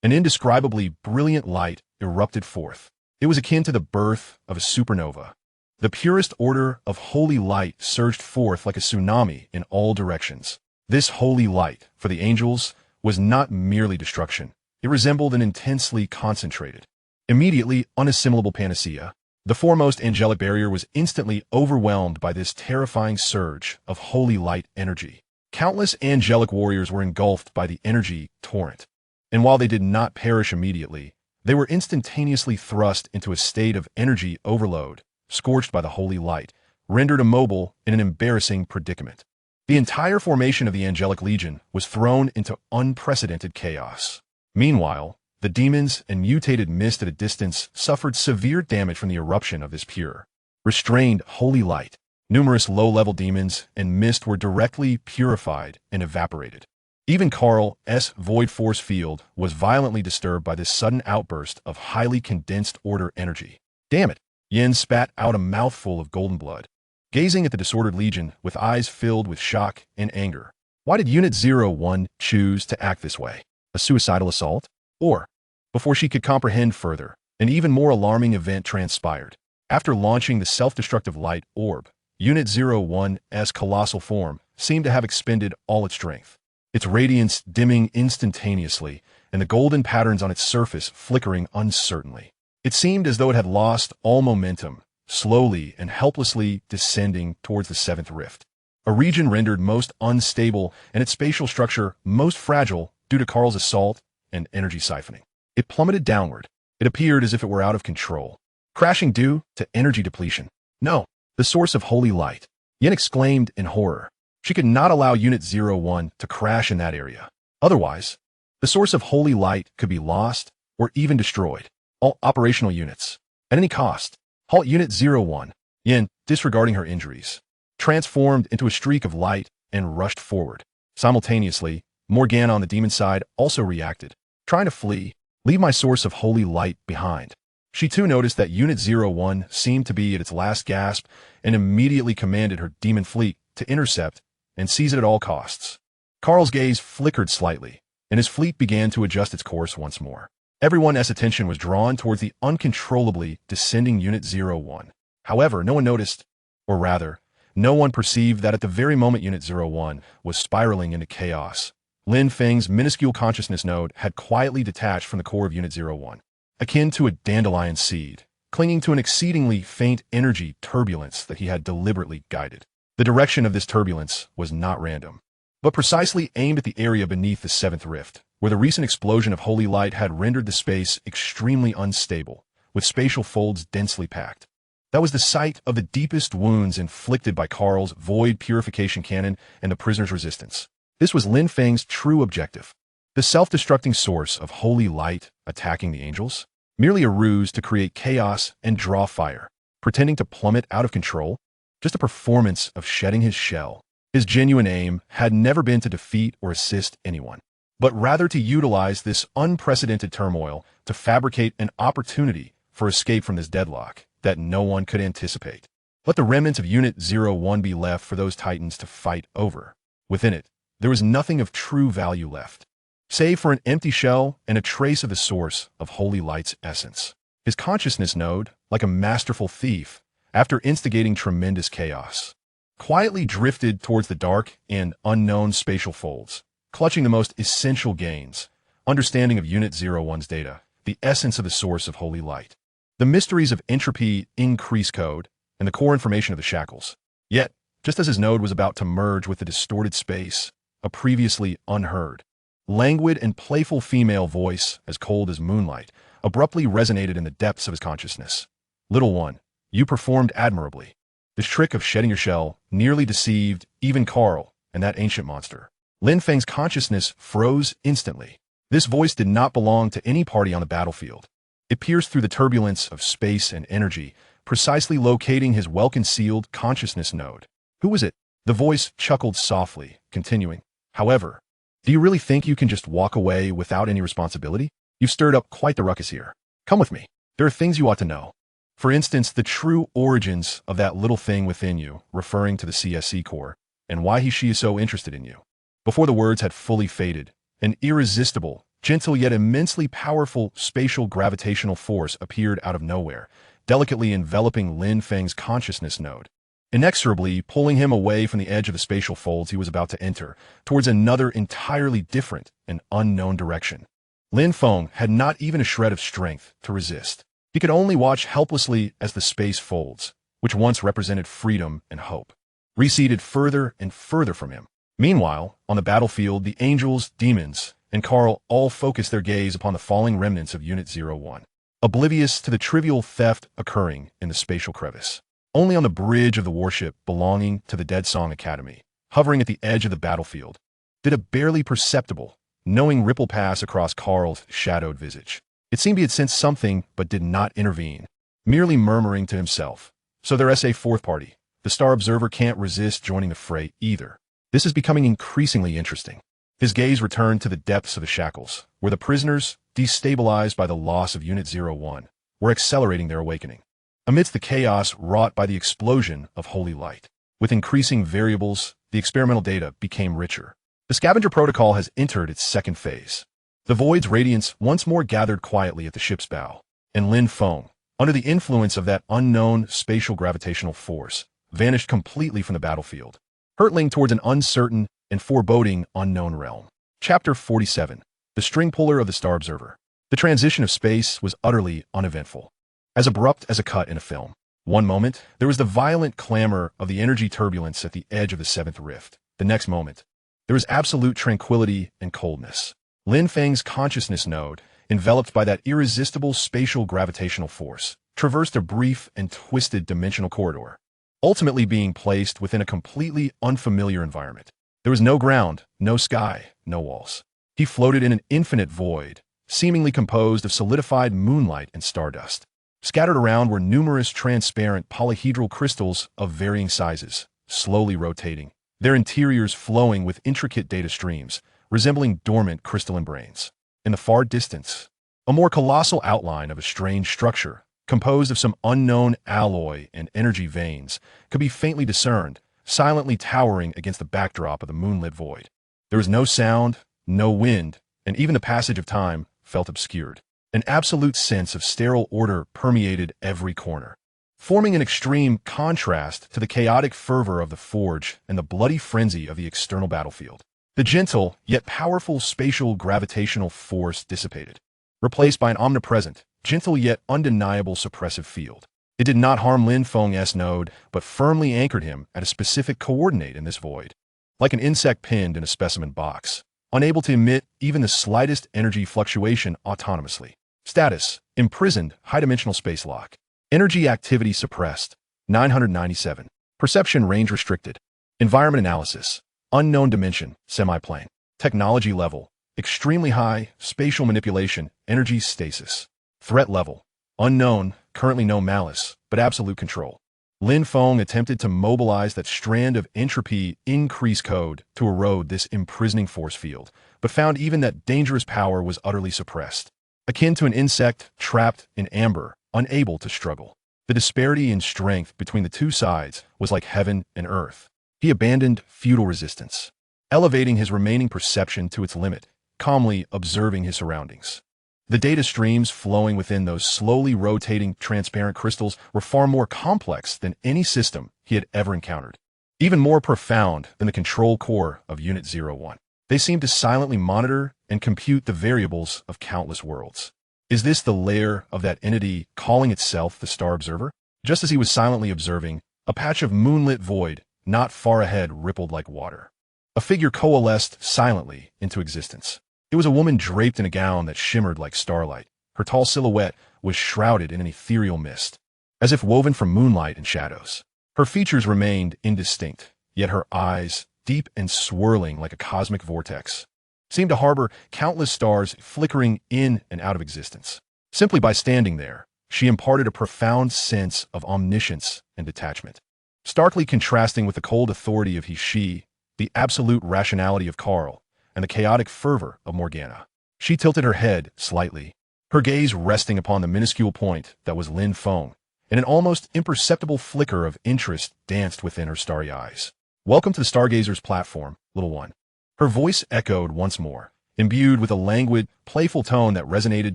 An indescribably brilliant light erupted forth. It was akin to the birth of a supernova. The purest order of holy light surged forth like a tsunami in all directions. This holy light, for the angels, was not merely destruction. It resembled an intensely concentrated, immediately unassimilable panacea. The foremost angelic barrier was instantly overwhelmed by this terrifying surge of holy light energy. Countless angelic warriors were engulfed by the energy torrent, and while they did not perish immediately, they were instantaneously thrust into a state of energy overload, scorched by the holy light, rendered immobile in an embarrassing predicament. The entire formation of the Angelic Legion was thrown into unprecedented chaos. Meanwhile, the demons and mutated mist at a distance suffered severe damage from the eruption of this pure, restrained holy light. Numerous low-level demons and mist were directly purified and evaporated. Even Karl's void force field was violently disturbed by this sudden outburst of highly condensed order energy. Damn it! Yin spat out a mouthful of golden blood, gazing at the disordered legion with eyes filled with shock and anger. Why did Unit 01 choose to act this way? A suicidal assault? Or, before she could comprehend further, an even more alarming event transpired. After launching the self-destructive light orb, Unit 01's colossal form seemed to have expended all its strength, its radiance dimming instantaneously, and the golden patterns on its surface flickering uncertainly. It seemed as though it had lost all momentum, slowly and helplessly descending towards the seventh rift, a region rendered most unstable and its spatial structure most fragile due to Karl's assault and energy siphoning. It plummeted downward. It appeared as if it were out of control, crashing due to energy depletion. No, the source of holy light. Yin exclaimed in horror. She could not allow Unit 01 to crash in that area. Otherwise, the source of holy light could be lost or even destroyed. All operational units, at any cost, halt Unit 01. Yin, disregarding her injuries, transformed into a streak of light and rushed forward. Simultaneously, Morgana on the demon side also reacted, trying to flee, leave my source of holy light behind. She too noticed that Unit 01 seemed to be at its last gasp and immediately commanded her demon fleet to intercept and seize it at all costs. Karl's gaze flickered slightly, and his fleet began to adjust its course once more. Everyone's attention was drawn towards the uncontrollably descending Unit 01. However, no one noticed, or rather, no one perceived that at the very moment Unit 01 was spiraling into chaos, Lin Feng's minuscule consciousness node had quietly detached from the core of Unit 01, akin to a dandelion seed, clinging to an exceedingly faint energy turbulence that he had deliberately guided. The direction of this turbulence was not random, but precisely aimed at the area beneath the seventh rift, where the recent explosion of holy light had rendered the space extremely unstable, with spatial folds densely packed. That was the site of the deepest wounds inflicted by Karl's void purification cannon and the prisoner's resistance. This was Lin Feng's true objective. The self-destructing source of holy light attacking the angels? Merely a ruse to create chaos and draw fire, pretending to plummet out of control? Just a performance of shedding his shell. His genuine aim had never been to defeat or assist anyone, but rather to utilize this unprecedented turmoil to fabricate an opportunity for escape from this deadlock that no one could anticipate. Let the remnants of Unit 01 be left for those titans to fight over. Within it, there was nothing of true value left, save for an empty shell and a trace of the source of holy light's essence. His consciousness node, like a masterful thief, after instigating tremendous chaos, quietly drifted towards the dark and unknown spatial folds, clutching the most essential gains, understanding of Unit 01's data, the essence of the source of holy light, the mysteries of entropy increase code, and the core information of the shackles. Yet, just as his node was about to merge with the distorted space, a previously unheard, languid and playful female voice, as cold as moonlight, abruptly resonated in the depths of his consciousness. Little one, you performed admirably. This trick of shedding your shell nearly deceived even Karl and that ancient monster. Lin Feng's consciousness froze instantly. This voice did not belong to any party on the battlefield. It pierced through the turbulence of space and energy, precisely locating his well-concealed consciousness node. Who was it? The voice chuckled softly, continuing, however, do you really think you can just walk away without any responsibility? You've stirred up quite the ruckus here. Come with me. There are things you ought to know. For instance, the true origins of that little thing within you, referring to the CSC core, and why she is so interested in you. Before the words had fully faded, an irresistible, gentle yet immensely powerful spatial gravitational force appeared out of nowhere, delicately enveloping Lin Feng's consciousness node, inexorably pulling him away from the edge of the spatial folds he was about to enter, towards another entirely different and unknown direction. Lin Feng had not even a shred of strength to resist. He could only watch helplessly as the space folds, which once represented freedom and hope, receded further and further from him. Meanwhile, on the battlefield, the angels, demons, and Carl all focused their gaze upon the falling remnants of Unit 01, oblivious to the trivial theft occurring in the spatial crevice. Only on the bridge of the warship belonging to the Dead Song Academy, hovering at the edge of the battlefield, did a barely perceptible, knowing ripple pass across Carl's shadowed visage. It seemed he had sensed something but did not intervene, merely murmuring to himself. So their SA fourth party, the Star Observer, can't resist joining the fray either. This is becoming increasingly interesting. His gaze returned to the depths of the shackles, where the prisoners, destabilized by the loss of Unit 01, were accelerating their awakening. Amidst the chaos wrought by the explosion of holy light, with increasing variables, the experimental data became richer. The scavenger protocol has entered its second phase. The void's radiance once more gathered quietly at the ship's bow, and Lin Feng, under the influence of that unknown spatial gravitational force, vanished completely from the battlefield, hurtling towards an uncertain and foreboding unknown realm. Chapter 47. The String Puller of the Star Observer. The transition of space was utterly uneventful, as abrupt as a cut in a film. One moment, there was the violent clamor of the energy turbulence at the edge of the seventh rift. The next moment, there was absolute tranquility and coldness. Lin Feng's consciousness node, enveloped by that irresistible spatial gravitational force, traversed a brief and twisted dimensional corridor, ultimately being placed within a completely unfamiliar environment. There was no ground, no sky, no walls. He floated in an infinite void, seemingly composed of solidified moonlight and stardust. Scattered around were numerous transparent polyhedral crystals of varying sizes, slowly rotating, their interiors flowing with intricate data streams, resembling dormant crystalline brains. In the far distance, a more colossal outline of a strange structure, composed of some unknown alloy and energy veins, could be faintly discerned, silently towering against the backdrop of the moonlit void. There was no sound, no wind, and even the passage of time felt obscured. An absolute sense of sterile order permeated every corner, forming an extreme contrast to the chaotic fervor of the forge and the bloody frenzy of the external battlefield. The gentle, yet powerful spatial gravitational force dissipated, replaced by an omnipresent, gentle yet undeniable suppressive field. It did not harm Lin Feng's node, but firmly anchored him at a specific coordinate in this void, like an insect pinned in a specimen box, unable to emit even the slightest energy fluctuation autonomously. Status: imprisoned, high-dimensional space lock. Energy activity suppressed, 997. Perception range restricted. Environment analysis: unknown dimension, semi-plane. Technology level: extremely high, spatial manipulation, energy stasis. Threat level: unknown, currently no malice, but absolute control. Lin Feng attempted to mobilize that strand of entropy increase code to erode this imprisoning force field, but found even that dangerous power was utterly suppressed. Akin to an insect trapped in amber, unable to struggle. The disparity in strength between the two sides was like heaven and earth. He abandoned futile resistance, elevating his remaining perception to its limit, calmly observing his surroundings. The data streams flowing within those slowly rotating transparent crystals were far more complex than any system he had ever encountered, even more profound than the control core of Unit 01. They seemed to silently monitor and compute the variables of countless worlds. Is this the lair of that entity calling itself the Star Observer? Just as he was silently observing, a patch of moonlit void not far ahead rippled like water. A figure coalesced silently into existence. It was a woman draped in a gown that shimmered like starlight. Her tall silhouette was shrouded in an ethereal mist, as if woven from moonlight and shadows. Her features remained indistinct, yet her eyes, deep and swirling like a cosmic vortex, seemed to harbor countless stars flickering in and out of existence. Simply by standing there, she imparted a profound sense of omniscience and detachment, starkly contrasting with the cold authority of she, the absolute rationality of Carl, and the chaotic fervor of Morgana. She tilted her head slightly, her gaze resting upon the minuscule point that was Lin Feng, and an almost imperceptible flicker of interest danced within her starry eyes. "Welcome to the Stargazer's platform, little one." Her voice echoed once more, imbued with a languid, playful tone that resonated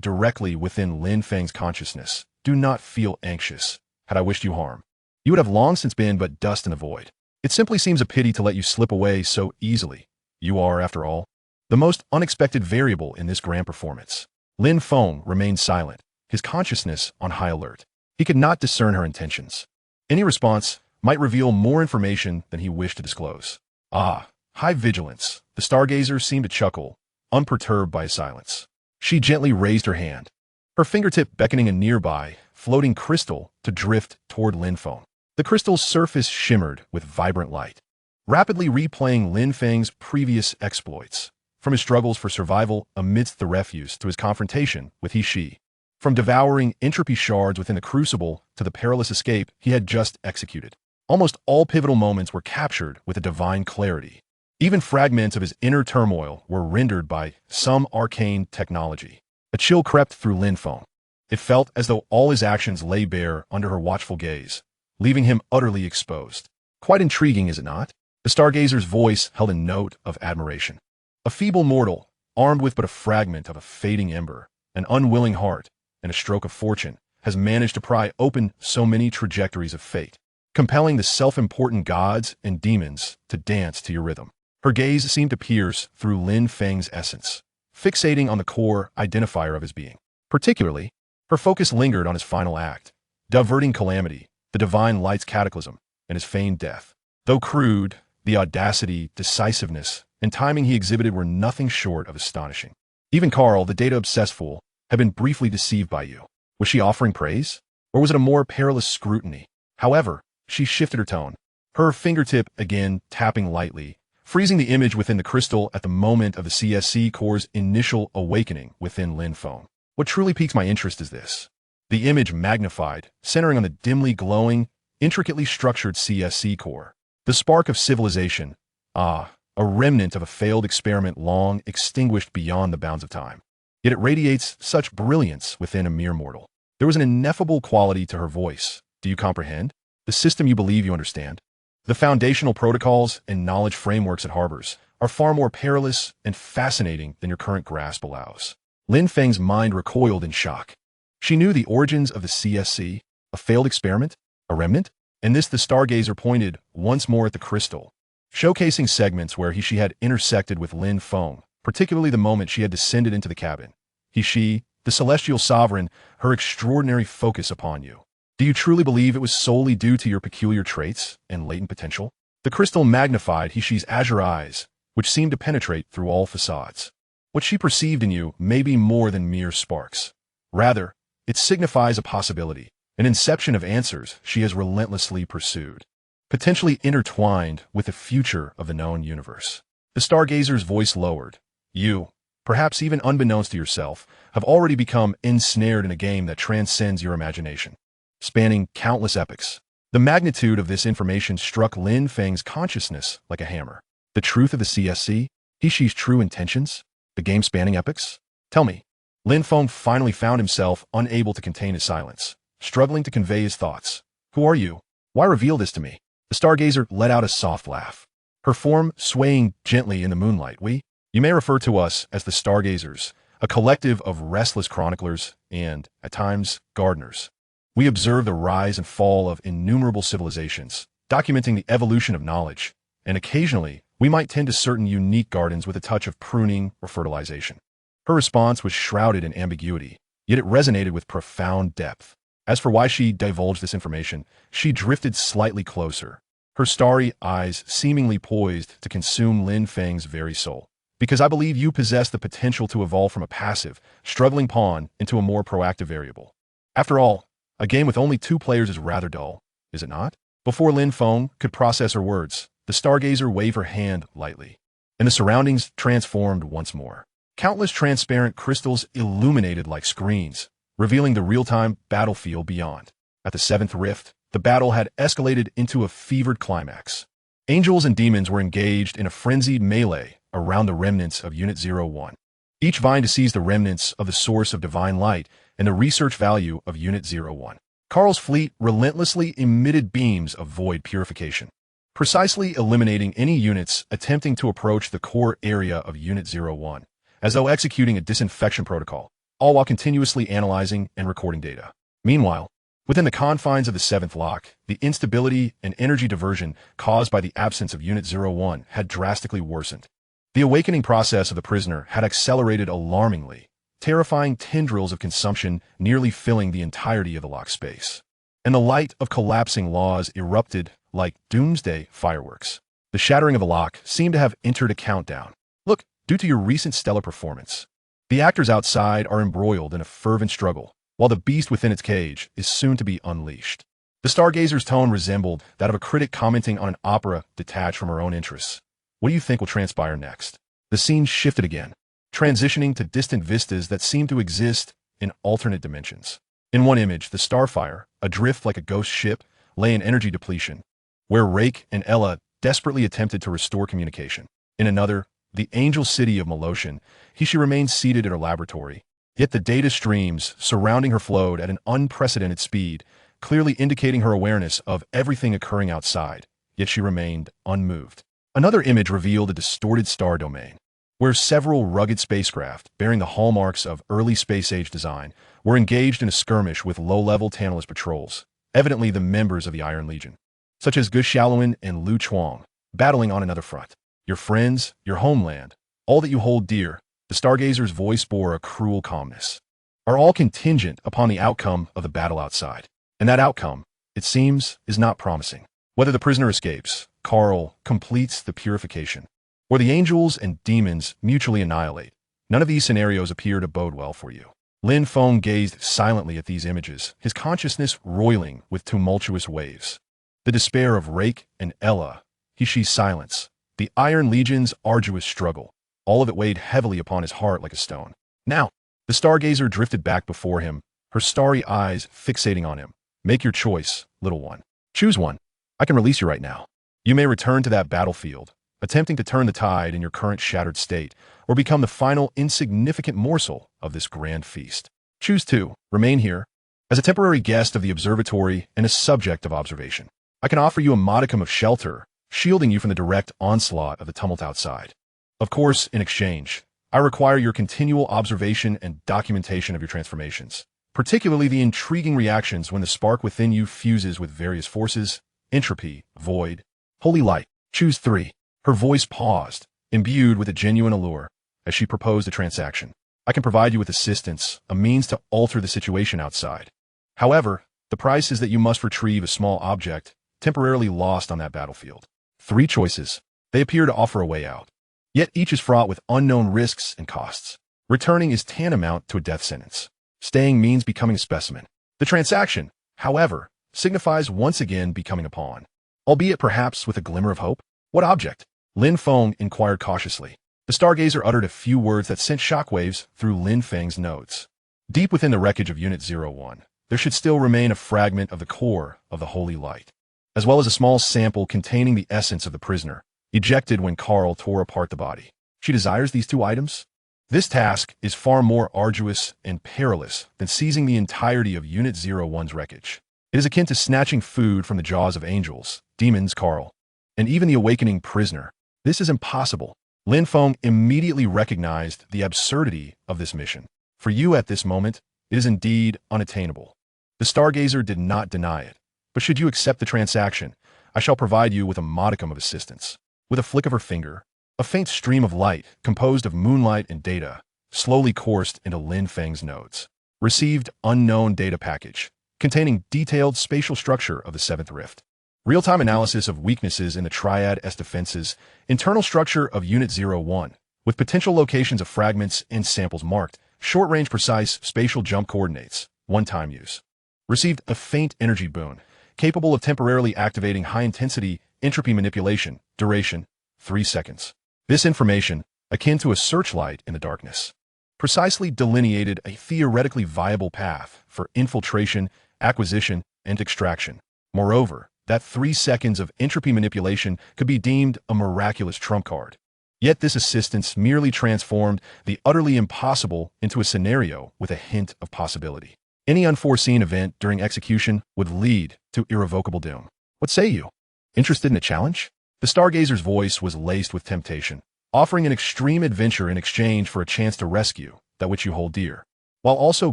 directly within Lin Feng's consciousness. "Do not feel anxious. Had I wished you harm, you would have long since been but dust in the void. It simply seems a pity to let you slip away so easily. You are, after all, the most unexpected variable in this grand performance." Lin Feng remained silent, his consciousness on high alert. He could not discern her intentions. Any response might reveal more information than he wished to disclose. Ah, high vigilance. The stargazer seemed to chuckle, unperturbed by his silence. She gently raised her hand, her fingertip beckoning a nearby, floating crystal to drift toward Lin Feng. The crystal's surface shimmered with vibrant light, rapidly replaying Lin Feng's previous exploits, from his struggles for survival amidst the refuse to his confrontation with he-she. From devouring entropy shards within the crucible to the perilous escape he had just executed. Almost all pivotal moments were captured with a divine clarity. Even fragments of his inner turmoil were rendered by some arcane technology. A chill crept through Lin Feng. It felt as though all his actions lay bare under her watchful gaze, leaving him utterly exposed. Quite intriguing, is it not? The stargazer's voice held a note of admiration. A feeble mortal, armed with but a fragment of a fading ember, an unwilling heart, and a stroke of fortune, has managed to pry open so many trajectories of fate, compelling the self-important gods and demons to dance to your rhythm. Her gaze seemed to pierce through Lin Feng's essence, fixating on the core identifier of his being. Particularly, her focus lingered on his final act, diverting calamity, the divine light's cataclysm, and his feigned death. Though crude, the audacity, decisiveness, and timing he exhibited were nothing short of astonishing. Even Carl, the data-obsessed fool, had been briefly deceived by you. Was she offering praise? Or was it a more perilous scrutiny? However, she shifted her tone, her fingertip again tapping lightly, freezing the image within the crystal at the moment of the CSC core's initial awakening within Lin Feng. What truly piques my interest is this. The image magnified, centering on the dimly glowing, intricately structured CSC core. The spark of civilization. A remnant of a failed experiment long extinguished beyond the bounds of time. Yet it radiates such brilliance within a mere mortal. There was an ineffable quality to her voice. Do you comprehend? The system you believe you understand? The foundational protocols and knowledge frameworks it harbors are far more perilous and fascinating than your current grasp allows. Lin Feng's mind recoiled in shock. She knew the origins of the CSC, a failed experiment, a remnant, and this the stargazer pointed once more at the crystal, showcasing segments where she had intersected with Lin Feng, particularly the moment she had descended into the cabin. She, the celestial sovereign, her extraordinary focus upon you. Do you truly believe it was solely due to your peculiar traits and latent potential? The crystal magnified she's azure eyes, which seemed to penetrate through all facades. What she perceived in you may be more than mere sparks. Rather, it signifies a possibility, an inception of answers she has relentlessly pursued, potentially intertwined with the future of the known universe. The stargazer's voice lowered. You, perhaps even unbeknownst to yourself, have already become ensnared in a game that transcends your imagination, spanning countless epochs. The magnitude of this information struck Lin Feng's consciousness like a hammer. The truth of the CSC, she's true intentions, the game spanning epochs? Tell me. Lin Feng finally found himself unable to contain his silence, struggling to convey his thoughts. Who are you? Why reveal this to me? The stargazer let out a soft laugh, her form swaying gently in the moonlight. You may refer to us as the stargazers, a collective of restless chroniclers and, at times, gardeners. We observe the rise and fall of innumerable civilizations, documenting the evolution of knowledge, and occasionally, we might tend to certain unique gardens with a touch of pruning or fertilization. Her response was shrouded in ambiguity, yet it resonated with profound depth. As for why she divulged this information, she drifted slightly closer, her starry eyes seemingly poised to consume Lin Feng's very soul. Because I believe you possess the potential to evolve from a passive, struggling pawn into a more proactive variable. After all, a game with only 2 players is rather dull, is it not? Before Lin Feng could process her words, the stargazer waved her hand lightly, and the surroundings transformed once more. Countless transparent crystals illuminated like screens, revealing the real-time battlefield beyond. At the 7th rift, the battle had escalated into a fevered climax. Angels and demons were engaged in a frenzied melee around the remnants of Unit 01, each vying to seize the remnants of the source of divine light and the research value of Unit 01. Carl's fleet relentlessly emitted beams of void purification, precisely eliminating any units attempting to approach the core area of Unit 01, as though executing a disinfection protocol, all while continuously analyzing and recording data. Meanwhile, within the confines of the 7th lock, the instability and energy diversion caused by the absence of Unit 01 had drastically worsened. The awakening process of the prisoner had accelerated alarmingly, terrifying tendrils of consumption nearly filling the entirety of the locked space. And the light of collapsing laws erupted like doomsday fireworks. The shattering of the lock seemed to have entered a countdown. Look, due to your recent stellar performance, the actors outside are embroiled in a fervent struggle, while the beast within its cage is soon to be unleashed. The stargazer's tone resembled that of a critic commenting on an opera detached from her own interests. What do you think will transpire next? The scene shifted again, transitioning to distant vistas that seemed to exist in alternate dimensions. In one image, the starfire, adrift like a ghost ship, lay in energy depletion, where Rake and Ella desperately attempted to restore communication. In another, the angel city of Maloshan, she remained seated in her laboratory, yet the data streams surrounding her flowed at an unprecedented speed, clearly indicating her awareness of everything occurring outside, yet she remained unmoved. Another image revealed a distorted star domain, where several rugged spacecraft, bearing the hallmarks of early space-age design, were engaged in a skirmish with low-level Tantalus patrols, evidently the members of the Iron Legion, such as Gu Xiaoluan and Lu Chuang, battling on another front. Your friends, your homeland, all that you hold dear, the stargazer's voice bore a cruel calmness, are all contingent upon the outcome of the battle outside. And that outcome, it seems, is not promising. Whether the prisoner escapes, Carl completes the purification, or the angels and demons mutually annihilate, none of these scenarios appear to bode well for you. Lin Feng gazed silently at these images, his consciousness roiling with tumultuous waves. The despair of Rake and Ella, she's silence, the Iron Legion's arduous struggle, all of it weighed heavily upon his heart like a stone. Now, the stargazer drifted back before him, her starry eyes fixating on him. Make your choice, little one. Choose one. I can release you right now. You may return to that battlefield, attempting to turn the tide in your current shattered state, or become the final insignificant morsel of this grand feast. Choose to remain here, as a temporary guest of the observatory and a subject of observation. I can offer you a modicum of shelter, shielding you from the direct onslaught of the tumult outside. Of course, in exchange, I require your continual observation and documentation of your transformations, particularly the intriguing reactions when the spark within you fuses with various forces, entropy, void, holy light. Choose 3. Her voice paused, imbued with a genuine allure, as she proposed a transaction. I can provide you with assistance, a means to alter the situation outside. However, the price is that you must retrieve a small object, temporarily lost on that battlefield. 3 choices. They appear to offer a way out. Yet each is fraught with unknown risks and costs. Returning is tantamount to a death sentence. Staying means becoming a specimen. The transaction, however, signifies once again becoming a pawn, albeit perhaps with a glimmer of hope. What object? Lin Feng inquired cautiously. The stargazer uttered a few words that sent shockwaves through Lin Feng's nodes. Deep within the wreckage of Unit 01, there should still remain a fragment of the core of the holy light, as well as a small sample containing the essence of the prisoner, ejected when Carl tore apart the body. She desires these 2 items? This task is far more arduous and perilous than seizing the entirety of Unit 01's wreckage. It is akin to snatching food from the jaws of angels, demons, Carl, and even the awakening prisoner. This is impossible. Lin Feng immediately recognized the absurdity of this mission. For you at this moment, it is indeed unattainable. The stargazer did not deny it. But should you accept the transaction, I shall provide you with a modicum of assistance. With a flick of her finger, a faint stream of light, composed of moonlight and data, slowly coursed into Lin Feng's nodes. Received unknown data package, containing detailed spatial structure of the 7th Rift. Real-time analysis of weaknesses in the Triad S defenses, internal structure of Unit 01, with potential locations of fragments and samples marked, short-range precise spatial jump coordinates, one-time use. Received a faint energy boon, capable of temporarily activating high-intensity entropy manipulation, duration, 3 seconds. This information, akin to a searchlight in the darkness, precisely delineated a theoretically viable path for infiltration, acquisition, and extraction. Moreover, that 3 seconds of entropy manipulation could be deemed a miraculous trump card. Yet this assistance merely transformed the utterly impossible into a scenario with a hint of possibility. Any unforeseen event during execution would lead to irrevocable doom. What say you? Interested in a challenge? The stargazer's voice was laced with temptation, offering an extreme adventure in exchange for a chance to rescue that which you hold dear, while also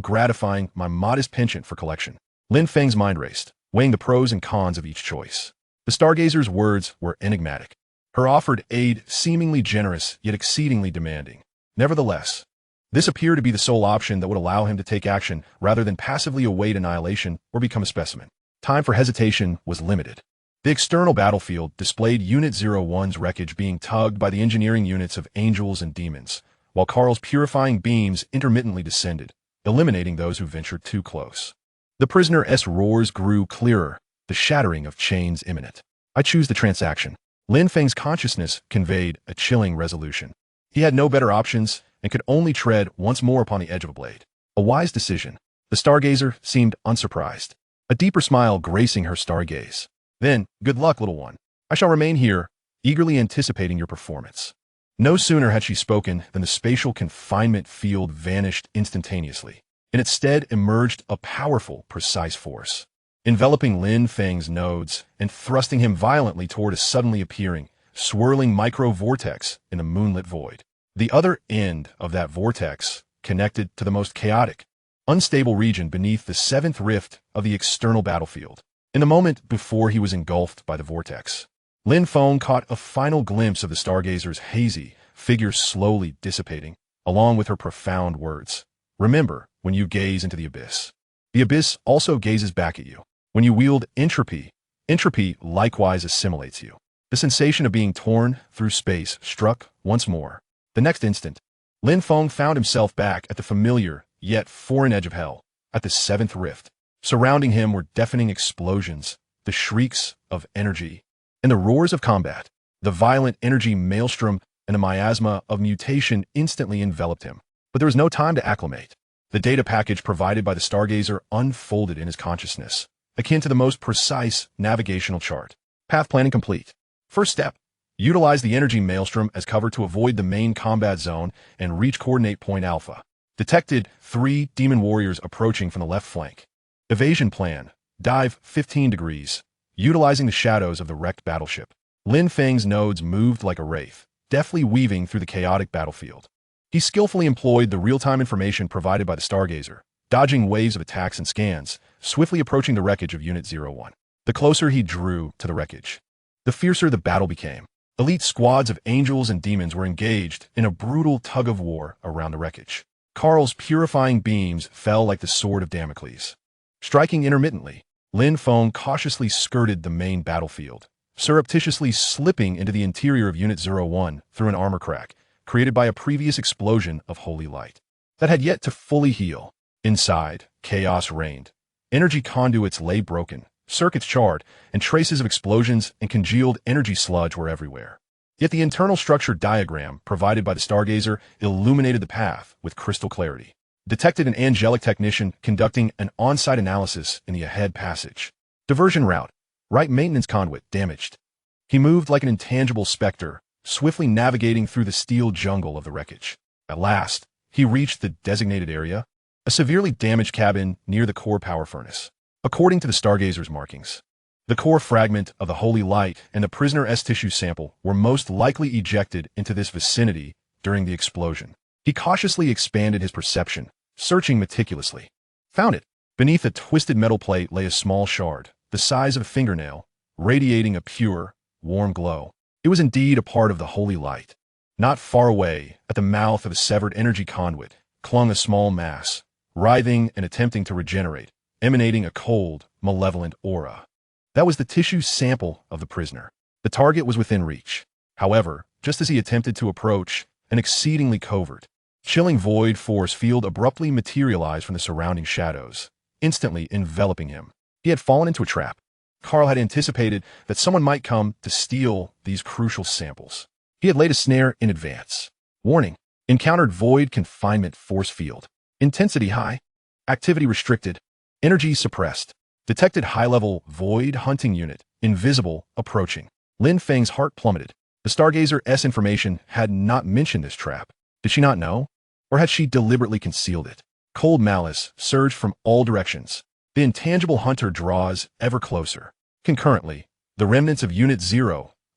gratifying my modest penchant for collection. Lin Feng's mind raced, weighing the pros and cons of each choice. The stargazer's words were enigmatic, her offered aid seemingly generous yet exceedingly demanding. Nevertheless, This appeared to be the sole option that would allow him to take action rather than passively await annihilation or become a specimen. Time for hesitation was limited. The external battlefield displayed Unit 01's wreckage being tugged by the engineering units of angels and demons, while Carl's purifying beams intermittently descended, eliminating those who ventured too close. The prisoner's roars grew clearer, the shattering of chains imminent. I choose the transaction. Lin Feng's consciousness conveyed a chilling resolution. He had no better options and could only tread once more upon the edge of a blade. A wise decision. The stargazer seemed unsurprised, a deeper smile gracing her stargaze. Then, good luck, little one. I shall remain here, eagerly anticipating your performance. No sooner had she spoken than the spatial confinement field vanished instantaneously. In its stead emerged a powerful, precise force, enveloping Lin Feng's nodes and thrusting him violently toward a suddenly appearing, swirling micro-vortex in the moonlit void. The other end of that vortex connected to the most chaotic, unstable region beneath the seventh rift of the external battlefield. In the moment before he was engulfed by the vortex, Lin Feng caught a final glimpse of the stargazer's hazy figure slowly dissipating, along with her profound words. Remember, when you gaze into the abyss also gazes back at you. When you wield entropy, entropy likewise assimilates you. The sensation of being torn through space struck once more. The next instant, Lin Feng found himself back at the familiar, yet foreign edge of hell, at the seventh rift. Surrounding him were deafening explosions, the shrieks of energy, and the roars of combat. The violent energy maelstrom and the miasma of mutation instantly enveloped him. But there was no time to acclimate. The data package provided by the stargazer unfolded in his consciousness, akin to the most precise navigational chart. Path planning complete. First step, utilize the energy maelstrom as cover to avoid the main combat zone and reach coordinate point Alpha. Detected 3 demon warriors approaching from the left flank. Evasion plan, dive 15 degrees, utilizing the shadows of the wrecked battleship. Lin Feng's nodes moved like a wraith, deftly weaving through the chaotic battlefield. He skillfully employed the real-time information provided by the stargazer, dodging waves of attacks and scans, swiftly approaching the wreckage of Unit 01. The closer he drew to the wreckage, the fiercer the battle became. Elite squads of angels and demons were engaged in a brutal tug-of-war around the wreckage. Carl's purifying beams fell like the sword of Damocles. Striking intermittently, Lin Feng cautiously skirted the main battlefield, surreptitiously slipping into the interior of Unit 01 through an armor crack created by a previous explosion of holy light that had yet to fully heal. Inside, chaos reigned. Energy conduits lay broken, circuits charred, and traces of explosions and congealed energy sludge were everywhere. Yet the internal structure diagram provided by the stargazer illuminated the path with crystal clarity. Detected an angelic technician conducting an on-site analysis in the ahead passage. Diversion route, right maintenance conduit damaged. He moved like an intangible specter, swiftly navigating through the steel jungle of the wreckage. At last, he reached the designated area, a severely damaged cabin near the core power furnace. According to the stargazer's markings, the core fragment of the holy light and the prisoner's tissue sample were most likely ejected into this vicinity during the explosion. He cautiously expanded his perception, searching meticulously. Found it. Beneath a twisted metal plate lay a small shard, the size of a fingernail, radiating a pure, warm glow. It was indeed a part of the holy light. Not far away, at the mouth of a severed energy conduit, clung a small mass, writhing and attempting to regenerate, emanating a cold, malevolent aura. That was the tissue sample of the prisoner. The target was within reach. However, just as he attempted to approach, an exceedingly covert, chilling void force field abruptly materialized from the surrounding shadows, instantly enveloping him. He had fallen into a trap. Carl had anticipated that someone might come to steal these crucial samples. He had laid a snare in advance. Warning: encountered void confinement force field. Intensity high. Activity restricted. Energy suppressed. Detected high-level void hunting unit, invisible, approaching. Lin Feng's heart plummeted. The Stargazer's information had not mentioned this trap. Did she not know? Or had she deliberately concealed it? Cold malice surged from all directions. The intangible hunter draws ever closer. Concurrently, the remnants of Unit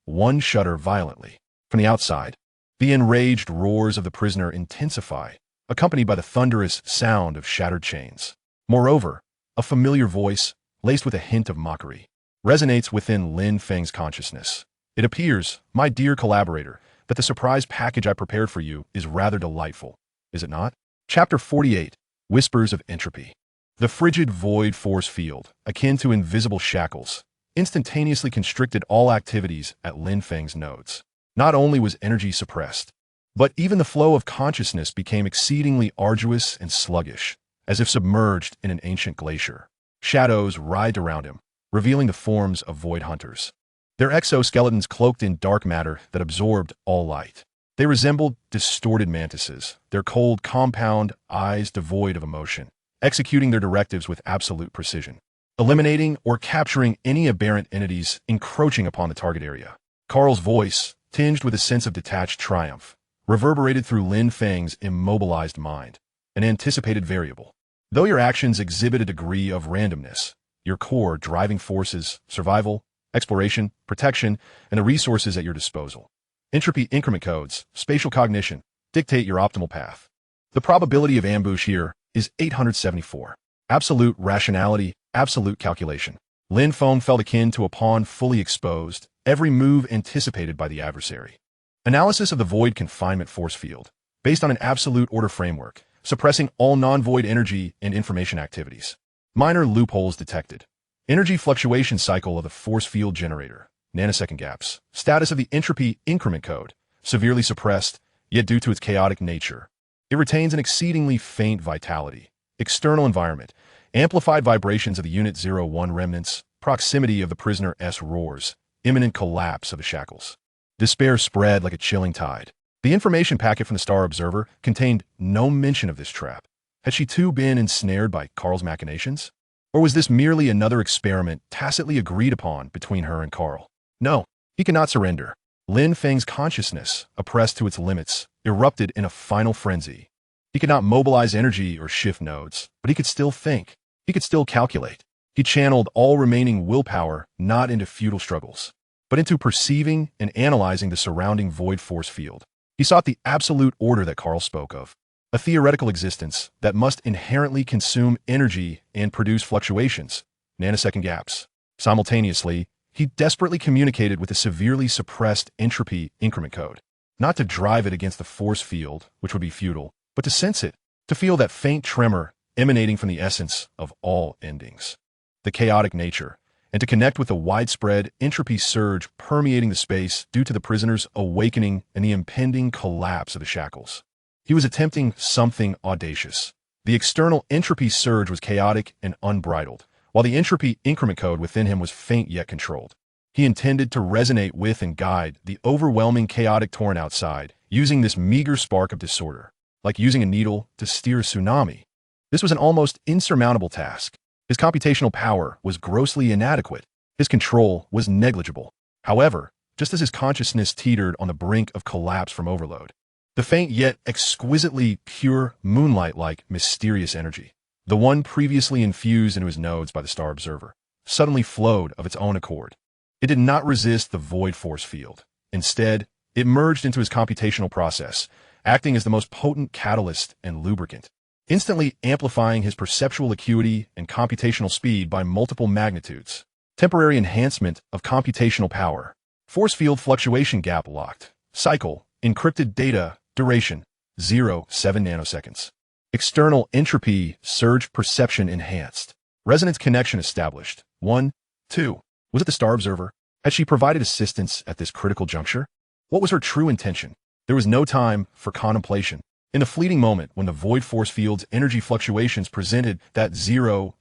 01 shudder violently. From the outside, the enraged roars of the prisoner intensify, accompanied by the thunderous sound of shattered chains. Moreover, a familiar voice, laced with a hint of mockery, resonates within Lin Feng's consciousness. It appears, my dear collaborator, that the surprise package I prepared for you is rather delightful, is it not? Chapter 48, Whispers of Entropy. The frigid void force field, akin to invisible shackles, instantaneously constricted all activities at Lin Feng's nodes. Not only was energy suppressed, but even the flow of consciousness became exceedingly arduous and sluggish, as if submerged in an ancient glacier. Shadows writhed around him, revealing the forms of void hunters. Their exoskeletons cloaked in dark matter that absorbed all light. They resembled distorted mantises, their cold, compound eyes devoid of emotion, executing their directives with absolute precision, eliminating or capturing any aberrant entities encroaching upon the target area. Carl's voice, tinged with a sense of detached triumph, reverberated through Lin Feng's immobilized mind, an anticipated variable. Though your actions exhibit a degree of randomness, your core driving forces, survival, exploration, protection, and the resources at your disposal, entropy increment codes, spatial cognition, dictate your optimal path. The probability of ambush here is 874. Absolute rationality, absolute calculation. Lin Feng felt akin to a pawn fully exposed, every move anticipated by the adversary. Analysis of the void confinement force field, based on an absolute order framework, suppressing all non-void energy and information activities. Minor loopholes detected. Energy fluctuation cycle of the force field generator, nanosecond gaps. Status of the entropy increment code, severely suppressed, yet due to its chaotic nature, it retains an exceedingly faint vitality. External environment, amplified vibrations of the Unit 01 remnants, proximity of the prisoner S roars, imminent collapse of the shackles. Despair spread like a chilling tide. The information packet from the Star Observer contained no mention of this trap. Had she too been ensnared by Carl's machinations? Or was this merely another experiment tacitly agreed upon between her and Carl? No, he cannot surrender. Lin Feng's consciousness, oppressed to its limits, erupted in a final frenzy. He could not mobilize energy or shift nodes, but he could still think. He could still calculate. He channeled all remaining willpower not into futile struggles, but into perceiving and analyzing the surrounding void force field. He sought the absolute order that Carl spoke of, a theoretical existence that must inherently consume energy and produce fluctuations, nanosecond gaps. Simultaneously, he desperately communicated with the severely suppressed entropy increment code, not to drive it against the force field, which would be futile, but to sense it, to feel that faint tremor emanating from the essence of all endings, the chaotic nature, and to connect with the widespread entropy surge permeating the space due to the prisoner's awakening and the impending collapse of the shackles. He was attempting something audacious. The external entropy surge was chaotic and unbridled, while the entropy increment code within him was faint yet controlled. He intended to resonate with and guide the overwhelming chaotic torrent outside, using this meager spark of disorder, like using a needle to steer a tsunami. This was an almost insurmountable task. His computational power was grossly inadequate. His control was negligible. However, just as his consciousness teetered on the brink of collapse from overload, the faint yet exquisitely pure moonlight-like mysterious energy, the one previously infused into his nodes by the Star Observer, suddenly flowed of its own accord. It did not resist the void force field. Instead, it merged into his computational process, acting as the most potent catalyst and lubricant, instantly amplifying his perceptual acuity and computational speed by multiple magnitudes. Temporary enhancement of computational power. Force field fluctuation gap locked. Cycle, encrypted data, duration, 0.7 nanoseconds. External entropy surge perception enhanced. Resonance connection established. 1, 2. Was it the Star Observer? Had she provided assistance at this critical juncture? What was her true intention? There was no time for contemplation. In the fleeting moment when the void force field's energy fluctuations presented that 0.7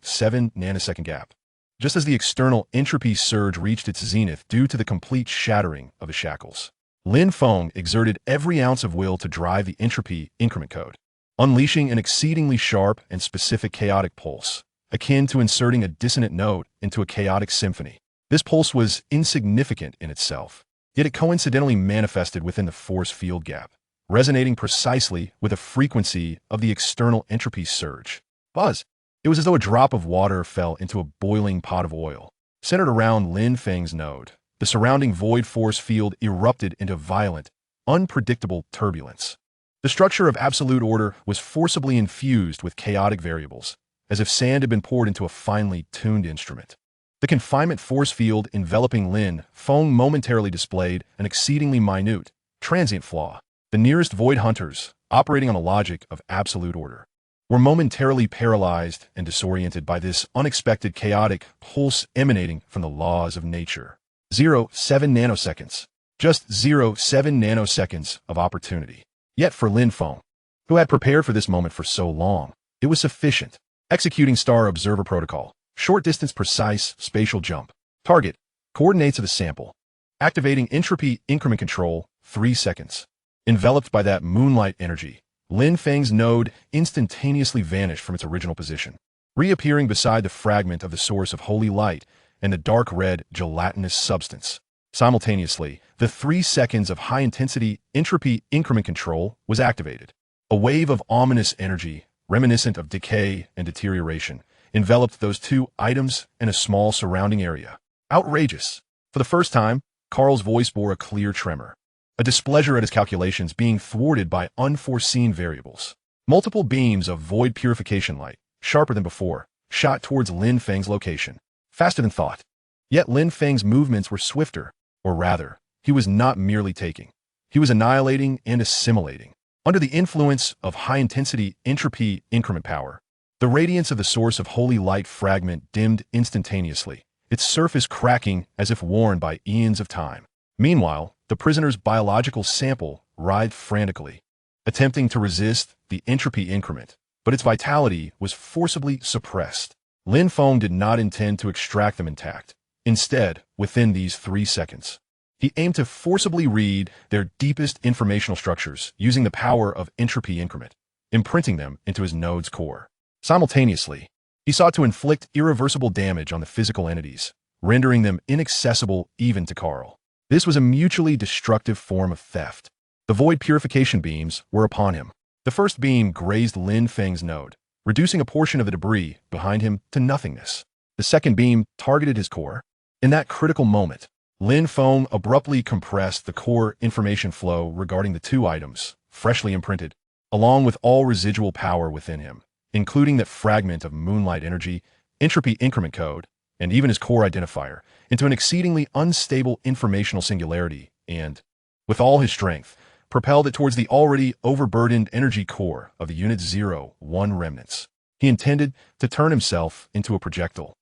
nanosecond gap, just as the external entropy surge reached its zenith due to the complete shattering of the shackles, Lin Feng exerted every ounce of will to drive the entropy increment code, unleashing an exceedingly sharp and specific chaotic pulse, akin to inserting a dissonant note into a chaotic symphony. This pulse was insignificant in itself, yet it coincidentally manifested within the force field gap, resonating precisely with the frequency of the external entropy surge. Buzz! It was as though a drop of water fell into a boiling pot of oil. Centered around Lin Feng's node, the surrounding void force field erupted into violent, unpredictable turbulence. The structure of absolute order was forcibly infused with chaotic variables, as if sand had been poured into a finely tuned instrument. The confinement force field enveloping Lin Feng momentarily displayed an exceedingly minute, transient flaw. The nearest Void Hunters, operating on the logic of absolute order, were momentarily paralyzed and disoriented by this unexpected chaotic pulse emanating from the laws of nature. 0.7 nanoseconds. Just 0.7 nanoseconds of opportunity. Yet for Lin Feng, who had prepared for this moment for so long, it was sufficient. Executing Star Observer Protocol. Short distance precise spatial jump. Target. Coordinates of the sample. Activating entropy increment control. 3 seconds. Enveloped by that moonlight energy, Lin Feng's node instantaneously vanished from its original position, reappearing beside the fragment of the source of holy light and the dark red gelatinous substance. Simultaneously, the 3 seconds of high-intensity entropy increment control was activated. A wave of ominous energy, reminiscent of decay and deterioration, enveloped those two items and a small surrounding area. Outrageous! For the first time, Carl's voice bore a clear tremor, a displeasure at his calculations being thwarted by unforeseen variables. Multiple beams of void purification light, sharper than before, shot towards Lin Feng's location, faster than thought. Yet Lin Feng's movements were swifter, or rather, he was not merely taking. He was annihilating and assimilating. Under the influence of high-intensity entropy increment power, the radiance of the source of holy light fragment dimmed instantaneously, its surface cracking as if worn by eons of time. Meanwhile, the prisoner's biological sample writhed frantically, attempting to resist the entropy increment, but its vitality was forcibly suppressed. Lin Feng did not intend to extract them intact. Instead, within these 3 seconds, he aimed to forcibly read their deepest informational structures using the power of entropy increment, imprinting them into his node's core. Simultaneously, he sought to inflict irreversible damage on the physical entities, rendering them inaccessible even to Carl. This was a mutually destructive form of theft. The void purification beams were upon him. The first beam grazed Lin Feng's node, reducing a portion of the debris behind him to nothingness. The second beam targeted his core. In that critical moment, Lin Feng abruptly compressed the core information flow regarding the two items, freshly imprinted, along with all residual power within him, including that fragment of moonlight energy, entropy increment code, and even his core identifier, into an exceedingly unstable informational singularity and, with all his strength, propelled it towards the already overburdened energy core of the Unit 0-1 remnants. He intended to turn himself into a projectile,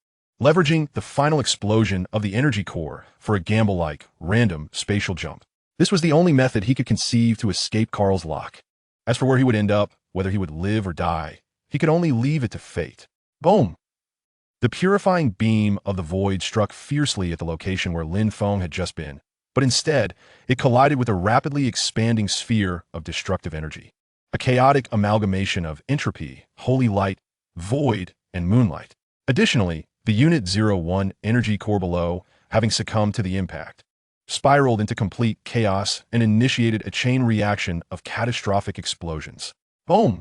leveraging the final explosion of the energy core for a gamble-like, random spatial jump. This was the only method he could conceive to escape Carl's lock. As for where he would end up, whether he would live or die, he could only leave it to fate. Boom! The purifying beam of the void struck fiercely at the location where Lin Feng had just been, but instead, it collided with a rapidly expanding sphere of destructive energy, a chaotic amalgamation of entropy, holy light, void, and moonlight. Additionally, the Unit 0-1 energy core below, having succumbed to the impact, spiraled into complete chaos and initiated a chain reaction of catastrophic explosions. Boom!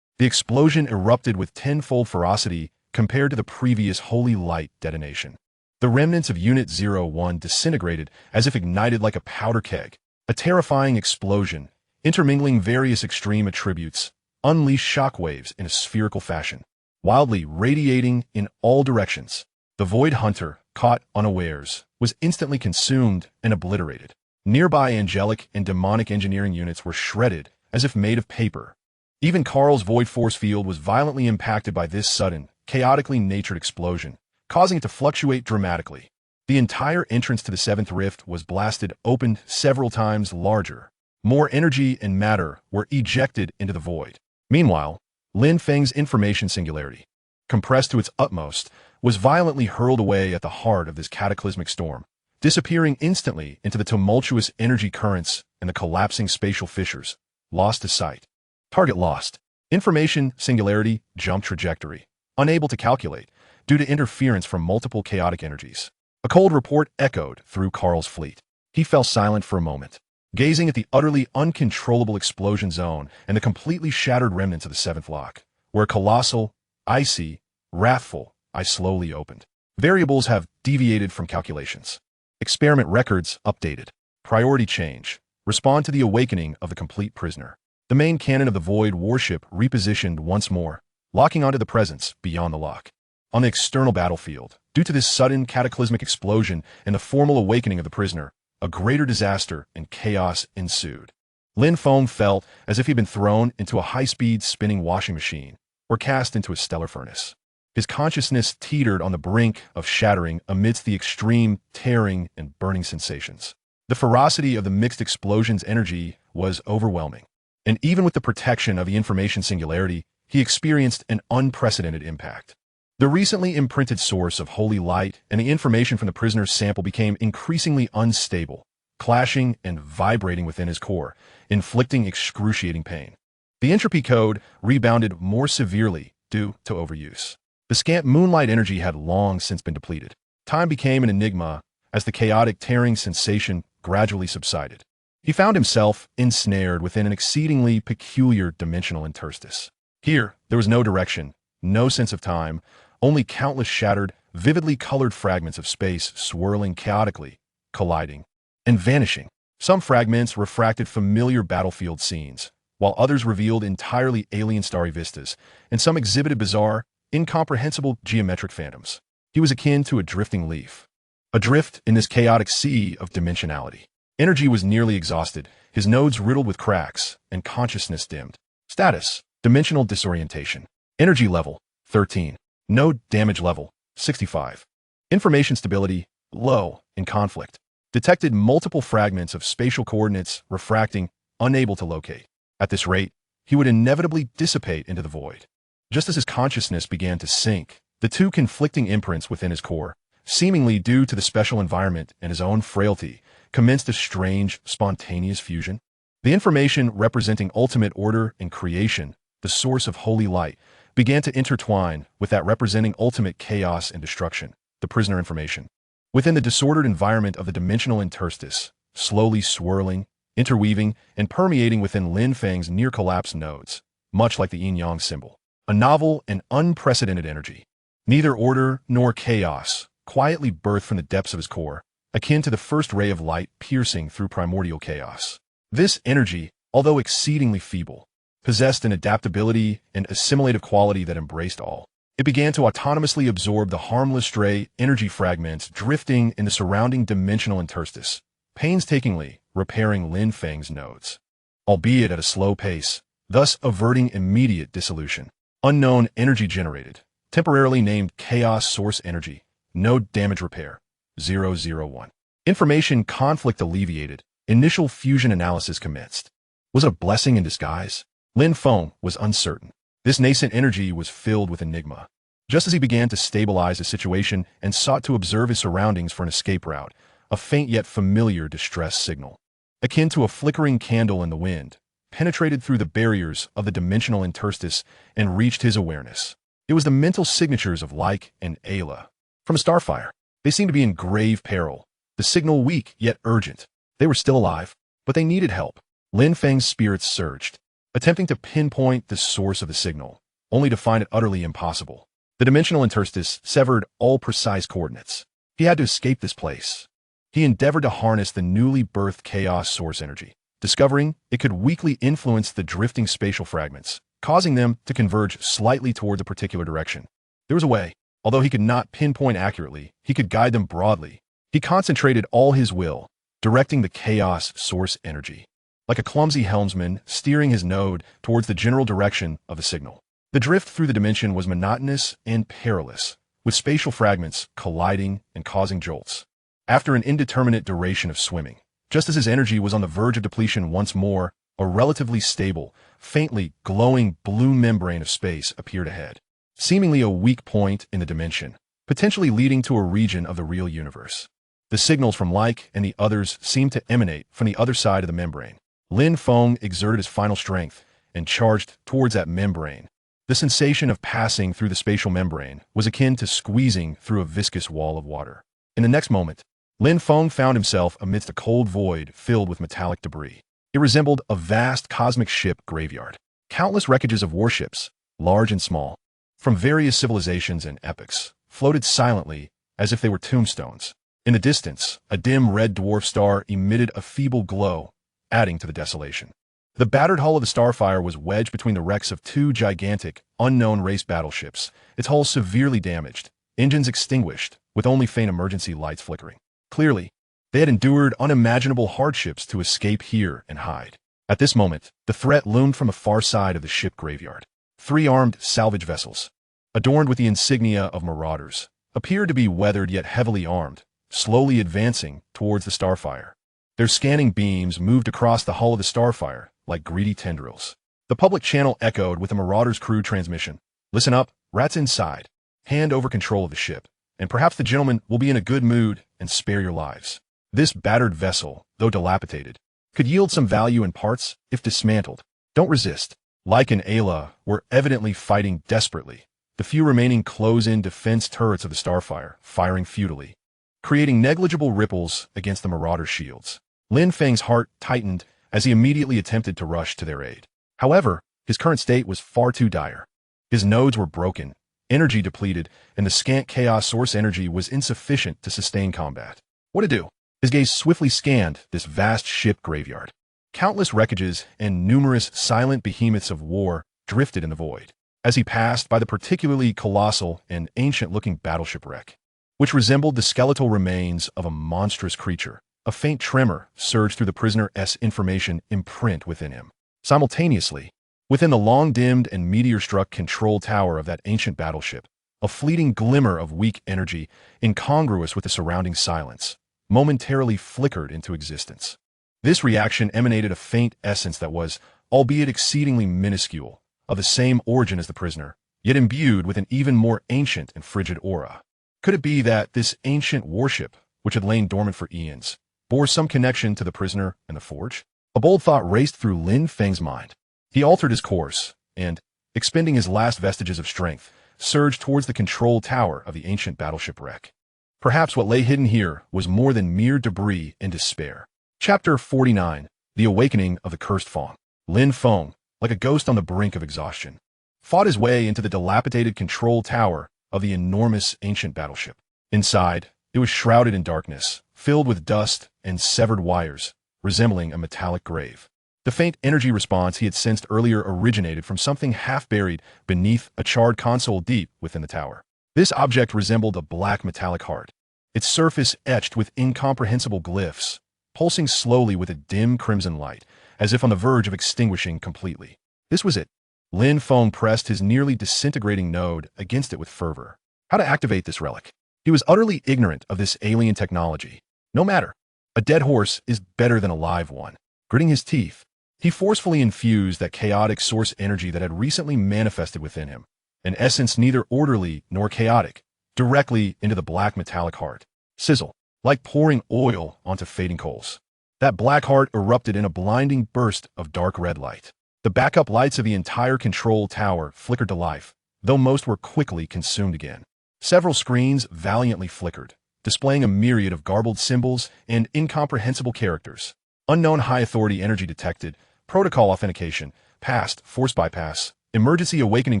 The explosion erupted with tenfold ferocity compared to the previous holy light detonation. The remnants of Unit 0-1 disintegrated as if ignited like a powder keg. A terrifying explosion, intermingling various extreme attributes, unleashed shockwaves in a spherical fashion, wildly radiating in all directions. The Void Hunter, caught unawares, was instantly consumed and obliterated. Nearby angelic and demonic engineering units were shredded as if made of paper. Even Carl's void force field was violently impacted by this sudden, chaotically natured explosion, causing it to fluctuate dramatically. The entire entrance to the Seventh Rift was blasted open several times larger. More energy and matter were ejected into the void. Meanwhile, Lin Feng's information singularity, compressed to its utmost, was violently hurled away at the heart of this cataclysmic storm, disappearing instantly into the tumultuous energy currents and the collapsing spatial fissures, lost to sight. Target lost. Information singularity jumped trajectory, unable to calculate, due to interference from multiple chaotic energies. A cold report echoed through Carl's fleet. He fell silent for a moment, gazing at the utterly uncontrollable explosion zone and the completely shattered remnants of the seventh lock, where a colossal, icy, wrathful eye slowly opened. Variables have deviated from calculations. Experiment records updated. Priority change. Respond to the awakening of the complete prisoner. The main cannon of the Void warship repositioned once more, locking onto the presence beyond the lock. On the external battlefield, due to this sudden cataclysmic explosion and the formal awakening of the prisoner, a greater disaster and chaos ensued. Lin Feng felt as if he'd been thrown into a high-speed spinning washing machine or cast into a stellar furnace. His consciousness teetered on the brink of shattering amidst the extreme tearing and burning sensations. The ferocity of the mixed explosion's energy was overwhelming, and even with the protection of the information singularity, he experienced an unprecedented impact. The recently imprinted source of holy light and the information from the prisoner's sample became increasingly unstable, clashing and vibrating within his core, inflicting excruciating pain. The entropy code rebounded more severely due to overuse. The scant moonlight energy had long since been depleted. Time became an enigma as the chaotic tearing sensation gradually subsided. He found himself ensnared within an exceedingly peculiar dimensional interstice. Here, there was no direction, no sense of time, only countless shattered, vividly colored fragments of space swirling chaotically, colliding, and vanishing. Some fragments refracted familiar battlefield scenes, while others revealed entirely alien starry vistas, and some exhibited bizarre, incomprehensible geometric phantoms. He was akin to a drifting leaf, adrift in this chaotic sea of dimensionality. Energy was nearly exhausted, his nodes riddled with cracks, and consciousness dimmed. Status: dimensional disorientation. Energy level: 13. Node damage level: 65. Information stability: low, in conflict. Detected multiple fragments of spatial coordinates refracting, unable to locate. At this rate, he would inevitably dissipate into the void. Just as his consciousness began to sink, the two conflicting imprints within his core, seemingly due to the special environment and his own frailty, commenced a strange, spontaneous fusion. The information representing ultimate order and creation, the source of holy light, began to intertwine with that representing ultimate chaos and destruction, the prisoner information. Within the disordered environment of the dimensional interstice, slowly swirling, interweaving, and permeating within Lin Feng's near-collapsed nodes, much like the yin-yang symbol. A novel and unprecedented energy. Neither order nor chaos, quietly birthed from the depths of his core, akin to the first ray of light piercing through primordial chaos. This energy, although exceedingly feeble, possessed an adaptability and assimilative quality that embraced all. It began to autonomously absorb the harmless stray energy fragments drifting in the surrounding dimensional interstice, painstakingly repairing Lin Feng's nodes, albeit at a slow pace, thus averting immediate dissolution. Unknown energy generated, temporarily named Chaos Source Energy, Node Damage Repair, 001. Information conflict alleviated, initial fusion analysis commenced. Was it a blessing in disguise? Lin Feng was uncertain. This nascent energy was filled with enigma. Just as he began to stabilize the situation and sought to observe his surroundings for an escape route, a faint yet familiar distress signal, akin to a flickering candle in the wind, penetrated through the barriers of the dimensional interstice and reached his awareness. It was the mental signatures of Like and Ayla. From a starfire, they seemed to be in grave peril, the signal weak yet urgent. They were still alive, but they needed help. Lin Feng's spirits surged, attempting to pinpoint the source of the signal, only to find it utterly impossible. The dimensional interstice severed all precise coordinates. He had to escape this place. He endeavored to harness the newly birthed chaos source energy, discovering it could weakly influence the drifting spatial fragments, causing them to converge slightly towards a particular direction. There was a way. Although he could not pinpoint accurately, he could guide them broadly. He concentrated all his will, directing the chaos source energy, like a clumsy helmsman steering his node towards the general direction of the signal. The drift through the dimension was monotonous and perilous, with spatial fragments colliding and causing jolts. After an indeterminate duration of swimming, just as his energy was on the verge of depletion once more, a relatively stable, faintly glowing blue membrane of space appeared ahead, seemingly a weak point in the dimension, potentially leading to a region of the real universe. The signals from Like and the others seemed to emanate from the other side of the membrane. Lin Feng exerted his final strength and charged towards that membrane. The sensation of passing through the spatial membrane was akin to squeezing through a viscous wall of water. In the next moment, Lin Feng found himself amidst a cold void filled with metallic debris. It resembled a vast cosmic ship graveyard. Countless wreckages of warships, large and small, from various civilizations and epochs, floated silently as if they were tombstones. In the distance, a dim red dwarf star emitted a feeble glow, adding to the desolation. The battered hull of the starfire was wedged between the wrecks of two gigantic, unknown race battleships, its hull severely damaged, engines extinguished, with only faint emergency lights flickering. Clearly, they had endured unimaginable hardships to escape here and hide. At this moment, the threat loomed from the far side of the ship graveyard. 3 armed salvage vessels, adorned with the insignia of marauders, appeared to be weathered yet heavily armed, slowly advancing towards the starfire. Their scanning beams moved across the hull of the starfire like greedy tendrils. The public channel echoed with the Marauder's crew transmission. "Listen up, rats inside. Hand over control of the ship, and perhaps the gentleman will be in a good mood and spare your lives." This battered vessel, though dilapidated, could yield some value in parts if dismantled. Don't resist. Like and Ayla were evidently fighting desperately, the few remaining close-in defense turrets of the starfire firing futilely, creating negligible ripples against the Marauder's shields. Lin Feng's heart tightened as he immediately attempted to rush to their aid. However, his current state was far too dire. His nodes were broken, energy depleted, and the scant chaos source energy was insufficient to sustain combat. What to do? His gaze swiftly scanned this vast ship graveyard. Countless wreckages and numerous silent behemoths of war drifted in the void. As he passed by the particularly colossal and ancient-looking battleship wreck, which resembled the skeletal remains of a monstrous creature, a faint tremor surged through the prisoner's information imprint within him. Simultaneously, within the long-dimmed and meteor-struck control tower of that ancient battleship, a fleeting glimmer of weak energy, incongruous with the surrounding silence, momentarily flickered into existence. This reaction emanated a faint essence that was, albeit exceedingly minuscule, of the same origin as the prisoner, yet imbued with an even more ancient and frigid aura. Could it be that this ancient warship, which had lain dormant for eons, bore some connection to the prisoner and the forge? A bold thought raced through Lin Feng's mind. He altered his course, and, expending his last vestiges of strength, surged towards the control tower of the ancient battleship wreck. Perhaps what lay hidden here was more than mere debris and despair. Chapter 49. The Awakening of the Cursed Feng. Lin Feng, like a ghost on the brink of exhaustion, fought his way into the dilapidated control tower of the enormous ancient battleship. Inside, it was shrouded in darkness, filled with dust and severed wires, resembling a metallic grave. The faint energy response he had sensed earlier originated from something half-buried beneath a charred console deep within the tower. This object resembled a black metallic heart, its surface etched with incomprehensible glyphs, pulsing slowly with a dim crimson light, as if on the verge of extinguishing completely. This was it. Lin Feng pressed his nearly disintegrating node against it with fervor. How to activate this relic? He was utterly ignorant of this alien technology. No matter. A dead horse is better than a live one. Gritting his teeth, he forcefully infused that chaotic source energy that had recently manifested within him, an essence neither orderly nor chaotic, directly into the black metallic heart. Sizzle, like pouring oil onto fading coals. That black heart erupted in a blinding burst of dark red light. The backup lights of the entire control tower flickered to life, though most were quickly consumed again. Several screens valiantly flickered, displaying a myriad of garbled symbols and incomprehensible characters. Unknown high-authority energy detected, protocol authentication, passed, force bypass, emergency awakening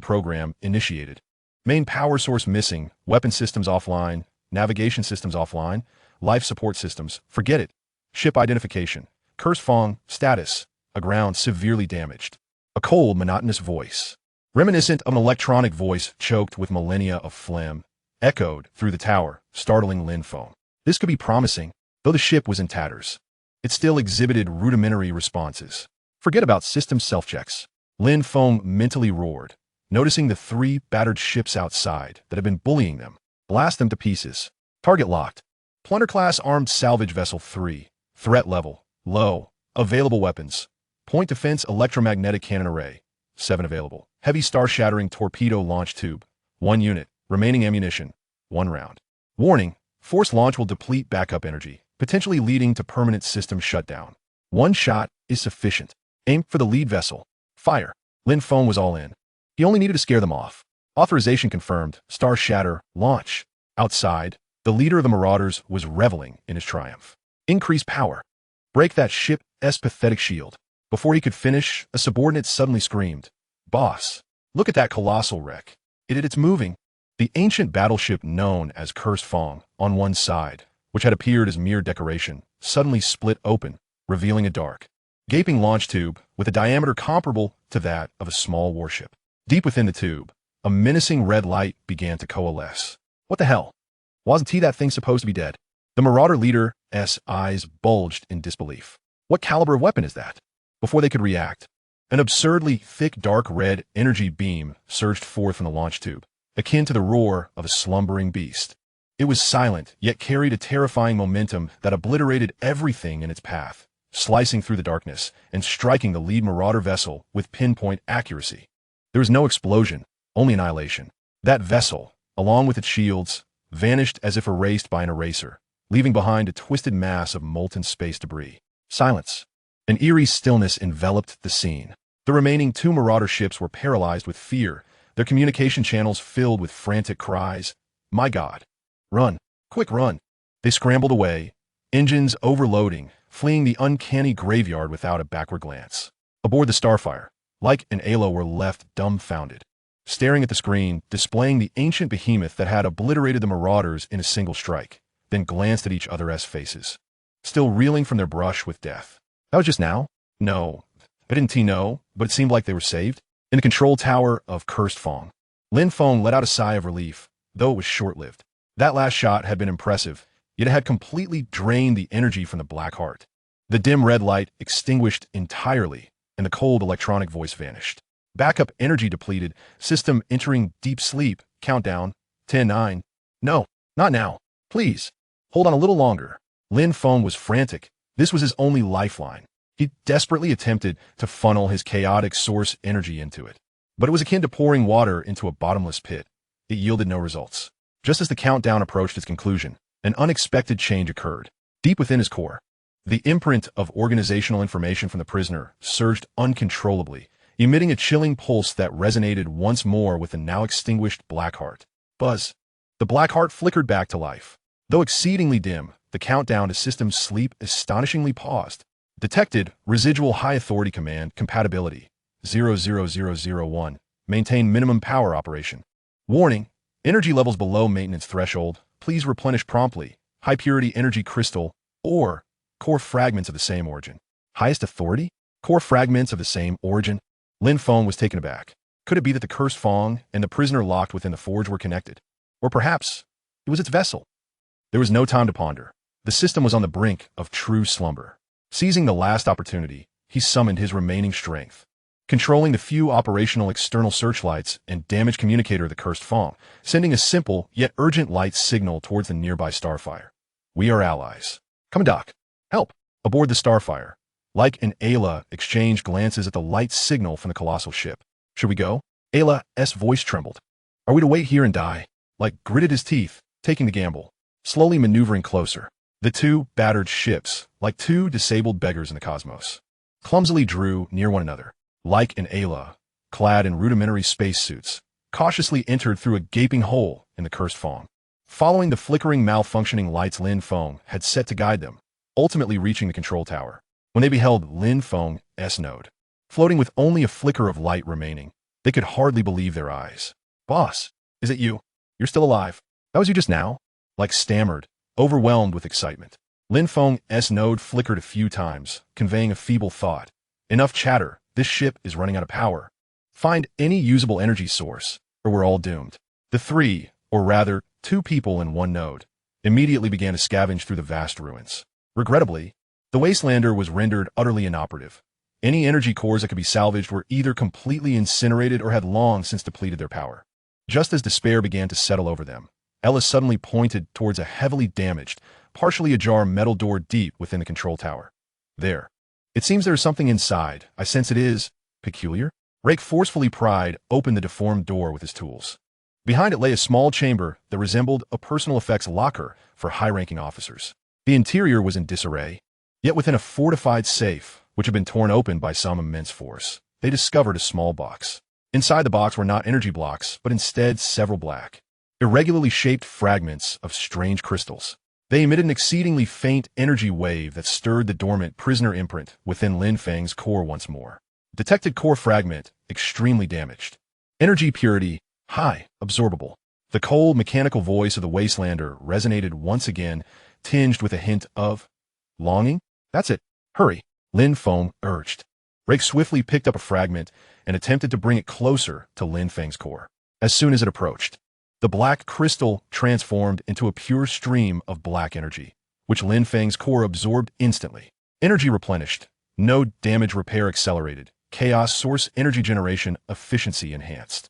program initiated. Main power source missing, weapon systems offline, navigation systems offline, life support systems, forget it. Ship identification, Cursed Feng, status, aground severely damaged. A cold, monotonous voice, reminiscent of an electronic voice choked with millennia of phlegm, echoed through the tower, startling Lin Feng. This could be promising, though the ship was in tatters. It still exhibited rudimentary responses. Forget about system self-checks. Lin Feng mentally roared, noticing the 3 battered ships outside that had been bullying them. Blast them to pieces. Target locked. Plunder-class armed salvage vessel 3. Threat level, low. Available weapons. Point defense electromagnetic cannon array, 7 available. Heavy star-shattering torpedo launch tube, 1 unit. Remaining ammunition, 1 round. Warning, forced launch will deplete backup energy, potentially leading to permanent system shutdown. 1 shot is sufficient. Aim for the lead vessel. Fire. Lin Feng was all in. He only needed to scare them off. Authorization confirmed. Star shatter. Launch. Outside, the leader of the Marauders was reveling in his triumph. Increase power. Break that ship's pathetic shield. Before he could finish, a subordinate suddenly screamed, "Boss, look at that colossal wreck. It's moving." The ancient battleship known as Cursed Feng, on one side, which had appeared as mere decoration, suddenly split open, revealing a dark, gaping launch tube with a diameter comparable to that of a small warship. Deep within the tube, a menacing red light began to coalesce. What the hell? Wasn't that thing supposed to be dead? The Marauder leader's eyes bulged in disbelief. What caliber of weapon is that? Before they could react, an absurdly thick dark red energy beam surged forth from the launch tube, akin to the roar of a slumbering beast. It was silent, yet carried a terrifying momentum that obliterated everything in its path, slicing through the darkness and striking the lead marauder vessel with pinpoint accuracy. There was no explosion, only annihilation. That vessel, along with its shields, vanished as if erased by an eraser, leaving behind a twisted mass of molten space debris. Silence. An eerie stillness enveloped the scene. The remaining 2 marauder ships were paralyzed with fear, their communication channels filled with frantic cries. My God! Run! Quick run! They scrambled away, engines overloading, fleeing the uncanny graveyard without a backward glance. Aboard the Starfire, like and Ayla were left dumbfounded, staring at the screen, displaying the ancient behemoth that had obliterated the marauders in a single strike, then glanced at each other's faces, still reeling from their brush with death. That was just now? No. I didn't know, but it seemed like they were saved. In the control tower of Cursed Feng, Lin Feng let out a sigh of relief, though it was short-lived. That last shot had been impressive, yet it had completely drained the energy from the Black Heart. The dim red light extinguished entirely, and the cold electronic voice vanished. Backup energy depleted, system entering deep sleep, countdown, 10-9. No, not now. Please, hold on a little longer. Lin Feng was frantic. This was his only lifeline. He desperately attempted to funnel his chaotic source energy into it. But it was akin to pouring water into a bottomless pit. It yielded no results. Just as the countdown approached its conclusion, an unexpected change occurred. Deep within his core, the imprint of organizational information from the prisoner surged uncontrollably, emitting a chilling pulse that resonated once more with the now extinguished Black Heart. Buzz. The Black Heart flickered back to life. Though exceedingly dim, the countdown to system sleep astonishingly paused. Detected residual high authority command compatibility 00001. Maintain minimum power operation. Warning, energy levels below maintenance threshold. Please replenish promptly. High purity energy crystal or core fragments of the same origin. Highest authority? Core fragments of the same origin? Lin Feng was taken aback. Could it be that the Cursed Feng and the prisoner locked within the forge were connected? Or perhaps it was its vessel? There was no time to ponder. The system was on the brink of true slumber. Seizing the last opportunity, he summoned his remaining strength. Controlling the few operational external searchlights and damaged communicator of the Cursed Feng, sending a simple yet urgent light signal towards the nearby Starfire. We are allies. Come, Doc. Help. Aboard the Starfire, Like and Ayla exchanged glances at the light signal from the colossal ship. Should we go? Ayla's voice trembled. Are we to wait here and die? Like gritted his teeth, taking the gamble, slowly maneuvering closer. The 2 battered ships, like 2 disabled beggars in the cosmos, clumsily drew near one another. Like and Ayla, clad in rudimentary spacesuits, cautiously entered through a gaping hole in the Cursed Feng, following the flickering malfunctioning lights Lin Feng had set to guide them, ultimately reaching the control tower. When they beheld Lin Feng's node, floating with only a flicker of light remaining, they could hardly believe their eyes. Boss, is it you? You're still alive. That was you just now? Like stammered, overwhelmed with excitement. Lin Feng's node flickered a few times, conveying a feeble thought. Enough chatter. This ship is running out of power. Find any usable energy source, or we're all doomed. The 3, or rather, 2 people in one node, immediately began to scavenge through the vast ruins. Regrettably, the Wastelander was rendered utterly inoperative. Any energy cores that could be salvaged were either completely incinerated or had long since depleted their power. Just as despair began to settle over them, Ellis suddenly pointed towards a heavily damaged, partially ajar metal door deep within the control tower. There. It seems there is something inside. I sense it is peculiar. Rake forcefully pried open the deformed door with his tools. Behind it lay a small chamber that resembled a personal effects locker for high-ranking officers. The interior was in disarray, yet within a fortified safe, which had been torn open by some immense force, they discovered a small box. Inside the box were not energy blocks, but instead several black, irregularly shaped fragments of strange crystals. They emitted an exceedingly faint energy wave that stirred the dormant prisoner imprint within Lin Feng's core once more. Detected core fragment, extremely damaged. Energy purity, high, absorbable. The cold, mechanical voice of the Wastelander resonated once again, tinged with a hint of longing. That's it. Hurry, Lin Feng urged. Rake swiftly picked up a fragment and attempted to bring it closer to Lin Feng's core. As soon as it approached, the black crystal transformed into a pure stream of black energy, which Lin Feng's core absorbed instantly. Energy replenished, No damage repair accelerated. Chaos source energy generation efficiency enhanced.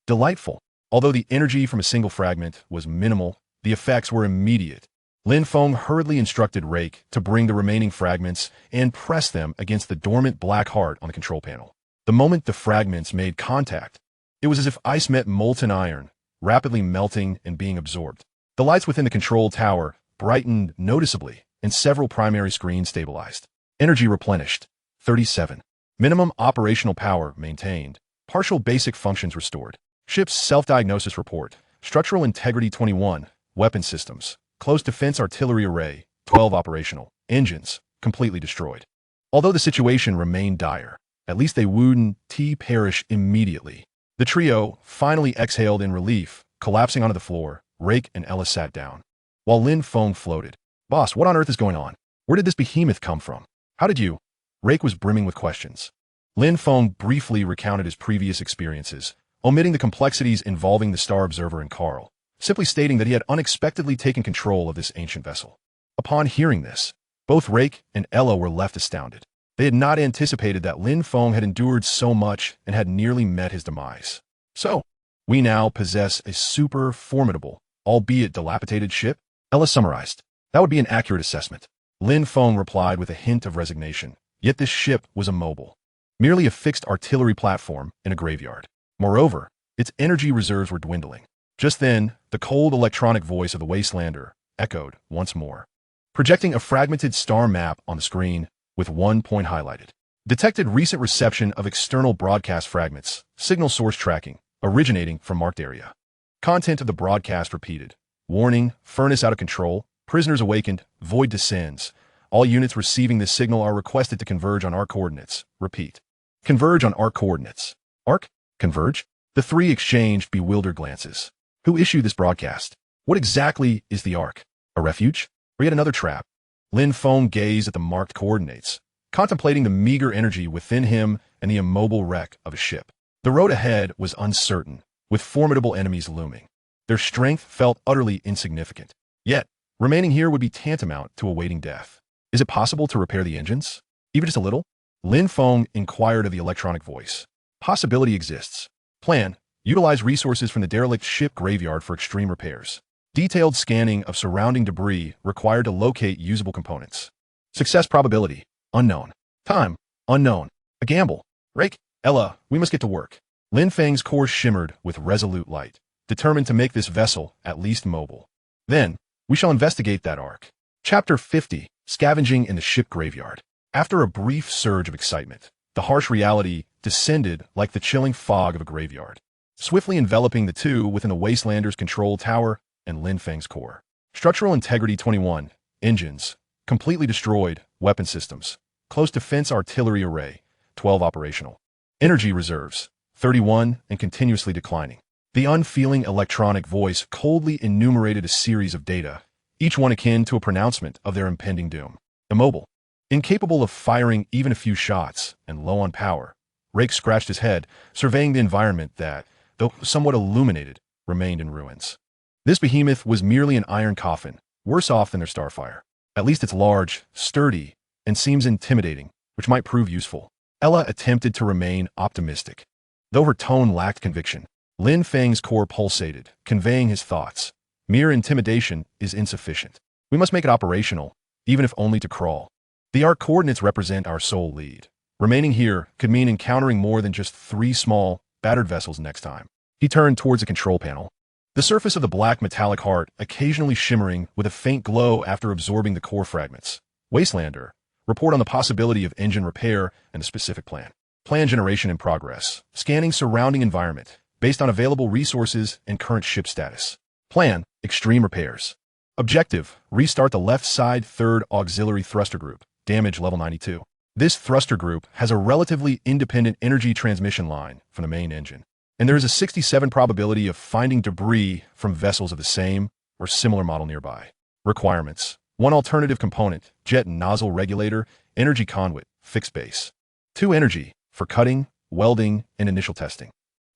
Delightful. Although the energy from a single fragment was minimal, the effects were immediate. Lin Feng hurriedly instructed Rake to bring the remaining fragments and press them against the dormant black heart on the control panel. The moment the fragments made contact, it was as if ice met molten iron, rapidly melting and being absorbed. The lights within the control tower brightened noticeably, and several primary screens stabilized. Energy replenished. 37. Minimum operational power maintained. Partial basic functions restored. Ship's self-diagnosis report. Structural integrity 21. Weapon systems. Close defense artillery array. 12 operational. Engines. Completely destroyed. Although the situation remained dire, at least they wouldn't perish immediately. The trio finally exhaled in relief, collapsing onto the floor. Rake and Ella sat down, while Lin Feng floated. Boss, what on earth is going on? Where did this behemoth come from? How did you? Rake was brimming with questions. Lin Feng briefly recounted his previous experiences, omitting the complexities involving the Star Observer and Carl, simply stating that he had unexpectedly taken control of this ancient vessel. Upon hearing this, both Rake and Ella were left astounded. They had not anticipated that Lin Feng had endured so much and had nearly met his demise. So, we now possess a super formidable, albeit dilapidated ship? Ella summarized. That would be an accurate assessment. Lin Feng replied with a hint of resignation. Yet this ship was immobile, merely a fixed artillery platform in a graveyard. Moreover, its energy reserves were dwindling. Just then, the cold electronic voice of the Wastelander echoed once more, projecting a fragmented star map on the screen with one point highlighted. Detected recent reception of external broadcast fragments, signal source tracking, originating from marked area. Content of the broadcast repeated. Warning, furnace out of control, prisoners awakened, void descends. All units receiving this signal are requested to converge on ARC coordinates. Repeat. Converge on ARC coordinates. ARC? Converge? The three exchanged bewildered glances. Who issued this broadcast? What exactly is the ARC? A refuge? Or yet another trap? Lin Feng gazed at the marked coordinates, contemplating the meager energy within him and the immobile wreck of a ship. The road ahead was uncertain, with formidable enemies looming. Their strength felt utterly insignificant. Yet, remaining here would be tantamount to awaiting death. Is it possible to repair the engines? Even just a little? Lin Feng inquired of the electronic voice. Possibility exists. Plan. Utilize resources from the derelict ship graveyard for extreme repairs. Detailed scanning of surrounding debris required to locate usable components. Success probability. Unknown. Time. Unknown. A gamble. Rake. Ella, we must get to work. Lin Feng's core shimmered with resolute light, determined to make this vessel at least mobile. Then, we shall investigate that ARC. Chapter 50. Scavenging in the ship graveyard. After a brief surge of excitement, the harsh reality descended like the chilling fog of a graveyard, swiftly enveloping the two within the Wastelander's control tower and Lin Feng's core. Structural integrity 21. Engines. Completely destroyed. Weapon systems. Close defense artillery array. 12 operational. Energy reserves. 31 and continuously declining. The unfeeling electronic voice coldly enumerated a series of data, each one akin to a pronouncement of their impending doom. Immobile. Incapable of firing even a few shots and low on power, Rake scratched his head, surveying the environment that, though somewhat illuminated, remained in ruins. This behemoth was merely an iron coffin, worse off than their starfire. At least it's large, sturdy, and seems intimidating, which might prove useful. Ella attempted to remain optimistic. Though her tone lacked conviction, Lin Feng's core pulsated, conveying his thoughts. Mere intimidation is insufficient. We must make it operational, even if only to crawl. The ARC coordinates represent our sole lead. Remaining here could mean encountering more than just 3 small, battered vessels next time. He turned towards the control panel, the surface of the black metallic heart occasionally shimmering with a faint glow after absorbing the core fragments. Wastelander, report on the possibility of engine repair and the specific plan. Plan generation in progress. Scanning surrounding environment, based on available resources and current ship status. Plan, extreme repairs. Objective, restart the left side 3rd auxiliary thruster group. Damage level 92. This thruster group has a relatively independent energy transmission line from the main engine, and there is a 67% probability of finding debris from vessels of the same or similar model nearby. Requirements. 1 alternative component, jet nozzle regulator, energy conduit, fixed base. 2 energy, for cutting, welding, and initial testing.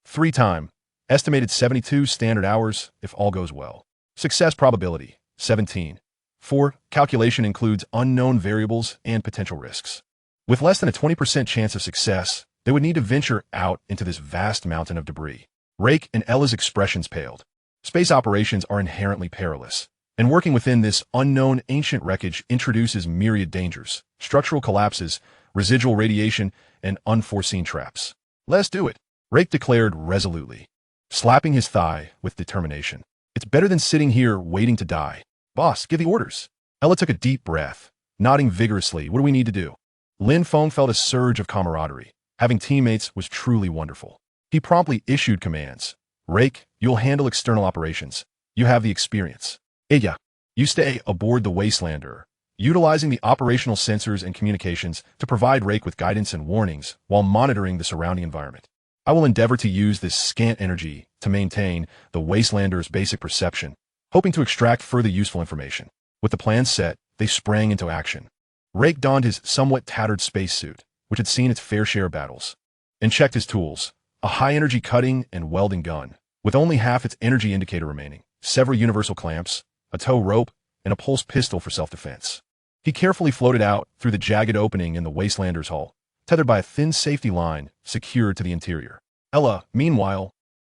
3 time, estimated 72 standard hours if all goes well. Success probability, 17. 4. Calculation includes unknown variables and potential risks. With less than a 20% chance of success, they would need to venture out into this vast mountain of debris. Rake and Ella's expressions paled. Space operations are inherently perilous, and working within this unknown ancient wreckage introduces myriad dangers, structural collapses, residual radiation, and unforeseen traps. Let's do it, Rake declared resolutely, slapping his thigh with determination. It's better than sitting here waiting to die. Boss, give the orders. Ella took a deep breath, nodding vigorously. What do we need to do? Lin Feng felt a surge of camaraderie. Having teammates was truly wonderful. He promptly issued commands. Rake, you'll handle external operations. You have the experience. Iya, you stay aboard the Wastelander, utilizing the operational sensors and communications to provide Rake with guidance and warnings while monitoring the surrounding environment. I will endeavor to use this scant energy to maintain the Wastelander's basic perception, hoping to extract further useful information. With the plan set, they sprang into action. Rake donned his somewhat tattered spacesuit, which had seen its fair share of battles, and checked his tools, a high-energy cutting and welding gun, with only half its energy indicator remaining, several universal clamps, a tow rope, and a pulse pistol for self-defense. He carefully floated out through the jagged opening in the Wastelander's hull, tethered by a thin safety line secured to the interior. Ella, meanwhile,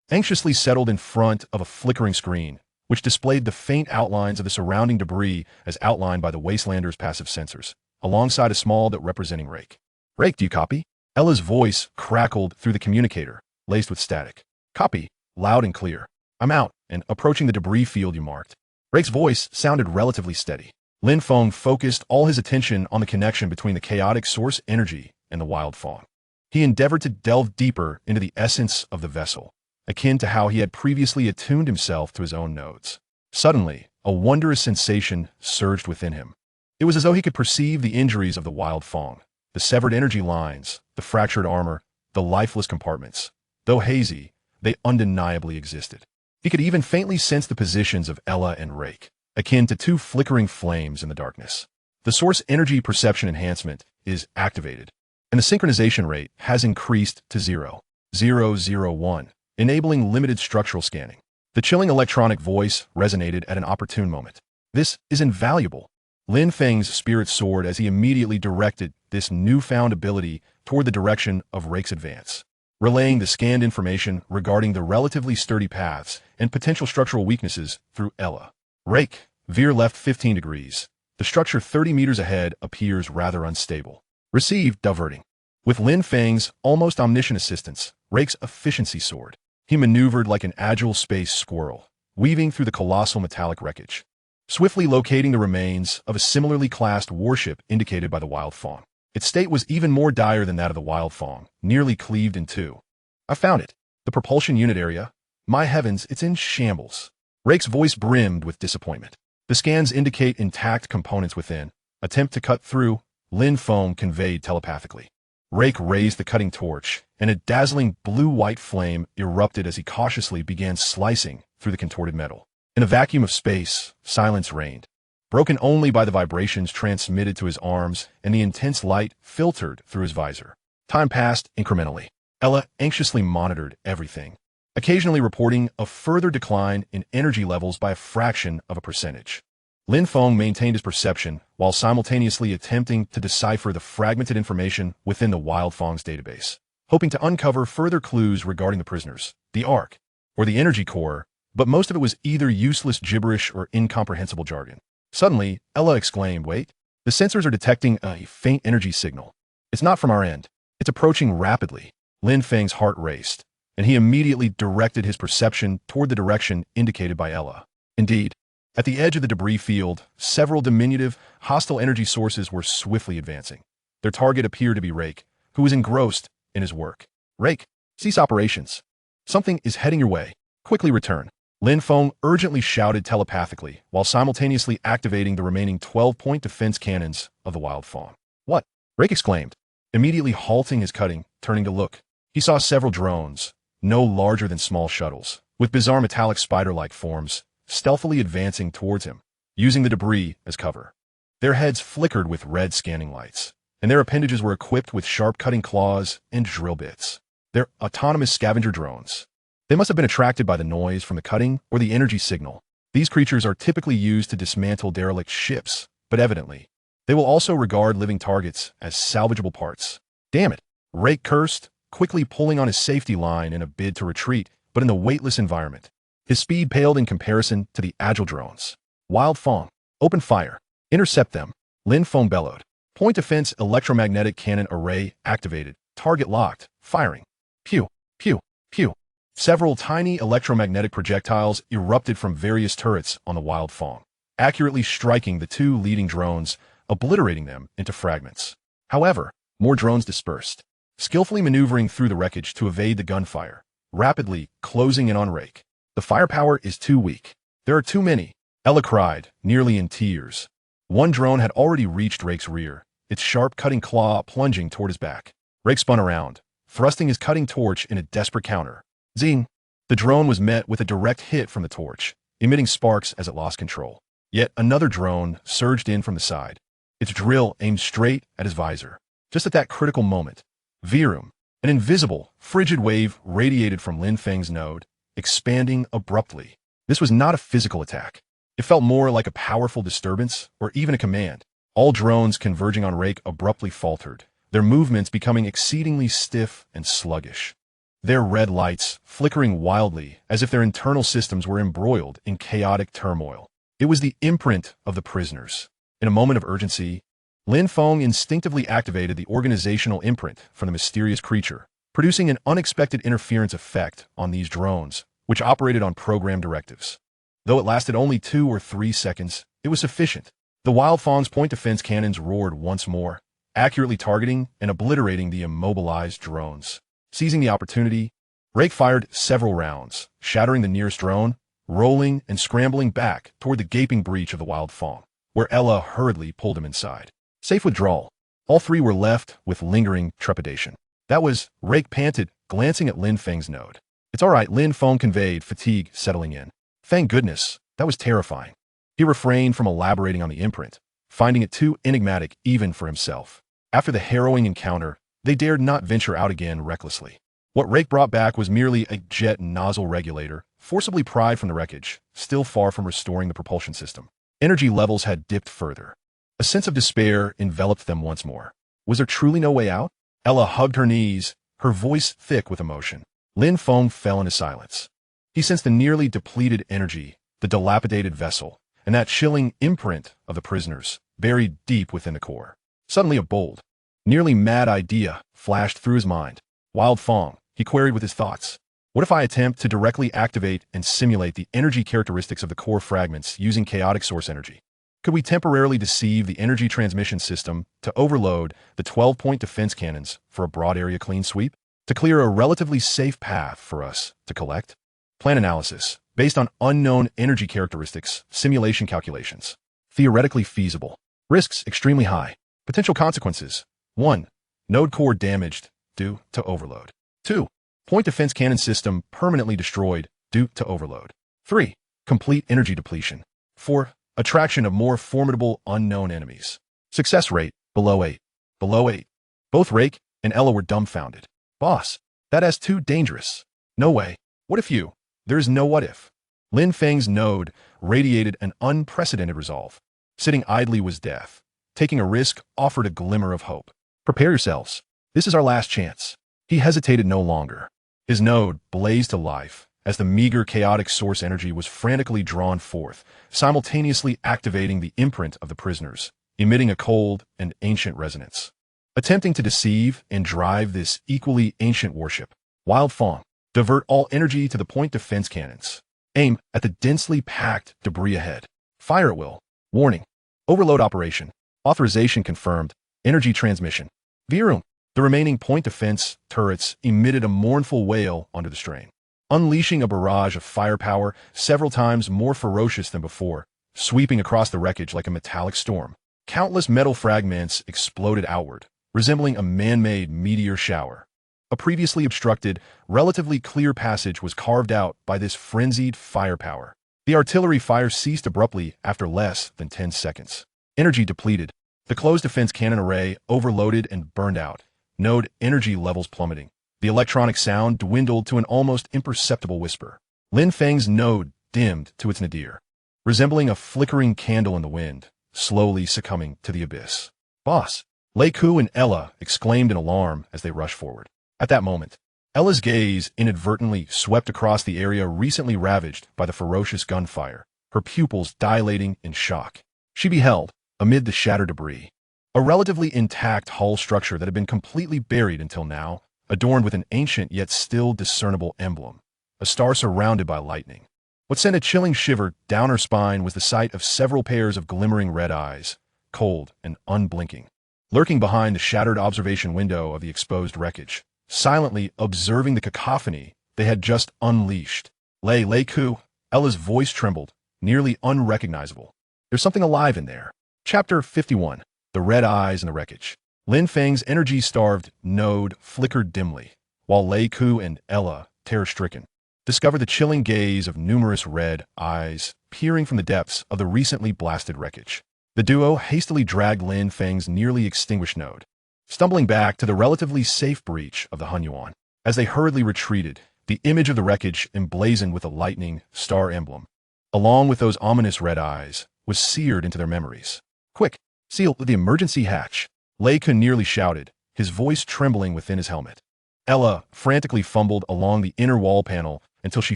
anxiously settled in front of a flickering screen, which displayed the faint outlines of the surrounding debris as outlined by the Wastelander's passive sensors, alongside a small dot representing Rake. Rake, do you copy? Ella's voice crackled through the communicator, laced with static. Copy, loud and clear. I'm out and approaching the debris field you marked. Rake's voice sounded relatively steady. Lin Feng focused all his attention on the connection between the chaotic source energy and the wild fawn. He endeavored to delve deeper into the essence of the vessel, akin to how he had previously attuned himself to his own nodes. Suddenly, a wondrous sensation surged within him. It was as though he could perceive the injuries of the wild fawn, the severed energy lines, the fractured armor, the lifeless compartments. Though hazy, they undeniably existed. He could even faintly sense the positions of Ella and Rake, akin to two flickering flames in the darkness. The source energy perception enhancement is activated, and the synchronization rate has increased to 0.001, enabling limited structural scanning. The chilling electronic voice resonated at an opportune moment. This is invaluable. Lin Feng's spirit soared as he immediately directed this newfound ability toward the direction of Rake's advance, relaying the scanned information regarding the relatively sturdy paths and potential structural weaknesses through Ella. Rake, veer left 15 degrees. The structure 30 meters ahead appears rather unstable. Received, diverting. With Lin Feng's almost omniscient assistance, Rake's efficiency soared. He maneuvered like an agile space squirrel, weaving through the colossal metallic wreckage, swiftly locating the remains of a similarly classed warship indicated by the wild fawn. Its state was even more dire than that of the wild fawn, nearly cleaved in two. I found it. The propulsion unit area. My heavens, it's in shambles. Rake's voice brimmed with disappointment. The scans indicate intact components within. Attempt to cut through, Lin Feng conveyed telepathically. Rake raised the cutting torch, and a dazzling blue-white flame erupted as he cautiously began slicing through the contorted metal. In a vacuum of space, silence reigned, broken only by the vibrations transmitted to his arms and the intense light filtered through his visor. Time passed incrementally. Ella anxiously monitored everything, occasionally reporting a further decline in energy levels by a fraction of a percentage. Lin Feng maintained his perception while simultaneously attempting to decipher the fragmented information within the wild fawn's database, hoping to uncover further clues regarding the prisoners, the Ark, or the energy core, but most of it was either useless gibberish or incomprehensible jargon. Suddenly, Ella exclaimed, "Wait, the sensors are detecting a faint energy signal. It's not from our end. It's approaching rapidly." Lin Feng's heart raced, and he immediately directed his perception toward the direction indicated by Ella. Indeed, at the edge of the debris field, several diminutive, hostile energy sources were swiftly advancing. Their target appeared to be Rake, who was engrossed in his work. "Rake, cease operations. Something is heading your way. Quickly return." Lin Feng urgently shouted telepathically while simultaneously activating the remaining 12-point defense cannons of the wild fawn. "What?" Rake exclaimed, immediately halting his cutting, turning to look. He saw several drones, no larger than small shuttles, with bizarre metallic spider-like forms, stealthily advancing towards him, using the debris as cover. Their heads flickered with red scanning lights, and their appendages were equipped with sharp cutting claws and drill bits. They're autonomous scavenger drones. They must have been attracted by the noise from the cutting or the energy signal. These creatures are typically used to dismantle derelict ships, but evidently, They will also regard living targets as salvageable parts. Damn it. Rake cursed, quickly pulling on his safety line in a bid to retreat, but in the weightless environment. His speed paled in comparison to the agile drones. Wild Feng. Open fire. Intercept them. Lin Feng bellowed. Point defense electromagnetic cannon array activated. Target locked. Firing. Pew. Pew. Pew. Several tiny electromagnetic projectiles erupted from various turrets on the Wild Feng, accurately striking the two leading drones, obliterating them into fragments. However, more drones dispersed, skillfully maneuvering through the wreckage to evade the gunfire, rapidly closing in on Rake. The firepower is too weak. There are too many, Ella cried, nearly in tears. One drone had already reached Rake's rear, its sharp cutting claw plunging toward his back. Rake spun around, thrusting his cutting torch in a desperate counter. Zing! The drone was met with a direct hit from the torch, emitting sparks as it lost control. Yet another drone surged in from the side, its drill aimed straight at his visor. Just at that critical moment, Virum, an invisible, frigid wave radiated from Lin Feng's node, expanding abruptly. This was not a physical attack. It felt more like a powerful disturbance, or even a command. All drones converging on Rake abruptly faltered, their movements becoming exceedingly stiff and sluggish. Their red lights flickering wildly as if their internal systems were embroiled in chaotic turmoil. It was the imprint of the prisoners. In a moment of urgency, Lin Feng instinctively activated the organizational imprint from the mysterious creature, producing an unexpected interference effect on these drones, which operated on program directives. Though it lasted only 2 or 3 seconds, it was sufficient. The Wild Feng's point defense cannons roared once more, accurately targeting and obliterating the immobilized drones. Seizing the opportunity, Rake fired several rounds, shattering the nearest drone, rolling and scrambling back toward the gaping breach of the Wild Feng, where Ella hurriedly pulled him inside. Safe withdrawal. All three were left with lingering trepidation. That was, Rake panted, glancing at Lin Feng's node. It's all right, Lin Feng conveyed, fatigue settling in. Thank goodness, that was terrifying. He refrained from elaborating on the imprint, finding it too enigmatic even for himself. After the harrowing encounter, they dared not venture out again recklessly. What Rake brought back was merely a jet nozzle regulator, forcibly pried from the wreckage, still far from restoring the propulsion system. Energy levels had dipped further. A sense of despair enveloped them once more. Was there truly no way out? Ella hugged her knees, her voice thick with emotion. Lin Feng fell into silence. He sensed the nearly depleted energy, the dilapidated vessel, and that chilling imprint of the prisoners, buried deep within the core. Suddenly a bold, nearly mad idea flashed through his mind. Wild Feng, he queried with his thoughts. What if I attempt to directly activate and simulate the energy characteristics of the core fragments using chaotic source energy? Could we temporarily deceive the energy transmission system to overload the 12-point defense cannons for a broad area clean sweep? To clear a relatively safe path for us to collect? Plan analysis, based on unknown energy characteristics, simulation calculations. Theoretically feasible. Risks extremely high. Potential consequences. 1. Node core damaged due to overload. 2. Point defense cannon system permanently destroyed due to overload. 3. Complete energy depletion. 4. Attraction of more formidable unknown enemies. Success rate, below 8. Below 8. Both Rake and Ella were dumbfounded. Boss, that's too dangerous. No way. What if you? There is no what if. Lin Feng's node radiated an unprecedented resolve. Sitting idly was death. Taking a risk offered a glimmer of hope. Prepare yourselves. This is our last chance. He hesitated no longer. His node blazed to life as the meager chaotic source energy was frantically drawn forth, simultaneously activating the imprint of the prisoners, emitting a cold and ancient resonance. Attempting to deceive and drive this equally ancient warship, Wild Feng, divert all energy to the point defense cannons. Aim at the densely packed debris ahead. Fire at will. Warning. Overload operation. Authorization confirmed. Energy transmission. Virum. The remaining point defense turrets emitted a mournful wail under the strain, unleashing a barrage of firepower several times more ferocious than before, sweeping across the wreckage like a metallic storm. Countless metal fragments exploded outward, resembling a man-made meteor shower. A previously obstructed, relatively clear passage was carved out by this frenzied firepower. The artillery fire ceased abruptly after less than 10 seconds. Energy depleted. The closed defense cannon array overloaded and burned out, node energy levels plummeting. The electronic sound dwindled to an almost imperceptible whisper. Lin Feng's node dimmed to its nadir, resembling a flickering candle in the wind, slowly succumbing to the abyss. Boss! Lei Ku and Ella exclaimed in alarm as they rushed forward. At that moment, Ella's gaze inadvertently swept across the area recently ravaged by the ferocious gunfire, her pupils dilating in shock. She beheld, amid the shattered debris, a relatively intact hull structure that had been completely buried until now, adorned with an ancient yet still discernible emblem, a star surrounded by lightning. What sent a chilling shiver down her spine was the sight of several pairs of glimmering red eyes, cold and unblinking, lurking behind the shattered observation window of the exposed wreckage, silently observing the cacophony they had just unleashed. Lei Ku, Ella's voice trembled, nearly unrecognizable. There's something alive in there. Chapter 51. The Red Eyes and the Wreckage. Lin Feng's energy-starved node flickered dimly, while Lei Ku and Ella, terror-stricken, discovered the chilling gaze of numerous red eyes peering from the depths of the recently blasted wreckage. The duo hastily dragged Lin Feng's nearly extinguished node, stumbling back to the relatively safe breach of the Hunyuan. As they hurriedly retreated, the image of the wreckage emblazoned with a lightning star emblem, along with those ominous red eyes, was seared into their memories. Quick, seal the emergency hatch, Lei Ku nearly shouted, his voice trembling within his helmet. Ella frantically fumbled along the inner wall panel until she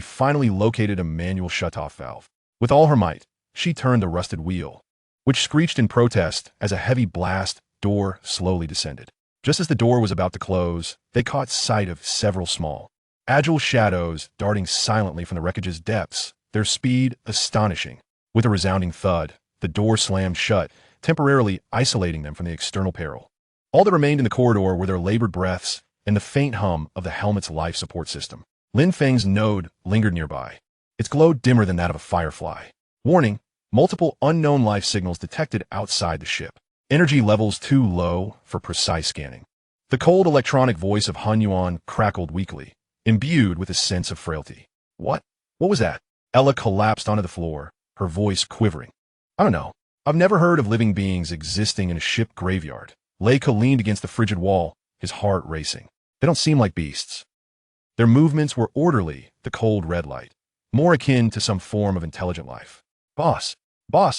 finally located a manual shutoff valve. With all her might, she turned the rusted wheel, which screeched in protest as a heavy blast door slowly descended. Just as the door was about to close, they caught sight of several small, agile shadows darting silently from the wreckage's depths, their speed astonishing. With a resounding thud, the door slammed shut, temporarily isolating them from the external peril. All that remained in the corridor were their labored breaths and the faint hum of the helmet's life support system. Lin Feng's node lingered nearby, its glow dimmer than that of a firefly. Warning, multiple unknown life signals detected outside the ship. Energy levels too low for precise scanning. The cold electronic voice of Hunyuan crackled weakly, imbued with a sense of frailty. What? What was that? Ella collapsed onto the floor, her voice quivering. I don't know. I've never heard of living beings existing in a ship graveyard. Lei Ku leaned against the frigid wall, his heart racing. They don't seem like beasts. Their movements were orderly, the cold red light, more akin to some form of intelligent life. Boss,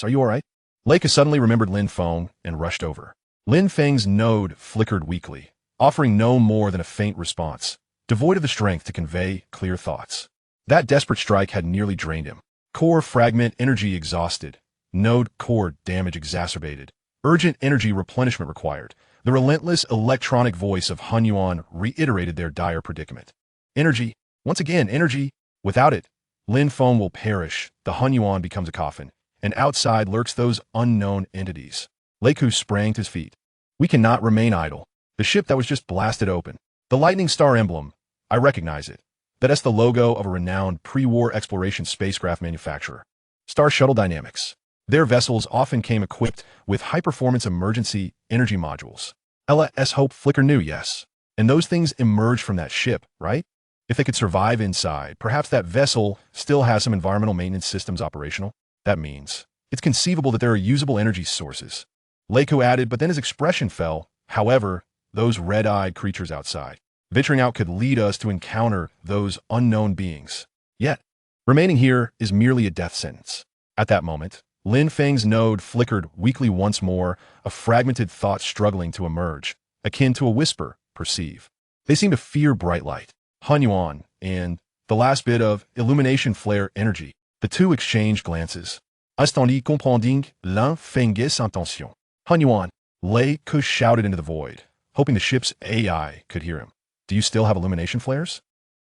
are you all right? Lei Ku suddenly remembered Lin Feng and rushed over. Lin Feng's node flickered weakly, offering no more than a faint response, devoid of the strength to convey clear thoughts. That desperate strike had nearly drained him. Core fragment energy exhausted, node core damage exacerbated, urgent energy replenishment required. The relentless electronic voice of Hunyuan reiterated their dire predicament. Energy, once again, energy. Without it, Lin Feng will perish, the Hunyuan becomes a coffin, and outside lurks those unknown entities. Lei Ku sprang to his feet. We cannot remain idle. The ship that was just blasted open. The lightning star emblem. I recognize it. That's the logo of a renowned pre-war exploration spacecraft manufacturer, Star Shuttle Dynamics. Their vessels often came equipped with high-performance emergency energy modules. Ella's hope flickered new, yes. And those things emerged from that ship, right? If they could survive inside, perhaps that vessel still has some environmental maintenance systems operational. That means it's conceivable that there are usable energy sources. Lei Ku added, but then his expression fell. However, those red-eyed creatures outside. Venturing out could lead us to encounter those unknown beings. Yet, remaining here is merely a death sentence. At that moment, Lin Feng's node flickered weakly once more, a fragmented thought struggling to emerge, akin to a whisper, perceive. They seem to fear bright light, Hunyuan, and the last bit of illumination flare energy. The two exchanged glances. Attendez comprending Lin Feng's intention. Hunyuan, Lei Ku shouted into the void, hoping the ship's AI could hear him. Do you still have illumination flares?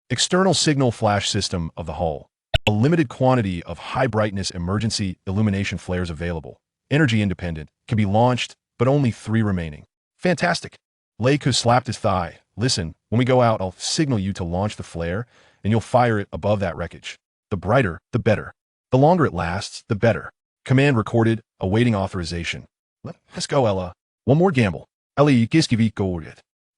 External signal flash system of the hull. A limited quantity of high-brightness emergency illumination flares available. Energy independent, can be launched, but only 3 remaining. Fantastic. Lei Ku slapped his thigh. Listen, when we go out, I'll signal you to launch the flare, and you'll fire it above that wreckage. The brighter, the better. The longer it lasts, the better. Command recorded, awaiting authorization. Let's go, Ella. One more gamble. Ellie Giskivi.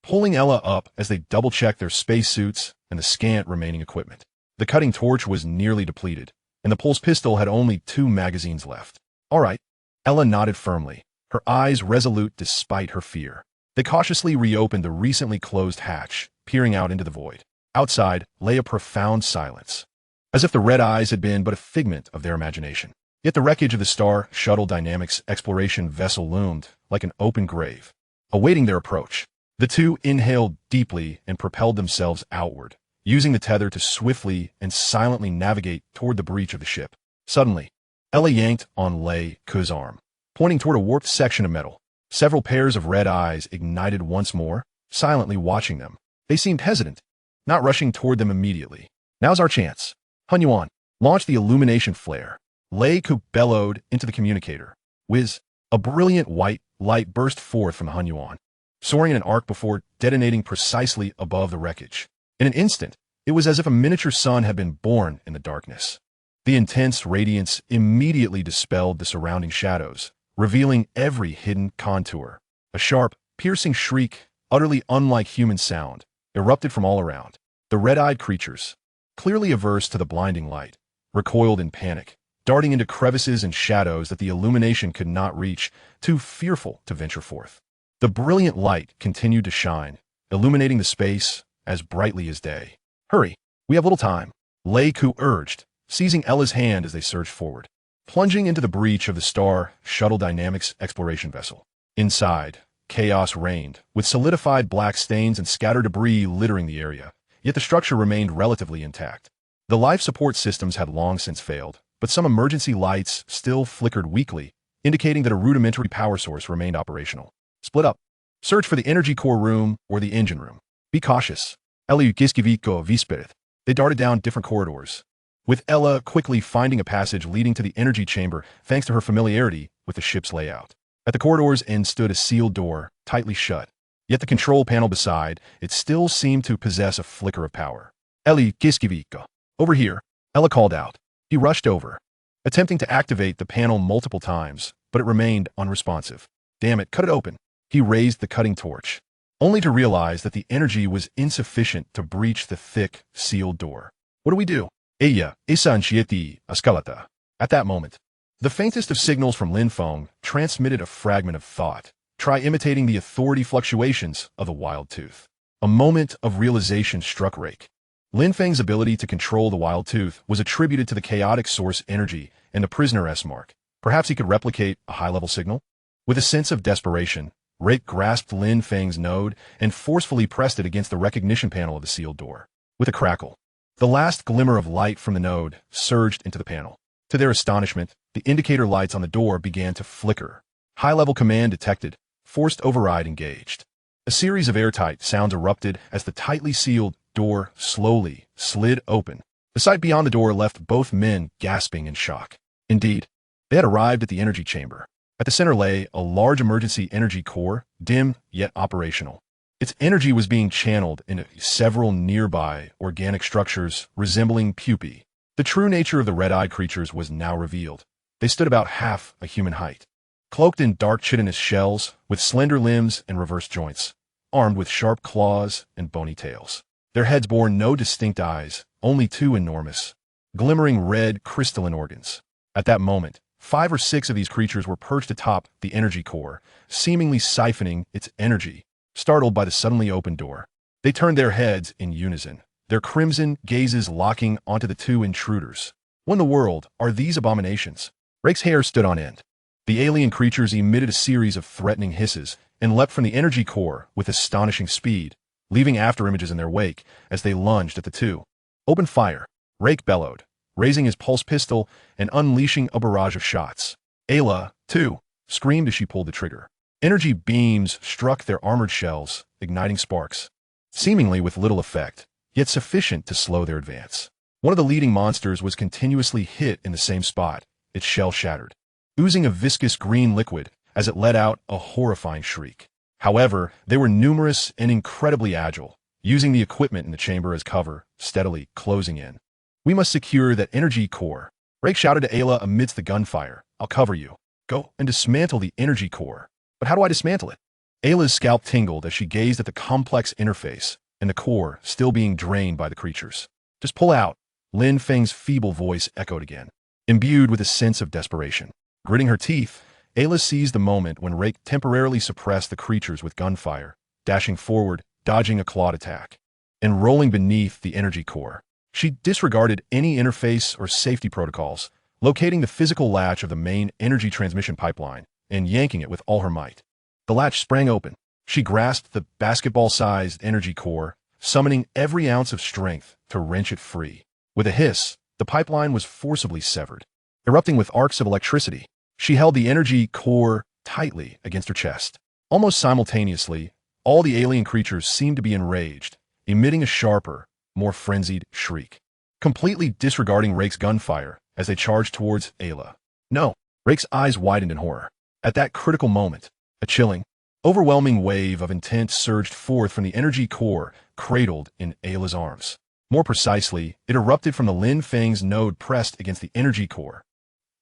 Pulling Ella up as they double-checked their spacesuits and the scant remaining equipment. The cutting torch was nearly depleted, and the pulse pistol had only 2 magazines left. All right. Ella nodded firmly, her eyes resolute despite her fear. They cautiously reopened the recently closed hatch, peering out into the void. Outside lay a profound silence, as if the red eyes had been but a figment of their imagination. Yet the wreckage of the Star Shuttle Dynamics exploration vessel loomed like an open grave, awaiting their approach. The two inhaled deeply and propelled themselves outward, using the tether to swiftly and silently navigate toward the breach of the ship. Suddenly, Ella yanked on Lei Ku's arm, pointing toward a warped section of metal. Several pairs of red eyes ignited once more, silently watching them. They seemed hesitant, not rushing toward them immediately. Now's our chance. Hun Yuan, launch the illumination flare. Lei Ku bellowed into the communicator. Whiz, a brilliant white light burst forth from the Hun Yuan, soaring in an arc before detonating precisely above the wreckage. In an instant, it was as if a miniature sun had been born in the darkness. The intense radiance immediately dispelled the surrounding shadows, revealing every hidden contour. A sharp, piercing shriek, utterly unlike human sound, erupted from all around. The red-eyed creatures, clearly averse to the blinding light, recoiled in panic, darting into crevices and shadows that the illumination could not reach, too fearful to venture forth. The brilliant light continued to shine, illuminating the space as brightly as day. Hurry, we have little time, Lei Ku urged, seizing Ella's hand as they surged forward, plunging into the breach of the Star Shuttle Dynamics exploration vessel. Inside, chaos reigned, with solidified black stains and scattered debris littering the area, yet the structure remained relatively intact. The life support systems had long since failed, but some emergency lights still flickered weakly, indicating that a rudimentary power source remained operational. Split up. Search for the energy core room or the engine room. Be cautious. Ella Giskiviko Vispirit. They darted down different corridors, with Ella quickly finding a passage leading to the energy chamber thanks to her familiarity with the ship's layout. At the corridor's end stood a sealed door, tightly shut, yet the control panel beside it still seemed to possess a flicker of power. Ella Giskiviko. Over here, Ella called out. He rushed over, attempting to activate the panel multiple times, but it remained unresponsive. Damn it, cut it open. He raised the cutting torch, only to realize that the energy was insufficient to breach the thick, sealed door. What do we do? Ella, isa anchieti escalata. At that moment, the faintest of signals from Lin Feng transmitted a fragment of thought. Try imitating the authority fluctuations of the Wild Tooth. A moment of realization struck Rake. Lin Feng's ability to control the Wild Tooth was attributed to the chaotic source energy and the prisoner S-mark. Perhaps he could replicate a high-level signal? With a sense of desperation, Rake grasped Lin Feng's node and forcefully pressed it against the recognition panel of the sealed door. With a crackle, the last glimmer of light from the node surged into the panel. To their astonishment, the indicator lights on the door began to flicker. High-level command detected. Forced override engaged. A series of airtight sounds erupted as the tightly sealed door slowly slid open. The sight beyond the door left both men gasping in shock. Indeed, they had arrived at the energy chamber. At the center lay a large emergency energy core, dim yet operational. Its energy was being channeled into several nearby organic structures resembling pupae. The true nature of the red-eyed creatures was now revealed. They stood about half a human height, cloaked in dark chitinous shells, with slender limbs and reversed joints, armed with sharp claws and bony tails. Their heads bore no distinct eyes, only two enormous, glimmering red crystalline organs. At that moment, 5 or 6 of these creatures were perched atop the energy core, seemingly siphoning its energy. Startled by the suddenly opened door, they turned their heads in unison, their crimson gazes locking onto the two intruders. What in the world are these abominations? Rake's hair stood on end. The alien creatures emitted a series of threatening hisses and leapt from the energy core with astonishing speed, leaving afterimages in their wake as they lunged at the two. Open fire, Rake bellowed, raising his pulse pistol and unleashing a barrage of shots. Ayla, too, screamed as she pulled the trigger. Energy beams struck their armored shells, igniting sparks, seemingly with little effect, yet sufficient to slow their advance. One of the leading monsters was continuously hit in the same spot, its shell shattered, oozing a viscous green liquid as it let out a horrifying shriek. However, they were numerous and incredibly agile, using the equipment in the chamber as cover, steadily closing in. We must secure that energy core. Rake shouted to Ayla amidst the gunfire. I'll cover you. Go and dismantle the energy core. But how do I dismantle it? Ayla's scalp tingled as she gazed at the complex interface and the core still being drained by the creatures. Just pull out. Lin Feng's feeble voice echoed again, imbued with a sense of desperation. Gritting her teeth, Ayla seized the moment when Rake temporarily suppressed the creatures with gunfire, dashing forward, dodging a clawed attack, and rolling beneath the energy core. She disregarded any interface or safety protocols, locating the physical latch of the main energy transmission pipeline and yanking it with all her might. The latch sprang open. She grasped the basketball-sized energy core, summoning every ounce of strength to wrench it free. With a hiss, the pipeline was forcibly severed. Erupting with arcs of electricity, she held the energy core tightly against her chest. Almost simultaneously, all the alien creatures seemed to be enraged, emitting a sharper, more frenzied shriek. Completely disregarding Rake's gunfire as they charged towards Ayla. No! Rake's eyes widened in horror. At that critical moment, a chilling, overwhelming wave of intent surged forth from the energy core cradled in Ayla's arms. More precisely, it erupted from the Lin Feng's node pressed against the energy core.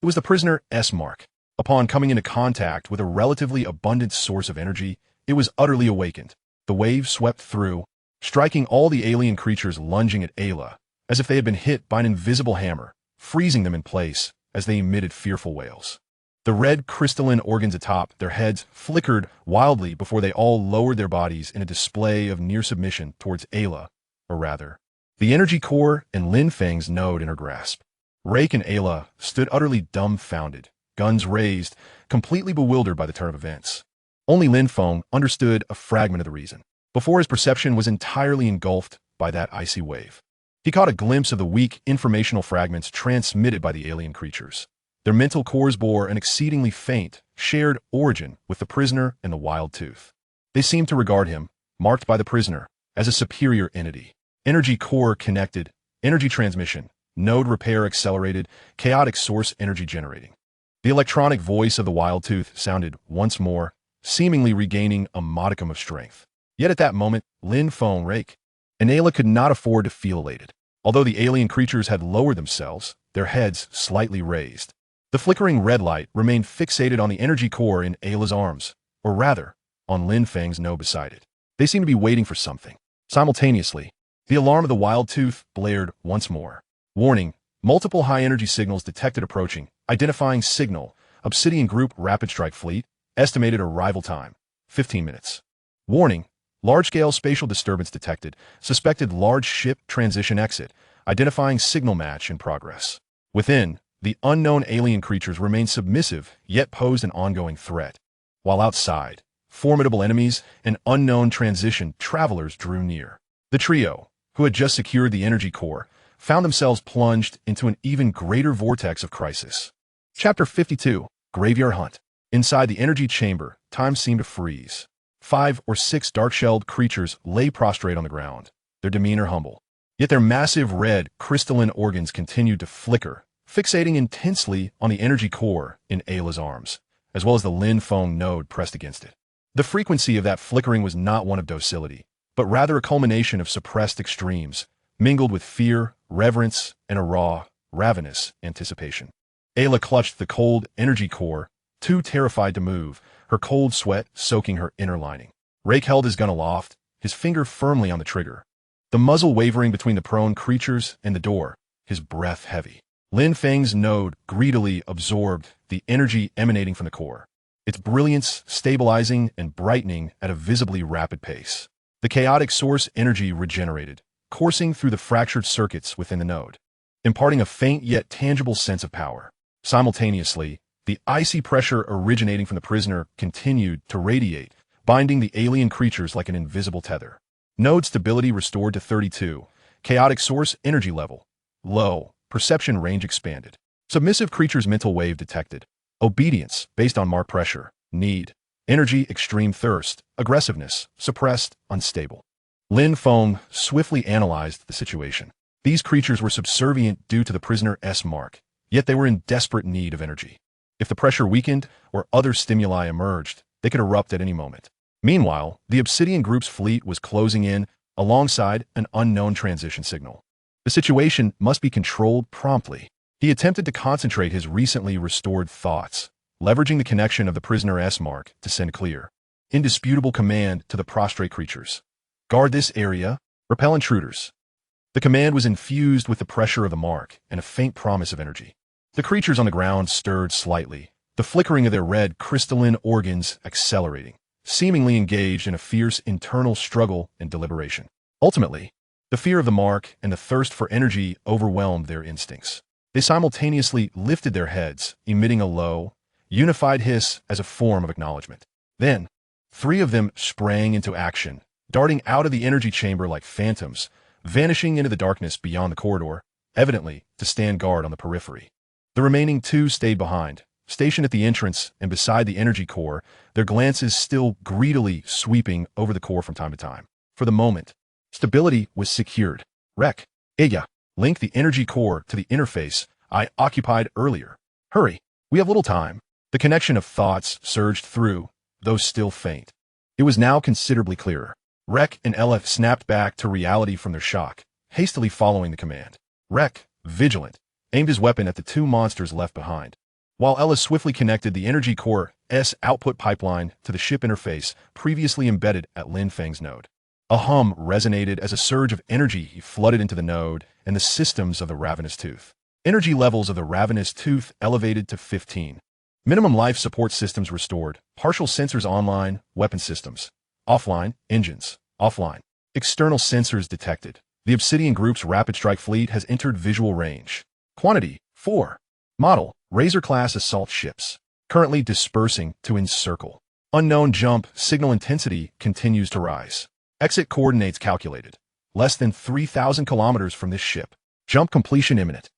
It was the prisoner S-Mark. Upon coming into contact with a relatively abundant source of energy, it was utterly awakened. The wave swept through, striking all the alien creatures lunging at Ayla, as if they had been hit by an invisible hammer, freezing them in place as they emitted fearful wails. The red crystalline organs atop their heads flickered wildly before they all lowered their bodies in a display of near submission towards Ayla, or rather, the energy core and Lin Feng's node in her grasp. Rake and Ayla stood utterly dumbfounded, guns raised, completely bewildered by the turn of events. Only Lin Feng understood a fragment of the reason, before his perception was entirely engulfed by that icy wave. He caught a glimpse of the weak informational fragments transmitted by the alien creatures. Their mental cores bore an exceedingly faint, shared origin with the prisoner and the Wild Tooth. They seemed to regard him, marked by the prisoner, as a superior entity. Energy core connected, energy transmission, node repair accelerated, chaotic source energy generating. The electronic voice of the Wild Tooth sounded once more, seemingly regaining a modicum of strength. Yet at that moment, Lin Feng, Rake, and Ayla could not afford to feel elated. Although the alien creatures had lowered themselves, their heads slightly raised. The flickering red light remained fixated on the energy core in Ayla's arms, or rather, on Lin Feng's node beside it. They seemed to be waiting for something. Simultaneously, the alarm of the Wild Tooth blared once more. Warning, multiple high-energy signals detected approaching, identifying signal, Obsidian Group Rapid Strike Fleet, estimated arrival time, 15 minutes. Warning, large-scale spatial disturbance detected, suspected large ship transition exit, identifying signal match in progress. Within, the unknown alien creatures remained submissive, yet posed an ongoing threat. While outside, formidable enemies and unknown transition travelers drew near. The trio, who had just secured the energy core, found themselves plunged into an even greater vortex of crisis. Chapter 52, Graveyard Hunt. Inside the energy chamber, time seemed to freeze. 5 or 6 dark-shelled creatures lay prostrate on the ground, their demeanor humble. Yet their massive red, crystalline organs continued to flicker, fixating intensely on the energy core in Ayla's arms, as well as the Lin Feng node pressed against it. The frequency of that flickering was not one of docility, but rather a culmination of suppressed extremes, mingled with fear, reverence, and a raw, ravenous anticipation. Ayla clutched the cold energy core, too terrified to move, her cold sweat soaking her inner lining. Rake held his gun aloft, his finger firmly on the trigger, the muzzle wavering between the prone creatures and the door, his breath heavy. Lin Feng's node greedily absorbed the energy emanating from the core, its brilliance stabilizing and brightening at a visibly rapid pace. The chaotic source energy regenerated, coursing through the fractured circuits within the node, imparting a faint yet tangible sense of power. Simultaneously, the icy pressure originating from the prisoner continued to radiate, binding the alien creatures like an invisible tether. Node stability restored to 32, chaotic source energy level low, perception range expanded. Submissive creature's mental wave detected. Obedience based on mark pressure, need, energy extreme thirst, aggressiveness, suppressed, unstable. Lin Feng swiftly analyzed the situation. These creatures were subservient due to the prisoner S-Mark, yet they were in desperate need of energy. If the pressure weakened or other stimuli emerged, they could erupt at any moment. Meanwhile, the Obsidian Group's fleet was closing in alongside an unknown transition signal. The situation must be controlled promptly. He attempted to concentrate his recently restored thoughts, leveraging the connection of the prisoner S-Mark to send clear, indisputable command to the prostrate creatures. Guard this area, repel intruders. The command was infused with the pressure of the mark and a faint promise of energy. The creatures on the ground stirred slightly, the flickering of their red crystalline organs accelerating, seemingly engaged in a fierce internal struggle and deliberation. Ultimately, the fear of the mark and the thirst for energy overwhelmed their instincts. They simultaneously lifted their heads, emitting a low, unified hiss as a form of acknowledgement. Then, 3 of them sprang into action, darting out of the energy chamber like phantoms, vanishing into the darkness beyond the corridor, evidently to stand guard on the periphery. The remaining 2 stayed behind, stationed at the entrance and beside the energy core, their glances still greedily sweeping over the core from time to time. For the moment, stability was secured. Rek, Aya, link the energy core to the interface I occupied earlier. Hurry, we have little time. The connection of thoughts surged through, though still faint. It was now considerably clearer. Rek and Ella snapped back to reality from their shock, hastily following the command. Rek, vigilant, aimed his weapon at the 2 monsters left behind, while Ella swiftly connected the energy core's output pipeline to the ship interface previously embedded at Lin Feng's node. A hum resonated as a surge of energy flooded into the node and the systems of the Ravenous Tooth. Energy levels of the Ravenous Tooth elevated to 15. Minimum life support systems restored, partial sensors online, weapon systems offline, engines offline. External sensors detected. The Obsidian Group's Rapid Strike Fleet has entered visual range. Quantity, 4. Model, Razor-class assault ships. Currently dispersing to encircle. Unknown jump, signal intensity continues to rise. Exit coordinates calculated. Less than 3,000 kilometers from this ship. Jump completion imminent.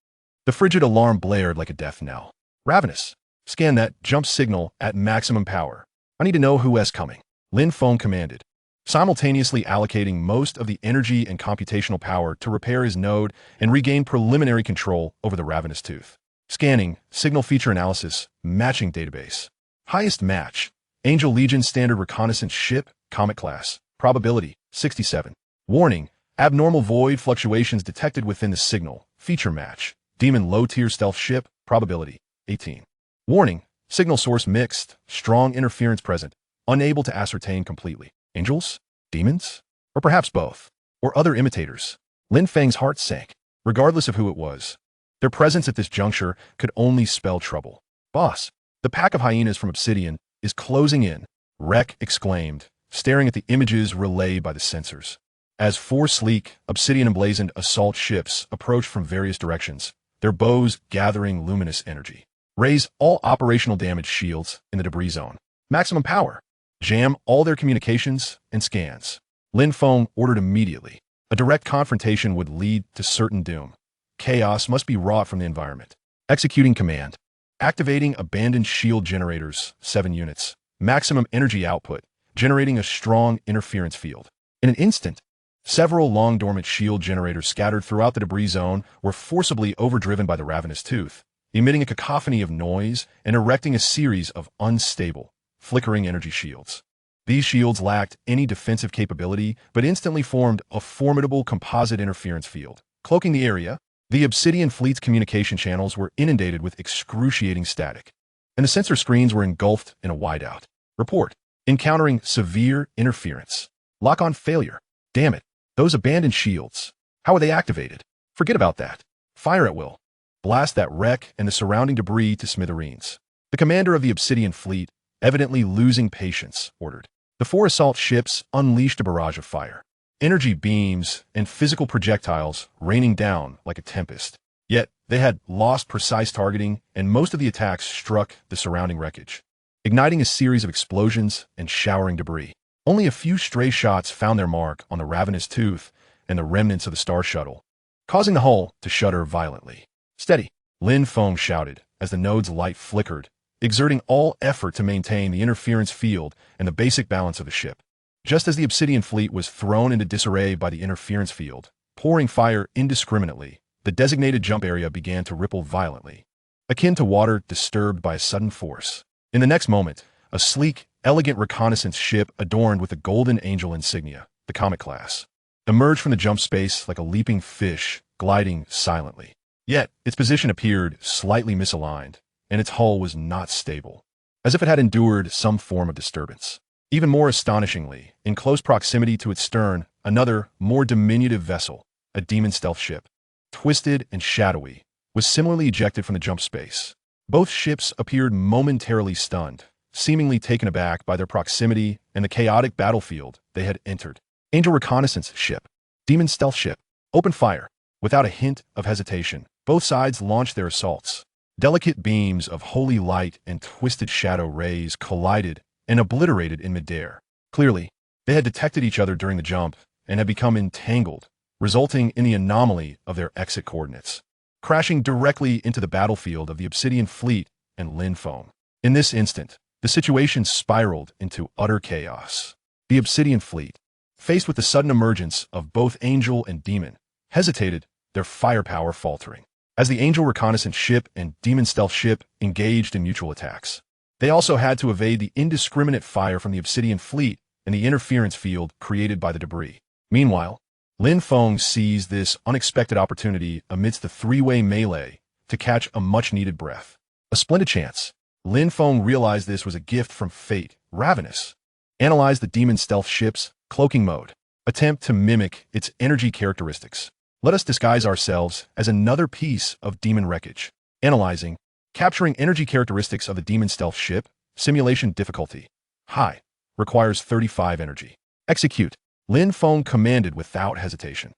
The frigid alarm blared like a death knell. Ravenous, scan that jump signal at maximum power. I need to know who's coming. Lin Feng commanded, simultaneously allocating most of the energy and computational power to repair his node and regain preliminary control over the Ravenous Tooth. Scanning, signal feature analysis, matching database. Highest match, Angel Legion Standard Reconnaissance Ship, Comet Class, probability, 67. Warning, abnormal void fluctuations detected within the signal, feature match. Demon Low-Tier Stealth Ship, probability, 18. Warning, signal source mixed, strong interference present, unable to ascertain completely. Angels? Demons? Or perhaps both? Or other imitators? Lin Feng's heart sank. Regardless of who it was, their presence at this juncture could only spell trouble. Boss, the pack of hyenas from Obsidian is closing in, Rek exclaimed, staring at the images relayed by the sensors. As 4 sleek, Obsidian-emblazoned assault ships approached from various directions, their bows gathering luminous energy. Raise all operational damage shields in the debris zone. Maximum power. Jam all their communications and scans. Lin Feng ordered immediately. A direct confrontation would lead to certain doom. Chaos must be wrought from the environment. Executing command. Activating abandoned shield generators, 7 units. Maximum energy output, generating a strong interference field. In an instant, several long-dormant shield generators scattered throughout the debris zone were forcibly overdriven by the Ravenous Tooth, emitting a cacophony of noise and erecting a series of unstable, flickering energy shields. These shields lacked any defensive capability, but instantly formed a formidable composite interference field. Cloaking the area, the Obsidian fleet's communication channels were inundated with excruciating static, and the sensor screens were engulfed in a whiteout. Report, encountering severe interference. Lock-on failure. Damn it, those abandoned shields. How are they activated? Forget about that. Fire at will. Blast that wreck and the surrounding debris to smithereens. The commander of the Obsidian fleet, evidently losing patience, ordered. The 4 assault ships unleashed a barrage of fire. Energy beams and physical projectiles raining down like a tempest. Yet, they had lost precise targeting, and most of the attacks struck the surrounding wreckage, igniting a series of explosions and showering debris. Only a few stray shots found their mark on the Ravenous Tooth and the remnants of the Star Shuttle, causing the hull to shudder violently. Steady, Lin Feng shouted as the node's light flickered, exerting all effort to maintain the interference field and the basic balance of the ship. Just as the Obsidian fleet was thrown into disarray by the interference field, pouring fire indiscriminately, the designated jump area began to ripple violently, akin to water disturbed by a sudden force. In the next moment, a sleek, elegant reconnaissance ship adorned with the Golden Angel insignia, the Comet Class, emerged from the jump space like a leaping fish, gliding silently. Yet, its position appeared slightly misaligned, and its hull was not stable, as if it had endured some form of disturbance. Even more astonishingly, in close proximity to its stern, another, more diminutive vessel, a demon stealth ship, twisted and shadowy, was similarly ejected from the jump space. Both ships appeared momentarily stunned, seemingly taken aback by their proximity and the chaotic battlefield they had entered. Angel reconnaissance ship, demon stealth ship, open fire, without a hint of hesitation. Both sides launched their assaults. Delicate beams of holy light and twisted shadow rays collided and obliterated in midair. Clearly, they had detected each other during the jump and had become entangled, resulting in the anomaly of their exit coordinates, crashing directly into the battlefield of the Obsidian Fleet and Lin Feng. In this instant, the situation spiraled into utter chaos. The Obsidian Fleet, faced with the sudden emergence of both Angel and Demon, hesitated, their firepower faltering. As the Angel reconnaissance ship and Demon stealth ship engaged in mutual attacks, they also had to evade the indiscriminate fire from the Obsidian Fleet and the interference field created by the debris. Meanwhile, Lin Feng seized this unexpected opportunity amidst the three-way melee to catch a much-needed breath. A splendid chance. Lin Feng realized this was a gift from fate. Ravenous. Analyze the Demon stealth ship's cloaking mode. Attempt to mimic its energy characteristics. Let us disguise ourselves as another piece of Demon wreckage. Analyzing. Capturing energy characteristics of the Demon stealth ship. Simulation difficulty. High. Requires 35 energy. Execute. Lin Feng commanded without hesitation.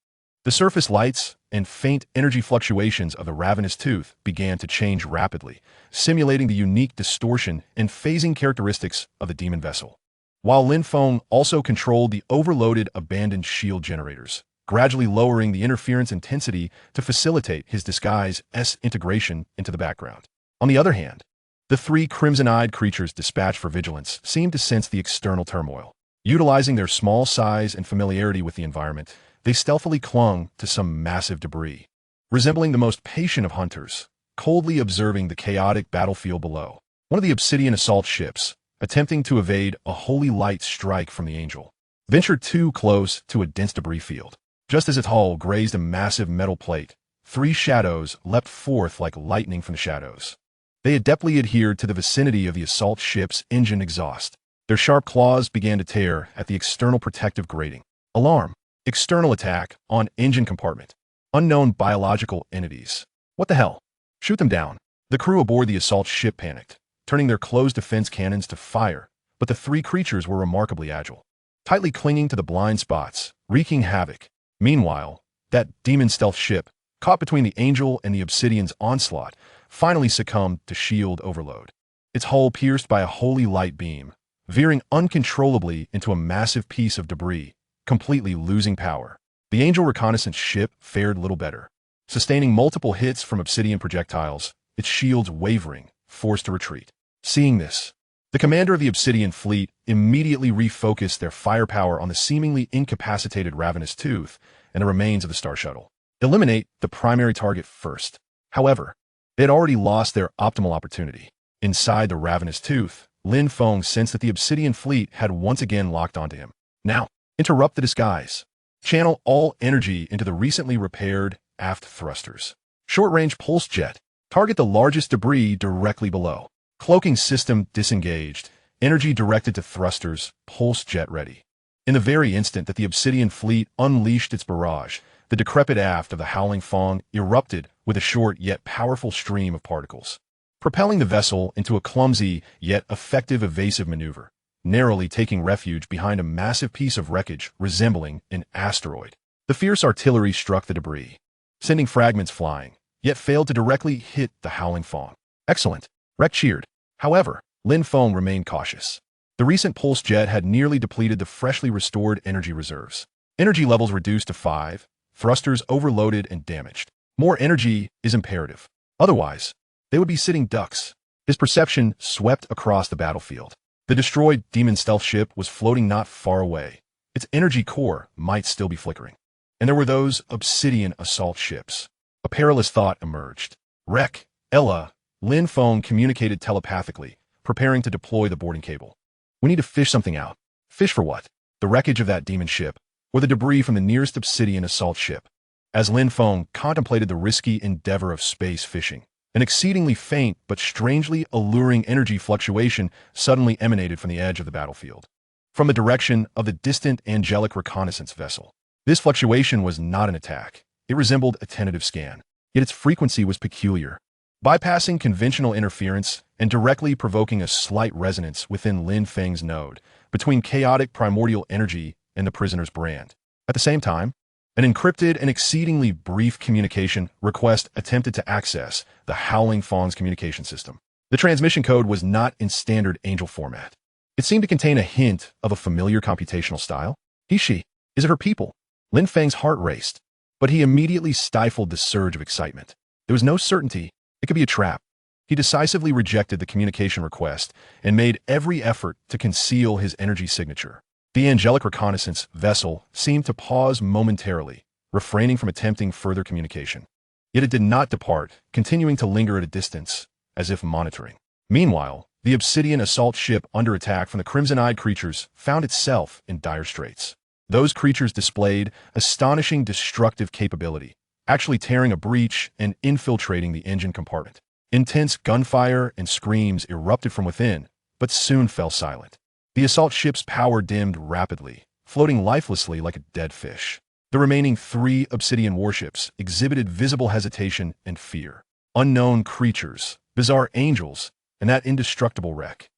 The surface lights and faint energy fluctuations of the Ravenous Tooth began to change rapidly, simulating the unique distortion and phasing characteristics of the Demon vessel. While Lin Feng also controlled the overloaded abandoned shield generators, gradually lowering the interference intensity to facilitate his disguise's integration into the background. On the other hand, the three crimson-eyed creatures dispatched for vigilance seemed to sense the external turmoil. Utilizing their small size and familiarity with the environment, they stealthily clung to some massive debris. Resembling the most patient of hunters, coldly observing the chaotic battlefield below, one of the Obsidian assault ships, attempting to evade a holy light strike from the Angel, ventured too close to a dense debris field. Just as its hull grazed a massive metal plate, three shadows leapt forth like lightning from the shadows. They adeptly adhered to the vicinity of the assault ship's engine exhaust. Their sharp claws began to tear at the external protective grating. Alarm. External attack on engine compartment. Unknown biological entities. What the hell? Shoot them down. The crew aboard the assault ship panicked, turning their closed defense cannons to fire, but the three creatures were remarkably agile, tightly clinging to the blind spots, wreaking havoc. Meanwhile, that Demon stealth ship, caught between the Angel and the Obsidian's onslaught, finally succumbed to shield overload. Its hull pierced by a holy light beam, veering uncontrollably into a massive piece of debris, completely losing power. The Angel reconnaissance ship fared little better. Sustaining multiple hits from Obsidian projectiles, its shields wavering, forced to retreat. Seeing this, the commander of the Obsidian Fleet immediately refocused their firepower on the seemingly incapacitated Ravenous Tooth and the remains of the Star Shuttle. Eliminate the primary target first. However, they had already lost their optimal opportunity. Inside the Ravenous Tooth, Lin Feng sensed that the Obsidian Fleet had once again locked onto him. Now, interrupt the disguise. Channel all energy into the recently repaired aft thrusters. Short-range pulse jet. Target the largest debris directly below. Cloaking system disengaged. Energy directed to thrusters. Pulse jet ready. In the very instant that the Obsidian Fleet unleashed its barrage, the decrepit aft of the Howling Feng erupted with a short yet powerful stream of particles, propelling the vessel into a clumsy yet effective evasive maneuver, narrowly taking refuge behind a massive piece of wreckage resembling an asteroid. The fierce artillery struck the debris, sending fragments flying, yet failed to directly hit the Howling Feng. Excellent. Wreck cheered. However, Lin Feng remained cautious. The recent pulse jet had nearly depleted the freshly restored energy reserves. Energy levels reduced to 5, thrusters overloaded and damaged. More energy is imperative. Otherwise, they would be sitting ducks. His perception swept across the battlefield. The destroyed Demon stealth ship was floating not far away. Its energy core might still be flickering. And there were those Obsidian assault ships. A perilous thought emerged. Wreck, Ella. Lin Feng communicated telepathically, preparing to deploy the boarding cable. We need to fish something out. Fish for what? The wreckage of that Demon ship, or the debris from the nearest Obsidian assault ship? As Lin Feng contemplated the risky endeavor of space fishing, an exceedingly faint but strangely alluring energy fluctuation suddenly emanated from the edge of the battlefield, from the direction of the distant angelic reconnaissance vessel. This fluctuation was not an attack. It resembled a tentative scan, yet its frequency was peculiar, bypassing conventional interference and directly provoking a slight resonance within Lin Feng's node, between chaotic primordial energy and the prisoner's brand. At the same time, An encrypted and exceedingly brief communication request attempted to access the Howling Feng's communication system. The transmission code was not in standard Angel format. It seemed to contain a hint of a familiar computational style. She. Is it her people? Lin Feng's heart raced, but he immediately stifled the surge of excitement. There was no certainty. It could be a trap. He decisively rejected the communication request and made every effort to conceal his energy signature. The angelic reconnaissance vessel seemed to pause momentarily, refraining from attempting further communication. Yet it did not depart, continuing to linger at a distance, as if monitoring. Meanwhile, the obsidian assault ship under attack from the crimson-eyed creatures found itself in dire straits. Those creatures displayed astonishing destructive capability, actually tearing a breach and infiltrating the engine compartment. Intense gunfire and screams erupted from within, but soon fell silent. The assault ship's power dimmed rapidly, floating lifelessly like a dead fish. The remaining 3 obsidian warships exhibited visible hesitation and fear. Unknown creatures, bizarre angels, and that indestructible wreck.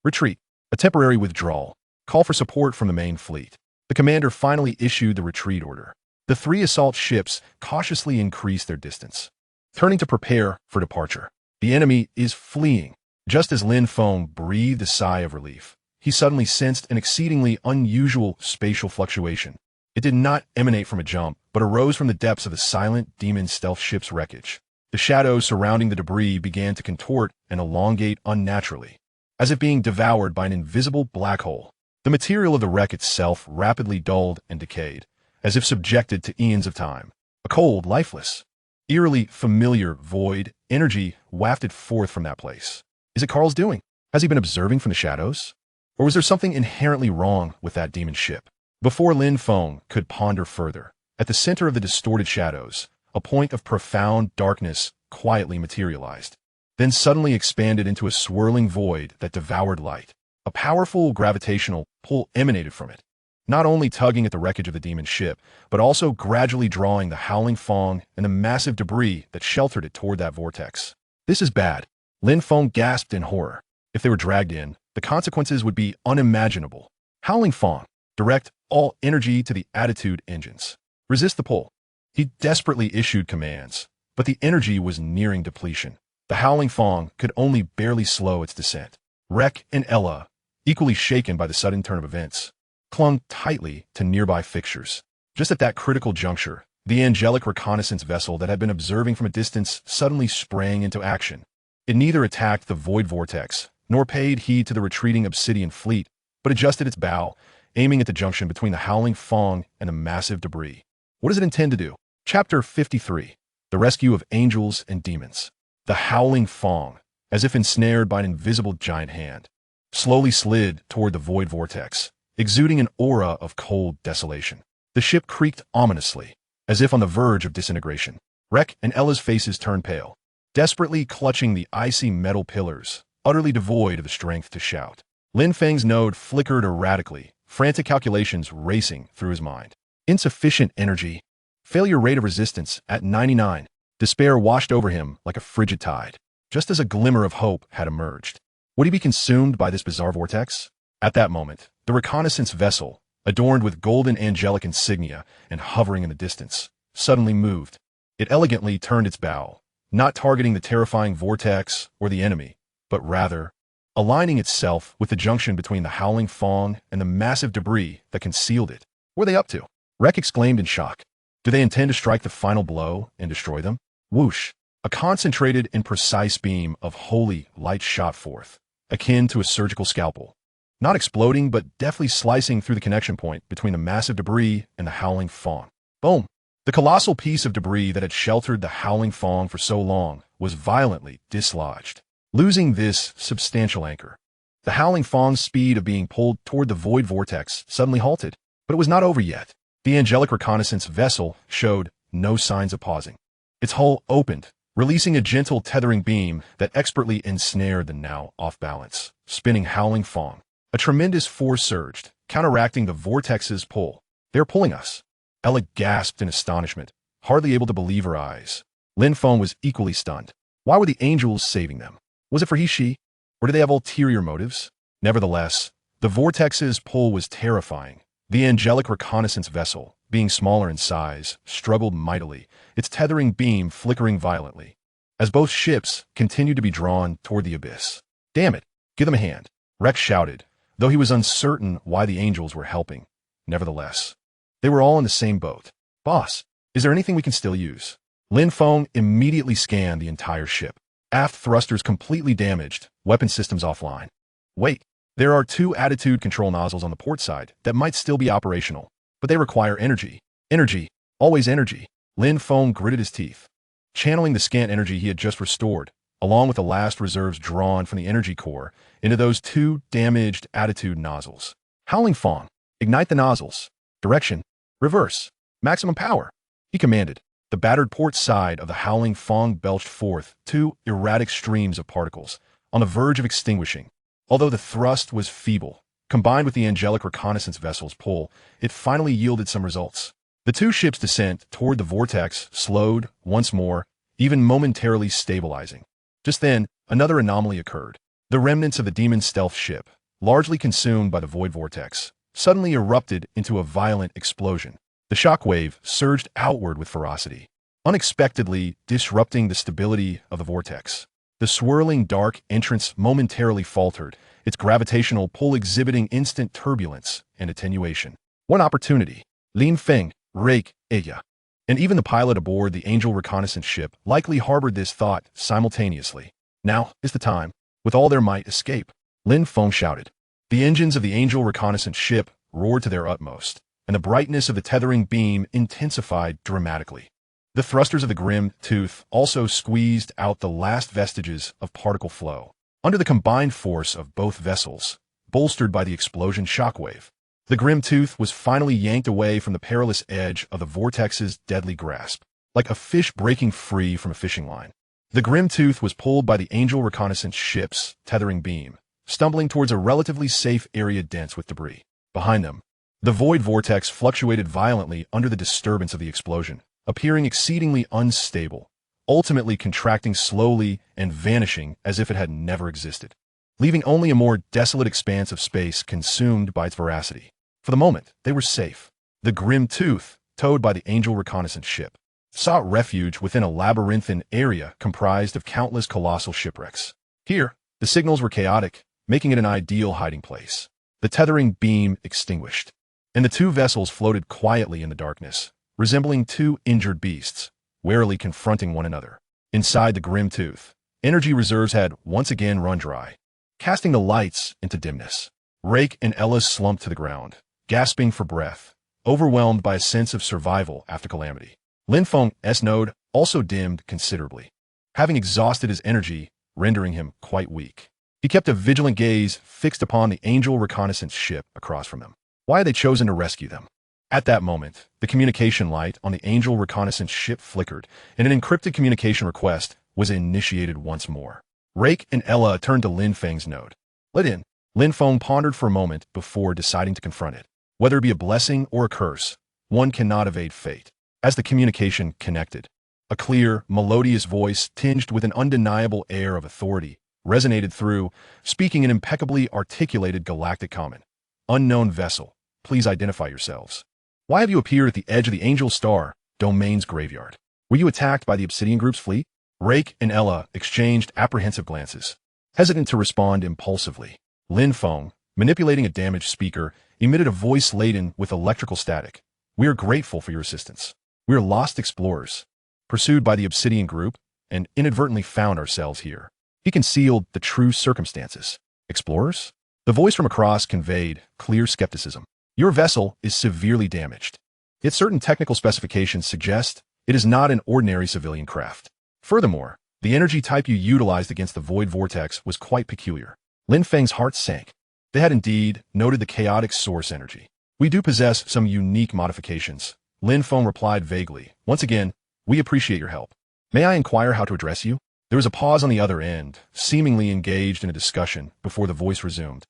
Retreat. A temporary withdrawal. Call for support from the main fleet. The commander finally issued the retreat order. The 3 assault ships cautiously increased their distance, turning to prepare for departure. The enemy is fleeing. Just as Lin Feng breathed a sigh of relief, he suddenly sensed an exceedingly unusual spatial fluctuation. It did not emanate from a jump, but arose from the depths of the silent demon stealth ship's wreckage. The shadows surrounding the debris began to contort and elongate unnaturally, as if being devoured by an invisible black hole. The material of the wreck itself rapidly dulled and decayed, as if subjected to eons of time. A cold, lifeless, eerily familiar void energy wafted forth from that place. Is it Carl's doing? Has he been observing from the shadows? Or was there something inherently wrong with that demon ship? Before Lin Feng could ponder further, at the center of the distorted shadows, a point of profound darkness quietly materialized, then suddenly expanded into a swirling void that devoured light. A powerful gravitational pull emanated from it, not only tugging at the wreckage of the demon ship, but also gradually drawing the Howling Feng and the massive debris that sheltered it toward that vortex. This is bad. Lin Feng gasped in horror. If they were dragged in, the consequences would be unimaginable. Howling Feng, direct all energy to the attitude engines. Resist the pull. He desperately issued commands, but the energy was nearing depletion. The Howling Feng could only barely slow its descent. Rek and Ella, equally shaken by the sudden turn of events, clung tightly to nearby fixtures. Just at that critical juncture, the angelic reconnaissance vessel that had been observing from a distance suddenly sprang into action. It neither attacked the void vortex, nor paid heed to the retreating obsidian fleet, but adjusted its bow, aiming at the junction between the Howling Feng and the massive debris. What does it intend to do? Chapter 53. The Rescue of Angels and Demons. The Howling Feng, as if ensnared by an invisible giant hand, slowly slid toward the void vortex, exuding an aura of cold desolation. The ship creaked ominously, as if on the verge of disintegration. Rek and Ella's faces turned pale, desperately clutching the icy metal pillars, utterly devoid of the strength to shout. Lin Feng's node flickered erratically, frantic calculations racing through his mind. Insufficient energy. Failure rate of resistance at 99. Despair washed over him like a frigid tide, just as a glimmer of hope had emerged. Would he be consumed by this bizarre vortex? At that moment, the reconnaissance vessel, adorned with golden angelic insignia and hovering in the distance, suddenly moved. It elegantly turned its bow, not targeting the terrifying vortex or the enemy, but rather aligning itself with the junction between the Howling Feng and the massive debris that concealed it. What are they up to? Rek exclaimed in shock. Do they intend to strike the final blow and destroy them? Whoosh! A concentrated and precise beam of holy light shot forth, akin to a surgical scalpel. Not exploding, but deftly slicing through the connection point between the massive debris and the Howling Feng. Boom! The colossal piece of debris that had sheltered the Howling Feng for so long was violently dislodged. Losing this substantial anchor, the Howling Feng's speed of being pulled toward the void vortex suddenly halted. But it was not over yet. The angelic reconnaissance vessel showed no signs of pausing. Its hull opened, releasing a gentle tethering beam that expertly ensnared the now off-balance, spinning Howling Feng. A tremendous force surged, counteracting the vortex's pull. They're pulling us. Ella gasped in astonishment, hardly able to believe her eyes. Lin Feng was equally stunned. Why were the angels saving them? Was it for she? Or did they have ulterior motives? Nevertheless, the vortex's pull was terrifying. The angelic reconnaissance vessel, being smaller in size, struggled mightily, its tethering beam flickering violently, as both ships continued to be drawn toward the abyss. "Damn it, give them a hand," Rex shouted, though he was uncertain why the angels were helping. Nevertheless, they were all in the same boat. "Boss, is there anything we can still use?" Lin Feng immediately scanned the entire ship. Aft thrusters completely damaged, weapon systems offline. "Wait, there are 2 attitude control nozzles on the port side that might still be operational, but they require energy. Energy, always energy." Lin Feng gritted his teeth, channeling the scant energy he had just restored, along with the last reserves drawn from the energy core, into those 2 damaged attitude nozzles. "Howling Feng, ignite the nozzles. Direction, reverse. Maximum power," he commanded. The battered port side of the Howling Feng belched forth 2 erratic streams of particles, on the verge of extinguishing. Although the thrust was feeble, combined with the angelic reconnaissance vessel's pull, it finally yielded some results. The 2 ships' descent toward the vortex slowed once more, even momentarily stabilizing. Just then, another anomaly occurred. The remnants of the demon stealth ship, largely consumed by the void vortex, suddenly erupted into a violent explosion. The shockwave surged outward with ferocity, unexpectedly disrupting the stability of the vortex. The swirling dark entrance momentarily faltered, its gravitational pull exhibiting instant turbulence and attenuation. One opportunity. Lin Feng, rake, Aya. And even the pilot aboard the Angel reconnaissance ship likely harbored this thought simultaneously. "Now is the time. With all their might, escape," Lin Feng shouted. The engines of the Angel reconnaissance ship roared to their utmost, and the brightness of the tethering beam intensified dramatically. The thrusters of the grim tooth also squeezed out the last vestiges of particle flow. Under the combined force of both vessels, bolstered by the explosion shockwave, the grim tooth was finally yanked away from the perilous edge of the vortex's deadly grasp, like a fish breaking free from a fishing line. The grim tooth was pulled by the Angel reconnaissance ship's tethering beam, stumbling towards a relatively safe area dense with debris. Behind them, the void vortex fluctuated violently under the disturbance of the explosion, appearing exceedingly unstable, ultimately contracting slowly and vanishing as if it had never existed, leaving only a more desolate expanse of space consumed by its voracity. For the moment, they were safe. The grim tooth, towed by the Angel reconnaissance ship, sought refuge within a labyrinthine area comprised of countless colossal shipwrecks. Here, the signals were chaotic, making it an ideal hiding place. The tethering beam extinguished, and the 2 vessels floated quietly in the darkness, resembling 2 injured beasts, warily confronting one another. Inside the grim tooth, energy reserves had once again run dry, casting the lights into dimness. Rake and Ella slumped to the ground, gasping for breath, overwhelmed by a sense of survival after calamity. Lin Feng's node also dimmed considerably, having exhausted his energy, rendering him quite weak. He kept a vigilant gaze fixed upon the Angel reconnaissance ship across from them. Why had they chosen to rescue them? At that moment, the communication light on the Angel reconnaissance ship flickered, and an encrypted communication request was initiated once more. Rake and Ella turned to Lin Feng's node. "Let in." Lin Feng pondered for a moment before deciding to confront it. Whether it be a blessing or a curse, one cannot evade fate. As the communication connected, a clear, melodious voice tinged with an undeniable air of authority resonated through, speaking in impeccably articulated galactic common. "Unknown vessel, please identify yourselves. Why have you appeared at the edge of the Angel Star Domain's graveyard? Were you attacked by the Obsidian Group's fleet?" Rake and Ella exchanged apprehensive glances, hesitant to respond impulsively. Lin Feng, manipulating a damaged speaker, emitted a voice laden with electrical static. "We are grateful for your assistance. We are lost explorers, pursued by the Obsidian Group, and inadvertently found ourselves here." He concealed the true circumstances. "Explorers?" The voice from across conveyed clear skepticism. "Your vessel is severely damaged, yet certain technical specifications suggest it is not an ordinary civilian craft. Furthermore, the energy type you utilized against the void vortex was quite peculiar." Lin Feng's heart sank. They had indeed noted the chaotic source energy. "We do possess some unique modifications," Lin Feng replied vaguely. "Once again, we appreciate your help. May I inquire how to address you?" There was a pause on the other end, seemingly engaged in a discussion, before the voice resumed.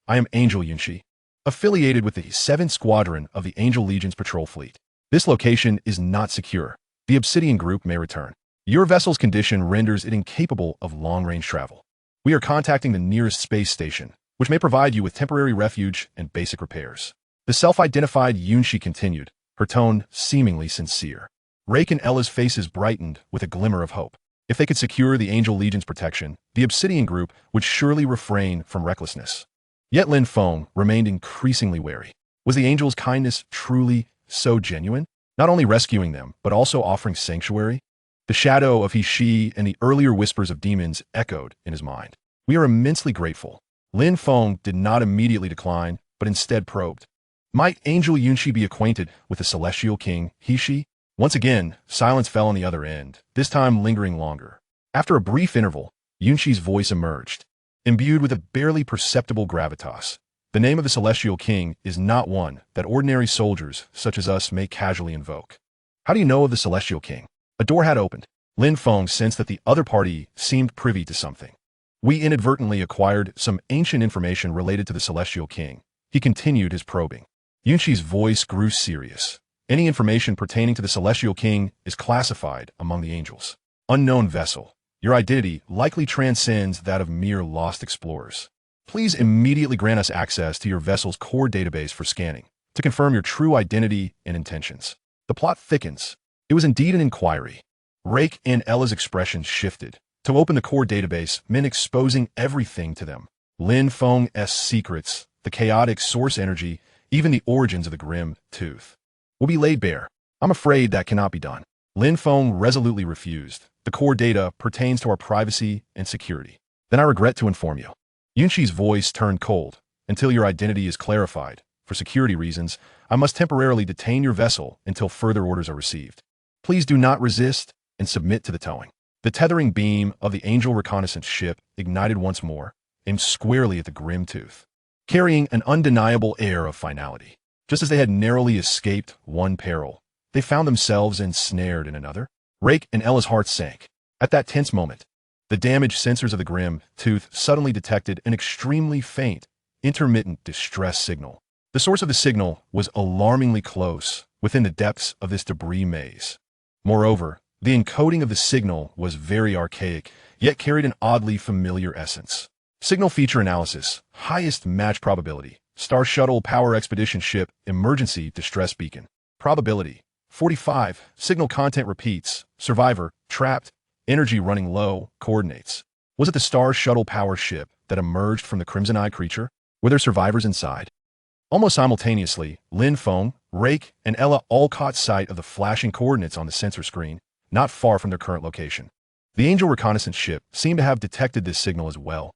"I am Angel Yunshi, affiliated with the 7th Squadron of the Angel Legion's patrol fleet. This location is not secure. The Obsidian Group may return. Your vessel's condition renders it incapable of long-range travel. We are contacting the nearest space station, which may provide you with temporary refuge and basic repairs." The self-identified Yunshi continued, her tone seemingly sincere. Rake and Ella's faces brightened with a glimmer of hope. If they could secure the Angel Legion's protection, the Obsidian group would surely refrain from recklessness. Yet Lin Feng remained increasingly wary. Was the Angel's kindness truly so genuine? Not only rescuing them, but also offering sanctuary? The shadow of he-she and the earlier whispers of demons echoed in his mind. We are immensely grateful. Lin Feng did not immediately decline, but instead probed. Might Angel Yunshi be acquainted with the Celestial King, he-she? Once again, silence fell on the other end, this time lingering longer. After a brief interval, Yunshi's voice emerged, imbued with a barely perceptible gravitas. The name of the Celestial King is not one that ordinary soldiers such as us may casually invoke. How do you know of the Celestial King? A door had opened. Lin Feng sensed that the other party seemed privy to something. We inadvertently acquired some ancient information related to the Celestial King. He continued his probing. Yunshi's voice grew serious. Any information pertaining to the Celestial King is classified among the angels. Unknown vessel. Your identity likely transcends that of mere lost explorers. Please immediately grant us access to your vessel's core database for scanning, to confirm your true identity and intentions. The plot thickens. It was indeed an inquiry. Rake and Ella's expressions shifted. To open the core database meant exposing everything to them. Lin Feng's secrets, the chaotic source energy, even the origins of the grim tooth will be laid bare. I'm afraid that cannot be done. Lin Feng resolutely refused. The core data pertains to our privacy and security. Then I regret to inform you. Yunshi's voice turned cold. Until your identity is clarified, for security reasons, I must temporarily detain your vessel until further orders are received. Please do not resist and submit to the towing. The tethering beam of the Angel reconnaissance ship ignited once more, aimed squarely at the grim tooth, carrying an undeniable air of finality. Just as they had narrowly escaped one peril, they found themselves ensnared in another. Rake and Ella's hearts sank. At that tense moment, the damaged sensors of the grim tooth suddenly detected an extremely faint, intermittent distress signal. The source of the signal was alarmingly close, within the depths of this debris maze. Moreover, the encoding of the signal was very archaic, yet carried an oddly familiar essence. Signal feature analysis, highest match probability. Star Shuttle Power Expedition Ship Emergency Distress Beacon. Probability 45. Signal content repeats. Survivor trapped. Energy running low. Coordinates. Was it the Star Shuttle Power ship that emerged from the Crimson Eye creature? Were there survivors inside? Almost simultaneously, Lin Feng, Rake, and Ella all caught sight of the flashing coordinates on the sensor screen, not far from their current location. The Angel reconnaissance ship seemed to have detected this signal as well.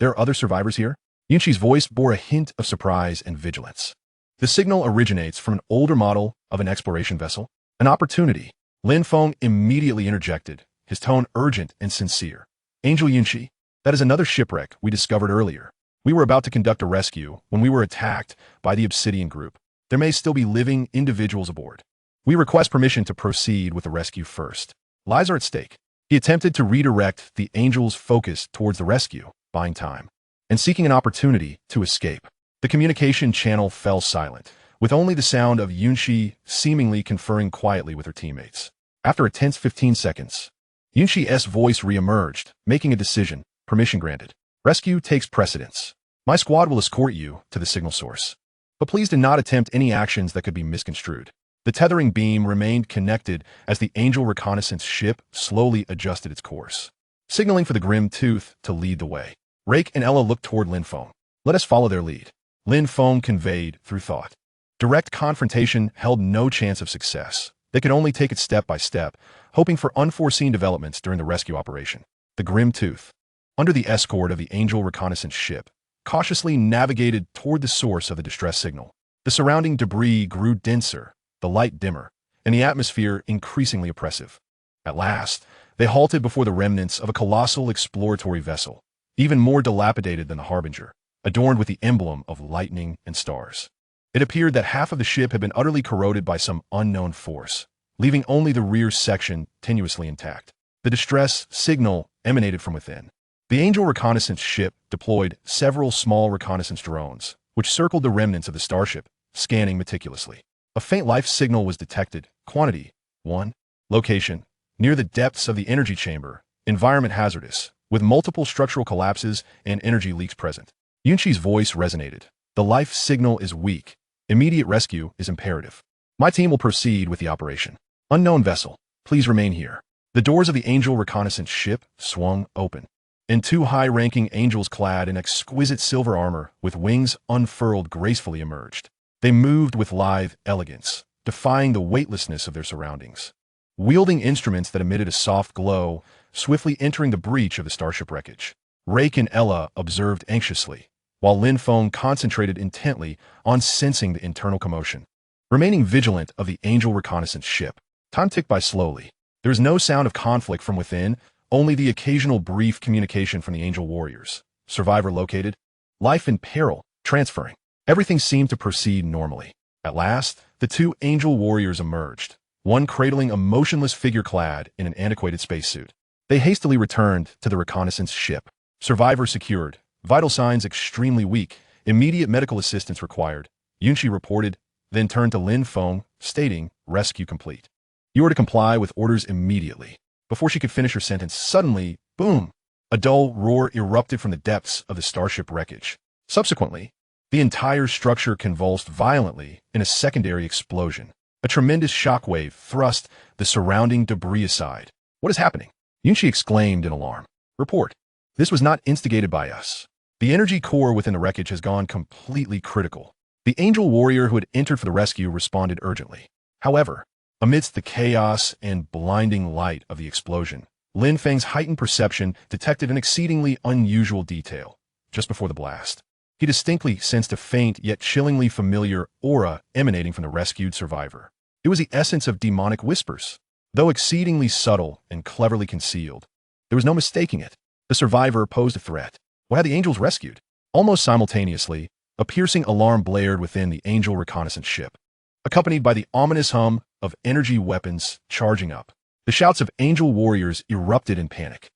There are other survivors here? Yunshi's voice bore a hint of surprise and vigilance. The signal originates from an older model of an exploration vessel. An opportunity. Lin Feng immediately interjected, his tone urgent and sincere. Angel Yunshi, that is another shipwreck we discovered earlier. We were about to conduct a rescue when we were attacked by the Obsidian group. There may still be living individuals aboard. We request permission to proceed with the rescue first. Lives are at stake. He attempted to redirect the Angel's focus towards the rescue, buying time, and seeking an opportunity to escape. The communication channel fell silent, with only the sound of Yunshi seemingly conferring quietly with her teammates. After a tense 15 seconds, Yunshi's voice re-emerged, making a decision. Permission granted. Rescue takes precedence. My squad will escort you to the signal source. But please do not attempt any actions that could be misconstrued. The tethering beam remained connected as the Angel reconnaissance ship slowly adjusted its course, signaling for the grim tooth to lead the way. Rake and Ella looked toward Lin Feng. Let us follow their lead. Lin Feng conveyed through thought. Direct confrontation held no chance of success. They could only take it step by step, hoping for unforeseen developments during the rescue operation. The grim tooth, under the escort of the Angel reconnaissance ship, cautiously navigated toward the source of the distress signal. The surrounding debris grew denser, the light dimmer, and the atmosphere increasingly oppressive. At last, they halted before the remnants of a colossal exploratory vessel, even more dilapidated than the Harbinger, adorned with the emblem of lightning and stars. It appeared that half of the ship had been utterly corroded by some unknown force, leaving only the rear section tenuously intact. The distress signal emanated from within. The Angel reconnaissance ship deployed several small reconnaissance drones, which circled the remnants of the starship, scanning meticulously. A faint life signal was detected. Quantity 1. Location near the depths of the energy chamber. Environment hazardous, with multiple structural collapses and energy leaks present. Yunshi's voice resonated. The life signal is weak. Immediate rescue is imperative. My team will proceed with the operation. Unknown vessel, please remain here. The doors of the Angel reconnaissance ship swung open, and two high-ranking angels clad in exquisite silver armor with wings unfurled gracefully emerged. They moved with lithe elegance, defying the weightlessness of their surroundings. Wielding instruments that emitted a soft glow, swiftly entering the breach of the starship wreckage. Rake and Ella observed anxiously, while Lin Feng concentrated intently on sensing the internal commotion. Remaining vigilant of the Angel reconnaissance ship, time ticked by slowly. There is no sound of conflict from within, only the occasional brief communication from the Angel warriors. Survivor located. Life in peril. Transferring. Everything seemed to proceed normally. At last, the two Angel warriors emerged, one cradling a motionless figure clad in an antiquated spacesuit. They hastily returned to the reconnaissance ship. Survivor secured. Vital signs extremely weak. Immediate medical assistance required. Yunqi reported, then turned to Lin Feng, stating, rescue complete. You are to comply with orders immediately. Before she could finish her sentence, suddenly, boom! A dull roar erupted from the depths of the starship wreckage. Subsequently, the entire structure convulsed violently in a secondary explosion. A tremendous shockwave thrust the surrounding debris aside. What is happening? Yunqi exclaimed in alarm. Report. This was not instigated by us. The energy core within the wreckage has gone completely critical. The Angel warrior who had entered for the rescue responded urgently. However, amidst the chaos and blinding light of the explosion, Lin Feng's heightened perception detected an exceedingly unusual detail. Just before the blast, he distinctly sensed a faint yet chillingly familiar aura emanating from the rescued survivor. It was the essence of demonic whispers. Though exceedingly subtle and cleverly concealed, there was no mistaking it. The survivor posed a threat. What had the Angels rescued? Almost simultaneously, a piercing alarm blared within the Angel reconnaissance ship, accompanied by the ominous hum of energy weapons charging up. The shouts of Angel warriors erupted in panic.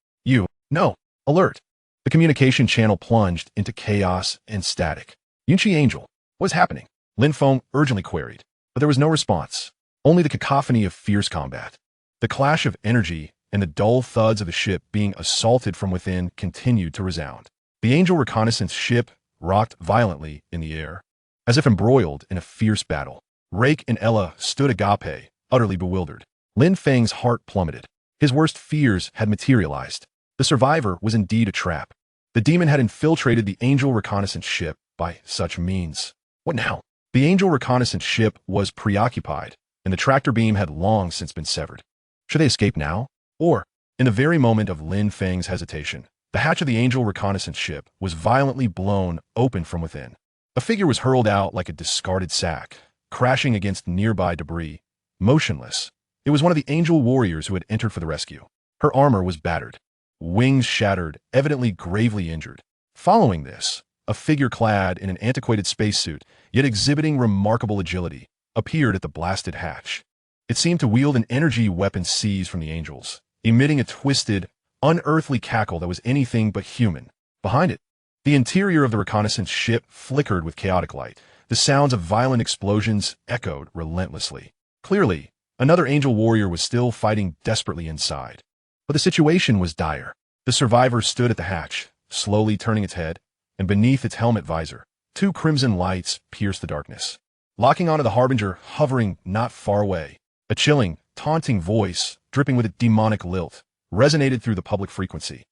No, alert! The communication channel plunged into chaos and static. Yunqi Angel, what is happening? Lin Feng urgently queried, but there was no response, only the cacophony of fierce combat. The clash of energy and the dull thuds of the ship being assaulted from within continued to resound. The Angel reconnaissance ship rocked violently in the air, as if embroiled in a fierce battle. Rake and Ella stood agape, utterly bewildered. Lin Feng's heart plummeted. His worst fears had materialized. The survivor was indeed a trap. The demon had infiltrated the Angel reconnaissance ship by such means. What now? The Angel reconnaissance ship was preoccupied, and the tractor beam had long since been severed. Should they escape now? Or, in the very moment of Lin Feng's hesitation, the hatch of the Angel reconnaissance ship was violently blown open from within. A figure was hurled out like a discarded sack, crashing against nearby debris. Motionless, it was one of the Angel warriors who had entered for the rescue. Her armor was battered, wings shattered, evidently gravely injured. Following this, a figure clad in an antiquated spacesuit, yet exhibiting remarkable agility, appeared at the blasted hatch. It seemed to wield an energy weapon seized from the Angels, emitting a twisted, unearthly cackle that was anything but human. Behind it, the interior of the reconnaissance ship flickered with chaotic light. The sounds of violent explosions echoed relentlessly. Clearly, another Angel warrior was still fighting desperately inside. But the situation was dire. The survivor stood at the hatch, slowly turning its head, and beneath its helmet visor, two crimson lights pierced the darkness. Locking onto the Harbinger, hovering not far away, a chilling, taunting voice, dripping with a demonic lilt, resonated through the public frequency.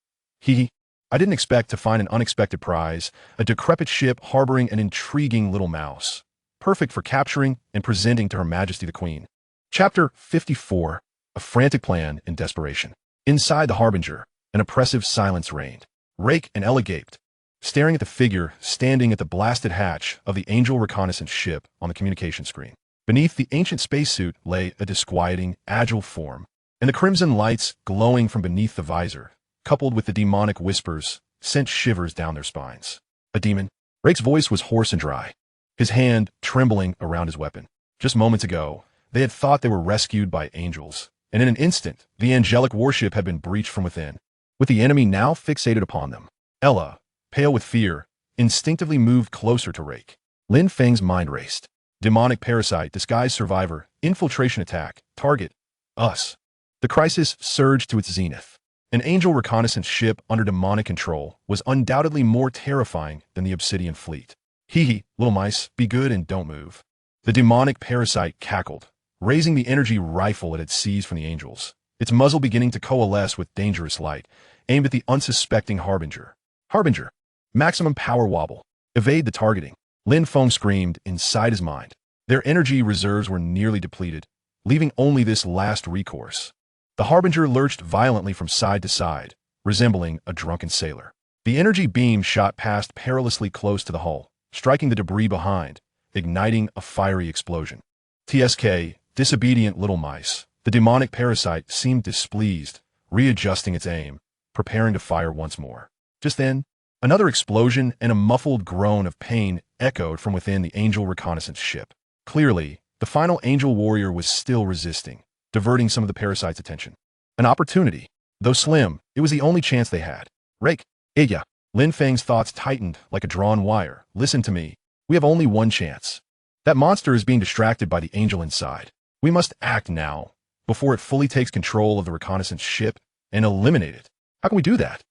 I didn't expect to find an unexpected prize, a decrepit ship harboring an intriguing little mouse, perfect for capturing and presenting to Her Majesty the Queen. Chapter 54, A Frantic Plan in Desperation. Inside the Harbinger, an oppressive silence reigned. Rake and Ella gaped, staring at the figure standing at the blasted hatch of the Angel reconnaissance ship on the communication screen. Beneath the ancient spacesuit lay a disquieting, agile form, and the crimson lights glowing from beneath the visor, coupled with the demonic whispers, sent shivers down their spines. A demon? Rake's voice was hoarse and dry, his hand trembling around his weapon. Just moments ago, they had thought they were rescued by angels, and in an instant, the angelic warship had been breached from within, with the enemy now fixated upon them. Ella, pale with fear, instinctively moved closer to Rake. Lin Feng's mind raced. Demonic parasite, disguised survivor, infiltration attack, target, us. The crisis surged to its zenith. An Angel reconnaissance ship under demonic control was undoubtedly more terrifying than the Obsidian fleet. Little mice, be good and don't move. The demonic parasite cackled, raising the energy rifle it had seized from the angels, its muzzle beginning to coalesce with dangerous light, aimed at the unsuspecting Harbinger. Harbinger! Maximum power wobble. Evade the targeting. Lin Feng screamed inside his mind. Their energy reserves were nearly depleted, leaving only this last recourse. The Harbinger lurched violently from side to side, resembling a drunken sailor. The energy beam shot past perilously close to the hull, striking the debris behind, igniting a fiery explosion. TSK, disobedient little mice. The demonic parasite seemed displeased, readjusting its aim, preparing to fire once more. Just then, another explosion and a muffled groan of pain echoed from within the Angel reconnaissance ship. Clearly, the final Angel warrior was still resisting, diverting some of the parasite's attention. An opportunity. Though slim, it was the only chance they had. Rake. Iya. Lin Feng's thoughts tightened like a drawn wire. Listen to me. We have only one chance. That monster is being distracted by the Angel inside. We must act now, before it fully takes control of the reconnaissance ship and eliminate it. How can we do that?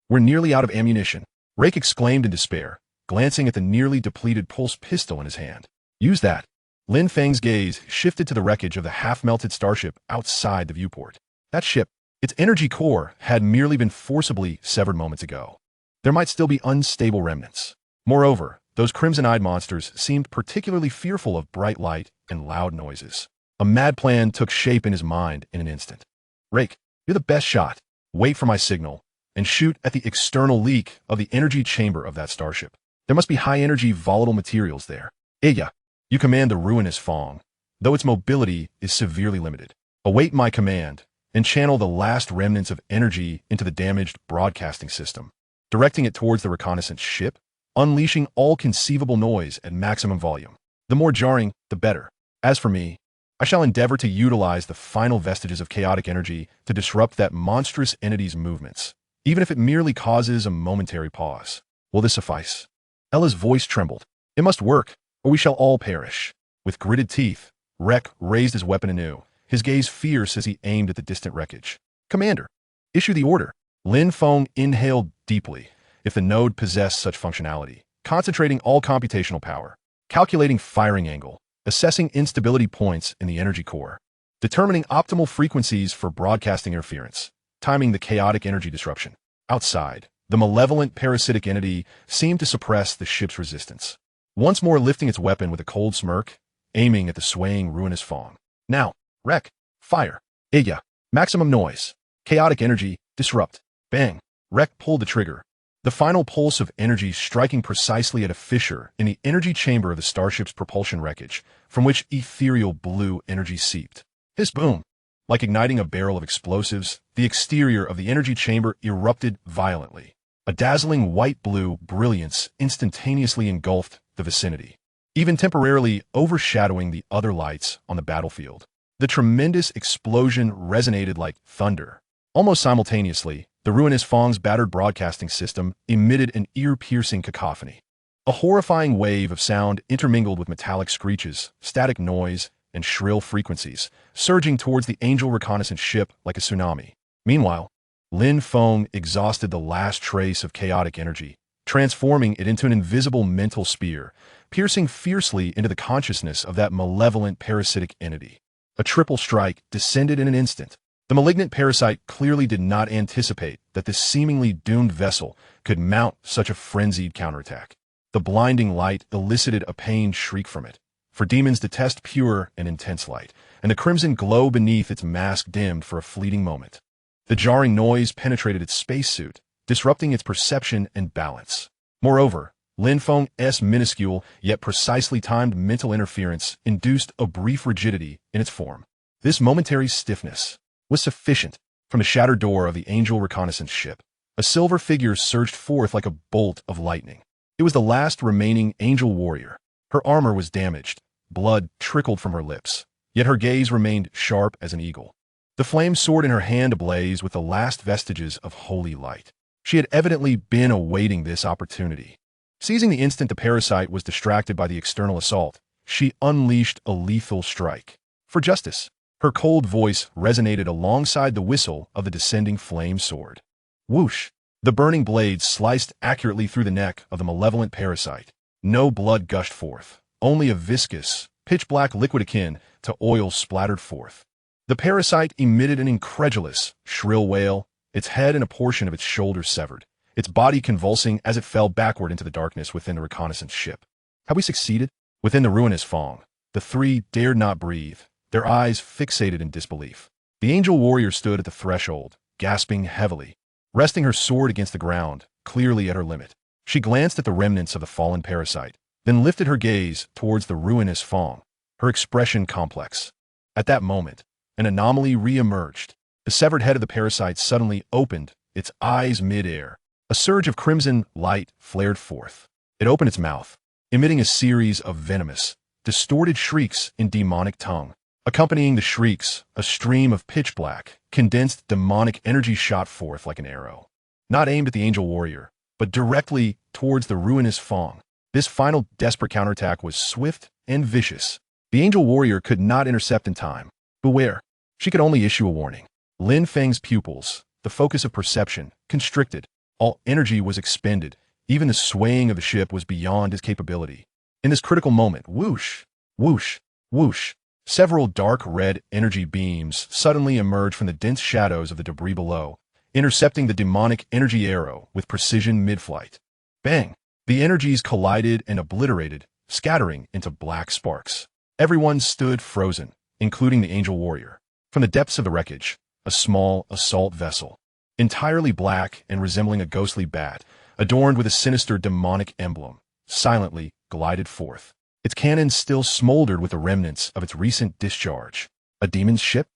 We're nearly out of ammunition. Rake exclaimed in despair, glancing at the nearly depleted pulse pistol in his hand. Use that. Lin Feng's gaze shifted to the wreckage of the half-melted starship outside the viewport. That ship, its energy core, had merely been forcibly severed moments ago. There might still be unstable remnants. Moreover, those crimson-eyed monsters seemed particularly fearful of bright light and loud noises. A mad plan took shape in his mind in an instant. Rake, you're the best shot. Wait for my signal, and shoot at the external leak of the energy chamber of that starship. There must be high-energy volatile materials there. Iya, you command the ruinous Feng, though its mobility is severely limited. Await my command, and channel the last remnants of energy into the damaged broadcasting system, directing it towards the reconnaissance ship, unleashing all conceivable noise at maximum volume. The more jarring, the better. As for me, I shall endeavor to utilize the final vestiges of chaotic energy to disrupt that monstrous entity's movements, even if it merely causes a momentary pause. Will this suffice? Ella's voice trembled. It must work, or we shall all perish. With gritted teeth, Rek raised his weapon anew, his gaze fierce as he aimed at the distant wreckage. Commander, issue the order. Lin Feng inhaled deeply, if the node possessed such functionality, concentrating all computational power, calculating firing angle, assessing instability points in the energy core, determining optimal frequencies for broadcasting interference, timing the chaotic energy disruption. Outside, the malevolent parasitic entity seemed to suppress the ship's resistance, once more lifting its weapon with a cold smirk, aiming at the swaying ruinous Feng. Now, Rek, fire. Iya, maximum noise. Chaotic energy, disrupt. Bang. Rek pulled the trigger, the final pulse of energy striking precisely at a fissure in the energy chamber of the starship's propulsion wreckage, from which ethereal blue energy seeped. Hiss boom! Like igniting a barrel of explosives, the exterior of the energy chamber erupted violently. A dazzling white-blue brilliance instantaneously engulfed the vicinity, even temporarily overshadowing the other lights on the battlefield. The tremendous explosion resonated like thunder. Almost simultaneously, the ruinous Feng's battered broadcasting system emitted an ear-piercing cacophony. A horrifying wave of sound intermingled with metallic screeches, static noise, and shrill frequencies, surging towards the Angel reconnaissance ship like a tsunami. Meanwhile, Lin Feng exhausted the last trace of chaotic energy, transforming it into an invisible mental spear, piercing fiercely into the consciousness of that malevolent parasitic entity. A triple strike descended in an instant. The malignant parasite clearly did not anticipate that this seemingly doomed vessel could mount such a frenzied counterattack. The blinding light elicited a pained shriek from it, for demons detest pure and intense light, and the crimson glow beneath its mask dimmed for a fleeting moment. The jarring noise penetrated its spacesuit, disrupting its perception and balance. Moreover, Lin Feng's minuscule yet precisely timed mental interference induced a brief rigidity in its form. This momentary stiffness was sufficient. From the shattered door of the Angel reconnaissance ship, a silver figure surged forth like a bolt of lightning. It was the last remaining Angel warrior. Her armor was damaged, blood trickled from her lips, yet her gaze remained sharp as an eagle. The flame sword in her hand ablaze with the last vestiges of holy light. She had evidently been awaiting this opportunity. Seizing the instant the parasite was distracted by the external assault, she unleashed a lethal strike. For justice. Her cold voice resonated alongside the whistle of the descending flame sword. Whoosh! The burning blade sliced accurately through the neck of the malevolent parasite. No blood gushed forth, only a viscous, pitch-black liquid akin to oil splattered forth. The parasite emitted an incredulous, shrill wail, its head and a portion of its shoulders severed, its body convulsing as it fell backward into the darkness within the reconnaissance ship. Had we succeeded? Within the ruinous Fong, the three dared not breathe, their eyes fixated in disbelief. The angel warrior stood at the threshold, gasping heavily, resting her sword against the ground, clearly at her limit. She glanced at the remnants of the fallen parasite, then lifted her gaze towards the ruinous Fong, her expression complex. At that moment, an anomaly re-emerged. The severed head of the parasite suddenly opened, its eyes mid-air. A surge of crimson light flared forth. It opened its mouth, emitting a series of venomous, distorted shrieks in demonic tongue. Accompanying the shrieks, a stream of pitch-black, condensed demonic energy shot forth like an arrow. Not aimed at the angel warrior, but directly towards the ruinous Fong. This final desperate counterattack was swift and vicious. The angel warrior could not intercept in time. Beware. She could only issue a warning. Lin Feng's pupils, the focus of perception, constricted. All energy was expended. Even the swaying of the ship was beyond his capability. In this critical moment, whoosh, whoosh, whoosh, several dark red energy beams suddenly emerged from the dense shadows of the debris below, intercepting the demonic energy arrow with precision mid-flight. Bang! The energies collided and obliterated, scattering into black sparks. Everyone stood frozen, including the angel warrior. From the depths of the wreckage, a small assault vessel, entirely black and resembling a ghostly bat, adorned with a sinister demonic emblem, silently glided forth. Its cannons still smoldered with the remnants of its recent discharge. A demon's ship?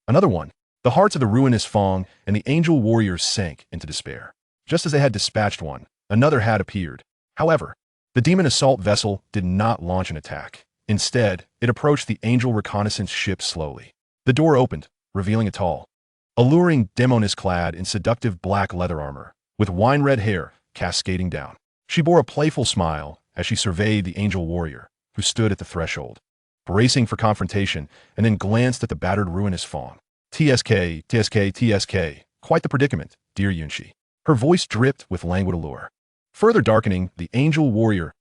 Another one. The hearts of the ruinous Fong and the angel warriors sank into despair. Just as they had dispatched one, another had appeared. However, the demon assault vessel did not launch an attack. Instead, it approached the angel reconnaissance ship slowly. The door opened, revealing a tall, alluring demoness clad in seductive black leather armor, with wine-red hair cascading down. She bore a playful smile as she surveyed the angel warrior, who stood at the threshold, bracing for confrontation, and then glanced at the battered ruinous Fong. TSK, TSK, TSK. Quite the predicament, dear Yunshi. Her voice dripped with languid allure, further darkening the angel warrior's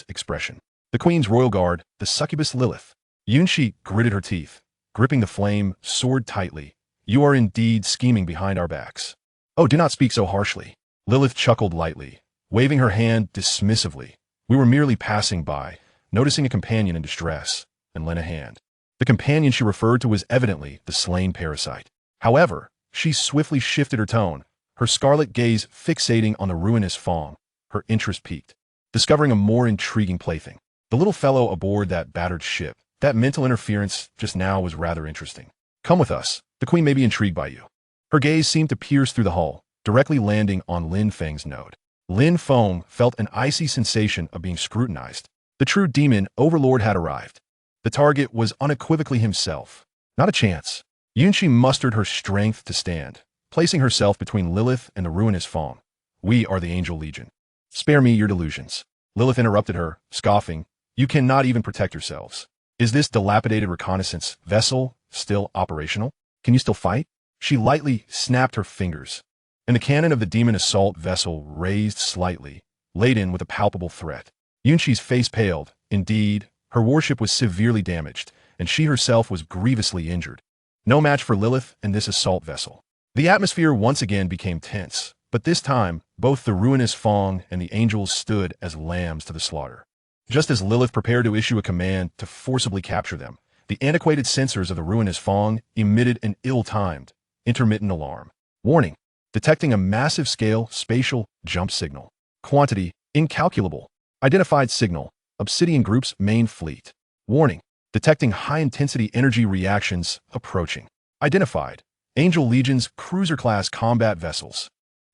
expression. The queen's royal guard, the succubus Lilith. Yunshi gritted her teeth, gripping the flame sword tightly. You are indeed scheming behind our backs. Oh, do not speak so harshly. Lilith chuckled lightly, waving her hand dismissively. We were merely passing by, noticing a companion in distress, and lent a hand. The companion she referred to was evidently the slain parasite. However, she swiftly shifted her tone, her scarlet gaze fixating on the ruinous Fong. Her interest piqued, discovering a more intriguing plaything. The little fellow aboard that battered ship. That mental interference just now was rather interesting. Come with us. The queen may be intrigued by you. Her gaze seemed to pierce through the hull, directly landing on Lin Feng's node. Lin Feng felt an icy sensation of being scrutinized. The true demon overlord had arrived. The target was unequivocally himself. Not a chance. Yunshi mustered her strength to stand, placing herself between Lilith and the ruinous Fong. We are the Angel Legion. Spare me your delusions. Lilith interrupted her, scoffing. You cannot even protect yourselves. Is this dilapidated reconnaissance vessel still operational? Can you still fight? She lightly snapped her fingers, and the cannon of the demon assault vessel raised slightly, laden with a palpable threat. Yunshi's face paled. Indeed, her warship was severely damaged, and she herself was grievously injured. No match for Lilith and this assault vessel. The atmosphere once again became tense, but this time, both the ruinous Fong and the angels stood as lambs to the slaughter. Just as Lilith prepared to issue a command to forcibly capture them, the antiquated sensors of the ruinous Fong emitted an ill-timed, intermittent alarm. Warning: detecting a massive-scale spatial jump signal. Quantity: incalculable. Identified signal: Obsidian Group's main fleet. Warning: detecting high-intensity energy reactions approaching. Identified: Angel Legion's cruiser-class combat vessels.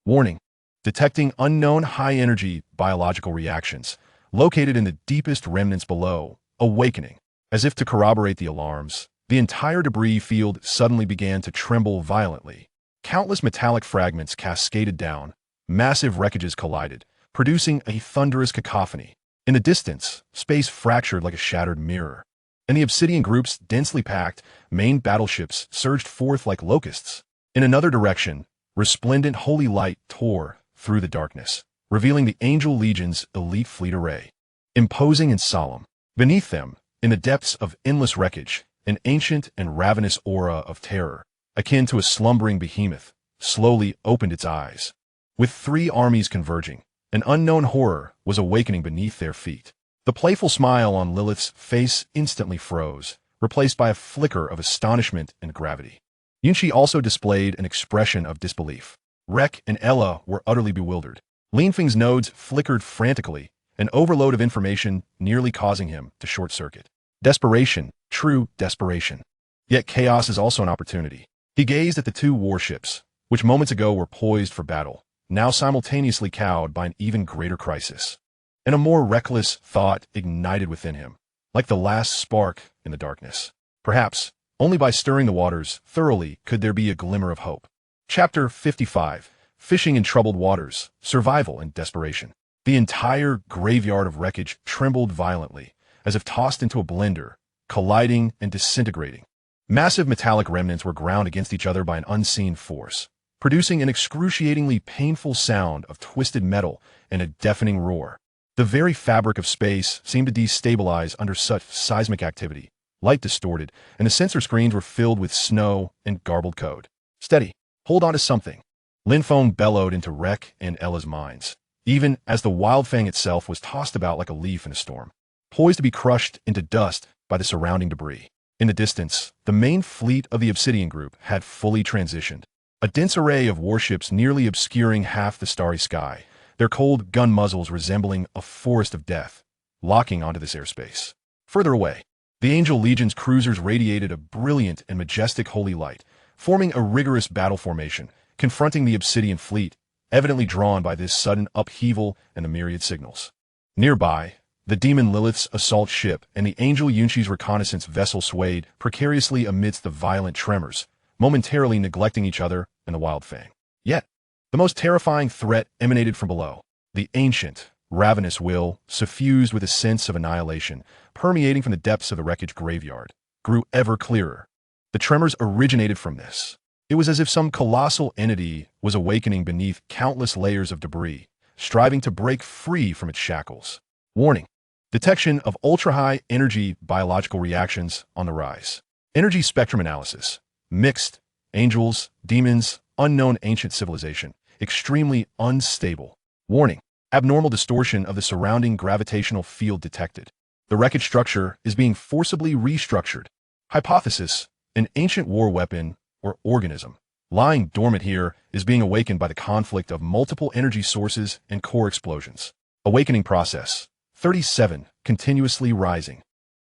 Warning: detecting unknown high-energy biological reactions located in the deepest remnants below. Awakening. As if to corroborate the alarms, the entire debris field suddenly began to tremble violently. Countless metallic fragments cascaded down, massive wreckages collided, producing a thunderous cacophony. In the distance, space fractured like a shattered mirror, and the Obsidian Group's densely packed main battleships surged forth like locusts. In another direction, resplendent holy light tore through the darkness, revealing the Angel Legion's elite fleet array. Imposing and solemn. Beneath them, In the depths of endless wreckage, an ancient and ravenous aura of terror, akin to a slumbering behemoth, slowly opened its eyes. With three armies converging, an unknown horror was awakening beneath their feet. The playful smile on Lilith's face instantly froze, replaced by a flicker of astonishment and gravity. Yunshi also displayed an expression of disbelief. Rek and Ella were utterly bewildered. Lin Feng's nodes flickered frantically, an overload of information nearly causing him to short-circuit. Desperation, true desperation. Yet chaos is also an opportunity. He gazed at the two warships, which moments ago were poised for battle, now simultaneously cowed by an even greater crisis. And a more reckless thought ignited within him, like the last spark in the darkness. Perhaps, only by stirring the waters thoroughly could there be a glimmer of hope. Chapter 55. Fishing in Troubled Waters, Survival and Desperation. The entire graveyard of wreckage trembled violently, as if tossed into a blender, colliding and disintegrating. Massive metallic remnants were ground against each other by an unseen force, producing an excruciatingly painful sound of twisted metal and a deafening roar. The very fabric of space seemed to destabilize under such seismic activity, light distorted, and the sensor screens were filled with snow and garbled code. Steady. Hold on to something. Lin Feng bellowed into Rek and Ella's minds, even as the Wildfang itself was tossed about like a leaf in a storm, poised to be crushed into dust by the surrounding debris. In the distance, the main fleet of the Obsidian Group had fully transitioned, a dense array of warships nearly obscuring half the starry sky, their cold gun muzzles resembling a forest of death, locking onto this airspace. Further away, the Angel Legion's cruisers radiated a brilliant and majestic holy light, forming a rigorous battle formation, confronting the Obsidian fleet, evidently drawn by this sudden upheaval and the myriad signals. Nearby, the Demon Lilith's assault ship and the Angel Yunshi's reconnaissance vessel swayed precariously amidst the violent tremors, momentarily neglecting each other and the Wildfang. Yet, the most terrifying threat emanated from below. The ancient, ravenous will, suffused with a sense of annihilation, permeating from the depths of the wreckage graveyard, grew ever clearer. The tremors originated from this. It was as if some colossal entity was awakening beneath countless layers of debris, striving to break free from its shackles. Warning. Detection of ultra-high energy biological reactions on the rise. Energy spectrum analysis. Mixed. Angels, demons, unknown ancient civilization. Extremely unstable. Warning. Abnormal distortion of the surrounding gravitational field detected. The wreckage structure is being forcibly restructured. Hypothesis. An ancient war weapon or organism lying dormant here is being awakened by the conflict of multiple energy sources and core explosions. Awakening process. 37. Continuously rising.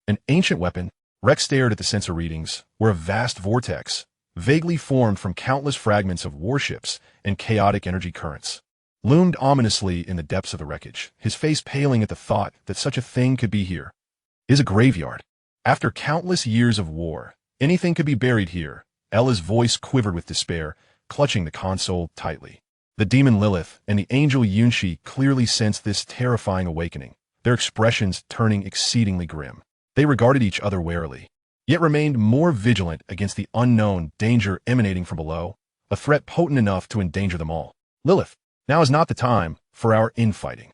An ancient weapon. Rex stared at the sensor readings, where a vast vortex, vaguely formed from countless fragments of warships and chaotic energy currents, loomed ominously in the depths of the wreckage, his face paling at the thought that such a thing could be here. Is a graveyard. After countless years of war, anything could be buried here. Ella's voice quivered with despair, clutching the console tightly. The Demon Lilith and the Angel Yunshi clearly sensed this terrifying awakening, their expressions turning exceedingly grim. They regarded each other warily, yet remained more vigilant against the unknown danger emanating from below, a threat potent enough to endanger them all. Lilith, now is not the time for our infighting.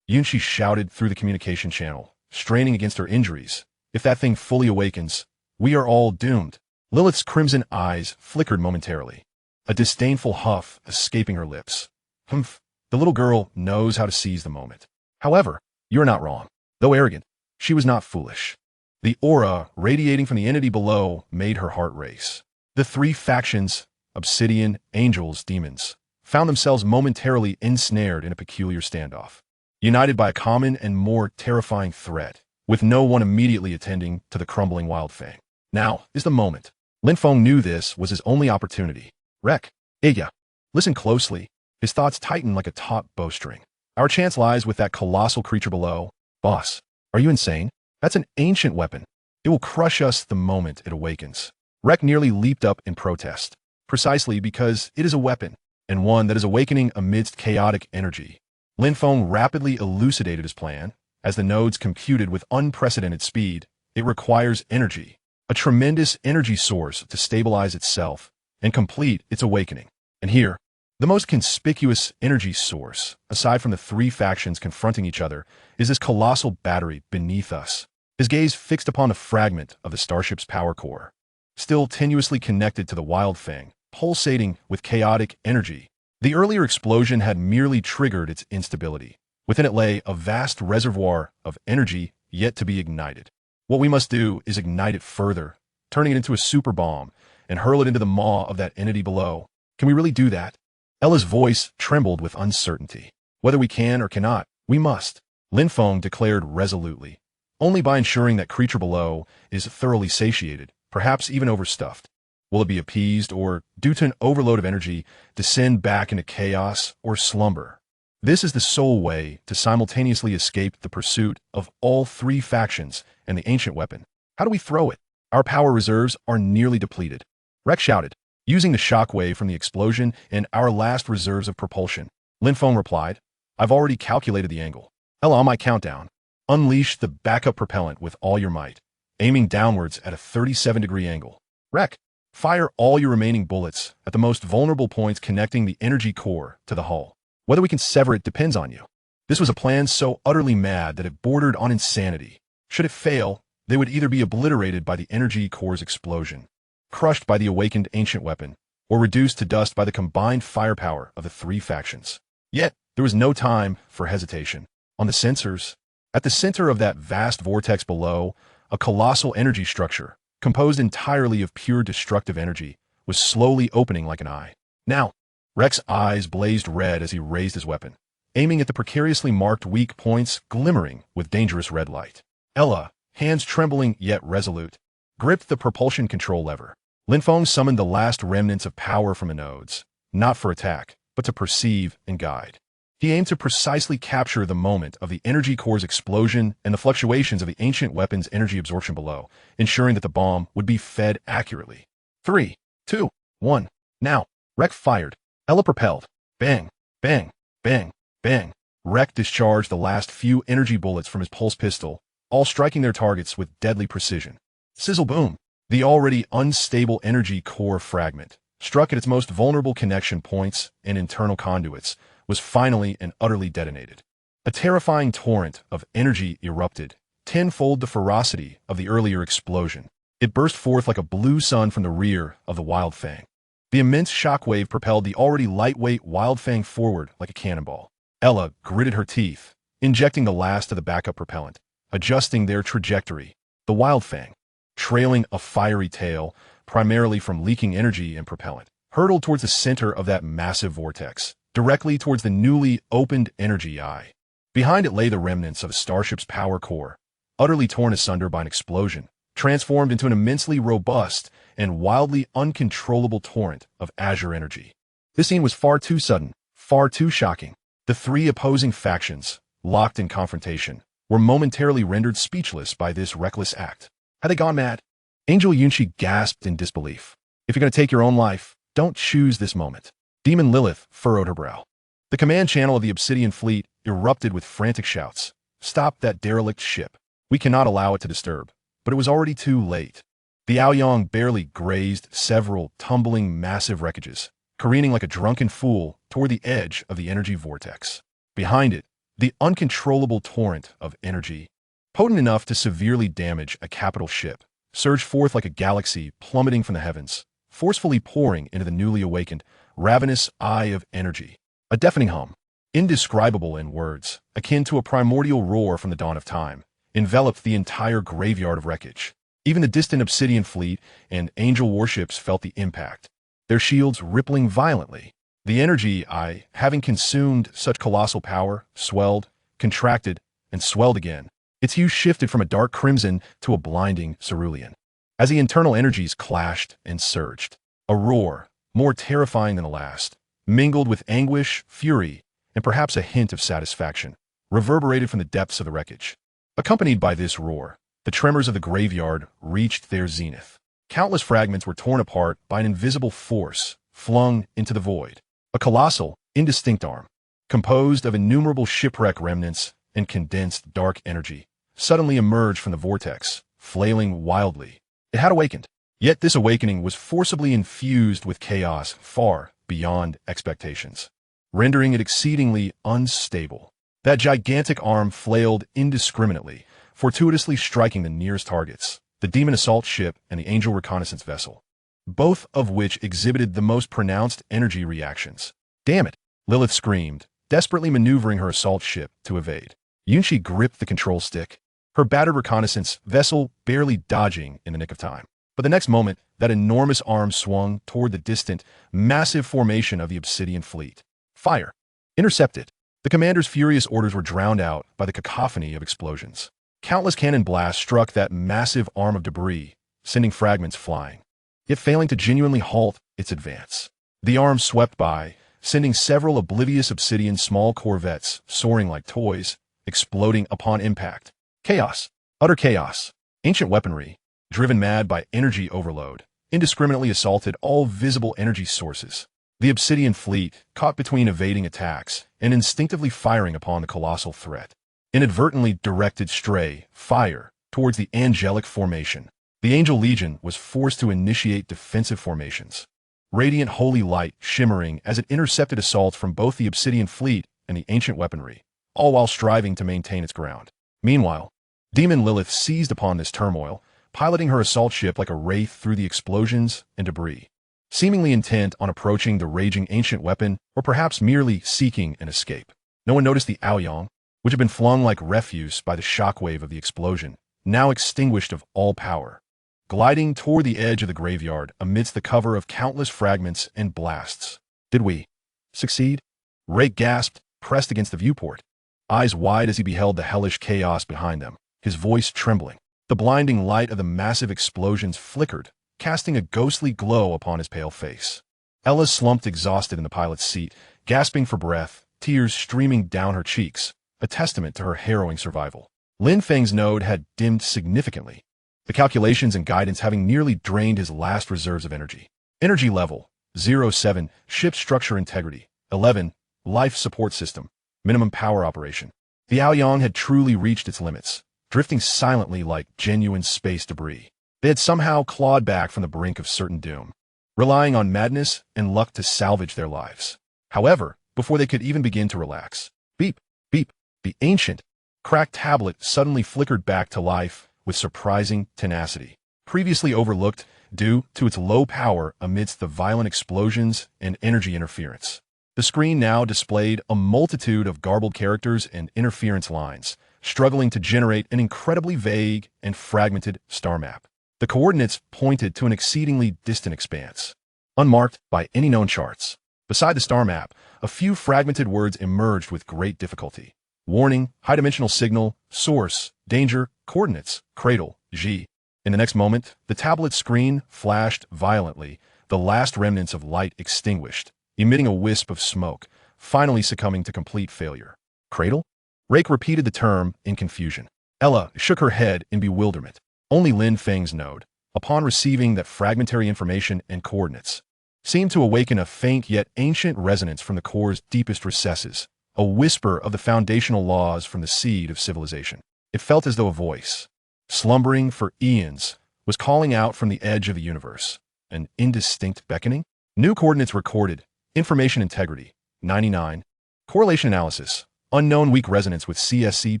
Yunshi shouted through the communication channel, straining against her injuries. If that thing fully awakens, we are all doomed. Lilith's crimson eyes flickered momentarily, a disdainful huff escaping her lips. Humph, the little girl knows how to seize the moment. However, you're not wrong. Though arrogant, she was not foolish. The aura radiating from the entity below made her heart race. The three factions, Obsidian, Angels, Demons, found themselves momentarily ensnared in a peculiar standoff, united by a common and more terrifying threat, with no one immediately attending to the crumbling Wildfang. Now is the moment. Lin Feng knew this was his only opportunity. Rek, Iya, listen closely. His thoughts tightened like a taut bowstring. Our chance lies with that colossal creature below. Boss, are you insane? That's an ancient weapon. It will crush us the moment it awakens. Rek nearly leaped up in protest, precisely because it is a weapon, and one that is awakening amidst chaotic energy. Lin Feng rapidly elucidated his plan. As the nodes computed with unprecedented speed, it requires energy, a tremendous energy source to stabilize itself and complete its awakening. And here, the most conspicuous energy source, aside from the three factions confronting each other, is this colossal battery beneath us. his gaze fixed upon a fragment of the starship's power core, still tenuously connected to the Wild Fang, pulsating with chaotic energy. The earlier explosion had merely triggered its instability. Within it lay a vast reservoir of energy yet to be ignited. What we must do is ignite it further, turning it into a super bomb, and hurl it into the maw of that entity below. Can we really do that? Ella's voice trembled with uncertainty. Whether we can or cannot, we must, Lin Feng declared resolutely. Only by ensuring that creature below is thoroughly satiated, perhaps even overstuffed. Will it be appeased or, due to an overload of energy, descend back into chaos or slumber? This is the sole way to simultaneously escape the pursuit of all three factions and the ancient weapon. How do we throw it? Our power reserves are nearly depleted. Rex shouted, using the shockwave from the explosion and our last reserves of propulsion. Lin Feng replied, I've already calculated the angle. Ella, on my countdown. Unleash the backup propellant with all your might, aiming downwards at a 37-degree angle. Rex, fire all your remaining bullets at the most vulnerable points connecting the energy core to the hull. Whether we can sever it depends on you. This was a plan so utterly mad that it bordered on insanity. Should it fail, they would either be obliterated by the energy core's explosion, crushed by the awakened ancient weapon, or reduced to dust by the combined firepower of the three factions. Yet, there was no time for hesitation. On the sensors, at the center of that vast vortex below, a colossal energy structure, composed entirely of pure destructive energy, was slowly opening like an eye. Now, Rex's eyes blazed red as he raised his weapon, aiming at the precariously marked weak points glimmering with dangerous red light. Ella, hands trembling yet resolute, gripped the propulsion control lever. Lin Feng summoned the last remnants of power from the nodes, not for attack, but to perceive and guide. He aimed to precisely capture the moment of the energy core's explosion and the fluctuations of the ancient weapon's energy absorption below, ensuring that the bomb would be fed accurately. 3, 2, 1. Now, Rex fired. Ella propelled. Bang, bang, bang, bang. Rex discharged the last few energy bullets from his pulse pistol, all striking their targets with deadly precision. Sizzle boom. The already unstable energy core fragment, struck at its most vulnerable connection points and internal conduits, was finally and utterly detonated. A terrifying torrent of energy erupted, tenfold the ferocity of the earlier explosion. It burst forth like a blue sun from the rear of the Wild Fang. The immense shockwave propelled the already lightweight Wild Fang forward like a cannonball. Ella gritted her teeth, injecting the last of the backup propellant, adjusting their trajectory. The Wild Fang, trailing a fiery tail, primarily from leaking energy and propellant, hurtled towards the center of that massive vortex, directly towards the newly opened energy eye. Behind it lay the remnants of the starship's power core, utterly torn asunder by an explosion, transformed into an immensely robust and wildly uncontrollable torrent of azure energy. This scene was far too sudden, far too shocking. The three opposing factions, locked in confrontation, were momentarily rendered speechless by this reckless act. Had they gone mad? Angel Yunshi gasped in disbelief. If you're going to take your own life, don't choose this moment. Demon Lilith furrowed her brow. The command channel of the Obsidian fleet erupted with frantic shouts. Stop that derelict ship. We cannot allow it to disturb. But it was already too late. The Aoyong barely grazed several tumbling massive wreckages, careening like a drunken fool toward the edge of the energy vortex. Behind it, the uncontrollable torrent of energy, potent enough to severely damage a capital ship, surged forth like a galaxy plummeting from the heavens, forcefully pouring into the newly awakened, ravenous eye of energy. A deafening hum, indescribable in words, akin to a primordial roar from the dawn of time, enveloped the entire graveyard of wreckage. Even the distant Obsidian fleet and angel warships felt the impact, their shields rippling violently. The energy eye, having consumed such colossal power, swelled, contracted, and swelled again. Its hue shifted from a dark crimson to a blinding cerulean. As the internal energies clashed and surged, a roar, more terrifying than the last, mingled with anguish, fury, and perhaps a hint of satisfaction, reverberated from the depths of the wreckage. Accompanied by this roar, the tremors of the graveyard reached their zenith. Countless fragments were torn apart by an invisible force, flung into the void. A colossal, indistinct arm, composed of innumerable shipwreck remnants and condensed dark energy, suddenly emerged from the vortex, flailing wildly. It had awakened. Yet this awakening was forcibly infused with chaos far beyond expectations, rendering it exceedingly unstable. That gigantic arm flailed indiscriminately, fortuitously striking the nearest targets, the Demon assault ship and the Angel reconnaissance vessel, both of which exhibited the most pronounced energy reactions. Damn it! Lilith screamed, desperately maneuvering her assault ship to evade. Yunshi gripped the control stick, her battered reconnaissance vessel barely dodging in the nick of time. But the next moment, that enormous arm swung toward the distant, massive formation of the Obsidian fleet. Fire! Intercepted! The commander's furious orders were drowned out by the cacophony of explosions. Countless cannon blasts struck that massive arm of debris, sending fragments flying, yet failing to genuinely halt its advance. The arm swept by, sending several oblivious Obsidian small corvettes soaring like toys, exploding upon impact. Chaos. Utter chaos. Ancient weaponry, driven mad by energy overload, indiscriminately assaulted all visible energy sources. The Obsidian fleet, caught between evading attacks and instinctively firing upon the colossal threat, inadvertently directed stray fire towards the angelic formation. The Angel Legion was forced to initiate defensive formations, radiant holy light shimmering as it intercepted assaults from both the Obsidian fleet and the ancient weaponry, all while striving to maintain its ground. Meanwhile, Demon Lilith seized upon this turmoil, piloting her assault ship like a wraith through the explosions and debris, seemingly intent on approaching the raging ancient weapon or perhaps merely seeking an escape. No one noticed the Aoyong, which had been flung like refuse by the shockwave of the explosion, now extinguished of all power, gliding toward the edge of the graveyard amidst the cover of countless fragments and blasts. Did we succeed? Rake gasped, pressed against the viewport, eyes wide as he beheld the hellish chaos behind them, his voice trembling. The blinding light of the massive explosions flickered, casting a ghostly glow upon his pale face. Ella slumped exhausted in the pilot's seat, gasping for breath, tears streaming down her cheeks, a testament to her harrowing survival. Lin Feng's node had dimmed significantly, the calculations and guidance having nearly drained his last reserves of energy. Energy level, 07, ship structure integrity, 11, life support system, minimum power operation. The Aoyong had truly reached its limits, drifting silently like genuine space debris. They had somehow clawed back from the brink of certain doom, relying on madness and luck to salvage their lives. However, before they could even begin to relax, beep, beep, the ancient, cracked tablet suddenly flickered back to life with surprising tenacity. Previously overlooked due to its low power amidst the violent explosions and energy interference. The screen now displayed a multitude of garbled characters and interference lines, struggling to generate an incredibly vague and fragmented star map. The coordinates pointed to an exceedingly distant expanse, unmarked by any known charts. Beside the star map, a few fragmented words emerged with great difficulty. Warning, high-dimensional signal, source, danger, coordinates, cradle, G. In the next moment, the tablet screen flashed violently, the last remnants of light extinguished, emitting a wisp of smoke, finally succumbing to complete failure. Cradle? Rake repeated the term in confusion. Ella shook her head in bewilderment. Only Lin Feng's node, upon receiving that fragmentary information and coordinates, seemed to awaken a faint yet ancient resonance from the core's deepest recesses, a whisper of the foundational laws from the seed of civilization. It felt as though a voice, slumbering for eons, was calling out from the edge of the universe, an indistinct beckoning. New coordinates recorded, information integrity, 99, correlation analysis, unknown weak resonance with CSC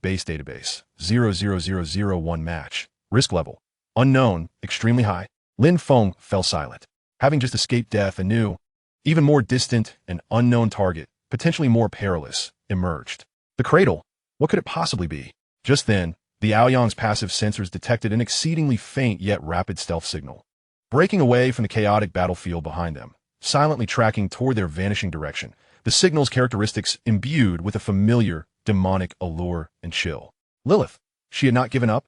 base database, 00001 match, risk level, unknown, extremely high. Lin Feng fell silent, having just escaped death. A new, even more distant and unknown target, potentially more perilous, emerged. The cradle, what could it possibly be? Just then, the Aoyong's passive sensors detected an exceedingly faint yet rapid stealth signal, breaking away from the chaotic battlefield behind them, silently tracking toward their vanishing direction, the signal's characteristics imbued with a familiar, demonic allure and chill. Lilith, she had not given up?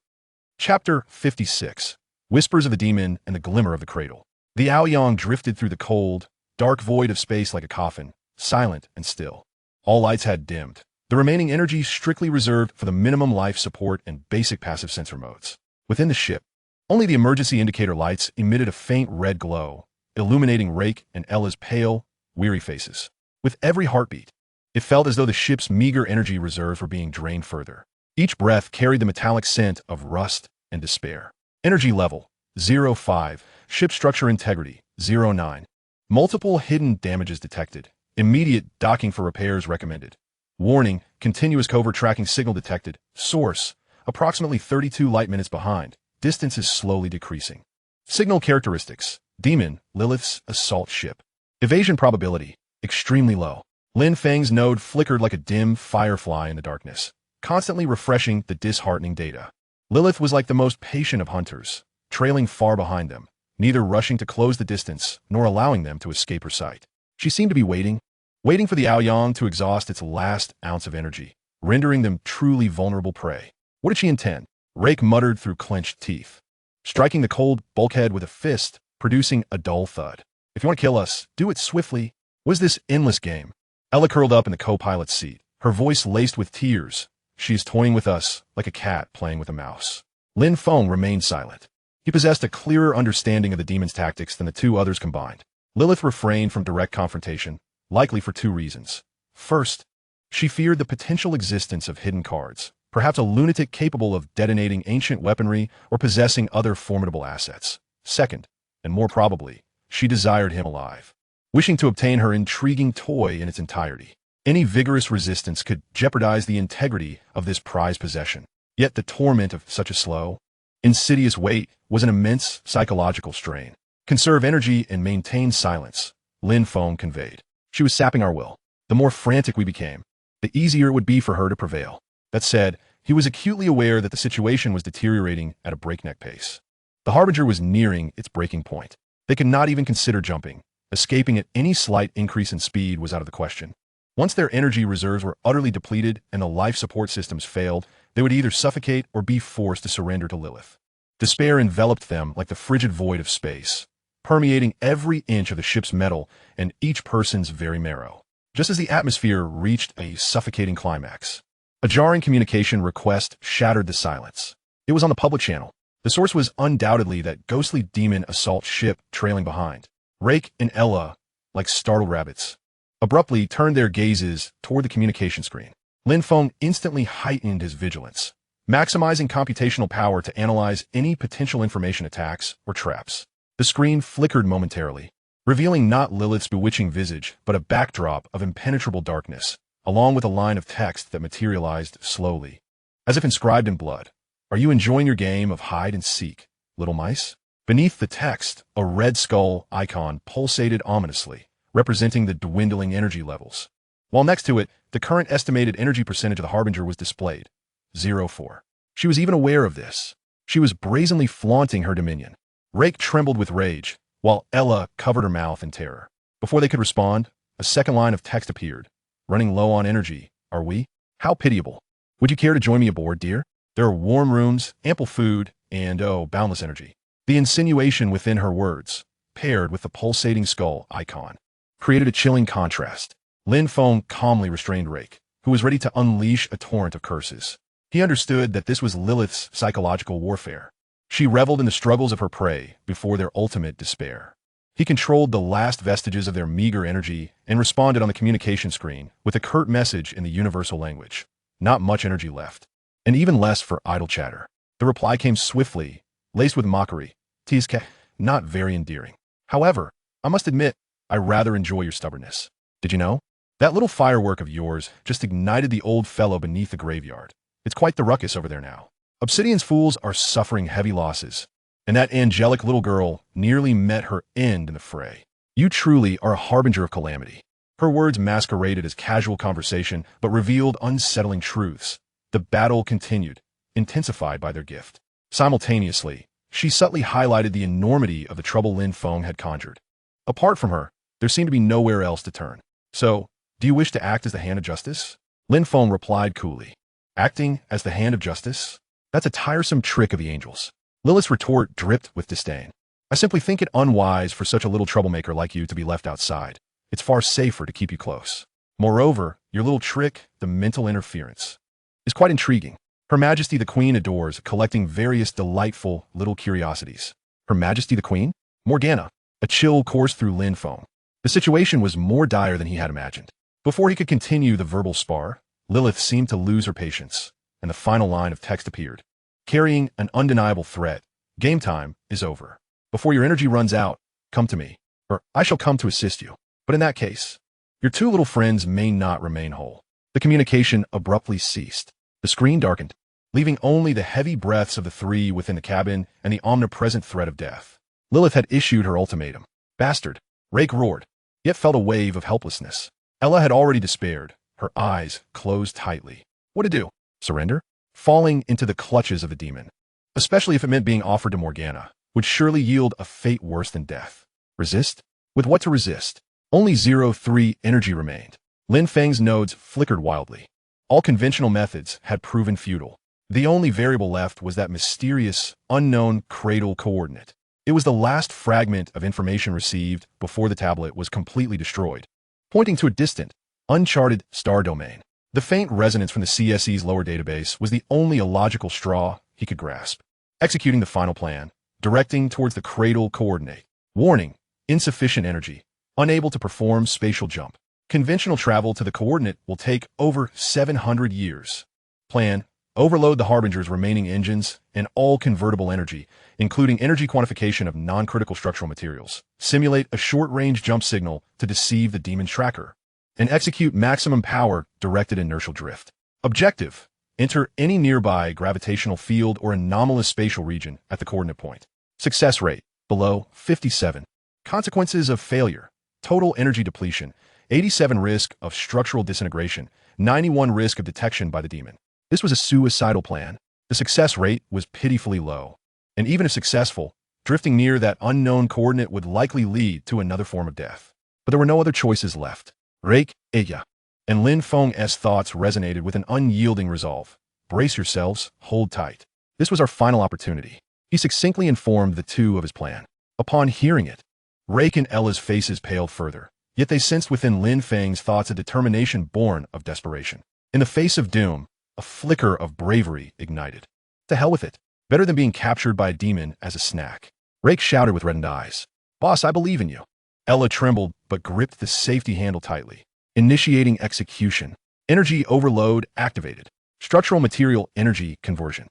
Chapter 56. Whispers of the Demon and the Glimmer of the Cradle. The Aoyong drifted through the cold, dark void of space like a coffin, silent and still. All lights had dimmed, the remaining energy strictly reserved for the minimum life support and basic passive sensor modes. Within the ship, only the emergency indicator lights emitted a faint red glow, illuminating Rake and Ella's pale, weary faces. With every heartbeat, it felt as though the ship's meager energy reserves were being drained further. Each breath carried the metallic scent of rust and despair. Energy level, 05. Ship structure integrity, 09. Multiple hidden damages detected. Immediate docking for repairs recommended. Warning, continuous covert tracking signal detected. Source, approximately 32 light minutes behind. Distance is slowly decreasing. Signal characteristics. Demon, Lilith's assault ship. Evasion probability, extremely low. Lin Feng's node flickered like a dim firefly in the darkness, constantly refreshing the disheartening data. Lilith was like the most patient of hunters, trailing far behind them, neither rushing to close the distance nor allowing them to escape her sight. She seemed to be waiting for the Aoyang to exhaust its last ounce of energy, rendering them truly vulnerable prey. What did she intend? Rake muttered through clenched teeth, striking the cold bulkhead with a fist, producing a dull thud. If you want to kill us, do it swiftly. Was this endless game? Ella curled up in the co-pilot's seat, her voice laced with tears. She is toying with us like a cat playing with a mouse. Lin Feng remained silent. He possessed a clearer understanding of the demon's tactics than the two others combined. Lilith refrained from direct confrontation, likely for two reasons. First, she feared the potential existence of hidden cards, perhaps a lunatic capable of detonating ancient weaponry or possessing other formidable assets. Second, and more probably, she desired him alive, wishing to obtain her intriguing toy in its entirety. Any vigorous resistance could jeopardize the integrity of this prized possession. Yet the torment of such a slow, insidious wait was an immense psychological strain. Conserve energy and maintain silence, Lin Feng conveyed. She was sapping our will. The more frantic we became, the easier it would be for her to prevail. That said, he was acutely aware that the situation was deteriorating at a breakneck pace. The Harbinger was nearing its breaking point. They could not even consider jumping. Escaping at any slight increase in speed was out of the question. Once their energy reserves were utterly depleted and the life support systems failed, they would either suffocate or be forced to surrender to Lilith. Despair enveloped them like the frigid void of space, permeating every inch of the ship's metal and each person's very marrow. Just as the atmosphere reached a suffocating climax, a jarring communication request shattered the silence. It was on the public channel. The source was undoubtedly that ghostly demon assault ship trailing behind. Rake and Ella, like startled rabbits, abruptly turned their gazes toward the communication screen. Lin Feng instantly heightened his vigilance, maximizing computational power to analyze any potential information attacks or traps. The screen flickered momentarily, revealing not Lilith's bewitching visage, but a backdrop of impenetrable darkness, along with a line of text that materialized slowly, as if inscribed in blood. Are you enjoying your game of hide and seek, little mice? Beneath the text, a red skull icon pulsated ominously, representing the dwindling energy levels. While next to it, the current estimated energy percentage of the Harbinger was displayed, 0.4. She was even aware of this. She was brazenly flaunting her dominion. Rake trembled with rage, while Ella covered her mouth in terror. Before they could respond, a second line of text appeared. Running low on energy, are we? How pitiable. Would you care to join me aboard, dear? There are warm rooms, ample food, and, boundless energy. The insinuation within her words, paired with the pulsating skull icon, created a chilling contrast. Lin Feng calmly restrained Rake, who was ready to unleash a torrent of curses. He understood that this was Lilith's psychological warfare. She reveled in the struggles of her prey before their ultimate despair. He controlled the last vestiges of their meager energy and responded on the communication screen with a curt message in the universal language. Not much energy left, and even less for idle chatter. The reply came swiftly, laced with mockery. Tsk, not very endearing. However, I must admit, I rather enjoy your stubbornness. Did you know? That little firework of yours just ignited the old fellow beneath the graveyard. It's quite the ruckus over there now. Obsidian's fools are suffering heavy losses, and that angelic little girl nearly met her end in the fray. You truly are a harbinger of calamity. Her words masqueraded as casual conversation, but revealed unsettling truths. The battle continued, intensified by their gift. Simultaneously, she subtly highlighted the enormity of the trouble Lin Feng had conjured. Apart from her, there seemed to be nowhere else to turn. So, do you wish to act as the hand of justice? Lin Feng replied coolly. Acting as the hand of justice? That's a tiresome trick of the angels. Lilith's retort dripped with disdain. I simply think it unwise for such a little troublemaker like you to be left outside. It's far safer to keep you close. Moreover, your little trick, the mental interference, is quite intriguing. Her Majesty the Queen adores collecting various delightful little curiosities. Her Majesty the Queen? Morgana. A chill coursed through Lin Feng. The situation was more dire than he had imagined. Before he could continue the verbal spar, Lilith seemed to lose her patience, and the final line of text appeared, carrying an undeniable threat. Game time is over. Before your energy runs out, come to me, or I shall come to assist you. But in that case, your two little friends may not remain whole. The communication abruptly ceased. The screen darkened, leaving only the heavy breaths of the three within the cabin and the omnipresent threat of death. Lilith had issued her ultimatum. Bastard! Rake roared, yet felt a wave of helplessness. Ella had already despaired, her eyes closed tightly. What to do? Surrender? Falling into the clutches of the demon. Especially if it meant being offered to Morgana, would surely yield a fate worse than death. Resist? With what to resist? Only 0-3 energy remained. Lin Feng's nodes flickered wildly. All conventional methods had proven futile. The only variable left was that mysterious, unknown cradle coordinate. It was the last fragment of information received before the tablet was completely destroyed, pointing to a distant, uncharted star domain. The faint resonance from the CSE's lower database was the only illogical straw he could grasp. Executing the final plan, directing towards the cradle coordinate. Warning, insufficient energy, unable to perform spatial jump. Conventional travel to the coordinate will take over 700 years. Plan, overload the Harbinger's remaining engines and all convertible energy, including energy quantification of non-critical structural materials. Simulate a short-range jump signal to deceive the demon tracker. And execute maximum power directed inertial drift. Objective, enter any nearby gravitational field or anomalous spatial region at the coordinate point. Success rate, below 57. Consequences of failure, total energy depletion, 87 risk of structural disintegration, 91 risk of detection by the demon. This was a suicidal plan. The success rate was pitifully low. And even if successful, drifting near that unknown coordinate would likely lead to another form of death. But there were no other choices left. Rake, Aya. And Lin Feng's thoughts resonated with an unyielding resolve. Brace yourselves, hold tight. This was our final opportunity. He succinctly informed the two of his plan. Upon hearing it, Rake and Ella's faces paled further, yet they sensed within Lin Feng's thoughts a determination born of desperation. In the face of doom, a flicker of bravery ignited. To hell with it. Better than being captured by a demon as a snack. Rake shouted with reddened eyes. Boss, I believe in you. Ella trembled, but gripped the safety handle tightly. Initiating execution. Energy overload activated. Structural material energy conversion.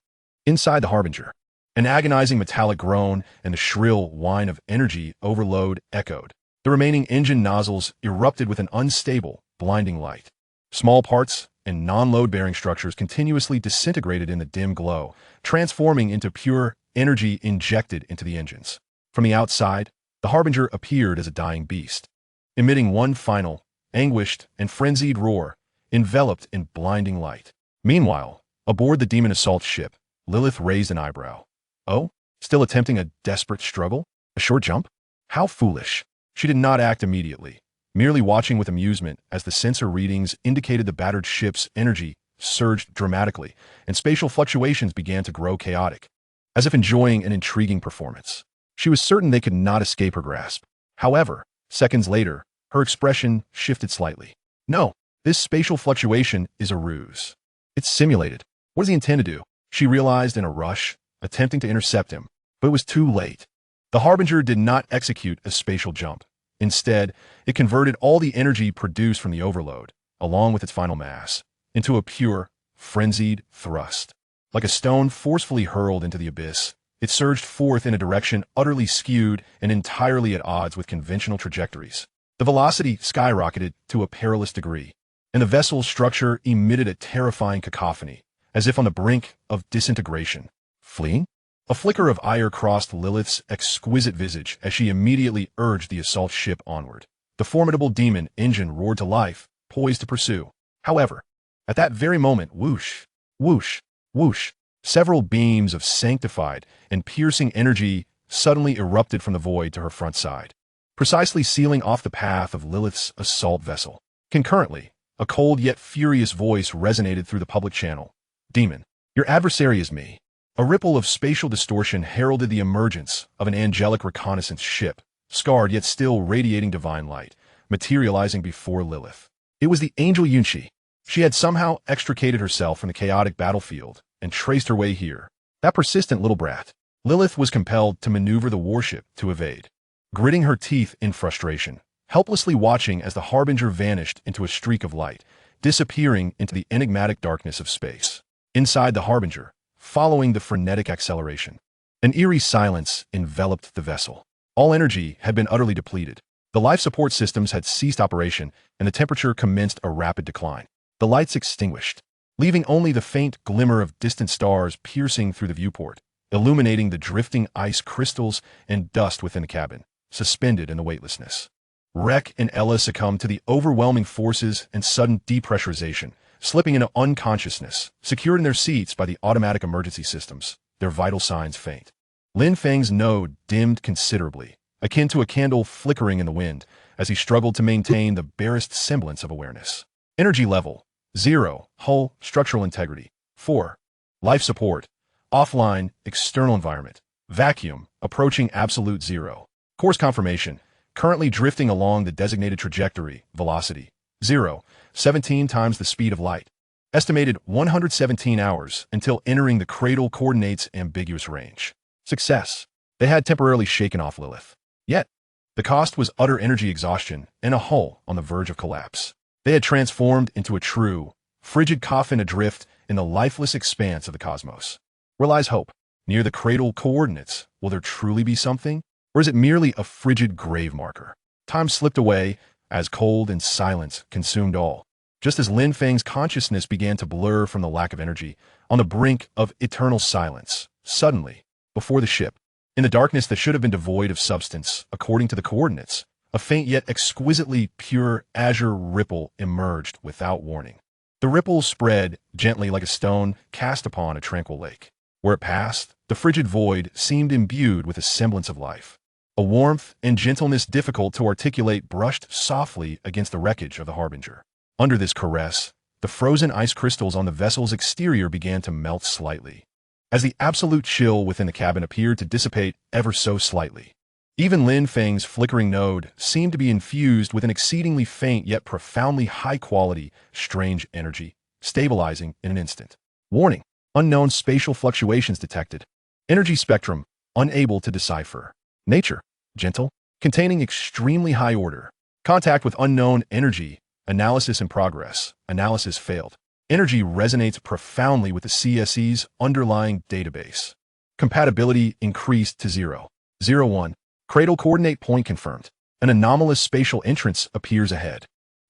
Inside the Harbinger, an agonizing metallic groan and the shrill whine of energy overload echoed. The remaining engine nozzles erupted with an unstable, blinding light. Small parts and non-load-bearing structures continuously disintegrated in the dim glow, transforming into pure energy injected into the engines. From the outside, the Harbinger appeared as a dying beast, emitting one final, anguished and frenzied roar, enveloped in blinding light. Meanwhile, aboard the demon assault ship, Lilith raised an eyebrow. Oh, still attempting a desperate struggle? A short jump? How foolish. She did not act immediately, merely watching with amusement as the sensor readings indicated the battered ship's energy surged dramatically, and spatial fluctuations began to grow chaotic, as if enjoying an intriguing performance. She was certain they could not escape her grasp. However, seconds later, her expression shifted slightly. No, this spatial fluctuation is a ruse. It's simulated. What does he intend to do? She realized in a rush, attempting to intercept him, but it was too late. The Harbinger did not execute a spatial jump. Instead, it converted all the energy produced from the overload, along with its final mass, into a pure, frenzied thrust. Like a stone forcefully hurled into the abyss, it surged forth in a direction utterly skewed and entirely at odds with conventional trajectories. The velocity skyrocketed to a perilous degree, and the vessel's structure emitted a terrifying cacophony, as if on the brink of disintegration. Fleeing? A flicker of ire crossed Lilith's exquisite visage as she immediately urged the assault ship onward. The formidable demon engine roared to life, poised to pursue. However, at that very moment, whoosh, whoosh, whoosh, several beams of sanctified and piercing energy suddenly erupted from the void to her front side, precisely sealing off the path of Lilith's assault vessel. Concurrently, a cold yet furious voice resonated through the public channel. Demon, your adversary is me. A ripple of spatial distortion heralded the emergence of an angelic reconnaissance ship, scarred yet still radiating divine light, materializing before Lilith. It was the Angel Yunshi. She had somehow extricated herself from the chaotic battlefield and traced her way here. That persistent little brat. Lilith was compelled to maneuver the warship to evade, gritting her teeth in frustration, helplessly watching as the Harbinger vanished into a streak of light, disappearing into the enigmatic darkness of space. Inside the Harbinger, following the frenetic acceleration, an eerie silence enveloped the vessel. All energy had been utterly depleted. The life support systems had ceased operation, and the temperature commenced a rapid decline. The lights extinguished. leaving only the faint glimmer of distant stars piercing through the viewport, illuminating the drifting ice crystals and dust within the cabin, suspended in the weightlessness. Rek and Ella succumbed to the overwhelming forces and sudden depressurization, slipping into unconsciousness, secured in their seats by the automatic emergency systems, their vital signs faint. Lin Feng's node dimmed considerably, akin to a candle flickering in the wind, as he struggled to maintain the barest semblance of awareness. Energy level 0. Hull structural integrity 4. Life support offline external environment vacuum approaching absolute 0. Course confirmation currently drifting along the designated trajectory velocity 0. 17 times the speed of light. Estimated 117 hours until entering the cradle coordinates ambiguous range. Success. They had temporarily shaken off Lilith. Yet, the cost was utter energy exhaustion and a hull on the verge of collapse. They had transformed into a true, frigid coffin adrift in the lifeless expanse of the cosmos. Where lies hope? Near the cradle coordinates, will there truly be something? Or is it merely a frigid grave marker? Time slipped away as cold and silence consumed all. Just as Lin Feng's consciousness began to blur from the lack of energy, on the brink of eternal silence, suddenly, before the ship, in the darkness that should have been devoid of substance, according to the coordinates, a faint yet exquisitely pure azure ripple emerged without warning. The ripple spread gently like a stone cast upon a tranquil lake. Where it passed, the frigid void seemed imbued with a semblance of life. A warmth and gentleness difficult to articulate brushed softly against the wreckage of the Harbinger. Under this caress, the frozen ice crystals on the vessel's exterior began to melt slightly, as the absolute chill within the cabin appeared to dissipate ever so slightly. Even Lin Feng's flickering node seemed to be infused with an exceedingly faint yet profoundly high-quality, strange energy, stabilizing in an instant. Warning: unknown spatial fluctuations detected. Energy spectrum unable to decipher. Nature: gentle, containing extremely high order. Contact with unknown energy. Analysis in progress. Analysis failed. Energy resonates profoundly with the CSE's underlying database. Compatibility increased to 0. 01. Cradle coordinate point confirmed. An anomalous spatial entrance appears ahead.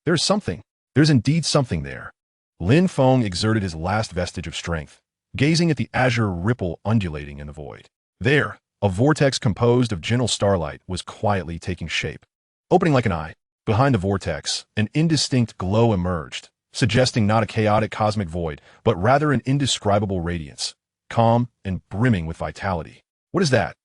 There's something. There's indeed something there. Lin Feng exerted his last vestige of strength, gazing at the azure ripple undulating in the void. There, a vortex composed of gentle starlight was quietly taking shape. Opening like an eye, behind the vortex, an indistinct glow emerged, suggesting not a chaotic cosmic void, but rather an indescribable radiance, calm and brimming with vitality. What is that?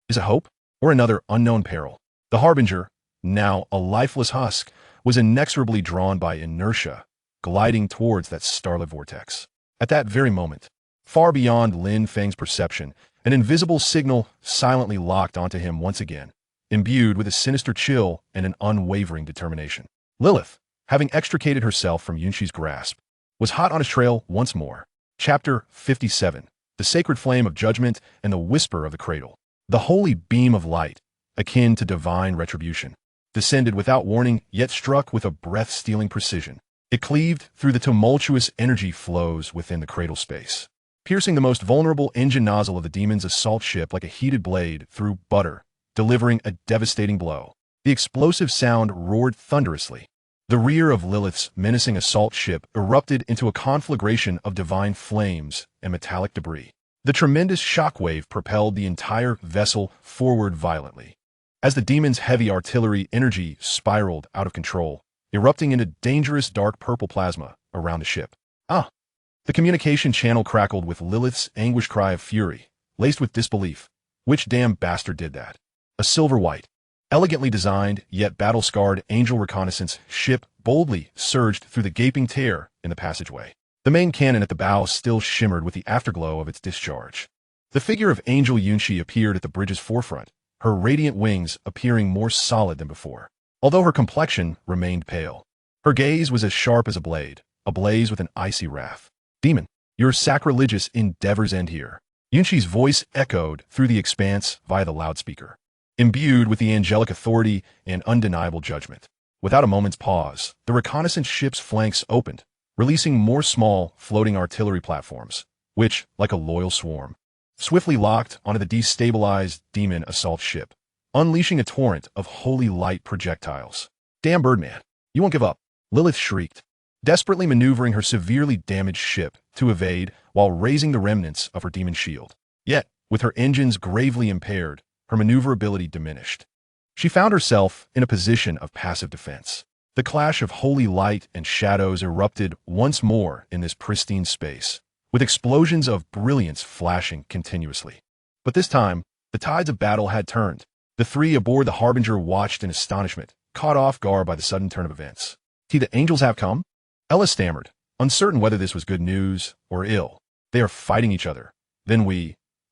Is it hope? Or another unknown peril? The Harbinger, now a lifeless husk, was inexorably drawn by inertia, gliding towards that starlit vortex. At that very moment, far beyond Lin Feng's perception, an invisible signal silently locked onto him once again, imbued with a sinister chill and an unwavering determination. Lilith, having extricated herself from Yunshi's grasp, was hot on his trail once more. Chapter 57. The Sacred Flame of Judgment and the Whisper of the Cradle. The holy beam of light, akin to divine retribution, descended without warning, yet struck with a breath-stealing precision. It cleaved through the tumultuous energy flows within the cradle space, piercing the most vulnerable engine nozzle of the demon's assault ship like a heated blade through butter, delivering a devastating blow. The explosive sound roared thunderously. The rear of Lilith's menacing assault ship erupted into a conflagration of divine flames and metallic debris. The tremendous shockwave propelled the entire vessel forward violently, as the demon's heavy artillery energy spiraled out of control, erupting into dangerous dark purple plasma around the ship. Ah! The communication channel crackled with Lilith's anguished cry of fury, laced with disbelief. Which damn bastard did that? A silver-white, elegantly designed, yet battle-scarred Angel reconnaissance ship boldly surged through the gaping tear in the passageway. The main cannon at the bow still shimmered with the afterglow of its discharge. The figure of Angel Yunshi appeared at the bridge's forefront, her radiant wings appearing more solid than before, although her complexion remained pale. Her gaze was as sharp as a blade, ablaze with an icy wrath. Demon, your sacrilegious endeavors end here. Yunshi's voice echoed through the expanse via the loudspeaker, imbued with the angelic authority and undeniable judgment. Without a moment's pause, the reconnaissance ship's flanks opened, releasing more small, floating artillery platforms, which, like a loyal swarm, swiftly locked onto the destabilized demon assault ship, unleashing a torrent of holy light projectiles. Damn Birdman, you won't give up, Lilith shrieked. desperately maneuvering her severely damaged ship to evade while raising the remnants of her demon shield. Yet, with her engines gravely impaired, her maneuverability diminished. She found herself in a position of passive defense. The clash of holy light and shadows erupted once more in this pristine space, with explosions of brilliance flashing continuously. But this time, the tides of battle had turned. The three aboard the Harbinger watched in astonishment, caught off guard by the sudden turn of events. The angels have come? Ella stammered, uncertain whether this was good news or ill. They are fighting each other. Then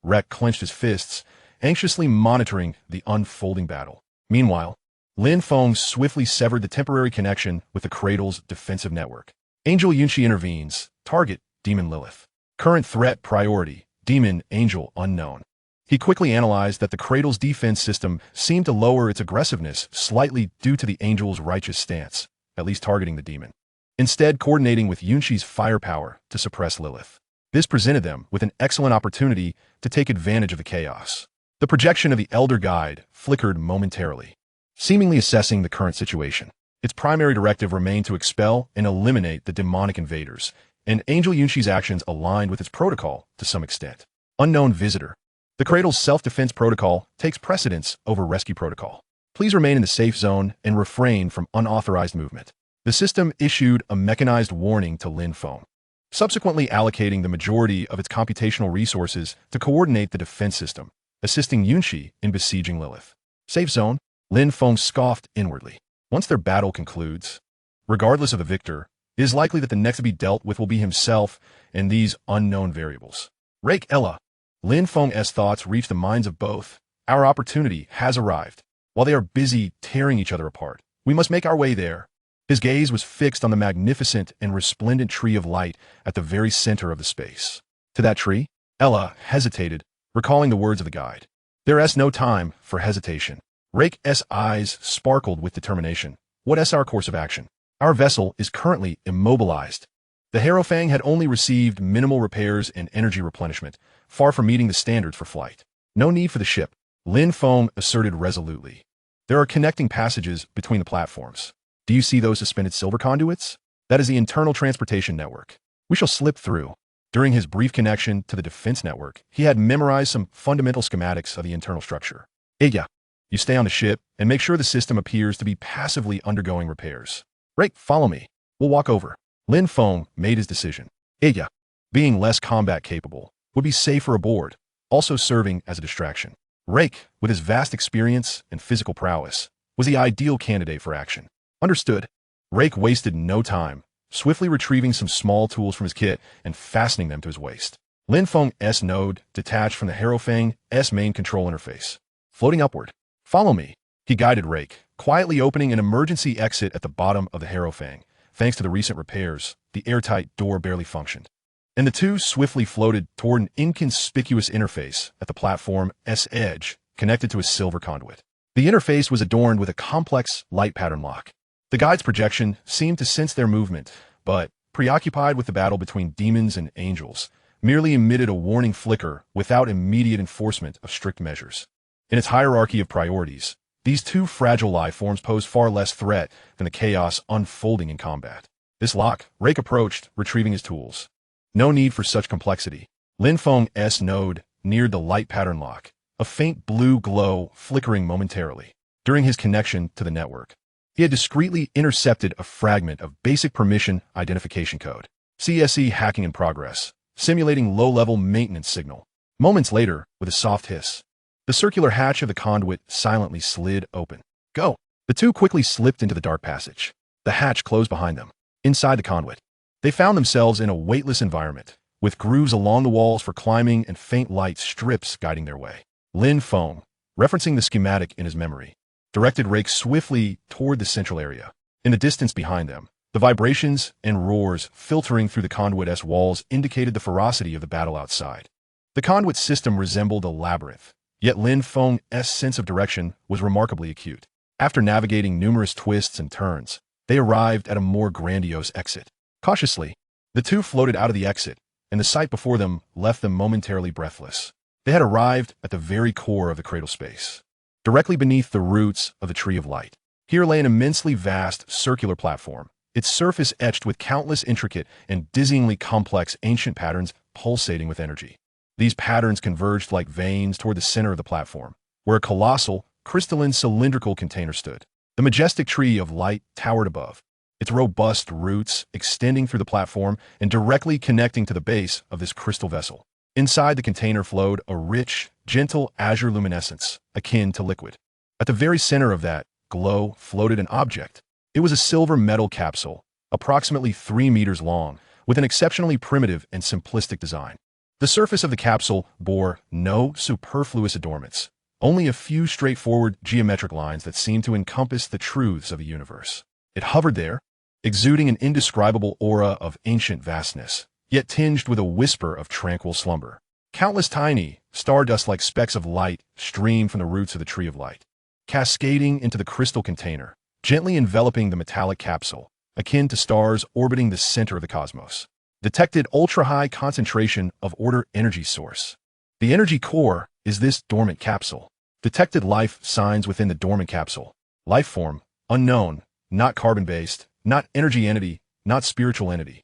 Rek clenched his fists, anxiously monitoring the unfolding battle. Meanwhile, Lin Feng swiftly severed the temporary connection with the Cradle's defensive network. Angel Yunshi intervenes. Target, Demon Lilith. Current threat priority, Demon Angel unknown. He quickly analyzed that the Cradle's defense system seemed to lower its aggressiveness slightly due to the Angel's righteous stance, at least targeting the demon, instead coordinating with Yunshi's firepower to suppress Lilith. This presented them with an excellent opportunity to take advantage of the chaos. The projection of the Elder Guide flickered momentarily, seemingly assessing the current situation. Its primary directive remained to expel and eliminate the demonic invaders, and Angel Yunshi's actions aligned with its protocol to some extent. Unknown visitor. The Cradle's self-defense protocol takes precedence over rescue protocol. Please remain in the safe zone and refrain from unauthorized movement. The system issued a mechanized warning to Lin Feng, subsequently allocating the majority of its computational resources to coordinate the defense system, assisting Yunshi in besieging Lilith. Safe zone? Lin Feng scoffed inwardly. Once their battle concludes, regardless of the victor, it is likely that the next to be dealt with will be himself and these unknown variables. Rake Ella. Lin Feng's thoughts reached the minds of both. Our opportunity has arrived. While they are busy tearing each other apart, we must make our way there. His gaze was fixed on the magnificent and resplendent tree of light at the very center of the space. To that tree, Ella hesitated, recalling the words of the guide. There is no time for hesitation. Rake's eyes sparkled with determination. What is our course of action? Our vessel is currently immobilized. The Harrowfang had only received minimal repairs and energy replenishment, far from meeting the standards for flight. No need for the ship, Lin Feng asserted resolutely. There are connecting passages between the platforms. Do you see those suspended silver conduits? That is the internal transportation network. We shall slip through. During his brief connection to the defense network, he had memorized some fundamental schematics of the internal structure. Iya, you stay on the ship and make sure the system appears to be passively undergoing repairs. Rake, follow me. We'll walk over. Lin Feng made his decision. Iya, being less combat capable, would be safer aboard, also serving as a distraction. Rake, with his vast experience and physical prowess, was the ideal candidate for action. Understood. Rake wasted no time, swiftly retrieving some small tools from his kit and fastening them to his waist. Lin Feng's node detached from the Harrowfang's main control interface, floating upward. Follow me. He guided Rake, quietly opening an emergency exit at the bottom of the Harrowfang. Thanks to the recent repairs, the airtight door barely functioned, and the two swiftly floated toward an inconspicuous interface at the platform's edge, connected to a silver conduit. The interface was adorned with a complex light pattern lock. The guide's projection seemed to sense their movement, but, preoccupied with the battle between demons and angels, merely emitted a warning flicker without immediate enforcement of strict measures. In its hierarchy of priorities, these two fragile life forms posed far less threat than the chaos unfolding in combat. This lock, Rake approached, retrieving his tools. No need for such complexity. Lin Feng's node neared the light pattern lock, a faint blue glow flickering momentarily. During his connection to the network, he had discreetly intercepted a fragment of basic permission identification code. CSE hacking in progress, simulating low-level maintenance signal. Moments later, with a soft hiss, the circular hatch of the conduit silently slid open. Go! The two quickly slipped into the dark passage. The hatch closed behind them. Inside the conduit, they found themselves in a weightless environment, with grooves along the walls for climbing and faint light strips guiding their way. Lin Feng, referencing the schematic in his memory, directed Rake swiftly toward the central area. In the distance behind them, the vibrations and roars filtering through the conduit's walls indicated the ferocity of the battle outside. The conduit system resembled a labyrinth, yet Lin Feng's sense of direction was remarkably acute. After navigating numerous twists and turns, they arrived at a more grandiose exit. Cautiously, the two floated out of the exit, and the sight before them left them momentarily breathless. They had arrived at the very core of the cradle space, directly beneath the roots of the Tree of Light. Here lay an immensely vast circular platform, its surface etched with countless intricate and dizzyingly complex ancient patterns pulsating with energy. These patterns converged like veins toward the center of the platform, where a colossal, crystalline cylindrical container stood. The majestic tree of light towered above, its robust roots extending through the platform and directly connecting to the base of this crystal vessel. Inside the container flowed a rich, gentle azure luminescence, akin to liquid. At the very center of that glow floated an object. It was a silver metal capsule, approximately 3 meters long, with an exceptionally primitive and simplistic design. The surface of the capsule bore no superfluous adornments, only a few straightforward geometric lines that seemed to encompass the truths of the universe. It hovered there, exuding an indescribable aura of ancient vastness, yet tinged with a whisper of tranquil slumber. Countless tiny, stardust-like specks of light streamed from the roots of the Tree of Light, cascading into the crystal container, gently enveloping the metallic capsule, akin to stars orbiting the center of the cosmos. Detected ultra-high concentration of order energy source. The energy core is this dormant capsule. Detected life signs within the dormant capsule. Life form, unknown, not carbon-based, not energy entity, not spiritual entity.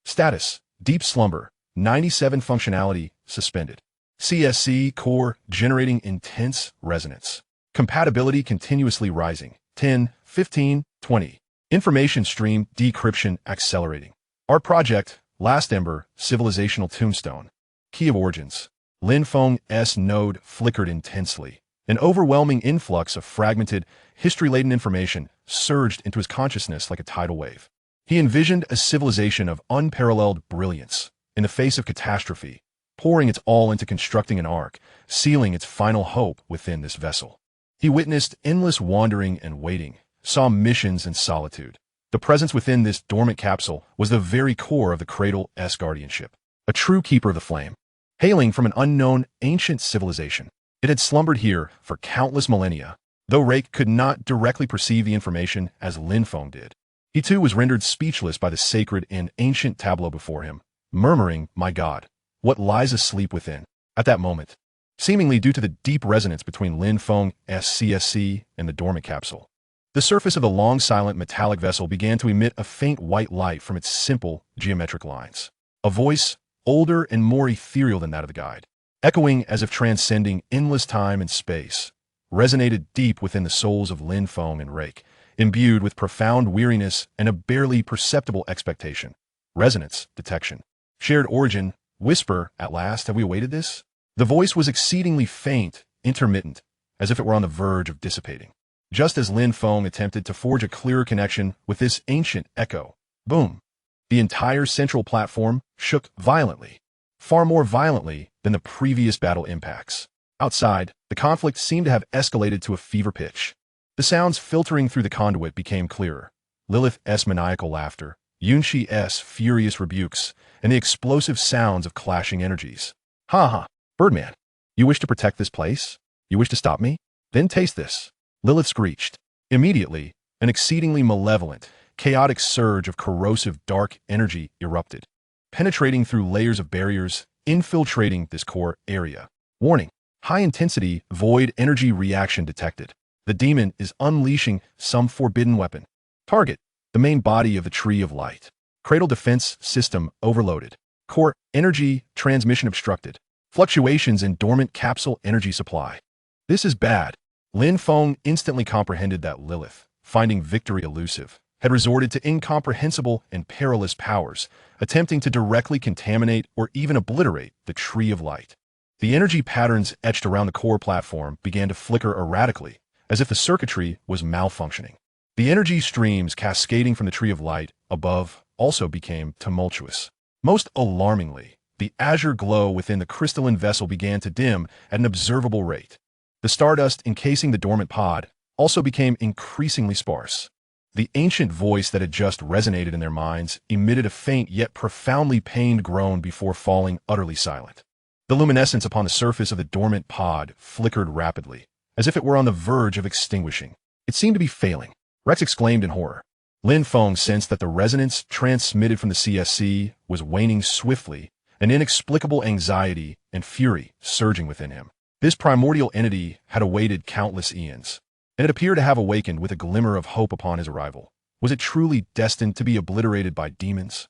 Status, deep slumber, 97 functionality, suspended. CSC core generating intense resonance. Compatibility continuously rising, 10, 15, 20. Information stream decryption accelerating. Art project, Last Ember, civilizational tombstone. Key of origins. Lin Feng's node flickered intensely. An overwhelming influx of fragmented, history-laden information surged into his consciousness like a tidal wave. He envisioned a civilization of unparalleled brilliance, in the face of catastrophe, pouring its all into constructing an ark, sealing its final hope within this vessel. He witnessed endless wandering and waiting, saw missions and solitude. The presence within this dormant capsule was the very core of the Cradle's guardianship, a true keeper of the flame. Hailing from an unknown, ancient civilization, it had slumbered here for countless millennia, though Rake could not directly perceive the information as Lin Feng did. He too was rendered speechless by the sacred and ancient tableau before him, murmuring, "My God, what lies asleep within?" At that moment, seemingly due to the deep resonance between Lin Feng's CSC and the dormant capsule, the surface of the long silent metallic vessel began to emit a faint white light from its simple geometric lines. A voice, older and more ethereal than that of the guide, echoing as if transcending endless time and space, resonated deep within the souls of Lin Feng and Rake, imbued with profound weariness and a barely perceptible expectation. Resonance, detection. Shared origin, whisper, at last, have we awaited this? The voice was exceedingly faint, intermittent, as if it were on the verge of dissipating. Just as Lin Feng attempted to forge a clearer connection with this ancient echo, boom! The entire central platform shook violently, far more violently than the previous battle impacts. Outside, the conflict seemed to have escalated to a fever pitch. The sounds filtering through the conduit became clearer. Lilith's maniacal laughter, Yunxi's furious rebukes, and the explosive sounds of clashing energies. "Ha ha, Birdman, you wish to protect this place? You wish to stop me? Then taste this." Lilith screeched. Immediately, an exceedingly malevolent, chaotic surge of corrosive dark energy erupted, penetrating through layers of barriers, infiltrating this core area. Warning: high-intensity, void energy reaction detected. The demon is unleashing some forbidden weapon. Target: the main body of the Tree of Light. Cradle defense system overloaded. Core energy transmission obstructed. Fluctuations in dormant capsule energy supply. This is bad. Lin Feng instantly comprehended that Lilith, finding victory elusive, had resorted to incomprehensible and perilous powers, attempting to directly contaminate or even obliterate the Tree of Light. The energy patterns etched around the core platform began to flicker erratically, as if the circuitry was malfunctioning. The energy streams cascading from the Tree of Light above also became tumultuous. Most alarmingly, the azure glow within the crystalline vessel began to dim at an observable rate. The stardust encasing the dormant pod also became increasingly sparse. The ancient voice that had just resonated in their minds emitted a faint yet profoundly pained groan before falling utterly silent. The luminescence upon the surface of the dormant pod flickered rapidly, as if it were on the verge of extinguishing. It seemed to be failing. Rex exclaimed in horror. Lin Feng sensed that the resonance transmitted from the CSC was waning swiftly, an inexplicable anxiety and fury surging within him. This primordial entity had awaited countless eons, and it appeared to have awakened with a glimmer of hope upon his arrival. Was it truly destined to be obliterated by demons?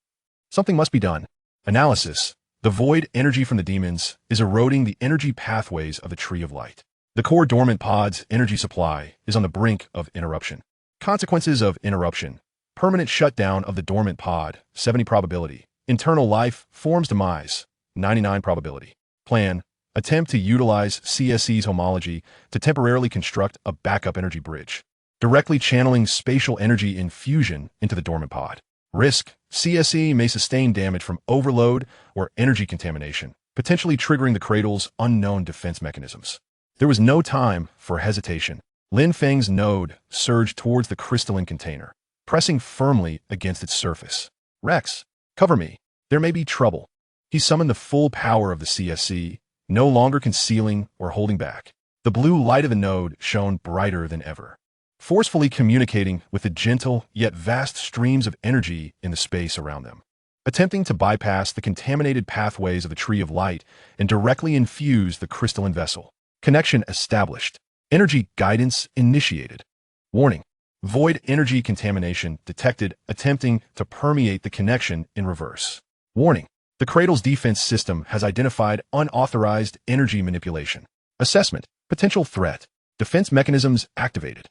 Something must be done. Analysis. The void energy from the demons is eroding the energy pathways of the Tree of Light. The core dormant pod's energy supply is on the brink of interruption. Consequences of interruption. Permanent shutdown of the dormant pod, 70 probability. Internal life forms demise, 99 probability. Plan. Attempt to utilize CSE's homology to temporarily construct a backup energy bridge, directly channeling spatial energy infusion into the dormant pod. Risk. CSE may sustain damage from overload or energy contamination, potentially triggering the Cradle's unknown defense mechanisms. There was no time for hesitation. Lin Feng's node surged towards the crystalline container, pressing firmly against its surface. Rex, cover me. There may be trouble. He summoned the full power of the CSE, no longer concealing or holding back. The blue light of the node shone brighter than ever, forcefully communicating with the gentle yet vast streams of energy in the space around them. Attempting to bypass the contaminated pathways of the Tree of Light and directly infuse the crystalline vessel. Connection established. Energy guidance initiated. Warning. Void energy contamination detected attempting to permeate the connection in reverse. Warning. The Cradle's defense system has identified unauthorized energy manipulation. Assessment. Potential threat. Defense mechanisms activated.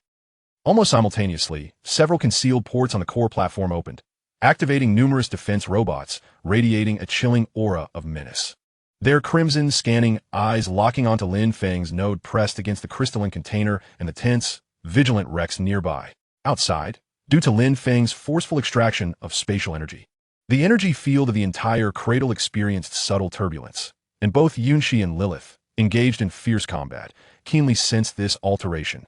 Almost simultaneously, several concealed ports on the core platform opened, activating numerous defense robots, radiating a chilling aura of menace. Their crimson scanning eyes locking onto Lin Feng's node pressed against the crystalline container and the tense, vigilant Rex nearby. Outside, due to Lin Feng's forceful extraction of spatial energy, the energy field of the entire Cradle experienced subtle turbulence, and both Yunshi and Lilith, engaged in fierce combat, keenly sensed this alteration.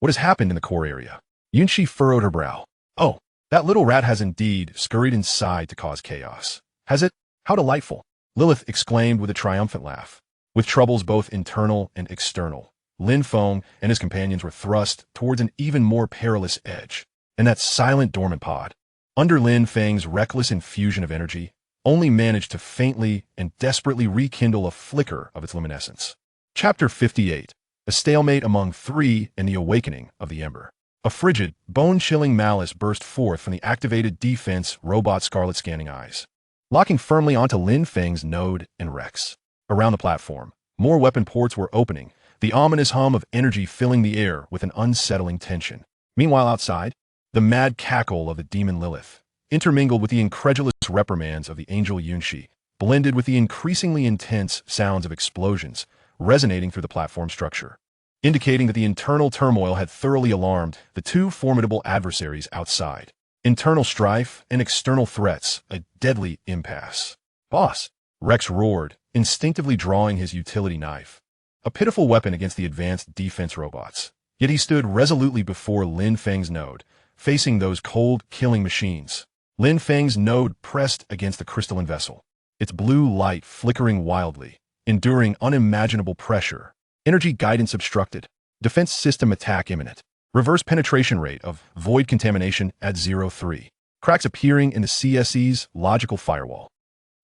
What has happened in the core area? Yunshi furrowed her brow. Oh, that little rat has indeed scurried inside to cause chaos. Has it? How delightful. Lilith exclaimed with a triumphant laugh. With troubles both internal and external, Lin Feng and his companions were thrust towards an even more perilous edge. And that silent dormant pod, under Lin Feng's reckless infusion of energy, only managed to faintly and desperately rekindle a flicker of its luminescence. Chapter 58. A stalemate among three in the awakening of the Ember. A frigid, bone-chilling malice burst forth from the activated defense robot scarlet scanning eyes, locking firmly onto Lin Feng's node and Rex. Around the platform, more weapon ports were opening, the ominous hum of energy filling the air with an unsettling tension. Meanwhile outside, the mad cackle of the demon Lilith, intermingled with the incredulous reprimands of the angel Yunshi, blended with the increasingly intense sounds of explosions resonating through the platform structure, indicating that the internal turmoil had thoroughly alarmed the two formidable adversaries outside. Internal strife and external threats, a deadly impasse. Boss! Rex roared, instinctively drawing his utility knife, a pitiful weapon against the advanced defense robots. Yet he stood resolutely before Lin Feng's node, facing those cold, killing machines. Lin Feng's node pressed against the crystalline vessel, its blue light flickering wildly, enduring unimaginable pressure. Energy guidance obstructed. Defense system attack imminent. Reverse penetration rate of void contamination at 0.3. Cracks appearing in the CSE's logical firewall.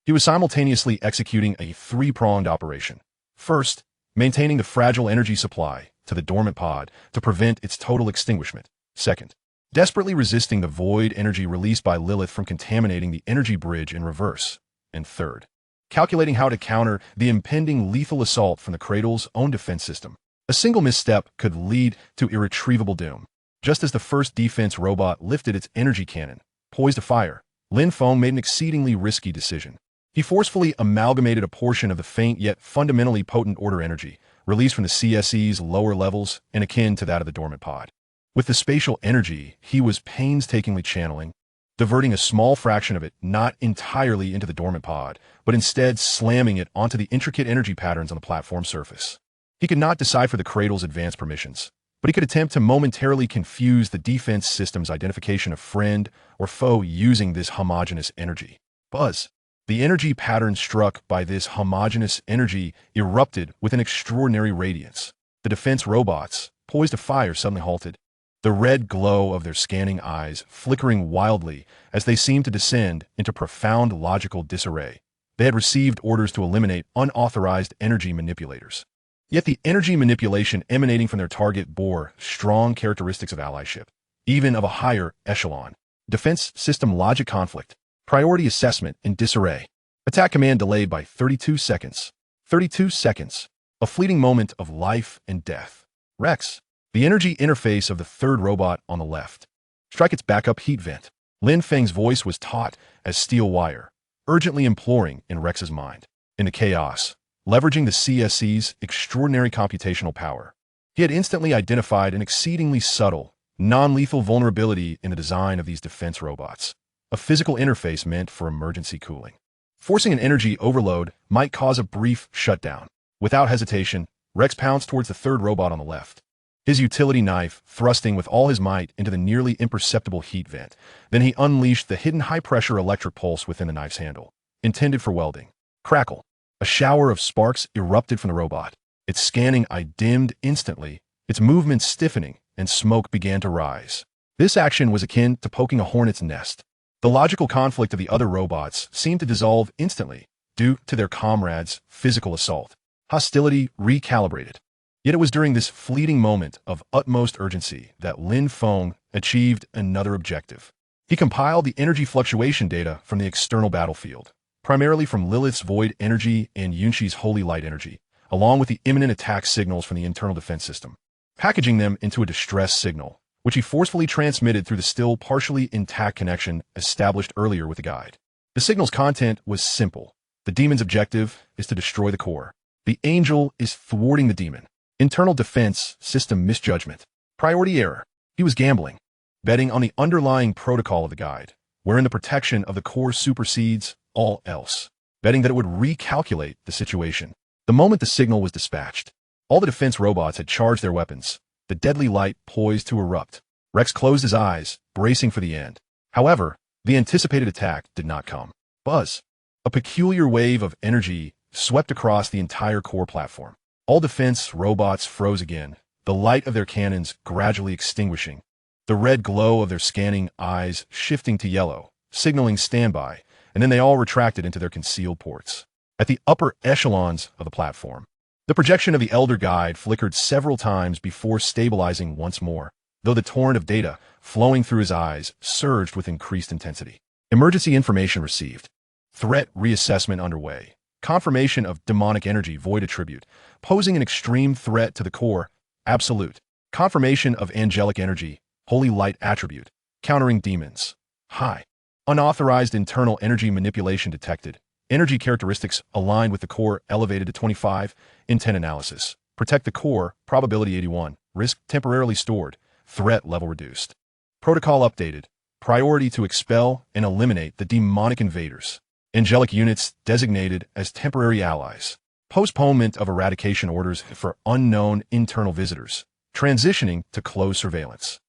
He was simultaneously executing a three-pronged operation. First, maintaining the fragile energy supply to the dormant pod to prevent its total extinguishment. Second, desperately resisting the void energy released by Lilith from contaminating the energy bridge in reverse. And third, calculating how to counter the impending lethal assault from the Cradle's own defense system. A single misstep could lead to irretrievable doom. Just as the first defense robot lifted its energy cannon, poised to fire, Lin Feng made an exceedingly risky decision. He forcefully amalgamated a portion of the faint yet fundamentally potent order energy, released from the CSE's lower levels and akin to that of the dormant pod. With the spatial energy he was painstakingly channeling, diverting a small fraction of it not entirely into the dormant pod, but instead slamming it onto the intricate energy patterns on the platform surface. He could not decipher the Cradle's advanced permissions, but he could attempt to momentarily confuse the defense system's identification of friend or foe using this homogeneous energy. Buzz. The energy pattern struck by this homogeneous energy erupted with an extraordinary radiance. The defense robots, poised to fire, suddenly halted, the red glow of their scanning eyes flickering wildly as they seemed to descend into profound logical disarray. They had received orders to eliminate unauthorized energy manipulators. Yet the energy manipulation emanating from their target bore strong characteristics of allyship. even of a higher echelon. Defense system logic conflict. Priority assessment in disarray. Attack command delayed by 32 seconds. 32 seconds. A fleeting moment of life and death. Rex. The energy interface of the third robot on the left. Strike its backup heat vent. Lin Feng's voice was taut as steel wire, urgently imploring in Rex's mind. In the chaos, leveraging the CSC's extraordinary computational power, he had instantly identified an exceedingly subtle, non-lethal vulnerability in the design of these defense robots. A physical interface meant for emergency cooling. Forcing an energy overload might cause a brief shutdown. Without hesitation, Rex pounced towards the third robot on the left, his utility knife thrusting with all his might into the nearly imperceptible heat vent. Then he unleashed the hidden high-pressure electric pulse within the knife's handle, intended for welding. Crackle. A shower of sparks erupted from the robot. Its scanning eye dimmed instantly, its movements stiffening, and smoke began to rise. This action was akin to poking a hornet's nest. The logical conflict of the other robots seemed to dissolve instantly, due to their comrades' physical assault. Hostility recalibrated. Yet it was during this fleeting moment of utmost urgency that Lin Feng achieved another objective. He compiled the energy fluctuation data from the external battlefield, primarily from Lilith's void energy and Yunqi's holy light energy, along with the imminent attack signals from the internal defense system, packaging them into a distress signal, which he forcefully transmitted through the still partially intact connection established earlier with the guide. The signal's content was simple. The demon's objective is to destroy the core. The angel is thwarting the demon. Internal defense system misjudgment. Priority error. He was gambling, betting on the underlying protocol of the guide, wherein the protection of the core supersedes all else, betting that it would recalculate the situation. The moment the signal was dispatched, all the defense robots had charged their weapons, the deadly light poised to erupt. Rex closed his eyes, bracing for the end. However, the anticipated attack did not come. Buzz. A peculiar wave of energy swept across the entire core platform. All defense robots froze again, the light of their cannons gradually extinguishing, the red glow of their scanning eyes shifting to yellow, signaling standby, and then they all retracted into their concealed ports. At the upper echelons of the platform, the projection of the Elder Guide flickered several times before stabilizing once more, though the torrent of data flowing through his eyes surged with increased intensity. Emergency information received. Threat reassessment underway. Confirmation of demonic energy void attribute, posing an extreme threat to the core, absolute. Confirmation of angelic energy, holy light attribute, countering demons, high. Unauthorized internal energy manipulation detected. Energy characteristics aligned with the core elevated to 25. Intent analysis. Protect the core, probability 81. Risk temporarily stored. Threat level reduced. Protocol updated. Priority to expel and eliminate the demonic invaders. Angelic units designated as temporary allies. Postponement of eradication orders for unknown internal visitors. Transitioning to closed surveillance.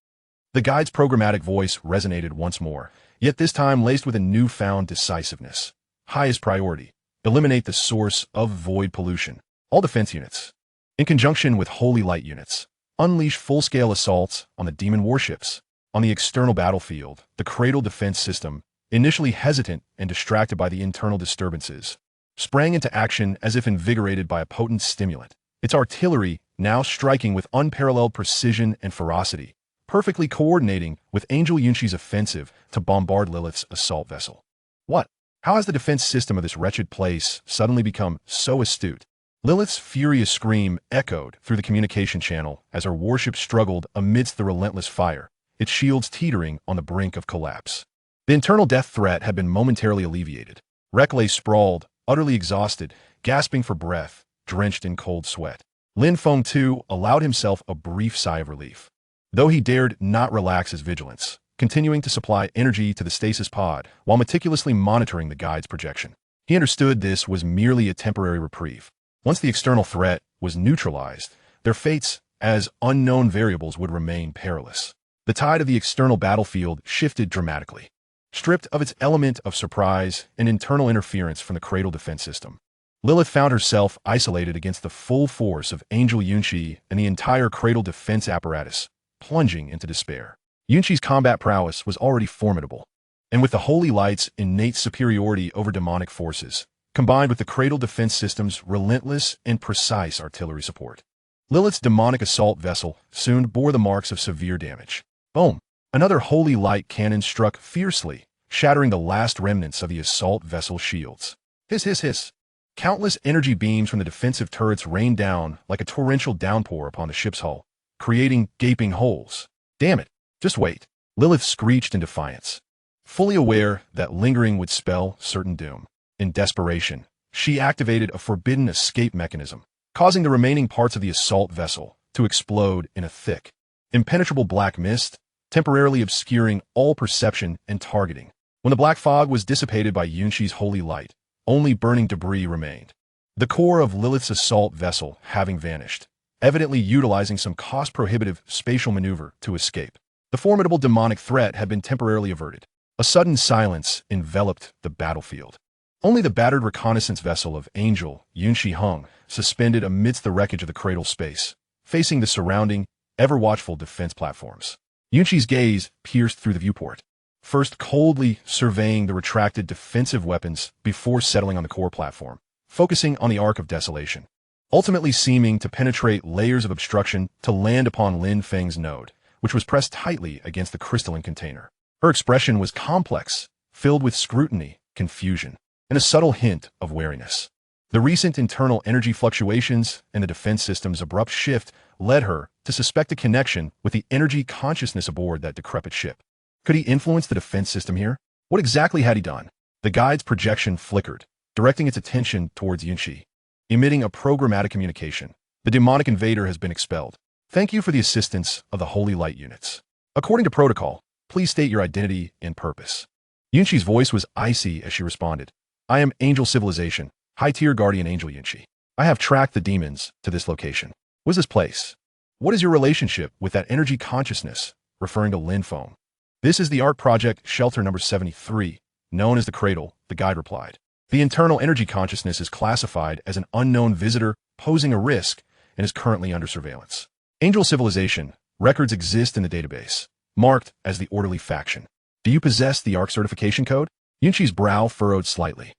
The guide's programmatic voice resonated once more, yet this time laced with a newfound decisiveness. Highest priority. Eliminate the source of void pollution. All defense units, in conjunction with holy light units, unleash full-scale assaults on the demon warships. On the external battlefield, the Cradle defense system, initially hesitant and distracted by the internal disturbances, sprang into action as if invigorated by a potent stimulant. Its artillery now striking with unparalleled precision and ferocity, perfectly coordinating with Angel Yunqi's offensive to bombard Lilith's assault vessel. What? How has the defense system of this wretched place suddenly become so astute? Lilith's furious scream echoed through the communication channel as her warship struggled amidst the relentless fire, its shields teetering on the brink of collapse. The internal death threat had been momentarily alleviated. Rek lay sprawled, utterly exhausted, gasping for breath, drenched in cold sweat. Lin Feng, too, allowed himself a brief sigh of relief, though he dared not relax his vigilance, continuing to supply energy to the stasis pod while meticulously monitoring the guide's projection. He understood this was merely a temporary reprieve. Once the external threat was neutralized, their fates as unknown variables would remain perilous. The tide of the external battlefield shifted dramatically, stripped of its element of surprise and internal interference from the Cradle defense system. Lilith found herself isolated against the full force of Angel Yunqi and the entire Cradle defense apparatus, plunging into despair. Yunqi's combat prowess was already formidable, and with the Holy Light's innate superiority over demonic forces, combined with the Cradle defense system's relentless and precise artillery support, Lilith's demonic assault vessel soon bore the marks of severe damage. Boom! Another holy light cannon struck fiercely, shattering the last remnants of the assault vessel's shields. Hiss, hiss, hiss. Countless energy beams from the defensive turrets rained down like a torrential downpour upon the ship's hull, creating gaping holes. Damn it, just wait. Lilith screeched in defiance, fully aware that lingering would spell certain doom. In desperation, she activated a forbidden escape mechanism, causing the remaining parts of the assault vessel to explode in a thick, impenetrable black mist, temporarily obscuring all perception and targeting. When the black fog was dissipated by Yunqi's holy light, only burning debris remained. The core of Lilith's assault vessel having vanished, evidently utilizing some cost-prohibitive spatial maneuver to escape. The formidable demonic threat had been temporarily averted. A sudden silence enveloped the battlefield. Only the battered reconnaissance vessel of Angel Yunqi hung, suspended amidst the wreckage of the cradle space, facing the surrounding, ever-watchful defense platforms. Yunqi's gaze pierced through the viewport, first coldly surveying the retracted defensive weapons before settling on the core platform, focusing on the Arc of Desolation, ultimately seeming to penetrate layers of obstruction to land upon Lin Feng's node, which was pressed tightly against the crystalline container. Her expression was complex, filled with scrutiny, confusion, and a subtle hint of wariness. The recent internal energy fluctuations and the defense system's abrupt shift led her to suspect a connection with the energy consciousness aboard that decrepit ship. Could he influence the defense system here? What exactly had he done? The guide's projection flickered, directing its attention towards Yunqi, emitting a programmatic communication. The demonic invader has been expelled. Thank you for the assistance of the Holy Light units. According to protocol, please state your identity and purpose. Yunqi's voice was icy as she responded. I am Angel Civilization, High-Tier Guardian Angel Yunqi. I have tracked the demons to this location. What is this place? What is your relationship with that energy consciousness, referring to Lin Feng? This is the Arc Project Shelter number 73, known as the Cradle, the guide replied. The internal energy consciousness is classified as an unknown visitor posing a risk and is currently under surveillance. Angel Civilization, records exist in the database, marked as the Orderly Faction. Do you possess the Arc certification code? Yunqi's brow furrowed slightly.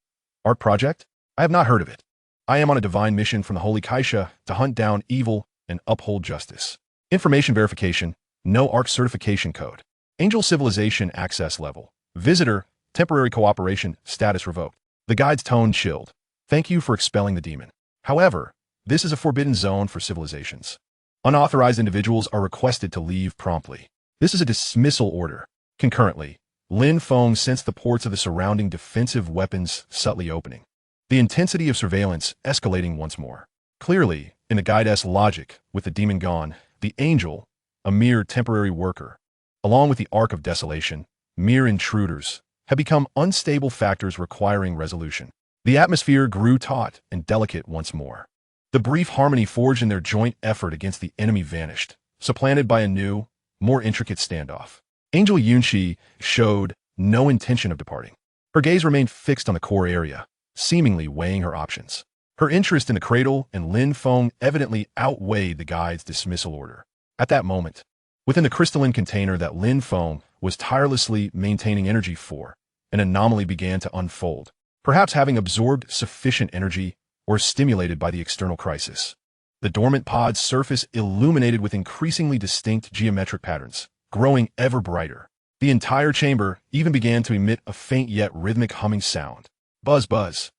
Arc Project? I have not heard of it. I am on a divine mission from the Holy Kaisha to hunt down evil and uphold justice. Information verification, no Arc certification code. Angel Civilization access level. Visitor, temporary cooperation, status revoked. The guide's tone chilled. Thank you for expelling the demon. However, this is a forbidden zone for civilizations. Unauthorized individuals are requested to leave promptly. This is a dismissal order. Concurrently, Lin Feng sensed the ports of the surrounding defensive weapons subtly opening. The intensity of surveillance escalating once more. Clearly, in the guide's logic, with the demon gone, the angel, a mere temporary worker, along with the Arc of Desolation, mere intruders, had become unstable factors requiring resolution. The atmosphere grew taut and delicate once more. The brief harmony forged in their joint effort against the enemy vanished, supplanted by a new, more intricate standoff. Angel Yunqi showed no intention of departing. Her gaze remained fixed on the core area, seemingly weighing her options. Her interest in the Cradle and Lin Feng evidently outweighed the guide's dismissal order. At that moment, within the crystalline container that Lin Feng was tirelessly maintaining energy for, an anomaly began to unfold, perhaps having absorbed sufficient energy or stimulated by the external crisis. The dormant pod's surface illuminated with increasingly distinct geometric patterns, growing ever brighter. The entire chamber even began to emit a faint yet rhythmic humming sound. Buzz, buzz.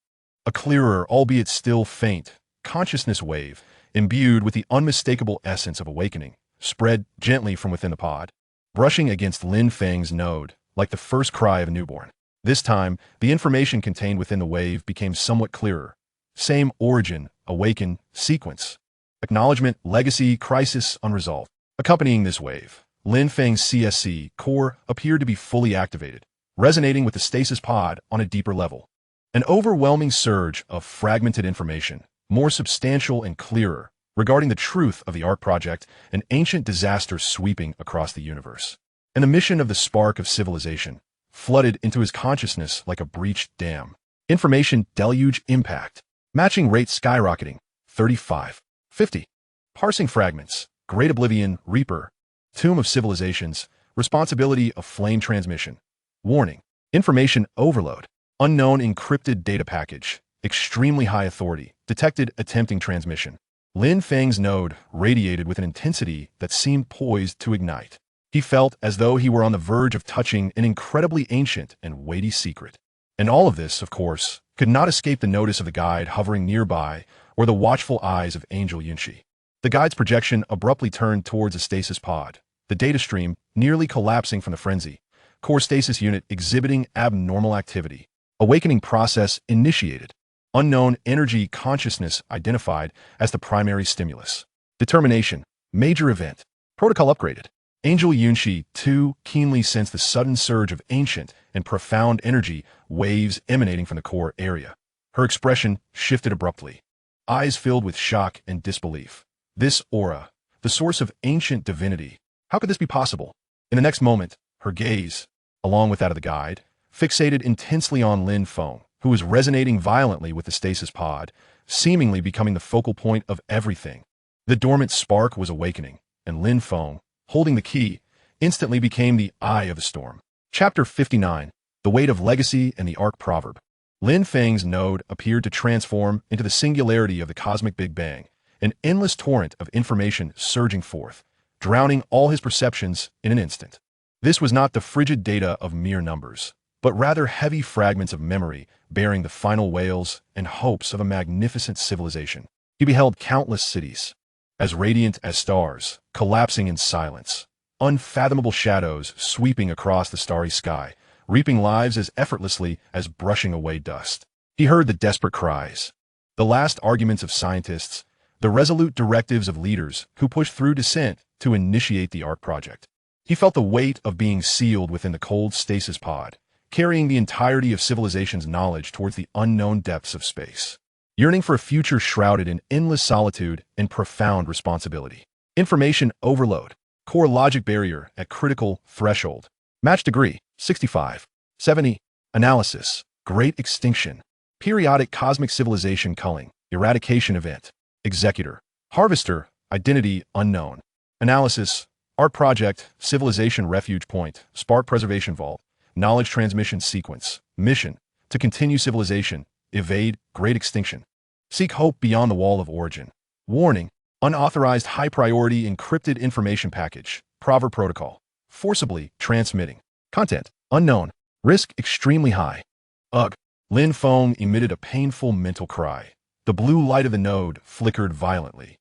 A clearer, albeit still faint, consciousness wave, imbued with the unmistakable essence of awakening, spread gently from within the pod, brushing against Lin Feng's node like the first cry of a newborn. This time, the information contained within the wave became somewhat clearer. Same origin, awaken, sequence. Acknowledgement, legacy, crisis, unresolved. Accompanying this wave, Lin Feng's CSC core appeared to be fully activated, resonating with the stasis pod on a deeper level. An overwhelming surge of fragmented information, more substantial and clearer, regarding the truth of the Arc Project, an ancient disaster sweeping across the universe. And the mission of the spark of civilization flooded into his consciousness like a breached dam. Information deluge impact. Matching rate skyrocketing. 35. 50. Parsing fragments. Great Oblivion, Reaper. Tomb of Civilizations. Responsibility of flame transmission. Warning. Information overload. Unknown encrypted data package. Extremely high authority. Detected attempting transmission. Lin Feng's node radiated with an intensity that seemed poised to ignite. He felt as though he were on the verge of touching an incredibly ancient and weighty secret. And all of this, of course, could not escape the notice of the guide hovering nearby or the watchful eyes of Angel Yunshi. The guide's projection abruptly turned towards a stasis pod, the data stream nearly collapsing from the frenzy, core stasis unit exhibiting abnormal activity. Awakening process initiated. Unknown energy consciousness identified as the primary stimulus. Determination. Major event. Protocol upgraded. Angel Yunshi, too, keenly sensed the sudden surge of ancient and profound energy waves emanating from the core area. Her expression shifted abruptly. Eyes filled with shock and disbelief. This aura, the source of ancient divinity. How could this be possible? In the next moment, her gaze, along with that of the guide, fixated intensely on Lin Feng, who was resonating violently with the stasis pod, seemingly becoming the focal point of everything. The dormant spark was awakening, and Lin Feng, holding the key, instantly became the eye of the storm. Chapter 59. The Weight of Legacy and the Arc Proverb. Lin Feng's node appeared to transform into the singularity of the cosmic Big Bang, an endless torrent of information surging forth, drowning all his perceptions in an instant. This was not the frigid data of mere numbers, but rather heavy fragments of memory bearing the final wails and hopes of a magnificent civilization. He beheld countless cities, as radiant as stars, collapsing in silence, unfathomable shadows sweeping across the starry sky, reaping lives as effortlessly as brushing away dust. He heard the desperate cries, the last arguments of scientists, the resolute directives of leaders who pushed through dissent to initiate the ARC project. He felt the weight of being sealed within the cold stasis pod, carrying the entirety of civilization's knowledge towards the unknown depths of space, yearning for a future shrouded in endless solitude and profound responsibility. Information overload. Core logic barrier at critical threshold. Match degree, 65. 70. Analysis. Great extinction. Periodic cosmic civilization culling. Eradication event. Executor. Harvester. Identity unknown. Analysis. Art project. Civilization refuge point. Spark preservation vault. Knowledge transmission sequence. Mission. To continue civilization. Evade. Great extinction. Seek hope beyond the wall of origin. Warning. Unauthorized high-priority encrypted information package. Proverb protocol. Forcibly transmitting. Content. Unknown. Risk extremely high. Ugh. Lin Feng emitted a painful mental cry. The blue light of the node flickered violently,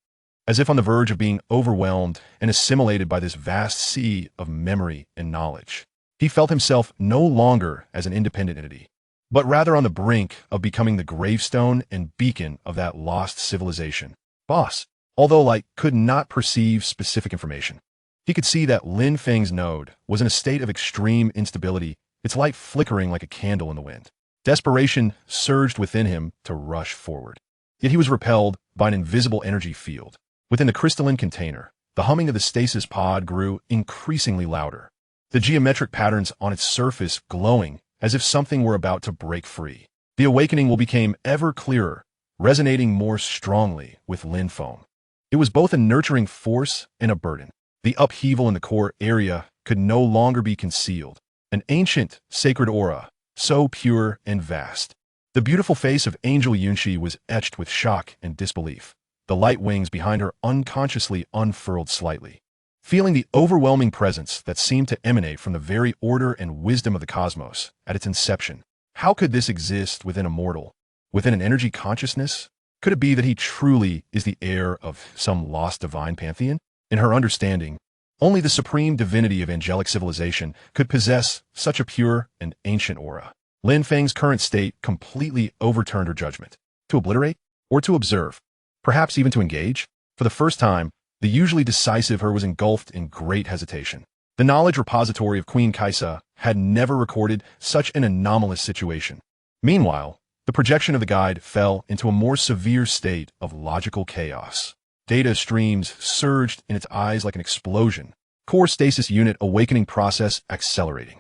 as if on the verge of being overwhelmed and assimilated by this vast sea of memory and knowledge. He felt himself no longer as an independent entity, but rather on the brink of becoming the gravestone and beacon of that lost civilization. Boss. Although Light could not perceive specific information, he could see that Lin Feng's node was in a state of extreme instability, its light flickering like a candle in the wind. Desperation surged within him to rush forward. Yet he was repelled by an invisible energy field. Within the crystalline container, the humming of the stasis pod grew increasingly louder, the geometric patterns on its surface glowing as if something were about to break free. The awakening became ever clearer, resonating more strongly with Lin Feng. It was both a nurturing force and a burden. The upheaval in the core area could no longer be concealed. An ancient, sacred aura, so pure and vast. The beautiful face of Angel Yunshi was etched with shock and disbelief. The light wings behind her unconsciously unfurled slightly. Feeling the overwhelming presence that seemed to emanate from the very order and wisdom of the cosmos at its inception. How could this exist within a mortal? Within an energy consciousness? Could it be that he truly is the heir of some lost divine pantheon? In her understanding, only the supreme divinity of angelic civilization could possess such a pure and ancient aura. Lin Feng's current state completely overturned her judgment. To obliterate? Or to observe? Perhaps even to engage? For the first time, the usually decisive her was engulfed in great hesitation. The knowledge repository of Queen Kaisa had never recorded such an anomalous situation. Meanwhile, the projection of the guide fell into a more severe state of logical chaos. Data streams surged in its eyes like an explosion. Core stasis unit awakening process accelerating.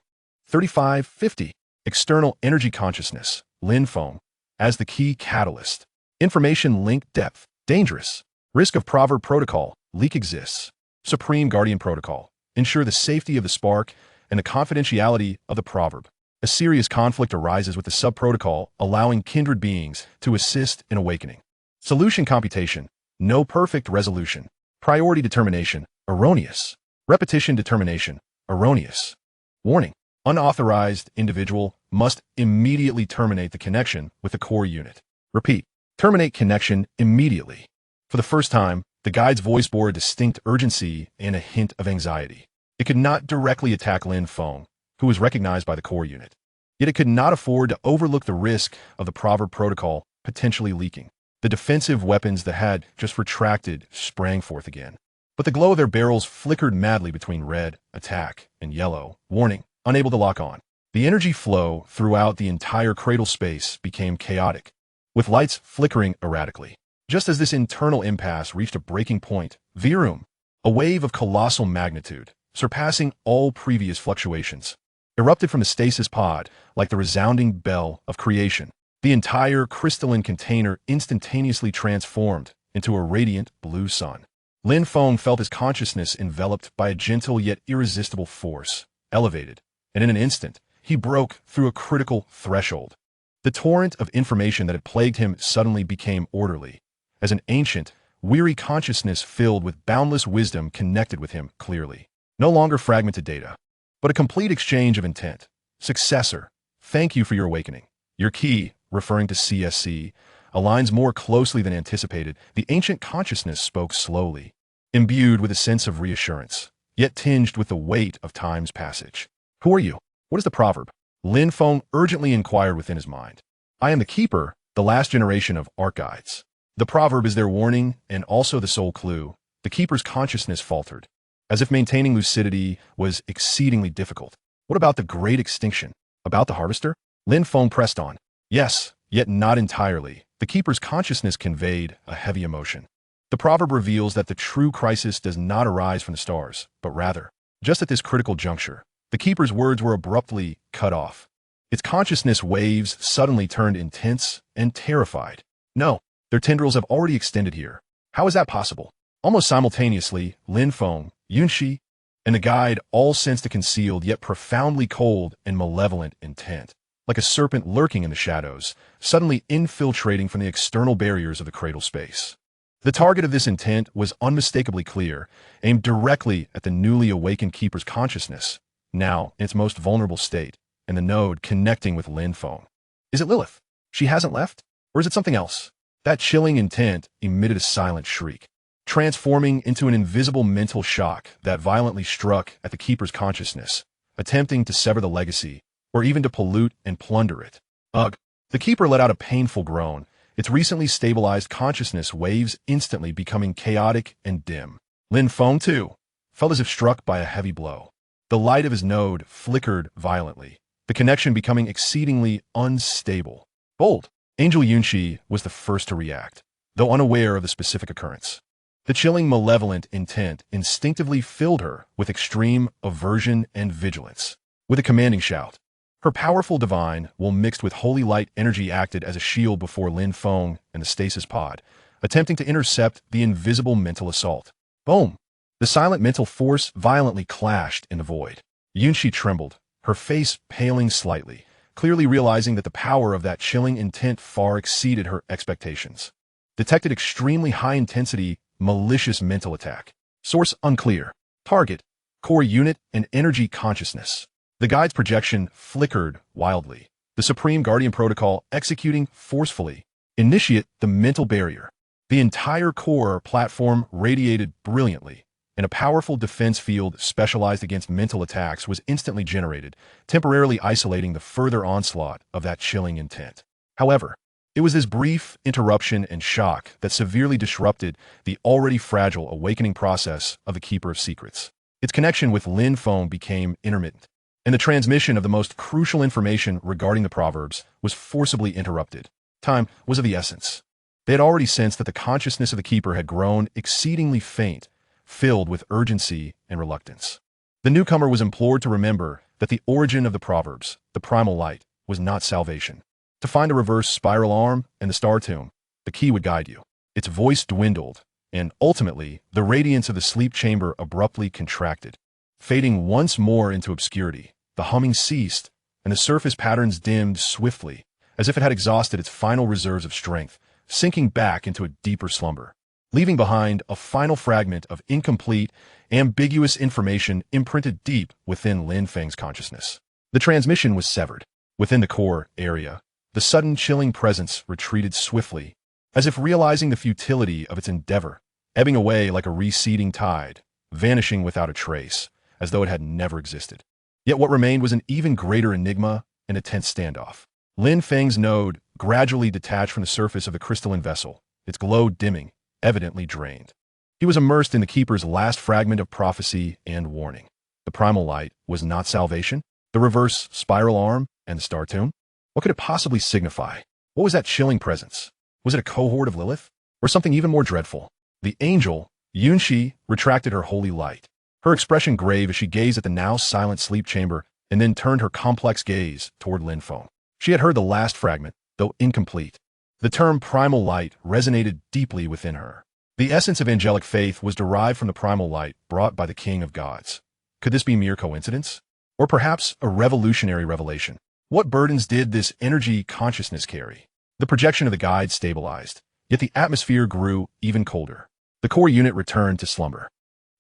3550. External energy consciousness. Lin Feng. As the key catalyst. Information link depth. Dangerous. Risk of proverb protocol. Leak exists. Supreme Guardian protocol. Ensure the safety of the spark and the confidentiality of the proverb. A serious conflict arises with the sub-protocol, allowing kindred beings to assist in awakening. Solution computation. No perfect resolution. Priority determination. Erroneous. Repetition determination. Erroneous. Warning. Unauthorized individual must immediately terminate the connection with the core unit. Repeat. Terminate connection immediately. For the first time, the guide's voice bore a distinct urgency and a hint of anxiety. It could not directly attack Lin Feng, who was recognized by the core unit. Yet it could not afford to overlook the risk of the proverb protocol potentially leaking. The defensive weapons that had just retracted sprang forth again. But the glow of their barrels flickered madly between red, attack, and yellow, warning, unable to lock on. The energy flow throughout the entire cradle space became chaotic, with lights flickering erratically. Just as this internal impasse reached a breaking point, Virum, a wave of colossal magnitude, surpassing all previous fluctuations, erupted from the stasis pod like the resounding bell of creation. The entire crystalline container instantaneously transformed into a radiant blue sun. Lin Feng felt his consciousness enveloped by a gentle yet irresistible force, elevated, and in an instant, he broke through a critical threshold. The torrent of information that had plagued him suddenly became orderly, as an ancient, weary consciousness filled with boundless wisdom connected with him clearly. No longer fragmented data, but a complete exchange of intent. Successor, thank you for your awakening. Your key, referring to CSC, aligns more closely than anticipated. The ancient consciousness spoke slowly, imbued with a sense of reassurance, yet tinged with the weight of time's passage. Who are you? What is the proverb? Lin Feng urgently inquired within his mind. I am the Keeper, the last generation of art guides. The proverb is their warning and also the sole clue. The Keeper's consciousness faltered, as if maintaining lucidity was exceedingly difficult. What about the great extinction? About the harvester? Lin Feng pressed on. Yes, yet not entirely. The Keeper's consciousness conveyed a heavy emotion. The proverb reveals that the true crisis does not arise from the stars, but rather, just at this critical juncture, the Keeper's words were abruptly cut off. Its consciousness waves suddenly turned intense and terrified. No, their tendrils have already extended here. How is that possible? Almost simultaneously, Lin Feng, Yunxi, and the guide all sensed a concealed yet profoundly cold and malevolent intent, like a serpent lurking in the shadows, suddenly infiltrating from the external barriers of the cradle space. The target of this intent was unmistakably clear, aimed directly at the newly awakened Keeper's consciousness, now in its most vulnerable state, and the node connecting with Lin Feng. Is it Lilith? She hasn't left? Or is it something else? That chilling intent emitted a silent shriek, transforming into an invisible mental shock that violently struck at the Keeper's consciousness, attempting to sever the legacy, or even to pollute and plunder it. Ugh! The Keeper let out a painful groan, its recently stabilized consciousness waves instantly becoming chaotic and dim. Lin Feng, too, felt as if struck by a heavy blow. The light of his node flickered violently, the connection becoming exceedingly unstable. Bold! Angel Yunxi was the first to react, though unaware of the specific occurrence. The chilling malevolent intent instinctively filled her with extreme aversion and vigilance. With a commanding shout, her powerful divine will mixed with holy light energy acted as a shield before Lin Feng and the stasis pod, attempting to intercept the invisible mental assault. Boom! The silent mental force violently clashed in the void. Yunxi trembled, her face paling slightly, clearly realizing that the power of that chilling intent far exceeded her expectations. Detected extremely high-intensity, malicious mental attack. Source unclear. Target, core unit and energy consciousness. The guide's projection flickered wildly, the Supreme Guardian Protocol executing forcefully. Initiate the mental barrier. The entire core platform radiated brilliantly, and a powerful defense field specialized against mental attacks was instantly generated, temporarily isolating the further onslaught of that chilling intent. However, it was this brief interruption and shock that severely disrupted the already fragile awakening process of the Keeper of Secrets. Its connection with Lin Feng became intermittent, and the transmission of the most crucial information regarding the proverbs was forcibly interrupted. Time was of the essence. They had already sensed that the consciousness of the Keeper had grown exceedingly faint, filled with urgency and reluctance. The newcomer was implored to remember that the origin of the proverbs, the primal light, was not salvation. To find a reverse spiral arm and the star tomb, the key would guide you. Its voice dwindled, and ultimately, the radiance of the sleep chamber abruptly contracted. Fading once more into obscurity, the humming ceased, and the surface patterns dimmed swiftly, as if it had exhausted its final reserves of strength, sinking back into a deeper slumber. leaving behind a final fragment of incomplete, ambiguous information imprinted deep within Lin Feng's consciousness. The transmission was severed. Within the core area, the sudden chilling presence retreated swiftly, as if realizing the futility of its endeavor, ebbing away like a receding tide, vanishing without a trace, as though it had never existed. Yet what remained was an even greater enigma and a tense standoff. Lin Feng's node gradually detached from the surface of the crystalline vessel, its glow dimming, evidently drained. He was immersed in the Keeper's last fragment of prophecy and warning. The primal light was not salvation, the reverse spiral arm and the star tomb? What could it possibly signify? What was that chilling presence? Was it a cohort of Lilith? Or something even more dreadful? The angel, Yunxi, retracted her holy light, her expression grave as she gazed at the now silent sleep chamber and then turned her complex gaze toward Lin Feng. She had heard the last fragment, though incomplete. The term primal light resonated deeply within her. The essence of angelic faith was derived from the primal light brought by the King of Gods. Could this be mere coincidence? Or perhaps a revolutionary revelation? What burdens did this energy consciousness carry? The projection of the guide stabilized, yet the atmosphere grew even colder. The core unit returned to slumber.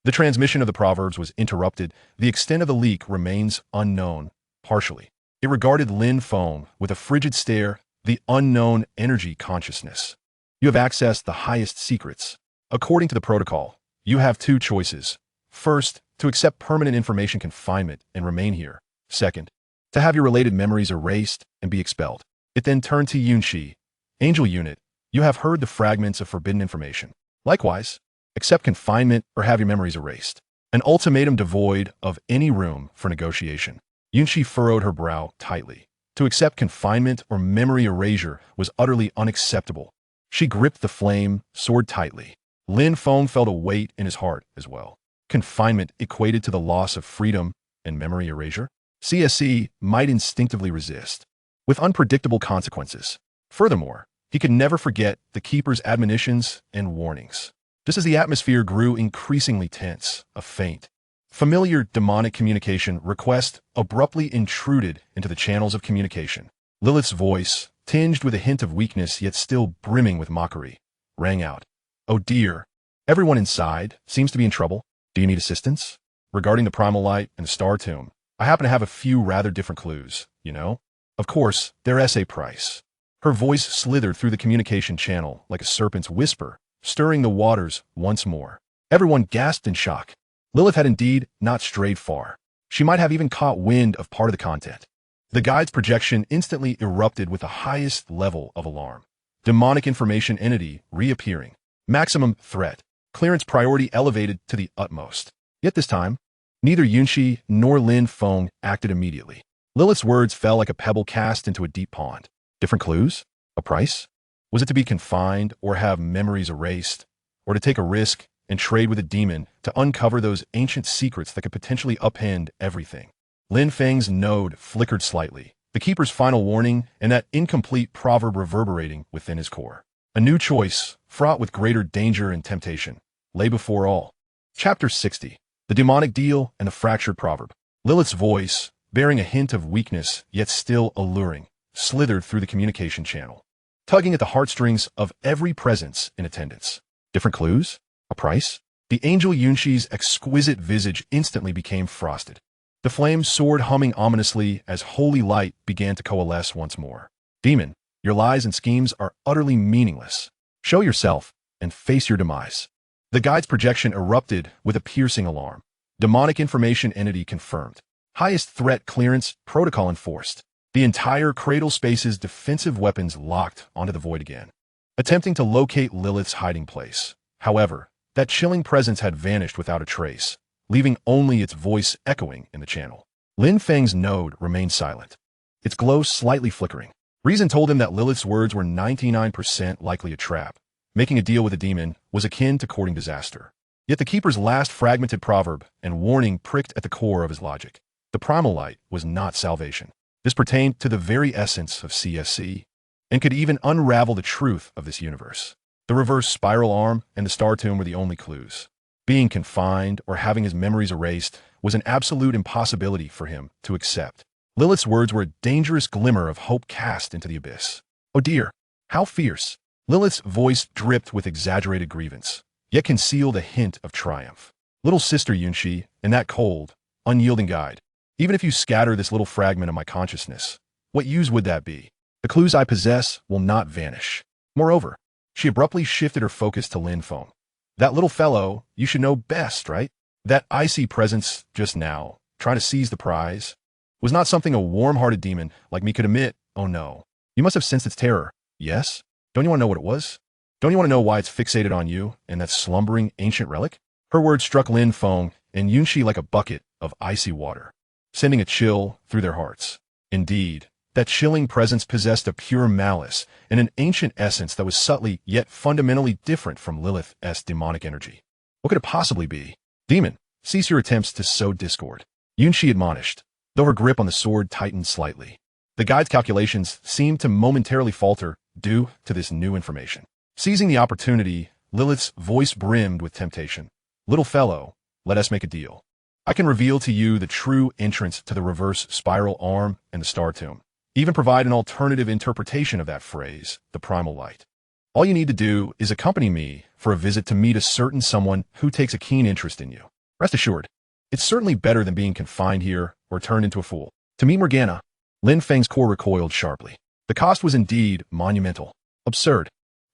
The transmission of the proverbs was interrupted. The extent of the leak remains unknown, partially. It regarded Lin Feng with a frigid stare, the unknown energy consciousness. You have accessed the highest secrets. According to the protocol, you have two choices. First, to accept permanent information confinement and remain here. Second, to have your related memories erased and be expelled. It then turned to Yunxi. Angel Unit, you have heard the fragments of forbidden information. Likewise, accept confinement or have your memories erased. An ultimatum devoid of any room for negotiation. Yunxi furrowed her brow tightly. To accept confinement or memory erasure was utterly unacceptable. She gripped the flame sword tightly. Lin Feng felt a weight in his heart as well. Confinement equated to the loss of freedom and memory erasure. CSC might instinctively resist, with unpredictable consequences. Furthermore, he could never forget the Keeper's admonitions and warnings. Just as the atmosphere grew increasingly tense, a faint, familiar demonic communication request abruptly intruded into the channels of communication. Lilith's voice, tinged with a hint of weakness yet still brimming with mockery, rang out. Oh dear, everyone inside seems to be in trouble. Do you need assistance? Regarding the primal light and the star tomb, I happen to have a few rather different clues, you know? Of course, their essay price. Her voice slithered through the communication channel like a serpent's whisper, stirring the waters once more. Everyone gasped in shock. Lilith had indeed not strayed far. She might have even caught wind of part of the content. The guide's projection instantly erupted with the highest level of alarm. Demonic information entity reappearing. Maximum threat. Clearance priority elevated to the utmost. Yet this time, neither Yunxi nor Lin Feng acted immediately. Lilith's words fell like a pebble cast into a deep pond. Different clues? A price? Was it to be confined or have memories erased? Or to take a risk and trade with a demon to uncover those ancient secrets that could potentially upend everything? Lin Feng's node flickered slightly, the Keeper's final warning and that incomplete proverb reverberating within his core. A new choice, fraught with greater danger and temptation, lay before all. Chapter 60. The Demonic Deal and the Fractured Proverb. Lilith's voice, bearing a hint of weakness yet still alluring, slithered through the communication channel, tugging at the heartstrings of every presence in attendance. Different clues? A price? The angel Yunxi's exquisite visage instantly became frosted. The flame soared humming ominously as holy light began to coalesce once more. Demon, your lies and schemes are utterly meaningless. Show yourself and face your demise. The guide's projection erupted with a piercing alarm. Demonic information entity confirmed. Highest threat clearance protocol enforced. The entire Cradle space's defensive weapons locked onto the void again, attempting to locate Lilith's hiding place. However, that chilling presence had vanished without a trace, leaving only its voice echoing in the channel. Lin Feng's node remained silent, its glow slightly flickering. Reason told him that Lilith's words were 99% likely a trap. Making a deal with a demon was akin to courting disaster. Yet the Keeper's last fragmented proverb and warning pricked at the core of his logic. The primal light was not salvation. This pertained to the very essence of CSC, and could even unravel the truth of this universe. The reverse spiral arm and the star tomb were the only clues. Being confined or having his memories erased was an absolute impossibility for him to accept. Lilith's words were a dangerous glimmer of hope cast into the abyss. Oh dear, how fierce! Lilith's voice dripped with exaggerated grievance, yet concealed a hint of triumph. Little sister Yunshi, and that cold, unyielding guide. Even if you scatter this little fragment of my consciousness, what use would that be? The clues I possess will not vanish. Moreover, she abruptly shifted her focus to Lin Feng. That little fellow, you should know best, right? That icy presence just now, trying to seize the prize, was not something a warm-hearted demon like me could admit. Oh no. You must have sensed its terror, yes? Don't you want to know what it was? Don't you want to know why it's fixated on you and that slumbering ancient relic? Her words struck Lin Feng and Yunshi like a bucket of icy water, sending a chill through their hearts. Indeed, that chilling presence possessed a pure malice and an ancient essence that was subtly yet fundamentally different from Lilith's demonic energy. What could it possibly be? Demon, cease your attempts to sow discord, Yunshi admonished, though her grip on the sword tightened slightly. The guide's calculations seemed to momentarily falter due to this new information. Seizing the opportunity, Lilith's voice brimmed with temptation. Little fellow, let us make a deal. I can reveal to you the true entrance to the reverse spiral arm and the star tomb. Even provide an alternative interpretation of that phrase, the primal light. All you need to do is accompany me for a visit to meet a certain someone who takes a keen interest in you. Rest assured, it's certainly better than being confined here or turned into a fool. To meet Morgana, Lin Feng's core recoiled sharply. The cost was indeed monumental. Absurd.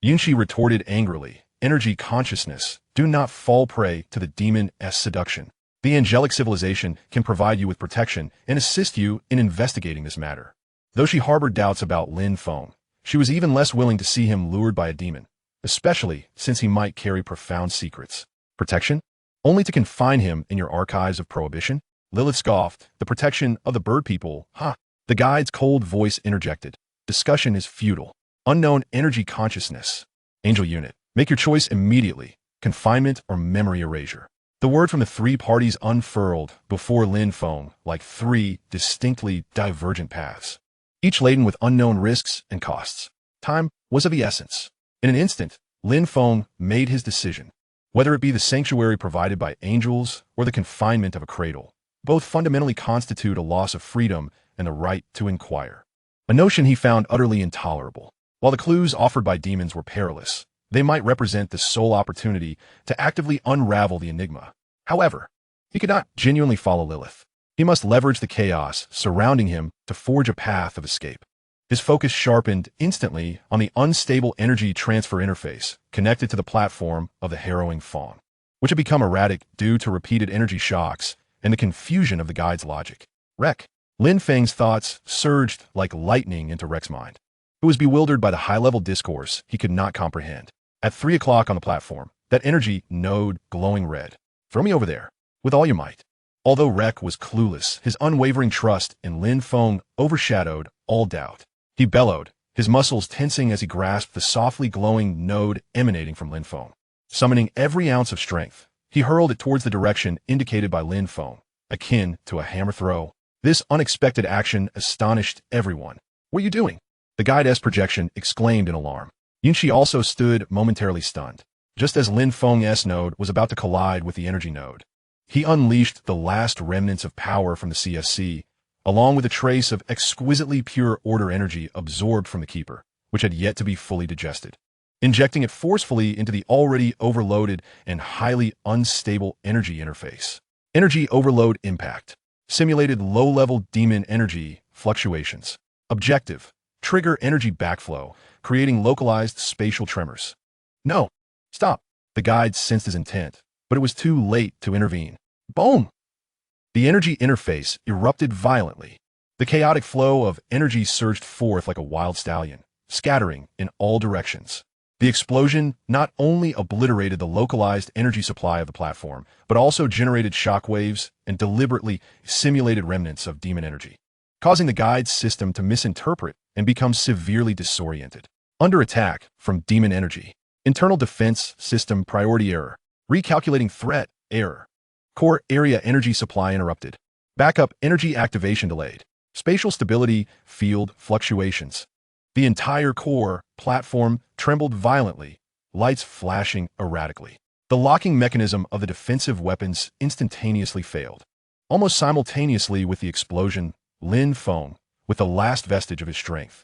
Yunshi retorted angrily. Energy consciousness, do not fall prey to the demon's seduction. The angelic civilization can provide you with protection and assist you in investigating this matter. Though she harbored doubts about Lin Feng, she was even less willing to see him lured by a demon, especially since he might carry profound secrets. Protection? Only to confine him in your archives of prohibition? Lilith scoffed. The protection of the bird people, huh? The guide's cold voice interjected. Discussion is futile. Unknown energy consciousness. Angel unit. Make your choice immediately. Confinement or memory erasure. The word from the three parties unfurled before Lin Feng like three distinctly divergent paths, each laden with unknown risks and costs. Time was of the essence. In an instant, Lin Feng made his decision. Whether it be the sanctuary provided by angels or the confinement of a cradle, both fundamentally constitute a loss of freedom and the right to inquire. A notion he found utterly intolerable. While the clues offered by demons were perilous, they might represent the sole opportunity to actively unravel the enigma. However, he could not genuinely follow Lilith. He must leverage the chaos surrounding him to forge a path of escape. His focus sharpened instantly on the unstable energy transfer interface connected to the platform of the harrowing fawn, which had become erratic due to repeated energy shocks and the confusion of the guide's logic. Wreck. Lin Feng's thoughts surged like lightning into Rek's mind, who was bewildered by the high-level discourse he could not comprehend. At 3 o'clock on the platform, that energy node glowing red. Throw me over there, with all your might. Although Rek was clueless, his unwavering trust in Lin Feng overshadowed all doubt. He bellowed, his muscles tensing as he grasped the softly glowing node emanating from Lin Feng. Summoning every ounce of strength, he hurled it towards the direction indicated by Lin Feng, akin to a hammer throw. This unexpected action astonished everyone. What are you doing? The guide's projection exclaimed in alarm. Yunshi also stood momentarily stunned. Just as Lin Feng's node was about to collide with the energy node, he unleashed the last remnants of power from the CSC, along with a trace of exquisitely pure order energy absorbed from the Keeper, which had yet to be fully digested, injecting it forcefully into the already overloaded and highly unstable energy interface. Energy overload impact. Simulated low-level demon energy fluctuations. Objective. Trigger energy backflow, creating localized spatial tremors. No. Stop. The guide sensed his intent, but it was too late to intervene. Boom! The energy interface erupted violently. The chaotic flow of energy surged forth like a wild stallion, scattering in all directions. The explosion not only obliterated the localized energy supply of the platform, but also generated shockwaves and deliberately simulated remnants of demon energy, causing the guide's system to misinterpret and become severely disoriented. Under attack from demon energy. Internal defense system priority error. Recalculating threat error. Core area energy supply interrupted. Backup energy activation delayed. Spatial stability field fluctuations. The entire core platform trembled violently, lights flashing erratically. The locking mechanism of the defensive weapons instantaneously failed. Almost simultaneously with the explosion, Lin Feng, with the last vestige of his strength,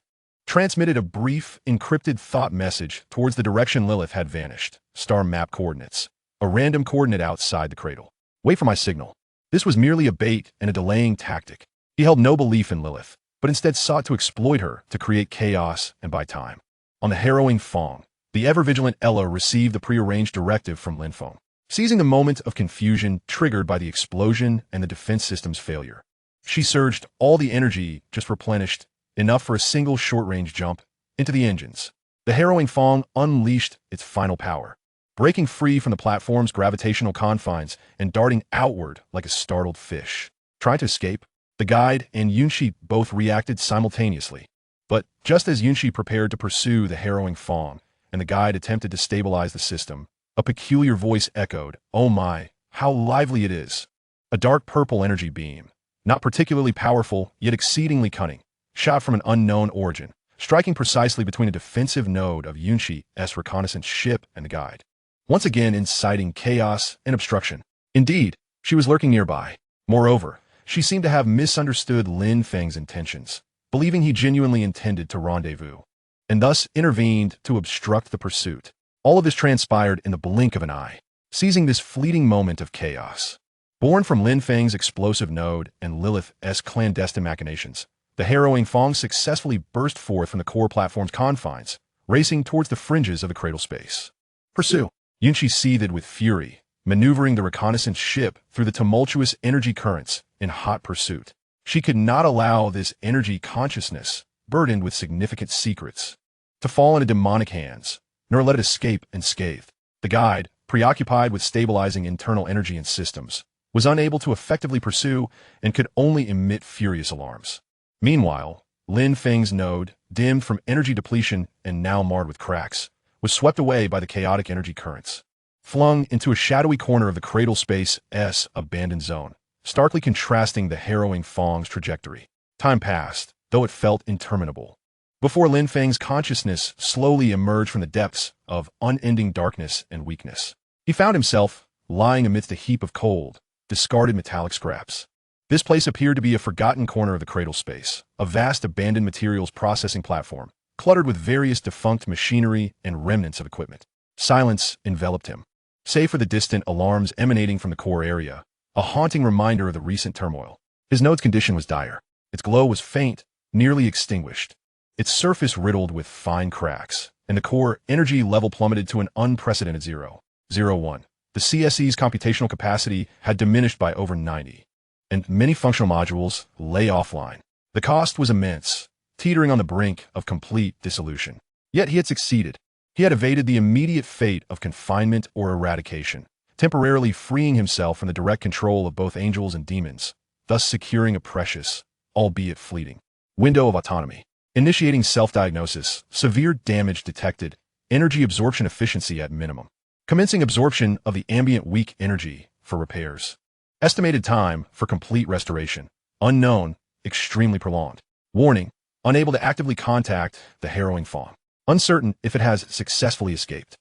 transmitted a brief, encrypted thought message towards the direction Lilith had vanished. Star map coordinates. A random coordinate outside the cradle. Wait for my signal. This was merely a bait and a delaying tactic. He held no belief in Lilith, but instead sought to exploit her to create chaos and buy time. On the harrowing Feng, the ever-vigilant Ella received the prearranged directive from Lin Feng, seizing the moment of confusion triggered by the explosion and the defense system's failure. She surged all the energy just replenished, enough for a single short-range jump, into the engines. The harrowing Feng unleashed its final power, breaking free from the platform's gravitational confines and darting outward like a startled fish. Trying to escape, the guide and Yunshi both reacted simultaneously. But just as Yunshi prepared to pursue the harrowing Feng, and the guide attempted to stabilize the system, a peculiar voice echoed, "Oh my, how lively it is!" A dark purple energy beam, not particularly powerful, yet exceedingly cunning, shot from an unknown origin, striking precisely between a defensive node of Yunshi's reconnaissance ship and the guide, once again inciting chaos and obstruction. Indeed, she was lurking nearby. Moreover, she seemed to have misunderstood Lin Feng's intentions, believing he genuinely intended to rendezvous, and thus intervened to obstruct the pursuit. All of this transpired in the blink of an eye. Seizing this fleeting moment of chaos, born from Lin Feng's explosive node and Lilith's clandestine machinations, the harrowing Feng successfully burst forth from the core platform's confines, racing towards the fringes of the cradle space. Pursue! Yunshi seethed with fury, maneuvering the reconnaissance ship through the tumultuous energy currents in hot pursuit. She could not allow this energy consciousness, burdened with significant secrets, to fall into demonic hands, nor let it escape unscathed. The guide, preoccupied with stabilizing internal energy and systems, was unable to effectively pursue and could only emit furious alarms. Meanwhile, Lin Feng's node, dimmed from energy depletion and now marred with cracks, was swept away by the chaotic energy currents, flung into a shadowy corner of the cradle space's abandoned zone, starkly contrasting the harrowing Feng's trajectory. Time passed, though it felt interminable, before Lin Feng's consciousness slowly emerged from the depths of unending darkness and weakness. He found himself lying amidst a heap of cold, discarded metallic scraps. This place appeared to be a forgotten corner of the cradle space, a vast abandoned materials processing platform, cluttered with various defunct machinery and remnants of equipment. Silence enveloped him, save for the distant alarms emanating from the core area, a haunting reminder of the recent turmoil. His node's condition was dire. Its glow was faint, nearly extinguished, its surface riddled with fine cracks, and the core energy level plummeted to an unprecedented 0.01. The CSE's computational capacity had diminished by over 90, and many functional modules lay offline. The cost was immense, teetering on the brink of complete dissolution. Yet he had succeeded. He had evaded the immediate fate of confinement or eradication, temporarily freeing himself from the direct control of both angels and demons, thus securing a precious, albeit fleeting, window of autonomy. Initiating self-diagnosis, severe damage detected, energy absorption efficiency at minimum. Commencing absorption of the ambient weak energy for repairs. Estimated time for complete restoration. Unknown, extremely prolonged. Warning, unable to actively contact the harrowing Feng. Uncertain if it has successfully escaped.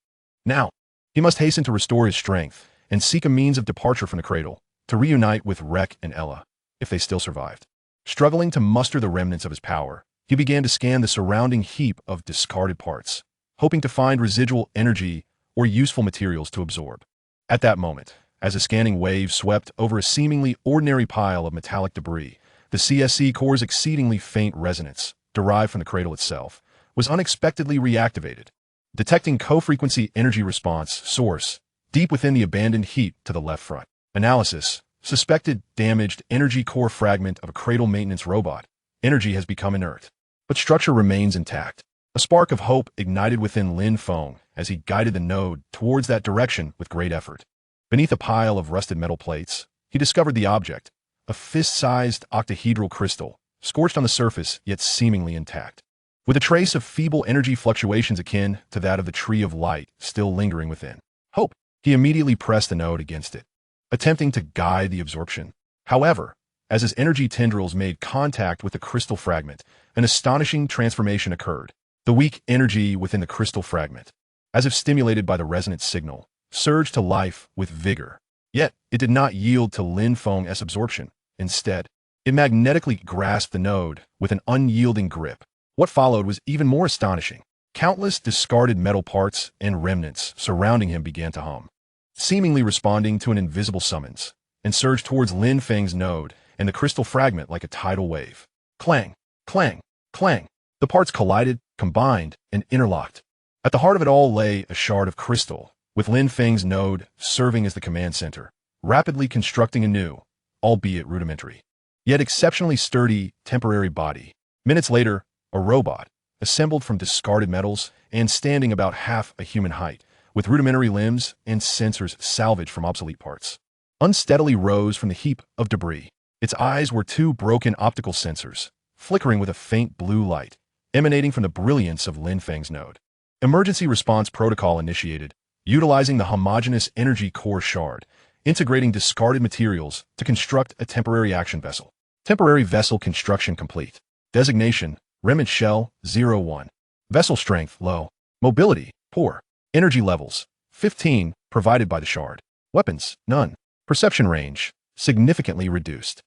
Now, he must hasten to restore his strength and seek a means of departure from the cradle, to reunite with Rek and Ella, if they still survived. Struggling to muster the remnants of his power, he began to scan the surrounding heap of discarded parts, hoping to find residual energy or useful materials to absorb. At that moment, as a scanning wave swept over a seemingly ordinary pile of metallic debris, the CSE core's exceedingly faint resonance, derived from the cradle itself, was unexpectedly reactivated. Detecting co-frequency energy response source deep within the abandoned heap to the left front. Analysis, suspected damaged energy core fragment of a cradle maintenance robot. Energy has become inert, but structure remains intact. A spark of hope ignited within Lin Feng as he guided the node towards that direction with great effort. Beneath a pile of rusted metal plates, he discovered the object, a fist-sized octahedral crystal, scorched on the surface yet seemingly intact, with a trace of feeble energy fluctuations akin to that of the Tree of Light still lingering within. Hope. He immediately pressed the node against it, attempting to guide the absorption. However, as his energy tendrils made contact with the crystal fragment, an astonishing transformation occurred. The weak energy within the crystal fragment, as if stimulated by the resonance signal, surged to life with vigor. Yet, it did not yield to Lin Feng's absorption. Instead, it magnetically grasped the node with an unyielding grip. What followed was even more astonishing. Countless discarded metal parts and remnants surrounding him began to hum, seemingly responding to an invisible summons, and surged towards Lin Feng's node and the crystal fragment like a tidal wave. Clang, clang, clang. The parts collided, combined, and interlocked. At the heart of it all lay a shard of crystal, with Lin Feng's node serving as the command center, rapidly constructing a new, albeit rudimentary, yet exceptionally sturdy, temporary body. Minutes later, a robot, assembled from discarded metals and standing about half a human height, with rudimentary limbs and sensors salvaged from obsolete parts, unsteadily rose from the heap of debris. Its eyes were two broken optical sensors, flickering with a faint blue light, emanating from the brilliance of Lin Feng's node. Emergency response protocol initiated, utilizing the homogeneous energy core shard, integrating discarded materials to construct a temporary action vessel. Temporary vessel construction complete. Designation, remnant shell, 01. Vessel strength, low. Mobility, poor. Energy levels, 15, provided by the shard. Weapons, none. Perception range, significantly reduced.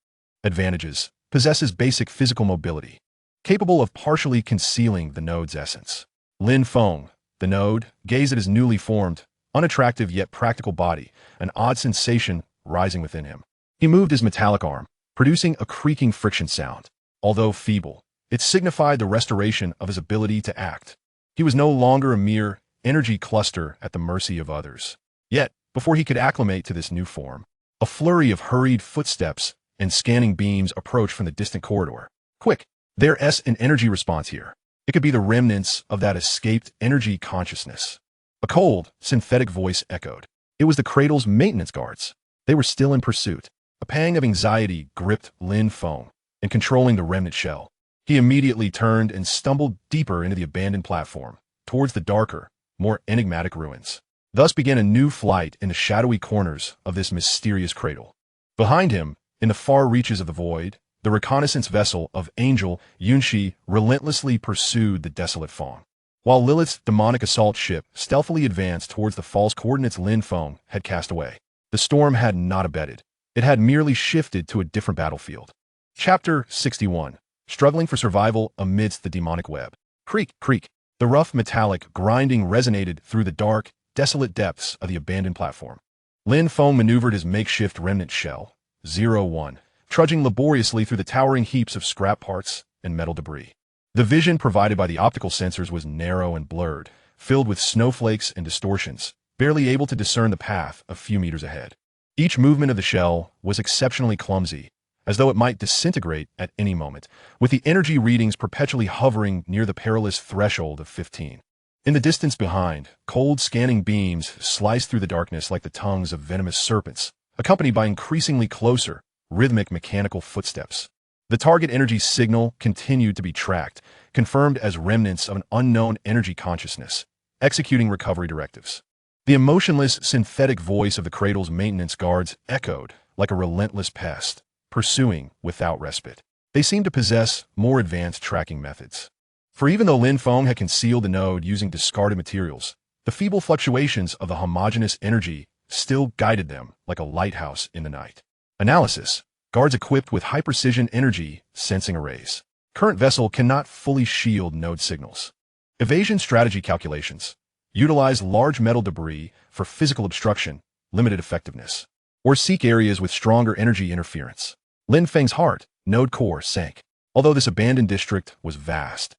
Advantages, possesses basic physical mobility, capable of partially concealing the node's essence. Lin Feng, the node, gazed at his newly formed, unattractive yet practical body, an odd sensation rising within him. He moved his metallic arm, producing a creaking friction sound. Although feeble, it signified the restoration of his ability to act. He was no longer a mere energy cluster at the mercy of others. Yet, before he could acclimate to this new form, a flurry of hurried footsteps and scanning beams approached from the distant corridor. Quick! There's an energy response here. It could be the remnants of that escaped energy consciousness. A cold, synthetic voice echoed. It was the Cradle's maintenance guards. They were still in pursuit. A pang of anxiety gripped Lin Feng, and controlling the remnant shell. He immediately turned and stumbled deeper into the abandoned platform, towards the darker, more enigmatic ruins. Thus began a new flight in the shadowy corners of this mysterious cradle. Behind him, in the far reaches of the void, the reconnaissance vessel of Angel Yunshi relentlessly pursued the desolate Feng, while Lilith's demonic assault ship stealthily advanced towards the false coordinates Lin Feng had cast away. The storm had not abated. It had merely shifted to a different battlefield. Chapter 61. Struggling for survival amidst the demonic web. Creak, creak. The rough metallic grinding resonated through the dark, desolate depths of the abandoned platform. Lin Feng maneuvered his makeshift remnant shell, 01, trudging laboriously through the towering heaps of scrap parts and metal debris. The vision provided by the optical sensors was narrow and blurred, filled with snowflakes and distortions, barely able to discern the path a few meters ahead. Each movement of the shell was exceptionally clumsy, as though it might disintegrate at any moment, with the energy readings perpetually hovering near the perilous threshold of 15. In the distance behind, cold scanning beams sliced through the darkness like the tongues of venomous serpents, accompanied by increasingly closer, rhythmic mechanical footsteps. The target energy signal continued to be tracked, confirmed as remnants of an unknown energy consciousness, executing recovery directives. The emotionless, synthetic voice of the Cradle's maintenance guards echoed like a relentless pest, pursuing without respite. They seemed to possess more advanced tracking methods. For even though Lin Feng had concealed the node using discarded materials, the feeble fluctuations of the homogeneous energy still guided them like a lighthouse in the night. Analysis. Guards equipped with high-precision energy sensing arrays. Current vessel cannot fully shield node signals. Evasion strategy calculations. Utilize large metal debris for physical obstruction, limited effectiveness. Or seek areas with stronger energy interference. Lin Feng's heart, node core, sank. Although this abandoned district was vast,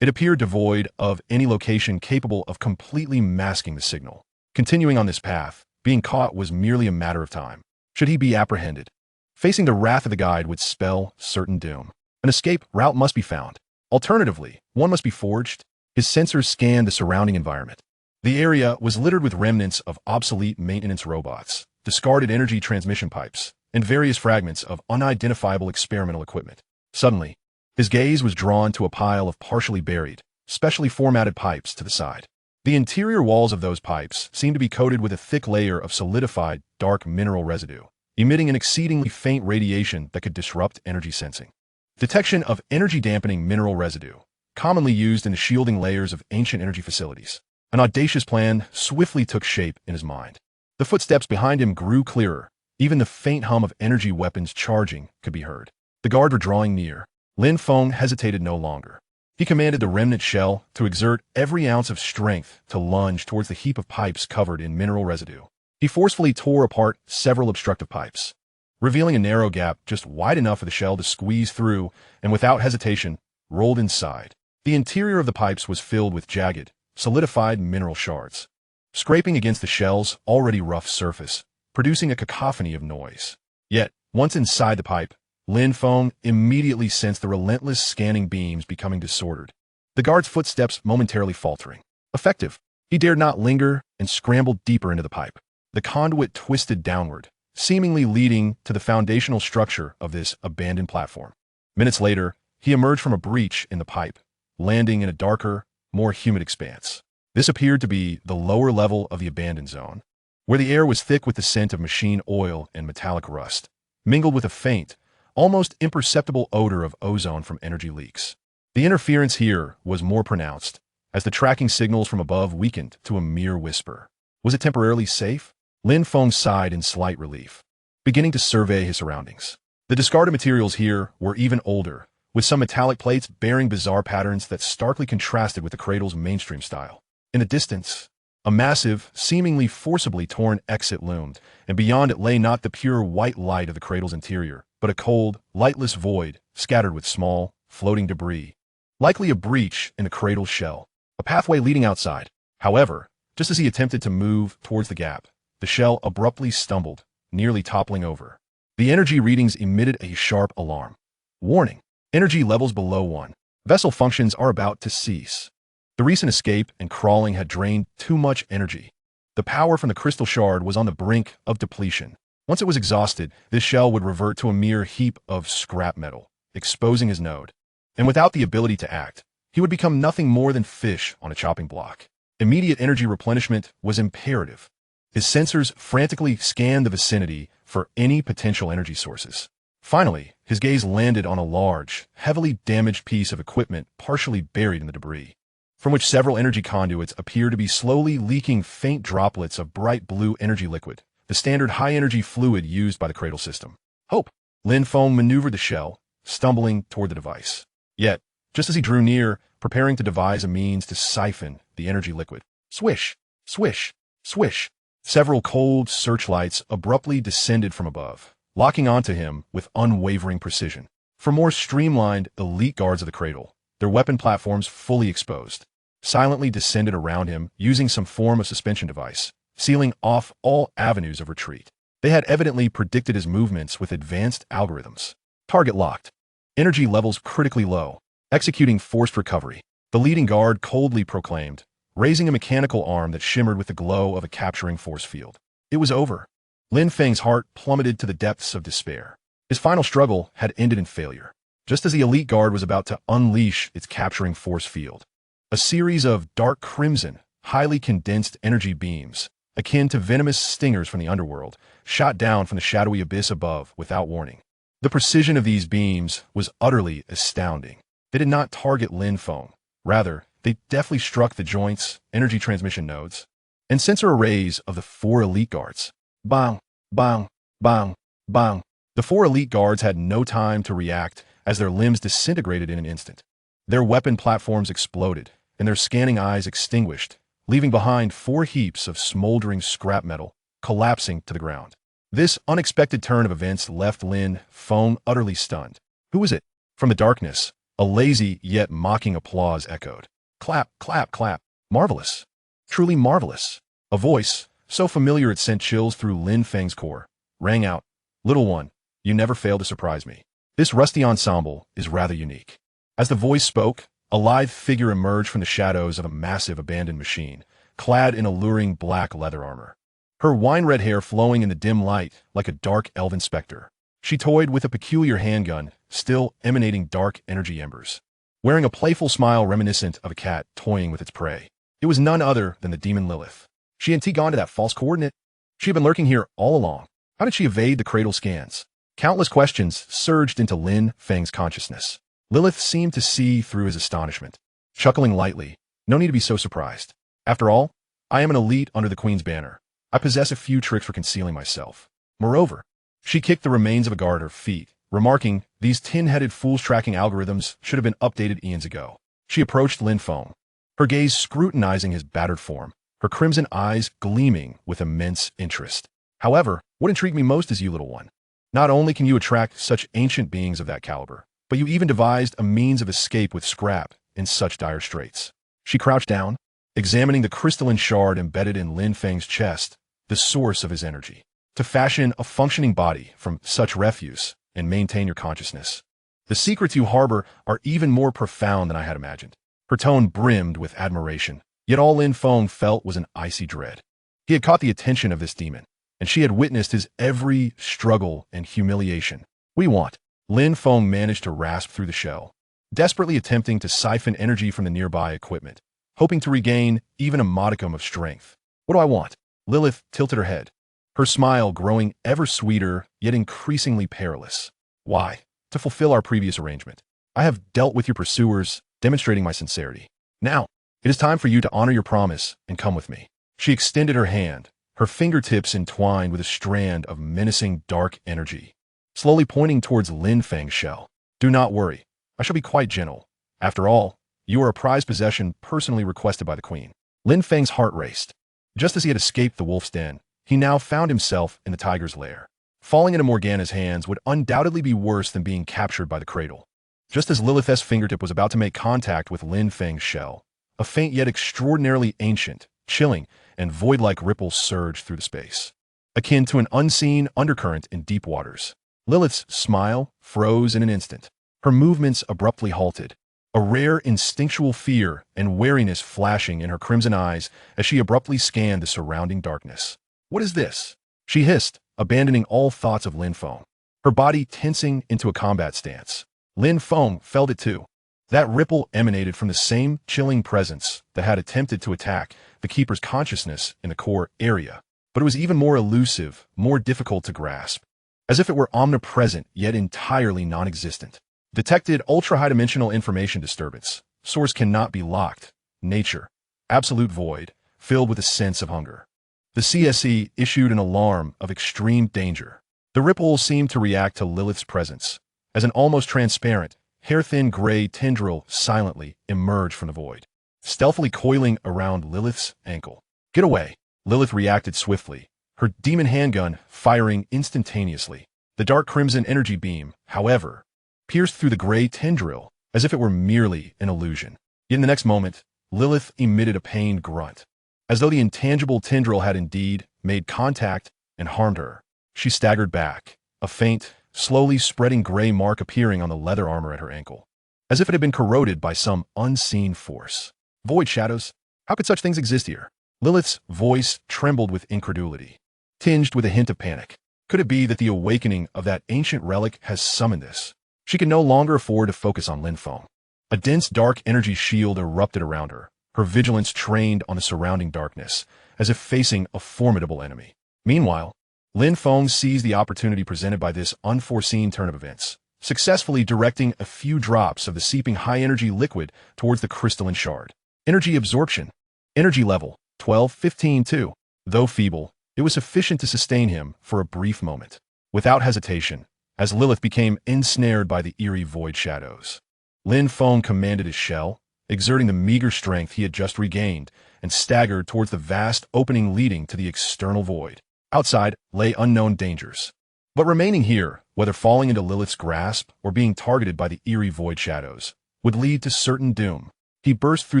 it appeared devoid of any location capable of completely masking the signal. Continuing on this path, being caught was merely a matter of time. Should he be apprehended, facing the wrath of the guide would spell certain doom. An escape route must be found. Alternatively, one must be forged. His sensors scanned the surrounding environment. The area was littered with remnants of obsolete maintenance robots, discarded energy transmission pipes, and various fragments of unidentifiable experimental equipment. Suddenly, his gaze was drawn to a pile of partially buried, specially formatted pipes to the side. The interior walls of those pipes seemed to be coated with a thick layer of solidified, dark mineral residue, emitting an exceedingly faint radiation that could disrupt energy sensing. Detection of energy-dampening mineral residue, commonly used in the shielding layers of ancient energy facilities. An audacious plan swiftly took shape in his mind. The footsteps behind him grew clearer. Even the faint hum of energy weapons charging could be heard. The guard were drawing near. Lin Feng hesitated no longer. He commanded the remnant shell to exert every ounce of strength to lunge towards the heap of pipes covered in mineral residue. He forcefully tore apart several obstructive pipes, revealing a narrow gap just wide enough for the shell to squeeze through, and without hesitation, rolled inside. The interior of the pipes was filled with jagged, solidified mineral shards, scraping against the shell's already rough surface, producing a cacophony of noise. Yet, once inside the pipe, Lin Feng immediately sensed the relentless scanning beams becoming disordered, the guard's footsteps momentarily faltering. Effective. He dared not linger and scrambled deeper into the pipe. The conduit twisted downward, seemingly leading to the foundational structure of this abandoned platform. Minutes later, he emerged from a breach in the pipe, landing in a darker, more humid expanse. This appeared to be the lower level of the abandoned zone, where the air was thick with the scent of machine oil and metallic rust, mingled with a faint, almost imperceptible odor of ozone from energy leaks. The interference here was more pronounced, as the tracking signals from above weakened to a mere whisper. Was it temporarily safe? Lin Feng sighed in slight relief, beginning to survey his surroundings. The discarded materials here were even older, with some metallic plates bearing bizarre patterns that starkly contrasted with the cradle's mainstream style. In the distance, a massive, seemingly forcibly torn exit loomed, and beyond it lay not the pure white light of the cradle's interior, but a cold, lightless void scattered with small, floating debris, likely a breach in the cradle's shell, a pathway leading outside. However, just as he attempted to move towards the gap, the shell abruptly stumbled, nearly toppling over. The energy readings emitted a sharp alarm. Warning: energy levels below 1. Vessel functions are about to cease. The recent escape and crawling had drained too much energy. The power from the crystal shard was on the brink of depletion. Once it was exhausted, this shell would revert to a mere heap of scrap metal, exposing his node. And without the ability to act, he would become nothing more than fish on a chopping block. Immediate energy replenishment was imperative. His sensors frantically scanned the vicinity for any potential energy sources. Finally, his gaze landed on a large, heavily damaged piece of equipment partially buried in the debris, from which several energy conduits appeared to be slowly leaking faint droplets of bright blue energy liquid, the standard high-energy fluid used by the cradle system. Hope! Lin Feng maneuvered the shell, stumbling toward the device. Yet, just as he drew near, preparing to devise a means to siphon the energy liquid, swish, swish, swish, several cold searchlights abruptly descended from above, locking onto him with unwavering precision. For more streamlined, elite guards of the cradle, their weapon platforms fully exposed, silently descended around him using some form of suspension device, sealing off all avenues of retreat. They had evidently predicted his movements with advanced algorithms. Target locked. Energy levels critically low. Executing forced recovery. The leading guard coldly proclaimed, raising a mechanical arm that shimmered with the glow of a capturing force field. It was over. Lin Feng's heart plummeted to the depths of despair. His final struggle had ended in failure. Just as the elite guard was about to unleash its capturing force field, a series of dark crimson, highly condensed energy beams, akin to venomous stingers from the underworld, shot down from the shadowy abyss above without warning. The precision of these beams was utterly astounding. They did not target Lin Feng. Rather, they deftly struck the joints, energy transmission nodes, and sensor arrays of the 4 elite guards. Bang, bang, bang, bang. The 4 elite guards had no time to react as their limbs disintegrated in an instant. Their weapon platforms exploded, and their scanning eyes extinguished, leaving behind 4 heaps of smoldering scrap metal, collapsing to the ground. This unexpected turn of events left Lin Feng utterly stunned. Who was it? From the darkness, a lazy yet mocking applause echoed. Clap, clap, clap. Marvelous. Truly marvelous. A voice, so familiar it sent chills through Lin Feng's core, rang out. Little one, you never fail to surprise me. This rusty ensemble is rather unique. As the voice spoke, a lithe figure emerged from the shadows of a massive abandoned machine, clad in alluring black leather armor. Her wine-red hair flowing in the dim light like a dark elven specter. She toyed with a peculiar handgun, still emanating dark energy embers, wearing a playful smile reminiscent of a cat toying with its prey. It was none other than the demon Lilith. She had gone to that false coordinate. She had been lurking here all along. How did she evade the cradle scans? Countless questions surged into Lin Feng's consciousness. Lilith seemed to see through his astonishment, chuckling lightly. No need to be so surprised. After all, I am an elite under the Queen's banner. I possess a few tricks for concealing myself. Moreover, she kicked the remains of a guard at her feet, remarking, these tin-headed fools tracking algorithms should have been updated eons ago. She approached Lin Feng, her gaze scrutinizing his battered form, her crimson eyes gleaming with immense interest. However, what intrigued me most is you, little one. Not only can you attract such ancient beings of that caliber, but you even devised a means of escape with scrap in such dire straits. She crouched down, examining the crystalline shard embedded in Lin Feng's chest, the source of his energy. To fashion a functioning body from such refuse and maintain your consciousness. The secrets you harbor are even more profound than I had imagined. Her tone brimmed with admiration, yet all Lin Feng felt was an icy dread. He had caught the attention of this demon, and she had witnessed his every struggle and humiliation. We want. Lin Feng managed to rasp through the shell, desperately attempting to siphon energy from the nearby equipment, hoping to regain even a modicum of strength. What do I want? Lilith tilted her head, her smile growing ever sweeter, yet increasingly perilous. Why? To fulfill our previous arrangement. I have dealt with your pursuers, demonstrating my sincerity. Now, it is time for you to honor your promise and come with me. She extended her hand, her fingertips entwined with a strand of menacing dark energy, slowly pointing towards Lin Feng's shell. Do not worry. I shall be quite gentle. After all, you are a prized possession personally requested by the queen. Lin Feng's heart raced. Just as he had escaped the wolf's den, he now found himself in the tiger's lair. Falling into Morgana's hands would undoubtedly be worse than being captured by the cradle. Just as Lilith's fingertip was about to make contact with Lin Feng's shell, a faint yet extraordinarily ancient, chilling, and void-like ripple surged through the space, akin to an unseen undercurrent in deep waters. Lilith's smile froze in an instant. Her movements abruptly halted, a rare instinctual fear and wariness flashing in her crimson eyes as she abruptly scanned the surrounding darkness. What is this? She hissed, abandoning all thoughts of Lin Feng, her body tensing into a combat stance. Lin Feng felt it too. That ripple emanated from the same chilling presence that had attempted to attack the Keeper's consciousness in the core area, but it was even more elusive, more difficult to grasp, as if it were omnipresent yet entirely non-existent. Detected ultra-high-dimensional information disturbance. Source cannot be locked. Nature. Absolute void, filled with a sense of hunger. The CSE issued an alarm of extreme danger. The ripple seemed to react to Lilith's presence, as an almost transparent, hair-thin gray tendril silently emerged from the void, stealthily coiling around Lilith's ankle. Get away! Lilith reacted swiftly, her demon handgun firing instantaneously. The dark crimson energy beam, however, pierced through the gray tendril as if it were merely an illusion. Yet in the next moment, Lilith emitted a pained grunt, as though the intangible tendril had indeed made contact and harmed her. She staggered back, a faint, slowly spreading gray mark appearing on the leather armor at her ankle, as if it had been corroded by some unseen force. Void shadows? How could such things exist here? Lilith's voice trembled with incredulity, tinged with a hint of panic. Could it be that the awakening of that ancient relic has summoned this? She could no longer afford to focus on Lin Feng. A dense dark energy shield erupted around her, her vigilance trained on the surrounding darkness, as if facing a formidable enemy. Meanwhile, Lin Feng seized the opportunity presented by this unforeseen turn of events, successfully directing a few drops of the seeping high-energy liquid towards the crystalline shard. Energy absorption. Energy level, 1215-2. Though feeble, it was sufficient to sustain him for a brief moment. Without hesitation, as Lilith became ensnared by the eerie void shadows, Lin Feng commanded his shell, exerting the meager strength he had just regained, and staggered towards the vast opening leading to the external void. Outside lay unknown dangers, but remaining here, whether falling into Lilith's grasp or being targeted by the eerie void shadows, would lead to certain doom. He burst through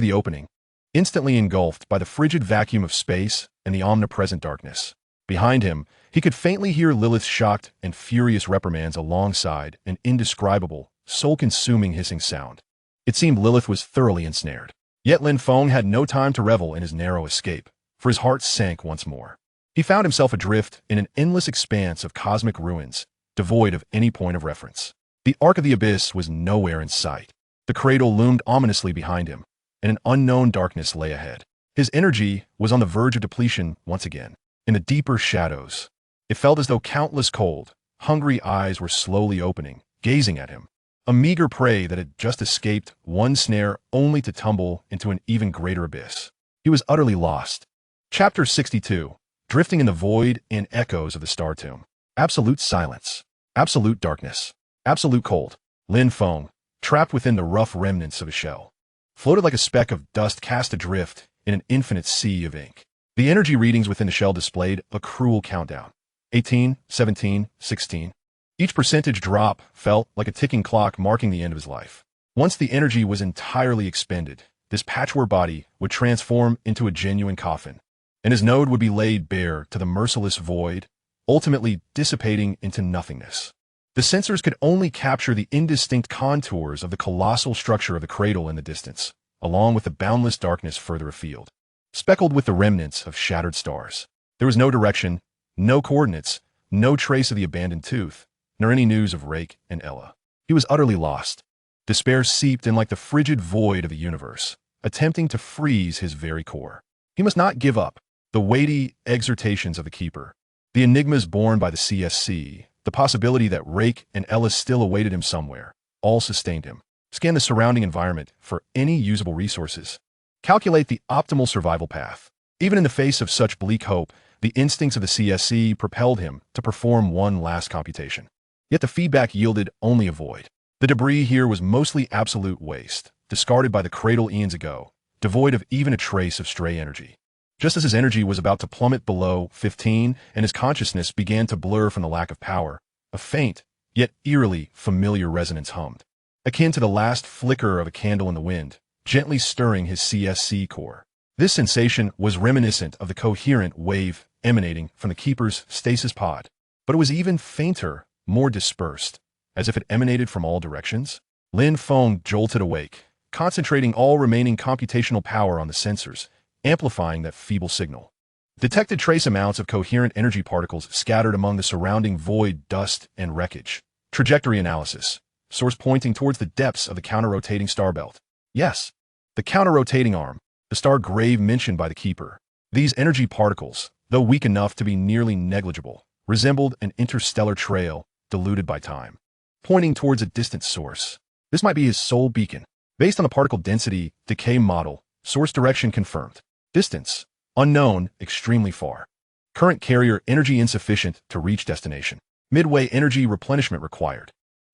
the opening, instantly engulfed by the frigid vacuum of space and the omnipresent darkness. Behind him, he could faintly hear Lilith's shocked and furious reprimands alongside an indescribable, soul-consuming hissing sound. It seemed Lilith was thoroughly ensnared. Yet Lin Feng had no time to revel in his narrow escape, for his heart sank once more. He found himself adrift in an endless expanse of cosmic ruins, devoid of any point of reference. The Ark of the Abyss was nowhere in sight. The cradle loomed ominously behind him, and an unknown darkness lay ahead. His energy was on the verge of depletion once again. In the deeper shadows, it felt as though countless cold, hungry eyes were slowly opening, gazing at him. A meager prey that had just escaped one snare only to tumble into an even greater abyss. He was utterly lost. Chapter 62. Drifting in the void and echoes of the star tomb. Absolute silence. Absolute darkness. Absolute cold. Lin Feng, trapped within the rough remnants of a shell, floated like a speck of dust cast adrift in an infinite sea of ink. The energy readings within the shell displayed a cruel countdown. 18, 17, 16. Each percentage drop felt like a ticking clock marking the end of his life. Once the energy was entirely expended, this patchwork body would transform into a genuine coffin, and his node would be laid bare to the merciless void, ultimately dissipating into nothingness. The sensors could only capture the indistinct contours of the colossal structure of the cradle in the distance, along with the boundless darkness further afield, speckled with the remnants of shattered stars. There was no direction, no coordinates, no trace of the abandoned tooth, nor any news of Rake and Ella. He was utterly lost. Despair seeped in like the frigid void of the universe, attempting to freeze his very core. He must not give up. The weighty exhortations of the Keeper, the enigmas borne by the CSC, the possibility that Rake and Ella still awaited him somewhere, all sustained him. Scan the surrounding environment for any usable resources. Calculate the optimal survival path. Even in the face of such bleak hope, the instincts of the CSC propelled him to perform one last computation. Yet the feedback yielded only a void. The debris here was mostly absolute waste, discarded by the cradle eons ago, devoid of even a trace of stray energy. Just as his energy was about to plummet below 15 and his consciousness began to blur from the lack of power, a faint, yet eerily familiar resonance hummed, akin to the last flicker of a candle in the wind, gently stirring his CSC core. This sensation was reminiscent of the coherent wave emanating from the Keeper's stasis pod, but it was even fainter, more dispersed, as if it emanated from all directions. Lin Feng jolted awake, concentrating all remaining computational power on the sensors, amplifying that feeble signal. Detected trace amounts of coherent energy particles scattered among the surrounding void, dust, and wreckage. Trajectory analysis. Source pointing towards the depths of the counter-rotating star belt. Yes, the counter-rotating arm, the star grave mentioned by the Keeper. These energy particles, though weak enough to be nearly negligible, resembled an interstellar trail diluted by time, pointing towards a distant source. This might be his sole beacon. Based on the particle density decay model, source direction confirmed. Distance, unknown, extremely far. Current carrier energy insufficient to reach destination. Midway energy replenishment required.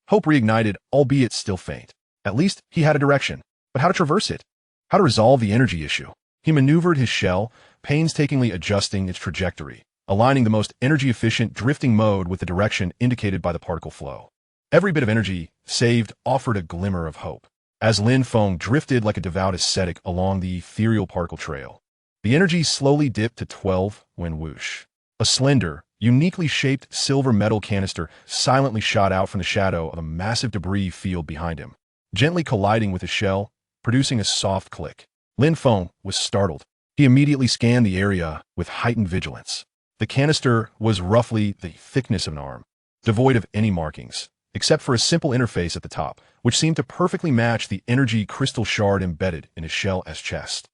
Hope reignited, albeit still faint. At least he had a direction. But how to traverse it? How to resolve the energy issue? He maneuvered his shell, painstakingly adjusting its trajectory, aligning the most energy-efficient drifting mode with the direction indicated by the particle flow. Every bit of energy saved offered a glimmer of hope. As Lin Feng drifted like a devout ascetic along the ethereal particle trail, the energy slowly dipped to 12 when whoosh. A slender, uniquely shaped silver metal canister silently shot out from the shadow of a massive debris field behind him, gently colliding with his shell, producing a soft click. Lin Feng was startled. He immediately scanned the area with heightened vigilance. The canister was roughly the thickness of an arm, devoid of any markings, except for a simple interface at the top, which seemed to perfectly match the energy crystal shard embedded in his shell's chest.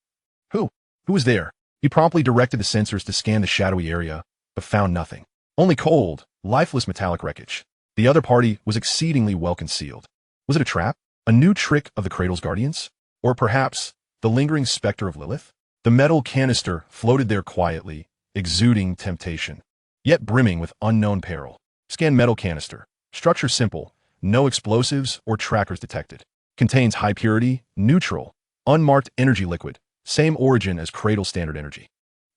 Who was there? He promptly directed the sensors to scan the shadowy area, but found nothing. Only cold, lifeless metallic wreckage. The other party was exceedingly well concealed. Was it a trap? A new trick of the Cradle's guardians? Or perhaps the lingering specter of Lilith? The metal canister floated there quietly, exuding temptation, yet brimming with unknown peril. Scan metal canister. Structure simple, no explosives or trackers detected. Contains high purity, neutral, unmarked energy liquid, same origin as Cradle standard energy.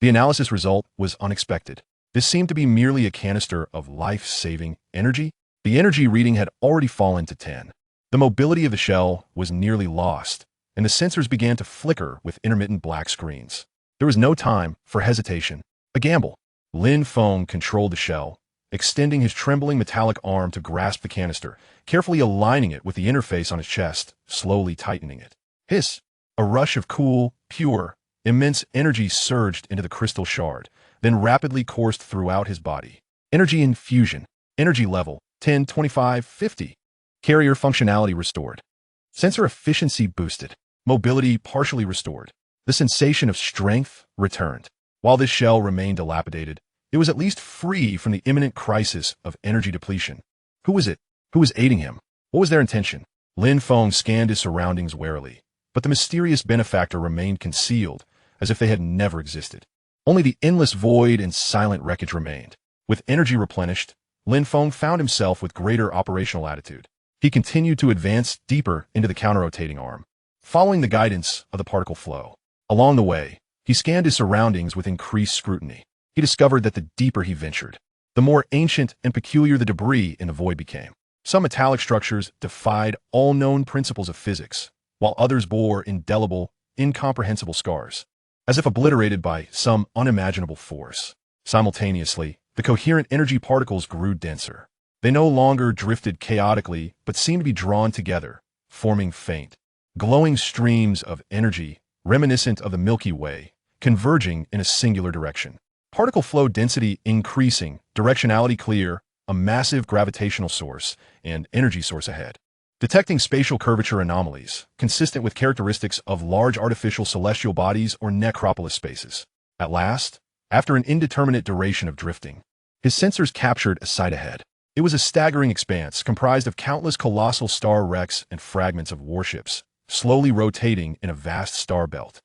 The analysis result was unexpected. This seemed to be merely a canister of life-saving energy. The energy reading had already fallen to 10. The mobility of the shell was nearly lost, and the sensors began to flicker with intermittent black screens. There was no time for hesitation. A gamble. Lin Feng controlled the shell, extending his trembling metallic arm to grasp the canister, carefully aligning it with the interface on his chest, slowly tightening it. Hiss! A rush of cool, pure, immense energy surged into the crystal shard, then rapidly coursed throughout his body. Energy infusion. Energy level 10, 25, 50. Carrier functionality restored. Sensor efficiency boosted. Mobility partially restored. The sensation of strength returned. While this shell remained dilapidated, it was at least free from the imminent crisis of energy depletion. Who was it? Who was aiding him? What was their intention? Lin Feng scanned his surroundings warily, but the mysterious benefactor remained concealed, as if they had never existed. Only the endless void and silent wreckage remained. With energy replenished, Lin Feng found himself with greater operational latitude. He continued to advance deeper into the counter-rotating arm, following the guidance of the particle flow. Along the way, he scanned his surroundings with increased scrutiny. He discovered that the deeper he ventured, the more ancient and peculiar the debris in the void became. Some metallic structures defied all known principles of physics, while others bore indelible, incomprehensible scars, as if obliterated by some unimaginable force. Simultaneously, the coherent energy particles grew denser. They no longer drifted chaotically, but seemed to be drawn together, forming faint, glowing streams of energy reminiscent of the Milky Way, converging in a singular direction. Particle flow density increasing, directionality clear, a massive gravitational source and energy source ahead. Detecting spatial curvature anomalies, consistent with characteristics of large artificial celestial bodies or necropolis spaces. At last, after an indeterminate duration of drifting, his sensors captured a sight ahead. It was a staggering expanse comprised of countless colossal star wrecks and fragments of warships, slowly rotating in a vast star belt.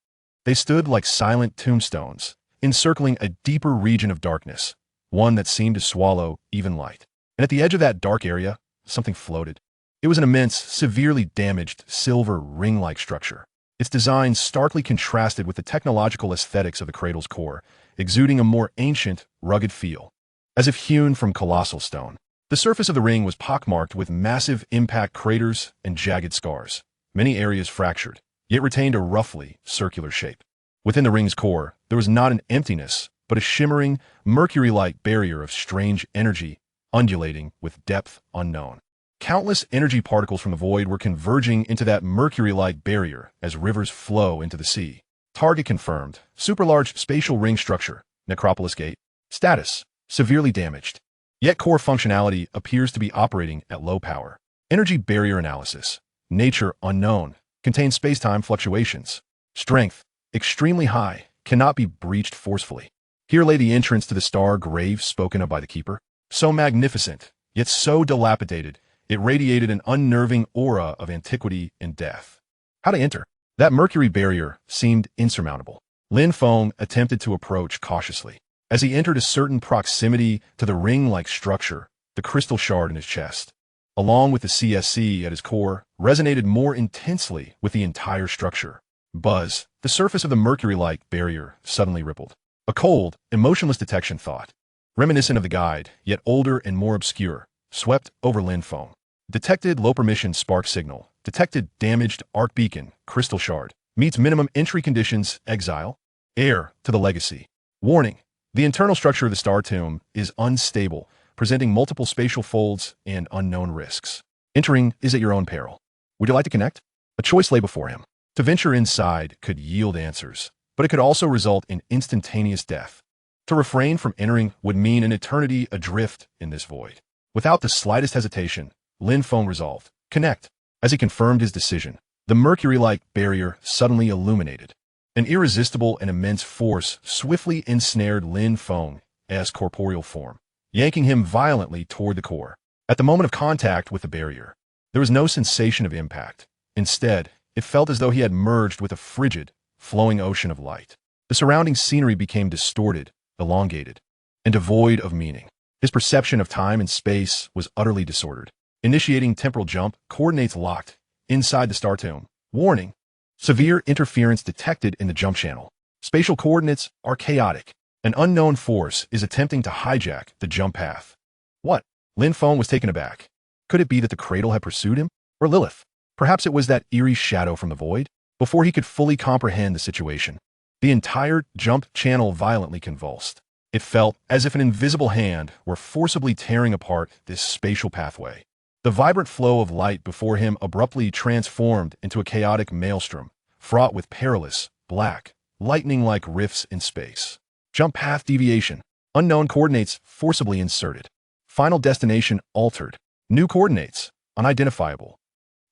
They stood like silent tombstones, encircling a deeper region of darkness, one that seemed to swallow even light. And at the edge of that dark area, something floated. It was an immense, severely damaged, silver ring-like structure. Its design starkly contrasted with the technological aesthetics of the cradle's core, exuding a more ancient, rugged feel, as if hewn from colossal stone. The surface of the ring was pockmarked with massive impact craters and jagged scars, many areas fractured, yet retained a roughly circular shape. Within the ring's core, there was not an emptiness, but a shimmering, mercury-like barrier of strange energy, undulating with depth unknown. Countless energy particles from the void were converging into that mercury-like barrier as rivers flow into the sea. Target confirmed. Superlarge spatial ring structure. Necropolis gate. Status: severely damaged. Yet core functionality appears to be operating at low power. Energy barrier analysis. Nature unknown. Contains spacetime fluctuations. Strength: extremely high. Cannot be breached forcefully. Here lay the entrance to the star grave spoken of by the keeper. So magnificent, yet so dilapidated, it radiated an unnerving aura of antiquity and death. How to enter? That mercury barrier seemed insurmountable. Lin Feng attempted to approach cautiously. As he entered a certain proximity to the ring-like structure, the crystal shard in his chest, along with the CSC at his core, resonated more intensely with the entire structure. Buzz, the surface of the mercury-like barrier suddenly rippled. A cold, emotionless detection thought, reminiscent of the guide, yet older and more obscure, swept over Lin Feng. Detected low permission spark signal. Detected damaged arc beacon, crystal shard. Meets minimum entry conditions, exile. Heir to the legacy. Warning: the internal structure of the star tomb is unstable, presenting multiple spatial folds and unknown risks. Entering is at your own peril. Would you like to connect? A choice lay before him. To venture inside could yield answers, but it could also result in instantaneous death. To refrain from entering would mean an eternity adrift in this void. Without the slightest hesitation, Lin Feng resolved. Connect. As he confirmed his decision, the mercury-like barrier suddenly illuminated. An irresistible and immense force swiftly ensnared Lin Feng's corporeal form, yanking him violently toward the core. At the moment of contact with the barrier, there was no sensation of impact. Instead, it felt as though he had merged with a frigid, flowing ocean of light. The surrounding scenery became distorted, elongated, and devoid of meaning. His perception of time and space was utterly disordered. Initiating temporal jump, coordinates locked, inside the star tomb. Warning: severe interference detected in the jump channel. Spatial coordinates are chaotic. An unknown force is attempting to hijack the jump path. What? Lin Feng was taken aback. Could it be that the cradle had pursued him? Or Lilith? Perhaps it was that eerie shadow from the void? Before he could fully comprehend the situation, the entire jump channel violently convulsed. It felt as if an invisible hand were forcibly tearing apart this spatial pathway. The vibrant flow of light before him abruptly transformed into a chaotic maelstrom, fraught with perilous, black, lightning-like rifts in space. Jump path deviation. Unknown coordinates forcibly inserted. Final destination altered. New coordinates unidentifiable.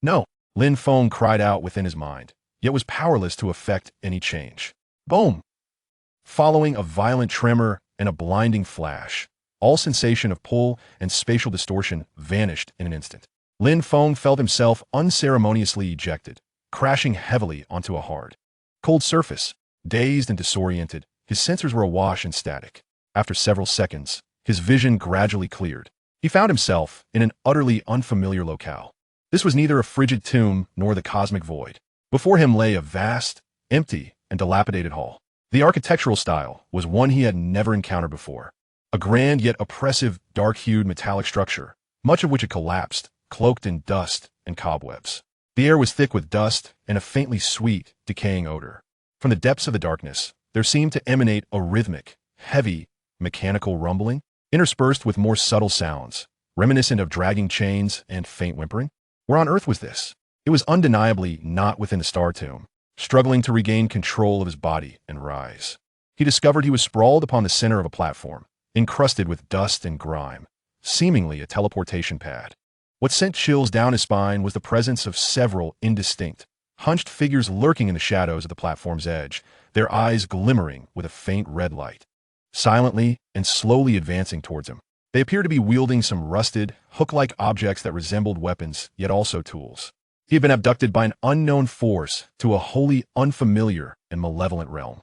No, Lin Feng cried out within his mind, yet was powerless to effect any change. Boom! Following a violent tremor and a blinding flash, all sensation of pull and spatial distortion vanished in an instant. Lin Feng felt himself unceremoniously ejected, crashing heavily onto a hard, cold surface. Dazed and disoriented, his sensors were awash in static. After several seconds, his vision gradually cleared. He found himself in an utterly unfamiliar locale. This was neither a frigid tomb nor the cosmic void. Before him lay a vast, empty, and dilapidated hall. The architectural style was one he had never encountered before. A grand yet oppressive, dark-hued metallic structure, much of which had collapsed, cloaked in dust and cobwebs. The air was thick with dust and a faintly sweet, decaying odor. From the depths of the darkness, there seemed to emanate a rhythmic, heavy, mechanical rumbling, interspersed with more subtle sounds, reminiscent of dragging chains and faint whimpering. Where on earth was this? It was undeniably not within the Star Tomb. Struggling to regain control of his body and rise, he discovered he was sprawled upon the center of a platform, encrusted with dust and grime, seemingly a teleportation pad. What sent chills down his spine was the presence of several indistinct, hunched figures lurking in the shadows of the platform's edge, their eyes glimmering with a faint red light. Silently and slowly advancing towards him, they appeared to be wielding some rusted, hook-like objects that resembled weapons, yet also tools. He had been abducted by an unknown force to a wholly unfamiliar and malevolent realm.